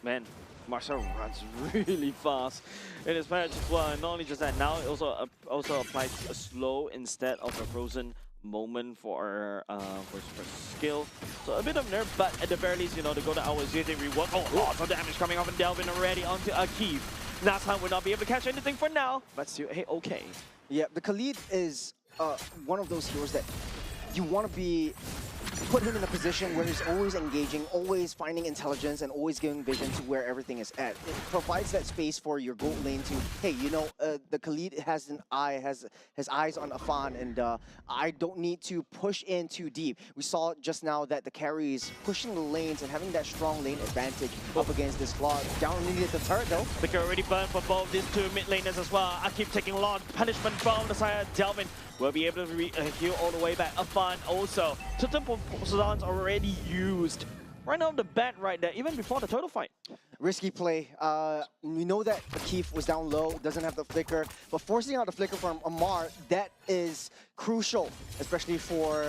Man, Marcel runs really fast in his patch as well, and not only just that, now it also applies a slow instead of a frozen moment for skill. So a bit of nerf, but at the very least, you know, the golden hour is getting reworked. Oh, lots of damage coming off and Delvin already onto Akif. Nazhan will not be able to catch anything for now, but still, hey, okay. Yeah, the Khalid is one of those heroes that you want to put him in a position where he's always engaging, always finding intelligence, and always giving vision to where everything is at. It provides that space for your gold lane to, hey, you know, the Khalid has eyes on Afan, and I don't need to push in too deep. We saw just now that the carry is pushing the lanes and having that strong lane advantage up against this Claw. Down needed the turret though. They already burned for both these two mid laners as well. I keep taking a lot of punishment from the side of Delvin. Will be able to heal all the way back. Afan also. Totem Poseidon's already used. Right now the bat right there, even before the turtle fight. Risky play. We know that Akif was down low, doesn't have the flicker, but forcing out the flicker from Amar, that is crucial, especially for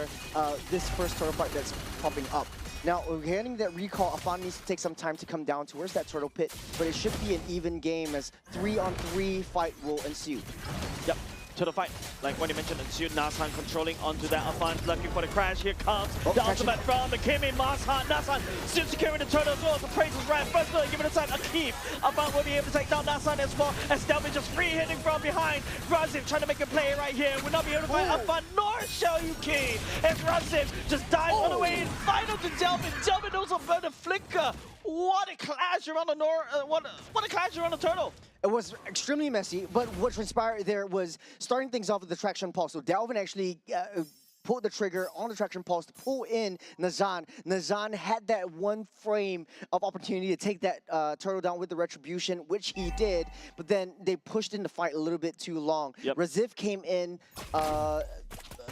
this first turtle fight that's popping up. Now, we're getting that recall. Afan needs to take some time to come down towards that turtle pit, but it should be an even game as 3-on-3 fight will ensue. Yep. To the fight, like what you mentioned, ensued. Nazhan controlling onto that. Afan looking for the crash. Here comes the ultimate from the Kimi. Nazhan still securing the turtle as well. The praise is right. First blood given aside. Akif. Afan will be able to take down Nazhan as well. As Delvin just free hitting from behind. Razif trying to make a play right here. Will not be able to find Afan nor Shoryuki. As Razif just dives all the way in. Final to Delvin. Delvin also burned the flicker. What a clash around the what a clash around the turtle. It was extremely messy, but what transpired there was starting things off with the traction pulse. So Delvin actually pulled the trigger on the traction pulse to pull in Nazhan. Nazhan had that one frame of opportunity to take that turtle down with the retribution, which he did, but then they pushed in the fight a little bit too long. Yep. Razif came in a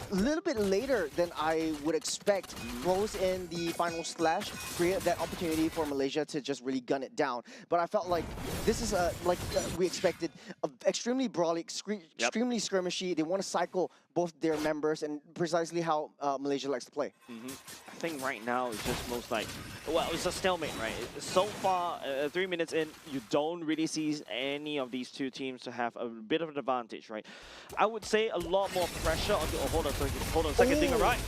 little bit later than I would expect, throws in the final slash, created that opportunity for Malaysia to just really gun it down. But I felt like this is, like we expected, extremely brawly, extremely skirmishy. They want to cycle both their members, and precisely how Malaysia likes to play. I think right now it's just most like, well, it's a stalemate, right? So far, 3 minutes in, you don't really see any of these two teams to have a bit of an advantage, right? I would say a lot more pressure on the, oh, hold on a second, thing, right?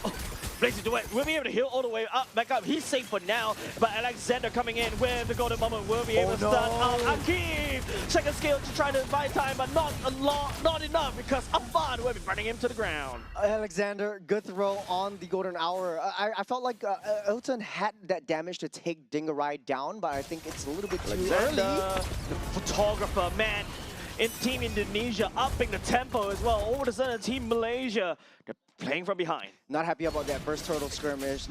Blazing Duet will be able to heal all the way up, back up. He's safe for now, but Alexander coming in with the golden moment will be able to stun out Akeem. Second skill to try to buy time, but not enough because Afan will be running him to the ground. Alexander, good throw on the golden hour. I felt like Elton had that damage to take Dingarai down, but I think it's a little bit too early. The photographer, man, in Team Indonesia upping the tempo as well. All of a sudden, Team Malaysia, they're playing from behind. Not happy about that first turtle skirmish.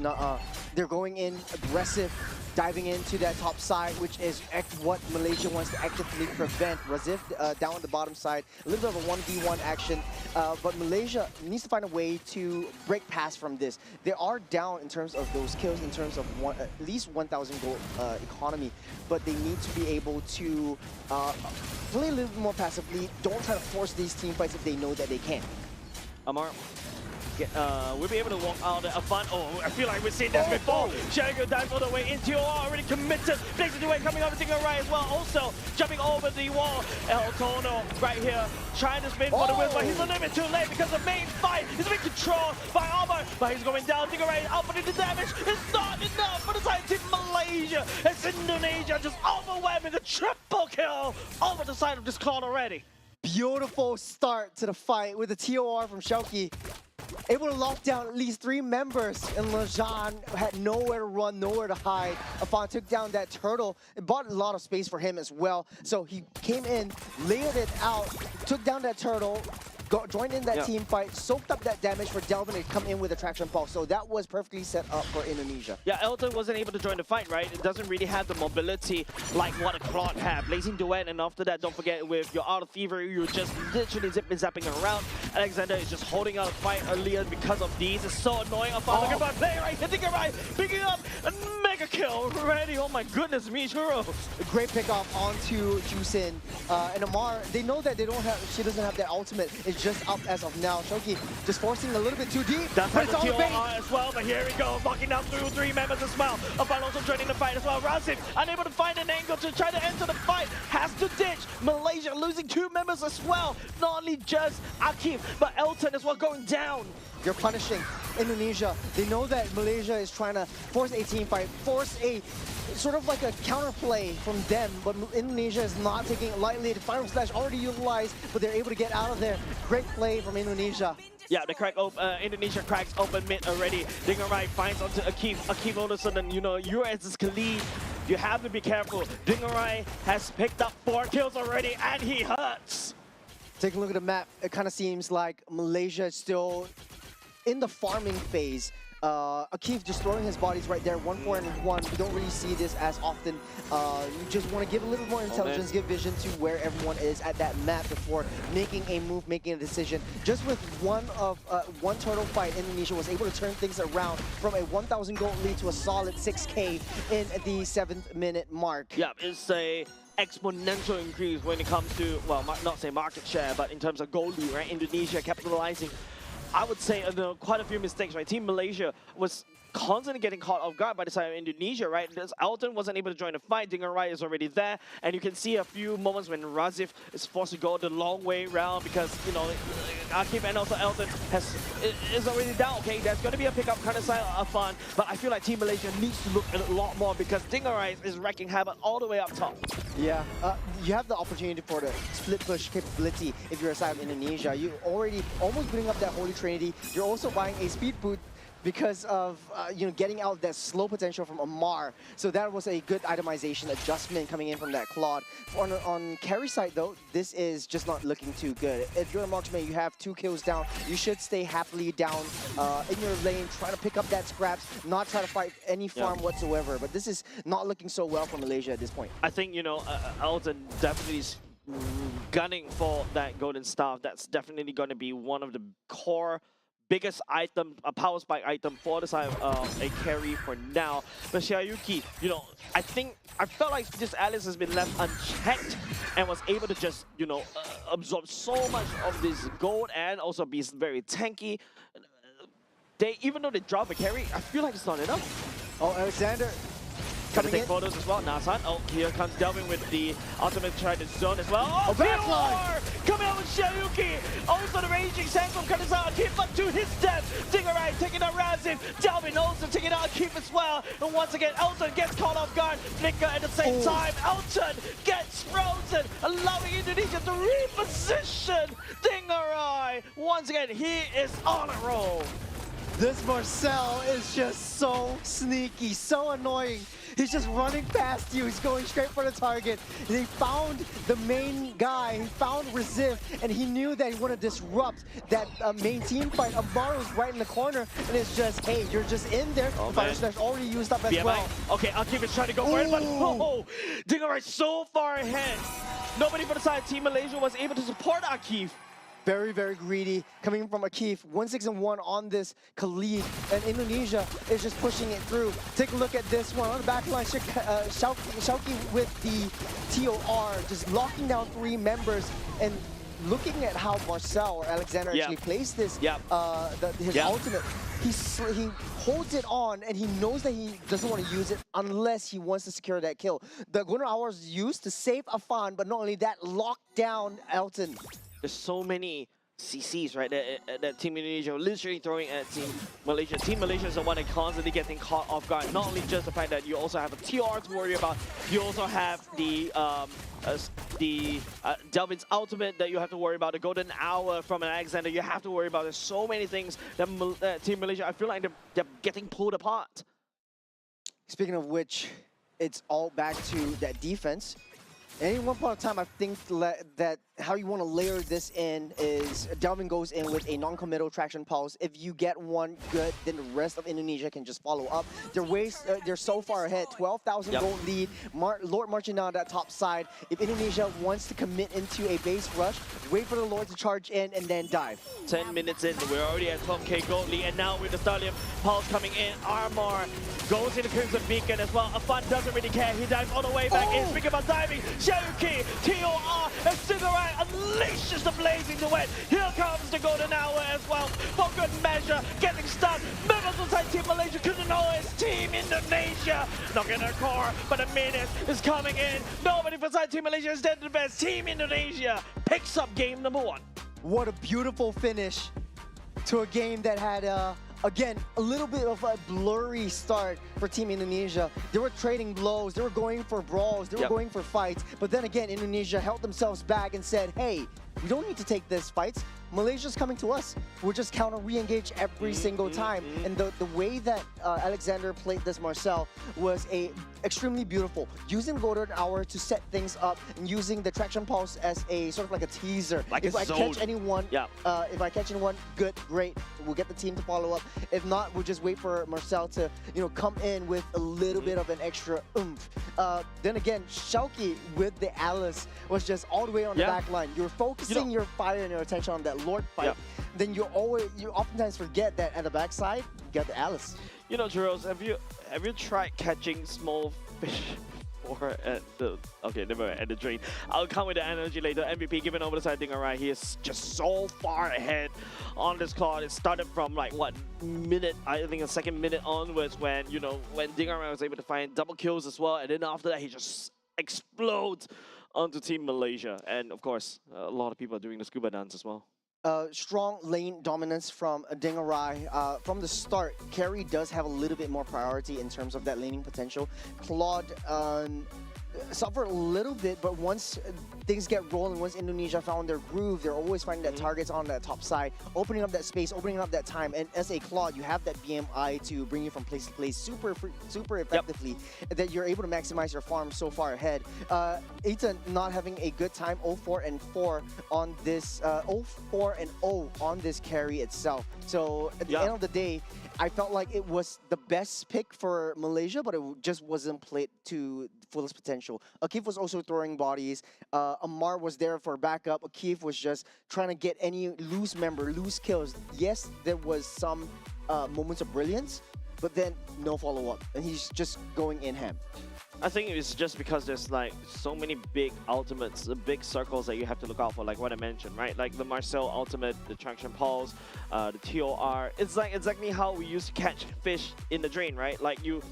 They're going in aggressive, diving into that top side, which is what Malaysia wants to actively prevent. Razif down on the bottom side, a little bit of a 1v1 action, but Malaysia needs to find a way to break past from this. They are down in terms of those kills, in terms of at least 1,000 gold economy, but they need to be able to play a little bit more passively. Don't try to force these team fights if they know that they can. Amar, we'll be able to walk out of fun. Oh, I feel like we've seen this before. Sharingan dives all the way into already committed. Blazing the way coming over to the right as well. Also jumping over the wall. El Tono right here trying to spin for the win, but he's a little bit too late because the main fight is being controlled by Omar. But he's going down. Dingarai outputting the damage. It's not enough for the side team Malaysia. It's Indonesia just overwhelming the triple kill over the side of this cloud already. Beautiful start to the fight with the TOR from Shauki. Able to lock down at least 3 members, and Lejean had nowhere to run, nowhere to hide. Afan took down that turtle. It bought a lot of space for him as well. So he came in, layered it out, took down that turtle, joined in that team fight, soaked up that damage for Delvin to come in with a traction pulse. So that was perfectly set up for Indonesia. Yeah, Elton wasn't able to join the fight, right? It doesn't really have the mobility like what a Claude have. Blazing Duet, and after that, don't forget with your Art of Fever, you're just literally zapping around. Alexander is just holding out a fight earlier because of these. It's so annoying. Look at my play right, hitting it right, picking up a mega kill already. Oh my goodness me, churros. Great pickoff onto Jusin. And Amar, they know that she doesn't have that ultimate. It's just up as of now. Shoki just forcing a little bit too deep. That's like the TOR as well, but here we go. Locking down through 3 members as well. Afan also joining the fight as well. Razif unable to find an angle to try to enter the fight. Has to ditch. Malaysia losing 2 members as well. Not only just Akif, but Elton as well going down. You're punishing Indonesia. They know that Malaysia is trying to force a team fight, force a sort of like a counterplay from them, but Indonesia is not taking it lightly. The Final Slash already utilized, but they're able to get out of there. Great play from Indonesia. Yeah, the crack Indonesia cracks open mid already. Dingarai finds onto Akif. Akif all of a sudden, you know, you're as his lead. You have to be careful. Dingarai has picked up 4 kills already, and he hurts. Taking a look at the map, it kind of seems like Malaysia is still in the farming phase. Akif just throwing his bodies right there, 1-4 and 1. We don't really see this as often. You just want to give a little more intelligence, give vision to where everyone is at that map before making a move, making a decision. Just with one turtle fight, Indonesia was able to turn things around from a 1,000 gold lead to a solid 6K in the 7th minute mark. Yeah, it's a exponential increase when it comes to, well, not say market share, but in terms of gold lead, right? Indonesia capitalizing. I would say quite a few mistakes, right? Team Malaysia was constantly getting caught off guard by the side of Indonesia, right? Alton wasn't able to join the fight. Dingarai is already there, and you can see a few moments when Razif is forced to go the long way around because, you know, Akif and also Elton is already down. Okay, there's going to be a pickup kind of side of fun, but I feel like Team Malaysia needs to look a lot more because Dingarai is wrecking havoc all the way up top. Yeah, you have the opportunity for the split push capability if you're a side of Indonesia. You already almost bring up that Holy Trinity. You're also buying a speed boot because of you know, getting out that slow potential from Amar. So that was a good itemization adjustment coming in from that Claude. On carry side though, this is just not looking too good. If you're a marksman, you have 2 kills down. You should stay happily down in your lane, try to pick up that scraps, not try to fight any farm whatsoever. But this is not looking so well for Malaysia at this point. I think, you know, Elton definitely is gunning for that golden staff. That's definitely going to be one of the core biggest item, a power spike item for the side of a carry for now. But Shiayuki, you know, I felt like this Alice has been left unchecked and was able to just, you know, absorb so much of this gold and also be very tanky. Even though they drop a carry, I feel like it's not enough. Oh, Alexander Gonna take photos as well. Nasan. Oh, here comes Delvin with the ultimate try to zone as well. Oh, backline! Coming out with Shiayuki. Also the raging Sandstorm comes out. Keep up to his death. Dingarai taking out Raz. aggressive. Delvin also taking out a keep as well. And once again, Elton gets caught off guard. Flicker at the same time. Elton gets frozen, allowing Indonesia to reposition Dingarai. Once again, he is on a roll. This Marcel is just so sneaky, so annoying. He's just running past you. He's going straight for the target. He found the main guy. He found Resif, and he knew that he wanted to disrupt that main team fight. Amaru's right in the corner, and it's just, hey, you're just in there. The fire slash already used up as well. Okay, I'll keep it trying to go for it, but Dingarai so far ahead. Nobody from the side of Team Malaysia was able to support Akif. Very, very greedy coming from Akif. 1-6-1 on this Khalid, and Indonesia is just pushing it through. Take a look at this one on the back line. Shauki with the TOR, just locking down 3 members, and looking at how Marcel or Alexander actually plays this, his ultimate. He holds it on, and he knows that he doesn't want to use it unless he wants to secure that kill. The Golden Hour is used to save Afan, but not only that, lock down Elton. There's so many CCs, right, that Team Indonesia are literally throwing at Team Malaysia. Team Malaysia is the one that constantly getting caught off guard. Not only just the fact that you also have a TR to worry about, you also have the Delvin's ultimate that you have to worry about, the Golden Hour from an Alexander you have to worry about. There's so many things that Team Malaysia, I feel like they're getting pulled apart. Speaking of which, it's all back to that defense. At any one point of time, I think that how you want to layer this in is Delvin goes in with a non-committal traction pulse. If you get one good, then the rest of Indonesia can just follow up. They're so far ahead, 12,000 gold lead. Lord marching down that top side. If Indonesia wants to commit into a base rush, wait for the Lord to charge in and then dive. 10 minutes in, we're already at 12k gold lead, and now with the Stallion Pulse coming in, Armor goes into Crimson Beacon as well. Afan doesn't really care, he dives all the way back in. Speaking about diving, Xiaoki, TOR, and Dingarai unleashes the blazing duet. Here comes the Golden Hour as well, for good measure, getting stunned. Members inside Team Malaysia couldn't know it's Team Indonesia. Knocking their core, but a minute is coming in. Nobody from inside Team Malaysia is dead to the best. Team Indonesia picks up game number 1. What a beautiful finish to a game that had, again, a little bit of a blurry start for Team Indonesia. They were trading blows, they were going for brawls, they were going for fights, but then again, Indonesia held themselves back and said, hey, we don't need to take this fights. Malaysia's coming to us. We'll just counter re-engage every single time. And the way that Alexander played this Marcel was extremely beautiful. Using Golden Hour to set things up and using the Traction Pulse as a sort of like a teaser. Like if I catch anyone, good, great. We'll get the team to follow up. If not, we'll just wait for Marcel to, come in with a little bit of an extra oomph. Then again, Shauki with the Alice was just all the way on the back line. You're focusing your fire and your attention on that Lord fight. Then you oftentimes forget that at the backside, you got the Alice. Jeros, have you tried catching small fish before at the at the drain? I'll come with the energy later. MVP given over the side Dingarai. He is just so far ahead on this clock. It started from like what minute? I think the second minute onwards when when Dingarai was able to find double kills as well, and then after that he just explodes onto Team Malaysia. And of course, a lot of people are doing the scuba dance as well. Strong lane dominance from Dingarai. From the start, Carry does have a little bit more priority in terms of that laning potential. Claude suffered a little bit, but once things get rolling, once Indonesia found their groove, they're always finding that targets on that top side, opening up that space, opening up that time. And as a Claude, you have that BMI to bring you from place to place super effectively, that you're able to maximize your farm so far ahead. Ethan not having a good time, 0-4-4 on this, 0-4-0 on this carry itself. So at the end of the day, I felt like it was the best pick for Malaysia, but it just wasn't played to fullest potential. Akif was also throwing bodies. Amar was there for backup. Akif was just trying to get any loose kills. Yes, there was some moments of brilliance, but then no follow-up, and he's just going in ham. I think it's just because there's like so many big ultimates, the big circles that you have to look out for, like what I mentioned, right? Like the Marcel ultimate, the Traction Pulse, the TOR. It's like exactly how we used to catch fish in the drain, right? Like you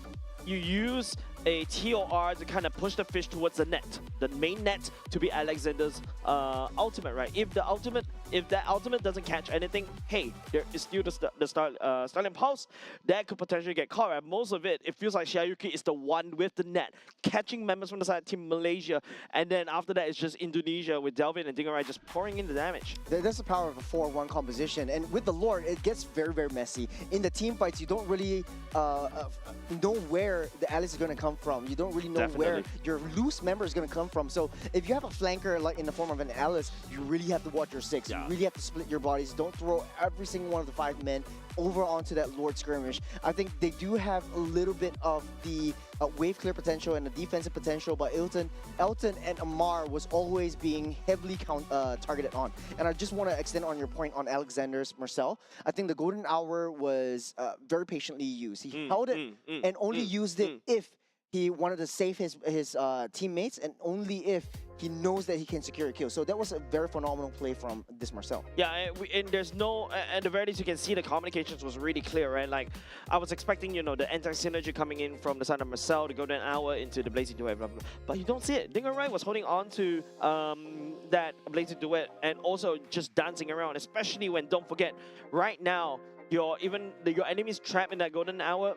use a TOR to kind of push the fish towards the net, the main net, to be Alexander's ultimate, right? If that ultimate doesn't catch anything, hey, there is still the Starling Pulse that could potentially get caught. Right? Most of it feels like Xiaoyuki is the one with the net, catching members from the side of Team Malaysia, and then after that it's just Indonesia with Delvin and Dingerai just pouring in the damage. That's the power of a 4-1 composition, and with the Lord, it gets very, very messy. In the team fights, you don't really know where the Alice is going to come from. You don't really know where your loose member is going to come from. So if you have a flanker like in the form of an Alice, you really have to watch your 6. Yeah. You really have to split your bodies. Don't throw every single one of the 5 men over onto that Lord skirmish. I think they do have a little bit of the wave clear potential and the defensive potential, but Elton and Amar was always being heavily targeted on. And I just want to extend on your point on Alexander's Marcel. I think the golden hour was very patiently used. He held it and only used it if he wanted to save his teammates, and only if he knows that he can secure a kill. So that was a very phenomenal play from this Marcel. Yeah, and there's no, at the very least, you can see the communications was really clear, right? Like, I was expecting, you know, the anti-synergy coming in from the side of Marcel to go an hour into the Blazing Duet, blah, blah, blah. But you don't see it. Dingerai was holding on to that Blazing Duet and also just dancing around, especially when, don't forget, right now, your enemies trapped in that golden hour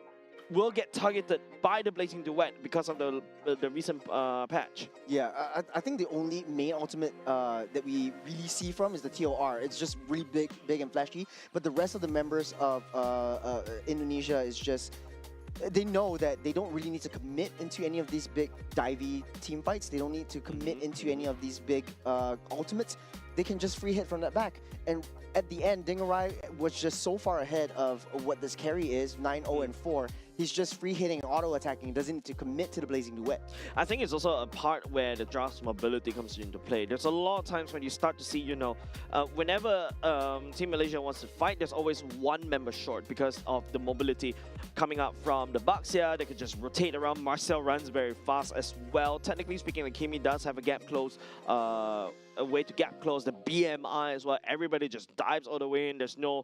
will get targeted by the Blazing Duet because of the recent patch. Yeah, I think the only main ultimate that we really see from is the TOR. It's just really big and flashy. But the rest of the members of Indonesia is just, they know that they don't really need to commit into any of these big divey team fights. They don't need to commit into any of these big ultimates. They can just free hit from that back. And at the end, Dingerai was just so far ahead of what this carry is, 9-0 and 4. He's just free hitting and auto attacking. Doesn't need to commit to the Blazing Duet. I think it's also a part where the draft's mobility comes into play. There's a lot of times when you start to see, you know, whenever Team Malaysia wants to fight, there's always one member short because of the mobility coming up from the Bucks here. They could just rotate around. Marcel runs very fast as well. Technically speaking, the Kimi does have a gap close, a way to gap close the BMI as well. Everybody just dives all the way in. There's no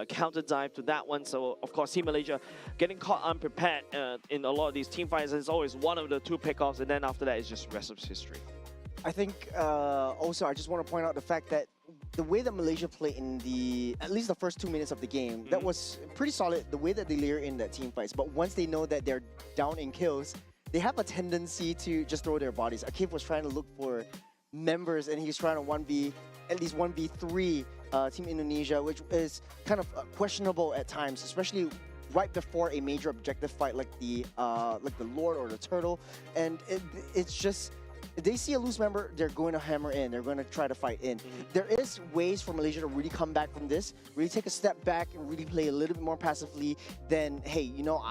counter dive to that one. So, of course, Team Malaysia getting caught unprepared in a lot of these team fights. It's always one of the 2 pickoffs, and then after that, it's just rest of history. I think also I just want to point out the fact that the way that Malaysia played in at least the first 2 minutes of the game, that was pretty solid, the way that they layer in that team fights. But once they know that they're down in kills, they have a tendency to just throw their bodies. Akif was trying to look for members, and he's trying to at least 1v3 Team Indonesia, which is kind of questionable at times, especially right before a major objective fight like the Lord or the Turtle. And it's just, if they see a loose member, they're going to hammer in. They're going to try to fight in. There is ways for Malaysia to really come back from this, really take a step back and really play a little bit more passively than, hey, you know,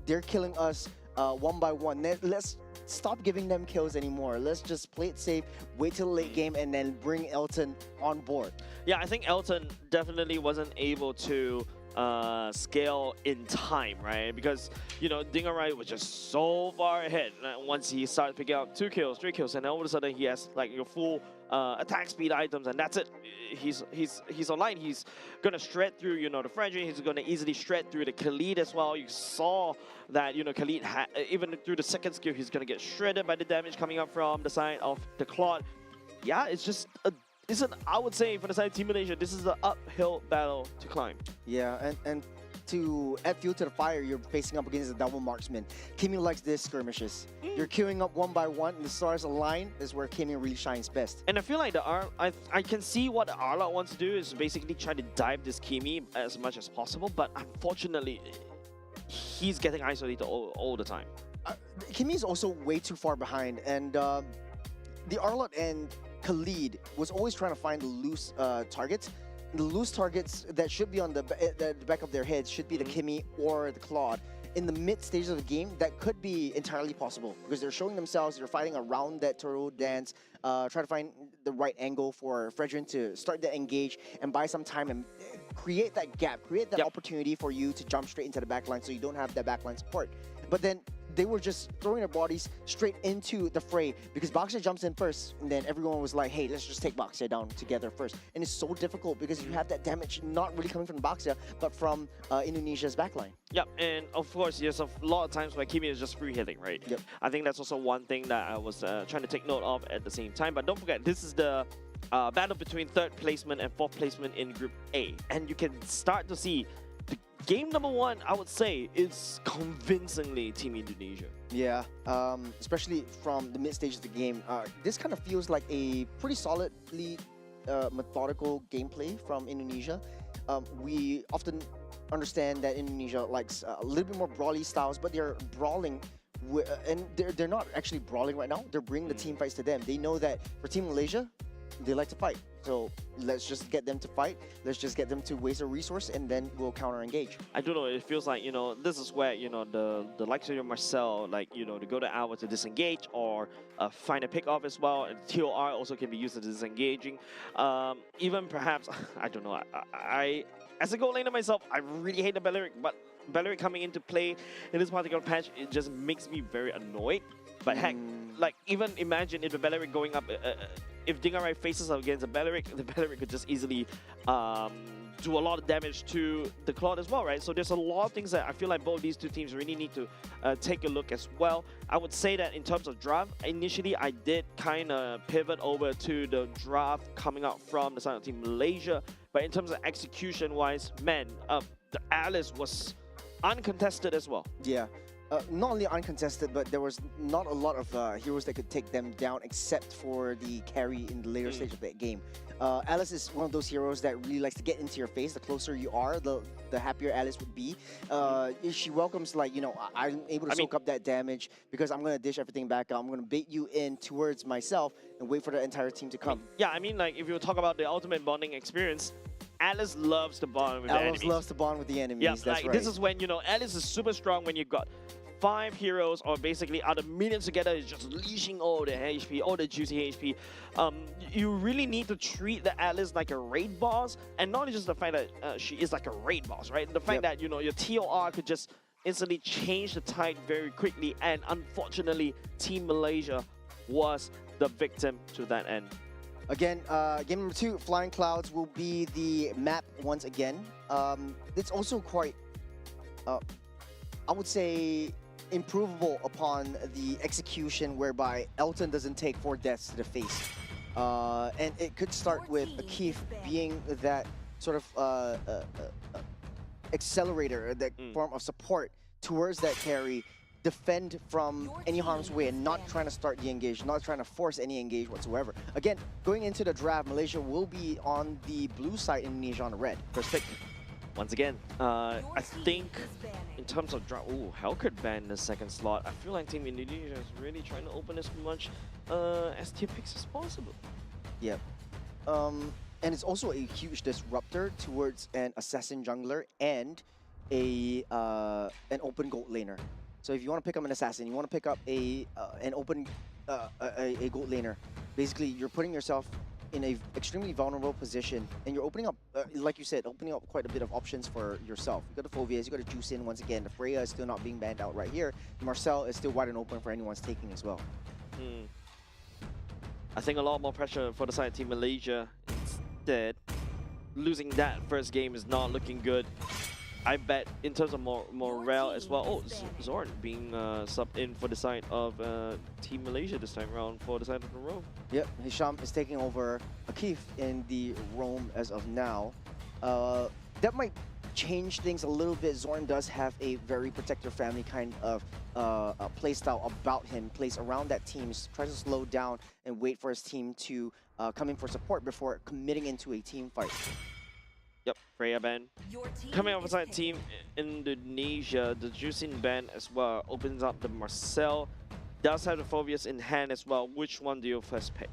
they're killing us one by one. Let's stop giving them kills anymore. Let's just play it safe, wait till the late game, and then bring Elton on board. Yeah, I think Elton definitely wasn't able to scale in time, right? Because, you know, Dingerai was just so far ahead. Once he started picking up 2 kills, 3 kills, and then all of a sudden he has like your full attack speed items, and that's it. He's online. He's gonna shred through, you know, the Frederick. He's gonna easily shred through the Khalid as well. You saw that, you know, Khalid even through the second skill, he's gonna get shredded by the damage coming up from the side of the Claude. Yeah, it's just I would say for the side of Team Malaysia, this is an uphill battle to climb. Yeah, and to add fuel to the fire, you're facing up against a double marksman. Kimi likes this skirmishes. You're queuing up one by one, and the stars align is where Kimi really shines best. And I feel like I can see what the Arlot wants to do is basically try to dive this Kimi as much as possible, but unfortunately, he's getting isolated all the time. Kimi is also way too far behind, and the Arlot and Khalid was always trying to find the loose targets. The loose targets that should be on the back of their heads should be the Kimi or the Claude. In the mid stages of the game, that could be entirely possible because they're showing themselves, they're fighting around that turtle dance, try to find the right angle for Fredrin to start that engage and buy some time and create that gap, create that opportunity for you to jump straight into the backline so you don't have that backline support. but then they were just throwing their bodies straight into the fray because Boxer jumps in first, and then everyone was like, hey, let's just take Boxer down together first. And it's so difficult because you have that damage not really coming from Boxer, but from Indonesia's backline. Yep, and of course, there's a lot of times where Kimi is just free hitting, right? Yep. I think that's also one thing that I was trying to take note of at the same time. But don't forget, this is the battle between third placement and fourth placement in Group A. And you can start to see the game number one, I would say, is convincingly Team Indonesia. Yeah, especially from the mid stage of the game. This kind of feels like a pretty solidly methodical gameplay from Indonesia. We often understand that Indonesia likes a little bit more brawly styles, but they're brawling, and they're not actually brawling right now. They're bringing the team fights to them. They know that for Team Malaysia, they like to fight. So let's just get them to fight. Let's just get them to waste a resource, and then we'll counter-engage. I don't know, it feels like, this is where, the likes of your Marcel, like, to go to Alpha to disengage or find a pick-off as well. And TOR also can be used as disengaging. Even perhaps, I don't know, I as a goal laner myself, I really hate the Belleric, but Belleric coming into play in this particular patch, it just makes me very annoyed. But heck, like, even imagine if the Belleric going up, if Dingarai faces up against the Belleric could just easily do a lot of damage to the Claude as well, right? So there's a lot of things that I feel like both these two teams really need to take a look as well. I would say that in terms of draft, initially I did kind of pivot over to the draft coming out from the side of Team Malaysia. But in terms of execution-wise, man, the Alice was uncontested as well. Yeah. Not only uncontested, but there was not a lot of heroes that could take them down except for the carry in the later stage of that game. Alice is one of those heroes that really likes to get into your face. The closer you are, the happier Alice would be. She welcomes, like, I'm able to soak up that damage because I'm going to dish everything back out. I'm going to bait you in towards myself and wait for the entire team to come. Yeah, I mean, like, if you talk about the ultimate bonding experience, Alice loves to bond with the enemies. Alice loves to bond with the enemies, Yeah, that's like, right. this is when, Alice is super strong when you got 5 heroes, or basically out of minions together, is just leashing all the HP, all the juicy HP. You really need to treat the Alice like a raid boss, and not just the fact that she is like a raid boss, right? The fact that, your TOR could just instantly change the tide very quickly, and unfortunately, Team Malaysia was the victim to that end. Again, game number 2, Flying Clouds, will be the map once again. It's also quite, I would say, improvable upon the execution, whereby Elton doesn't take 4 deaths to the face. And it could start with Keith being that sort of accelerator, that form of support towards that carry, defend from any harm's way, and not trying to start the engage, not trying to force any engage whatsoever. Again, going into the draft, Malaysia will be on the blue side, Indonesia on the red. First pick. Once again, I think in terms of draft, Hell could ban the second slot. I feel like Team Indonesia is really trying to open as much S-tier picks as possible. Yep. And it's also a huge disruptor towards an assassin jungler and an open gold laner. So if you want to pick up an assassin, you want to pick up an open a gold laner. Basically, you're putting yourself in a extremely vulnerable position, and you're opening up, like you said, opening up quite a bit of options for yourself. You got the Phoveas, you got to juice in once again. The Freya is still not being banned out right here. Marcel is still wide and open for anyone's taking as well. I think a lot more pressure for the side of Team Malaysia. Instead, losing that first game is not looking good. I bet in terms of morale as well. Oh, Zorn being subbed in for the side of Team Malaysia this time around for the side of the Rome. Yep, Hisham is taking over Akif in the Rome as of now. That might change things a little bit. Zorn does have a very protect your family kind of playstyle about him, plays around that team, tries to slow down and wait for his team to come in for support before committing into a team fight. Yep, Freya ban. Coming up beside Team Indonesia, the Juicing ban as well opens up the Marcel. Does have the Phoveas in hand as well. Which one do you first pick?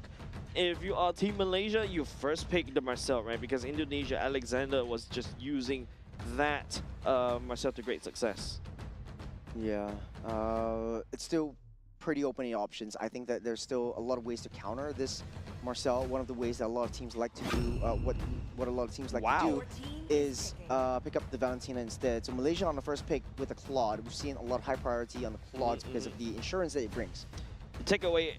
If you are Team Malaysia, you first pick the Marcel, right? Because Indonesia, Alexander was just using that Marcel to great success. Yeah, it's still pretty open options. I think that there's still a lot of ways to counter this Marcel. One of the ways that a lot of teams like to do, what a lot of teams like to do is pick up the Valentina instead. So Malaysia on the first pick with the Claude. We've seen a lot of high priority on the Claudes because of the insurance that it brings. Take away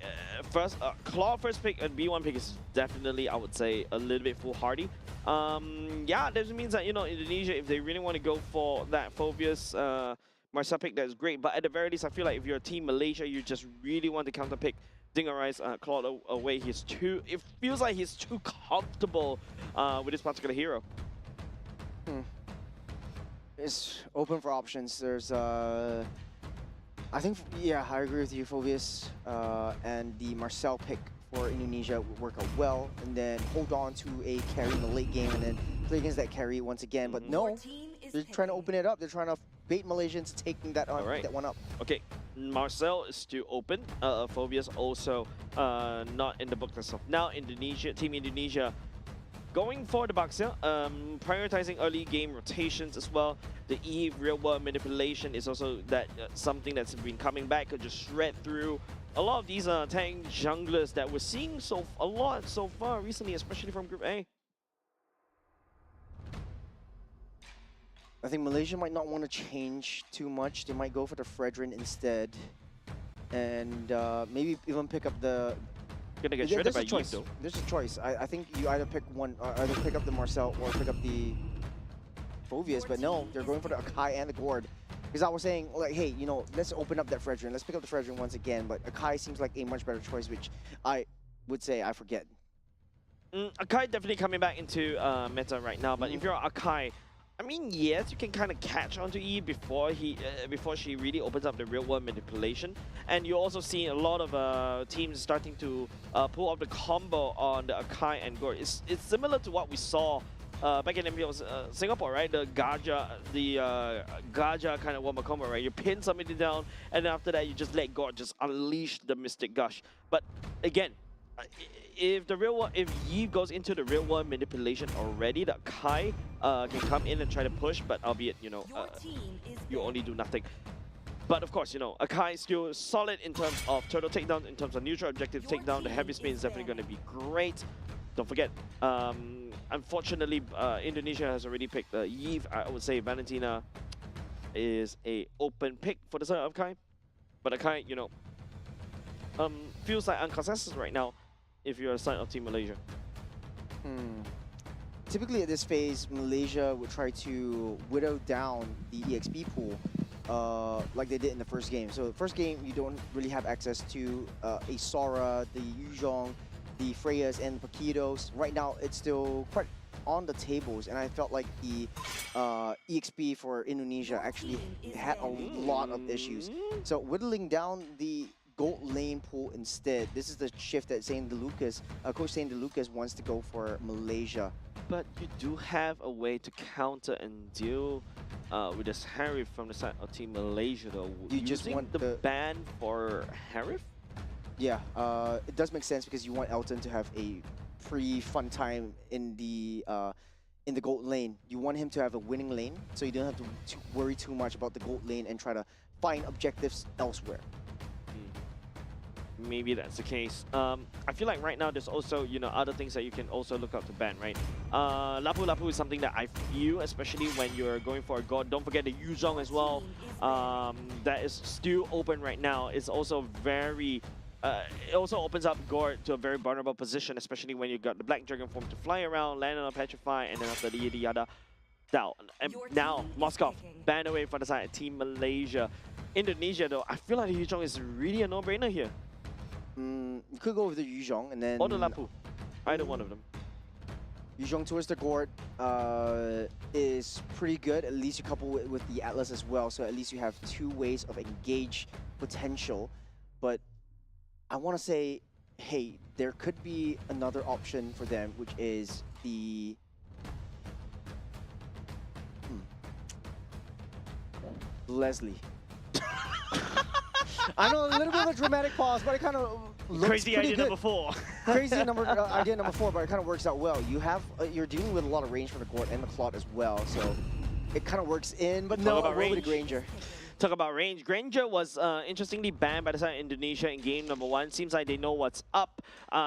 first, Claw first pick and B1 pick is definitely, I would say, a little bit foolhardy. Yeah, that means that, you know, Indonesia, if they really want to go for that Phobius Marcel pick, that's great. But at the very least, I feel like if you're Team Malaysia, you just really want to counter pick Dingerai's Claude away. It feels like he's too comfortable with this particular hero. It's open for options. There's I think, yeah, I agree with you, Phobius. And the Marcel pick for Indonesia would work out well, and then hold on to a carry in the late game, and then play against that carry once again. But no, they're trying to open it up. They're trying to bait Malaysians taking that that one up. Okay, Marcel is still open. Phobius also not in the book as of now. Team Indonesia going for the Baxia, prioritizing early game rotations as well. The Eve real-world manipulation is also something that's been coming back. Could just shred through a lot of these tank junglers that we're seeing a lot so far recently, especially from Group A. I think Malaysia might not want to change too much. They might go for the Fredrin instead, and maybe even pick up the. Gonna get shredded by Eve though. There's a choice. I think you either pick one, either pick up the Marcel or pick up the Phobius, but no, they're going for the Akai and the Gord. Because I was saying, like, hey, you know, let's open up that Fredrin. Let's pick up the Fredrin once again, but Akai seems like a much better choice, which I would say I forget. Akai definitely coming back into meta right now, but if you're Akai, I mean, yes, you can kind of catch onto Eve before she really opens up the real-world manipulation. And you also see a lot of teams starting to pull off the combo on the Akai and Gord. It's similar to what we saw back in MPL Singapore, right? The Gaja kind of wombo combo, right? You pin somebody down, and then after that, you just let Gord just unleash the Mystic Gush. But again, if Eve goes into the real world manipulation already, the Kai can come in and try to push, but albeit, you know, you only do nothing. But of course, you know, Akai is still solid in terms of turtle takedown, in terms of neutral objective takedown. The heavy spin is definitely going to be great. Don't forget, unfortunately, Indonesia has already picked Eve. I would say Valentina is a open pick for the side of Akai. But Akai, you know, feels like unconsensus right now if you're a side of Team Malaysia. Typically at this phase, Malaysia would try to whittle down the EXP pool like they did in the first game. So the first game, you don't really have access to a Sora, the Yuzhong, the Freyas, and the Paquitos. Right now, it's still quite on the tables, and I felt like the EXP for Indonesia actually had a lot of issues. So whittling down the gold lane pool instead. This is the shift that Coach Saint DeLucas wants to go for Malaysia. But you do have a way to counter and deal with this Harif from the side of Team Malaysia, though. You just want the ban for Harif? Yeah, it does make sense because you want Elton to have a pretty fun time in the gold lane. You want him to have a winning lane, so you don't have to worry too much about the gold lane and try to find objectives elsewhere. Maybe that's the case. I feel like right now there's also, you know, other things that you can also look out to ban, right? Lapu Lapu is something that I feel, especially when you're going for a god. Don't forget the Yuzhong as well. That is still open right now. It's also very... it also opens up Gord to a very vulnerable position, especially when you got the Black Dragon form to fly around, land on a Petrify, and then after the yada yada. Down. And now, Moskov banned away from the side of Team Malaysia. Indonesia, though, I feel like the Yuzhong is really a no-brainer here. You could go with the Yuzhong and then... Or the Lapu. Either one of them. Yuzhong towards the Gord is pretty good. At least you couple it with the Atlas as well. So at least you have two ways of engage potential. But I want to say, hey, there could be another option for them, which is the... Leslie. I know, a little bit of a dramatic pause, but it kind of looks crazy pretty idea good. number 4. Crazy idea number 4, but it kind of works out well. You have you're dealing with a lot of range from the Gord and the Claude as well, so it kind of works in. But no, about with the range. Granger. Talk about range. Granger was interestingly banned by the side of Indonesia in game number 1. Seems like they know what's up.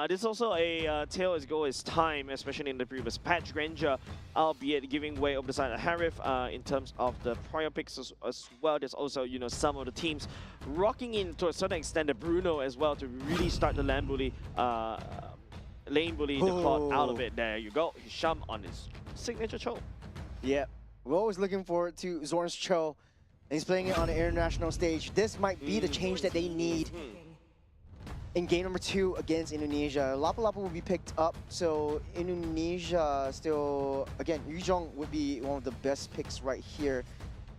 This is also a tale as go as time, especially in the previous patch. Granger, albeit giving way over the side of Harif in terms of the prior picks as well. There's also, you know, some of the teams rocking in to a certain extent the Bruno as well to really start the lane bully the clock out of it. There you go. Hisham on his signature choke. Yeah, we're always looking forward to Zorn's Cho. He's playing it on the international stage. This might be the change that they need in game number 2 against Indonesia. Lapu Lapu will be picked up, so Indonesia still, again, Yuzhong would be one of the best picks right here.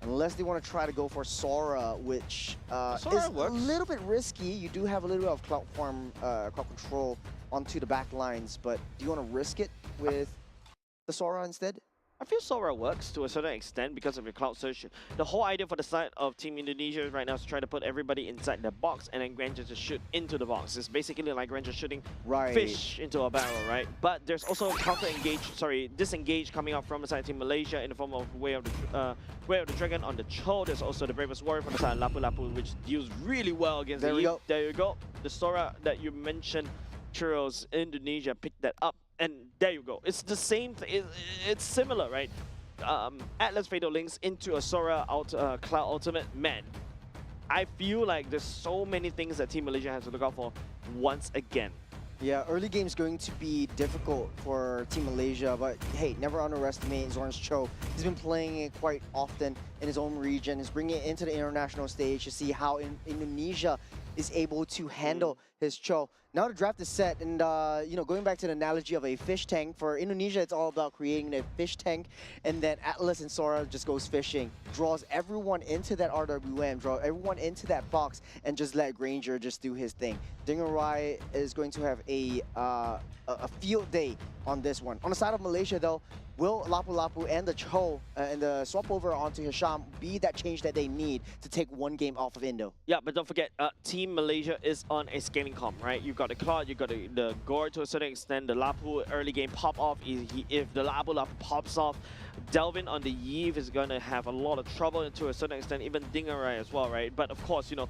Unless they want to try to go for Sora, which is a little bit risky. You do have a little bit of cloud farm, cloud control onto the back lines, but do you want to risk it with the Sora instead? I feel Sora works to a certain extent because of your cloud search. The whole idea for the side of Team Indonesia right now is to try to put everybody inside the box and then Granger to shoot into the box. It's basically like Granger shooting fish into a barrel, right? But there's also disengage coming out from the side of Team Malaysia in the form of Way of the Dragon on the Cho. There's also the Bravest Warrior from the side of Lapu Lapu, which deals really well against There you go. The Sora that you mentioned, Churros, Indonesia picked that up. And there you go. It's the same thing. It's similar, right? Atlas Fatal Links into a Sora Cloud Ultimate. Man, I feel like there's so many things that Team Malaysia has to look out for once again. Yeah, early game's going to be difficult for Team Malaysia, but hey, never underestimate Zorn's Cho. He's been playing it quite often in his own region. He's bringing it into the international stage to see how Indonesia is able to handle his Cho. Now the draft is set, and you know, going back to the analogy of a fish tank, for Indonesia it's all about creating a fish tank, and then Atlas and Sora just goes fishing, draws everyone into that RWM, draw everyone into that box, and just let Granger just do his thing. Dingerai is going to have a field day on this one. On the side of Malaysia though, will Lapu Lapu and the Cho and the swap over onto Hisham be that change that they need to take one game off of Indo? Yeah, but don't forget, Team Malaysia is on a scaling comp, right? You've got the Claude, you've got the Gore to a certain extent, the Lapu early game pop off. If the Lapu Lapu pops off, Delvin on the Eve is going to have a lot of trouble to a certain extent, even Dingerai as well, right? But of course, you know,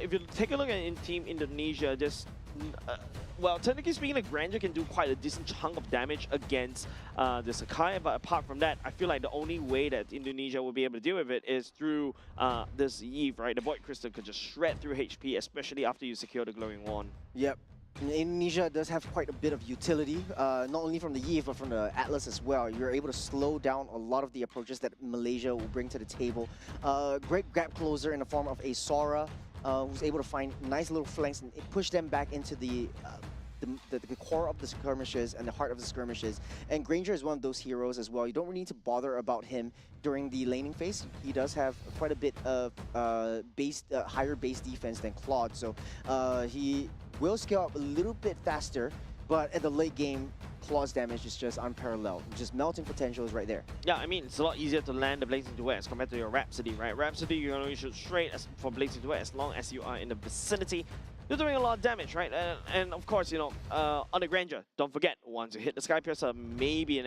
if you take a look at Team Indonesia, this well, technically speaking, the Granger can do quite a decent chunk of damage against the Sakai, but apart from that, I feel like the only way that Indonesia will be able to deal with it is through this Eve, right? The Void Crystal could just shred through HP, especially after you secure the Glowing Wand. Yep. Indonesia does have quite a bit of utility, not only from the Eve, but from the Atlas as well. You're able to slow down a lot of the approaches that Malaysia will bring to the table. Great gap closer in the form of a Sora, who's able to find nice little flanks and push them back into the core of the skirmishes and the heart of the skirmishes. And Granger is one of those heroes as well. You don't really need to bother about him during the laning phase. He does have quite a bit of higher base defense than Claude, so he will scale up a little bit faster, but at the late game, Claw's damage is just unparalleled. Just melting potential is right there. Yeah, I mean, it's a lot easier to land the Blazing Duet as compared to your Rhapsody, right? Rhapsody, you can only shoot straight for Blazing Duet as long as you are in the vicinity. You're doing a lot of damage, right? And of course, you know, on the Granger, don't forget, once you hit the Sky Piercer, maybe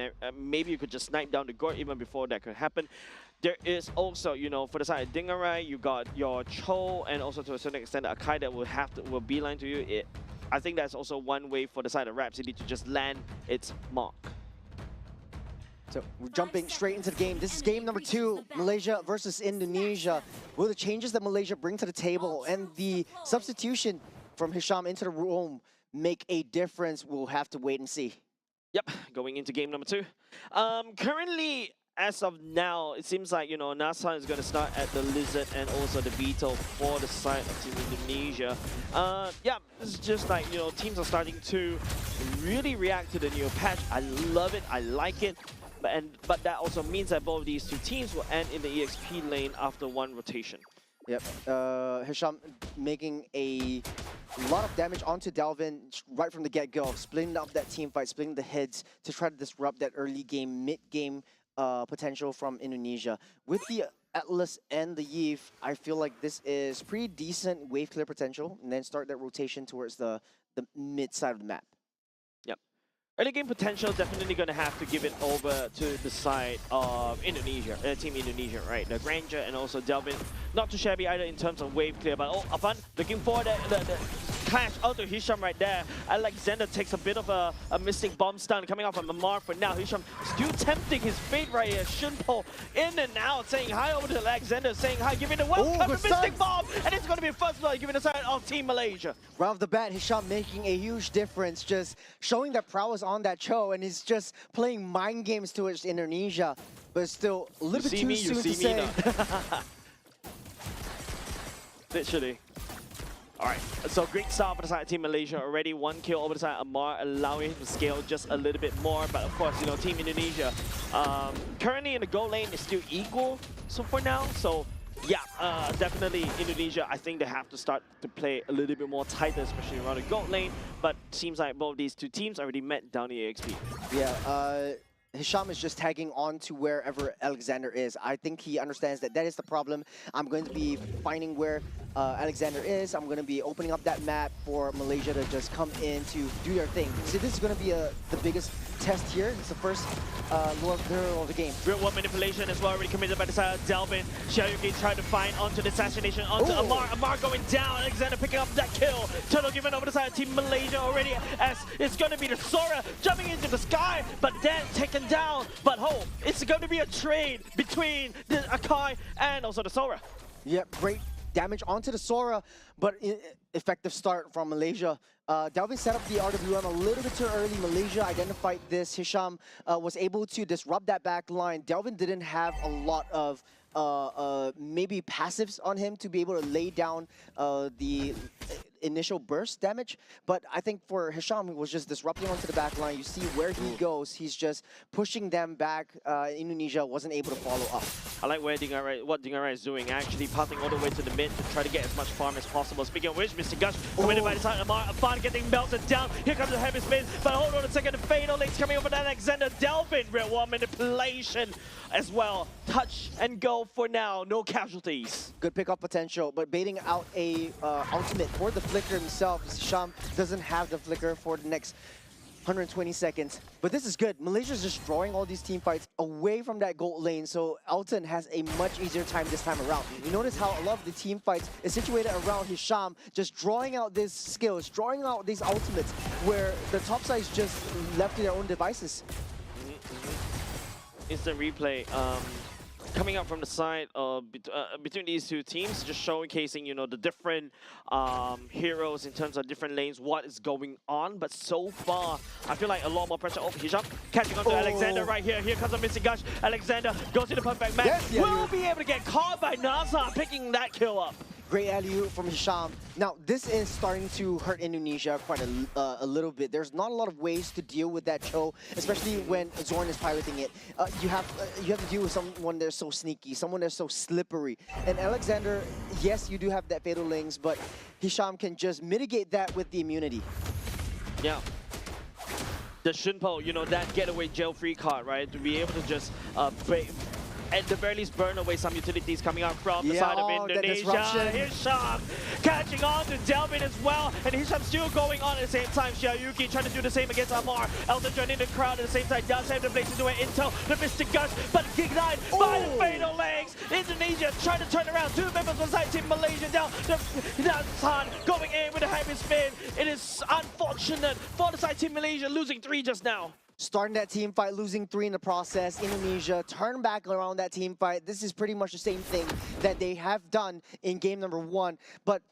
you could just snipe down the Gore even before that could happen. There is also, you know, for the side of Dingerai, you got your Cho, and also to a certain extent, Akai that will beeline to you. I think that's also one way for the side of Rhapsody to just land its mark. So we're jumping straight into the game. This is game number 2, Malaysia versus Indonesia. Will the changes that Malaysia bring to the table and the substitution from Hisham into the room make a difference? We'll have to wait and see. Yep, going into game number 2. Currently, as of now, it seems like, you know, NASA is going to start at the Lizard and also the Beetle for the side of Team Indonesia. Yeah, it's just like, you know, teams are starting to really react to the new patch. I love it. I like it. But that also means that both of these two teams will end in the EXP lane after one rotation. Yep, Hisham making a lot of damage onto Delvin right from the get-go, splitting up that team fight, splitting the heads to try to disrupt that early game, mid-game potential from Indonesia. With the Atlas and the Eve, I feel like this is pretty decent wave clear potential, and then start that rotation towards the mid side of the map. Yep. early game potential, definitely going to have to give it over to the side of Indonesia, Team Indonesia, right? The Granger and also Delvin, not too shabby either in terms of wave clear, but Avan looking for the clash onto Hisham right there. Alexander takes a bit of a missing bomb stun coming out from Amar for now. Hisham still tempting his fate right here. Shunpo in and out, saying hi over to Alexander, saying hi, giving the welcome to Mystic Bomb, and it's going to be first blood, giving the side of Team Malaysia. Right off the bat, Hisham making a huge difference, just showing that prowess on that Cho, and he's just playing mind games towards Indonesia, but still a little bit too soon to say. Literally. All right, so great start for the side of Team Malaysia. Already 1 kill over the side of Amar, allowing him to scale just a little bit more. But of course, you know, Team Indonesia currently in the goal lane is still equal. So for now, so yeah, definitely Indonesia. I think they have to start to play a little bit more tighter, especially around the goal lane. But seems like both these two teams already met down the EXP. Yeah. Hisham is just tagging on to wherever Alexander is. I think he understands that that is the problem. I'm going to be finding where Alexander is. I'm going to be opening up that map for Malaysia to just come in to do their thing. So this is going to be the biggest test here. It's the first Lord of the game. Real world manipulation as well, already committed by the side of Delvin. Xiaoyuki trying to find onto the assassination, onto Amar. Amar going down. Alexander picking up that kill. Turtle given over the side of Team Malaysia already, as it's going to be the Sora jumping into the sky, but then taken down. But it's going to be a trade between the Akai and also the Sora. Yep, great damage onto the Sora, but effective start from Malaysia. Delvin set up the RWM a little bit too early. Malaysia identified this. Hisham was able to disrupt that back line. Delvin didn't have a lot of maybe passives on him to be able to lay down the initial burst damage, but I think for Hisham, he was just disrupting onto the back line. You see where he goes, he's just pushing them back. Indonesia wasn't able to follow up. I like what Dingarai is doing, actually passing all the way to the mid to try to get as much farm as possible. Speaking of which, Mr. Gush committed by the side of Amar. Afan getting melted down. Here comes the heavy spin, but hold on a second, the Fatal Links coming over to Alexander. Delvin, real world manipulation as well. Touch and go for now, no casualties. Good pickup potential, but baiting out a ultimate for the Flicker himself. Hisham doesn't have the Flicker for the next 120 seconds. But this is good. Malaysia's just drawing all these team fights away from that gold lane, so Elton has a much easier time this time around. You notice how a lot of the team fights is situated around Hisham, just drawing out these skills, drawing out these ultimates, where the top side is just left to their own devices. Instant replay. Coming up from the side between these two teams, just showcasing, you know, the different heroes in terms of different lanes, what is going on. But so far, I feel like a lot more pressure. Oh, Hisham catching on to Alexander right here. Here comes a missing gush. Alexander goes to the perfect match. Yes, yeah, will be able to get caught by Nazar, picking that kill up. Great alley-oop from Hisham. Now, this is starting to hurt Indonesia quite a little bit. There's not a lot of ways to deal with that Cho, especially when Zorn is piloting it. You have to deal with someone that's so sneaky, someone that's so slippery. And Alexander, yes, you do have that Fatal Links, but Hisham can just mitigate that with the immunity. Yeah. The Shunpo, you know, that getaway jail-free card, right? To be able to just at the very least burn away some utilities coming out from the side of Indonesia. Hisham catching on to Delvin as well, and Hisham still going on at the same time. Xiaoyuki trying to do the same against Amar. Elton joining the crowd at the same time, does have the place to do it. Intel, the Mystic Gush, but denied by the Fatal Legs. Indonesia trying to turn around. Two members on side team Malaysia down. Nazan going in with a heavy spin. It is unfortunate for the side team Malaysia, losing 3 just now. Starting that team fight, losing 3 in the process. Indonesia turn back around that team fight. This is pretty much the same thing that they have done in game number 1. But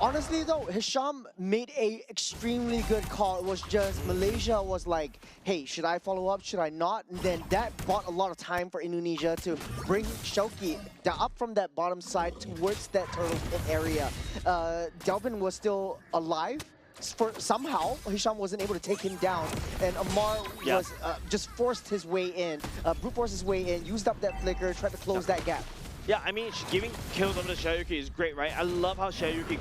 honestly though, Hisham made a extremely good call. It was just Malaysia was like, hey, should I follow up? Should I not? And then that bought a lot of time for Indonesia to bring Shoki up from that bottom side towards that turtle pit area. Delvin was still alive. Somehow, Hisham wasn't able to take him down, and Amar was just forced his way in, brute forced his way in, used up that Flicker, tried to close that gap. Yeah, I mean, giving kills over to Xiaoyuki is great, right? I love how Xiaoyuki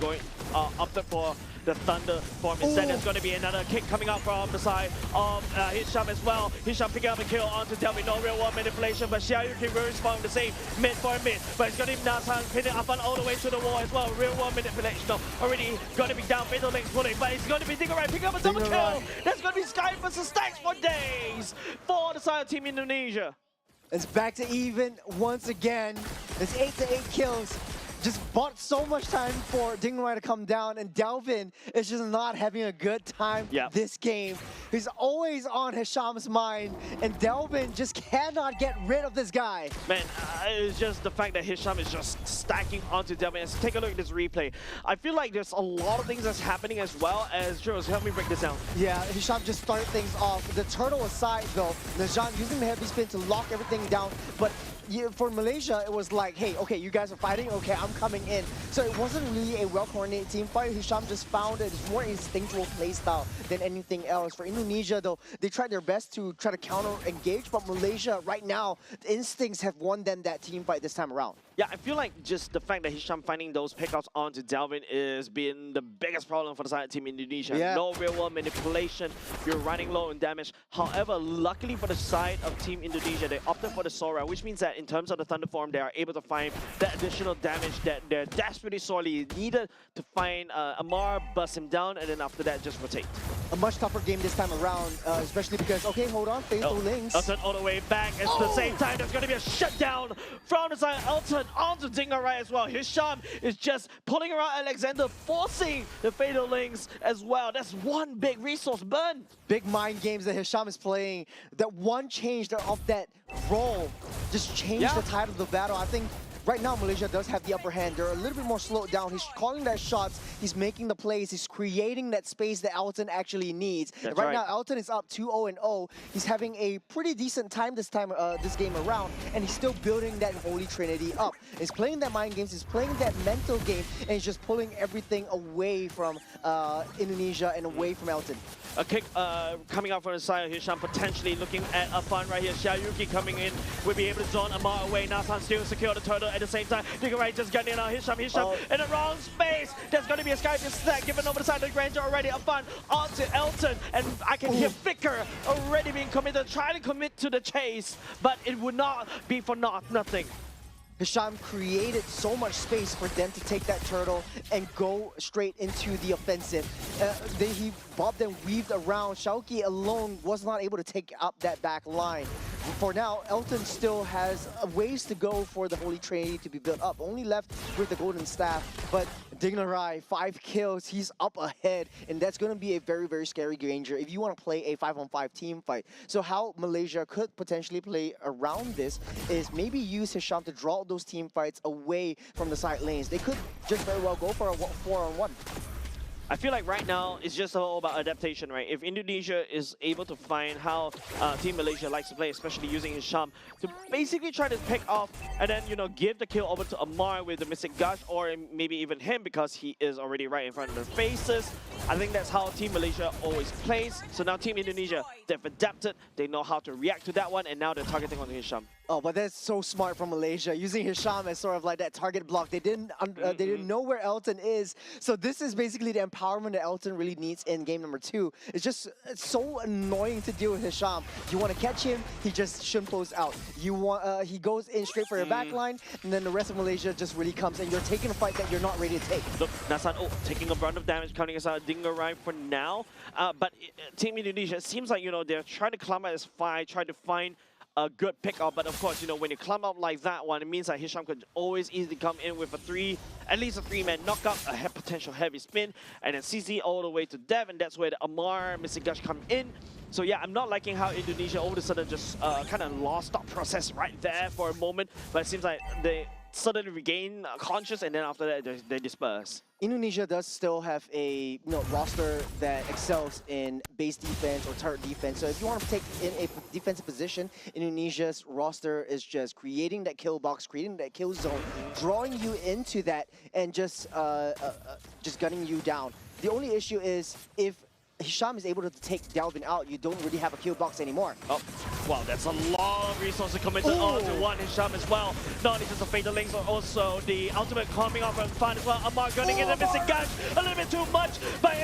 opted for the Thunder form. Instead, there's going to be another kick coming out from the side of Hisham as well. Hisham picking up a kill onto Delvin. No real world manipulation, but Xiaoyuki will respond the same mid for mid. But it's going to be Nasan pinning up on all the way to the wall as well. Real world manipulation though. Already going to be down. Fatal Links pulling, but it's going to be Dingerai picking up a double kill. That's going to be Sky versus Stacks for days for the side of Team Indonesia. It's back to even once again. It's 8-8 kills. Just bought so much time for Dingerai to come down, and Delvin is just not having a good time this game. He's always on Hisham's mind, and Delvin just cannot get rid of this guy. Man, it's just the fact that Hisham is just stacking onto Delvin. Let's take a look at this replay. I feel like there's a lot of things that's happening as well as Jules. Help me break this down. Yeah, Hisham just started things off. The turtle aside, though, Najan using the heavy spin to lock everything down, but for Malaysia, it was like, hey, okay, you guys are fighting, okay, I'm coming in. So it wasn't really a well-coordinated team fight. Hisham just found it. It's more instinctual playstyle than anything else. For Indonesia, though, they tried their best to try to counter-engage, but Malaysia, right now, the instincts have won them that team fight this time around. Yeah, I feel like just the fact that Hisham finding those pickouts onto Delvin is been the biggest problem for the side of Team Indonesia. Yeah. No real-world manipulation. You're running low on damage. However, luckily for the side of Team Indonesia, they opted for the Sora, which means that in terms of the Thunder form, they are able to find that additional damage that they're desperately sorely needed to find Amar, bust him down, and then after that, just rotate. A much tougher game this time around, especially because, okay, hold on, Fatal Links. Elton all the way back. At the same time, there's going to be a shutdown from the side of Elton onto Dingerai as well. Hisham is just pulling around Alexander, forcing the Fatal Links as well. That's one big resource burn. Big mind games that Hisham is playing. That one change of that role just changed the tide of the battle. I think right now, Malaysia does have the upper hand. They're a little bit more slowed down. He's calling that shots. He's making the plays. He's creating that space that Elton actually needs. Right now, Elton is up 2-0-0. He's having a pretty decent time this game around, and he's still building that Holy Trinity up. He's playing that mind games. He's playing that mental game, and he's just pulling everything away from Indonesia and away from Elton. A kick coming out from the side of Hisham, potentially looking at a fun right here. Xiaoyuki coming in, will be able to zone Amar away. Nasan still secure the turtle at the same time. Dingerai just getting in on Hisham in the wrong space. There's going to be a Skype stack given over the side of the Granger already. A fun onto Elton, and I can hear Vicker already being committed, trying to commit to the chase, but it would not be for nothing. Hisham created so much space for them to take that turtle and go straight into the offensive. He bobbed and weaved around. Xiaoki alone was not able to take up that back line. For now, Elton still has ways to go for the Holy Trinity to be built up. Only left with the Golden Staff, but Dingerai, 5 kills, he's up ahead, and that's going to be a very, very scary Granger if you want to play a 5-on-5 team fight. So how Malaysia could potentially play around this is maybe use Hisham to draw those team fights away from the side lanes. They could just very well go for a 4-on-1. I feel like right now it's just all about adaptation, right? If Indonesia is able to find how Team Malaysia likes to play, especially using Hisham, to basically try to pick off and then, you know, give the kill over to Amar with the Mystic Gush, or maybe even him because he is already right in front of their faces. I think that's how Team Malaysia always plays. So now Team Indonesia, they've adapted, they know how to react to that one, and now they're targeting on Hisham. Oh, but that's so smart from Malaysia, using Hisham as sort of like that target block. They didn't know where Elton is, so this is basically the empowerment that Elton really needs in game number 2. It's so annoying to deal with Hisham. You want to catch him, he just shimpos out. He goes in straight for your back line, and then the rest of Malaysia just really comes, and you're taking a fight that you're not ready to take. Look, Nasan, taking a brunt of damage, counting us out, Dingerai for now. But Team Indonesia, it seems like, you know, they're trying to climb out this fight, trying to find a good pick up, but of course, you know, when you climb up like that one, it means that Hisham could always easily come in with at least a 3-man knockup, a potential heavy spin, and then CC all the way to Dev, and that's where the Amar, Mystic Gush come in. So yeah, I'm not liking how Indonesia all of a sudden just kind of lost thought process right there for a moment, but it seems like they suddenly regain conscious, and then after that, they disperse. Indonesia does still have a roster that excels in base defense or turret defense. So if you want to take in a defensive position, Indonesia's roster is just creating that kill box, creating that kill zone, drawing you into that, and just gunning you down. The only issue is if Hisham is able to take Delvin out, you don't really have a kill box anymore. Oh, Wow, that's a long resource committed onto one Hisham as well. Not only just the Fatal Links, but also the ultimate coming off and fun as well. Amar gunning in the missing gun a little bit too much by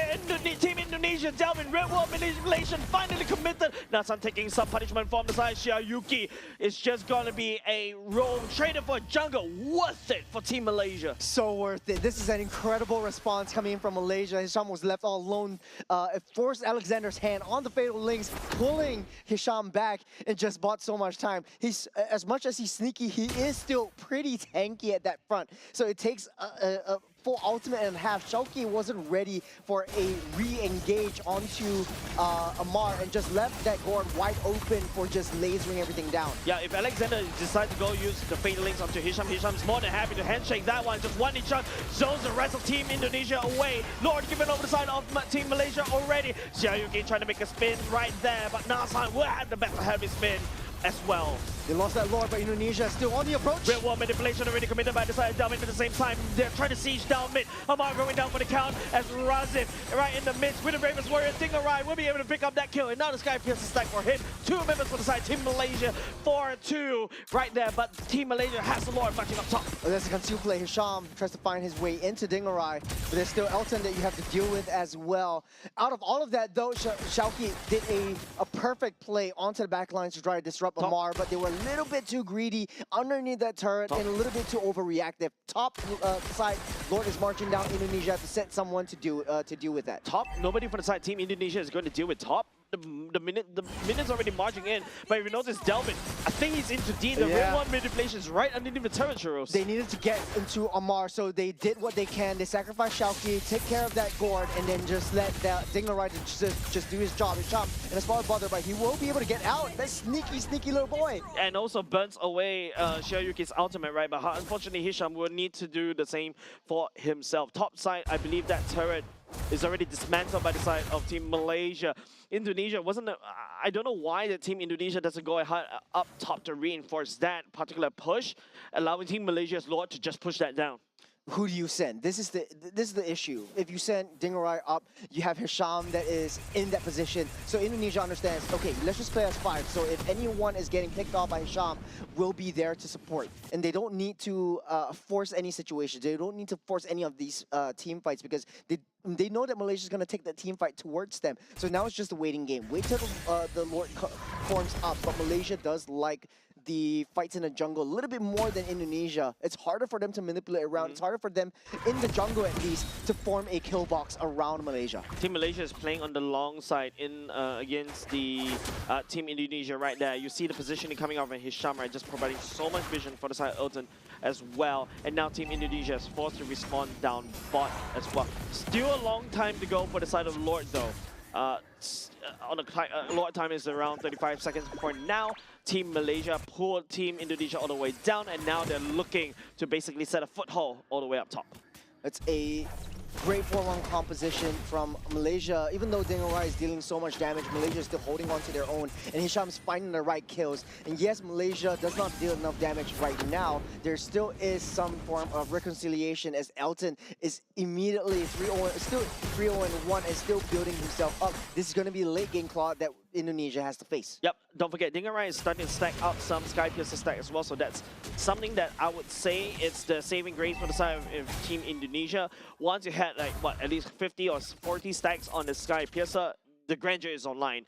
Team Indonesia. Delvin, Red Wall manipulation finally committed. Nasan taking some punishment from the side. Xiaoyuki is just gonna be a roam traded for jungle. Worth it for Team Malaysia. So worth it. This is an incredible response coming in from Malaysia. Hisham was left all alone. It forced Alexander's hand on the Fatal Links, pulling Hisham back and just bought so much time. He's as much as he's sneaky, he is still pretty tanky at that front. So it takes a full ultimate and a half. Xiaoqi wasn't ready for a re-engage onto Amar and just left that Gord wide open for just lasering everything down. Yeah, if Alexander decides to go use the Fatal Links onto Hisham, Hisham's more than happy to handshake that one. Just one each other, zones the rest of Team Indonesia away. Lord giving over the side of Team Malaysia already. Xiaoyuki trying to make a spin right there, but Nasan will have the better heavy spin as well. They lost that Lord, but Indonesia is still on the approach. Real War manipulation already committed by the side of down mid at the same time. They're trying to siege down mid. Amar going down for the count as Razif right in the midst with the Bravest Warrior. Dingarai will be able to pick up that kill. And now the Sky Piercer stack for him. 2 members for the side. Team Malaysia 4-2 right there. But Team Malaysia has the Lord marching up top. Oh, there's a conceal play. Hisham tries to find his way into Dingarai, but there's still Elton that you have to deal with as well. Out of all of that, though, Xiaoqi did a perfect play onto the back lines to try to disrupt Amar, but they were a little bit too greedy underneath that turret and a little bit too overreactive. Top side, Lord is marching down. Indonesia have to set someone to deal with that. Top, nobody from the side. Team Indonesia is going to deal with top. The minions already marching in, but if you notice Delvin, I think he's into D. The real one manipulation is right underneath the turret, Churros. They needed to get into Amar, so they did what they can. They sacrificed Xiaoqi, take care of that Gord, and then just let that Dingarai just do his job. His job, and a small bother, but he will be able to get out. That sneaky little boy. And also burns away Xiaoyuki's ultimate, right? But unfortunately, Hisham will need to do the same for himself. Top side, I believe that turret is already dismantled by the side of Team Malaysia. Indonesia wasn't, I don't know why the Team Indonesia doesn't go ahead up top to reinforce that particular push, allowing Team Malaysia's Lord to just push that down. Who do you send? This is the issue. If you send Dingarai up, you have Hisham that is in that position. So Indonesia understands, okay, let's just play as 5. So if anyone is getting picked off by Hisham, we'll be there to support. And they don't need to force any situations. They don't need to force any of these team fights because they know that Malaysia is going to take that team fight towards them. So now it's just a waiting game. Wait till the Lord forms up. But Malaysia does like the fights in the jungle a little bit more than Indonesia. It's harder for them to manipulate around. It's harder for them, in the jungle at least, to form a kill box around Malaysia. Team Malaysia is playing on the long side in against the Team Indonesia right there. You see the positioning coming off of Hisham, right? Just providing so much vision for the side of Elton as well. And now Team Indonesia is forced to respawn down bot as well. Still a long time to go for the side of Lord though. On the Lord time is around 35 seconds for now. Team Malaysia pulled Team Indonesia all the way down, and now they're looking to basically set a foothold all the way up top. It's a great 4-1 composition from Malaysia. Even though Dingarai is dealing so much damage, Malaysia is still holding on to their own, and Hisham's finding the right kills. And yes, Malaysia does not deal enough damage right now. There still is some form of reconciliation as Elton is immediately 3-0, still 3-0-1 and still building himself up. This is going to be a late game claw that Indonesia has to face. Yep, don't forget, Dingarai is starting to stack out some Sky Piercer stack as well, so that's something that I would say it's the saving grace for the side of Team Indonesia. Once you had like, what, at least 50 or 40 stacks on the Sky Piercer, the Grandeur is online.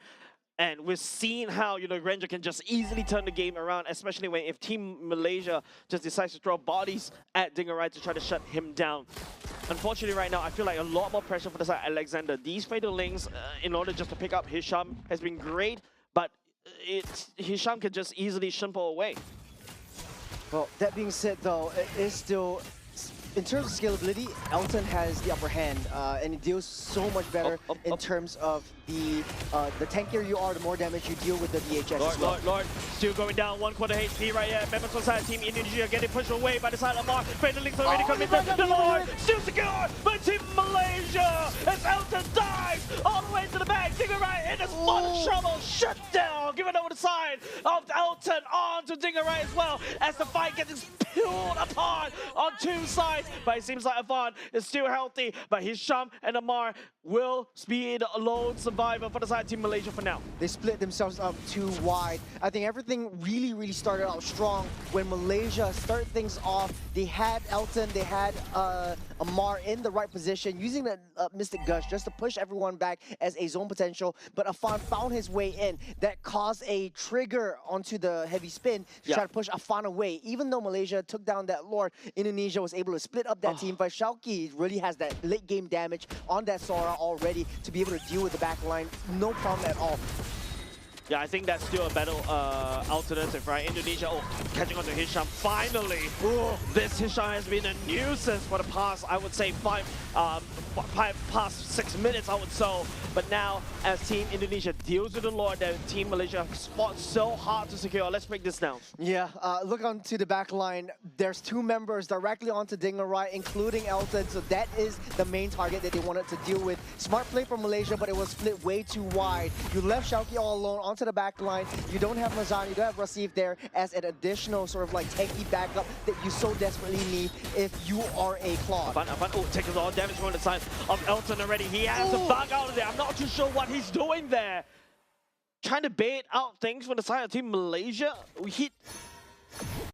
And we've seen how, you know, Grandeur can just easily turn the game around, especially when if Team Malaysia just decides to throw bodies at Dingarai to try to shut him down. Unfortunately, right now, I feel like a lot more pressure for the side of Alexander. These Fatal Links, in order just to pick up Hisham, has been great, but Hisham can just easily shimple away. Well, that being said, though, it is still, in terms of scalability, Elton has the upper hand, and it deals so much better in terms of the tankier you are, the more damage you deal with the DHS as well. Lord, still going down 1/4 HP right here. Members of side Team Indonesia getting pushed away by the side of Amar. Fatal Links already committed. The Lord still secured by Team Malaysia as Elton dives all the way to the back. Dingarai in a spot of trouble. Shut down. Give it over the side of Elton on to Dingarai as well as the fight gets peeled apart on 2 sides. twice, but it seems like Avon is still healthy. But Hisham and Amar will be the lone survivor for the side of Team Malaysia for now. They split themselves up too wide. I think everything really started out strong when Malaysia started things off. They had Elton, they had Amar in the right position, using the Mystic Gush just to push everyone back as a zone potential. But Afan found his way in. That caused a trigger onto the heavy spin to try to push Afan away. Even though Malaysia took down that Lord, Indonesia was able to split up that team. But Shauki really has that late game damage on that Sora already to be able to deal with the back line. No problem at all. Yeah, I think that's still a better alternative, right? Indonesia, catching on to Hisham, finally! This Hisham has been a nuisance for the past, I would say, past 6 minutes, I would say. But now, as Team Indonesia deals with the Lord, that Team Malaysia spots so hard to secure. Let's break this down. Yeah, look onto the back line. There's 2 members directly onto Dingarai, including Elton. So that is the main target that they wanted to deal with. Smart play from Malaysia, but it was split way too wide. You left Shauki all alone onto the back line. You don't have Mazan, you don't have Rasif there as an additional sort of like tanky backup that you so desperately need if you are a Claude. Afan, taking all damage from the side of Elton already. He has to bug out of there. I'm not too sure what he's doing there. Trying to bait out things from the side of Team Malaysia. We hit,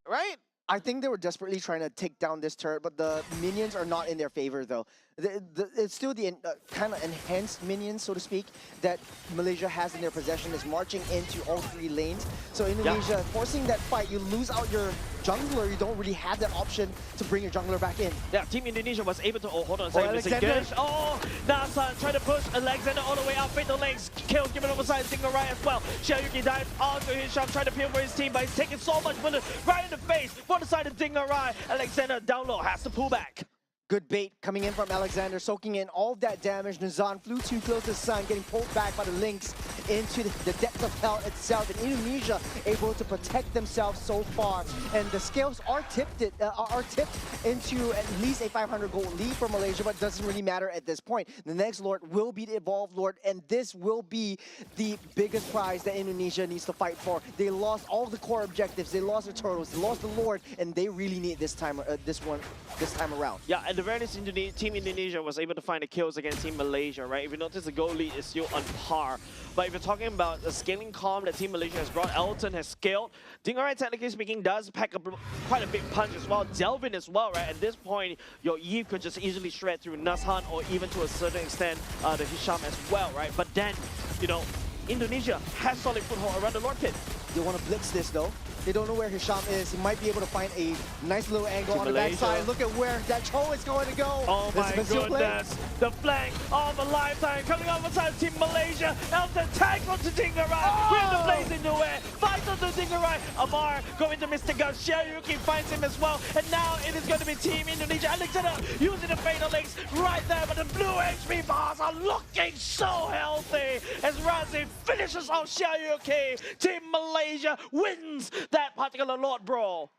right? I think they were desperately trying to take down this turret, but the minions are not in their favor, though. It's still the kind of enhanced minions, so to speak, that Malaysia has in their possession is marching into all 3 lanes. So Indonesia, forcing that fight, you lose out your jungler, you don't really have that option to bring your jungler back in. Yeah, Team Indonesia was able to, hold on a second, Alexander. Nasan trying to push Alexander all the way out, fatal legs, kill, given over side, Dingarai as well. Xiaoyuki dives onto Hisham, trying to peel for his team, but he's taking so much bullet right in the face for the side of Dingarai. Alexander down low, has to pull back. Good bait coming in from Alexander, soaking in all of that damage. Nazan flew too close to the sun, getting pulled back by the Lynx into the depth of hell itself. And Indonesia able to protect themselves so far. And the scales are tipped into at least a 500 gold lead for Malaysia, but doesn't really matter at this point. The next Lord will be the Evolved Lord, and this will be the biggest prize that Indonesia needs to fight for. They lost all the core objectives. They lost the turtles, they lost the Lord, and they really need this time around. Yeah, and the very least, Team Indonesia was able to find the kills against Team Malaysia, right? If you notice, the goal lead is still on par. But if you're talking about the scaling calm that Team Malaysia has brought, Elton has scaled. Dingarai, technically speaking, does pack quite a big punch as well. Delvin as well, right? At this point, your Eve could just easily shred through Nazhan or even to a certain extent the Hisham as well, right? But then, you know, Indonesia has solid foothold around the Lord Pit. They want to blitz this though. They don't know where Hisham is. He might be able to find a nice little angle on the backside. Look at where that Cho is going to go. Oh my goodness. The flank of a lifetime coming on the side of Team Malaysia. Elton tags onto Dingarai. We're the blaze in the way. Fights onto Dingarai. Amar going to Mr. Gun. Xiaoyuki finds him as well. And now it is going to be Team Indonesia. Alexander using the fatal links right there. But the blue HP bars are looking so healthy as Razi finishes off Xiaoyuki. Team Malaysia wins that particular Lord Brawl.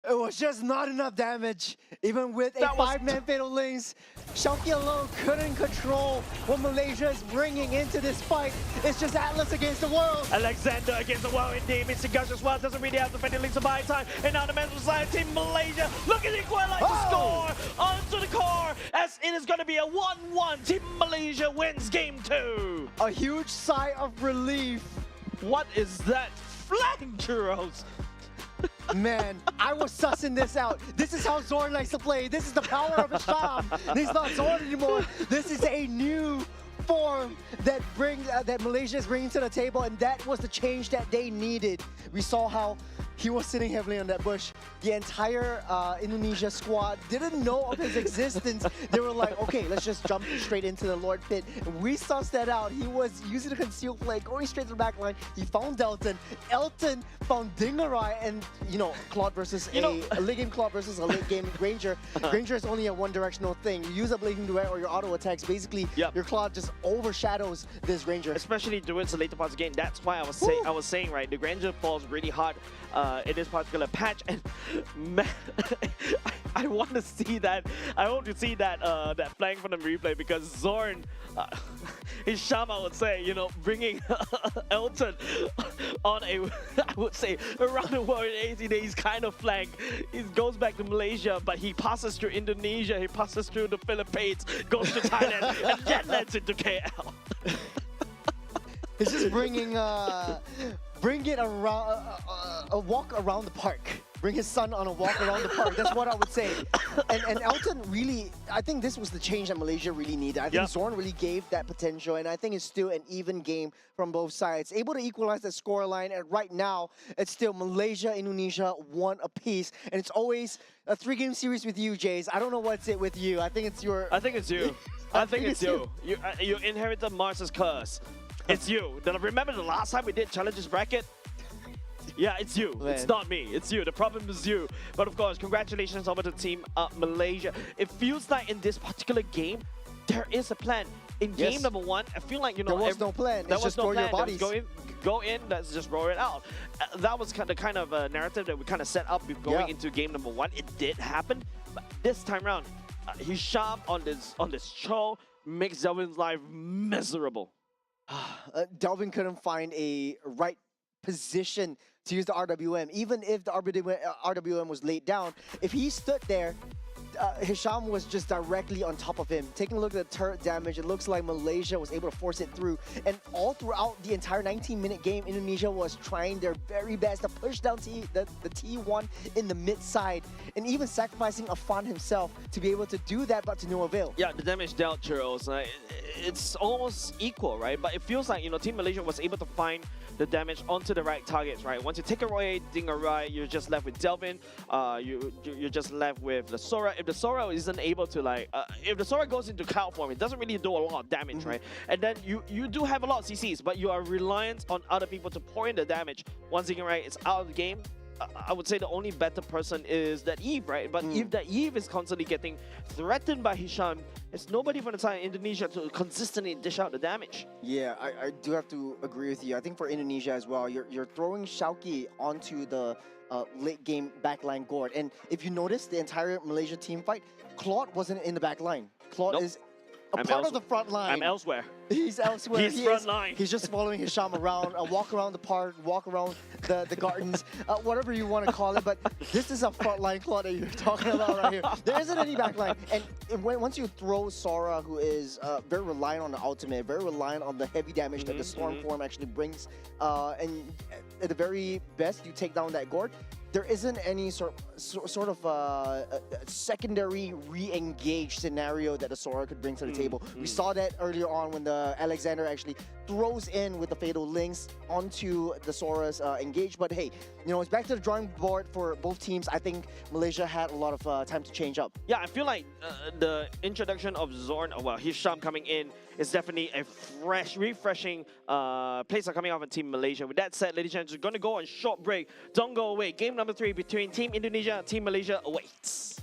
It was just not enough damage. Even with a 5-man fatal links, Shauki alone couldn't control what Malaysia is bringing into this fight. It's just Atlas against the world. Alexander against the world indeed. Mr. Gush as well doesn't really have the fatal links to buy time. And now the men's side, Team Malaysia looking to equalize the score onto the core as it is going to be a 1-1. Team Malaysia wins game 2. A huge sigh of relief. What is that flank, Churros? Man, I was sussing this out. This is how Zorn likes to play. This is the power of Hisham. He's not Zorn anymore. This is a new form that that Malaysia is bringing to the table, and that was the change that they needed. We saw how he was sitting heavily on that bush. The entire Indonesia squad didn't know of his existence. They were like, okay, let's just jump straight into the Lord Pit. And we sussed that out. He was using the concealed play, going straight to the back line. He found Delton. Elton found Dingarai, and, you know, Claude versus a late game Claude versus a late game Granger. Granger is only a one-directional thing. You use a Blazing Duet or your auto attacks, basically, your Claude just overshadows this Granger. Especially towards the later parts of the game. That's why I was saying, right, the Granger falls really hard in this particular patch. And man, I want to see that. I hope to see that that flank from the replay, because Zorn, Hisham, I would say, you know, bringing Elton on a, I would say, around the world in 80 days kind of flank. He goes back to Malaysia, but he passes through Indonesia, he passes through the Philippines, goes to Thailand, and then lands into KL. He's just bringing it around a walk around the park. Bring his son on a walk around the park. That's what I would say. And Elton really, I think this was the change that Malaysia really needed. I think Zorn really gave that potential, and I think it's still an even game from both sides. Able to equalize the scoreline, and right now it's still Malaysia, Indonesia, 1 apiece, and it's always a 3-game series with you, Jace. I don't know what's it with you. I think it's your. I think it's you. I think it's you. You inherited Mars's curse. It's you. Remember the last time we did Challenges Bracket? Yeah, it's you. Man. It's not me. It's you. The problem is you. But of course, congratulations over to Team Malaysia. It feels like in this particular game, there is a plan. In game number 1, I feel like, you know, there was no plan. There it's was just no throw plan. your bodies. Go in, let's just roll it out. That was kind of a narrative that we kind of set up going into game number 1. It did happen, but this time around, Hisham on this show makes Delvin's life miserable. Delvin couldn't find a right position to use the RWM. Even if the RWM was laid down, if he stood there, Hisham was just directly on top of him. Taking a look at the turret damage, it looks like Malaysia was able to force it through. And all throughout the entire 19-minute game, Indonesia was trying their very best to push down the T1 in the mid side, and even sacrificing Afan himself to be able to do that, but to no avail. Yeah, the damage dealt, Churros, it's almost equal, right? But it feels like, you know, Team Malaysia was able to find the damage onto the right targets, right? Once you take away Dingarai, you're just left with Delvin. You're just left with the Sora. If the Sora isn't able to, like, if the Sora goes into cloud form, it doesn't really do a lot of damage, right? And then you do have a lot of CCs, but you are reliant on other people to pour in the damage. Once Dingarai is out of the game, I would say the only better person is that Eve, right? But if that Eve is constantly getting threatened by Hisham, it's nobody from the side of Indonesia to consistently dish out the damage. Yeah, I do have to agree with you. I think for Indonesia as well, you're throwing Shauki onto the late game backline gourd. And if you notice, the entire Malaysia team fight, Claude wasn't in the backline. Claude is a part of the front line. I'm elsewhere. He's elsewhere. He's front line. He's just following Hisham around, walk around the park, walk around the gardens, whatever you want to call it. But this is a front line Claude that you're talking about right here. There isn't any back line. And once you throw Sora, who is very reliant on the ultimate, very reliant on the heavy damage that the Storm form actually brings, and at the very best, you take down that gourd, there isn't any sort of a secondary re-engage scenario that the Sora could bring to the table. We saw that earlier on when the Alexander actually throws in with the Fatal Links onto the Sora's engage. But hey, you know, it's back to the drawing board for both teams. I think Malaysia had a lot of time to change up. Yeah, I feel like the introduction of Zorn, well, Hisham coming in, is definitely a refreshing placer coming off of Team Malaysia. With that said, ladies and gentlemen, we're going to go on short break. Don't go away. Game number 3 between Team Indonesia and Team Malaysia awaits.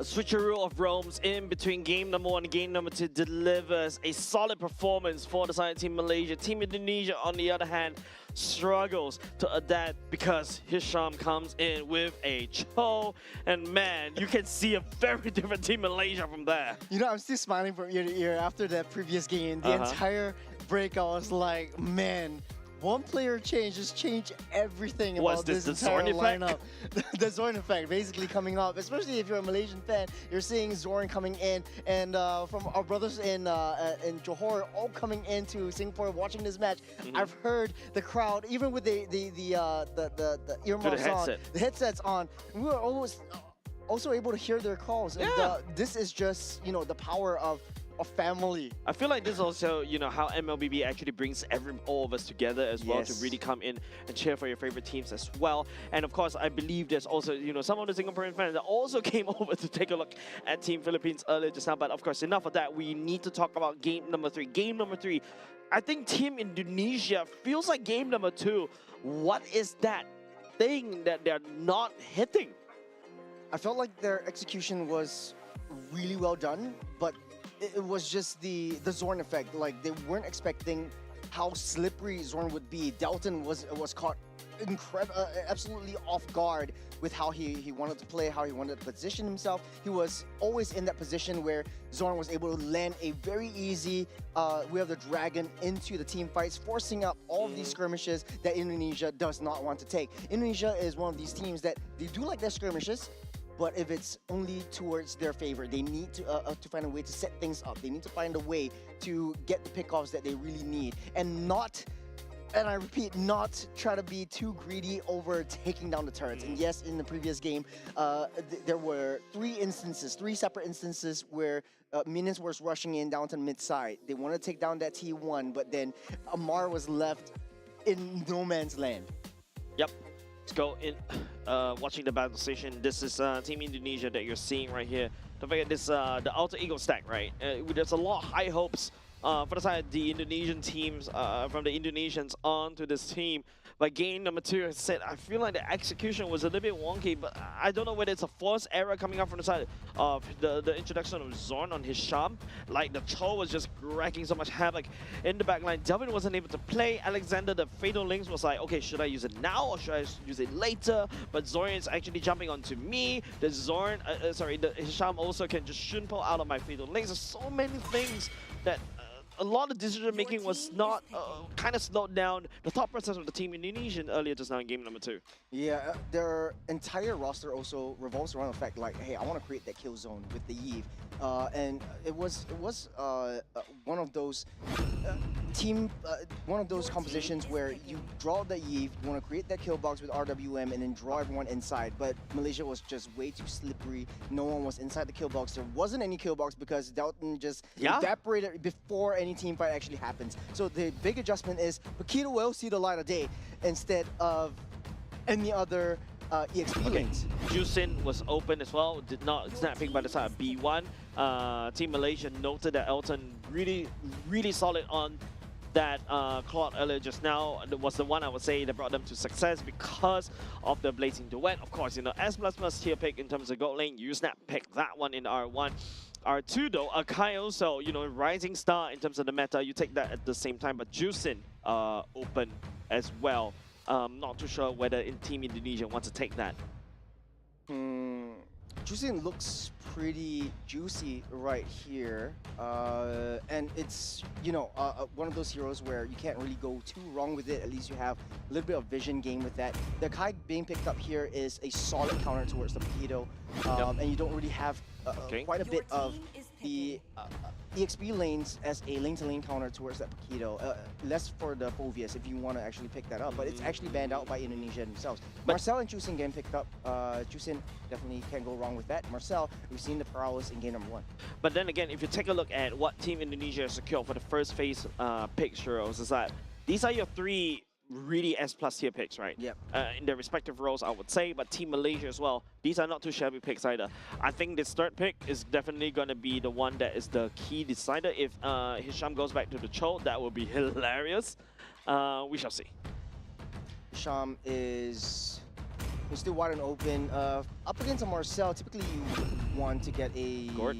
A switcheroo of roams in between game number 1 and game number 2 delivers a solid performance for the side of Team Malaysia. Team Indonesia, on the other hand, struggles to adapt because Hisham comes in with a Cho. And man, you can see a very different Team Malaysia from there. You know, I'm still smiling from ear to ear after that previous game. The entire break, I was like, man, one player change just changed everything about this entire lineup. The Zorn effect basically coming up, especially if you're a Malaysian fan, you're seeing Zorn coming in, and from our brothers in Johor all coming into Singapore watching this match. I've heard the crowd, even with the earmuffs on, the headsets on, we were almost also able to hear their calls. And this is just, you know, the power of family. I feel like this is also, you know, how MLBB actually brings all of us together as well to really come in and cheer for your favorite teams as well. And of course, I believe there's also, you know, some of the Singaporean fans that also came over to take a look at Team Philippines earlier just now. But of course, enough of that. We need to talk about game number 3. Game number 3, I think Team Indonesia feels like game number 2. What is that thing that they're not hitting? I felt like their execution was really well done, but it was just the Zorn effect. Like, they weren't expecting how slippery Zorn would be. Dalton was caught absolutely off guard with how he wanted to play, how he wanted to position himself. He was always in that position where Zorn was able to land a very easy We Have the Dragon into the team fights, forcing up all of these skirmishes that Indonesia does not want to take. Indonesia is one of these teams that they do like their skirmishes, but if it's only towards their favor, they need to find a way to set things up. They need to find a way to get the pickoffs that they really need, and not, and I repeat, not try to be too greedy over taking down the turrets. And yes, in the previous game, there were 3 separate instances where minions was rushing in down to mid-side. They wanted to take down that T1, but then Amar was left in no man's land. Yep. Let's go in, watching the battle station. This is Team Indonesia that you're seeing right here. Don't forget this, the Alter Ego stack, right? There's a lot of high hopes for the side of the Indonesian teams, from the Indonesians onto this team. But game number 2, I said, I feel like the execution was a little bit wonky, but I don't know whether it's a forced error coming up from the side of the introduction of Zorn on his Hisham. Like, the Cho was just wrecking so much havoc in the backline. Delvin wasn't able to play. Alexander, the Fatal Links, was like, okay, should I use it now or should I use it later? But Zorn is actually jumping onto me. The the Hisham also can just shunpo out of my Fatal Links. There's so many things that a lot of decision making was not kind of slowed down the thought process of the team Indonesian earlier just now in game number 2. Yeah, their entire roster also revolves around the fact, like, hey, I want to create that kill zone with the Eve, and it was one of those compositions where you draw the Eve, you want to create that kill box with RWM, and then draw everyone inside. But Malaysia was just way too slippery. No one was inside the kill box. There wasn't any kill box because Dalton just evaporated before any team fight actually happens. So the big adjustment is Paquito will see the light of day instead of any other EXP lanes. Jusin was open as well, did not snap pick by the side of B1. Team Malaysia noted that Elton really solid on that Claude earlier just now. It was the one I would say that brought them to success because of the Blazing Duet. Of course, you know, S++ tier pick in terms of gold lane, you snap pick that one in R1. R2 though, Akai also, you know, rising star in terms of the meta, you take that at the same time, but Jusin open as well. Not too sure whether Team Indonesia wants to take that. Jusin looks pretty juicy right here, and it's, you know, one of those heroes where you can't really go too wrong with it. At least you have a little bit of vision gain with that. The Kai being picked up here is a solid counter towards the Paquito, and you don't really have quite a bit of the EXP lanes as a lane-to-lane counter towards that Paquito. Less for the Phovius if you want to actually pick that up, but it's actually banned out by Indonesia themselves. But Marcel and Jusin getting picked up. Jusin definitely can't go wrong with that. Marcel, we've seen the prowess in game number 1. But then again, if you take a look at what Team Indonesia secured for the first phase pictures, is that these are your 3 really S+ tier picks, right? Yep. In their respective roles, I would say, but Team Malaysia as well, these are not too shabby picks either. I think this 3rd pick is definitely going to be the one that is the key decider. If Hisham goes back to the Cho, that will be hilarious. We shall see. Hisham is He's still wide and open. Up against a Marcel, typically you want to get a Gord?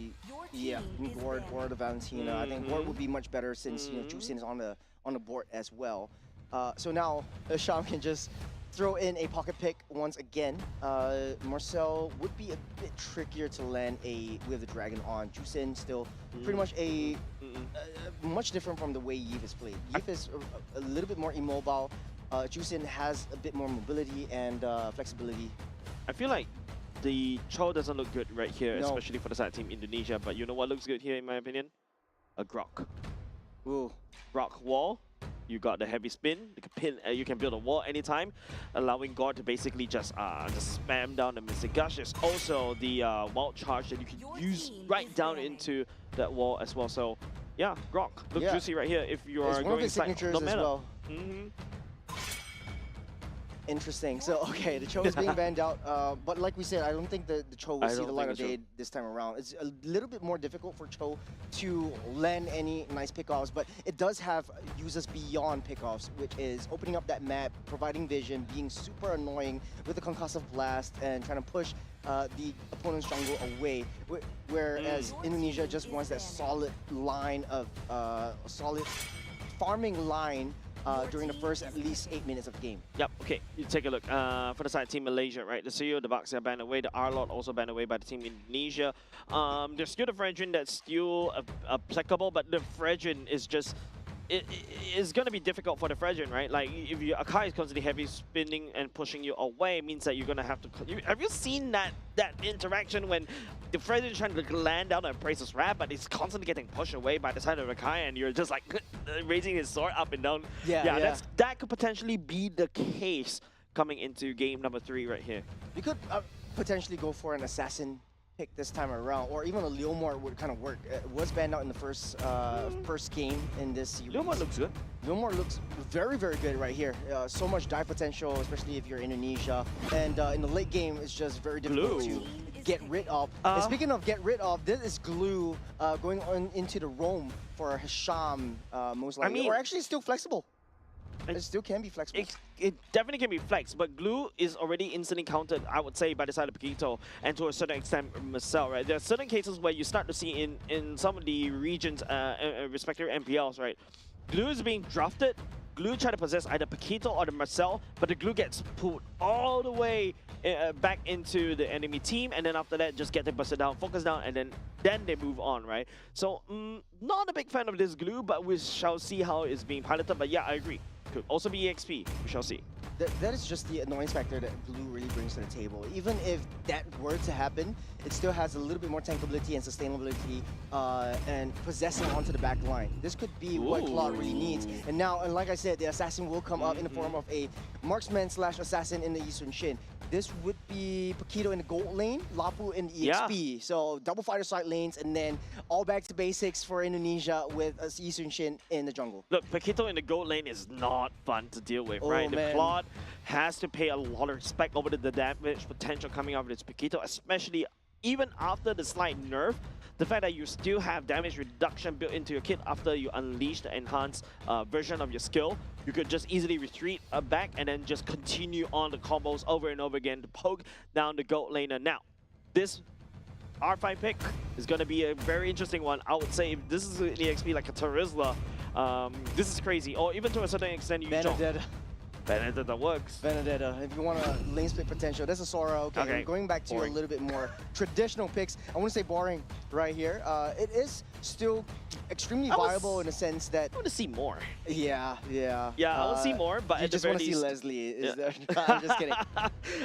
Yeah, Gord or the Valentina. I think Gord would be much better since Jusin is on the board as well. So now Sham can just throw in a pocket pick once again. Marcel would be a bit trickier to land with the Dragon on. Jusin still pretty much much different from the way Yves is played. Yves is a little bit more immobile. Jusin has a bit more mobility and flexibility. I feel like the Cho doesn't look good right here, No. especially for the side team Indonesia. But you know what looks good here, in my opinion? A Grok. Ooh. Grok wall. You got the heavy spin. You can pin. You can build a wall anytime, allowing God to basically just spam down the Mystic Gush. There's also the wild charge that you can use right down into that wall as well. So yeah, Grok look juicy right here if you are It's one of going his signatures as well. Interesting. So, okay, the Cho is being banned out. But like we said, I don't think the Cho will see the light of day this time around. It's a little bit more difficult for Cho to land any nice pickoffs, but it does have uses beyond pickoffs, which is opening up that map, providing vision, being super annoying with the concussive blast, and trying to push the opponent's jungle away. Whereas Indonesia just wants that solid line of solid farming line during the first at least 8 minutes of the game. Yep, okay, you take a look. For the side team Malaysia, right? The CEO, the Bucks are banned away. The R-Lot also banned away by the team Indonesia. There's still the Fredrin that's still applicable, but the Fredrin is just... It's going to be difficult for the Fredrin, right? Like, if your Akai is constantly heavy spinning and pushing you away, it means that you're going to have to... Have you seen that interaction when the Fredrin is trying to land down and praise his wrap, but it's constantly getting pushed away by the side of Akai, and you're just like raising his sword up and down? Yeah. That could potentially be the case coming into game number 3 right here. You could potentially go for an assassin pick this time around, or even a Leomor would kind of work. It was banned out in the first game in this series. Leomor looks good. Leomor looks very, very good right here. So much dive potential, especially if you're Indonesia. And in the late game, it's just very difficult to get rid of. And speaking of get rid of, this is Glue going on into the roam for Hisham, most likely. Or actually still flexible. It still can be flexible. It definitely can be flexed, but Glue is already instantly countered, I would say, by the side of Paquito, and to a certain extent, Marcel, right? There are certain cases where you start to see in some of the regions, respective MPLs, right? Glue is being drafted. Glue try to possess either Paquito or the Marcel, but the Glue gets pulled all the way back into the enemy team, and then after that, just get them busted down, focus down, and then they move on, right? So, not a big fan of this Glue, but we shall see how it's being piloted. But yeah, I agree. Could also be EXP. We shall see. That is just the annoyance factor that Glue really brings to the table. Even if that were to happen, it still has a little bit more tankability and sustainability and possessing onto the back line. This could be what Claude really needs. And now, and like I said, the assassin will come up in the form of a marksman / assassin in the Yi Sun Shin. This would be Paquito in the gold lane, Lapu in the EXP. So double fighter side lanes, and then all back to basics for Indonesia with Yi Sun Shin in the jungle. Look, Paquito in the gold lane is not fun to deal with, right? The Claude has to pay a lot of respect over the damage potential coming out of this Paquito, especially even after the slight nerf. The fact that you still have damage reduction built into your kit after you unleash the enhanced version of your skill, you could just easily retreat back and then just continue on the combos over and over again to poke down the gold laner. Now, this R5 pick is going to be a very interesting one. I would say if this is an EXP like a Terizla, this is crazy. Or even to a certain extent, you Benedetta works. Benedetta, if you want a lane split potential, that's a Sora. Okay. Going back to a little bit more traditional picks, I want to say boring right here. It is still extremely viable in the sense that... I want to see more. Yeah. Yeah, I want to see more, but you at just the very want to see least... Leslie. Is there? I'm just kidding.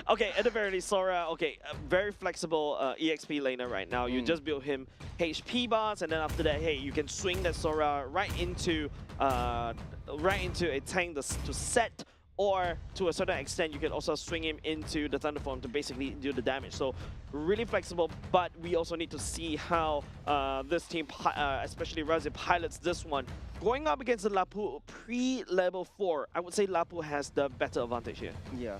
Okay, at the very least, Sora, very flexible EXP laner right now. You just build him HP bars, and then after that, hey, you can swing that Sora right into a tank to set, or to a certain extent, you can also swing him into the Thunderform to basically do the damage. So really flexible, but we also need to see how this team, especially Razi, pilots this one. going up against the Lapu pre-level 4, I would say Lapu has the better advantage here. Yeah,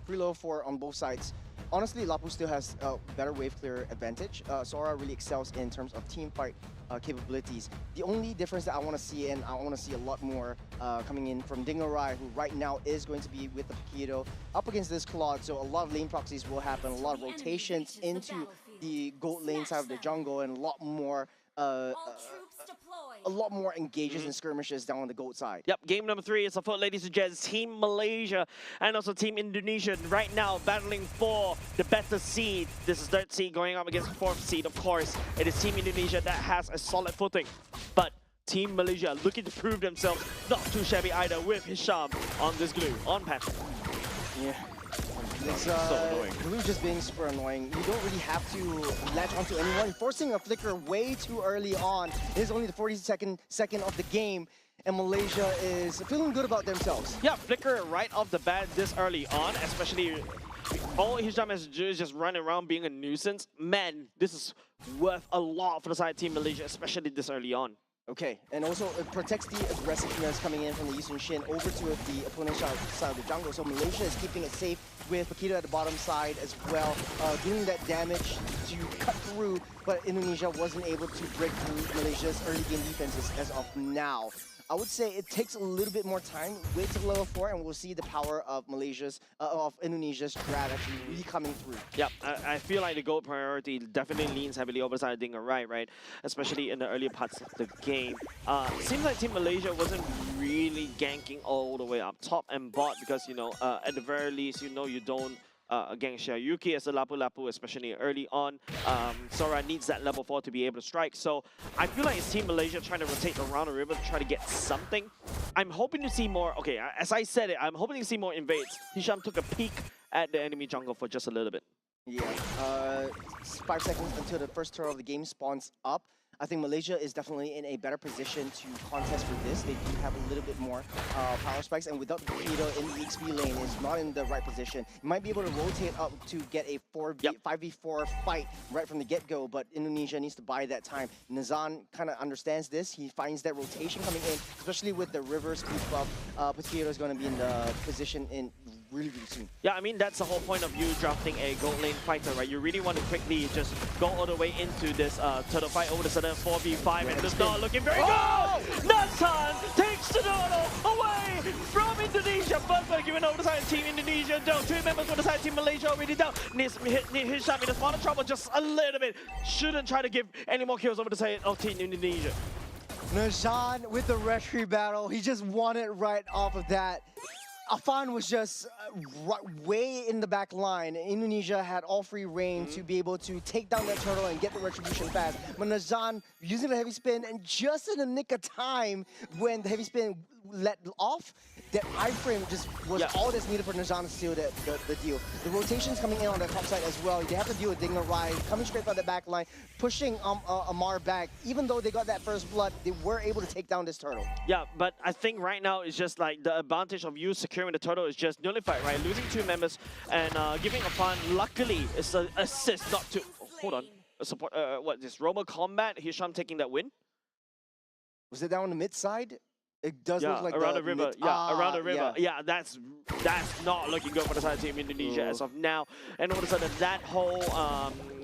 preload 4 on both sides. Honestly, Lapu still has a better wave clear advantage. Sora really excels in terms of team fight capabilities. The only difference that I want to see, and I want to see a lot more coming in from Dingarai, who right now is going to be with the Paquito up against this Claude. So a lot of lane proxies will happen, a lot of rotations into the gold lane side of the jungle, and a lot more engages and skirmishes down on the gold side. Yep, game number 3 is afoot, ladies and gents. Team Malaysia and also Team Indonesia right now battling for the better seed. This is 3rd seed going up against 4th seed, of course. It is Team Indonesia that has a solid footing. But Team Malaysia looking to prove themselves not too shabby either with Hisham on this glue, on Patrick. Yeah. It's so annoying. Glue just being super annoying. You don't really have to latch onto anyone. Forcing a flicker way too early on. It is only the 42nd second of the game, and Malaysia is feeling good about themselves. Yeah, flicker right off the bat this early on, especially all Hisham has to do is just run around being a nuisance. Man, this is worth a lot for the side of Team Malaysia, especially this early on. Okay, and also it protects the aggressiveness coming in from the Eastern Shin over to the opponent's side of the jungle. So Malaysia is keeping it safe with Paquito at the bottom side as well, doing that damage to cut through, but Indonesia wasn't able to break through Malaysia's early game defenses as of now. I would say it takes a little bit more time. Wait till level 4, and we'll see the power of Indonesia's strat actually really coming through. Yep, I feel like the gold priority definitely leans heavily over the side of Dingarai, right? Especially in the earlier parts of the game. Seems like Team Malaysia wasn't really ganking all the way up top and bot because, you know, at the very least, you know, you don't against Xiaoyuki as a Lapu Lapu, especially early on. Sora needs that level 4 to be able to strike. So I feel like it's Team Malaysia trying to rotate around the river to try to get something. I'm hoping to see more. Okay, as I said it, I'm hoping to see more invades. Hisham took a peek at the enemy jungle for just a little bit. Yeah, 5 seconds until the first turtle of the game spawns up. I think Malaysia is definitely in a better position to contest for this. They do have a little bit more power spikes, and without the Paquito in the XP lane, is not in the right position. You might be able to rotate up to get a 5v4 fight right from the get-go, but Indonesia needs to buy that time. Nazan kind of understands this. He finds that rotation coming in, especially with the river speed buff. Paquito is going to be in the position in really soon. Yeah, I mean, that's the whole point of you drafting a gold lane fighter, right? You really want to quickly just go all the way into this turtle fight over the sudden 4v5, and it's not looking very good! Nathan takes the turtle away from Indonesia, but given over the side of Team Indonesia, though. 2 members on the side of Team Malaysia already down. Needs Hisham in a spot of trouble just a little bit. Shouldn't try to give any more kills over the side of Team Indonesia. Nazan with the retry battle, he just won it right off of that. Afan was just way in the back line. Indonesia had all free reign to be able to take down that turtle and get the retribution fast. But Nazan using the heavy spin, and just in the nick of time when the heavy spin let off, that iframe just was all that's needed for Nazan to seal the deal. The rotations coming in on the top side as well. They have to deal with Dingarai coming straight from the back line, pushing Amar back. Even though they got that first blood, they were able to take down this turtle. Yeah, but I think right now it's just like the advantage of you securing the turtle is just nullified, right? Losing 2 members and giving Afan, luckily, it's an assist, not to... hold on. A support, what, this Robo Combat? Hisham taking that win? Was it down on the mid side? It does look like around the river. Around the river. Yeah, that's not looking good for the side of Team Indonesia as of now. And all of a sudden, that whole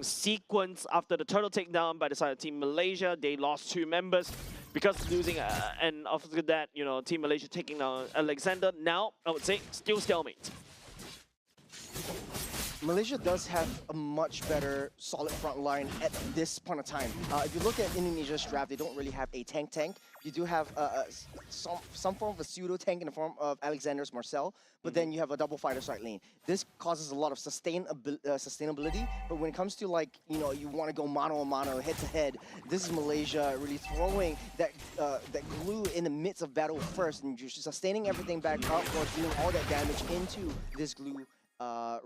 sequence after the turtle takedown by the side of Team Malaysia, they lost 2 members because losing. And after that, you know, Team Malaysia taking down Alexander. Now, I would say, still stalemate. Malaysia does have a much better solid front line at this point of time. If you look at Indonesia's draft, they don't really have a tank. You do have some form of a pseudo tank in the form of Alexander's Marcel, but then you have a double fighter side lane. This causes a lot of sustainability, but when it comes to, like, you know, you want to go mano a mano, head to head, this is Malaysia really throwing that glue in the midst of battle first, and just sustaining everything back up or doing all that damage into this glue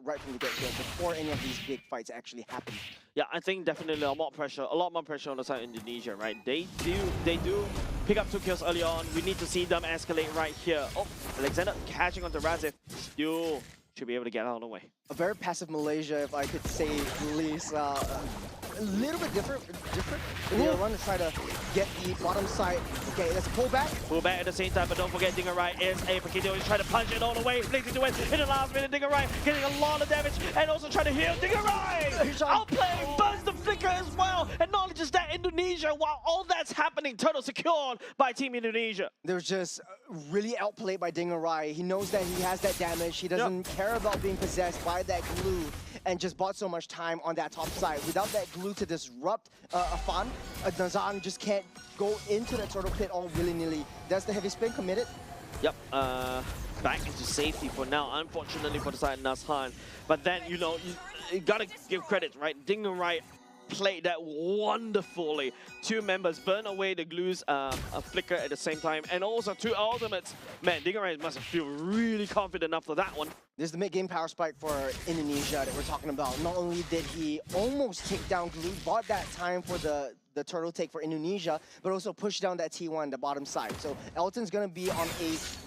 right from the get-go before any of these big fights actually happen. Yeah, I think definitely a lot more pressure on the side of Indonesia, right? They do pick up 2 kills early on. We need to see them escalate right here. Oh, Alexander catching onto Razif. Still should be able to get out of the way. A very passive Malaysia, if I could say the least. a little bit different. They want to try to get the bottom side. Okay, let's pull back. Pull back at the same time, but don't forget Dingerai is a Paquito. He's trying to punch it all the way, blazing to win in the last minute. Dingerai getting a lot of damage and also trying to heal. Dingerai outplaying, burns the flicker as well. And not only just that, Indonesia, while all that's happening, turtle secured by Team Indonesia. They're just really outplayed by Dingerai. He knows that he has that damage. He doesn't care about being possessed by that glue and just bought so much time on that top side. Without that glue to disrupt Afan, Nazan just can't go into the turtle pit all willy-nilly. That's the heavy spin committed. Yep, back into safety for now, unfortunately for the side of Nazhan. But then, you know, you gotta give credit, right? Dingerai played that wonderfully. Two members burn away the glue's flicker at the same time, and also two ultimates. Man, Dingerai must feel really confident after that one. This is the mid-game power spike for Indonesia that we're talking about. Not only did he almost take down glue, bought that time for the turtle take for Indonesia, but also push down that T1, the bottom side. So Elton's going to be on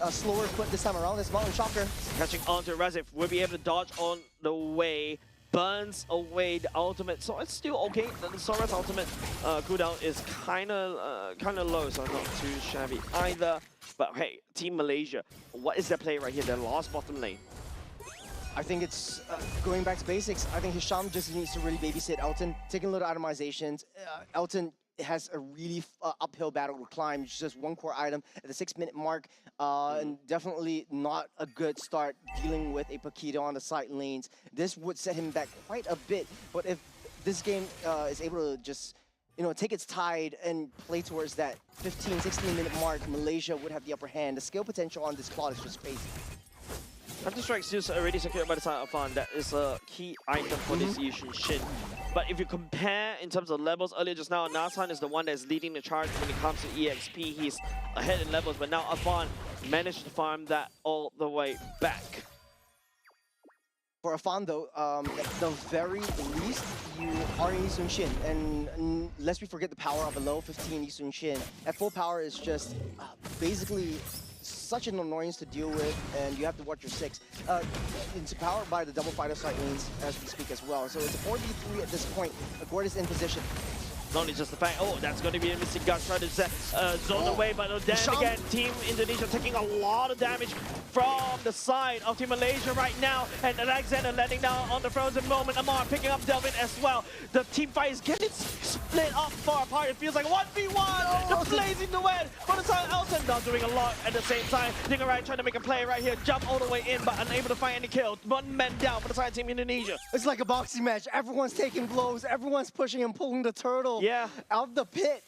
a slower foot this time around. This Mountain Shocker. Catching on to Razif, will be able to dodge on the way, burns away the ultimate, so it's still okay. The Sora's ultimate cooldown is kind of low, so not too shabby either. But hey, Team Malaysia, what is their play right here? They lost bottom lane. I think it's going back to basics. I think Hisham just needs to really babysit Elton, taking little itemizations. Elton has a really uphill battle to climb. It's just one core item at the 6-minute mark. And definitely not a good start dealing with a Paquito on the side lanes. This would set him back quite a bit. But if this game is able to just, you know, take its tide and play towards that 15, 16-minute mark, Malaysia would have the upper hand. The skill potential on this Claude is just crazy. Counter-Strike is already secured by the side of Fan. That is a key item for this Yishun Shin. But if you compare in terms of levels, earlier just now, Nazhan is the one that's leading the charge when it comes to EXP. He's ahead in levels, but now Afan managed to farm that all the way back. For Afan though, at the very least, you are in Yishun Shin. And lest we forget the power of a low 15 Yishun Shin. At full power is just basically such an annoyance to deal with, and you have to watch your 6. It's powered by the double fighter side lanes as we speak as well. So it's a 4v3 at this point. Gord is in position. Not only just the fact, oh, that's going to be a missing gush trying to zone away, but then again, Team Indonesia taking a lot of damage from the side of Team Malaysia right now, and Alexander landing down on the frozen moment. Amar picking up Delvin as well. The team fight is getting split up far apart. It feels like 1v1. The blazing the wet for the side of Elton, not doing a lot at the same time. Dingerai trying to make a play right here, jump all the way in, but unable to find any kill. One man down for the side of Team Indonesia. It's like a boxing match. Everyone's taking blows. Everyone's pushing and pulling the turtle out of the pit.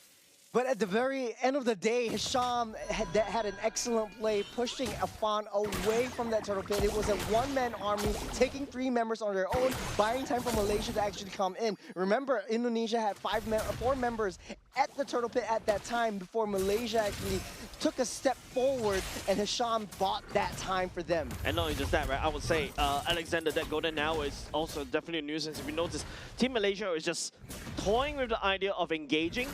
But at the very end of the day, Hisham had an excellent play, pushing Afan away from that turtle pit. It was a one-man army, taking 3 members on their own, buying time for Malaysia to actually come in. Remember, Indonesia had 4 members at the turtle pit at that time before Malaysia actually took a step forward, and Hisham bought that time for them. And not only just that, right? I would say Alexander, that golden hour is also definitely a nuisance. If you notice, Team Malaysia is just toying with the idea of engaging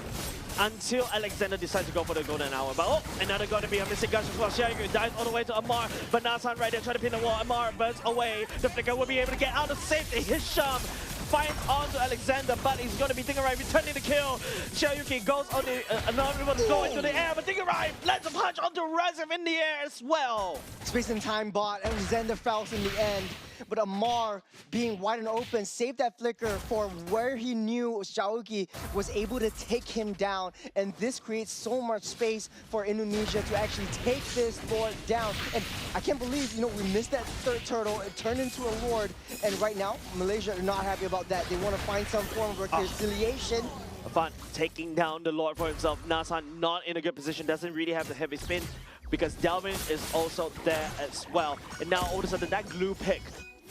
until Alexander decides to go for the golden hour. But oh, another going to be a missing gush as well. Xiaoyu dives all the way to Amar, but Nazhan right there trying to pin the wall. Amar burns away. The flicker will be able to get out of safety. Hisham finds onto Alexander, but he's going to be Dingerai returning the kill. Xiaoyu goes on the another one going to the air, but Dingerai lands a punch onto Razif in the air as well. Space and time bot. Alexander falls in the end. But Amar, being wide and open, saved that flicker for where he knew Xiaoyu was able to take him down. And this creates so much space for Indonesia to actually take this Lord down. And I can't believe, you know, we missed that third turtle. It turned into a Lord. And right now, Malaysia are not happy about that. They want to find some form of reconciliation. Afan taking down the Lord for himself. Nazhan not in a good position, doesn't really have the heavy spin because Delvin is also there as well. And now all of a sudden that glue pick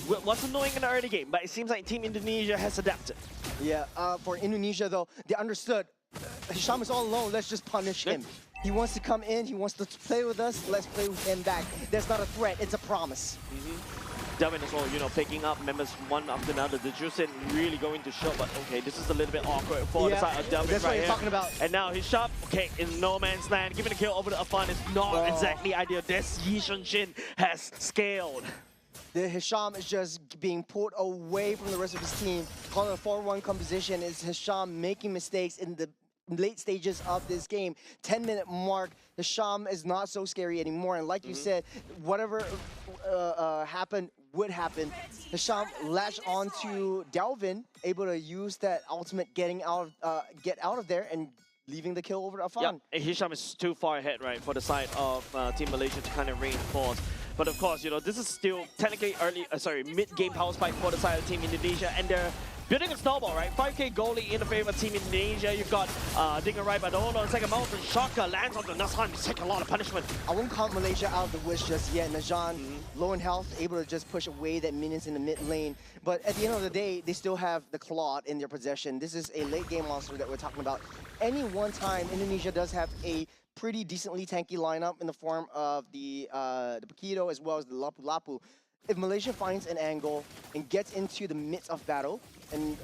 was annoying in the early game, but it seems like Team Indonesia has adapted. Yeah, for Indonesia though, they understood Hisham is all alone, let's just punish him. He wants to come in, he wants to play with us, let's play with him back. That's not a threat, it's a promise. Delvin as well, you know, picking up members one after another. The Juicin really going to show, but okay, this is a little bit awkward for the side of Delvin that's right what you're here. talking about. And now he's shot, okay, in no man's land. Giving a kill over to Afan is not exactly ideal. This Yishun Shin has scaled. The Hisham is just being pulled away from the rest of his team. Calling a 4-1 composition is Hisham making mistakes in the late stages of this game. 10-minute mark, Hisham is not so scary anymore. And like you said, whatever happened would happen. Hisham latched onto Delvin, able to use that ultimate get out of there and leaving the kill over to Afan. Yep, and Hisham is too far ahead, right, for the side of Team Malaysia to kind of reinforce. But of course, you know, this is still technically mid-game power spike for the side of Team Indonesia, and they're building a snowball, right? 5k goalie in the favor of Team Indonesia. You've got Dinger right, but hold on a second. Mountain Shocker lands on the Nazhan. He's taking a lot of punishment. I won't count Malaysia out of the wish just yet. Najan, low in health, able to just push away that minions in the mid lane. But at the end of the day, they still have the Claude in their possession. This is a late game monster that we're talking about. Any one time, Indonesia does have a pretty decently tanky lineup in the form of the Paquito as well as the Lapu Lapu. If Malaysia finds an angle and gets into the midst of battle, and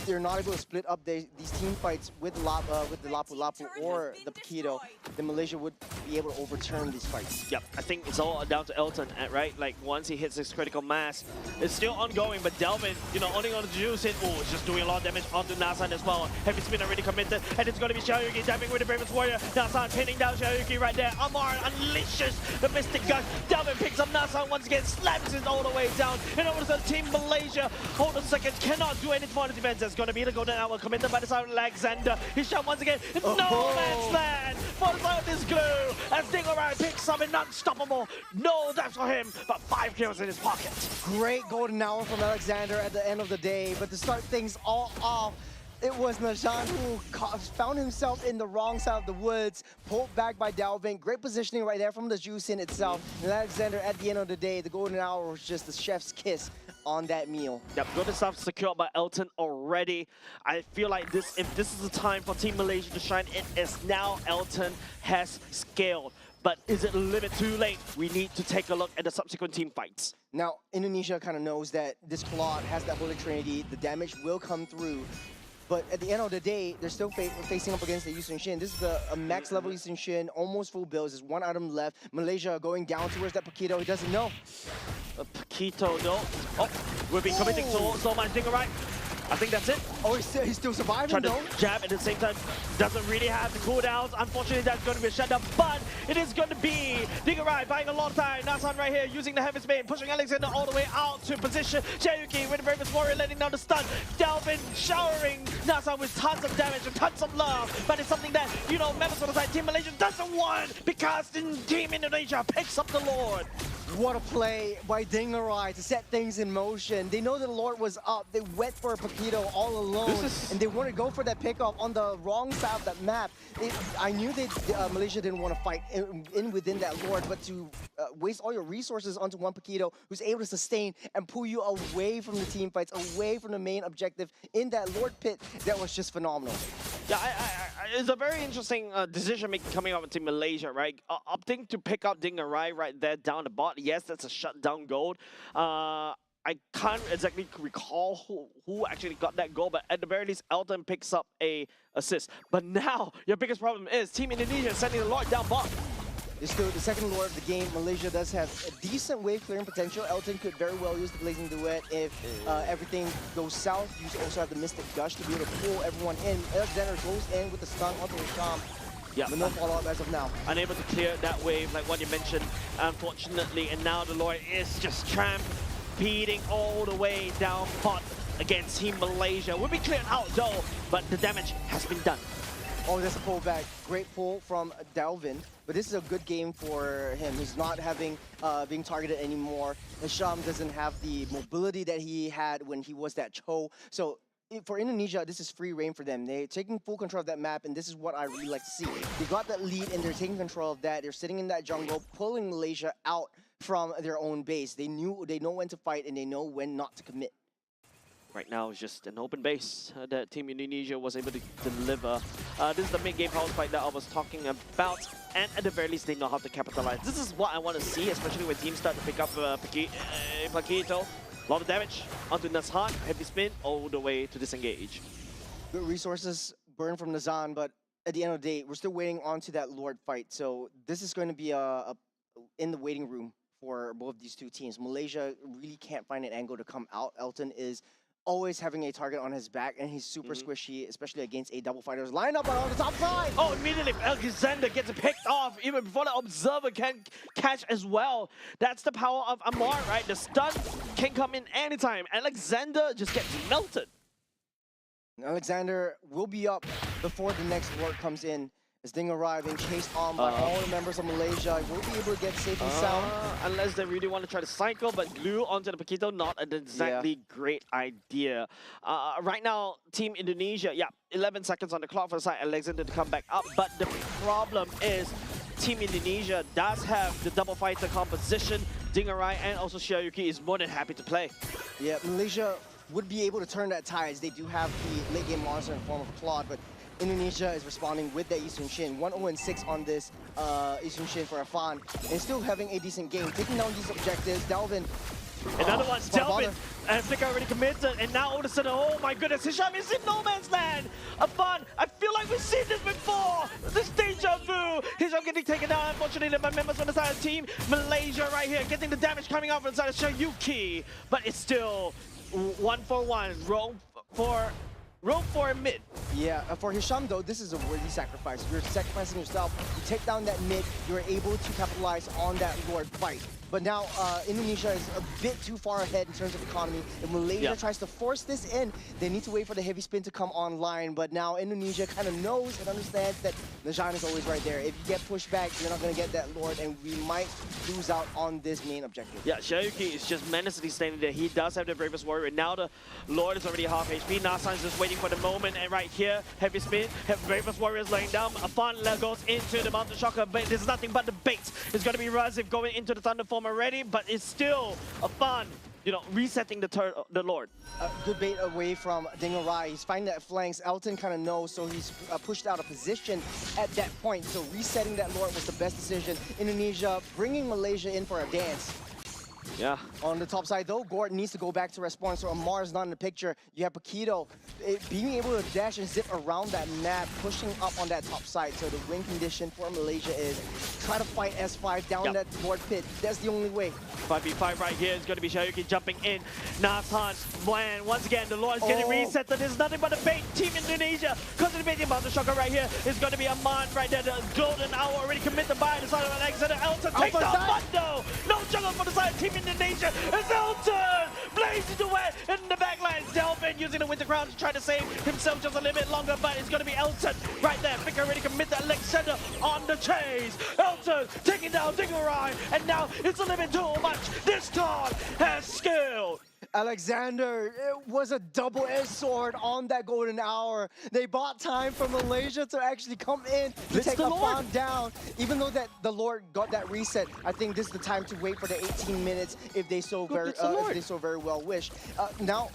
they're not able to split up these team fights with the Lapu Lapu or the Paquito, then Malaysia would be able to overturn these fights. Yep, I think it's all down to Elton, right? Like, once he hits his critical mass, it's still ongoing, but Delvin, you know, only on the juice it, it's just doing a lot of damage onto Nazhan as well. Heavy spin already committed, and it's going to be Xiaoyuki dabbing with the Bravest Warrior. Nazhan pinning down Xiaoyuki right there. Amar unleashes the Mystic Gush. Delvin picks up Nazhan once again, slams it all the way down. And over to the Team Malaysia, hold on a second, cannot do anything for the defense. There's going to be the golden hour committed by the side of Alexander. Hisham once again, no man's land for the side of this glue. As Dingerai picks up an unstoppable. No deaths for him, but 5 kills in his pocket. Great golden hour from Alexander at the end of the day, but to start things all off, it was Najan who found himself in the wrong side of the woods, pulled back by Dalvin. Great positioning right there from the Juice in itself. And Alexander, at the end of the day, the golden hour was just the chef's kiss on that meal. Yep, good stuff secured by Elton already. I feel like if this is the time for Team Malaysia to shine, it is now. Elton has scaled. But is it a little bit too late? We need to take a look at the subsequent team fights. Now, Indonesia kind of knows that this Claude has that Holy Trinity. The damage will come through. But at the end of the day, they're still facing up against the Yusun Shin. This is a max level Yusun Shin, almost full builds. There's one item left. Malaysia going down towards that Paquito. He doesn't know. Paquito, no. Oh, we've been committing so much. Dinger right. I think that's it. Oh, he's still surviving, Trying though. to jab at the same time. Doesn't really have the cooldowns. Unfortunately, that's going to be a shutdown. But it is going to be Dingerai buying a lot of time. Nazhan right here using the Heavy Spin, pushing Alexander all the way out to position. Xiaoyuki with the Bravest Warrior letting down the stun. Delvin showering Nazhan with tons of damage and tons of love. But it's something that, you know, members of the side, Team Malaysia doesn't want because Team Indonesia picks up the Lord. What a play by Dingerai to set things in motion. They know the Lord was up. They went for a Paquito all alone, and they want to go for that pickoff on the wrong side of that map. I knew that Malaysia didn't want to fight within that Lord, but to waste all your resources onto one Paquito who's able to sustain and pull you away from the team fights, away from the main objective in that Lord pit, that was just phenomenal. Yeah, it's a very interesting decision making coming out of Team Malaysia, right? Opting to pick up Dingerai right there down the bot. Yes, that's a shutdown goal. I can't exactly recall who actually got that goal, but at the very least, Elton picks up a assist. But now, your biggest problem is Team Indonesia sending the Lord down bot. It's still the second Lord of the game. Malaysia does have a decent wave clearing potential. Elton could very well use the Blazing Duet if everything goes south. You also have the Mystic Gush to be able to pull everyone in. Alexander goes in with the stun onto Hisham. Yeah, but no follow-up as of now. Unable to clear that wave, like what you mentioned, unfortunately. And now the Lord is just beating all the way down bot against Team Malaysia. Will be cleared out though, but the damage has been done. Oh, there's a pullback. Great pull from Dalvin, but this is a good game for him. He's not having being targeted anymore. Hisham doesn't have the mobility that he had when he was that Cho. So for Indonesia, this is free reign for them. They're taking full control of that map, and this is what I really like to see. They got that lead, and they're taking control of that. They're sitting in that jungle, pulling Malaysia out from their own base. They know when to fight, and they know when not to commit. Right now, it's just an open base that Team Indonesia was able to deliver. This is the mid-game power fight that I was talking about, and at the very least, they know how to capitalize. This is what I want to see, especially when teams start to pick up Paquito. A lot of damage onto Nazhan, heavy spin, all the way to disengage. Good resources burned from Nazhan, but at the end of the day, we're still waiting on to that Lord fight. So this is going to be in the waiting room for both these two teams. Malaysia really can't find an angle to come out. Elton is always having a target on his back, and he's super squishy, especially against a double fighters lineup on the top side. Oh, immediately Alexander gets picked off even before the observer can catch as well. That's the power of Amar, right? The stun can come in anytime. Alexander just gets melted. Alexander will be up before the next ward comes in. As Ding arriving, chased on by all the members of Malaysia, will be able to get safe and sound. Unless they really want to try to cycle, but glue onto the Paquito, not an exactly great idea. Right now, Team Indonesia, 11 seconds on the clock for the side, Alexander to come back up. But the problem is, Team Indonesia does have the double fighter composition. Dingarai and also Xiaoyuki is more than happy to play. Yeah, Malaysia would be able to turn that tides. They do have the late game monster in the form of Claude, but Indonesia is responding with the Isun Shin. 1-0-6 on this Isun Shin for Afan. And still having a decent game. Taking down these objectives. Delvin. Another one's Delvin. And Flicker already committed. And now all of a sudden, oh my goodness, Hisham is in no man's land. Afan, I feel like we've seen this before. This deja vu. Hisham getting taken down, unfortunately, by members on the side of the team. Malaysia right here, getting the damage coming out from the side of Xiaoyuki. But it's still 1-for-1. Roll for a mid. Yeah, for Hisham though, this is a worthy sacrifice. You're sacrificing yourself, you take down that mid, you're able to capitalize on that Lord fight. But now Indonesia is a bit too far ahead in terms of economy. If Malaysia tries to force this in, they need to wait for the heavy spin to come online. But now Indonesia kind of knows and understands that Najan is always right there. If you get pushed back, you're not going to get that Lord, and we might lose out on this main objective. Yeah, Xiaoyuki is just menacingly standing there. He does have the Bravest Warrior. Now the Lord is already half HP. Nasan is just waiting for the moment, and right here, heavy spin, Bravest Warrior is laying down. Afan goes into the Mountain Shocker, but there's nothing but the bait. It's going to be Razif going into the Thunder Form already, but it's still Afan, resetting the Lord. Good bait away from Dingarai. He's finding that flanks. Elton kind of knows, so he's pushed out of position at that point. So resetting that Lord was the best decision. Indonesia bringing Malaysia in for a dance. Yeah. On the top side though, Gordon needs to go back to respawn, so Amar is not in the picture. You have Paquito being able to dash and zip around that map, pushing up on that top side. So the win condition for Malaysia is try to fight S5 down that board pit. That's the only way. 5v5 right here is going to be Xiaoyuki jumping in. Nasan, Bland, once again, the Lord is getting reset. There's nothing but a bait. Team Indonesia concentrating about the shocker right here. Is going to be Aman right there. The golden hour already committed by the side of Alexander. Elton takes down Mundo. No juggle for the side of Team Indonesia. It's Elton blazing away in the backline. Delvin using the Winter Crown to try to save himself just a little bit longer, but it's going to be Elton right there. Picker already committed. Alexander on the chase. Elton taking down Dingarai, and now it's a little bit too much. This Todd has skill. Alexander, it was a double-edged sword on that golden hour. They bought time for Malaysia to actually come in to take Afan down. Even though that the Lord got that reset, I think this is the time to wait for the 18 minutes if they so very well wish. Now,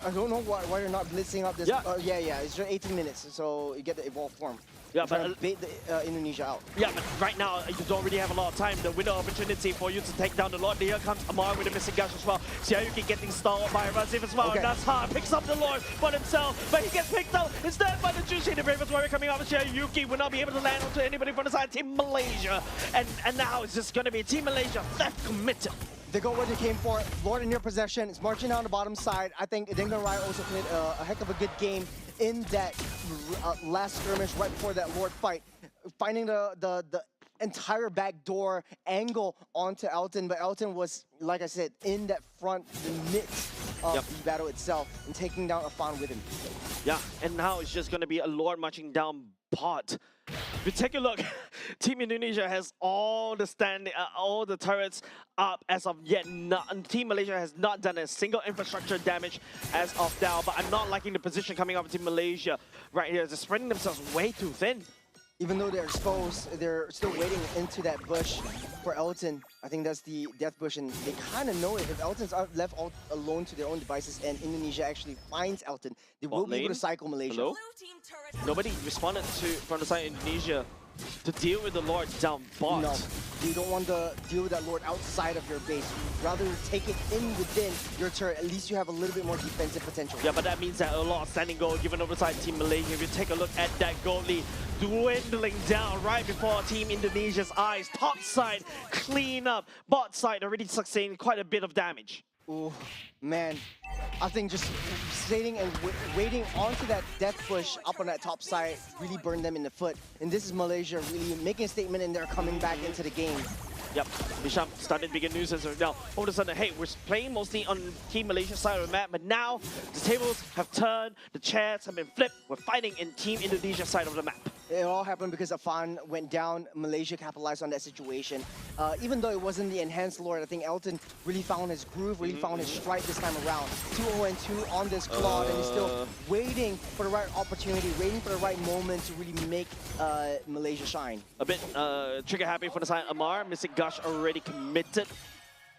I don't know why you're not blitzing up this. It's just 18 minutes, so you get the evolved form. Yeah, but bait the Indonesia out. Yeah, but right now you don't really have a lot of time. The window opportunity for you to take down the Lord. Here comes Amar with a missing gush as well. Xiaoyuki getting stalled by Razif as well. Okay. Nashar picks up the Lord for himself, but he gets picked up instead by the Juicy. The Bravest Warrior coming out with Xiaoyuki will not be able to land onto anybody from the side of Team Malaysia. And now it's just going to be Team Malaysia theft committed. They go what they came for. Lord in your possession. It's marching down the bottom side. I think Dingarai also played a heck of a good game in that last skirmish right before that Lord fight. Finding the entire backdoor angle onto Elton, but Elton was, like I said, in that front, the midst of the battle itself, and taking down Afan with him. Yeah, and now it's just going to be a Lord marching down bot. If you take a look, Team Indonesia has all the turrets up as of yet. Team Malaysia has not done a single infrastructure damage as of now, but I'm not liking the position coming up of Team Malaysia right here. They're spreading themselves way too thin. Even though they're exposed, they're still waiting into that bush for Elton. I think that's the death bush, and they kind of know it. If Elton's left alone to their own devices and Indonesia actually finds Elton, they will be able to cycle Malaysia. Hello? Nobody responded from the side of Indonesia. to deal with the Lord down bot. No, you don't want to deal with that Lord outside of your base. Rather take it in within your turret. At least you have a little bit more defensive potential. Yeah, but that means that a lot of standing goal given over side Team Malaysia. If you take a look at that goal lead dwindling down right before Team Indonesia's eyes. Top side, clean up. Bot side already sustaining quite a bit of damage. Ooh, man. I think just sitting and waiting onto that death push up on that top side really burned them in the foot. And this is Malaysia really making a statement, and they're coming back into the game. Yep, Hisham started big nuisance now. All of a sudden, hey, we're playing mostly on Team Malaysia side of the map, but now the tables have turned, the chairs have been flipped. We're fighting in Team Indonesia side of the map. It all happened because Afan went down. Malaysia capitalized on that situation. Even though it wasn't the enhanced Lord, I think Elton really found his groove, really found his stride this time around. 2-0-2 on this Claude, and he's still waiting for the right opportunity, waiting for the right moment to really make Malaysia shine. A bit trigger happy for the side. Amar, missing Gush already committed.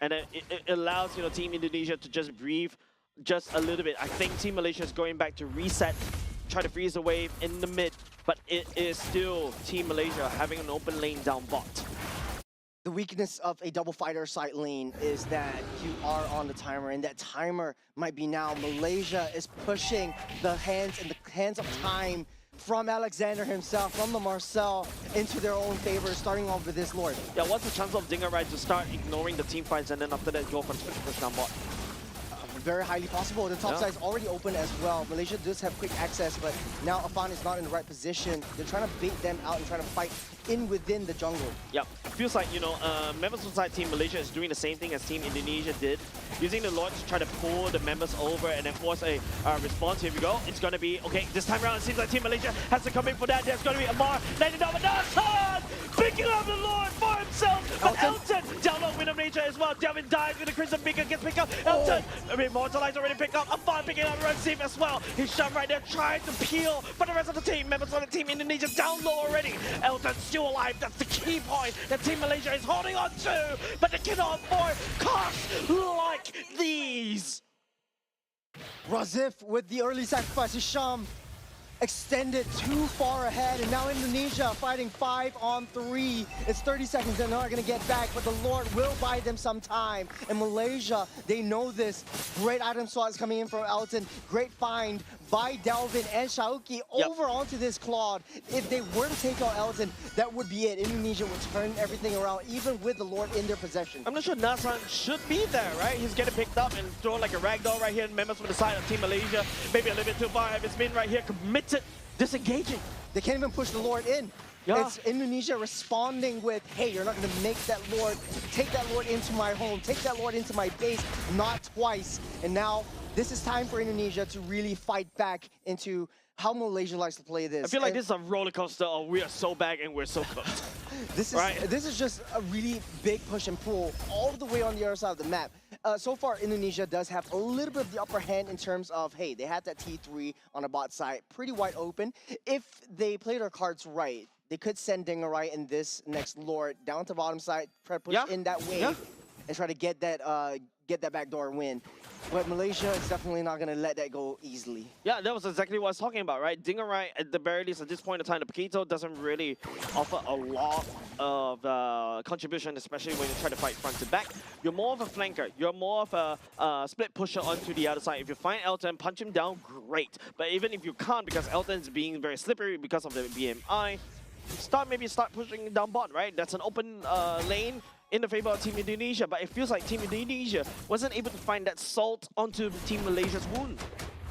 And it allows Team Indonesia to just breathe just a little bit. I think Team Malaysia is going back to reset, try to freeze the wave in the mid, but it is still Team Malaysia having an open lane down bot. The weakness of a double fighter side lane is that you are on the timer, and that timer might be now. Malaysia is pushing the hands of time from Alexander himself, from the Marcel, into their own favor, starting off with this Lord. Yeah, what's the chance of Dinger Ride to start ignoring the team fights and then after that go for push down bot? Very highly possible. The top side is already open as well. Malaysia does have quick access, but now Afan is not in the right position. They're trying to bait them out and trying to fight in within the jungle. Yep. Feels like, members of side Team Malaysia is doing the same thing as Team Indonesia did. Using the Lord to try to pull the members over and then force a response. Here we go. It's going to be, okay, this time around it seems like Team Malaysia has to come in for that. There's going to be Amar landing down with Nasan! Picking up the Lord for himself! But Elton down low with nature as well. Devin dives with the Crimson Beacon, gets picked up. Elton, Immortalized already picked up. Afan picking up Run Safe as well. He's shoved right there, trying to peel. But the rest of the team, members of the Team Indonesia down low already. Elton still alive. That's the key point that Team Malaysia is holding on to. But they cannot afford costs like these. Razif with the early sacrifice. Hisham extended too far ahead, and now Indonesia fighting 5-on-3. It's 30 seconds, they're not going to get back, but the Lord will buy them some time. And Malaysia, they know this. Great item slots coming in from Elton. Great find by Delvin and Shauki over onto this Claude. If they were to take out Elton, that would be it. Indonesia would turn everything around, even with the Lord in their possession. I'm not sure Nasan should be there, right? He's getting picked up and thrown like a ragdoll right here. Members from the side of Team Malaysia, maybe a little bit too far. If it's been right here, committed, disengaging. They can't even push the Lord in. Yeah. It's Indonesia responding with, hey, you're not going to make that Lord, take that Lord into my home, take that Lord into my base, not twice. And now this is time for Indonesia to really fight back into how Malaysia likes to play this. I feel like this is a roller coaster of we are so back and we're so cooked. This is just a really big push and pull all the way on the other side of the map. So far, Indonesia does have a little bit of the upper hand in terms of, hey, they had that T3 on the bot side, pretty wide open. If they play their cards right, they could send Dingarai in this next Lord down to bottom side, try to push in that wave, and try to get that backdoor win. But Malaysia is definitely not going to let that go easily. Yeah, that was exactly what I was talking about, right? Dingarai, at the very least, at this point in time, the Paquito doesn't really offer a lot of contribution, especially when you try to fight front to back. You're more of a flanker. You're more of a split pusher onto the other side. If you find Elton, punch him down, great. But even if you can't, because Elton's being very slippery because of the BMI, maybe start pushing down bot, right? That's an open lane in the favor of Team Indonesia, but it feels like Team Indonesia wasn't able to find that salt onto Team Malaysia's wound.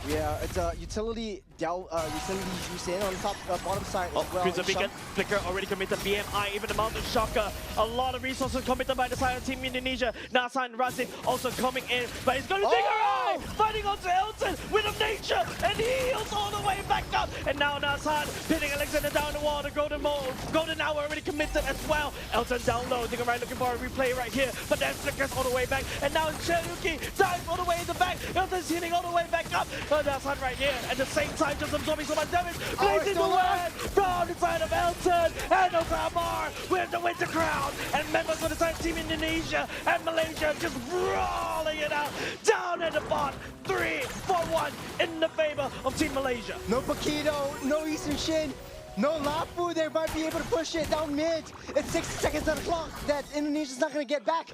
Yeah, it's a utility juice in on the top bottom side as well. Crimson Beacon, Flicker already committed, BMI, even the Mountain Shocker. A lot of resources committed by the side of Team Indonesia. Nasan and Razif also coming in, but he's going to Dingarai! Fighting onto Elton with a nature, and he heals all the way back up. And now Nasan pinning Alexander down the wall. The Golden Hour already committed as well. Elton down low, Dingarai looking for a replay right here, but then Flickers all the way back. And now Cherokee dives all the way in the back. Elton's hitting all the way back up. But Nasan right here, at the same time, just absorbing so much damage. Blazing the way from the side of Elton, and also Amar with the Winter Crown. And members of the side Team Indonesia and Malaysia just rolling it out down at the bot. 3-4-1 in the favor of Team Malaysia. No Paquito, no Eastern Shin. No Lafu, they might be able to push it down mid. It's 60 seconds on the clock that Indonesia's not going to get back.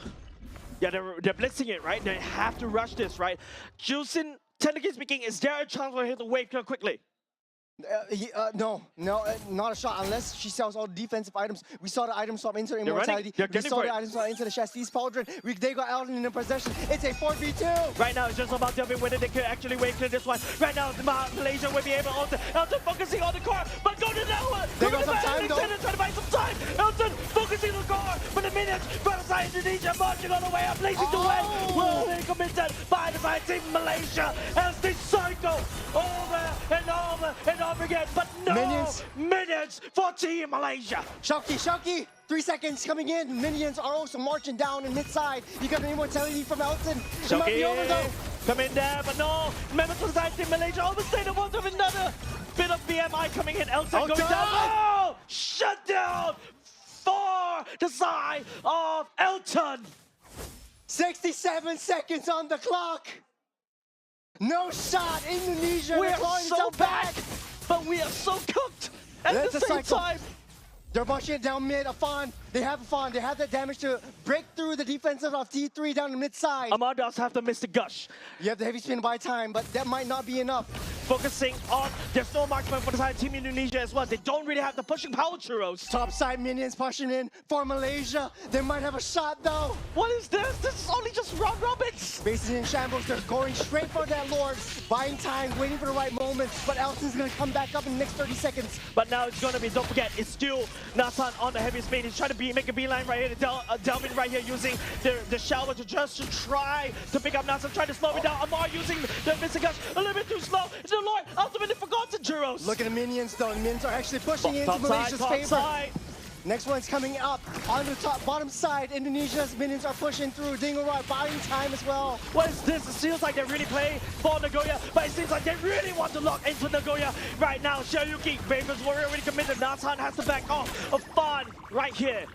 Yeah, they're blitzing it, right? They have to rush this, right? Jusin, technically speaking, is there a chance for him to wave her quickly? No, not a shot unless she sells all defensive items. We saw the item swap into Immortality. They're We getting saw for the it. item swap into the Chasti's Pauldron. They got Elton in the possession. It's a 4v2. Right now, it's just about Delvin whether they could actually wave clear this one. Right now, Malaysia will be able to Elton focusing on the car, but go to that one. They got some time, though. Trying to buy some time. Elton focusing on the car, but the minutes, front side Indonesia marching all the way up, blazing to win. Will they committed by the side team Malaysia as they cycle over and over and over again, but no minions for Team Malaysia. Shoki, 3 seconds coming in. Minions are also marching down in mid-side. You got an Immortality from Elton. It might be over though. Come in there, but no. Remember to the side team Malaysia overstayed the one of another bit of BMI coming in. Elton going down. Oh! Shut down for the side of Elton. 67 seconds on the clock. No shot. Indonesia. We They're are clawing so itself back, but we are so cooked at That's the a same cycle. time. They're pushing it down mid. Afan, they have Afan. They have that damage to break through the defenses of T3 down the mid side. Amar does have to miss the gush. You have the heavy spin by time, but that might not be enough. Focusing on, there's no marksman for the side team Indonesia as well. They don't really have the pushing power, Churros. Top side minions pushing in for Malaysia. They might have a shot though. What is this? This is only just round robins. Bases in shambles. They're going straight for that Lord. Buying time, waiting for the right moment. But Elton's going to come back up in the next 30 seconds. But now it's going to be, don't forget, it's still Nasan on the heavy speed. He's trying to make a beeline right here to Delvin right here using the shower to try to pick up Nasan, trying to slow it down. Amar using the missing gush a little bit too slow. The Lord ultimately forgotten Juros. Look at the minions though. The minions are actually pushing into Malaysia's top favor. side. Next one's coming up on the bottom side. Indonesia's minions are pushing through. Dingorai buying time as well. What is this? It feels like they really play for Nagoya, but it seems like they really want to lock into Nagoya right now. Xiaoyuki, Baker's Warrior already committed. Nasan has to back off. A fun right here.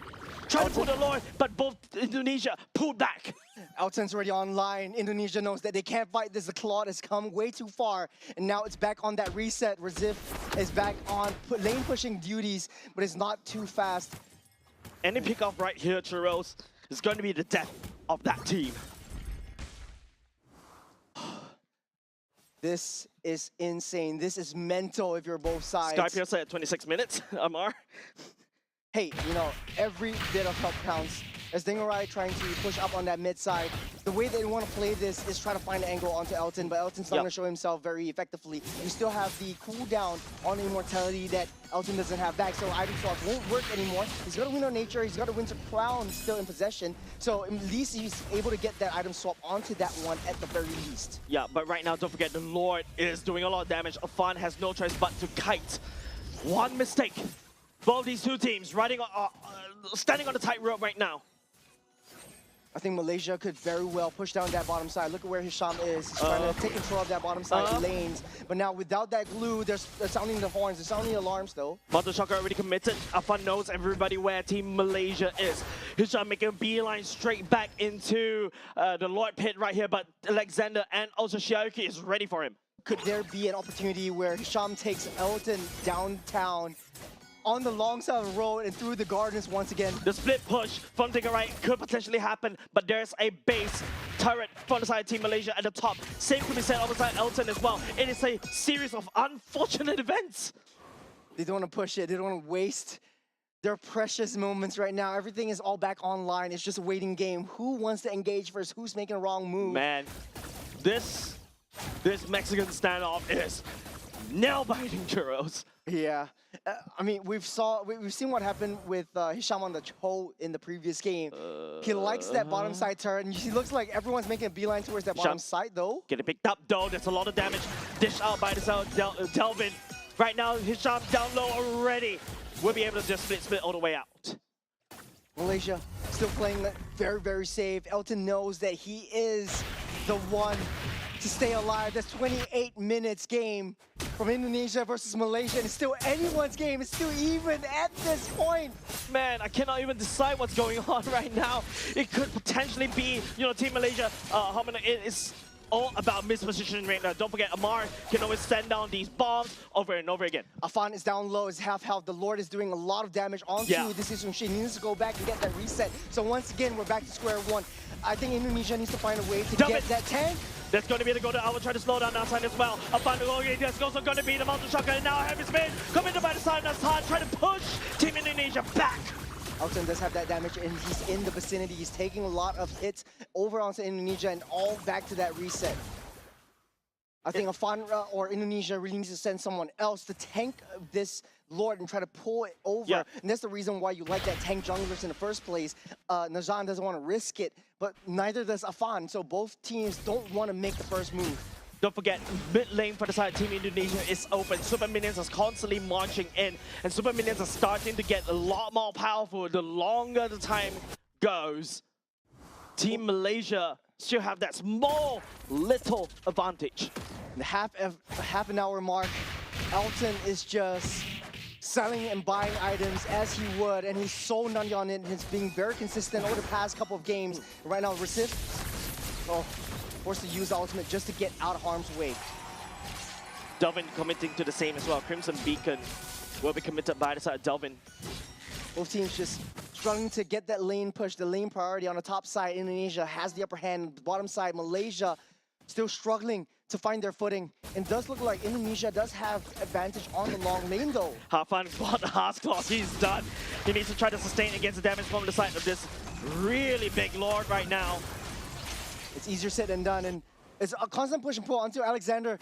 Trying to pull the Lord, but both Indonesia pulled back. Elton's already online. Indonesia knows that they can't fight this. The Claude has come way too far. And now it's back on that reset. Razif is back on lane pushing duties, but it's not too fast. Any pickoff right here, Churros, is going to be the death of that team. This is insane. This is mental if you're both sides. Sky Piercer at 26 minutes, Amar. Hey, you know, every bit of help counts. As Dingorai trying to push up on that mid side, the way they want to play this is try to find an angle onto Elton, but Elton's not going to show himself very effectively. You still have the cooldown on Immortality that Elton doesn't have back, so item swap won't work anymore. He's got to win on nature, he's got to win to crown still in possession, so at least he's able to get that item swap onto that one at the very least. Yeah, but right now, don't forget, the Lord is doing a lot of damage. Afan has no choice but to kite. One mistake. Both these two teams riding, standing on the tightrope right now. I think Malaysia could very well push down that bottom side. Look at where Hisham is. He's trying to take control of that bottom side lanes. But now without that glue, they're sounding the horns, they're sounding the alarms though. Motor Shocker already committed. Afan knows everybody where Team Malaysia is. Hisham making a beeline straight back into the Lord pit right here, but Alexander and also Xiaoyuki is ready for him. Could there be an opportunity where Hisham takes Elton downtown on the long side of the road and through the gardens once again? The split push from Dingorai could potentially happen, but there's a base turret from the side of Team Malaysia at the top. Same could be said on the side Elton as well. It is a series of unfortunate events. They don't want to push it. They don't want to waste their precious moments right now. Everything is all back online. It's just a waiting game. Who wants to engage first? Who's making a wrong move? Man, this Mexican standoff is nail-biting, Churros. Yeah, I mean, we've seen what happened with Hisham on the Cho in the previous game. He likes that bottom side turret, and he looks like everyone's making a beeline towards that bottom side, though. Getting picked up, though. There's a lot of damage dished out by the Delvin. Right now, Hisham down low already. We'll be able to just split all the way out. Malaysia still playing very, very safe. Elton knows that he is the one to stay alive. That's 28 minutes game from Indonesia versus Malaysia. And it's still anyone's game. It's still even at this point. Man, I cannot even decide what's going on right now. It could potentially be, you know, Team Malaysia. It's all about mispositioning right now. Don't forget, Amar can always send down these bombs over and over again. Afan is down low, is half health. The Lord is doing a lot of damage onto this Isung Shin. He needs to go back and get that reset. So once again, we're back to square one. I think Indonesia needs to find a way to get that tank. That's going to be the golden hour, try to slow down outside as well. Afan that's also going to be the mountain shocker. And now Heavy Spin coming in by the side of Hassan, trying to push Team Indonesia back. Elton does have that damage, and he's in the vicinity. He's taking a lot of hits over onto Indonesia and all back to that reset. I think Afan or Indonesia really needs to send someone else to tank this Lord and try to pull it over. And that's the reason why you like that tank junglers in the first place. Nazan doesn't want to risk it, but neither does Afan. So both teams don't want to make the first move. Don't forget, mid lane for the side Team Indonesia is open. Super Minions are constantly marching in, and Super Minions are starting to get a lot more powerful the longer the time goes. Team Malaysia still have that small, little advantage. The half an hour mark, Elton is just selling and buying items as he would, and he's so nutty on it. He's being very consistent over the past couple of games. Right now, Resist, forced to use the ultimate just to get out of harm's way. Delvin committing to the same as well. Crimson Beacon will be committed by the side of Delvin. Both teams just struggling to get that lane push, the lane priority on the top side. Indonesia has the upper hand. Bottom side, Malaysia still struggling to find their footing. And does look like Indonesia does have advantage on the long lane though. Hafan got the Heart's Claw, he's done. He needs to try to sustain against the damage from the side of this really big Lord right now. It's easier said than done, and it's a constant push and pull until Alexander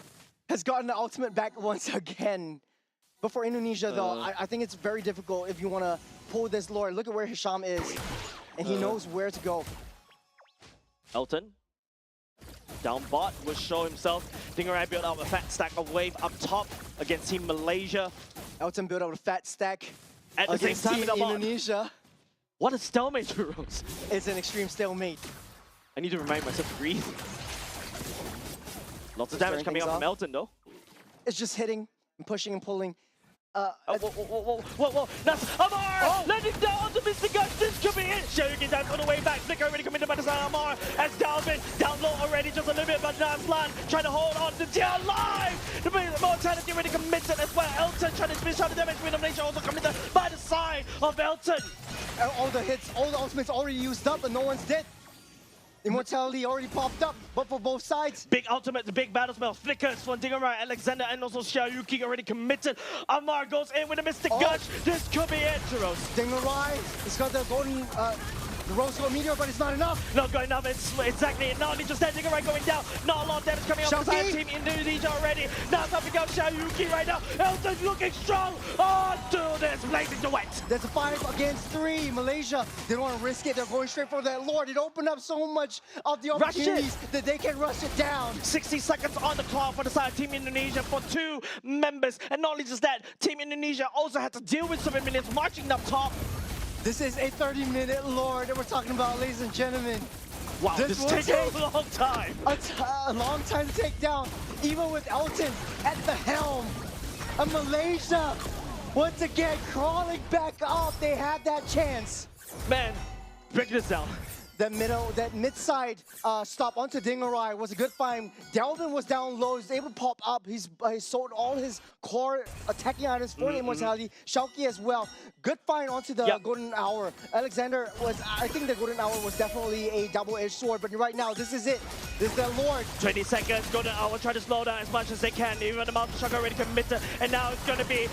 has gotten the ultimate back once again. But for Indonesia though, I think it's very difficult if you want to pull this Lord. Look at where Hisham is, and he knows where to go. Elton, down bot, will show himself. Dingerai built out a fat stack of wave up top against Team Malaysia. Elton built out a fat stack at the same time Team Indonesia. What a stalemate, Rose. It's an extreme stalemate. I need to remind myself to breathe. Lots of damage coming out from Elton though. It's just hitting and pushing and pulling. Whoa. That's Amar! Letting down onto Mr. Gush. This could be it. Shoryuken down on the way back. Flicker already committed by the side of Amar. As Dalvin down low already, just a little bit, but now Plan trying to hold on to Tia alive. The mortality already committed as well. Elton trying to finish out the damage. Nation also committed by the side of Elton. All the hits, all the ultimates already used up, but no one's dead. Immortality already popped up, but for both sides. Big ultimate, the big battle spell flickers from Dingerai, Alexander, and also Shoryuken already committed. Amar goes in with a Mystic Gush. This could be it, Jeros. Dingerai, he's got the golden, the rose gold meteor, but it's not enough. Not good enough, it's exactly. Not only just that, Dingerai going down. Not a lot of damage coming off the side of Team Indonesia already. Now something else, Shoryuken right now. Elton's looking strong. Oh, dude, it's blazing the wet. There's a 5 against 3. Malaysia, they don't want to risk it. They're going straight for that Lord. It opened up so much of the opportunities that they can rush it down. 60 seconds on the clock for the side of Team Indonesia for 2 members. And not only just that, Team Indonesia also had to deal with Super Minions marching up top. This is a 30-minute Lord that we're talking about, ladies and gentlemen. Wow, this will take a long time. A long time to take down, even with Elton at the helm. And Malaysia, once again, crawling back up. They had that chance. Man, break this down. That mid-side stop onto Dingerai was a good find. Delvin was down low. He was able to pop up. He sold all his core attacking items for the immortality. Shauki as well. Good find onto the golden hour. Alexander was, I think the golden hour was definitely a double-edged sword, but right now, this is it. This is the Lord. 20 seconds, golden hour, try to slow down as much as they can. Even the mountain shock already committed, and now it's gonna be,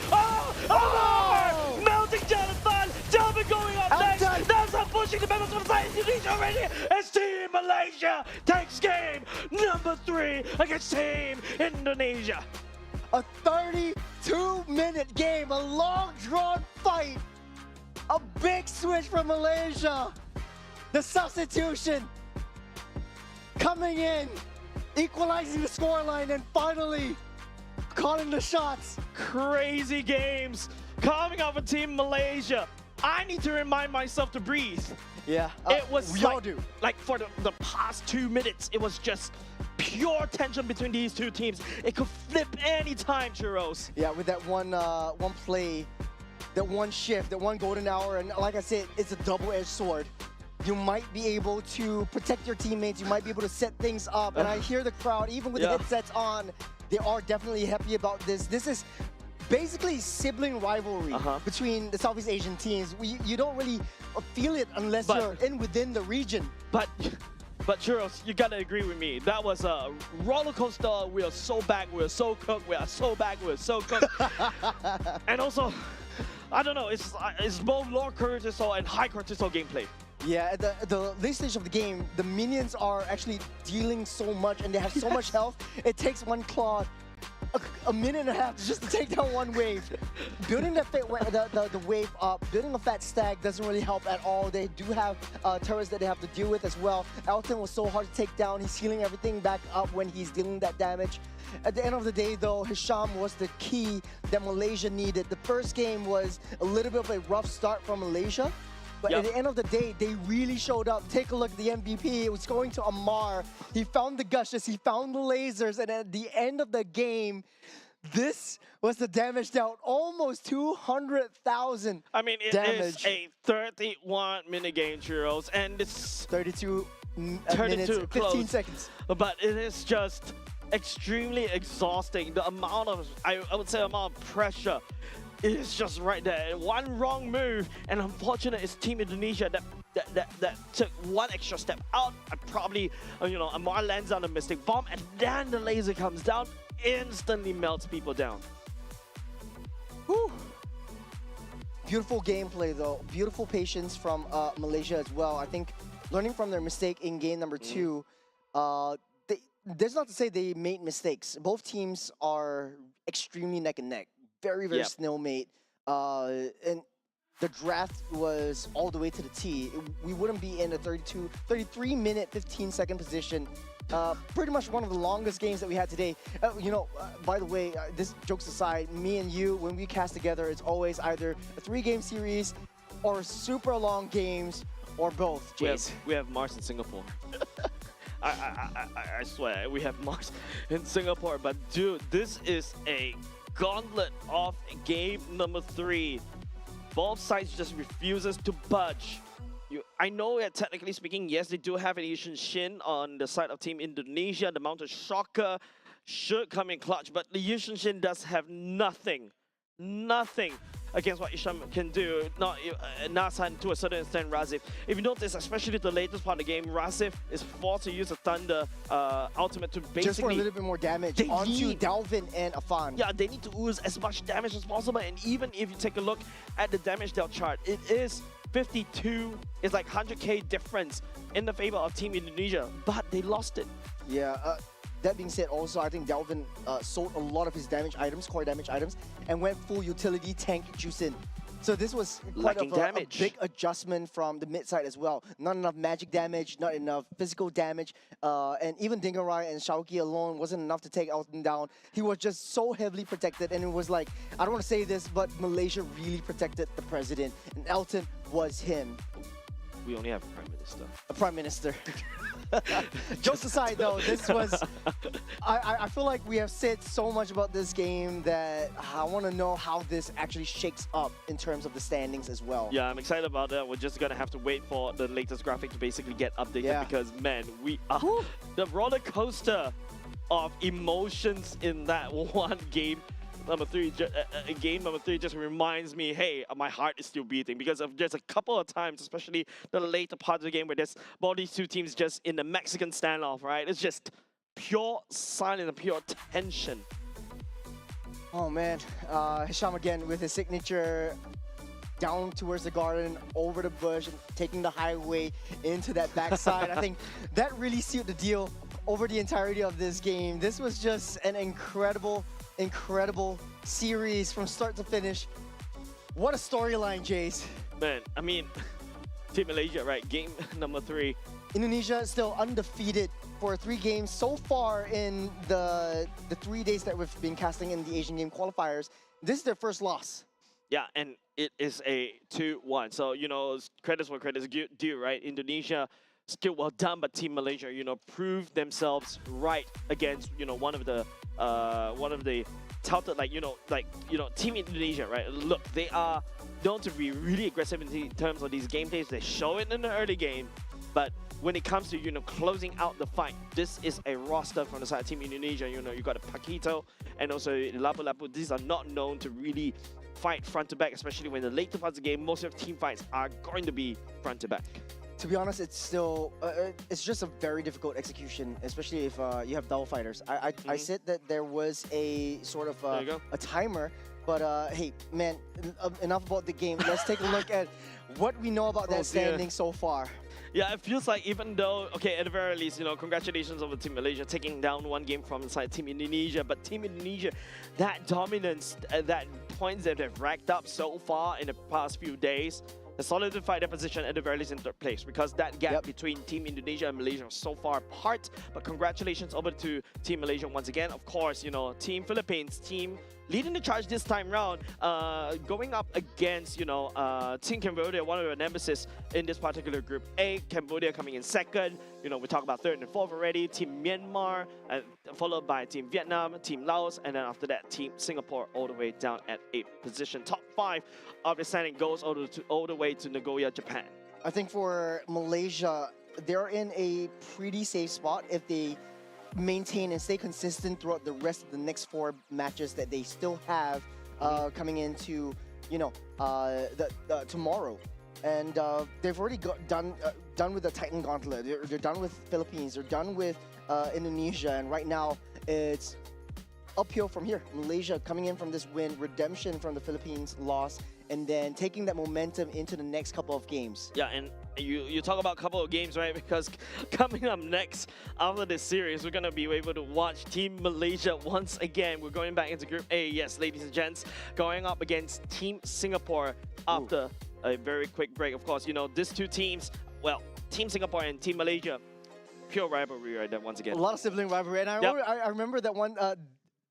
melting Jonathan! Delvin going up next! That's how pushing the members of the side Indonesia already! As Team Malaysia takes game number 3 against Team Indonesia. A 32-minute game, a long-drawn fight. A big switch from Malaysia. The substitution coming in, equalizing the scoreline, and finally calling the shots. Crazy games coming out of Team Malaysia. I need to remind myself to breathe. Yeah, it was we all do. Like for the past 2 minutes, it was just pure tension between these two teams. It could flip any time, Churros. Yeah, with that one play, that one shift, that one golden hour, and like I said, it's a double-edged sword. you might be able to protect your teammates, you might be able to set things up. And I hear the crowd, even with the headsets on, they are definitely happy about this. This is basically sibling rivalry between the Southeast Asian teams. You don't really feel it unless you're within the region. But Churros, you gotta agree with me. That was a roller coaster. We are so back. We are so cooked. We are so back. We are so cooked. And also, I don't know. It's both low cortisol and high cortisol gameplay. Yeah, at the late stage of the game, the minions are actually dealing so much, and they have so much health. It takes one claw a minute and a half just to take down one wave. Building the wave up, building a fat stack doesn't really help at all. They do have turrets that they have to deal with as well. Elton was so hard to take down. He's healing everything back up when he's dealing that damage. At the end of the day, though, Hisham was the key that Malaysia needed. The first game was a little bit of a rough start from Malaysia. But at the end of the day, they really showed up. Take a look at the MVP. It was going to Amar. He found the gushes. He found the lasers. And at the end of the game, this was the damage dealt. Almost 200,000 I mean, it is a 31-minute game, Churros. And it's 32 minutes, 15 close. seconds. But it is just extremely exhausting. The amount of, I would say, amount of pressure is just right there. One wrong move, and unfortunate is Team Indonesia that took one extra step out. And probably, Amar lands on a mystic bomb, and then the laser comes down, instantly melts people down. Whew. Beautiful gameplay, though. Beautiful patience from Malaysia as well. I think learning from their mistake in game number 2, there's not to say they made mistakes. Both teams are extremely neck and neck. Very, very stalemate. And the draft was all the way to the T. We wouldn't be in a 33-minute, 15-second position. Pretty much one of the longest games that we had today. By the way, this jokes aside, me and you, when we cast together, it's always either a 3-game series or super long games or both, Jace. We have Mars in Singapore. I swear, we have Mars in Singapore. But dude, this is a gauntlet of game number 3. Both sides just refuses to budge. I know that technically speaking, yes, they do have an Asian Shin on the side of Team Indonesia. The Mountain Shocker should come in clutch, but the Asian Shin does have nothing against what Isham can do. Not Nasan, to a certain extent, Razif. If you notice, especially the latest part of the game, Razif is forced to use a Thunder ultimate to basically... Just for a little bit more damage onto Dalvin and Afan. Yeah, they need to ooze as much damage as possible, and even if you take a look at the damage dealt chart, it is 52. It's like 100k difference in the favor of Team Indonesia, but they lost it. Yeah, that being said, also, I think Dalvin sold a lot of his damage items, core damage items, and went full utility tank juicing. So this was quite a big adjustment from the mid side as well. Not enough magic damage, not enough physical damage, and even Dingarai and Shauki alone wasn't enough to take Elton down. He was just so heavily protected, and it was like, I don't want to say this, but Malaysia really protected the president, and Elton was him. We only have a prime minister. A prime minister. Jokes aside, though, this was... I feel like we have said so much about this game that I want to know how this actually shakes up in terms of the standings as well. Yeah, I'm excited about that. We're just going to have to wait for the latest graphic to basically get updated because, man, we are... The roller coaster of emotions in that one game. Game number 3 just reminds me, hey, my heart is still beating because of just a couple of times, especially the later part of the game where there's both these two teams just in the Mexican standoff, right? It's just pure silence and pure tension. Oh man, Hisham again with his signature down towards the garden, over the bush, and taking the highway into that backside. I think that really sealed the deal over the entirety of this game. This was just an incredible series from start to finish. What a storyline, Jace. Man, I mean, Team Malaysia, right? Game number 3. Indonesia still undefeated for 3 games so far in the 3 days that we've been casting in the Asian Game qualifiers. This is their first loss. Yeah, and it is a 2-1. So, credits where credits due, right? Indonesia, still well done, but Team Malaysia, proved themselves right against, one of the touted Team Indonesia, right? Look, they are known to be really aggressive in terms of these gameplays. They show it in the early game, but when it comes to closing out the fight, this is a roster from the side of Team Indonesia. You got Paquito and also Lapu Lapu. These are not known to really fight front to back, especially when the later parts of the game, most of the team fights are going to be front to back. To be honest, it's still it's just a very difficult execution, especially if you have double fighters. I said that there was a sort of a timer, but hey, man, enough about the game. Let's take a look at what we know about that standing so far. Yeah, it feels like even though, okay, at the very least, congratulations over Team Malaysia taking down one game from inside Team Indonesia, but Team Indonesia, that dominance, that points that they've racked up so far in the past few days, has solidified their position at the very least in third place, because that gap between Team Indonesia and Malaysia was so far apart. But congratulations over to Team Malaysia once again. Of course, Team Philippines, team leading the charge this time round, going up against, Team Cambodia, one of the nemesis in this particular group A. Cambodia coming in second. We talk about third and fourth already. Team Myanmar, followed by Team Vietnam, Team Laos, and then after that, Team Singapore all the way down at 8th position. Top 5 of the standing goes all the way to Nagoya, Japan. I think for Malaysia, they're in a pretty safe spot if they maintain and stay consistent throughout the rest of the next 4 matches that they still have coming into tomorrow. And they've already done with the Titan Gauntlet. They're done with Philippines. They're done with Indonesia. And right now, it's uphill from here. Malaysia coming in from this win, redemption from the Philippines loss, and then taking that momentum into the next couple of games. Yeah, and you talk about a couple of games, right? Because coming up next after this series, we're going to be able to watch Team Malaysia once again. We're going back into Group A, yes, ladies and gents, going up against Team Singapore after a very quick break. Of course, these two teams, well, Team Singapore and Team Malaysia, pure rivalry right there once again. A lot of sibling rivalry. And I remember that one,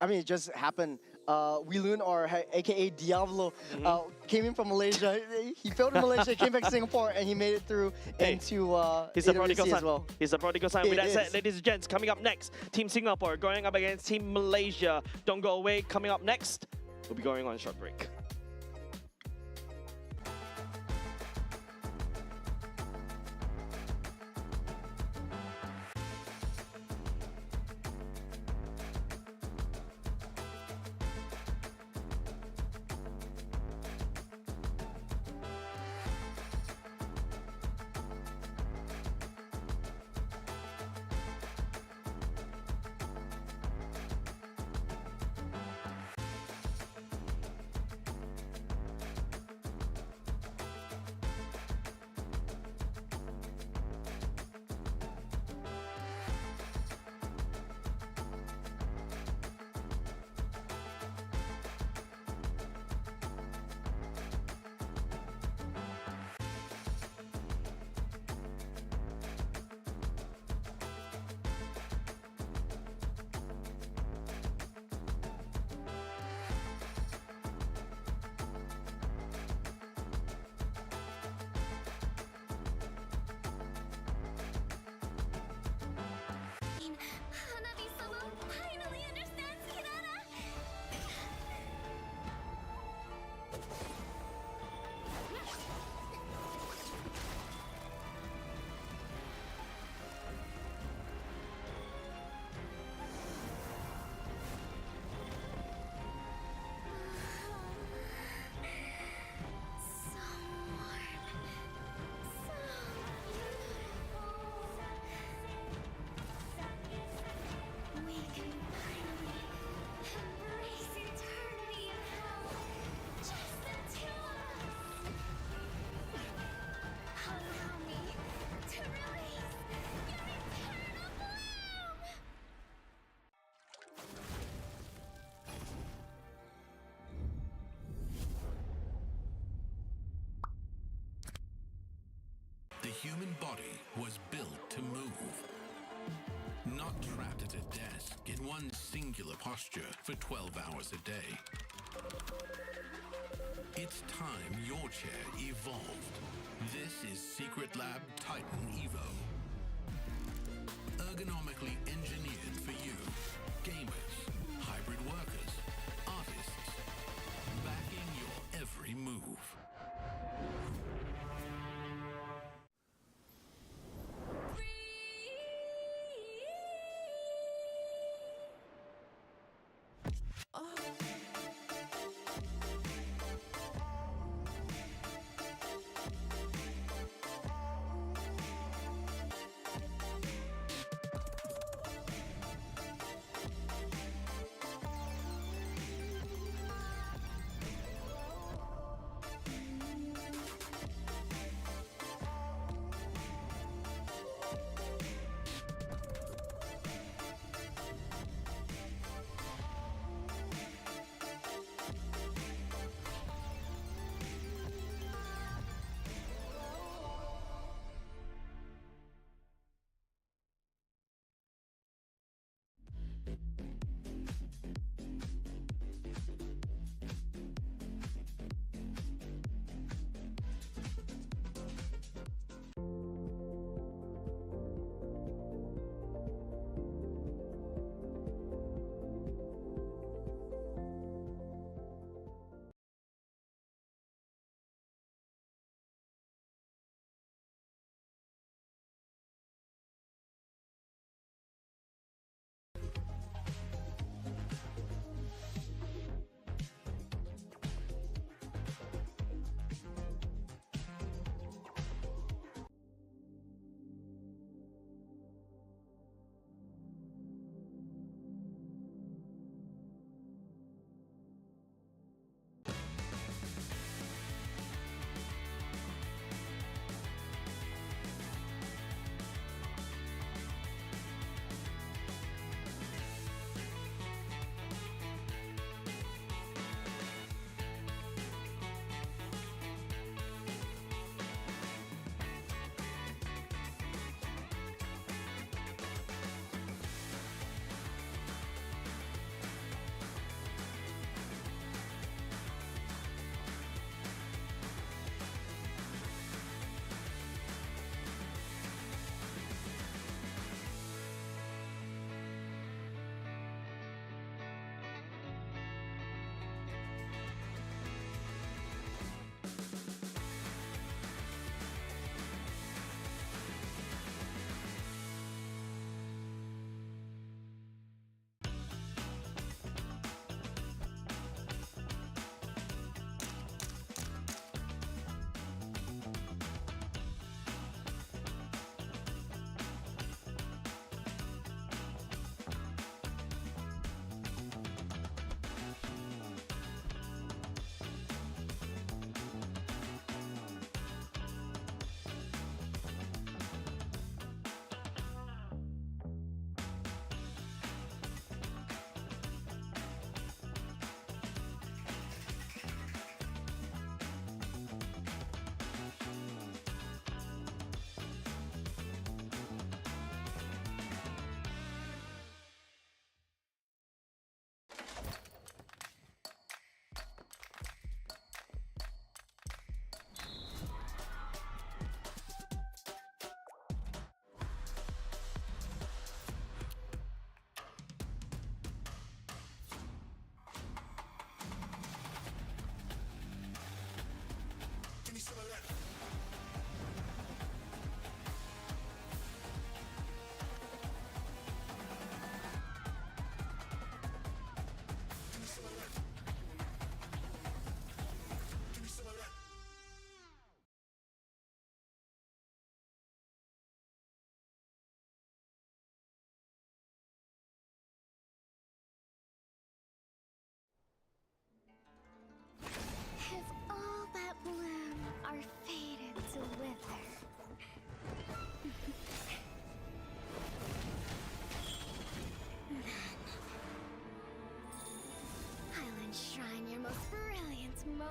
it just happened. Wilun, or aka Diablo, came in from Malaysia. He failed in Malaysia, came back to Singapore, and he made it through into he's a prodigal son. as well. He's a prodigal son. With that said, ladies and gents, coming up next, Team Singapore going up against Team Malaysia. Don't go away. Coming up next, we'll be going on a short break. Hanabi-sama finally understands Kirara! So warm. So beautiful. We can finally embrace eternity in hell. Just the two of us. Allow me to release your eternal bloom. The human body was built to move. Not trapped at a desk in one singular posture for 12 hours a day. It's time your chair evolved. This is Secret Lab Titan Evo. Ergonomically engineered for you, gamers, hybrid workers,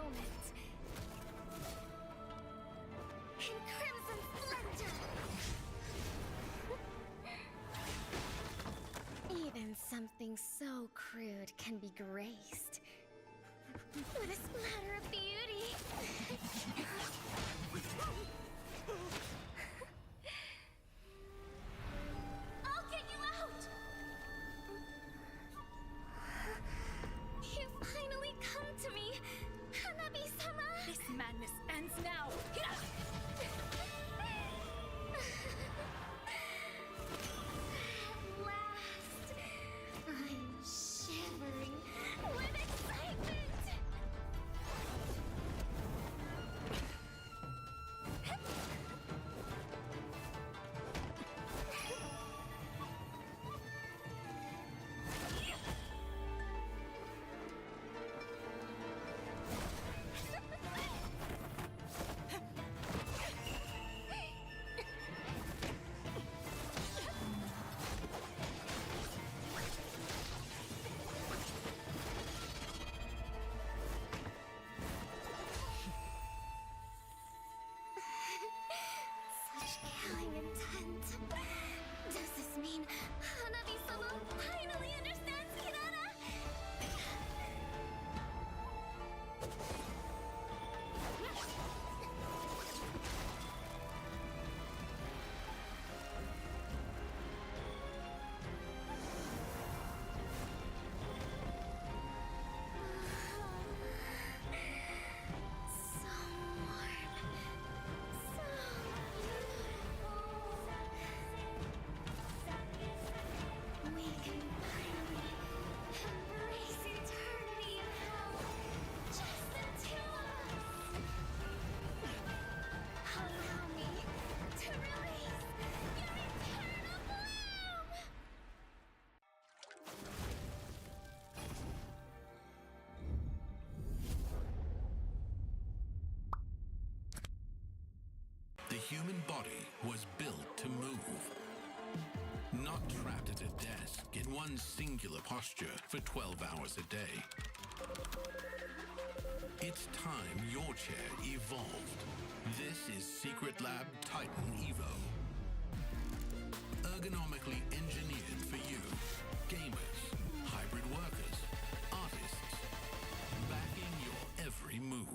moment. In crimson splendor. Even something so crude can be graced with a splatter of beauty. I'll get you out! You finally come to me, Hanabi-sama! This madness ends now! At last, I'm shivering with excitement! Such killing intent. Does this mean Hanabi-sama finally understands Kirara? So warm. So beautiful. We can finally embrace eternity in hell. Just the two of us. Allow me to release your eternal bloom. The human body was built to move. Not trapped at a desk in one singular posture for 12 hours a day. It's time your chair evolved. This is Secret Lab Titan Evo. Ergonomically engineered for you, gamers, hybrid workers, artists, backing your every move.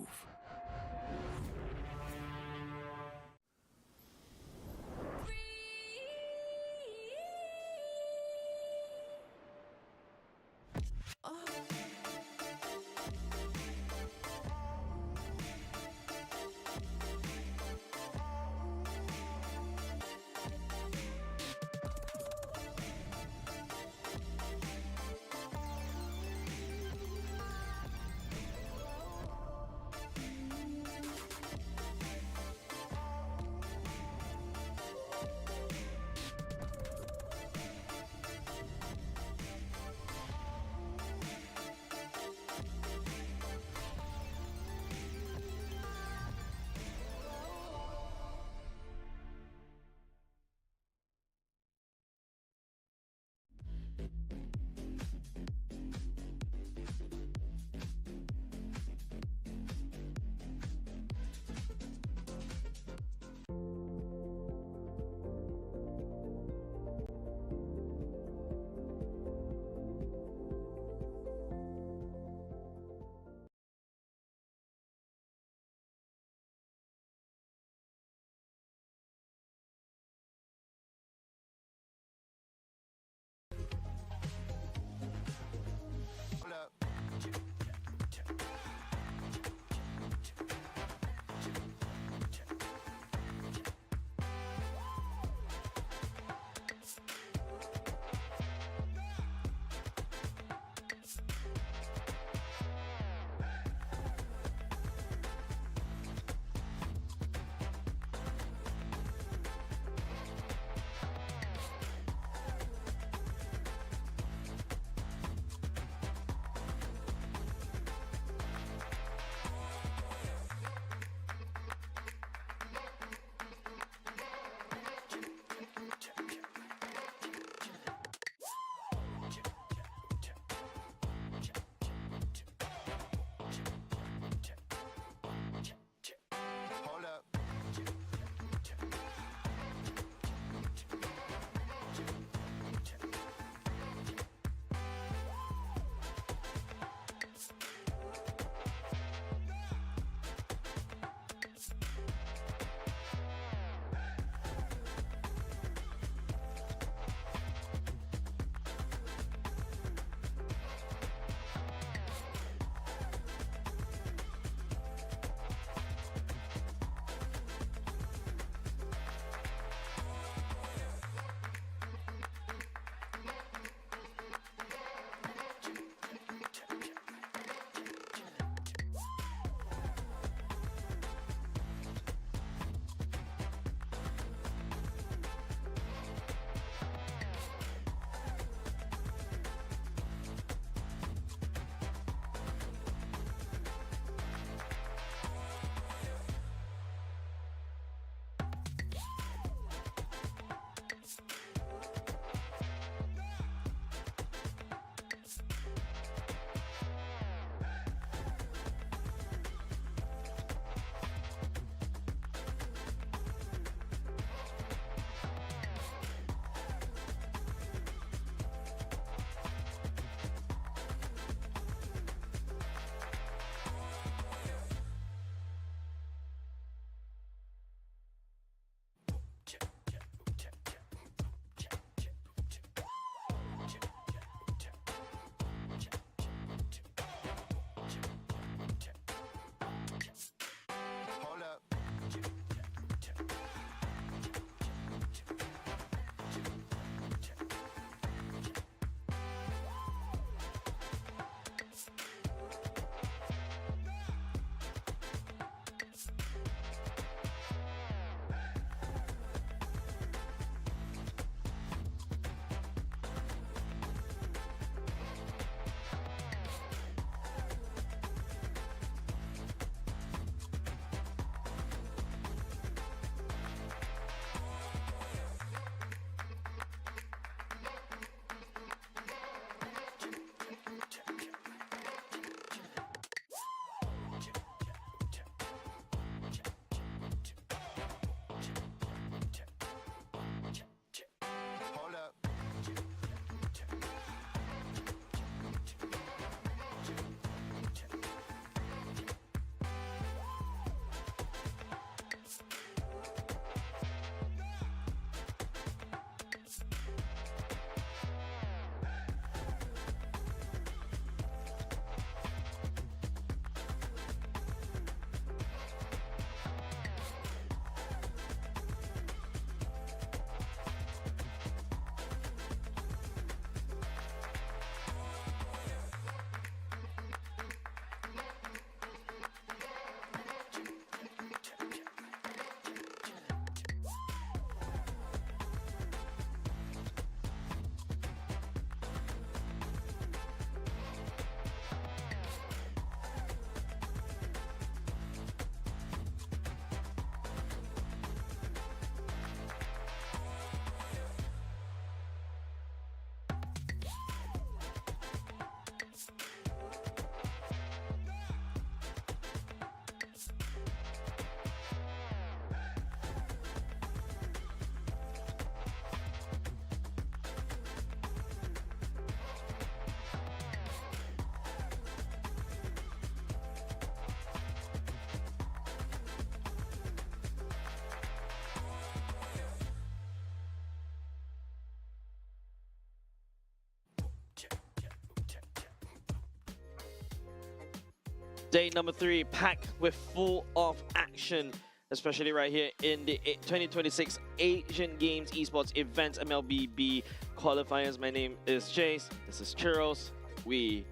Day number 3 packed with full of action, especially right here in the 2026 Asian Games Esports events MLBB qualifiers. My name is Chase. This is Churros. We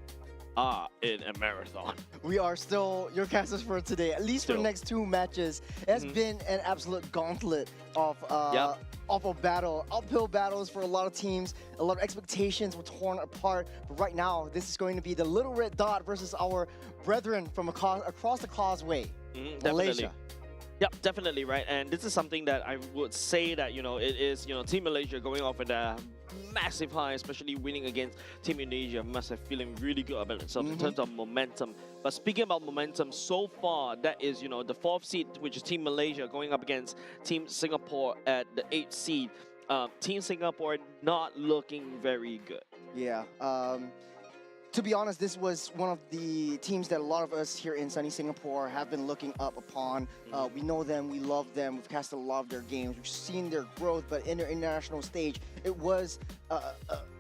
are in a marathon. We are still your casters for today, at least for the Still. next 2 matches. It has been an absolute gauntlet of a battle, uphill battles for a lot of teams. A lot of expectations were torn apart. But right now, this is going to be the little red dot versus our brethren from across the causeway, Definitely. Malaysia. Yep, definitely, right? And this is something that I would say that, it is, Team Malaysia going off with a massive high, especially winning against Team Indonesia. Must have feeling really good about themselves in terms of momentum. But speaking about momentum, so far, that is, the 4th seed, which is Team Malaysia, going up against Team Singapore at the 8th seed. Team Singapore not looking very good. Yeah. To be honest, this was one of the teams that a lot of us here in sunny Singapore have been looking up upon. We know them, we love them, we've casted a lot of their games, we've seen their growth, but in their international stage, it was,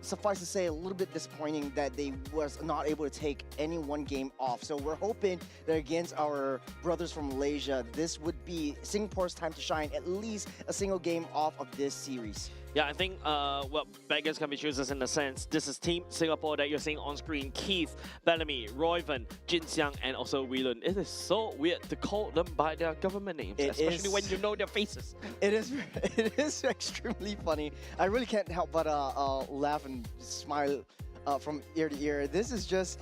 suffice to say, a little bit disappointing that they was not able to take any one game off. So we're hoping that against our brothers from Malaysia, this would be Singapore's time to shine, at least a single game off of this series. Yeah, I think, beggars can be choosers in the sense. This is Team Singapore that you're seeing on screen. Keith, Bellamy, Royven, Jin Xiang, and also Whelan. It is so weird to call them by their government names, especially when you know their faces. It is extremely funny. I really can't help but laugh and smile from ear to ear. This is just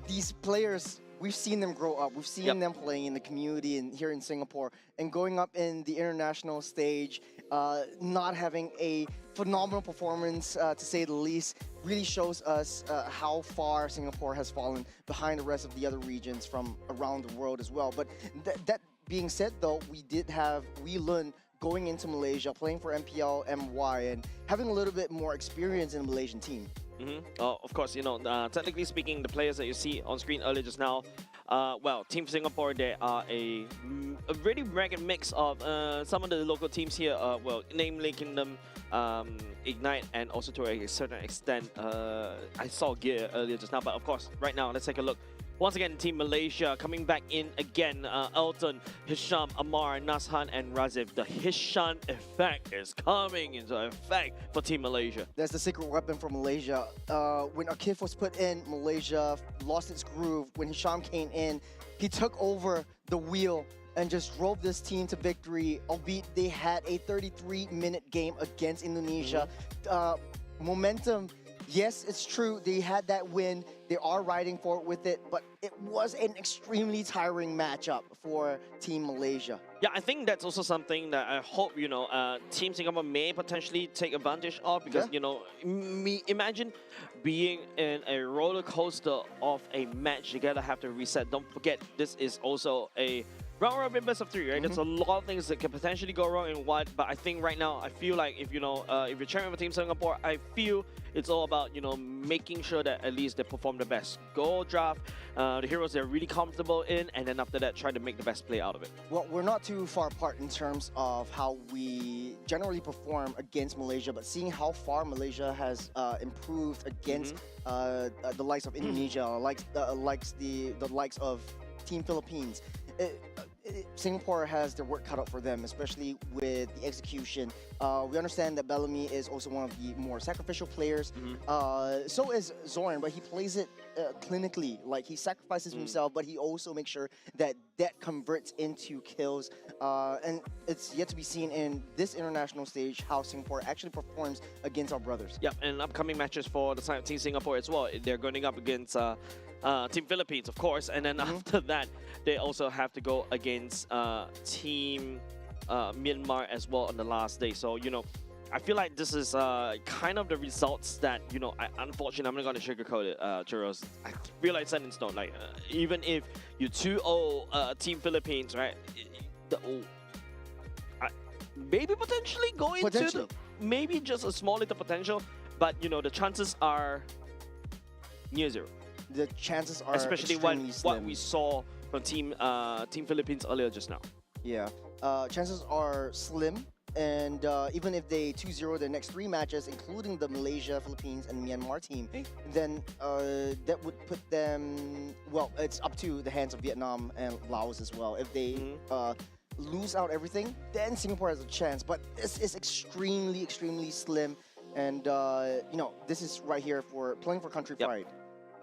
these players. We've seen them grow up. We've seen them playing in the community and here in Singapore, and going up in the international stage, not having a phenomenal performance, to say the least, really shows us how far Singapore has fallen behind the rest of the other regions from around the world as well. But that being said, though, we did have Whelan going into Malaysia, playing for MPL MY, and having a little bit more experience in the Malaysian team. Of course, technically speaking, the players that you see on screen earlier just now, Team Singapore, they are a really ragged mix of some of the local teams here, namely Kingdom, Ignite, and also to a certain extent, I saw Gear earlier just now, but of course, right now, let's take a look. Once again, Team Malaysia coming back in again. Elton, Hisham, Amar, Nashan, and Razif. The Hisham effect is coming into effect for Team Malaysia. That's the secret weapon for Malaysia. When Akif was put in, Malaysia lost its groove. When Hisham came in, he took over the wheel and just drove this team to victory, albeit they had a 33-minute game against Indonesia. Momentum, yes, it's true, they had that win. They are riding forward with it, but it was an extremely tiring matchup for Team Malaysia. Yeah, I think that's also something that I hope, Team Singapore may potentially take advantage of because, imagine being in a roller coaster of a match. You gotta have to reset. Don't forget, this is also a round robin best of 3, right? There's a lot of things that can potentially go wrong in one, but I think right now, I feel like if you're cheering for Team Singapore, I feel it's all about, making sure that at least they perform the best. Go draft the heroes they're really comfortable in, and then after that, try to make the best play out of it. Well, we're not too far apart in terms of how we generally perform against Malaysia, but seeing how far Malaysia has improved against the likes of Indonesia, the likes of Team Philippines, Singapore has their work cut out for them, especially with the execution. We understand that Bellamy is also one of the more sacrificial players. So is Zoran, but he plays it clinically. Like, he sacrifices himself, but he also makes sure that converts into kills. And it's yet to be seen in this international stage how Singapore actually performs against our brothers. Yep, and upcoming matches for the side of Team Singapore as well. They're going up against Team Philippines, of course, and then after that, they also have to go against Team Myanmar as well on the last day. So, I feel like this is kind of the results that, unfortunately, I'm not going to sugarcoat it, Churros. I feel like set in stone. Like, even if you 2-0 Team Philippines, right? Maybe potentially go into maybe just a small little potential, but, the chances are near 0. The chances are especially what we saw from Team Philippines earlier just now. Yeah, chances are slim, and even if they 2-0 their next 3 matches, including the Malaysia, Philippines, and Myanmar team, then that would put them, well, it's up to the hands of Vietnam and Laos as well. If they lose out everything, then Singapore has a chance. But this is extremely, extremely slim. And, you know, this is right here for playing for country pride.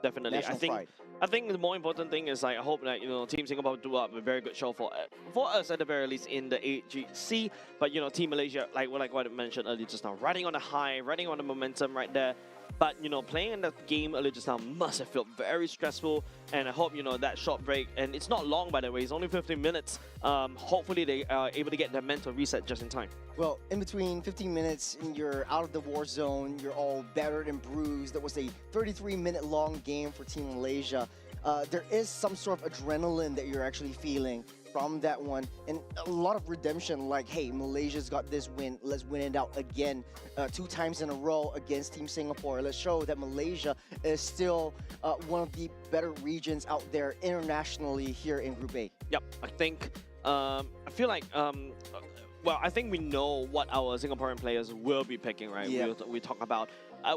Definitely. National pride. I think the more important thing is, like, I hope that, you know, Team Singapore do up a very good show for us at the very least in the AGC. But, you know, Team Malaysia, like what I mentioned earlier just now, riding on the high, riding on the momentum right there. But, you know, playing in that game earlier just now must have felt very stressful. And I hope, you know, that short break, and it's not long, by the way, it's only 15 minutes. Hopefully they are able to get their mental reset just in time. Well, in between 15 minutes, you're out of the war zone, you're all battered and bruised. That was a 33-minute long game for Team Malaysia. There is some sort of adrenaline that you're actually feeling from that one, and a lot of redemption, like, hey, Malaysia's got this win, let's win it out again 2 times in a row against Team Singapore. Let's show that Malaysia is still one of the better regions out there internationally here in Group A. Yep, I think, I feel like, well, I think we know what our Singaporean players will be picking, right? Yeah. We talk about,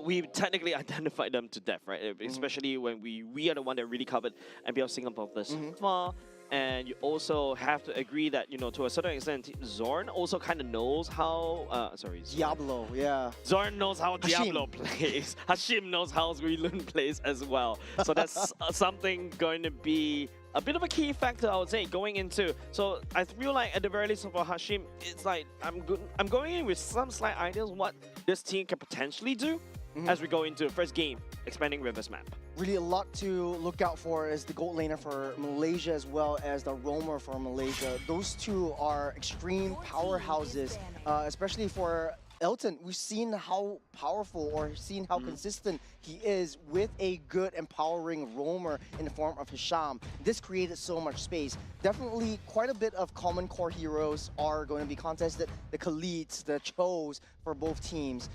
we technically identified them to death, right? Especially when we are the one that really covered NPL Singapore this far. And you also have to agree that, you know, to a certain extent, Zorn also kind of knows how, Diablo, yeah. Zorn knows how Hashim. Diablo plays. Hashim knows how Guilun plays as well. So that's something going to be a bit of a key factor, I would say, going into. So I feel like at the very least for Hashim, it's like I'm going in with some slight ideas what this team can potentially do as we go into the first game, expanding Rivers map. Really a lot to look out for is the gold laner for Malaysia as well as the roamer for Malaysia. Those two are extreme powerhouses, especially for Elton. We've seen how powerful or seen how consistent he is with a good empowering roamer in the form of Hisham. This created so much space. Definitely quite a bit of common core heroes are going to be contested. The Khalids, the Chos for both teams.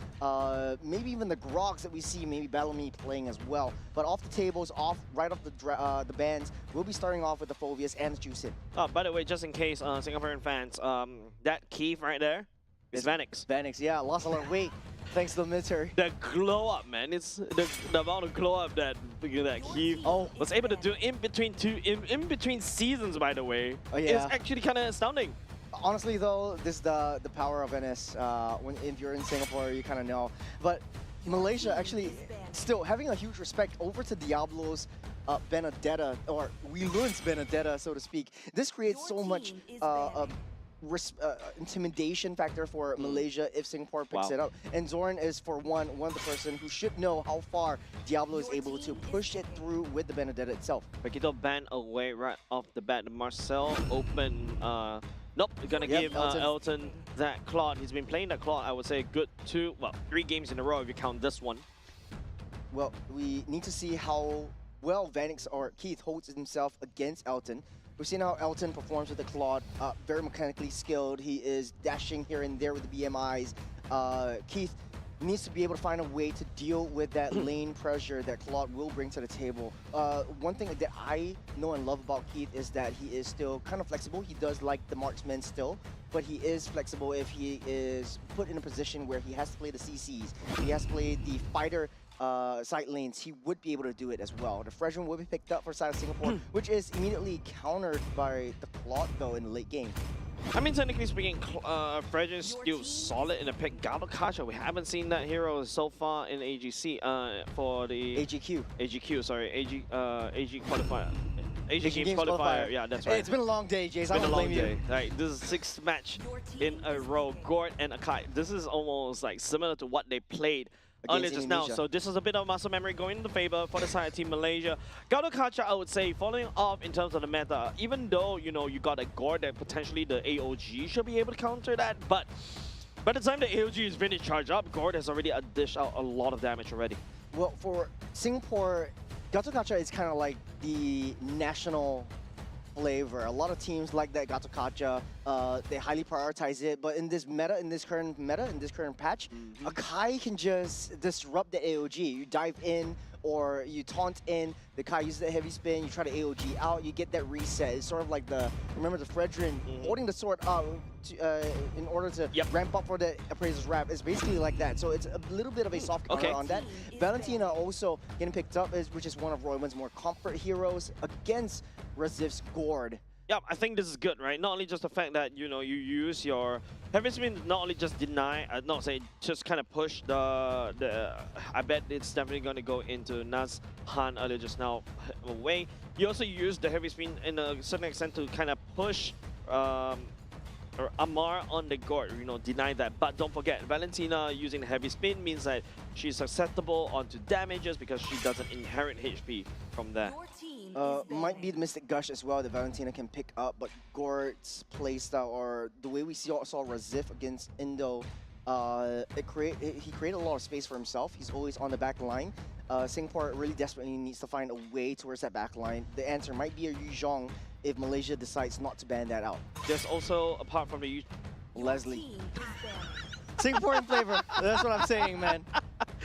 Maybe even the Grogs that we see maybe Bellamy playing as well. But off the tables, right off the bands, we'll be starting off with the Phobias and the Juicin. Oh, by the way, just in case Singaporean fans, that Keith right there is Vanix. Vanix, yeah, lost a lot of weight thanks to the military. The glow up, man. It's the amount of glow up that Keith was able to do in between seasons, by the way. Oh, yeah. It's actually kind of astounding. Honestly, though, this is the power of NS. If you're in Singapore, you kind of know. But Malaysia actually still having a huge respect over to Diablo's Benedetta, or Guilun's Benedetta, so to speak. This creates so much intimidation factor for Malaysia if Singapore picks it up. And Zorn is, for one of the person who should know how far Diablo is able to push it through with the Benedetta itself. Paquito banned away right off the bat. Marcel open. Nope, gonna give Elton that Claude. He's been playing that Claude, I would say, good 3 games in a row if you count this one. Well, we need to see how well Vanix or Keith holds himself against Elton. We've seen how Elton performs with the Claude, very mechanically skilled. He is dashing here and there with the BMIs. Keith needs to be able to find a way to deal with that lane pressure that Claude will bring to the table. One thing that I know and love about Keith is that he is still kind of flexible. He does like the marksman still, but he is flexible if he is put in a position where he has to play the CCs. He has to play the fighter side lanes, he would be able to do it as well. The Fredrin will be picked up for side of Singapore, which is immediately countered by the Claude though in the late game. I mean, technically speaking, Fredrin's still solid in the pick. Gadokacha, we haven't seen that hero so far in AGC for the AGQ, sorry, AG qualifier. Asian Games qualifier. Yeah, that's right. Hey, it's been a long day, Jace. It's been a long day. Right, this is 6th match in a row. Gord and Akai. This is almost like similar to what they played earlier just now. So this is a bit of muscle memory going in the favor for the side of Team Malaysia. Gadokacha, I would say, following off in terms of the meta, even though, you know, you got a Gord that potentially the AOG should be able to counter that, but by the time the AOG is finished charged up, Gord has already dished out a lot of damage already. Well, for Singapore, Gadokacha is kind of like the national flavor. A lot of teams like that Gadokacha. They highly prioritize it, but in this current patch, a Kai can just disrupt the AOG. You dive in or you taunt in, the Kai uses the heavy spin, you try to AOG out, you get that reset. It's sort of like remember the Fredrin holding the sword out in order to ramp up for the Appraiser's Wrap. It's basically like that. So it's a little bit of a soft counter on that. Valentina also getting picked up, which is one of Royman's more comfort heroes against Raziv's Gourd. Yeah, I think this is good, right? Not only just the fact that, you know, you use your heavy spin, not only just deny, not say, just kind of push the I bet it's definitely going to go into Naz Han earlier just now away. You also use the heavy spin in a certain extent to kind of push or Amar on the Gourd, you know, deny that. But don't forget, Valentina using the heavy spin means that she's susceptible onto damages because she doesn't inherit HP from that. Might be the Mystic Gush as well that Valentina can pick up, but Gourd's playstyle, or the way we saw Raziv against Indo, he created a lot of space for himself. He's always on the back line. Singapore really desperately needs to find a way towards that back line. The answer might be a Yu Zhong if Malaysia decides not to ban that out. There's also, apart from the Leslie. Singaporean flavor. That's what I'm saying, man.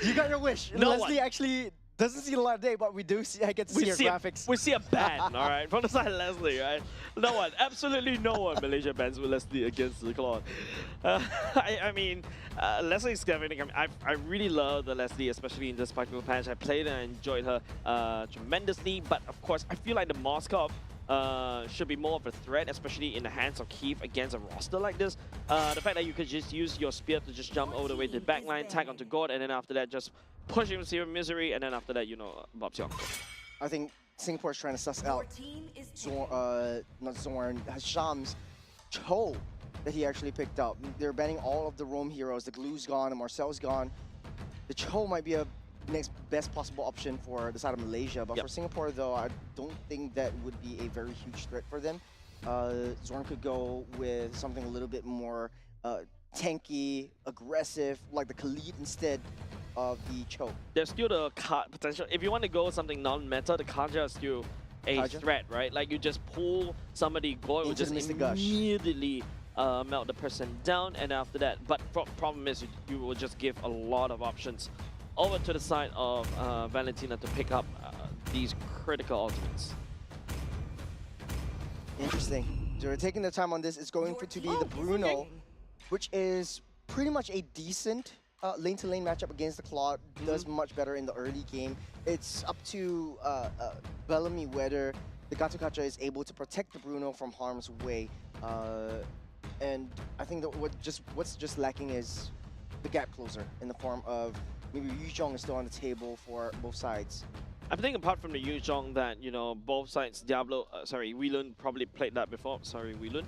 You got your wish. No Leslie actually doesn't see a lot of day, but we do see. I get to see her graphics. We see a ban, all right, from the side of Leslie, right? No one, absolutely no one, Malaysia bans with Leslie against the Claude. I mean, Leslie's definitely. I really love the Leslie, especially in this particular patch. I played and I enjoyed her tremendously, but of course, I feel like the Moskov should be more of a threat, especially in the hands of Keith against a roster like this. The fact that you could just use your spear to just jump all the way to the backline, tag onto Gourd, and then after that just push him to misery, and then after that, you know, Bob's your uncle. I think Singapore's trying to suss out not Zorn, Hasham's Cho that he actually picked up. They're banning all of the roam heroes. The Glue's gone, the Marcel's gone. The Cho might be a next best possible option for the side of Malaysia, but for Singapore though, I don't think that would be a very huge threat for them. Zorn could go with something a little bit more tanky, aggressive, like the Khalid instead of the Cho. There's still the card potential. If you want to go something non-meta, the Kaja is still a threat, right? Like you just pull somebody, Gourd will just immediately melt the person down, and after that, but problem is you will just give a lot of options over to the side of Valentina to pick up these critical ultimates. Interesting. So we're taking the time on this. It's going to be the Bruno, which is pretty much a decent lane-to-lane matchup against the Claude. Does much better in the early game. It's up to Bellamy whether the Gato is able to protect the Bruno from harm's way. And I think that what's just lacking is the gap closer in the form of maybe Yu Zhong is still on the table for both sides. I think apart from the Yu Zhong that, you know, both sides, Weelun probably played that before. Sorry, Weelun.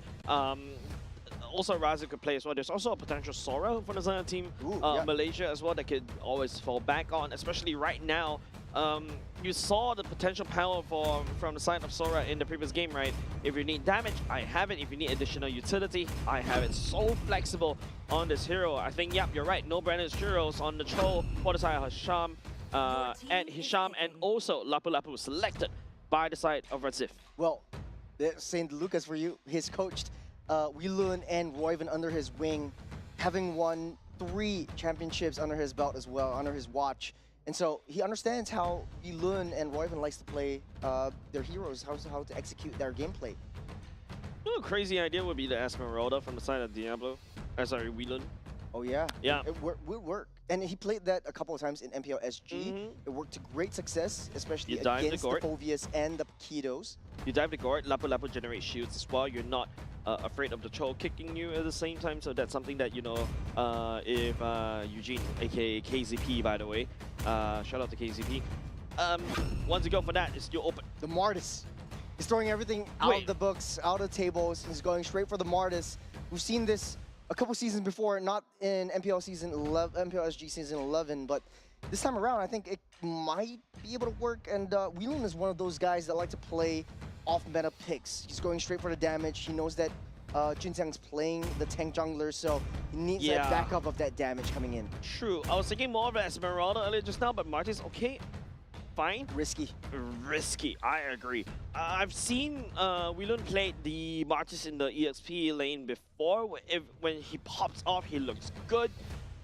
Also, Razu could play as well. There's also a potential Sora for the Zion team, Malaysia as well, that could always fall back on, especially right now. You saw the potential power from the side of Sora in the previous game, right? If you need damage, I have it. If you need additional utility, I have it. So flexible on this hero. I think, yep, you're right. No branded heroes on the Cho for the side of Hisham, and also Lapu Lapu selected by the side of Raziv. Well, St. Lucas for you. He's coached Weelun and Royven under his wing, having won 3 championships under his belt as well, under his watch. And so he understands how Weelun and Royven likes to play their heroes, how to execute their gameplay. A crazy idea would be the Esmeralda from the side of Diablo. Sorry, Weelun. Oh yeah. Yeah. It would work. And he played that a couple of times in MPL SG. It worked to great success, especially against the Phovius and the Paquitos. You dive the Gourd, Lapu Lapu generates shields as well. You're not afraid of the Cho kicking you at the same time, so that's something that, you know, if Eugene, aka KZP, by the way, shout out to KZP, once you go for that, it's still open. The Martis. He's throwing everything out of the books, out of the tables. He's going straight for the Martis. We've seen this a couple seasons before, not in MPL season 11, MPL SG season 11, but this time around, I think it might be able to work. And Weelun is one of those guys that like to play off-meta picks. He's going straight for the damage. He knows that Junxiang's playing the tank jungler, so he needs that backup of that damage coming in. True. I was thinking more of an Esmeralda earlier just now, but Martis, okay. fine. Risky. Risky, I agree. I've seen Wilun played the Martis in the EXP lane before. When he pops off, he looks good.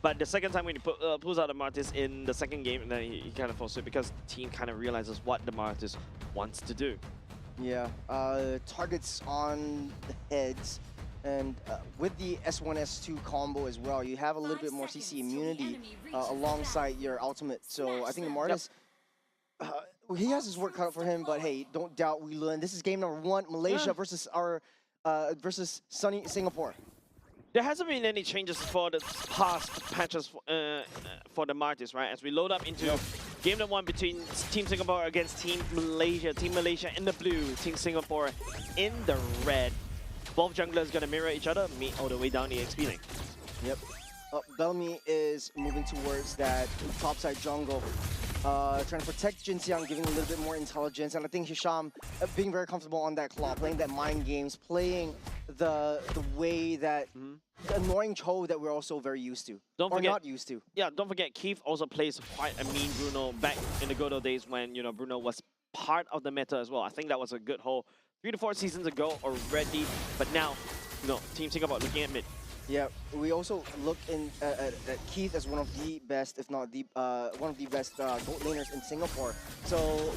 But the second time when he pulls out the Martis in the second game, and then he kind of falls it because the team kind of realizes what the Martis wants to do. Yeah, targets on the heads. And with the S1, S2 combo as well, you have a little bit more CC immunity alongside your ultimate. So I think the Martis, he has his work cut out for him, but hey, don't doubt we learn. This is game number 1, Malaysia versus our versus sunny Singapore. There hasn't been any changes for the past patches for the Martis, right? As we load up into game number 1 between Team Singapore against Team Malaysia. Team Malaysia in the blue, Team Singapore in the red. Both junglers gonna mirror each other, meet all the way down the XP lane. Yep. Bellamy is moving towards that topside jungle, trying to protect Jinxiang, giving a little bit more intelligence, and I think Hisham being very comfortable on that claw, playing that mind games, playing the way that the annoying Cho that we're also very used to, not used to. Yeah, don't forget Keith also plays quite a mean Bruno back in the good old days when Bruno was part of the meta as well. I think that was a good whole 3 to 4 seasons ago already, but now, Team Singapore looking at mid. Yeah, we also look at Keith as one of the best, if not the one of the best gold laners in Singapore. So,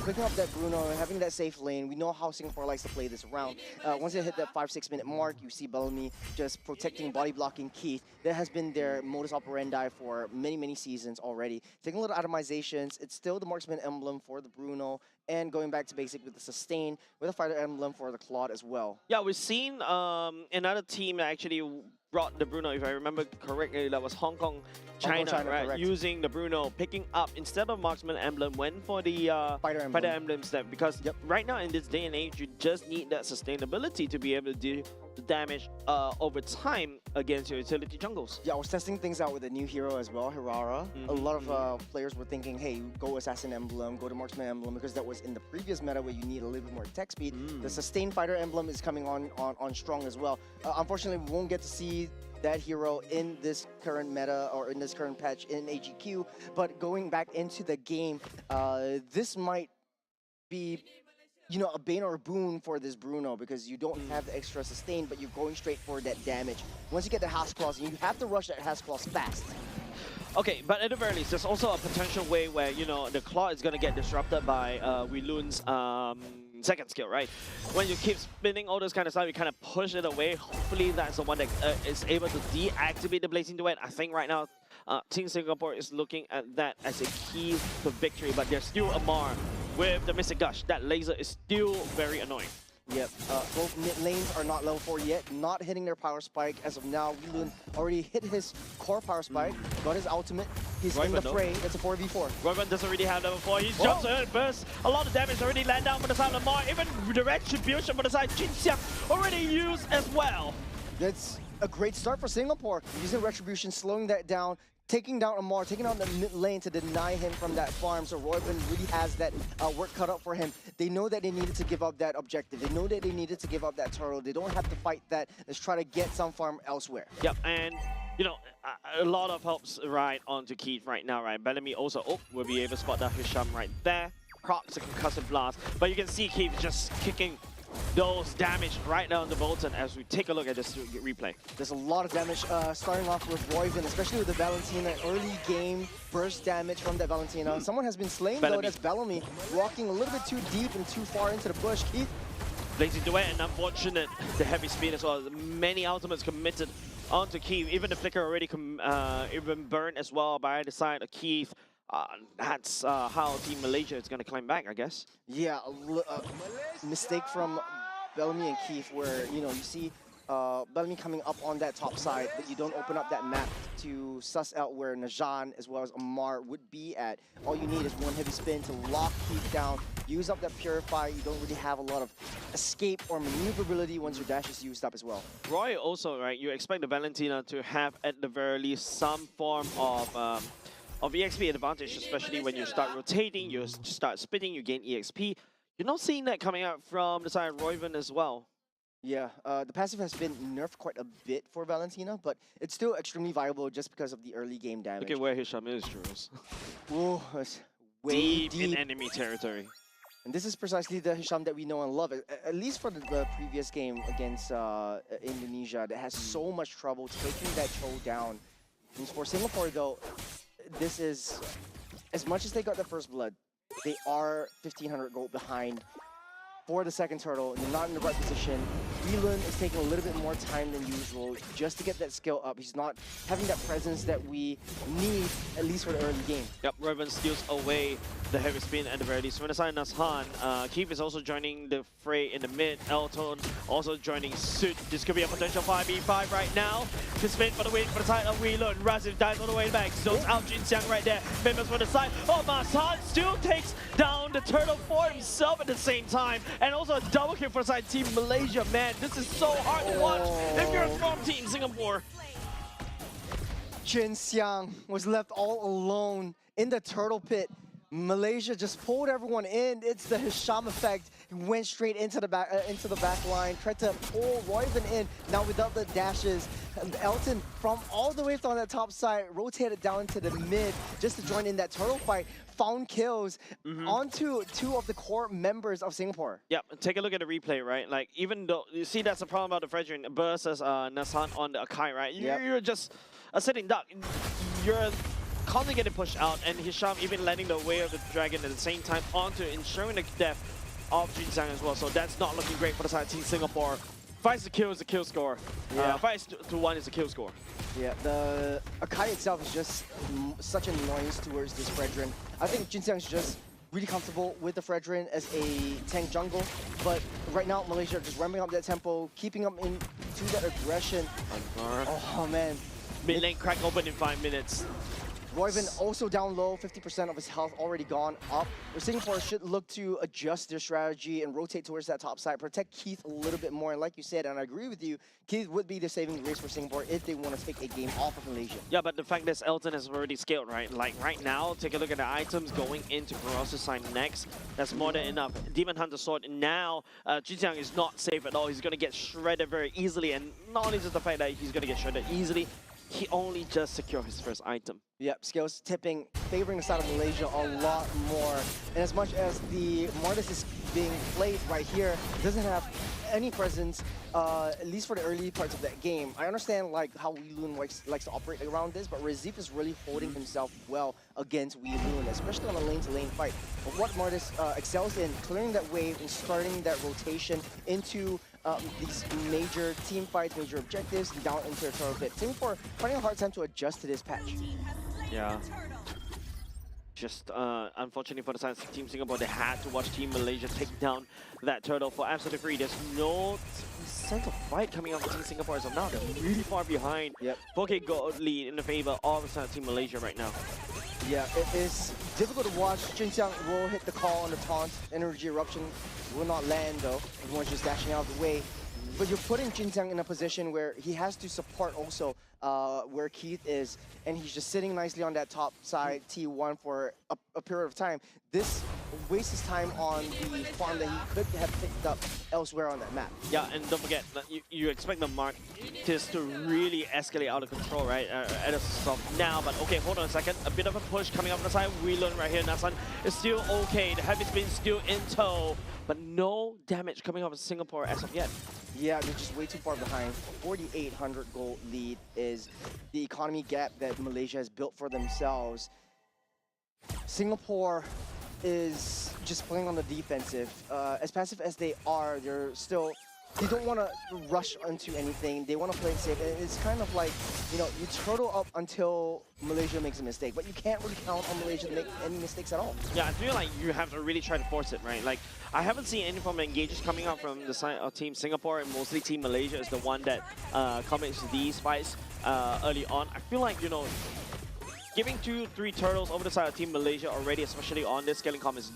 picking up that Bruno, having that safe lane, we know how Singapore likes to play this round. Once they hit that 5-6 minute mark, you see Bellamy just protecting, body blocking Keith. That has been their modus operandi for many seasons already. Taking a little atomizations, it's still the marksman emblem for the Bruno, and going back to basic with the sustain, with a fighter emblem for the Claude as well. Yeah, we've seen another team that actually brought the Bruno, if I remember correctly, that was Hong Kong, China, right? Correct. Using the Bruno, picking up, instead of marksman emblem, went for the fighter emblem step. Because right now in this day and age, you just need that sustainability to be able to do the damage over time against your utility jungles. Yeah, I was testing things out with a new hero as well, Hirara. A lot of players were thinking, hey, go Assassin Emblem, go to Marksman Emblem, because that was in the previous meta where you need a little bit more attack speed. The Sustained Fighter Emblem is coming on strong as well. Unfortunately, we won't get to see that hero in this current meta or in this current patch in AGQ, but going back into the game, this might be a bane or a boon for this Bruno, because you don't have the extra sustain, but you're going straight for that damage. Once you get the Has Claws, you have to rush that Has Claws fast. Okay, but at the very least, there's also a potential way where, the claw is going to get disrupted by Wilun's second skill, right? When you keep spinning all this kind of stuff, you kind of push it away. Hopefully that's the one that is able to deactivate the Blazing Duet. I think right now, Team Singapore is looking at that as a key to victory, but there's still Amar with the Mystic Gush. That laser is still very annoying. Yep, both mid lanes are not level 4 yet, not hitting their power spike. As of now, Wilun already hit his core power spike, got his ultimate, he's in the fray. It's a 4v4. Royman doesn't really have level 4, he jumps in first. A lot of damage already land down for the side of Lamar, even the retribution for the side, Jinxiang already used as well. That's a great start for Singapore, using retribution, slowing that down, taking down Amar, taking down the mid lane to deny him from that farm. So Royman really has that work cut out for him. They know that they needed to give up that objective. They know that they needed to give up that turtle. They don't have to fight that. Let's try to get some farm elsewhere. Yep, and a lot of helps right onto Keith right now, right? Bellamy also will be able to spot that Hisham right there. Procs a concussive blast, but you can see Keith just kicking those damage right down the Bolton as we take a look at this replay. There's a lot of damage starting off with Royven, especially with the Valentina. Early game burst damage from that Valentina. Someone has been slain though, that's Bellamy, walking a little bit too deep and too far into the bush. Keith. Blazing Duet, and unfortunate, the heavy speed as well. Many ultimates committed onto Keith. Even the flicker already even burned as well by the side of Keith. That's how Team Malaysia is going to climb back, I guess. Yeah, mistake from Bellamy and Keith where, you see Bellamy coming up on that top side, but you don't open up that map to suss out where Najan as well as Amar would be at. All you need is one heavy spin to lock Keith down, use up that Purify. You don't really have a lot of escape or maneuverability once your dash is used up as well. Roy also, right, you expect the Valentina to have at the very least some form of EXP advantage, especially when you start rotating, you start spinning, you gain EXP. You're not seeing that coming out from the side of Royven as well. Yeah, the passive has been nerfed quite a bit for Valentina, but it's still extremely viable just because of the early game damage. Look at where Hisham is, Jules. Whoa, it's way deep in enemy territory. And this is precisely the Hisham that we know and love. At least for the previous game against Indonesia, that has so much trouble taking that Cho down. And for Singapore, though, this is, as much as they got the first blood, they are 1,500 gold behind for the second turtle. They're not in the right position. Whelan is taking a little bit more time than usual just to get that skill up. He's not having that presence that we need, at least for the early game. Yep, Raven steals away the heavy spin at the very least. From the side, Nashan, Keith is also joining the fray in the mid. Elton also joining suit. This could be a potential 5v5 right now. To spin for the win for the side of Whelan. Razif dies all the way back. Zones out Jin Xiang right there. Famous for the side. Oh, Masan still takes down the turtle for himself at the same time. And also a double kill for the side Team Malaysia. Man, this is so hard to watch if you're a strong team Singapore. Jin Xiang was left all alone in the turtle pit. Malaysia just pulled everyone in. It's the Hisham effect. He went straight into the back line, tried to pull Royven in. Now without the dashes, Elton from all the way from that top side rotated down to the mid just to join in that turtle fight. Found kills onto two of the core members of Singapore. Yep, take a look at the replay, right? Like, even though, you see that's the problem about the Fredrin versus Nasan on the Akai, right? You're just a sitting duck. You're constantly getting pushed out, and Hisham even landing the way of the dragon at the same time onto ensuring the death of Jin Xiang as well. So that's not looking great for the side Team Singapore. 5 to kill is a kill score. 5 to 1 is a kill score. Yeah, the Akai itself is just such an annoyance towards this Fredrin. I think Jin Xiang's just really comfortable with the Fredrin as a tank jungle, but right now Malaysia just ramping up that tempo, keeping up into that aggression. Oh man. Mid lane crack open in 5 minutes. Royven also down low, 50% of his health already gone up. Singapore should look to adjust their strategy and rotate towards that top side, protect Keith a little bit more. And like you said, and I agree with you, Keith would be the saving grace for Singapore if they want to take a game off of Malaysia. Yeah, but the fact is Elton has already scaled, right? Like right now, take a look at the items going into Feroc's side next. That's more than enough. Demon Hunter Sword now, Jin Xiang is not safe at all. He's going to get shredded very easily. And not only just the fact that he's going to get shredded easily, he only just secured his first item. Yep, scales tipping, favoring the side of Malaysia a lot more. And as much as the Mortis is being played right here, doesn't have any presence, at least for the early parts of that game. I understand like how Wheelun likes to operate around this, but Razif is really holding himself well against Wheelun, especially on a lane-to-lane fight. But what Mortis excels in, clearing that wave and starting that rotation into these major team fights, major objectives, down into a turtle pit. Singapore finding a hard time to adjust to this patch. Yeah. Just unfortunately for the side of Team Singapore, they had to watch Team Malaysia take down that turtle for absolutely free. There's no sense of fight coming out of Team Singapore as of now. They're really far behind. Yep. 4K gold lead in the favor of the side of Team Malaysia right now. Yeah, it is difficult to watch. Jin Xiang will hit the call on the taunt. Energy eruption will not land though. Everyone's just dashing out of the way. But you're putting Jin Xiang in a position where he has to support also where Keith is, and he's just sitting nicely on that top side T1 for a period of time. This wastes his time on the farm that he could have picked up elsewhere on that map. Yeah, and don't forget, you expect the mark just to really escalate out of control, right? At a stop now, but okay, hold on a second. A bit of a push coming up the side. Wheelun right here. Nasan is still okay. The heavy spin still in tow, but no damage coming off of Singapore as of yet. Yeah, they're just way too far behind. 4,800 gold lead is the economy gap that Malaysia has built for themselves. Singapore is just playing on the defensive. As passive as they are, they don't want to rush onto anything. They want to play it safe. And it's kind of like, you know, you turtle up until Malaysia makes a mistake, but you can't really count on Malaysia to make any mistakes at all. Yeah, I feel like you have to really try to force it, right? Like, I haven't seen any form of engages coming out from the side of Team Singapore, and mostly Team Malaysia is the one that comments these fights early on. I feel like, you know, giving 2-3 turtles over the side of Team Malaysia already, especially on this scaling comp, is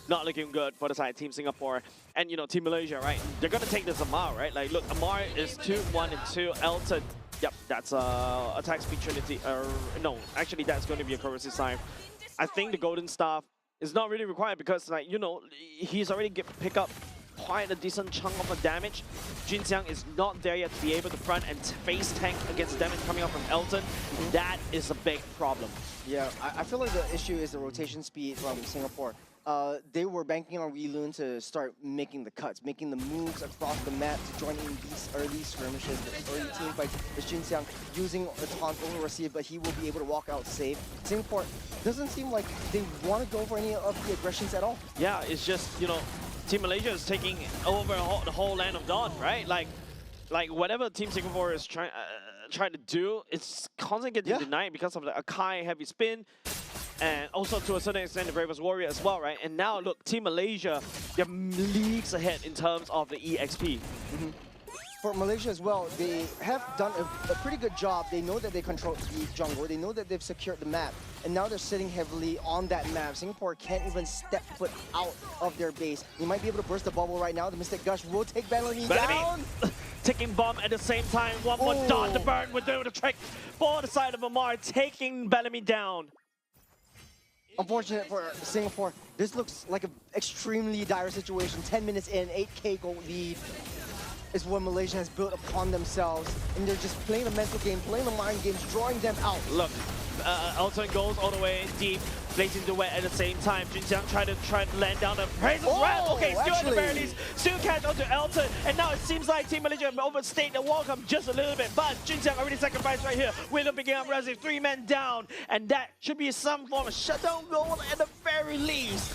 not looking good for the side of Team Singapore. And, you know, Team Malaysia, right? They're going to take this Amar, right? Like, look, Amar is 2-1 and 2. Elton, yep, that's attack speed trinity. No, actually, that's going to be a corrosive sign. I think the Golden Staff is not really required because, like, you know, he's already pick up quite a decent chunk of a damage. Jinxiang is not there yet to be able to front and face tank against the damage coming up from Elton. That is a big problem. Yeah, I feel like the issue is the rotation speed from Singapore. They were banking on Weeloon to start making the cuts, making the moves across the map to join in these early skirmishes, the early team fights. Is Jin Xiang using a taunt over receive, but he will be able to walk out safe. Singapore doesn't seem like they want to go for any of the aggressions at all. Yeah, it's just, you know, Team Malaysia is taking over the whole land of Dawn, right? Like whatever Team Singapore is trying to do, it's constantly getting denied because of the Akai heavy spin. And also, to a certain extent, the Bravest Warrior as well, right? And now, look, Team Malaysia, they're leagues ahead in terms of the EXP. For Malaysia as well, they have done a pretty good job. They know that they control the jungle. They know that they've secured the map. And now they're sitting heavily on that map. Singapore can't even step foot out of their base. They might be able to burst the bubble right now. The Mystic Gush will take Bellamy down. Taking bomb at the same time. One more dot to burn with the trick for the side of Amar, taking Bellamy down. Unfortunate for Singapore, this looks like an extremely dire situation. 10 minutes in, 8K goal lead is what Malaysia has built upon themselves. And they're just playing the mental game, playing the mind games, drawing them out. Look, Elton goes all the way deep, placing the wet at the same time. Jinxiang trying to land down the Razor's Wrath. Okay, still at the very least, still catch onto Elton. And now it seems like Team Malaysia have overstayed the welcome just a little bit. But Jinxiang already sacrificed right here. Willow picking up Razzie, 3 men down. And that should be some form of shutdown goal at the very least.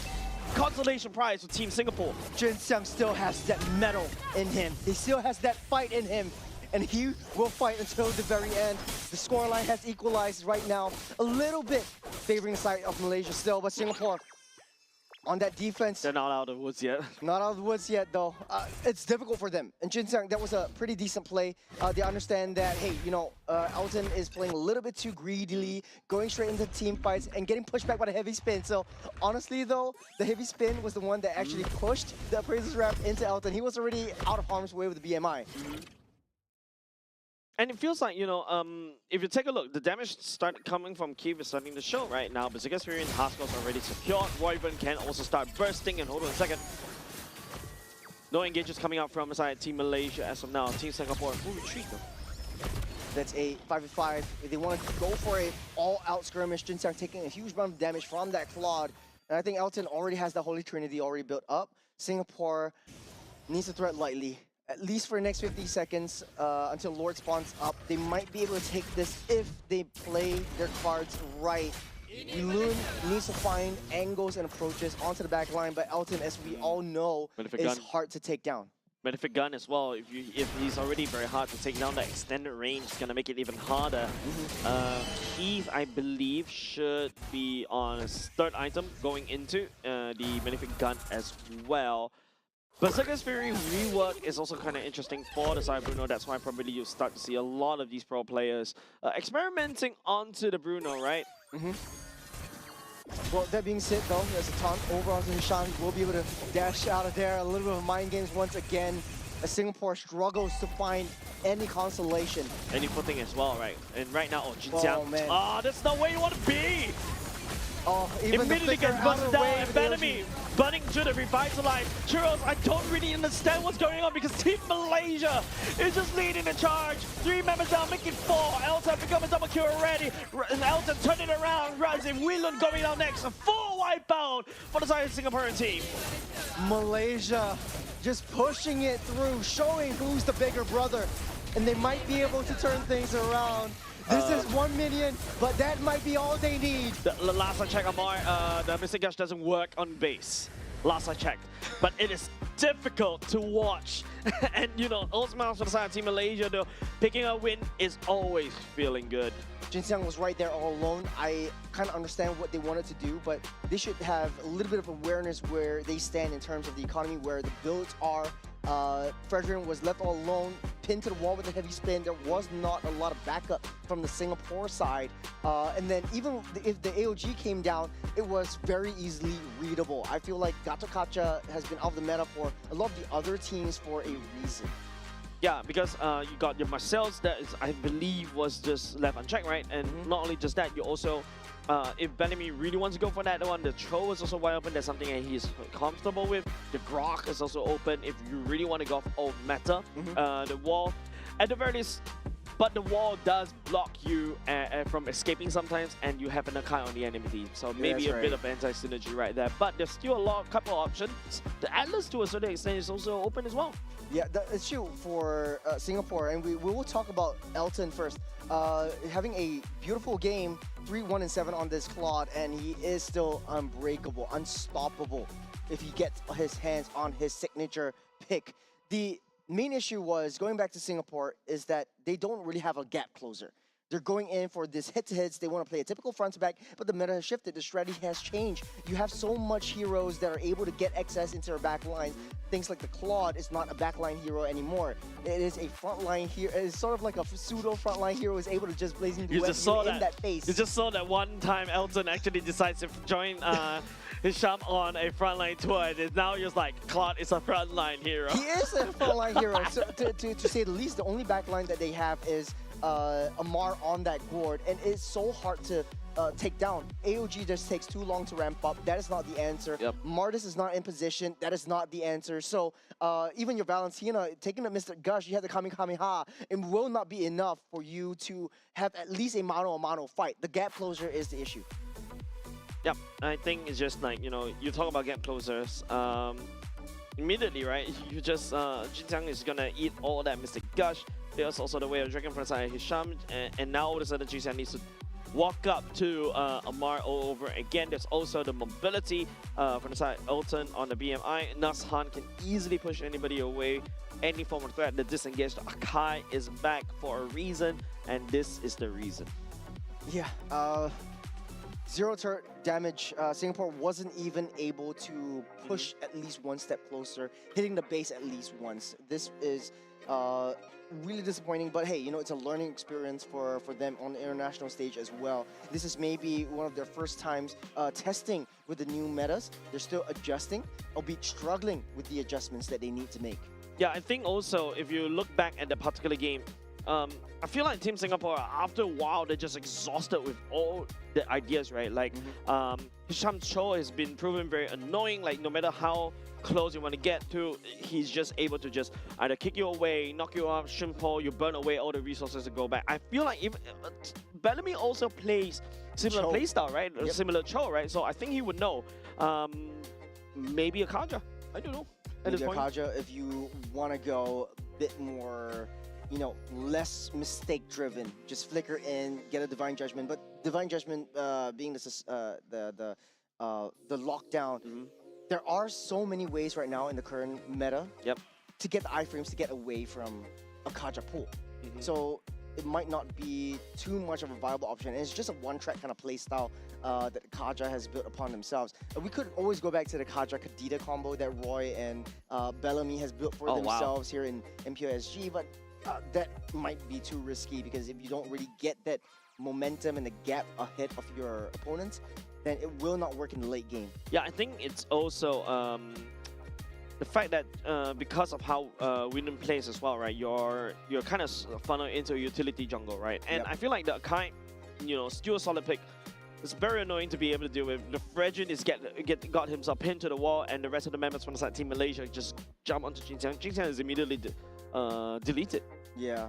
Consolation prize for Team Singapore. Jin Xiang still has that metal in him. He still has that fight in him. And he will fight until the very end. The scoreline has equalized right now, a little bit favoring the side of Malaysia still, but Singapore on that defense. They're not out of the woods yet. Not out of the woods yet, though. It's difficult for them. And Jin Xiang, that was a pretty decent play. They understand that, hey, you know, Elton is playing a little bit too greedily, going straight into team fights and getting pushed back by the heavy spin. So honestly, though, the heavy spin was the one that actually pushed the Appraiser's Wrath into Elton. He was already out of harm's way with the BMI. And it feels like, you know, if you take a look, the damage started coming from Kiev is starting to show right now. But Ziggas Fury and Haskell's already secured. Royven can also start bursting. And hold on a second. No engages coming out from inside Team Malaysia as of now. Team Singapore full retreat though. That's a 5v5. If they want to go for a all-out skirmish, Jin Xiang taking a huge amount of damage from that Claude. And I think Elton already has the Holy Trinity already built up. Singapore needs to threat lightly. At least for the next 50 seconds until Lord spawns up. They might be able to take this if they play their cards right. Loon needs to find angles and approaches onto the back line, but Elton, as we all know, is hard to take down. Benefit gun as well. If he's already very hard to take down, that extended range is gonna make it even harder. Keith, I believe, should be on his 3rd item going into the benefit gun as well. Berserker's Fury rework is also kind of interesting for the side Bruno. That's why probably you start to see a lot of these pro players experimenting onto the Bruno, right? Well, that being said, though, there's a taunt over onto Hishan. We'll be able to dash out of there. A little bit of mind games once again. As Singapore struggles to find any consolation. Any footing as well, right? And right now, Jinxiang. Man. That's not where you want to be! Even immediately gets busted down and Bellamy burning to the revitalize. Churros, I don't really understand what's going on because Team Malaysia is just leading the charge. 3 members down, making 4. Elton become a double kill already. And Elton turning around. Razzie Whelan going down next. A full wipeout for the side of the Singaporean team. Malaysia just pushing it through, showing who's the bigger brother. And they might be able to turn things around. This is 1 million, but that might be all they need. The last I checked, Amar, the Mystic Gush doesn't work on base. Last I checked. But it is difficult to watch. And, you know, ultimately for the side of Team Malaysia, though, picking a win is always feeling good. Jin Xiang was right there all alone. I kind of understand what they wanted to do, but they should have a little bit of awareness where they stand in terms of the economy, where the builds are. Frederick was left all alone, pinned to the wall with a heavy spin. There was not a lot of backup from the Singapore side. And then even if the AOG came down, it was very easily readable. I feel like Gato Kacha has been out of the meta for a lot of the other teams for a reason. Yeah, because you got your Marcel's that is, I believe, was just left unchecked, right? And not only just that, you also if Bellamy really wants to go for that one, the throw is also wide open. That's something that he's comfortable with. The grok is also open if you really want to go all meta. The wall, at the very least, but the wall does block you from escaping sometimes, and you have an Akai on the enemy team. So maybe a bit of anti-synergy right there. But there's still couple of options. The Atlas, to a certain extent, is also open as well. Yeah, it's true for Singapore, and we will talk about Elton first. Having a beautiful game, 3-1-7 on this Claude, and he is still unbreakable, unstoppable if he gets his hands on his signature pick. The main issue was, going back to Singapore, is that they don't really have a gap closer. They're going in for this hit-to-hits. They want to play a typical front-to-back, but the meta has shifted. The strategy has changed. You have so much heroes that are able to get access into their back lines. Things like the Claude is not a backline hero anymore. It is a frontline hero. It's sort of like a pseudo frontline hero is able to just blaze into that face. You just saw that one time Elton actually decides to join Hisham on a frontline tour, and now you're like, Claude is a frontline hero. He is a frontline hero. So to say the least, the only backline that they have is Amar on that gourd, and it's so hard to take down. AOG just takes too long to ramp up. That is not the answer. Martis is not in position. That is not the answer. So even your Valentina, taking the Mr. Gush, you have the Kamehameha. It will not be enough for you to have at least a mano-a-mano fight. The gap closure is the issue. Yep, I think it's just like, you talk about gap closers. Immediately, right? You just, Jinjiang is gonna eat all that Mystic Gush. There's also the way of Dragon from the side of Hisham, and now all of a sudden Jinjiang needs to walk up to Amar all over again. There's also the mobility from the side of Elton on the BMI. Nuzhan can easily push anybody away, any form of threat. The disengaged Akai is back for a reason, and this is the reason. Yeah, zero turret damage. Singapore wasn't even able to push at least one step closer, hitting the base at least once. This is really disappointing, but hey, it's a learning experience for them on the international stage as well. This is maybe one of their first times testing with the new metas. They're still adjusting, albeit struggling with the adjustments that they need to make. Yeah, I think also, if you look back at the particular game, I feel like Team Singapore, after a while, they're just exhausted with all the ideas, right? Like, Hisham Cho has been proven very annoying. Like, no matter how close you want to get to, he's just able to just either kick you away, knock you off, shrimpo, you burn away all the resources to go back. I feel like even Bellamy also plays similar playstyle, right? Yep. Similar Cho, right? So I think he would know. Maybe a Kaja. I don't know. Maybe a Kaja, if you want to go a bit more, less mistake-driven. Just flicker in, get a Divine Judgment. But Divine Judgment being the lockdown, there are so many ways right now in the current meta to get the iframes to get away from a Kaja pool. So it might not be too much of a viable option. And it's just a one-track kind of play style that Kaja has built upon themselves. We could always go back to the Kaja-Kadita combo that Roy and Bellamy has built for themselves here in MPOSG, but that might be too risky, because if you don't really get that momentum and the gap ahead of your opponents, then it will not work in the late game. Yeah, I think it's also the fact that because of how Wyndham plays as well, right? You're kind of funneled into a utility jungle, right? And I feel like the Akai, still a solid pick. It's very annoying to be able to deal with. The Fredrin is got himself pinned to the wall, and the rest of the members from the side Team Malaysia just jump onto Jinjiang. Jinjiang is immediately deleted. Yeah,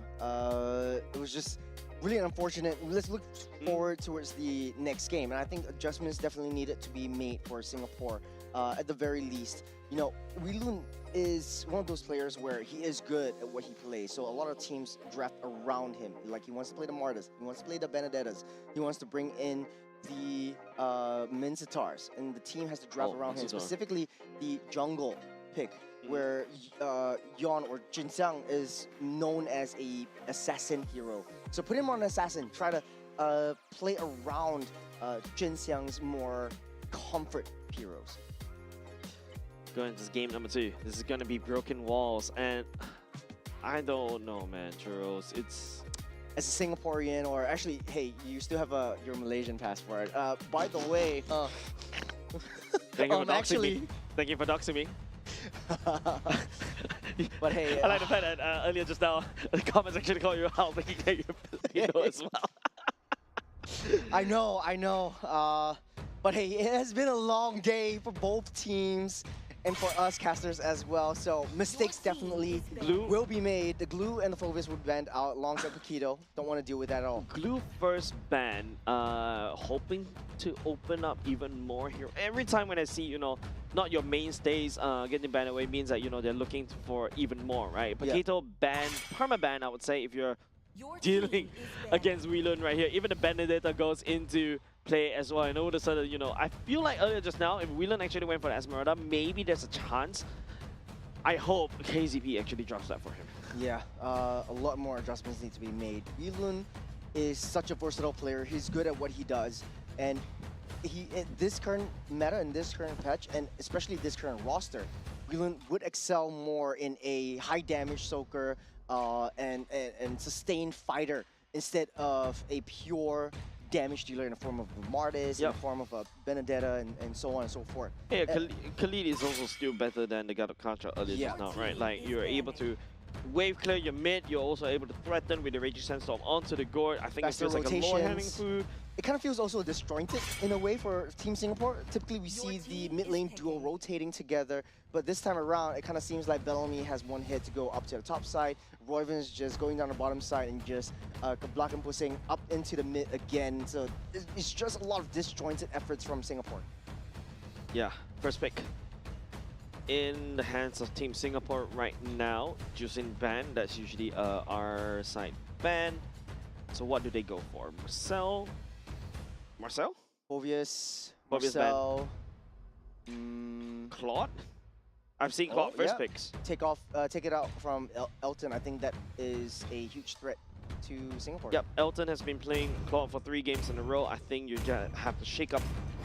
it was just really unfortunate. Let's look forward towards the next game, and I think adjustments definitely needed to be made for Singapore at the very least. Weilun is one of those players where he is good at what he plays, so a lot of teams draft around him. Like, he wants to play the Martas, he wants to play the Benedettas, he wants to bring in the Minsitars, and the team has to draft around him, specifically the jungle pick, where Yon or Jinjiang is known as a assassin hero. So put him on an assassin, try to play around Jinjiang's more comfort heroes. Going into game number 2, this is going to be broken walls, and I don't know, man, Churros. It's... As a Singaporean, or actually, hey, you still have your Malaysian passport. By the way, thank you for doxing me. Thank you for doxing me. But hey, I like the fact that earlier just now, the comments actually called you out, thinking that you're Filipino as well. I know. But hey, it has been a long day for both teams and for us casters as well. So mistakes definitely Glue. will be made. The glue and the Phobius would bend out alongside Paquito. Don't want to deal with that at all. Glue first ban, hoping to open up even more here. Every time when I see, not your mainstays getting banned away means that, they're looking for even more, right? Yeah. Paquito ban, perma-ban, I would say, if you're dealing against Whelan right here. Even the Benedetta goes into play as well. And all of a sudden, I feel like earlier just now, if Whelan actually went for the Esmeralda, maybe there's a chance. I hope KZP actually drops that for him. Yeah, a lot more adjustments need to be made. Whelan is such a versatile player. He's good at what he does. And in this current meta and this current patch, and especially this current roster, Whelan would excel more in a high damage soaker and sustained fighter instead of a pure damage dealer in the form of a Martis, in the form of a Benedetta, and so on and so forth. Yeah, Khalid is also still better than the God of Contra earlier just now, right? Like, you're able to wave clear your mid, you're also able to threaten with the Raging Sandstorm onto the gourd. I think Faster it feels like a more having rotations. food. It kind of feels also disjointed in a way for Team Singapore. Typically, we see the mid lane duo rotating together, but this time around, it kind of seems like Bellamy has one hit to go up to the top side. Royven's just going down the bottom side and just block and pushing up into the mid again. So it's just a lot of disjointed efforts from Singapore. Yeah, first pick in the hands of Team Singapore right now. Juicing ban, that's usually our side ban. So what do they go for? Marcel? Phobius, Phobius Marcel, Claude? I've seen Claude first yeah. picks. Take it out from Elton. I think that is a huge threat to Singapore. Yep, Elton has been playing Claude for 3 games in a row. I think you just have to shake up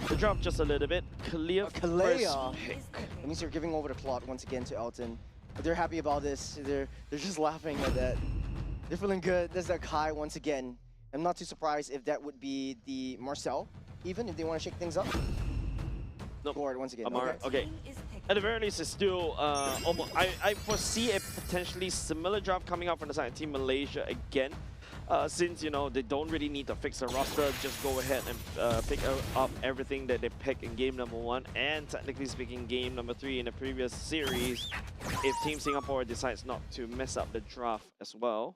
the drop just a little bit. Kalea Kalea. first pick. That means you're giving over the Claude once again to Elton. But they're happy about this. They're just laughing at that. They're feeling good. There's that Kai once again. I'm not too surprised if that would be the Marcel, even if they want to shake things up. Nope. Gourd once again. Amar, okay. At the very least, it's still almost. I foresee a potentially similar drop coming out from the side of Team Malaysia again. Since, they don't really need to fix the roster, just go ahead and pick up everything that they picked in game number 1, and technically speaking, game number 3 in the previous series, if Team Singapore decides not to mess up the draft as well.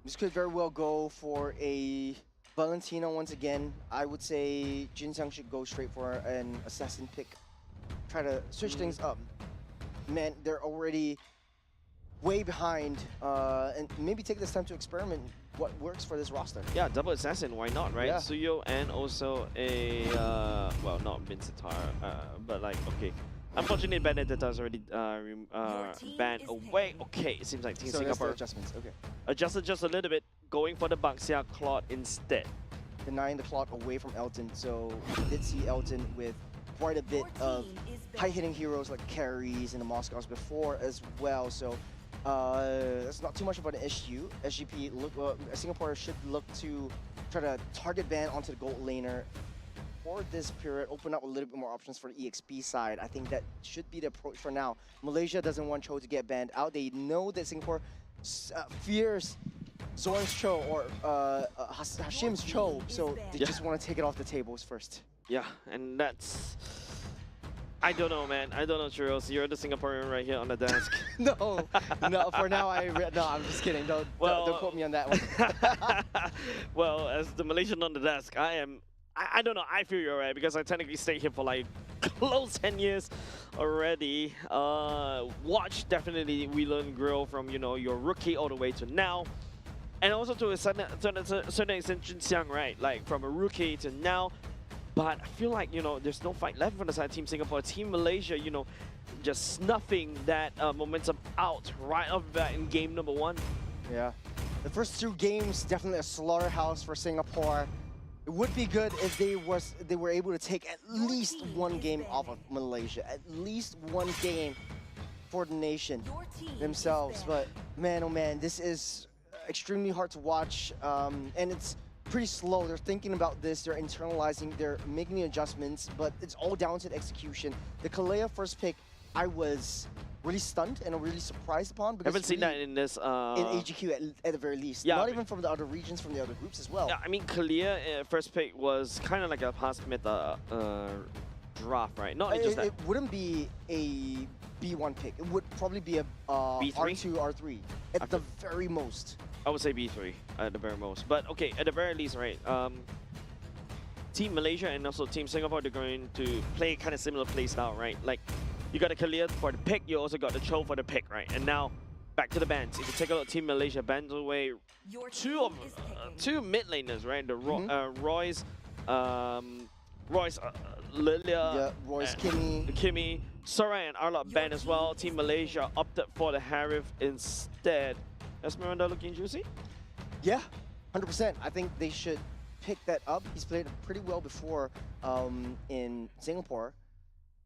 This could very well go for a Valentino once again. I would say Jin Xiang should go straight for an assassin pick. Try to switch things up. Man, they're already way behind, and maybe take this time to experiment what works for this roster. Yeah, double assassin, why not, right? Yeah. Suyo and also a, well, not Vincitar, but like, okay. Unfortunately, Benedetta's already banned away. Okay, it seems like Team So that's the Singapore adjustments, okay. adjusted just a little bit, going for the Baxia Claude instead. Denying the clock away from Elton, so we did see Elton with quite a bit of high-hitting heroes like carries and the Moscows before as well, so that's not too much about an issue. SGP, Singapore should look to try to target ban onto the gold laner for this period, open up a little bit more options for the EXP side. I think that should be the approach for now. Malaysia doesn't want Cho to get banned out. They know that Singapore fears Zorn's Cho or Hashim's Cho, so they just want to take it off the tables first. Yeah, and that's... I don't know, man. I don't know, Churros. You're the Singaporean right here on the desk. No, for now no, I'm just kidding. Don't quote me on that one. Well, as the Malaysian on the desk, I don't know, I feel you're right, because I technically stayed here for like close 10 years already. Watch definitely Whelan grow from, your rookie all the way to now. And also to a certain extent, Jin Xiang, right? Like from a rookie to now. But I feel like, there's no fight left for the side of Team Singapore. Team Malaysia, just snuffing that momentum out right off the bat in game number 1. Yeah. The first 2 games, definitely a slaughterhouse for Singapore. It would be good if they were able to take at least 1 game off of Malaysia. At least 1 game for the nation themselves. But man, oh man, this is extremely hard to watch. And it's pretty slow. They're thinking about this, they're internalizing, they're making the adjustments, but it's all down to the execution. The Kalea first pick, I was really stunned and really surprised upon. Because Haven't seen that in this. in AGQ at the very least. Yeah, Not but- even from the other regions, from the other groups as well. Yeah, I mean, Kalia first pick was kind of like a past meta draft, right? Not just that. It wouldn't be a B1 pick. It would probably be a B3? R2, R3 at the very most. I would say B3 at the very most. But okay, at the very least, right? Team Malaysia and also Team Singapore, they're going to play kind of similar play style, right? Like, you got the Kalia for the pick, you also got the Cho for the pick, right? And now, back to the bans. If you take a look at Team Malaysia, bans away two mid laners, right? The Royce, Lilia, Yeah, Royce, Kimmy. Kimmy, Sora and Arlot ban as well. Team Malaysia opted for the Harith instead. Esmeralda looking juicy? Yeah, 100%. I think they should pick that up. He's played pretty well before in Singapore.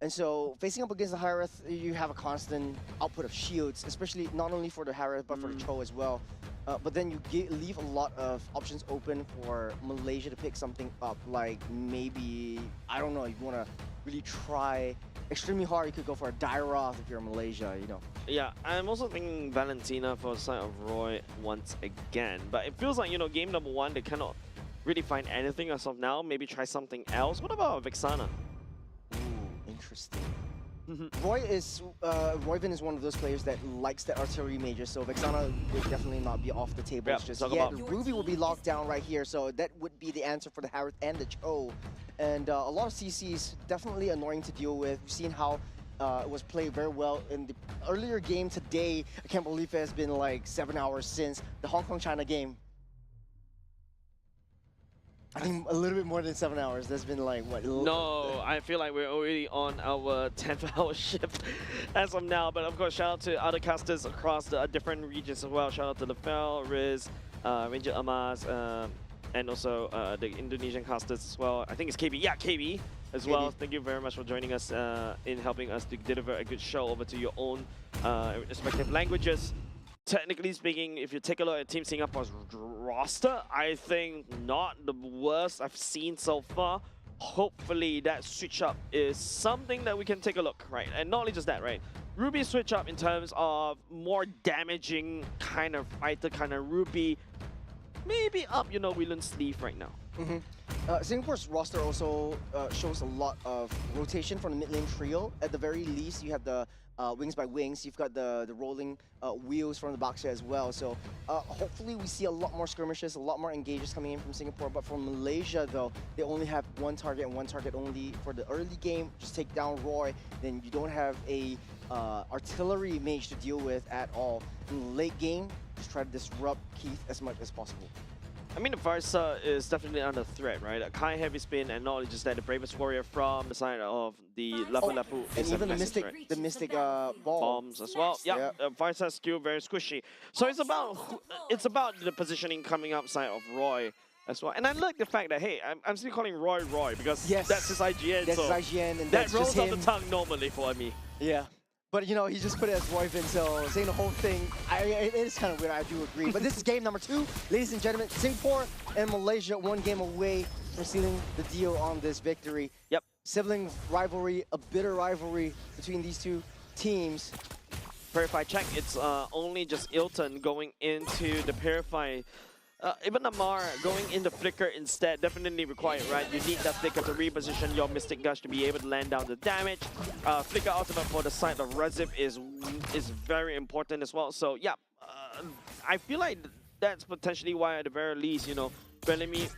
And so facing up against the Harith, you have a constant output of shields, especially not only for the Harith, but for the Cho as well. But then you leave a lot of options open for Malaysia to pick something up, like maybe, I don't know, you want to really try extremely hard, you could go for a Dairoth if you're in Malaysia, you know. Yeah, I'm also thinking Valentina for the side of Roy once again. But it feels like, you know, game number one, they cannot really find anything as of now. Maybe try something else. What about Vixana? Ooh, interesting. Royvin is one of those players that likes the artillery major, so Vexana would definitely not be off the table. Yeah, It's just talk yet. about- Ruby will be locked down right here, so that would be the answer for the Harith and the Cho. And a lot of CCs, definitely annoying to deal with. We've seen how it was played very well in the earlier game today. I can't believe it has been like 7 hours since the Hong Kong-China game. I think a little bit more than 7 hours. That's been like, what? No, I feel like we're already on our 10th hour shift as of now. But of course, shout out to other casters across the different regions as well. Shout out to Lefel, Riz, Ranger Amas, and also the Indonesian casters as well. I think it's KB. Yeah, KB as well. Thank you very much for joining us in helping us to deliver a good show over to your own respective languages. Technically speaking, if you take a look at Team Singapore's roster, I think not the worst I've seen so far. Hopefully that switch up is something that we can take a look, right? And not only just that, right? Ruby switch up in terms of more damaging kind of fighter, kind of Ruby, maybe up, you know, Willen's sleeve right now. Singapore's roster also shows a lot of rotation from the mid lane trio. At the very least, you have the Wings by Wings. You've got the rolling wheels from the box as well. So hopefully we see a lot more skirmishes, a lot more engages coming in from Singapore. But from Malaysia, though, they only have one target and one target only for the early game. Just take down Roy. Then you don't have a artillery mage to deal with at all. In the late game, just try to disrupt Keith as much as possible. I mean, the Varsa is definitely under threat, right? A Kai Heavy Spin, and not only just that, the Bravest Warrior from the side of the Lapu Lapu. And is a even the massive Mystic, threat. Bombs as well. Yeah, Varsa is still very squishy. So it's about the positioning coming outside of Roy as well. And I like the fact that, hey, I'm still calling Roy Yes. that's his IGN. That's so his IGN, and that that's rolls just off him. the tongue normally for me. Yeah. But, you know, he just put it as Royvin, so saying the whole thing, it is kind of weird, I do agree. But this is game number 2. Ladies and gentlemen, Singapore and Malaysia 1 game away from sealing the deal on this victory. Yep. Sibling rivalry, a bitter rivalry between these two teams. Purify check, it's only just Ilton going into the Purify. Even Amar going into Flicker instead, definitely required, right? You need that Flicker to reposition your Mystic Gush to be able to land down the damage. Flicker ultimate for the side of Rezip is very important as well. So yeah, I feel like that's potentially why at the very least, you know, Bellamy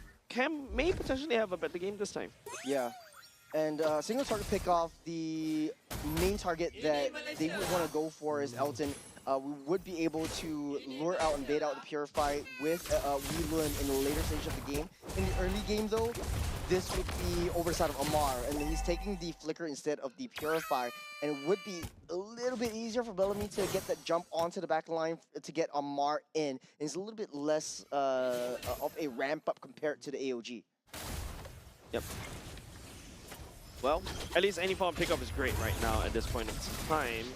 may potentially have a better game this time. Yeah. And single target pick off, the main target that they would want to go for is Elton. We would be able to lure out and bait out the Purify with Weelun in the later stage of the game. In the early game, though, this would be over the side of Amar, and then he's taking the Flicker instead of the Purify, and it would be a little bit easier for Bellamy to get that jump onto the back line to get Amar in. And it's a little bit less of a ramp-up compared to the AOG. Yep. Well, at least any form of pickup is great right now at this point in time.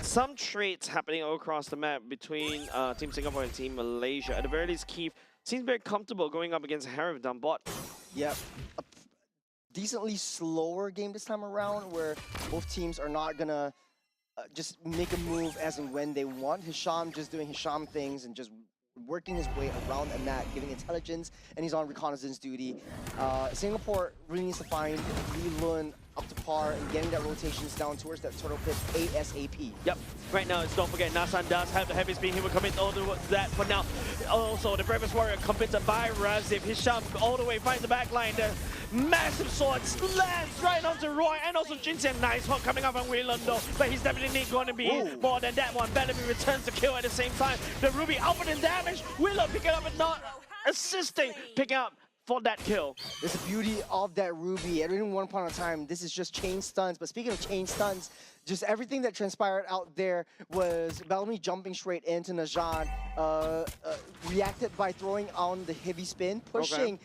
Some traits happening all across the map between Team Singapore and Team Malaysia. At the very least, Keith seems very comfortable going up against Harith down bot. Yep. A decently slower game this time around where both teams are not gonna just make a move as and when they want. Hisham just doing Hisham things and just working his way around and that, giving intelligence, and he's on reconnaissance duty. Singapore really needs to find Lee Lun up to par and getting that rotations down towards that turtle pit ASAP. Yep. Right now, don't forget, Nasan does have the heavy speed. He will commit all to that for now. Also, the Bravest Warrior completed by Razif. Hisham all the way finds the back line. The massive sword slams right onto Roy, and also Jinxian. Nice one coming up on Whelan though, but he's definitely going to be more than that one. Bellamy returns the kill at the same time. The Ruby outputting damage. Whelan picking up and not assisting, picking up for that kill. There's the beauty of that Ruby. At any one point in time, this is just chain stuns. But speaking of chain stuns, just everything that transpired out there was Bellamy jumping straight into Najad, reacted by throwing on the heavy spin, pushing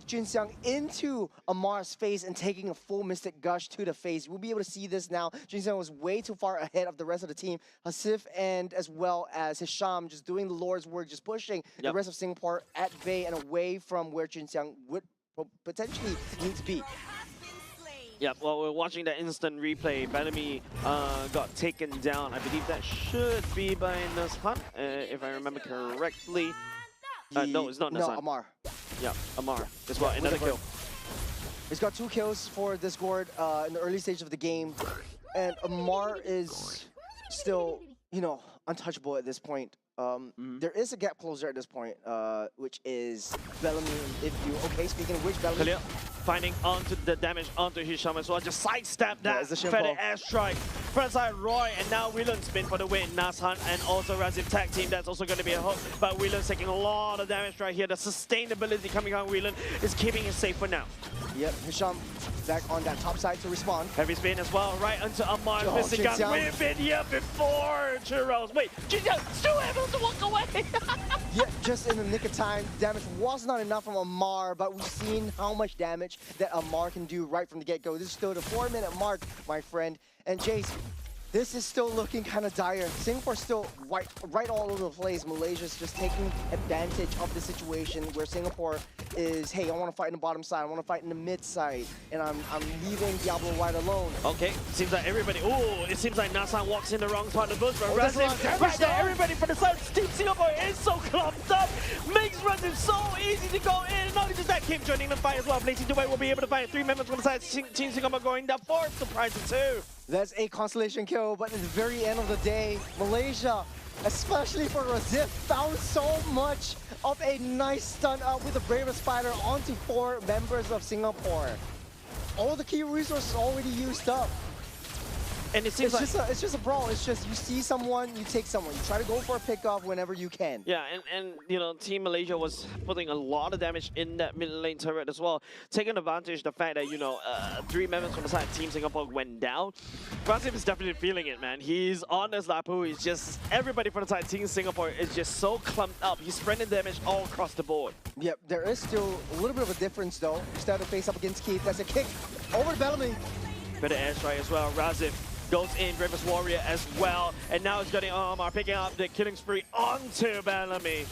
Jin Xiang into Amar's face and taking a full Mystic Gush to the face. We'll be able to see this now. Jin Xiang was way too far ahead of the rest of the team. Hasif and as well as Hisham just doing the Lord's work, just pushing the rest of Singapore at bay and away from where Jin Xiang would potentially need to be. Yeah, well, we're watching that instant replay. Bellamy got taken down. I believe that should be by Nazhan, if I remember correctly. No, it's not Nazhan. No, Amar. Yeah, Amar as well. Another kill. He's got 2 kills for Discord in the early stage of the game. And Amar is still, you know, untouchable at this point. There is a gap closer at this point, which is Bellamy. If you speaking of which, Bellamy Khalil finding onto the damage onto Hisham as well. Just sidestep that feather airstrike. Frontside Roy, and now Whelan spin for the win. Nazhan and also Razif tag team. That's also going to be a hook, but Whelan's taking a lot of damage right here. The sustainability coming on Whelan is keeping it safe for now. Yep, Hisham back on that top side to respond. Heavy spin as well, right onto Amar. Missing gun. We've been here before, Churros. Wait, Jinxiang still able to walk away. Yeah, just in the nick of time. Damage was not enough from Amar, but we've seen how much damage that Amar can do right from the get-go. This is still the 4-minute mark, my friend. And Jace, this is still looking kind of dire. Singapore's still right all over the place. Malaysia's just taking advantage of the situation where Singapore is, hey, I want to fight in the bottom side, I want to fight in the mid side, and I'm leaving Diablo White alone. Okay, seems like everybody, it seems like Nazhan walks in the wrong part of the bush, but Razif, right there, everybody from the side, Team Singapore is so clumped up, makes Razif so easy to go in, and not only just that, Kim joining the fight as well, Blazing Duet will be able to fight 3 members from the side, Team Singapore going down 4, surprise of 2. That's a constellation kill, but at the very end of the day, Malaysia, especially for Razif, found so much of a nice stun up with the Bravest Spider onto 4 members of Singapore. All the key resources already used up. And it seems it's just a brawl. It's just you see someone, you take someone. You try to go for a pick-off whenever you can. Yeah, and you know, Team Malaysia was putting a lot of damage in that mid lane turret as well, taking advantage of the fact that, you know, 3 members from the side Team Singapore went down. Razif is definitely feeling it, man. He's on his Lapu. He's just, everybody from the side Team Singapore is just so clumped up. He's spreading damage all across the board. Yep, there is still a little bit of a difference though. Instead of face up against Keith, that's a kick over to Bellamy. Better airstrike as well. Razif goes in, Bravest Warrior as well, and now he's getting Amar picking up the killing spree onto Bellamy.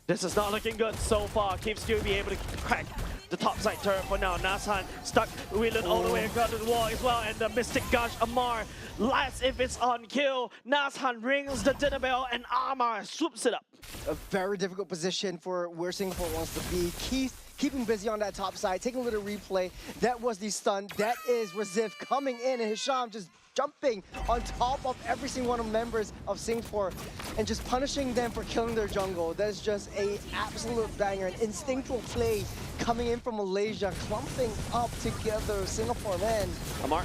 This is not looking good so far. Keeps still be able to crack the top side turret for now. Nazhan stuck Whelan all the way across the wall as well, and the Mystic Gush Amar last if it's on kill. Nazhan rings the dinner bell and Amar swoops it up. A very difficult position for where Singapore wants to be. Keith keeping busy on that top side, taking a little replay. That was the stun. That is Razif coming in, and Hisham just jumping on top of every single one of the members of Singapore and just punishing them for killing their jungle. That is just a absolute banger, an instinctual play coming in from Malaysia, clumping up together. Singapore, man. Amar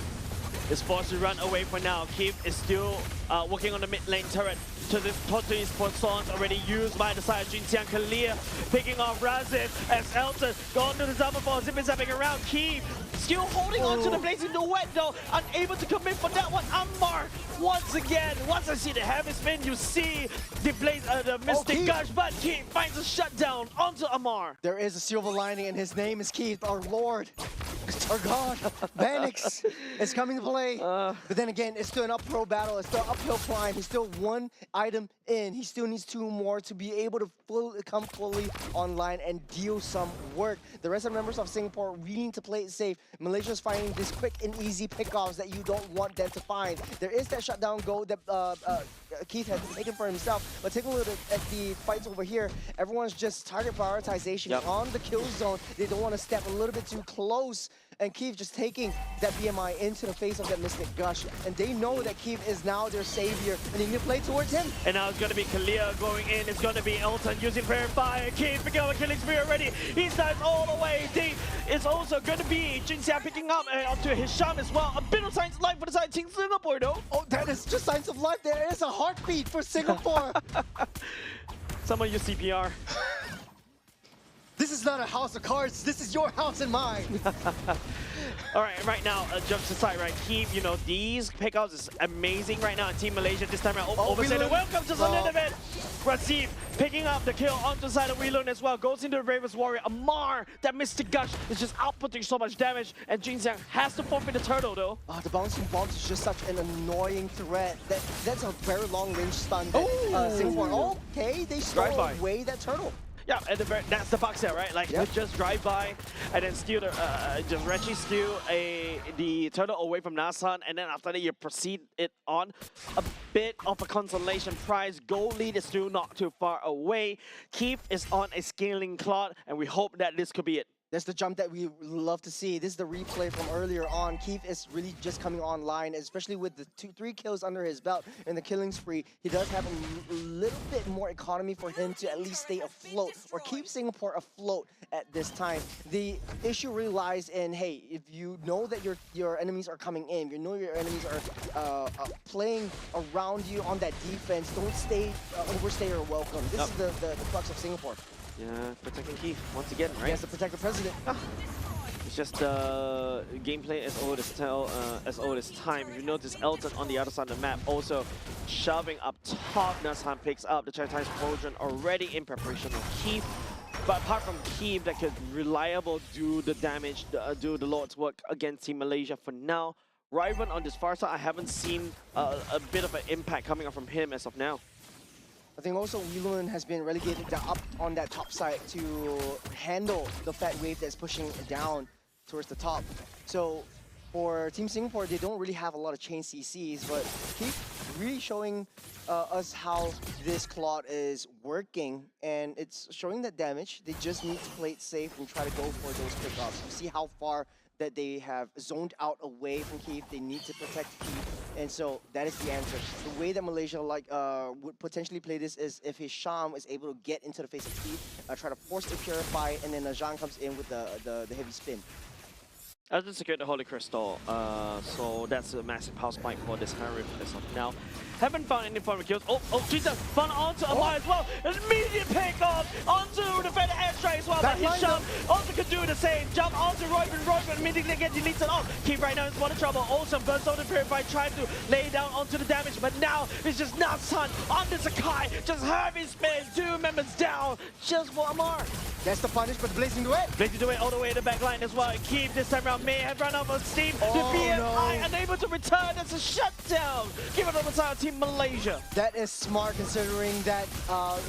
is forced to run away for now. Keith is still working on the mid lane turret. To this totally Poissons already used by the side of Jinxiang. Kalia picking off Razif as Elton going to the double ball. Zip is zapping around. Keith still holding on to the Blazing Duet though. Unable to commit for that one. Amar once again. Once I see the heavy spin, you see the Mystic Gush, but Keith finds a shutdown onto Amar. There is a silver lining and his name is Keith, our Lord. are gone. Vanix is coming to play. But then again, it's still an uphill battle. It's still an uphill climb. He's still one item in. He still needs 2 more to be able to come fully online and deal some work. The rest of the members of Singapore really need to play it safe. Malaysia's finding this quick and easy pickoffs that you don't want them to find. There is that shutdown goal that Keith has taken for himself. But take a look at the fights over here. Everyone's just target prioritization on the kill zone. They don't want to step a little bit too close. And Keith just taking that BMI into the face of that Mystic Gush. And they know that Keith is now their savior. And they need to play towards him. And now it's going to be Kalia going in. It's going to be Elton using Prayer Fire. Keith picking up a killing spree already. He starts all the way deep. It's also going to be Jin Xiang picking up onto Hisham as well. A bit of signs of life for the side of Team Singapore though. Oh, that is just signs of life. There is a heartbeat for Singapore. Someone use CPR. This is not a house of cards. This is your house and mine. All right, right now, jumps aside, right? Keep, you know, these pickups is amazing right now in Team Malaysia this time around. Overstated. Welcome to a little bit. Rasif picking up the kill onto the side of Weelun as well. Goes into the Ravens Warrior. Amar, that Mystic Gush is just outputting so much damage. And Jin Xiang has to forfeit the turtle though. The bouncing bombs is just such an annoying threat. That's a very long range stun that Singapore. Okay, they stole away that turtle. Yeah, and that's the bug set, right? Like, just drive by and then steal the, just Reggie steal the turtle away from Nasan, and then after that you proceed it on. A bit of a consolation prize. Goal lead is still not too far away. Keith is on a scaling clock, and we hope that this could be it. That's the jump that we love to see. This is the replay from earlier on. Keith is really just coming online, especially with the 3 kills under his belt in the killing spree. He does have a little bit more economy for him to at least stay afloat or keep Singapore afloat at this time. The issue really lies in, hey, if you know that your enemies are coming in, you know your enemies are playing around you on that defense, don't overstay your welcome. This is the crux of Singapore. Yeah, protecting Keith once again, right? He has to protect the president. It's just gameplay as old as time. If you notice, Elton on the other side of the map also shoving up top. Nasan picks up the Chinese Trojan already in preparation of Keith. But apart from Keith that could reliable do the damage, do the Lord's work against Team Malaysia for now. Riven on this far side, I haven't seen a bit of an impact coming up from him as of now. I think also Weelun has been relegated up on that top side to handle the fat wave that's pushing down towards the top. So for Team Singapore, they don't really have a lot of chain CCs, but keep really showing us how this Claude is working, and it's showing that damage. They just need to play it safe and try to go for those pickoffs. You see how far that they have zoned out away from Keith. They need to protect Keith, and so that is the answer. The way that Malaysia would potentially play this is if Hisham is able to get into the face of Keith, try to force the Purify, and then Najan comes in with the heavy spin. I just secured the Holy Crystal, so that's a massive power spike for this Harry as of now. Haven't found any form of kills. Jesus, found onto Amar as well. Immediate pick off onto the Feather Airstrike as well. But Hisham also could do the same. Jump onto Royven immediately again deletes it off. Keep right now in spot of trouble. Also burns on the Purify, trying to lay down onto the damage, but now it's just Natsan on the Sakai. Just heavy spin, 2 members down, just for Amar. That's the punish, but Blazing Duet. Blazing Duet all the way to the back line as well. And Keep this time around may have run out of steam. The BMI unable to return. That's a shutdown. Give it on the side of Team Malaysia. That is smart considering that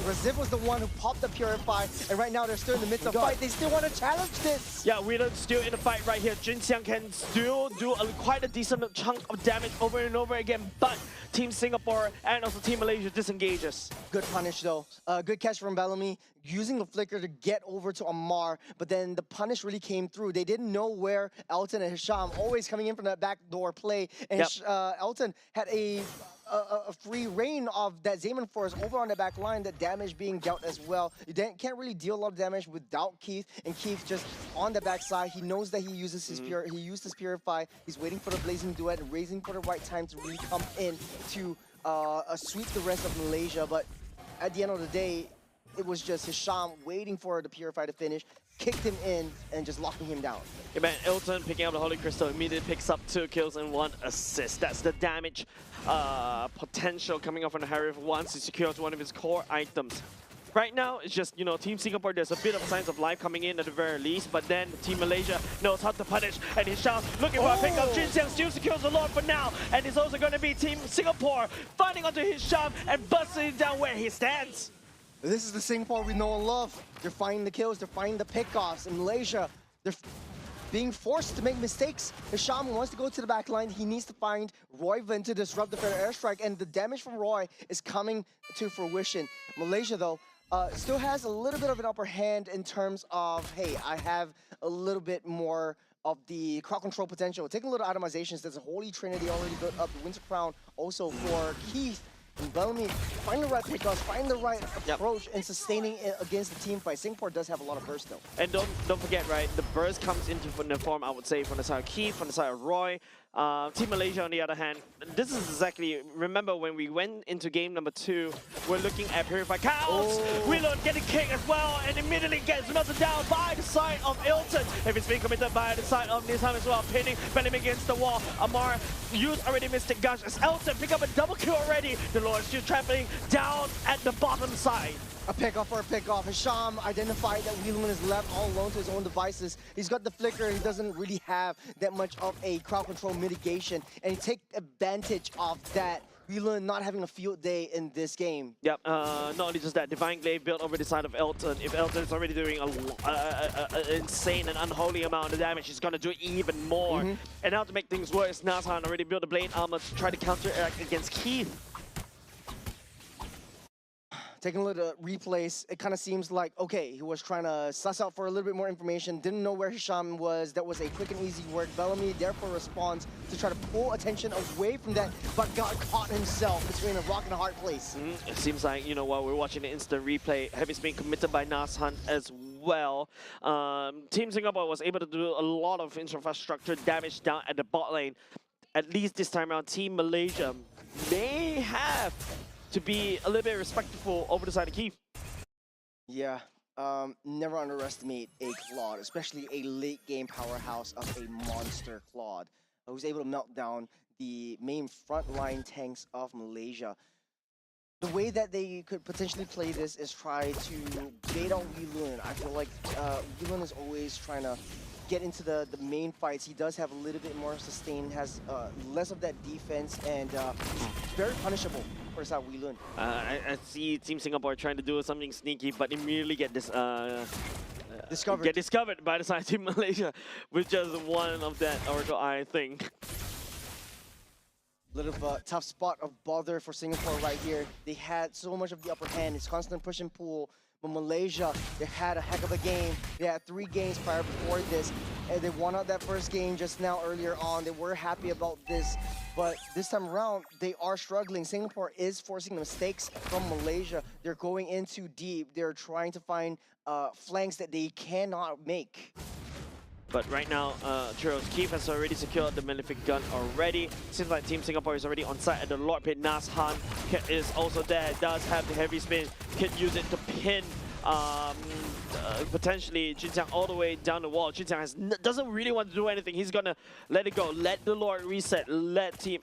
Razif was the one who popped the Purify, and right now they're still in the midst of fight. They still want to challenge this. Yeah, Weelun still in the fight right here. Jin Xiang can still do quite a decent chunk of damage over and over again, but Team Singapore and also Team Malaysia disengages. Good punish though. Good catch from Bellamy, using the flicker to get over to Amar, but then the punish really came through. They didn't know where Elton and Hisham always coming in from that backdoor play, and Elton had a free reign of that Zaman Force over on the back line, that damage being dealt as well. You can't really deal a lot of damage without Keith, and Keith just on the backside. He knows that he uses his he used his Purify. He's waiting for the Blazing Duet and raising for the right time to really come in to sweep the rest of Malaysia. But at the end of the day, it was just Hisham waiting for the Purify to finish, kicked him in, and just locking him down. Yeah, man, Elton picking up the Holy Crystal immediately picks up 2 kills and 1 assist. That's the damage potential coming off from the Harif once he secures one of his core items. Right now, it's just, you know, Team Singapore, there's a bit of signs of life coming in at the very least, but then Team Malaysia knows how to punish, and Hisham looking for a pickup. Jin Xiang still secures the Lord for now, and it's also going to be Team Singapore finding onto Hisham and busting it down where he stands. This is the Singapore we know and love. They're finding the kills, they're finding the pickoffs. In Malaysia, they're being forced to make mistakes. Hisham wants to go to the back line. He needs to find Royven to disrupt the fair airstrike, and the damage from Roy is coming to fruition. Malaysia, though, still has a little bit of an upper hand in terms of, hey, I have a little bit more of the crowd control potential. Taking a little itemizations, there's a Holy Trinity already built up. The Winter Crown also for Keith. And Bellamy, find the right pickoffs, find the right approach, and sustaining it against the team fight. Singapore does have a lot of burst, though. And don't forget, right, the burst comes into the form, I would say, from the side of Keith, from the side of Roy. Team Malaysia, on the other hand, this is exactly, remember when we went into game number 2, we're looking at Purified Chaos. Reload getting kicked as well, and immediately gets melted down by the side of Ilton. If it's being committed by the side of Nisham as well, pinning Bellamy against the wall. Amar used already Mystic Gush as Elton pick up a double kill already. The Lord still trampling down at the bottom side. A pickoff for a pickoff. Hisham identified that Wheelman is left all alone to his own devices. He's got the flicker. He doesn't really have that much of a crowd control mitigation, and he take advantage of that. Wheelan not having a field day in this game. Yep, not only just that, Divine Glaive built over the side of Elton. If Elton is already doing an insane and unholy amount of damage, he's going to do even more. And now to make things worse, Nazhan already built a Blade Armor to try to counteract against Keith. Taking a look at replays, it kind of seems like, okay, he was trying to suss out for a little bit more information, didn't know where Hisham was. That was a quick and easy work. Bellamy therefore responds to try to pull attention away from that, but got caught himself between a rock and a hard place. It seems like, you know, while we're watching the instant replay, Heavy's being committed by Nazhan as well. Team Singapore was able to do a lot of infrastructure damage down at the bot lane. At least this time around, Team Malaysia may have to be a little bit respectful over the side of Keith. Yeah, never underestimate a Claude, especially a late game powerhouse of a monster Claude, who's able to melt down the main frontline tanks of Malaysia. The way that they could potentially play this is try to bait out Wheelun. I feel like Wheelun is always trying to get into the main fights. He does have a little bit more sustain, has less of that defense, and very punishable for Sa Wheelun. I see Team Singapore trying to do something sneaky, but immediately get discovered by the side of Team Malaysia with just one of that Oracle Eye thing. Little tough spot of bother for Singapore right here. They had so much of the upper hand. It's constant push and pull. But Malaysia, they had a heck of a game. They had 3 games prior before this, and they won out that first game just now earlier on. They were happy about this, but this time around, they are struggling. Singapore is forcing mistakes from Malaysia. They're going in too deep. They're trying to find flanks that they cannot make. But right now, Churros, Keith has already secured the Malefic Gun already. Seems like Team Singapore is already on site at the Lord Pit. Nazhan is also there, does have the heavy spin, can use it to pin potentially Jin Xiang all the way down the wall. Jin Xiang doesn't really want to do anything. He's gonna let it go, let the Lord reset, let Team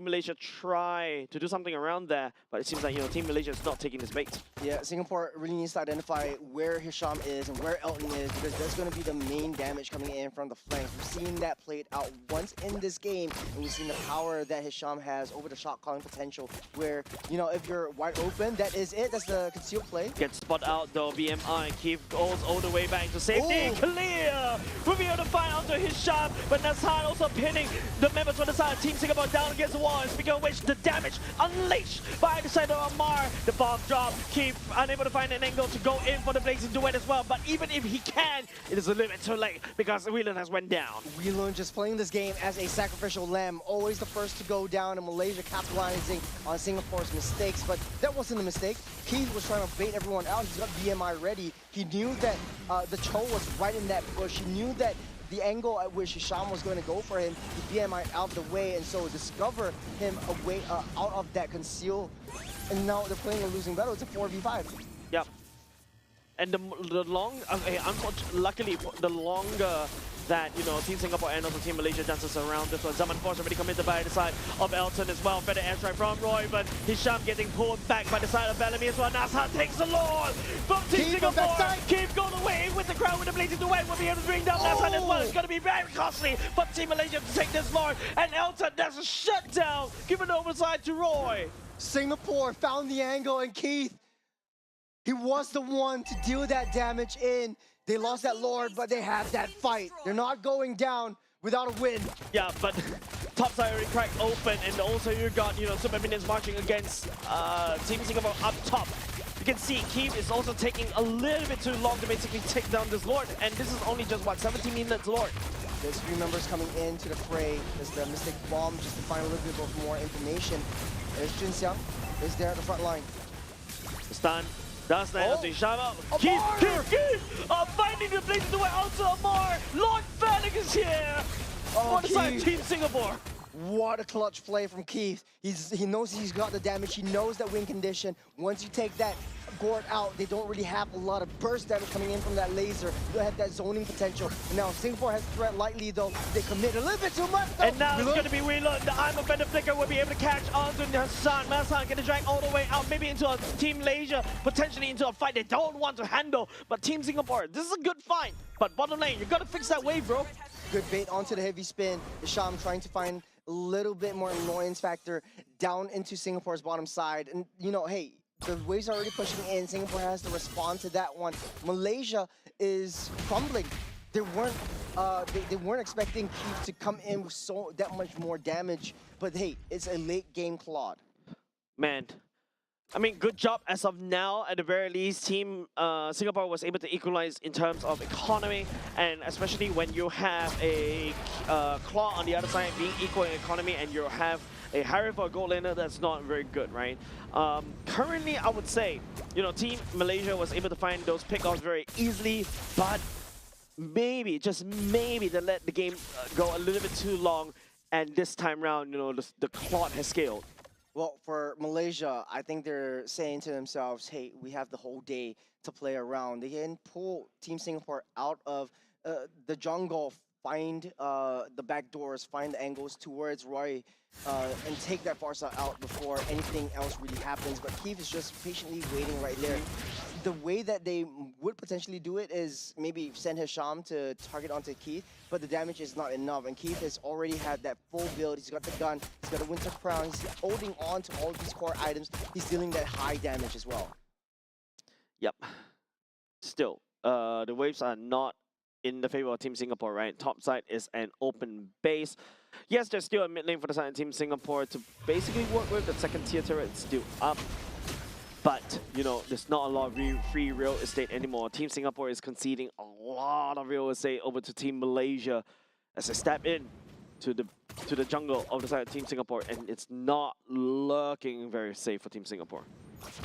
Malaysia try to do something around there. But it seems like, you know, Team Malaysia is not taking this bait. Yeah, Singapore really needs to identify where Hisham is and where Elton is, because that's going to be the main damage coming in from the flanks. We've seen that played out once in this game, and we've seen the power that Hisham has over the shot calling potential, where, you know, if you're wide open, that is it. That's the concealed play. Gets spot out though, BMI. Keith goes all the way back to safety. Clear! We'll be able to find onto Hisham, but Nazhan also pinning the members on the side of Team Singapore down against the wall. And speaking of which, the damage unleashed by the side of Amar. The bomb drop. Keith unable to find an angle to go in for the Blazing Duet as well. But even if he can, it is a little bit too late because Wheelan has went down. Wheelan just playing this game as a sacrificial lamb, always the first to go down, and Malaysia capitalizing on Singapore's mistakes. But that wasn't a mistake. Keith was trying to bait everyone out. He's got BMI ready. He knew that the Cho was right in that bush. He knew that the angle at which Hisham was going to go for him, he BMI out of the way, and so discover him away out of that conceal. And now they're playing a losing battle. It's a 4v5. Yep. And the long, okay, luckily, the longer that, you know, Team Singapore and also Team Malaysia dances around this one. Zaman Force already committed by the side of Elton as well. Better airstrike from Roy, but Hisham getting pulled back by the side of Bellamy as well. Nazhan takes the Lord from Team Singapore. Keep going away with the crowd with the blazing away. Will be able to bring down Nazhan as well. It's going to be very costly for Team Malaysia to take this Lord. And Elton, that's a shutdown. Given the overside to Roy. Singapore found the angle, and Keith, he was the one to deal that damage in. They lost that Lord, but they have that fight. They're not going down without a win. Yeah, but top side already cracked open, and also you got, you know, Super Minions marching against Team Singapore up top. You can see Keith is also taking a little bit too long to basically take down this Lord, and this is only just, what, 17 minutes Lord. There's 3 members coming into the fray. There's the Mystic Bomb, just to find a little bit of more information. There's Jun Xiang, is there at the front line. The stun. That's nice to Shama. Keith! Finding the place to way onto Amar. Lord Felix is here! Oh, On the side of Team Singapore. What a clutch play from Keith. He knows he's got the damage. He knows that win condition. Once you take that Gord out, they don't really have a lot of burst damage coming in from that laser. You have that zoning potential. And now Singapore has threat lightly though. They commit a little bit too much though. And now it's going to be Wheeler. The I'm a better flicker will be able to catch onto Hassan. Hassan going to drag all the way out, maybe into a Team Malaysia, potentially into a fight they don't want to handle. But Team Singapore, this is a good fight. But bottom lane, you got to fix that wave, bro. Good bait onto the heavy spin. Isham trying to find a little bit more annoyance factor down into Singapore's bottom side. And, you know, hey, the waves are already pushing in. Singapore has to respond to that one. Malaysia is crumbling. They weren't expecting Keith to come in with that much more damage. But hey, it's a late game Claude. Man, I mean, good job as of now. At the very least, Team Singapore was able to equalize in terms of economy, and especially when you have a Claw on the other side being equal in economy, and you have a Harry for a gold laner, that's not very good, right? Currently, I would say, you know, Team Malaysia was able to find those pickoffs very easily, but maybe, just maybe, they let the game go a little bit too long, and this time round, you know, the Claw has scaled. Well, for Malaysia, I think they're saying to themselves, hey, we have the whole day to play around. They can pull Team Singapore out of the jungle, find the back doors, find the angles towards Roy, and take that Farsa out before anything else really happens. But Keith is just patiently waiting right there. The way that they would potentially do it is maybe send Hisham to target onto Keith, but the damage is not enough. And Keith has already had that full build. He's got the gun, he's got a Winter Crown, he's holding on to all of these core items. He's dealing that high damage as well. Yep. Still, the waves are not in the favor of Team Singapore, right? Top side is an open base. Yes, there's still a mid lane for the side of Team Singapore to basically work with. The second tier turret is still up. But, you know, there's not a lot of free real estate anymore. Team Singapore is conceding a lot of real estate over to Team Malaysia as they step in to the jungle of the side of Team Singapore, and it's not looking very safe for Team Singapore.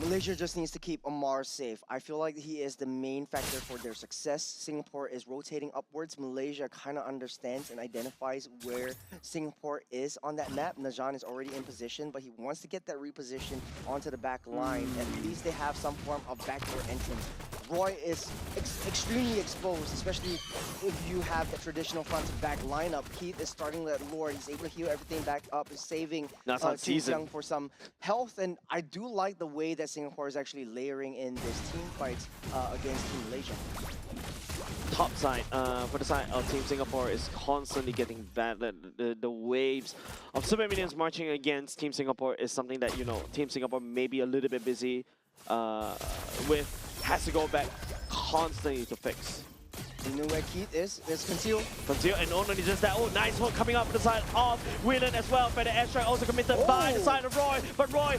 Malaysia just needs to keep Amar safe. I feel like he is the main factor for their success. Singapore is rotating upwards. Malaysia kind of understands and identifies where Singapore is on that map. Najan is already in position, but he wants to get that reposition onto the back line. At least they have some form of backdoor entrance. Roy is extremely exposed, especially if you have the traditional front to back lineup. Keith is starting that Lord. He's able to heal everything back up, is saving Young for some health. And I do like the way that Singapore is actually layering in these team fights against Team Malaysia. Top side, for the side of Team Singapore is constantly getting bad. The waves of Super Minions marching against Team Singapore is something that, you know, Team Singapore may be a little bit busy with. Has to go back constantly to fix. You know where Keith is? There's Conceal. Conceal, and not only just that, oh, nice hook coming up from the side of Whelan as well. Better airstrike also committed by the side of Roy, but Roy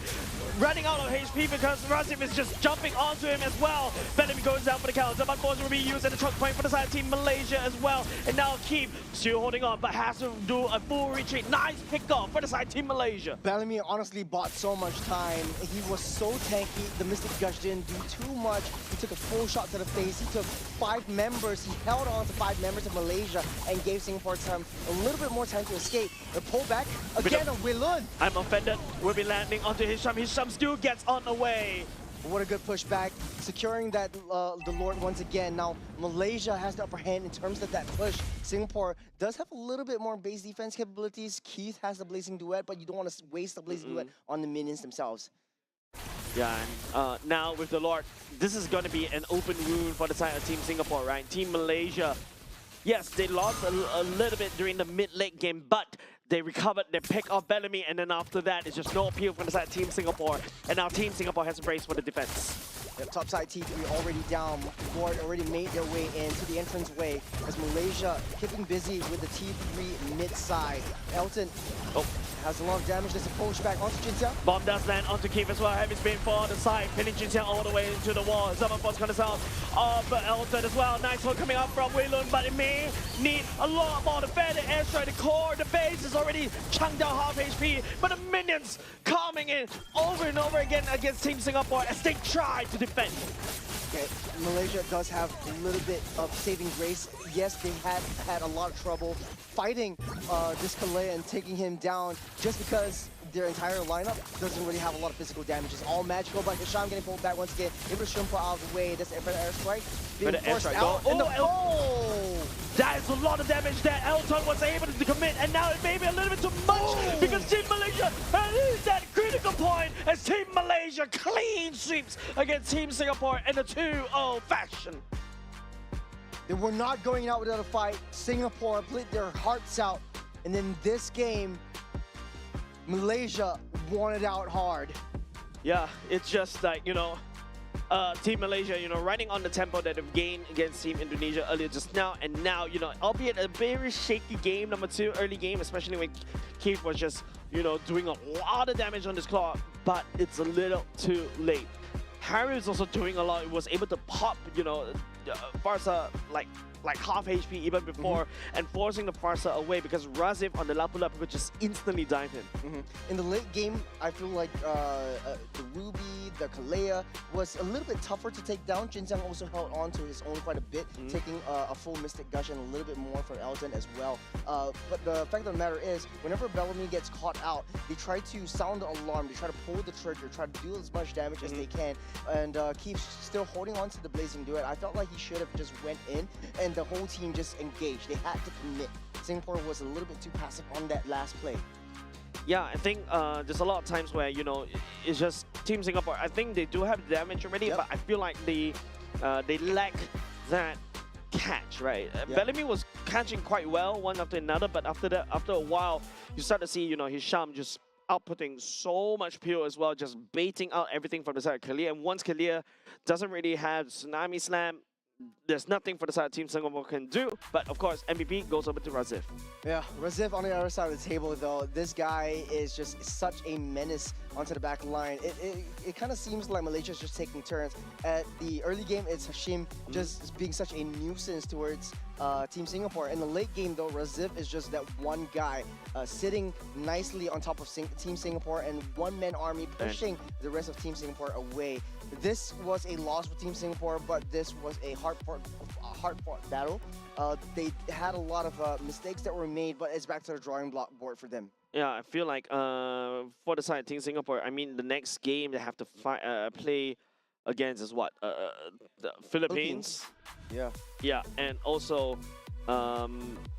running out of HP because Razim is just jumping onto him as well. Bellamy goes down for the count. Zaman Force will be used at the choke point for the side of Team Malaysia as well. And now Keith still holding on, but has to do a full retreat. Nice pick off for the side of Team Malaysia. Bellamy honestly bought so much time. He was so tanky. The Mystic Gush didn't do too much. He took a full shot to the face. He took 5 members. He held on to 5 members of Malaysia and gave Singapore time a little bit more time to escape. The pullback again on Wilun. I'm offended. We'll be landing onto Hisham. Hisham still gets on the way. What a good pushback, securing that the Lord once again. Now Malaysia has the upper hand in terms of that push. Singapore does have a little bit more base defense capabilities. Keith has the Blazing Duet, but you don't want to waste the Blazing Duet on the minions themselves. Yeah, and now with the Lord, this is going to be an open wound for the side of Team Singapore, right? Team Malaysia, yes, they lost a little bit during the mid-late game, but they recovered, they pick off Bellamy, and then after that, it's just no appeal from the side of Team Singapore. And now Team Singapore has to brace for the defense. Yep, topside T3 already down. Lord already made their way into the entrance way as Malaysia keeping busy with the T3 mid side. Elton has a lot of damage. There's a push back onto Jinxiang. Bomb does land onto Keith as well. Heavy spin for the side, pinning Jinxiang all the way into the wall. Zamafor's gonna sound but Elton as well. Nice one coming up from Wei Lun, but it may need a lot more to defend the airstrike. The core, the base is already chunked down half HP, but the minions coming in over and over again against Team Singapore as they try to defend. Okay, Malaysia does have a little bit of saving grace. Yes, they had a lot of trouble fighting this Kalea and taking him down just because their entire lineup doesn't really have a lot of physical damage. It's all magical, but Hisham getting pulled back once again. Able to Shumpa out of the way. That's for the airstrike. Being forced out. That is a lot of damage that Elton was able to commit, and now it may be a little bit too much because Team Malaysia is that critical point as Team Malaysia clean sweeps against Team Singapore in a 2-0 fashion. They were not going out without a fight. Singapore played their hearts out, and in this game, Malaysia won it out hard. Yeah, it's just like, you know, Team Malaysia, you know, riding on the tempo that they've gained against Team Indonesia earlier just now, and now, you know, albeit a very shaky game, number 2, early game, especially when Keith was just, you know, doing a lot of damage on this claw, but it's a little too late. Harry was also doing a lot. He was able to pop, you know, Farsa like half HP even before, and forcing the Farsa away because Razif on the Lapu Lapu could just instantly dive him. In the late game, I feel like the Ruby, the Kalea was a little bit tougher to take down. Jinxiang also held on to his own quite a bit, taking a full Mystic Gush and a little bit more from Elton as well. But the fact of the matter is, whenever Bellamy gets caught out, they try to sound the alarm, they try to pull the trigger, try to do as much damage as they can, and keeps still holding on to the Blazing Duet. I felt like he should have just went in and the whole team just engaged. They had to commit. Singapore was a little bit too passive on that last play. Yeah, I think there's a lot of times where, you know, it's just Team Singapore. I think they do have the damage already, but I feel like they lack that catch, right? Bellamy was catching quite well one after another, but after a while, you start to see, you know, Hisham just outputting so much pure as well, just baiting out everything from the side of Kalia. And once Kalia doesn't really have Tsunami Slam, there's nothing for the side Team Singapore can do. But of course, MVP goes over to Razif. Yeah, Razif on the other side of the table though, this guy is just such a menace onto the back line. It kind of seems like Malaysia's just taking turns. At the early game, it's Hashim just being such a nuisance towards Team Singapore. In the late game though, Razif is just that one guy sitting nicely on top of Team Singapore and one-man army pushing the rest of Team Singapore away. This was a loss for Team Singapore, but this was a hard-fought battle. They had a lot of mistakes that were made, but it's back to the drawing board for them. Yeah, I feel like for the side of Team Singapore, I mean, the next game they have to play against is what? The Philippines? Yeah. Yeah, and also, well,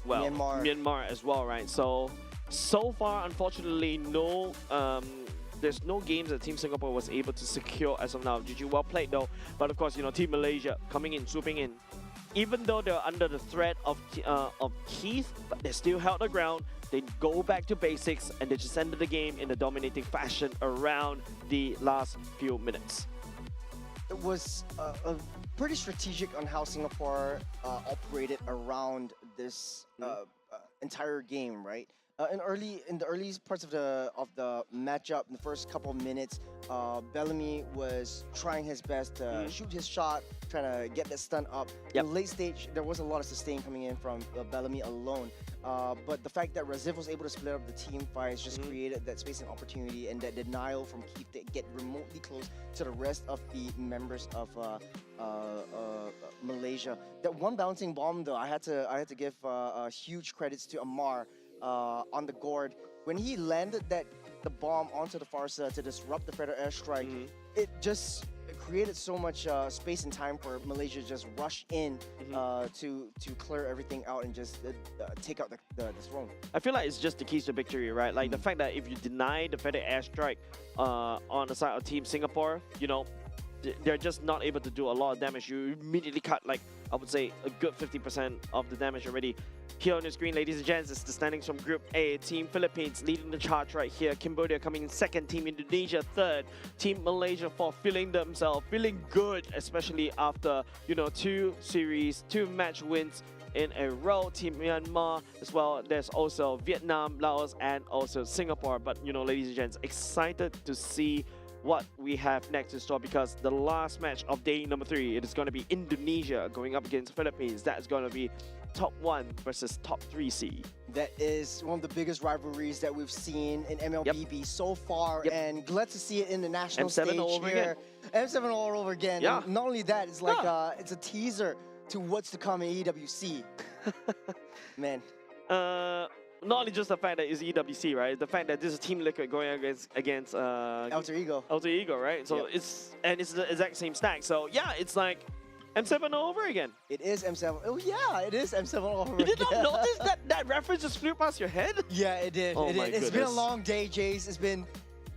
Myanmar as well, right? So far, unfortunately, no... there's no games that Team Singapore was able to secure as of now. GG, well played though. But of course, you know, Team Malaysia coming in, swooping in. Even though they're under the threat of Keith, but they still held the ground. They go back to basics and they just ended the game in a dominating fashion around the last few minutes. It was pretty strategic on how Singapore operated around this entire game, right? In the early parts of the matchup, in the first couple of minutes, Bellamy was trying his best to shoot his shot, trying to get that stun up. In the late stage, there was a lot of sustain coming in from Bellamy alone. But the fact that Razif was able to split up the team fights just created that space and opportunity and that denial from Keith to get remotely close to the rest of the members of Malaysia. That one bouncing bomb, though, I had to give huge credits to Amar. On the gourd, when he landed the bomb onto the Farsa to disrupt the Predator airstrike, it just created so much space and time for Malaysia to just rush in to clear everything out and just take out the throne. I feel like it's just the keys to victory, right? Like the fact that if you deny the Fed airstrike on the side of Team Singapore, you know, they're just not able to do a lot of damage. You immediately cut, like, I would say a good 50% of the damage already. Here on the screen, ladies and gents, is the standings from Group A. Team Philippines leading the charge right here. Cambodia coming in second. Team Indonesia third. Team Malaysia fourth, feeling good, especially after, you know, two match wins in a row. Team Myanmar as well. There's also Vietnam, Laos, and also Singapore. But, you know, ladies and gents, excited to see what we have next in store, because the last match of day number 3, it is going to be Indonesia going up against Philippines. That is going to be top 1 versus top 3 seed. That is one of the biggest rivalries that we've seen in MLBB so far, and glad to see it in the national M7 stage all over here. M7 all over again. Yeah. And not only that, it's like it's a teaser to what's to come in EWC. Man. Not only just the fact that it's EWC, right? The fact that this is Team Liquid going against Alter Ego. Alter Ego, right? So it's the exact same stack. So yeah, it's like M7 all over again. It is M7. Oh yeah, it is M7 all over You did again. not notice that reference just flew past your head? Yeah, it did. Oh it my did. It's been a goodness. long day, Jace. It's been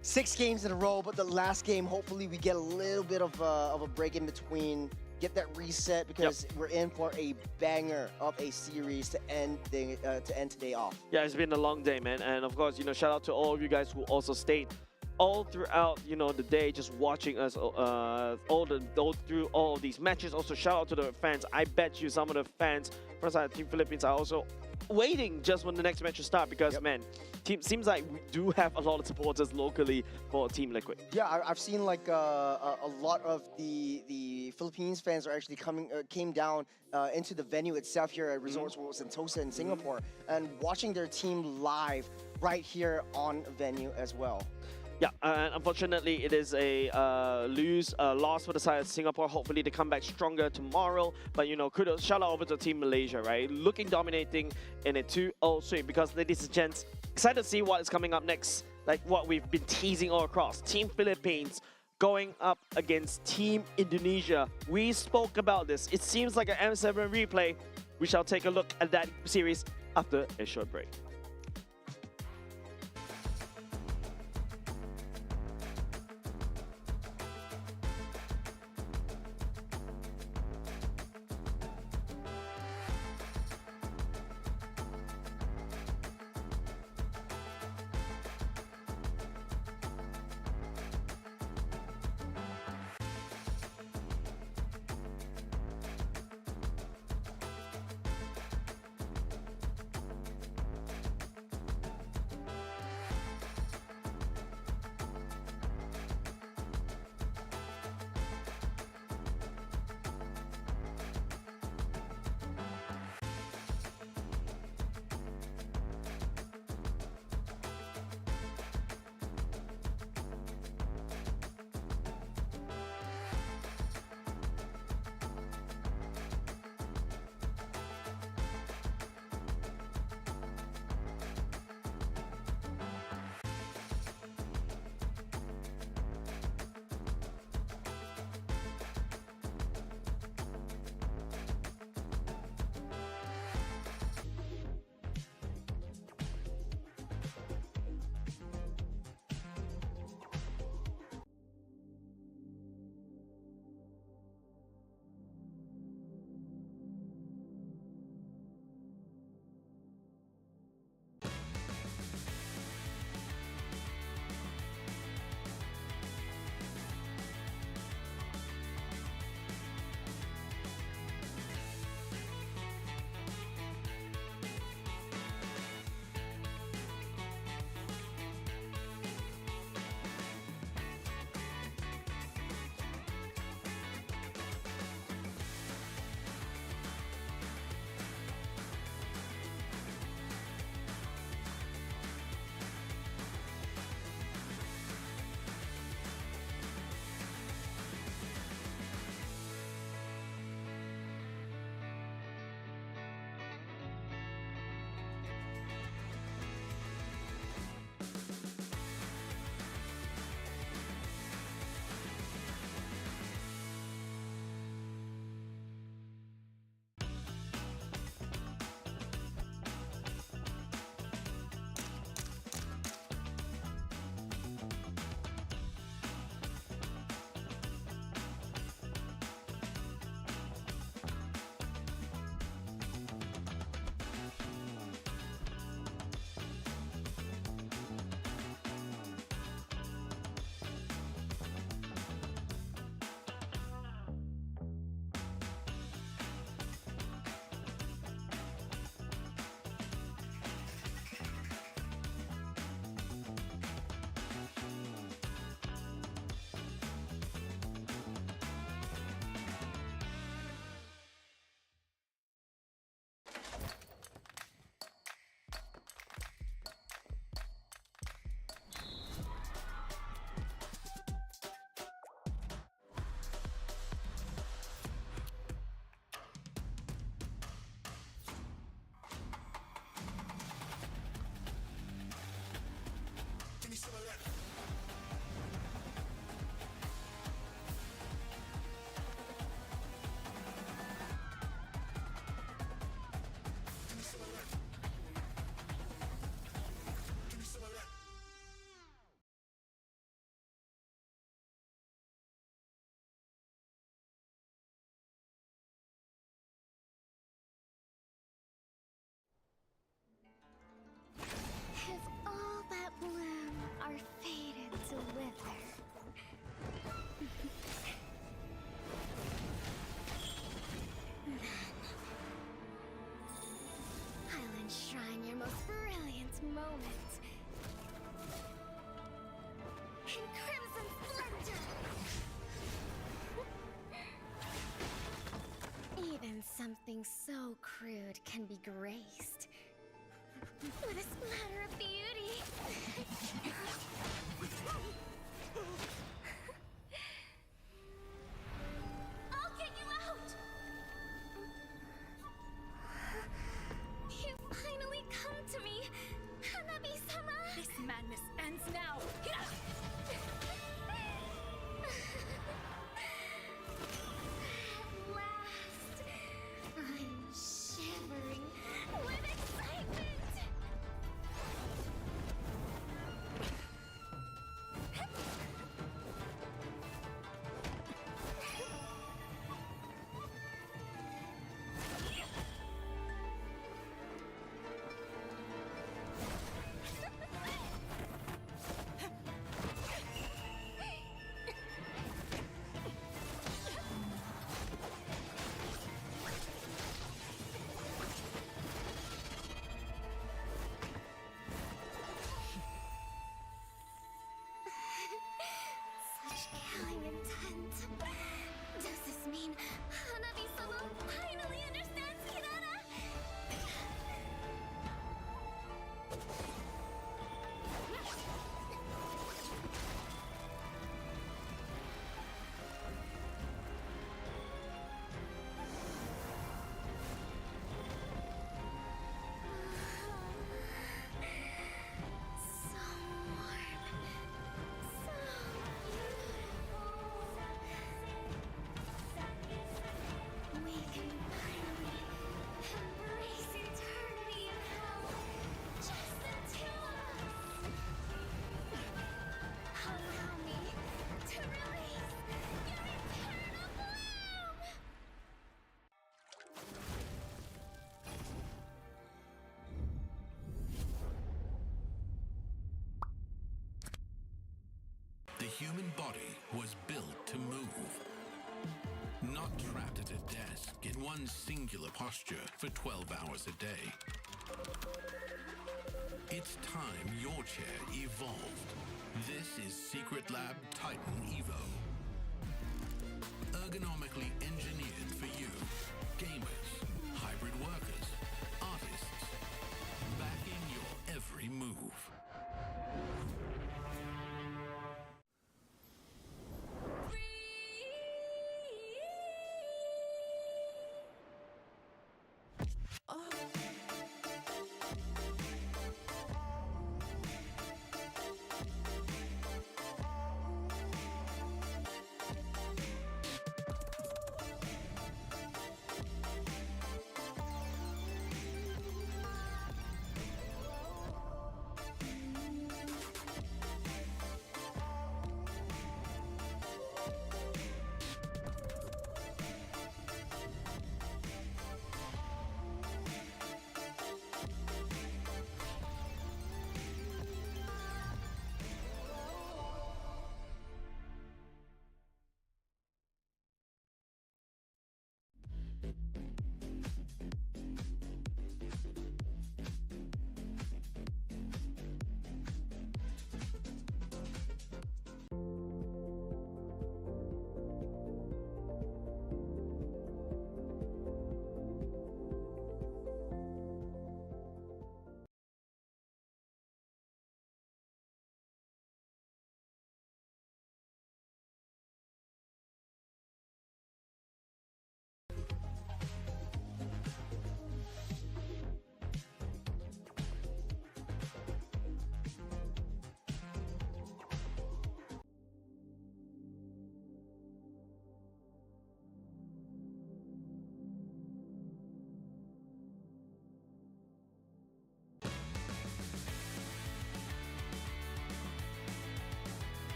6 games in a row, but the last game, hopefully we get a little bit of a break in between, get that reset, because we're in for a banger of a series to end today off. Yeah, it's been a long day, man. And of course, you know, shout out to all of you guys who also stayed all throughout, you know, the day, just watching us through all of these matches. Also, shout out to the fans. I bet you some of the fans from side of Team Philippines are also waiting just when the next match will start, because man, seems like we do have a lot of supporters locally for Team Liquid. Yeah, I've seen like a lot of the Philippines fans are actually came down into the venue itself here at Resorts World Sentosa in Singapore, and watching their team live right here on venue as well. Yeah, and unfortunately, it is a loss for the side of Singapore. Hopefully, they come back stronger tomorrow. But, you know, kudos, shout out over to Team Malaysia, right? Looking dominating in a 2-0 sweep, because, ladies and gents, excited to see what is coming up next. Like what we've been teasing all across. Team Philippines going up against Team Indonesia. We spoke about this. It seems like an M7 replay. We shall take a look at that series after a short break. If all that bloom are fated to wither, then I'll enshrine your most brilliant moment in crimson splendor. Even something so crude can be graced with a splatter of beauty. I'll get you out! You finally come to me, Hanabi-sama! This madness ends now! Yeah! At last, I'm shivering with excitement! Such killing intent. Does this mean Hanabi-sama finally understands Kirara? So warm. So beautiful. We can finally embrace eternity in hell. Just the two of us. Allow me to release your eternal bloom. The human body was built to move. Not trapped at a desk in one singular posture for 12 hours a day. It's time your chair evolved. This is Secret Lab Titan Evo. Ergonomically engineered for you, gamers, hybrid workers, artists, backing your every move.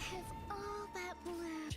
Have all that blue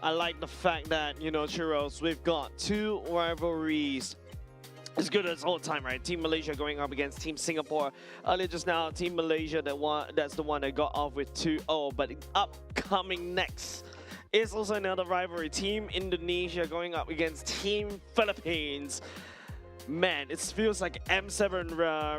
I like the fact that, Churros, we've got two rivalries as good as all time, right? Team Malaysia going up against Team Singapore. Earlier just now, Team Malaysia, that's the one that got off with 2-0. But upcoming next is also another rivalry. Team Indonesia going up against Team Philippines. Man, it feels like M7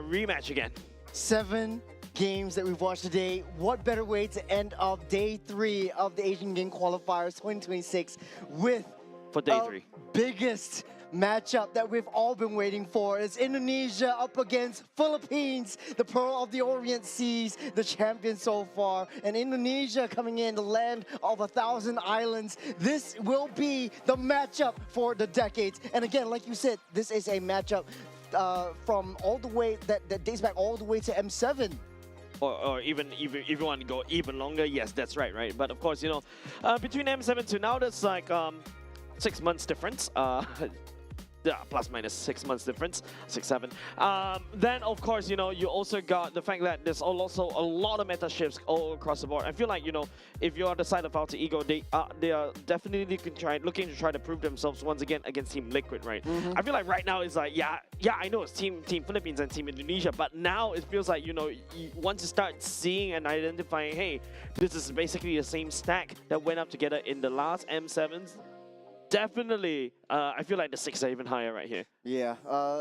rematch again. 7 games that we've watched today. What better way to end off day 3 of the Asian Game Qualifiers 2026 with For day 3. biggest matchup that we've all been waiting for. It's Indonesia up against Philippines, the Pearl of the Orient Seas, the champion so far. And Indonesia coming in, the land of 1,000 islands. This will be the matchup for the decades. And again, like you said, this is a matchup from all the way, that dates back all the way to M7. Or even if you want to go even longer, yes, that's right. But of course, between M7 to now, that's like 6 months difference. Yeah, plus minus 6 months difference, 6, 7. Then of course, you also got the fact that there's also a lot of meta shifts all across the board. I feel like, if you're on the side of Alter Ego, they are definitely looking to try to prove themselves once again against Team Liquid, right? I feel like right now it's like, yeah, I know it's Team Philippines and Team Indonesia, but now it feels like, once you start seeing and identifying, hey, this is basically the same stack that went up together in the last M7s. Definitely, I feel like the 6 are even higher right here. Yeah,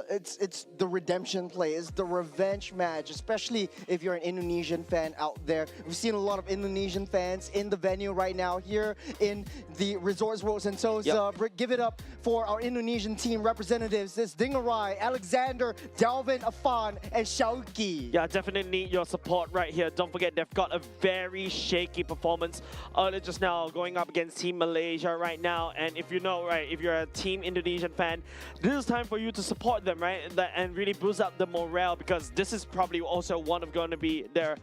it's the redemption play. It's the revenge match, especially if you're an Indonesian fan out there. We've seen a lot of Indonesian fans in the venue right now here in the Resorts World Sentosa. Give it up for our Indonesian team representatives. This Dingarai, Alexander, Dalvin, Afan, and Shauki. Yeah, definitely need your support right here. Don't forget, they've got a very shaky performance earlier just now going up against Team Malaysia right now. And if if you're a Team Indonesian fan, this is time for you to support them, right? And really boost up the morale, because this is probably also one of going to be their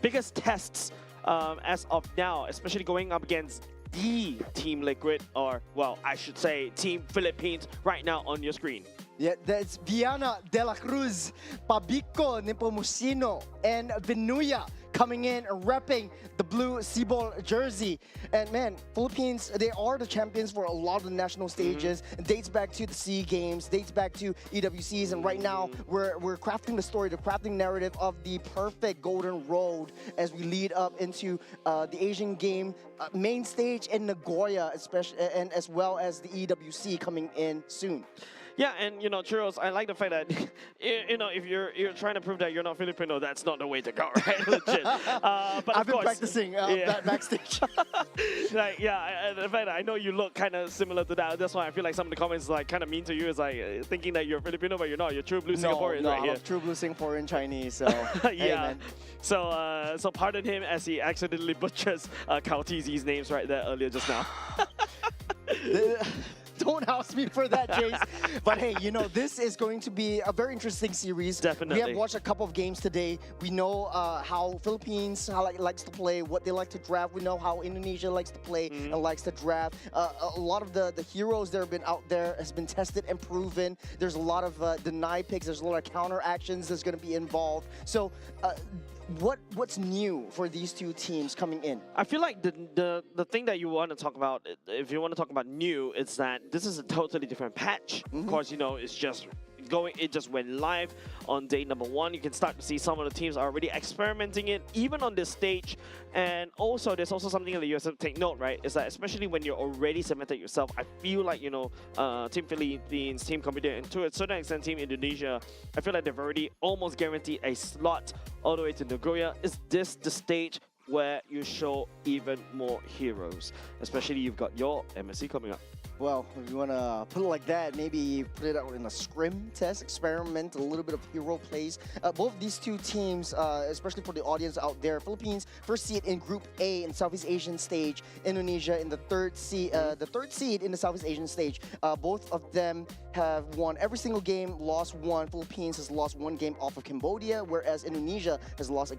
biggest tests as of now, especially going up against the Team Liquid, or, well, I should say Team Philippines right now on your screen. Yeah, that's Viana De La Cruz, Pabico Nepomuceno, and Vinuya coming in and repping the blue Cebol jersey. And man, Philippines, they are the champions for a lot of the national stages. It dates back to the SEA Games, dates back to EWCs, and right now we're crafting the story, the crafting narrative of the perfect golden road as we lead up into the Asian Game main stage in Nagoya, especially, and as well as the EWC coming in soon. Yeah, and Churros, I like the fact that if you're trying to prove that you're not Filipino, that's not the way to go, right? Legit. But I've been practicing backstage. Like, yeah, the fact that I know you look kind of similar to that. That's why I feel like some of the comments like kind of mean to you. Is like thinking that you're Filipino, but you're not. You're true blue Singaporean right here. I'm true blue Singaporean Chinese. So yeah. Hey, man. So pardon him as he accidentally butchers Kautizi's names right there earlier just now. Don't house me for that, Jace. But hey, this is going to be a very interesting series. Definitely. We have watched a couple of games today. We know how Philippines likes to play, what they like to draft. We know how Indonesia likes to play and likes to draft. A lot of the heroes that have been out there has been tested and proven. There's a lot of deny picks. There's a lot of counter actions that's going to be involved. So what's new for these two teams coming in? I feel like the thing that you want to talk about, if you want to talk about new, it's that this is a totally different patch. Of course, it's just it just went live on day number 1. You can start to see some of the teams are already experimenting it, even on this stage. And also, there's also something that you have to take note, right? Is that especially when you're already cemented yourself, I feel like, Team Philippines, Team Computer, and to a certain extent, Team Indonesia, I feel like they've already almost guaranteed a slot all the way to Nagoya. Is this the stage where you show even more heroes? Especially you've got your MSC coming up. Well, if you want to put it like that, maybe put it out in a scrim test, experiment, a little bit of hero plays. Both these two teams, especially for the audience out there, Philippines, first seed in Group A in Southeast Asian stage, Indonesia in the third seed in the Southeast Asian stage. Both of them have won every single game, lost one. Philippines has lost one game off of Cambodia, whereas Indonesia has lost a game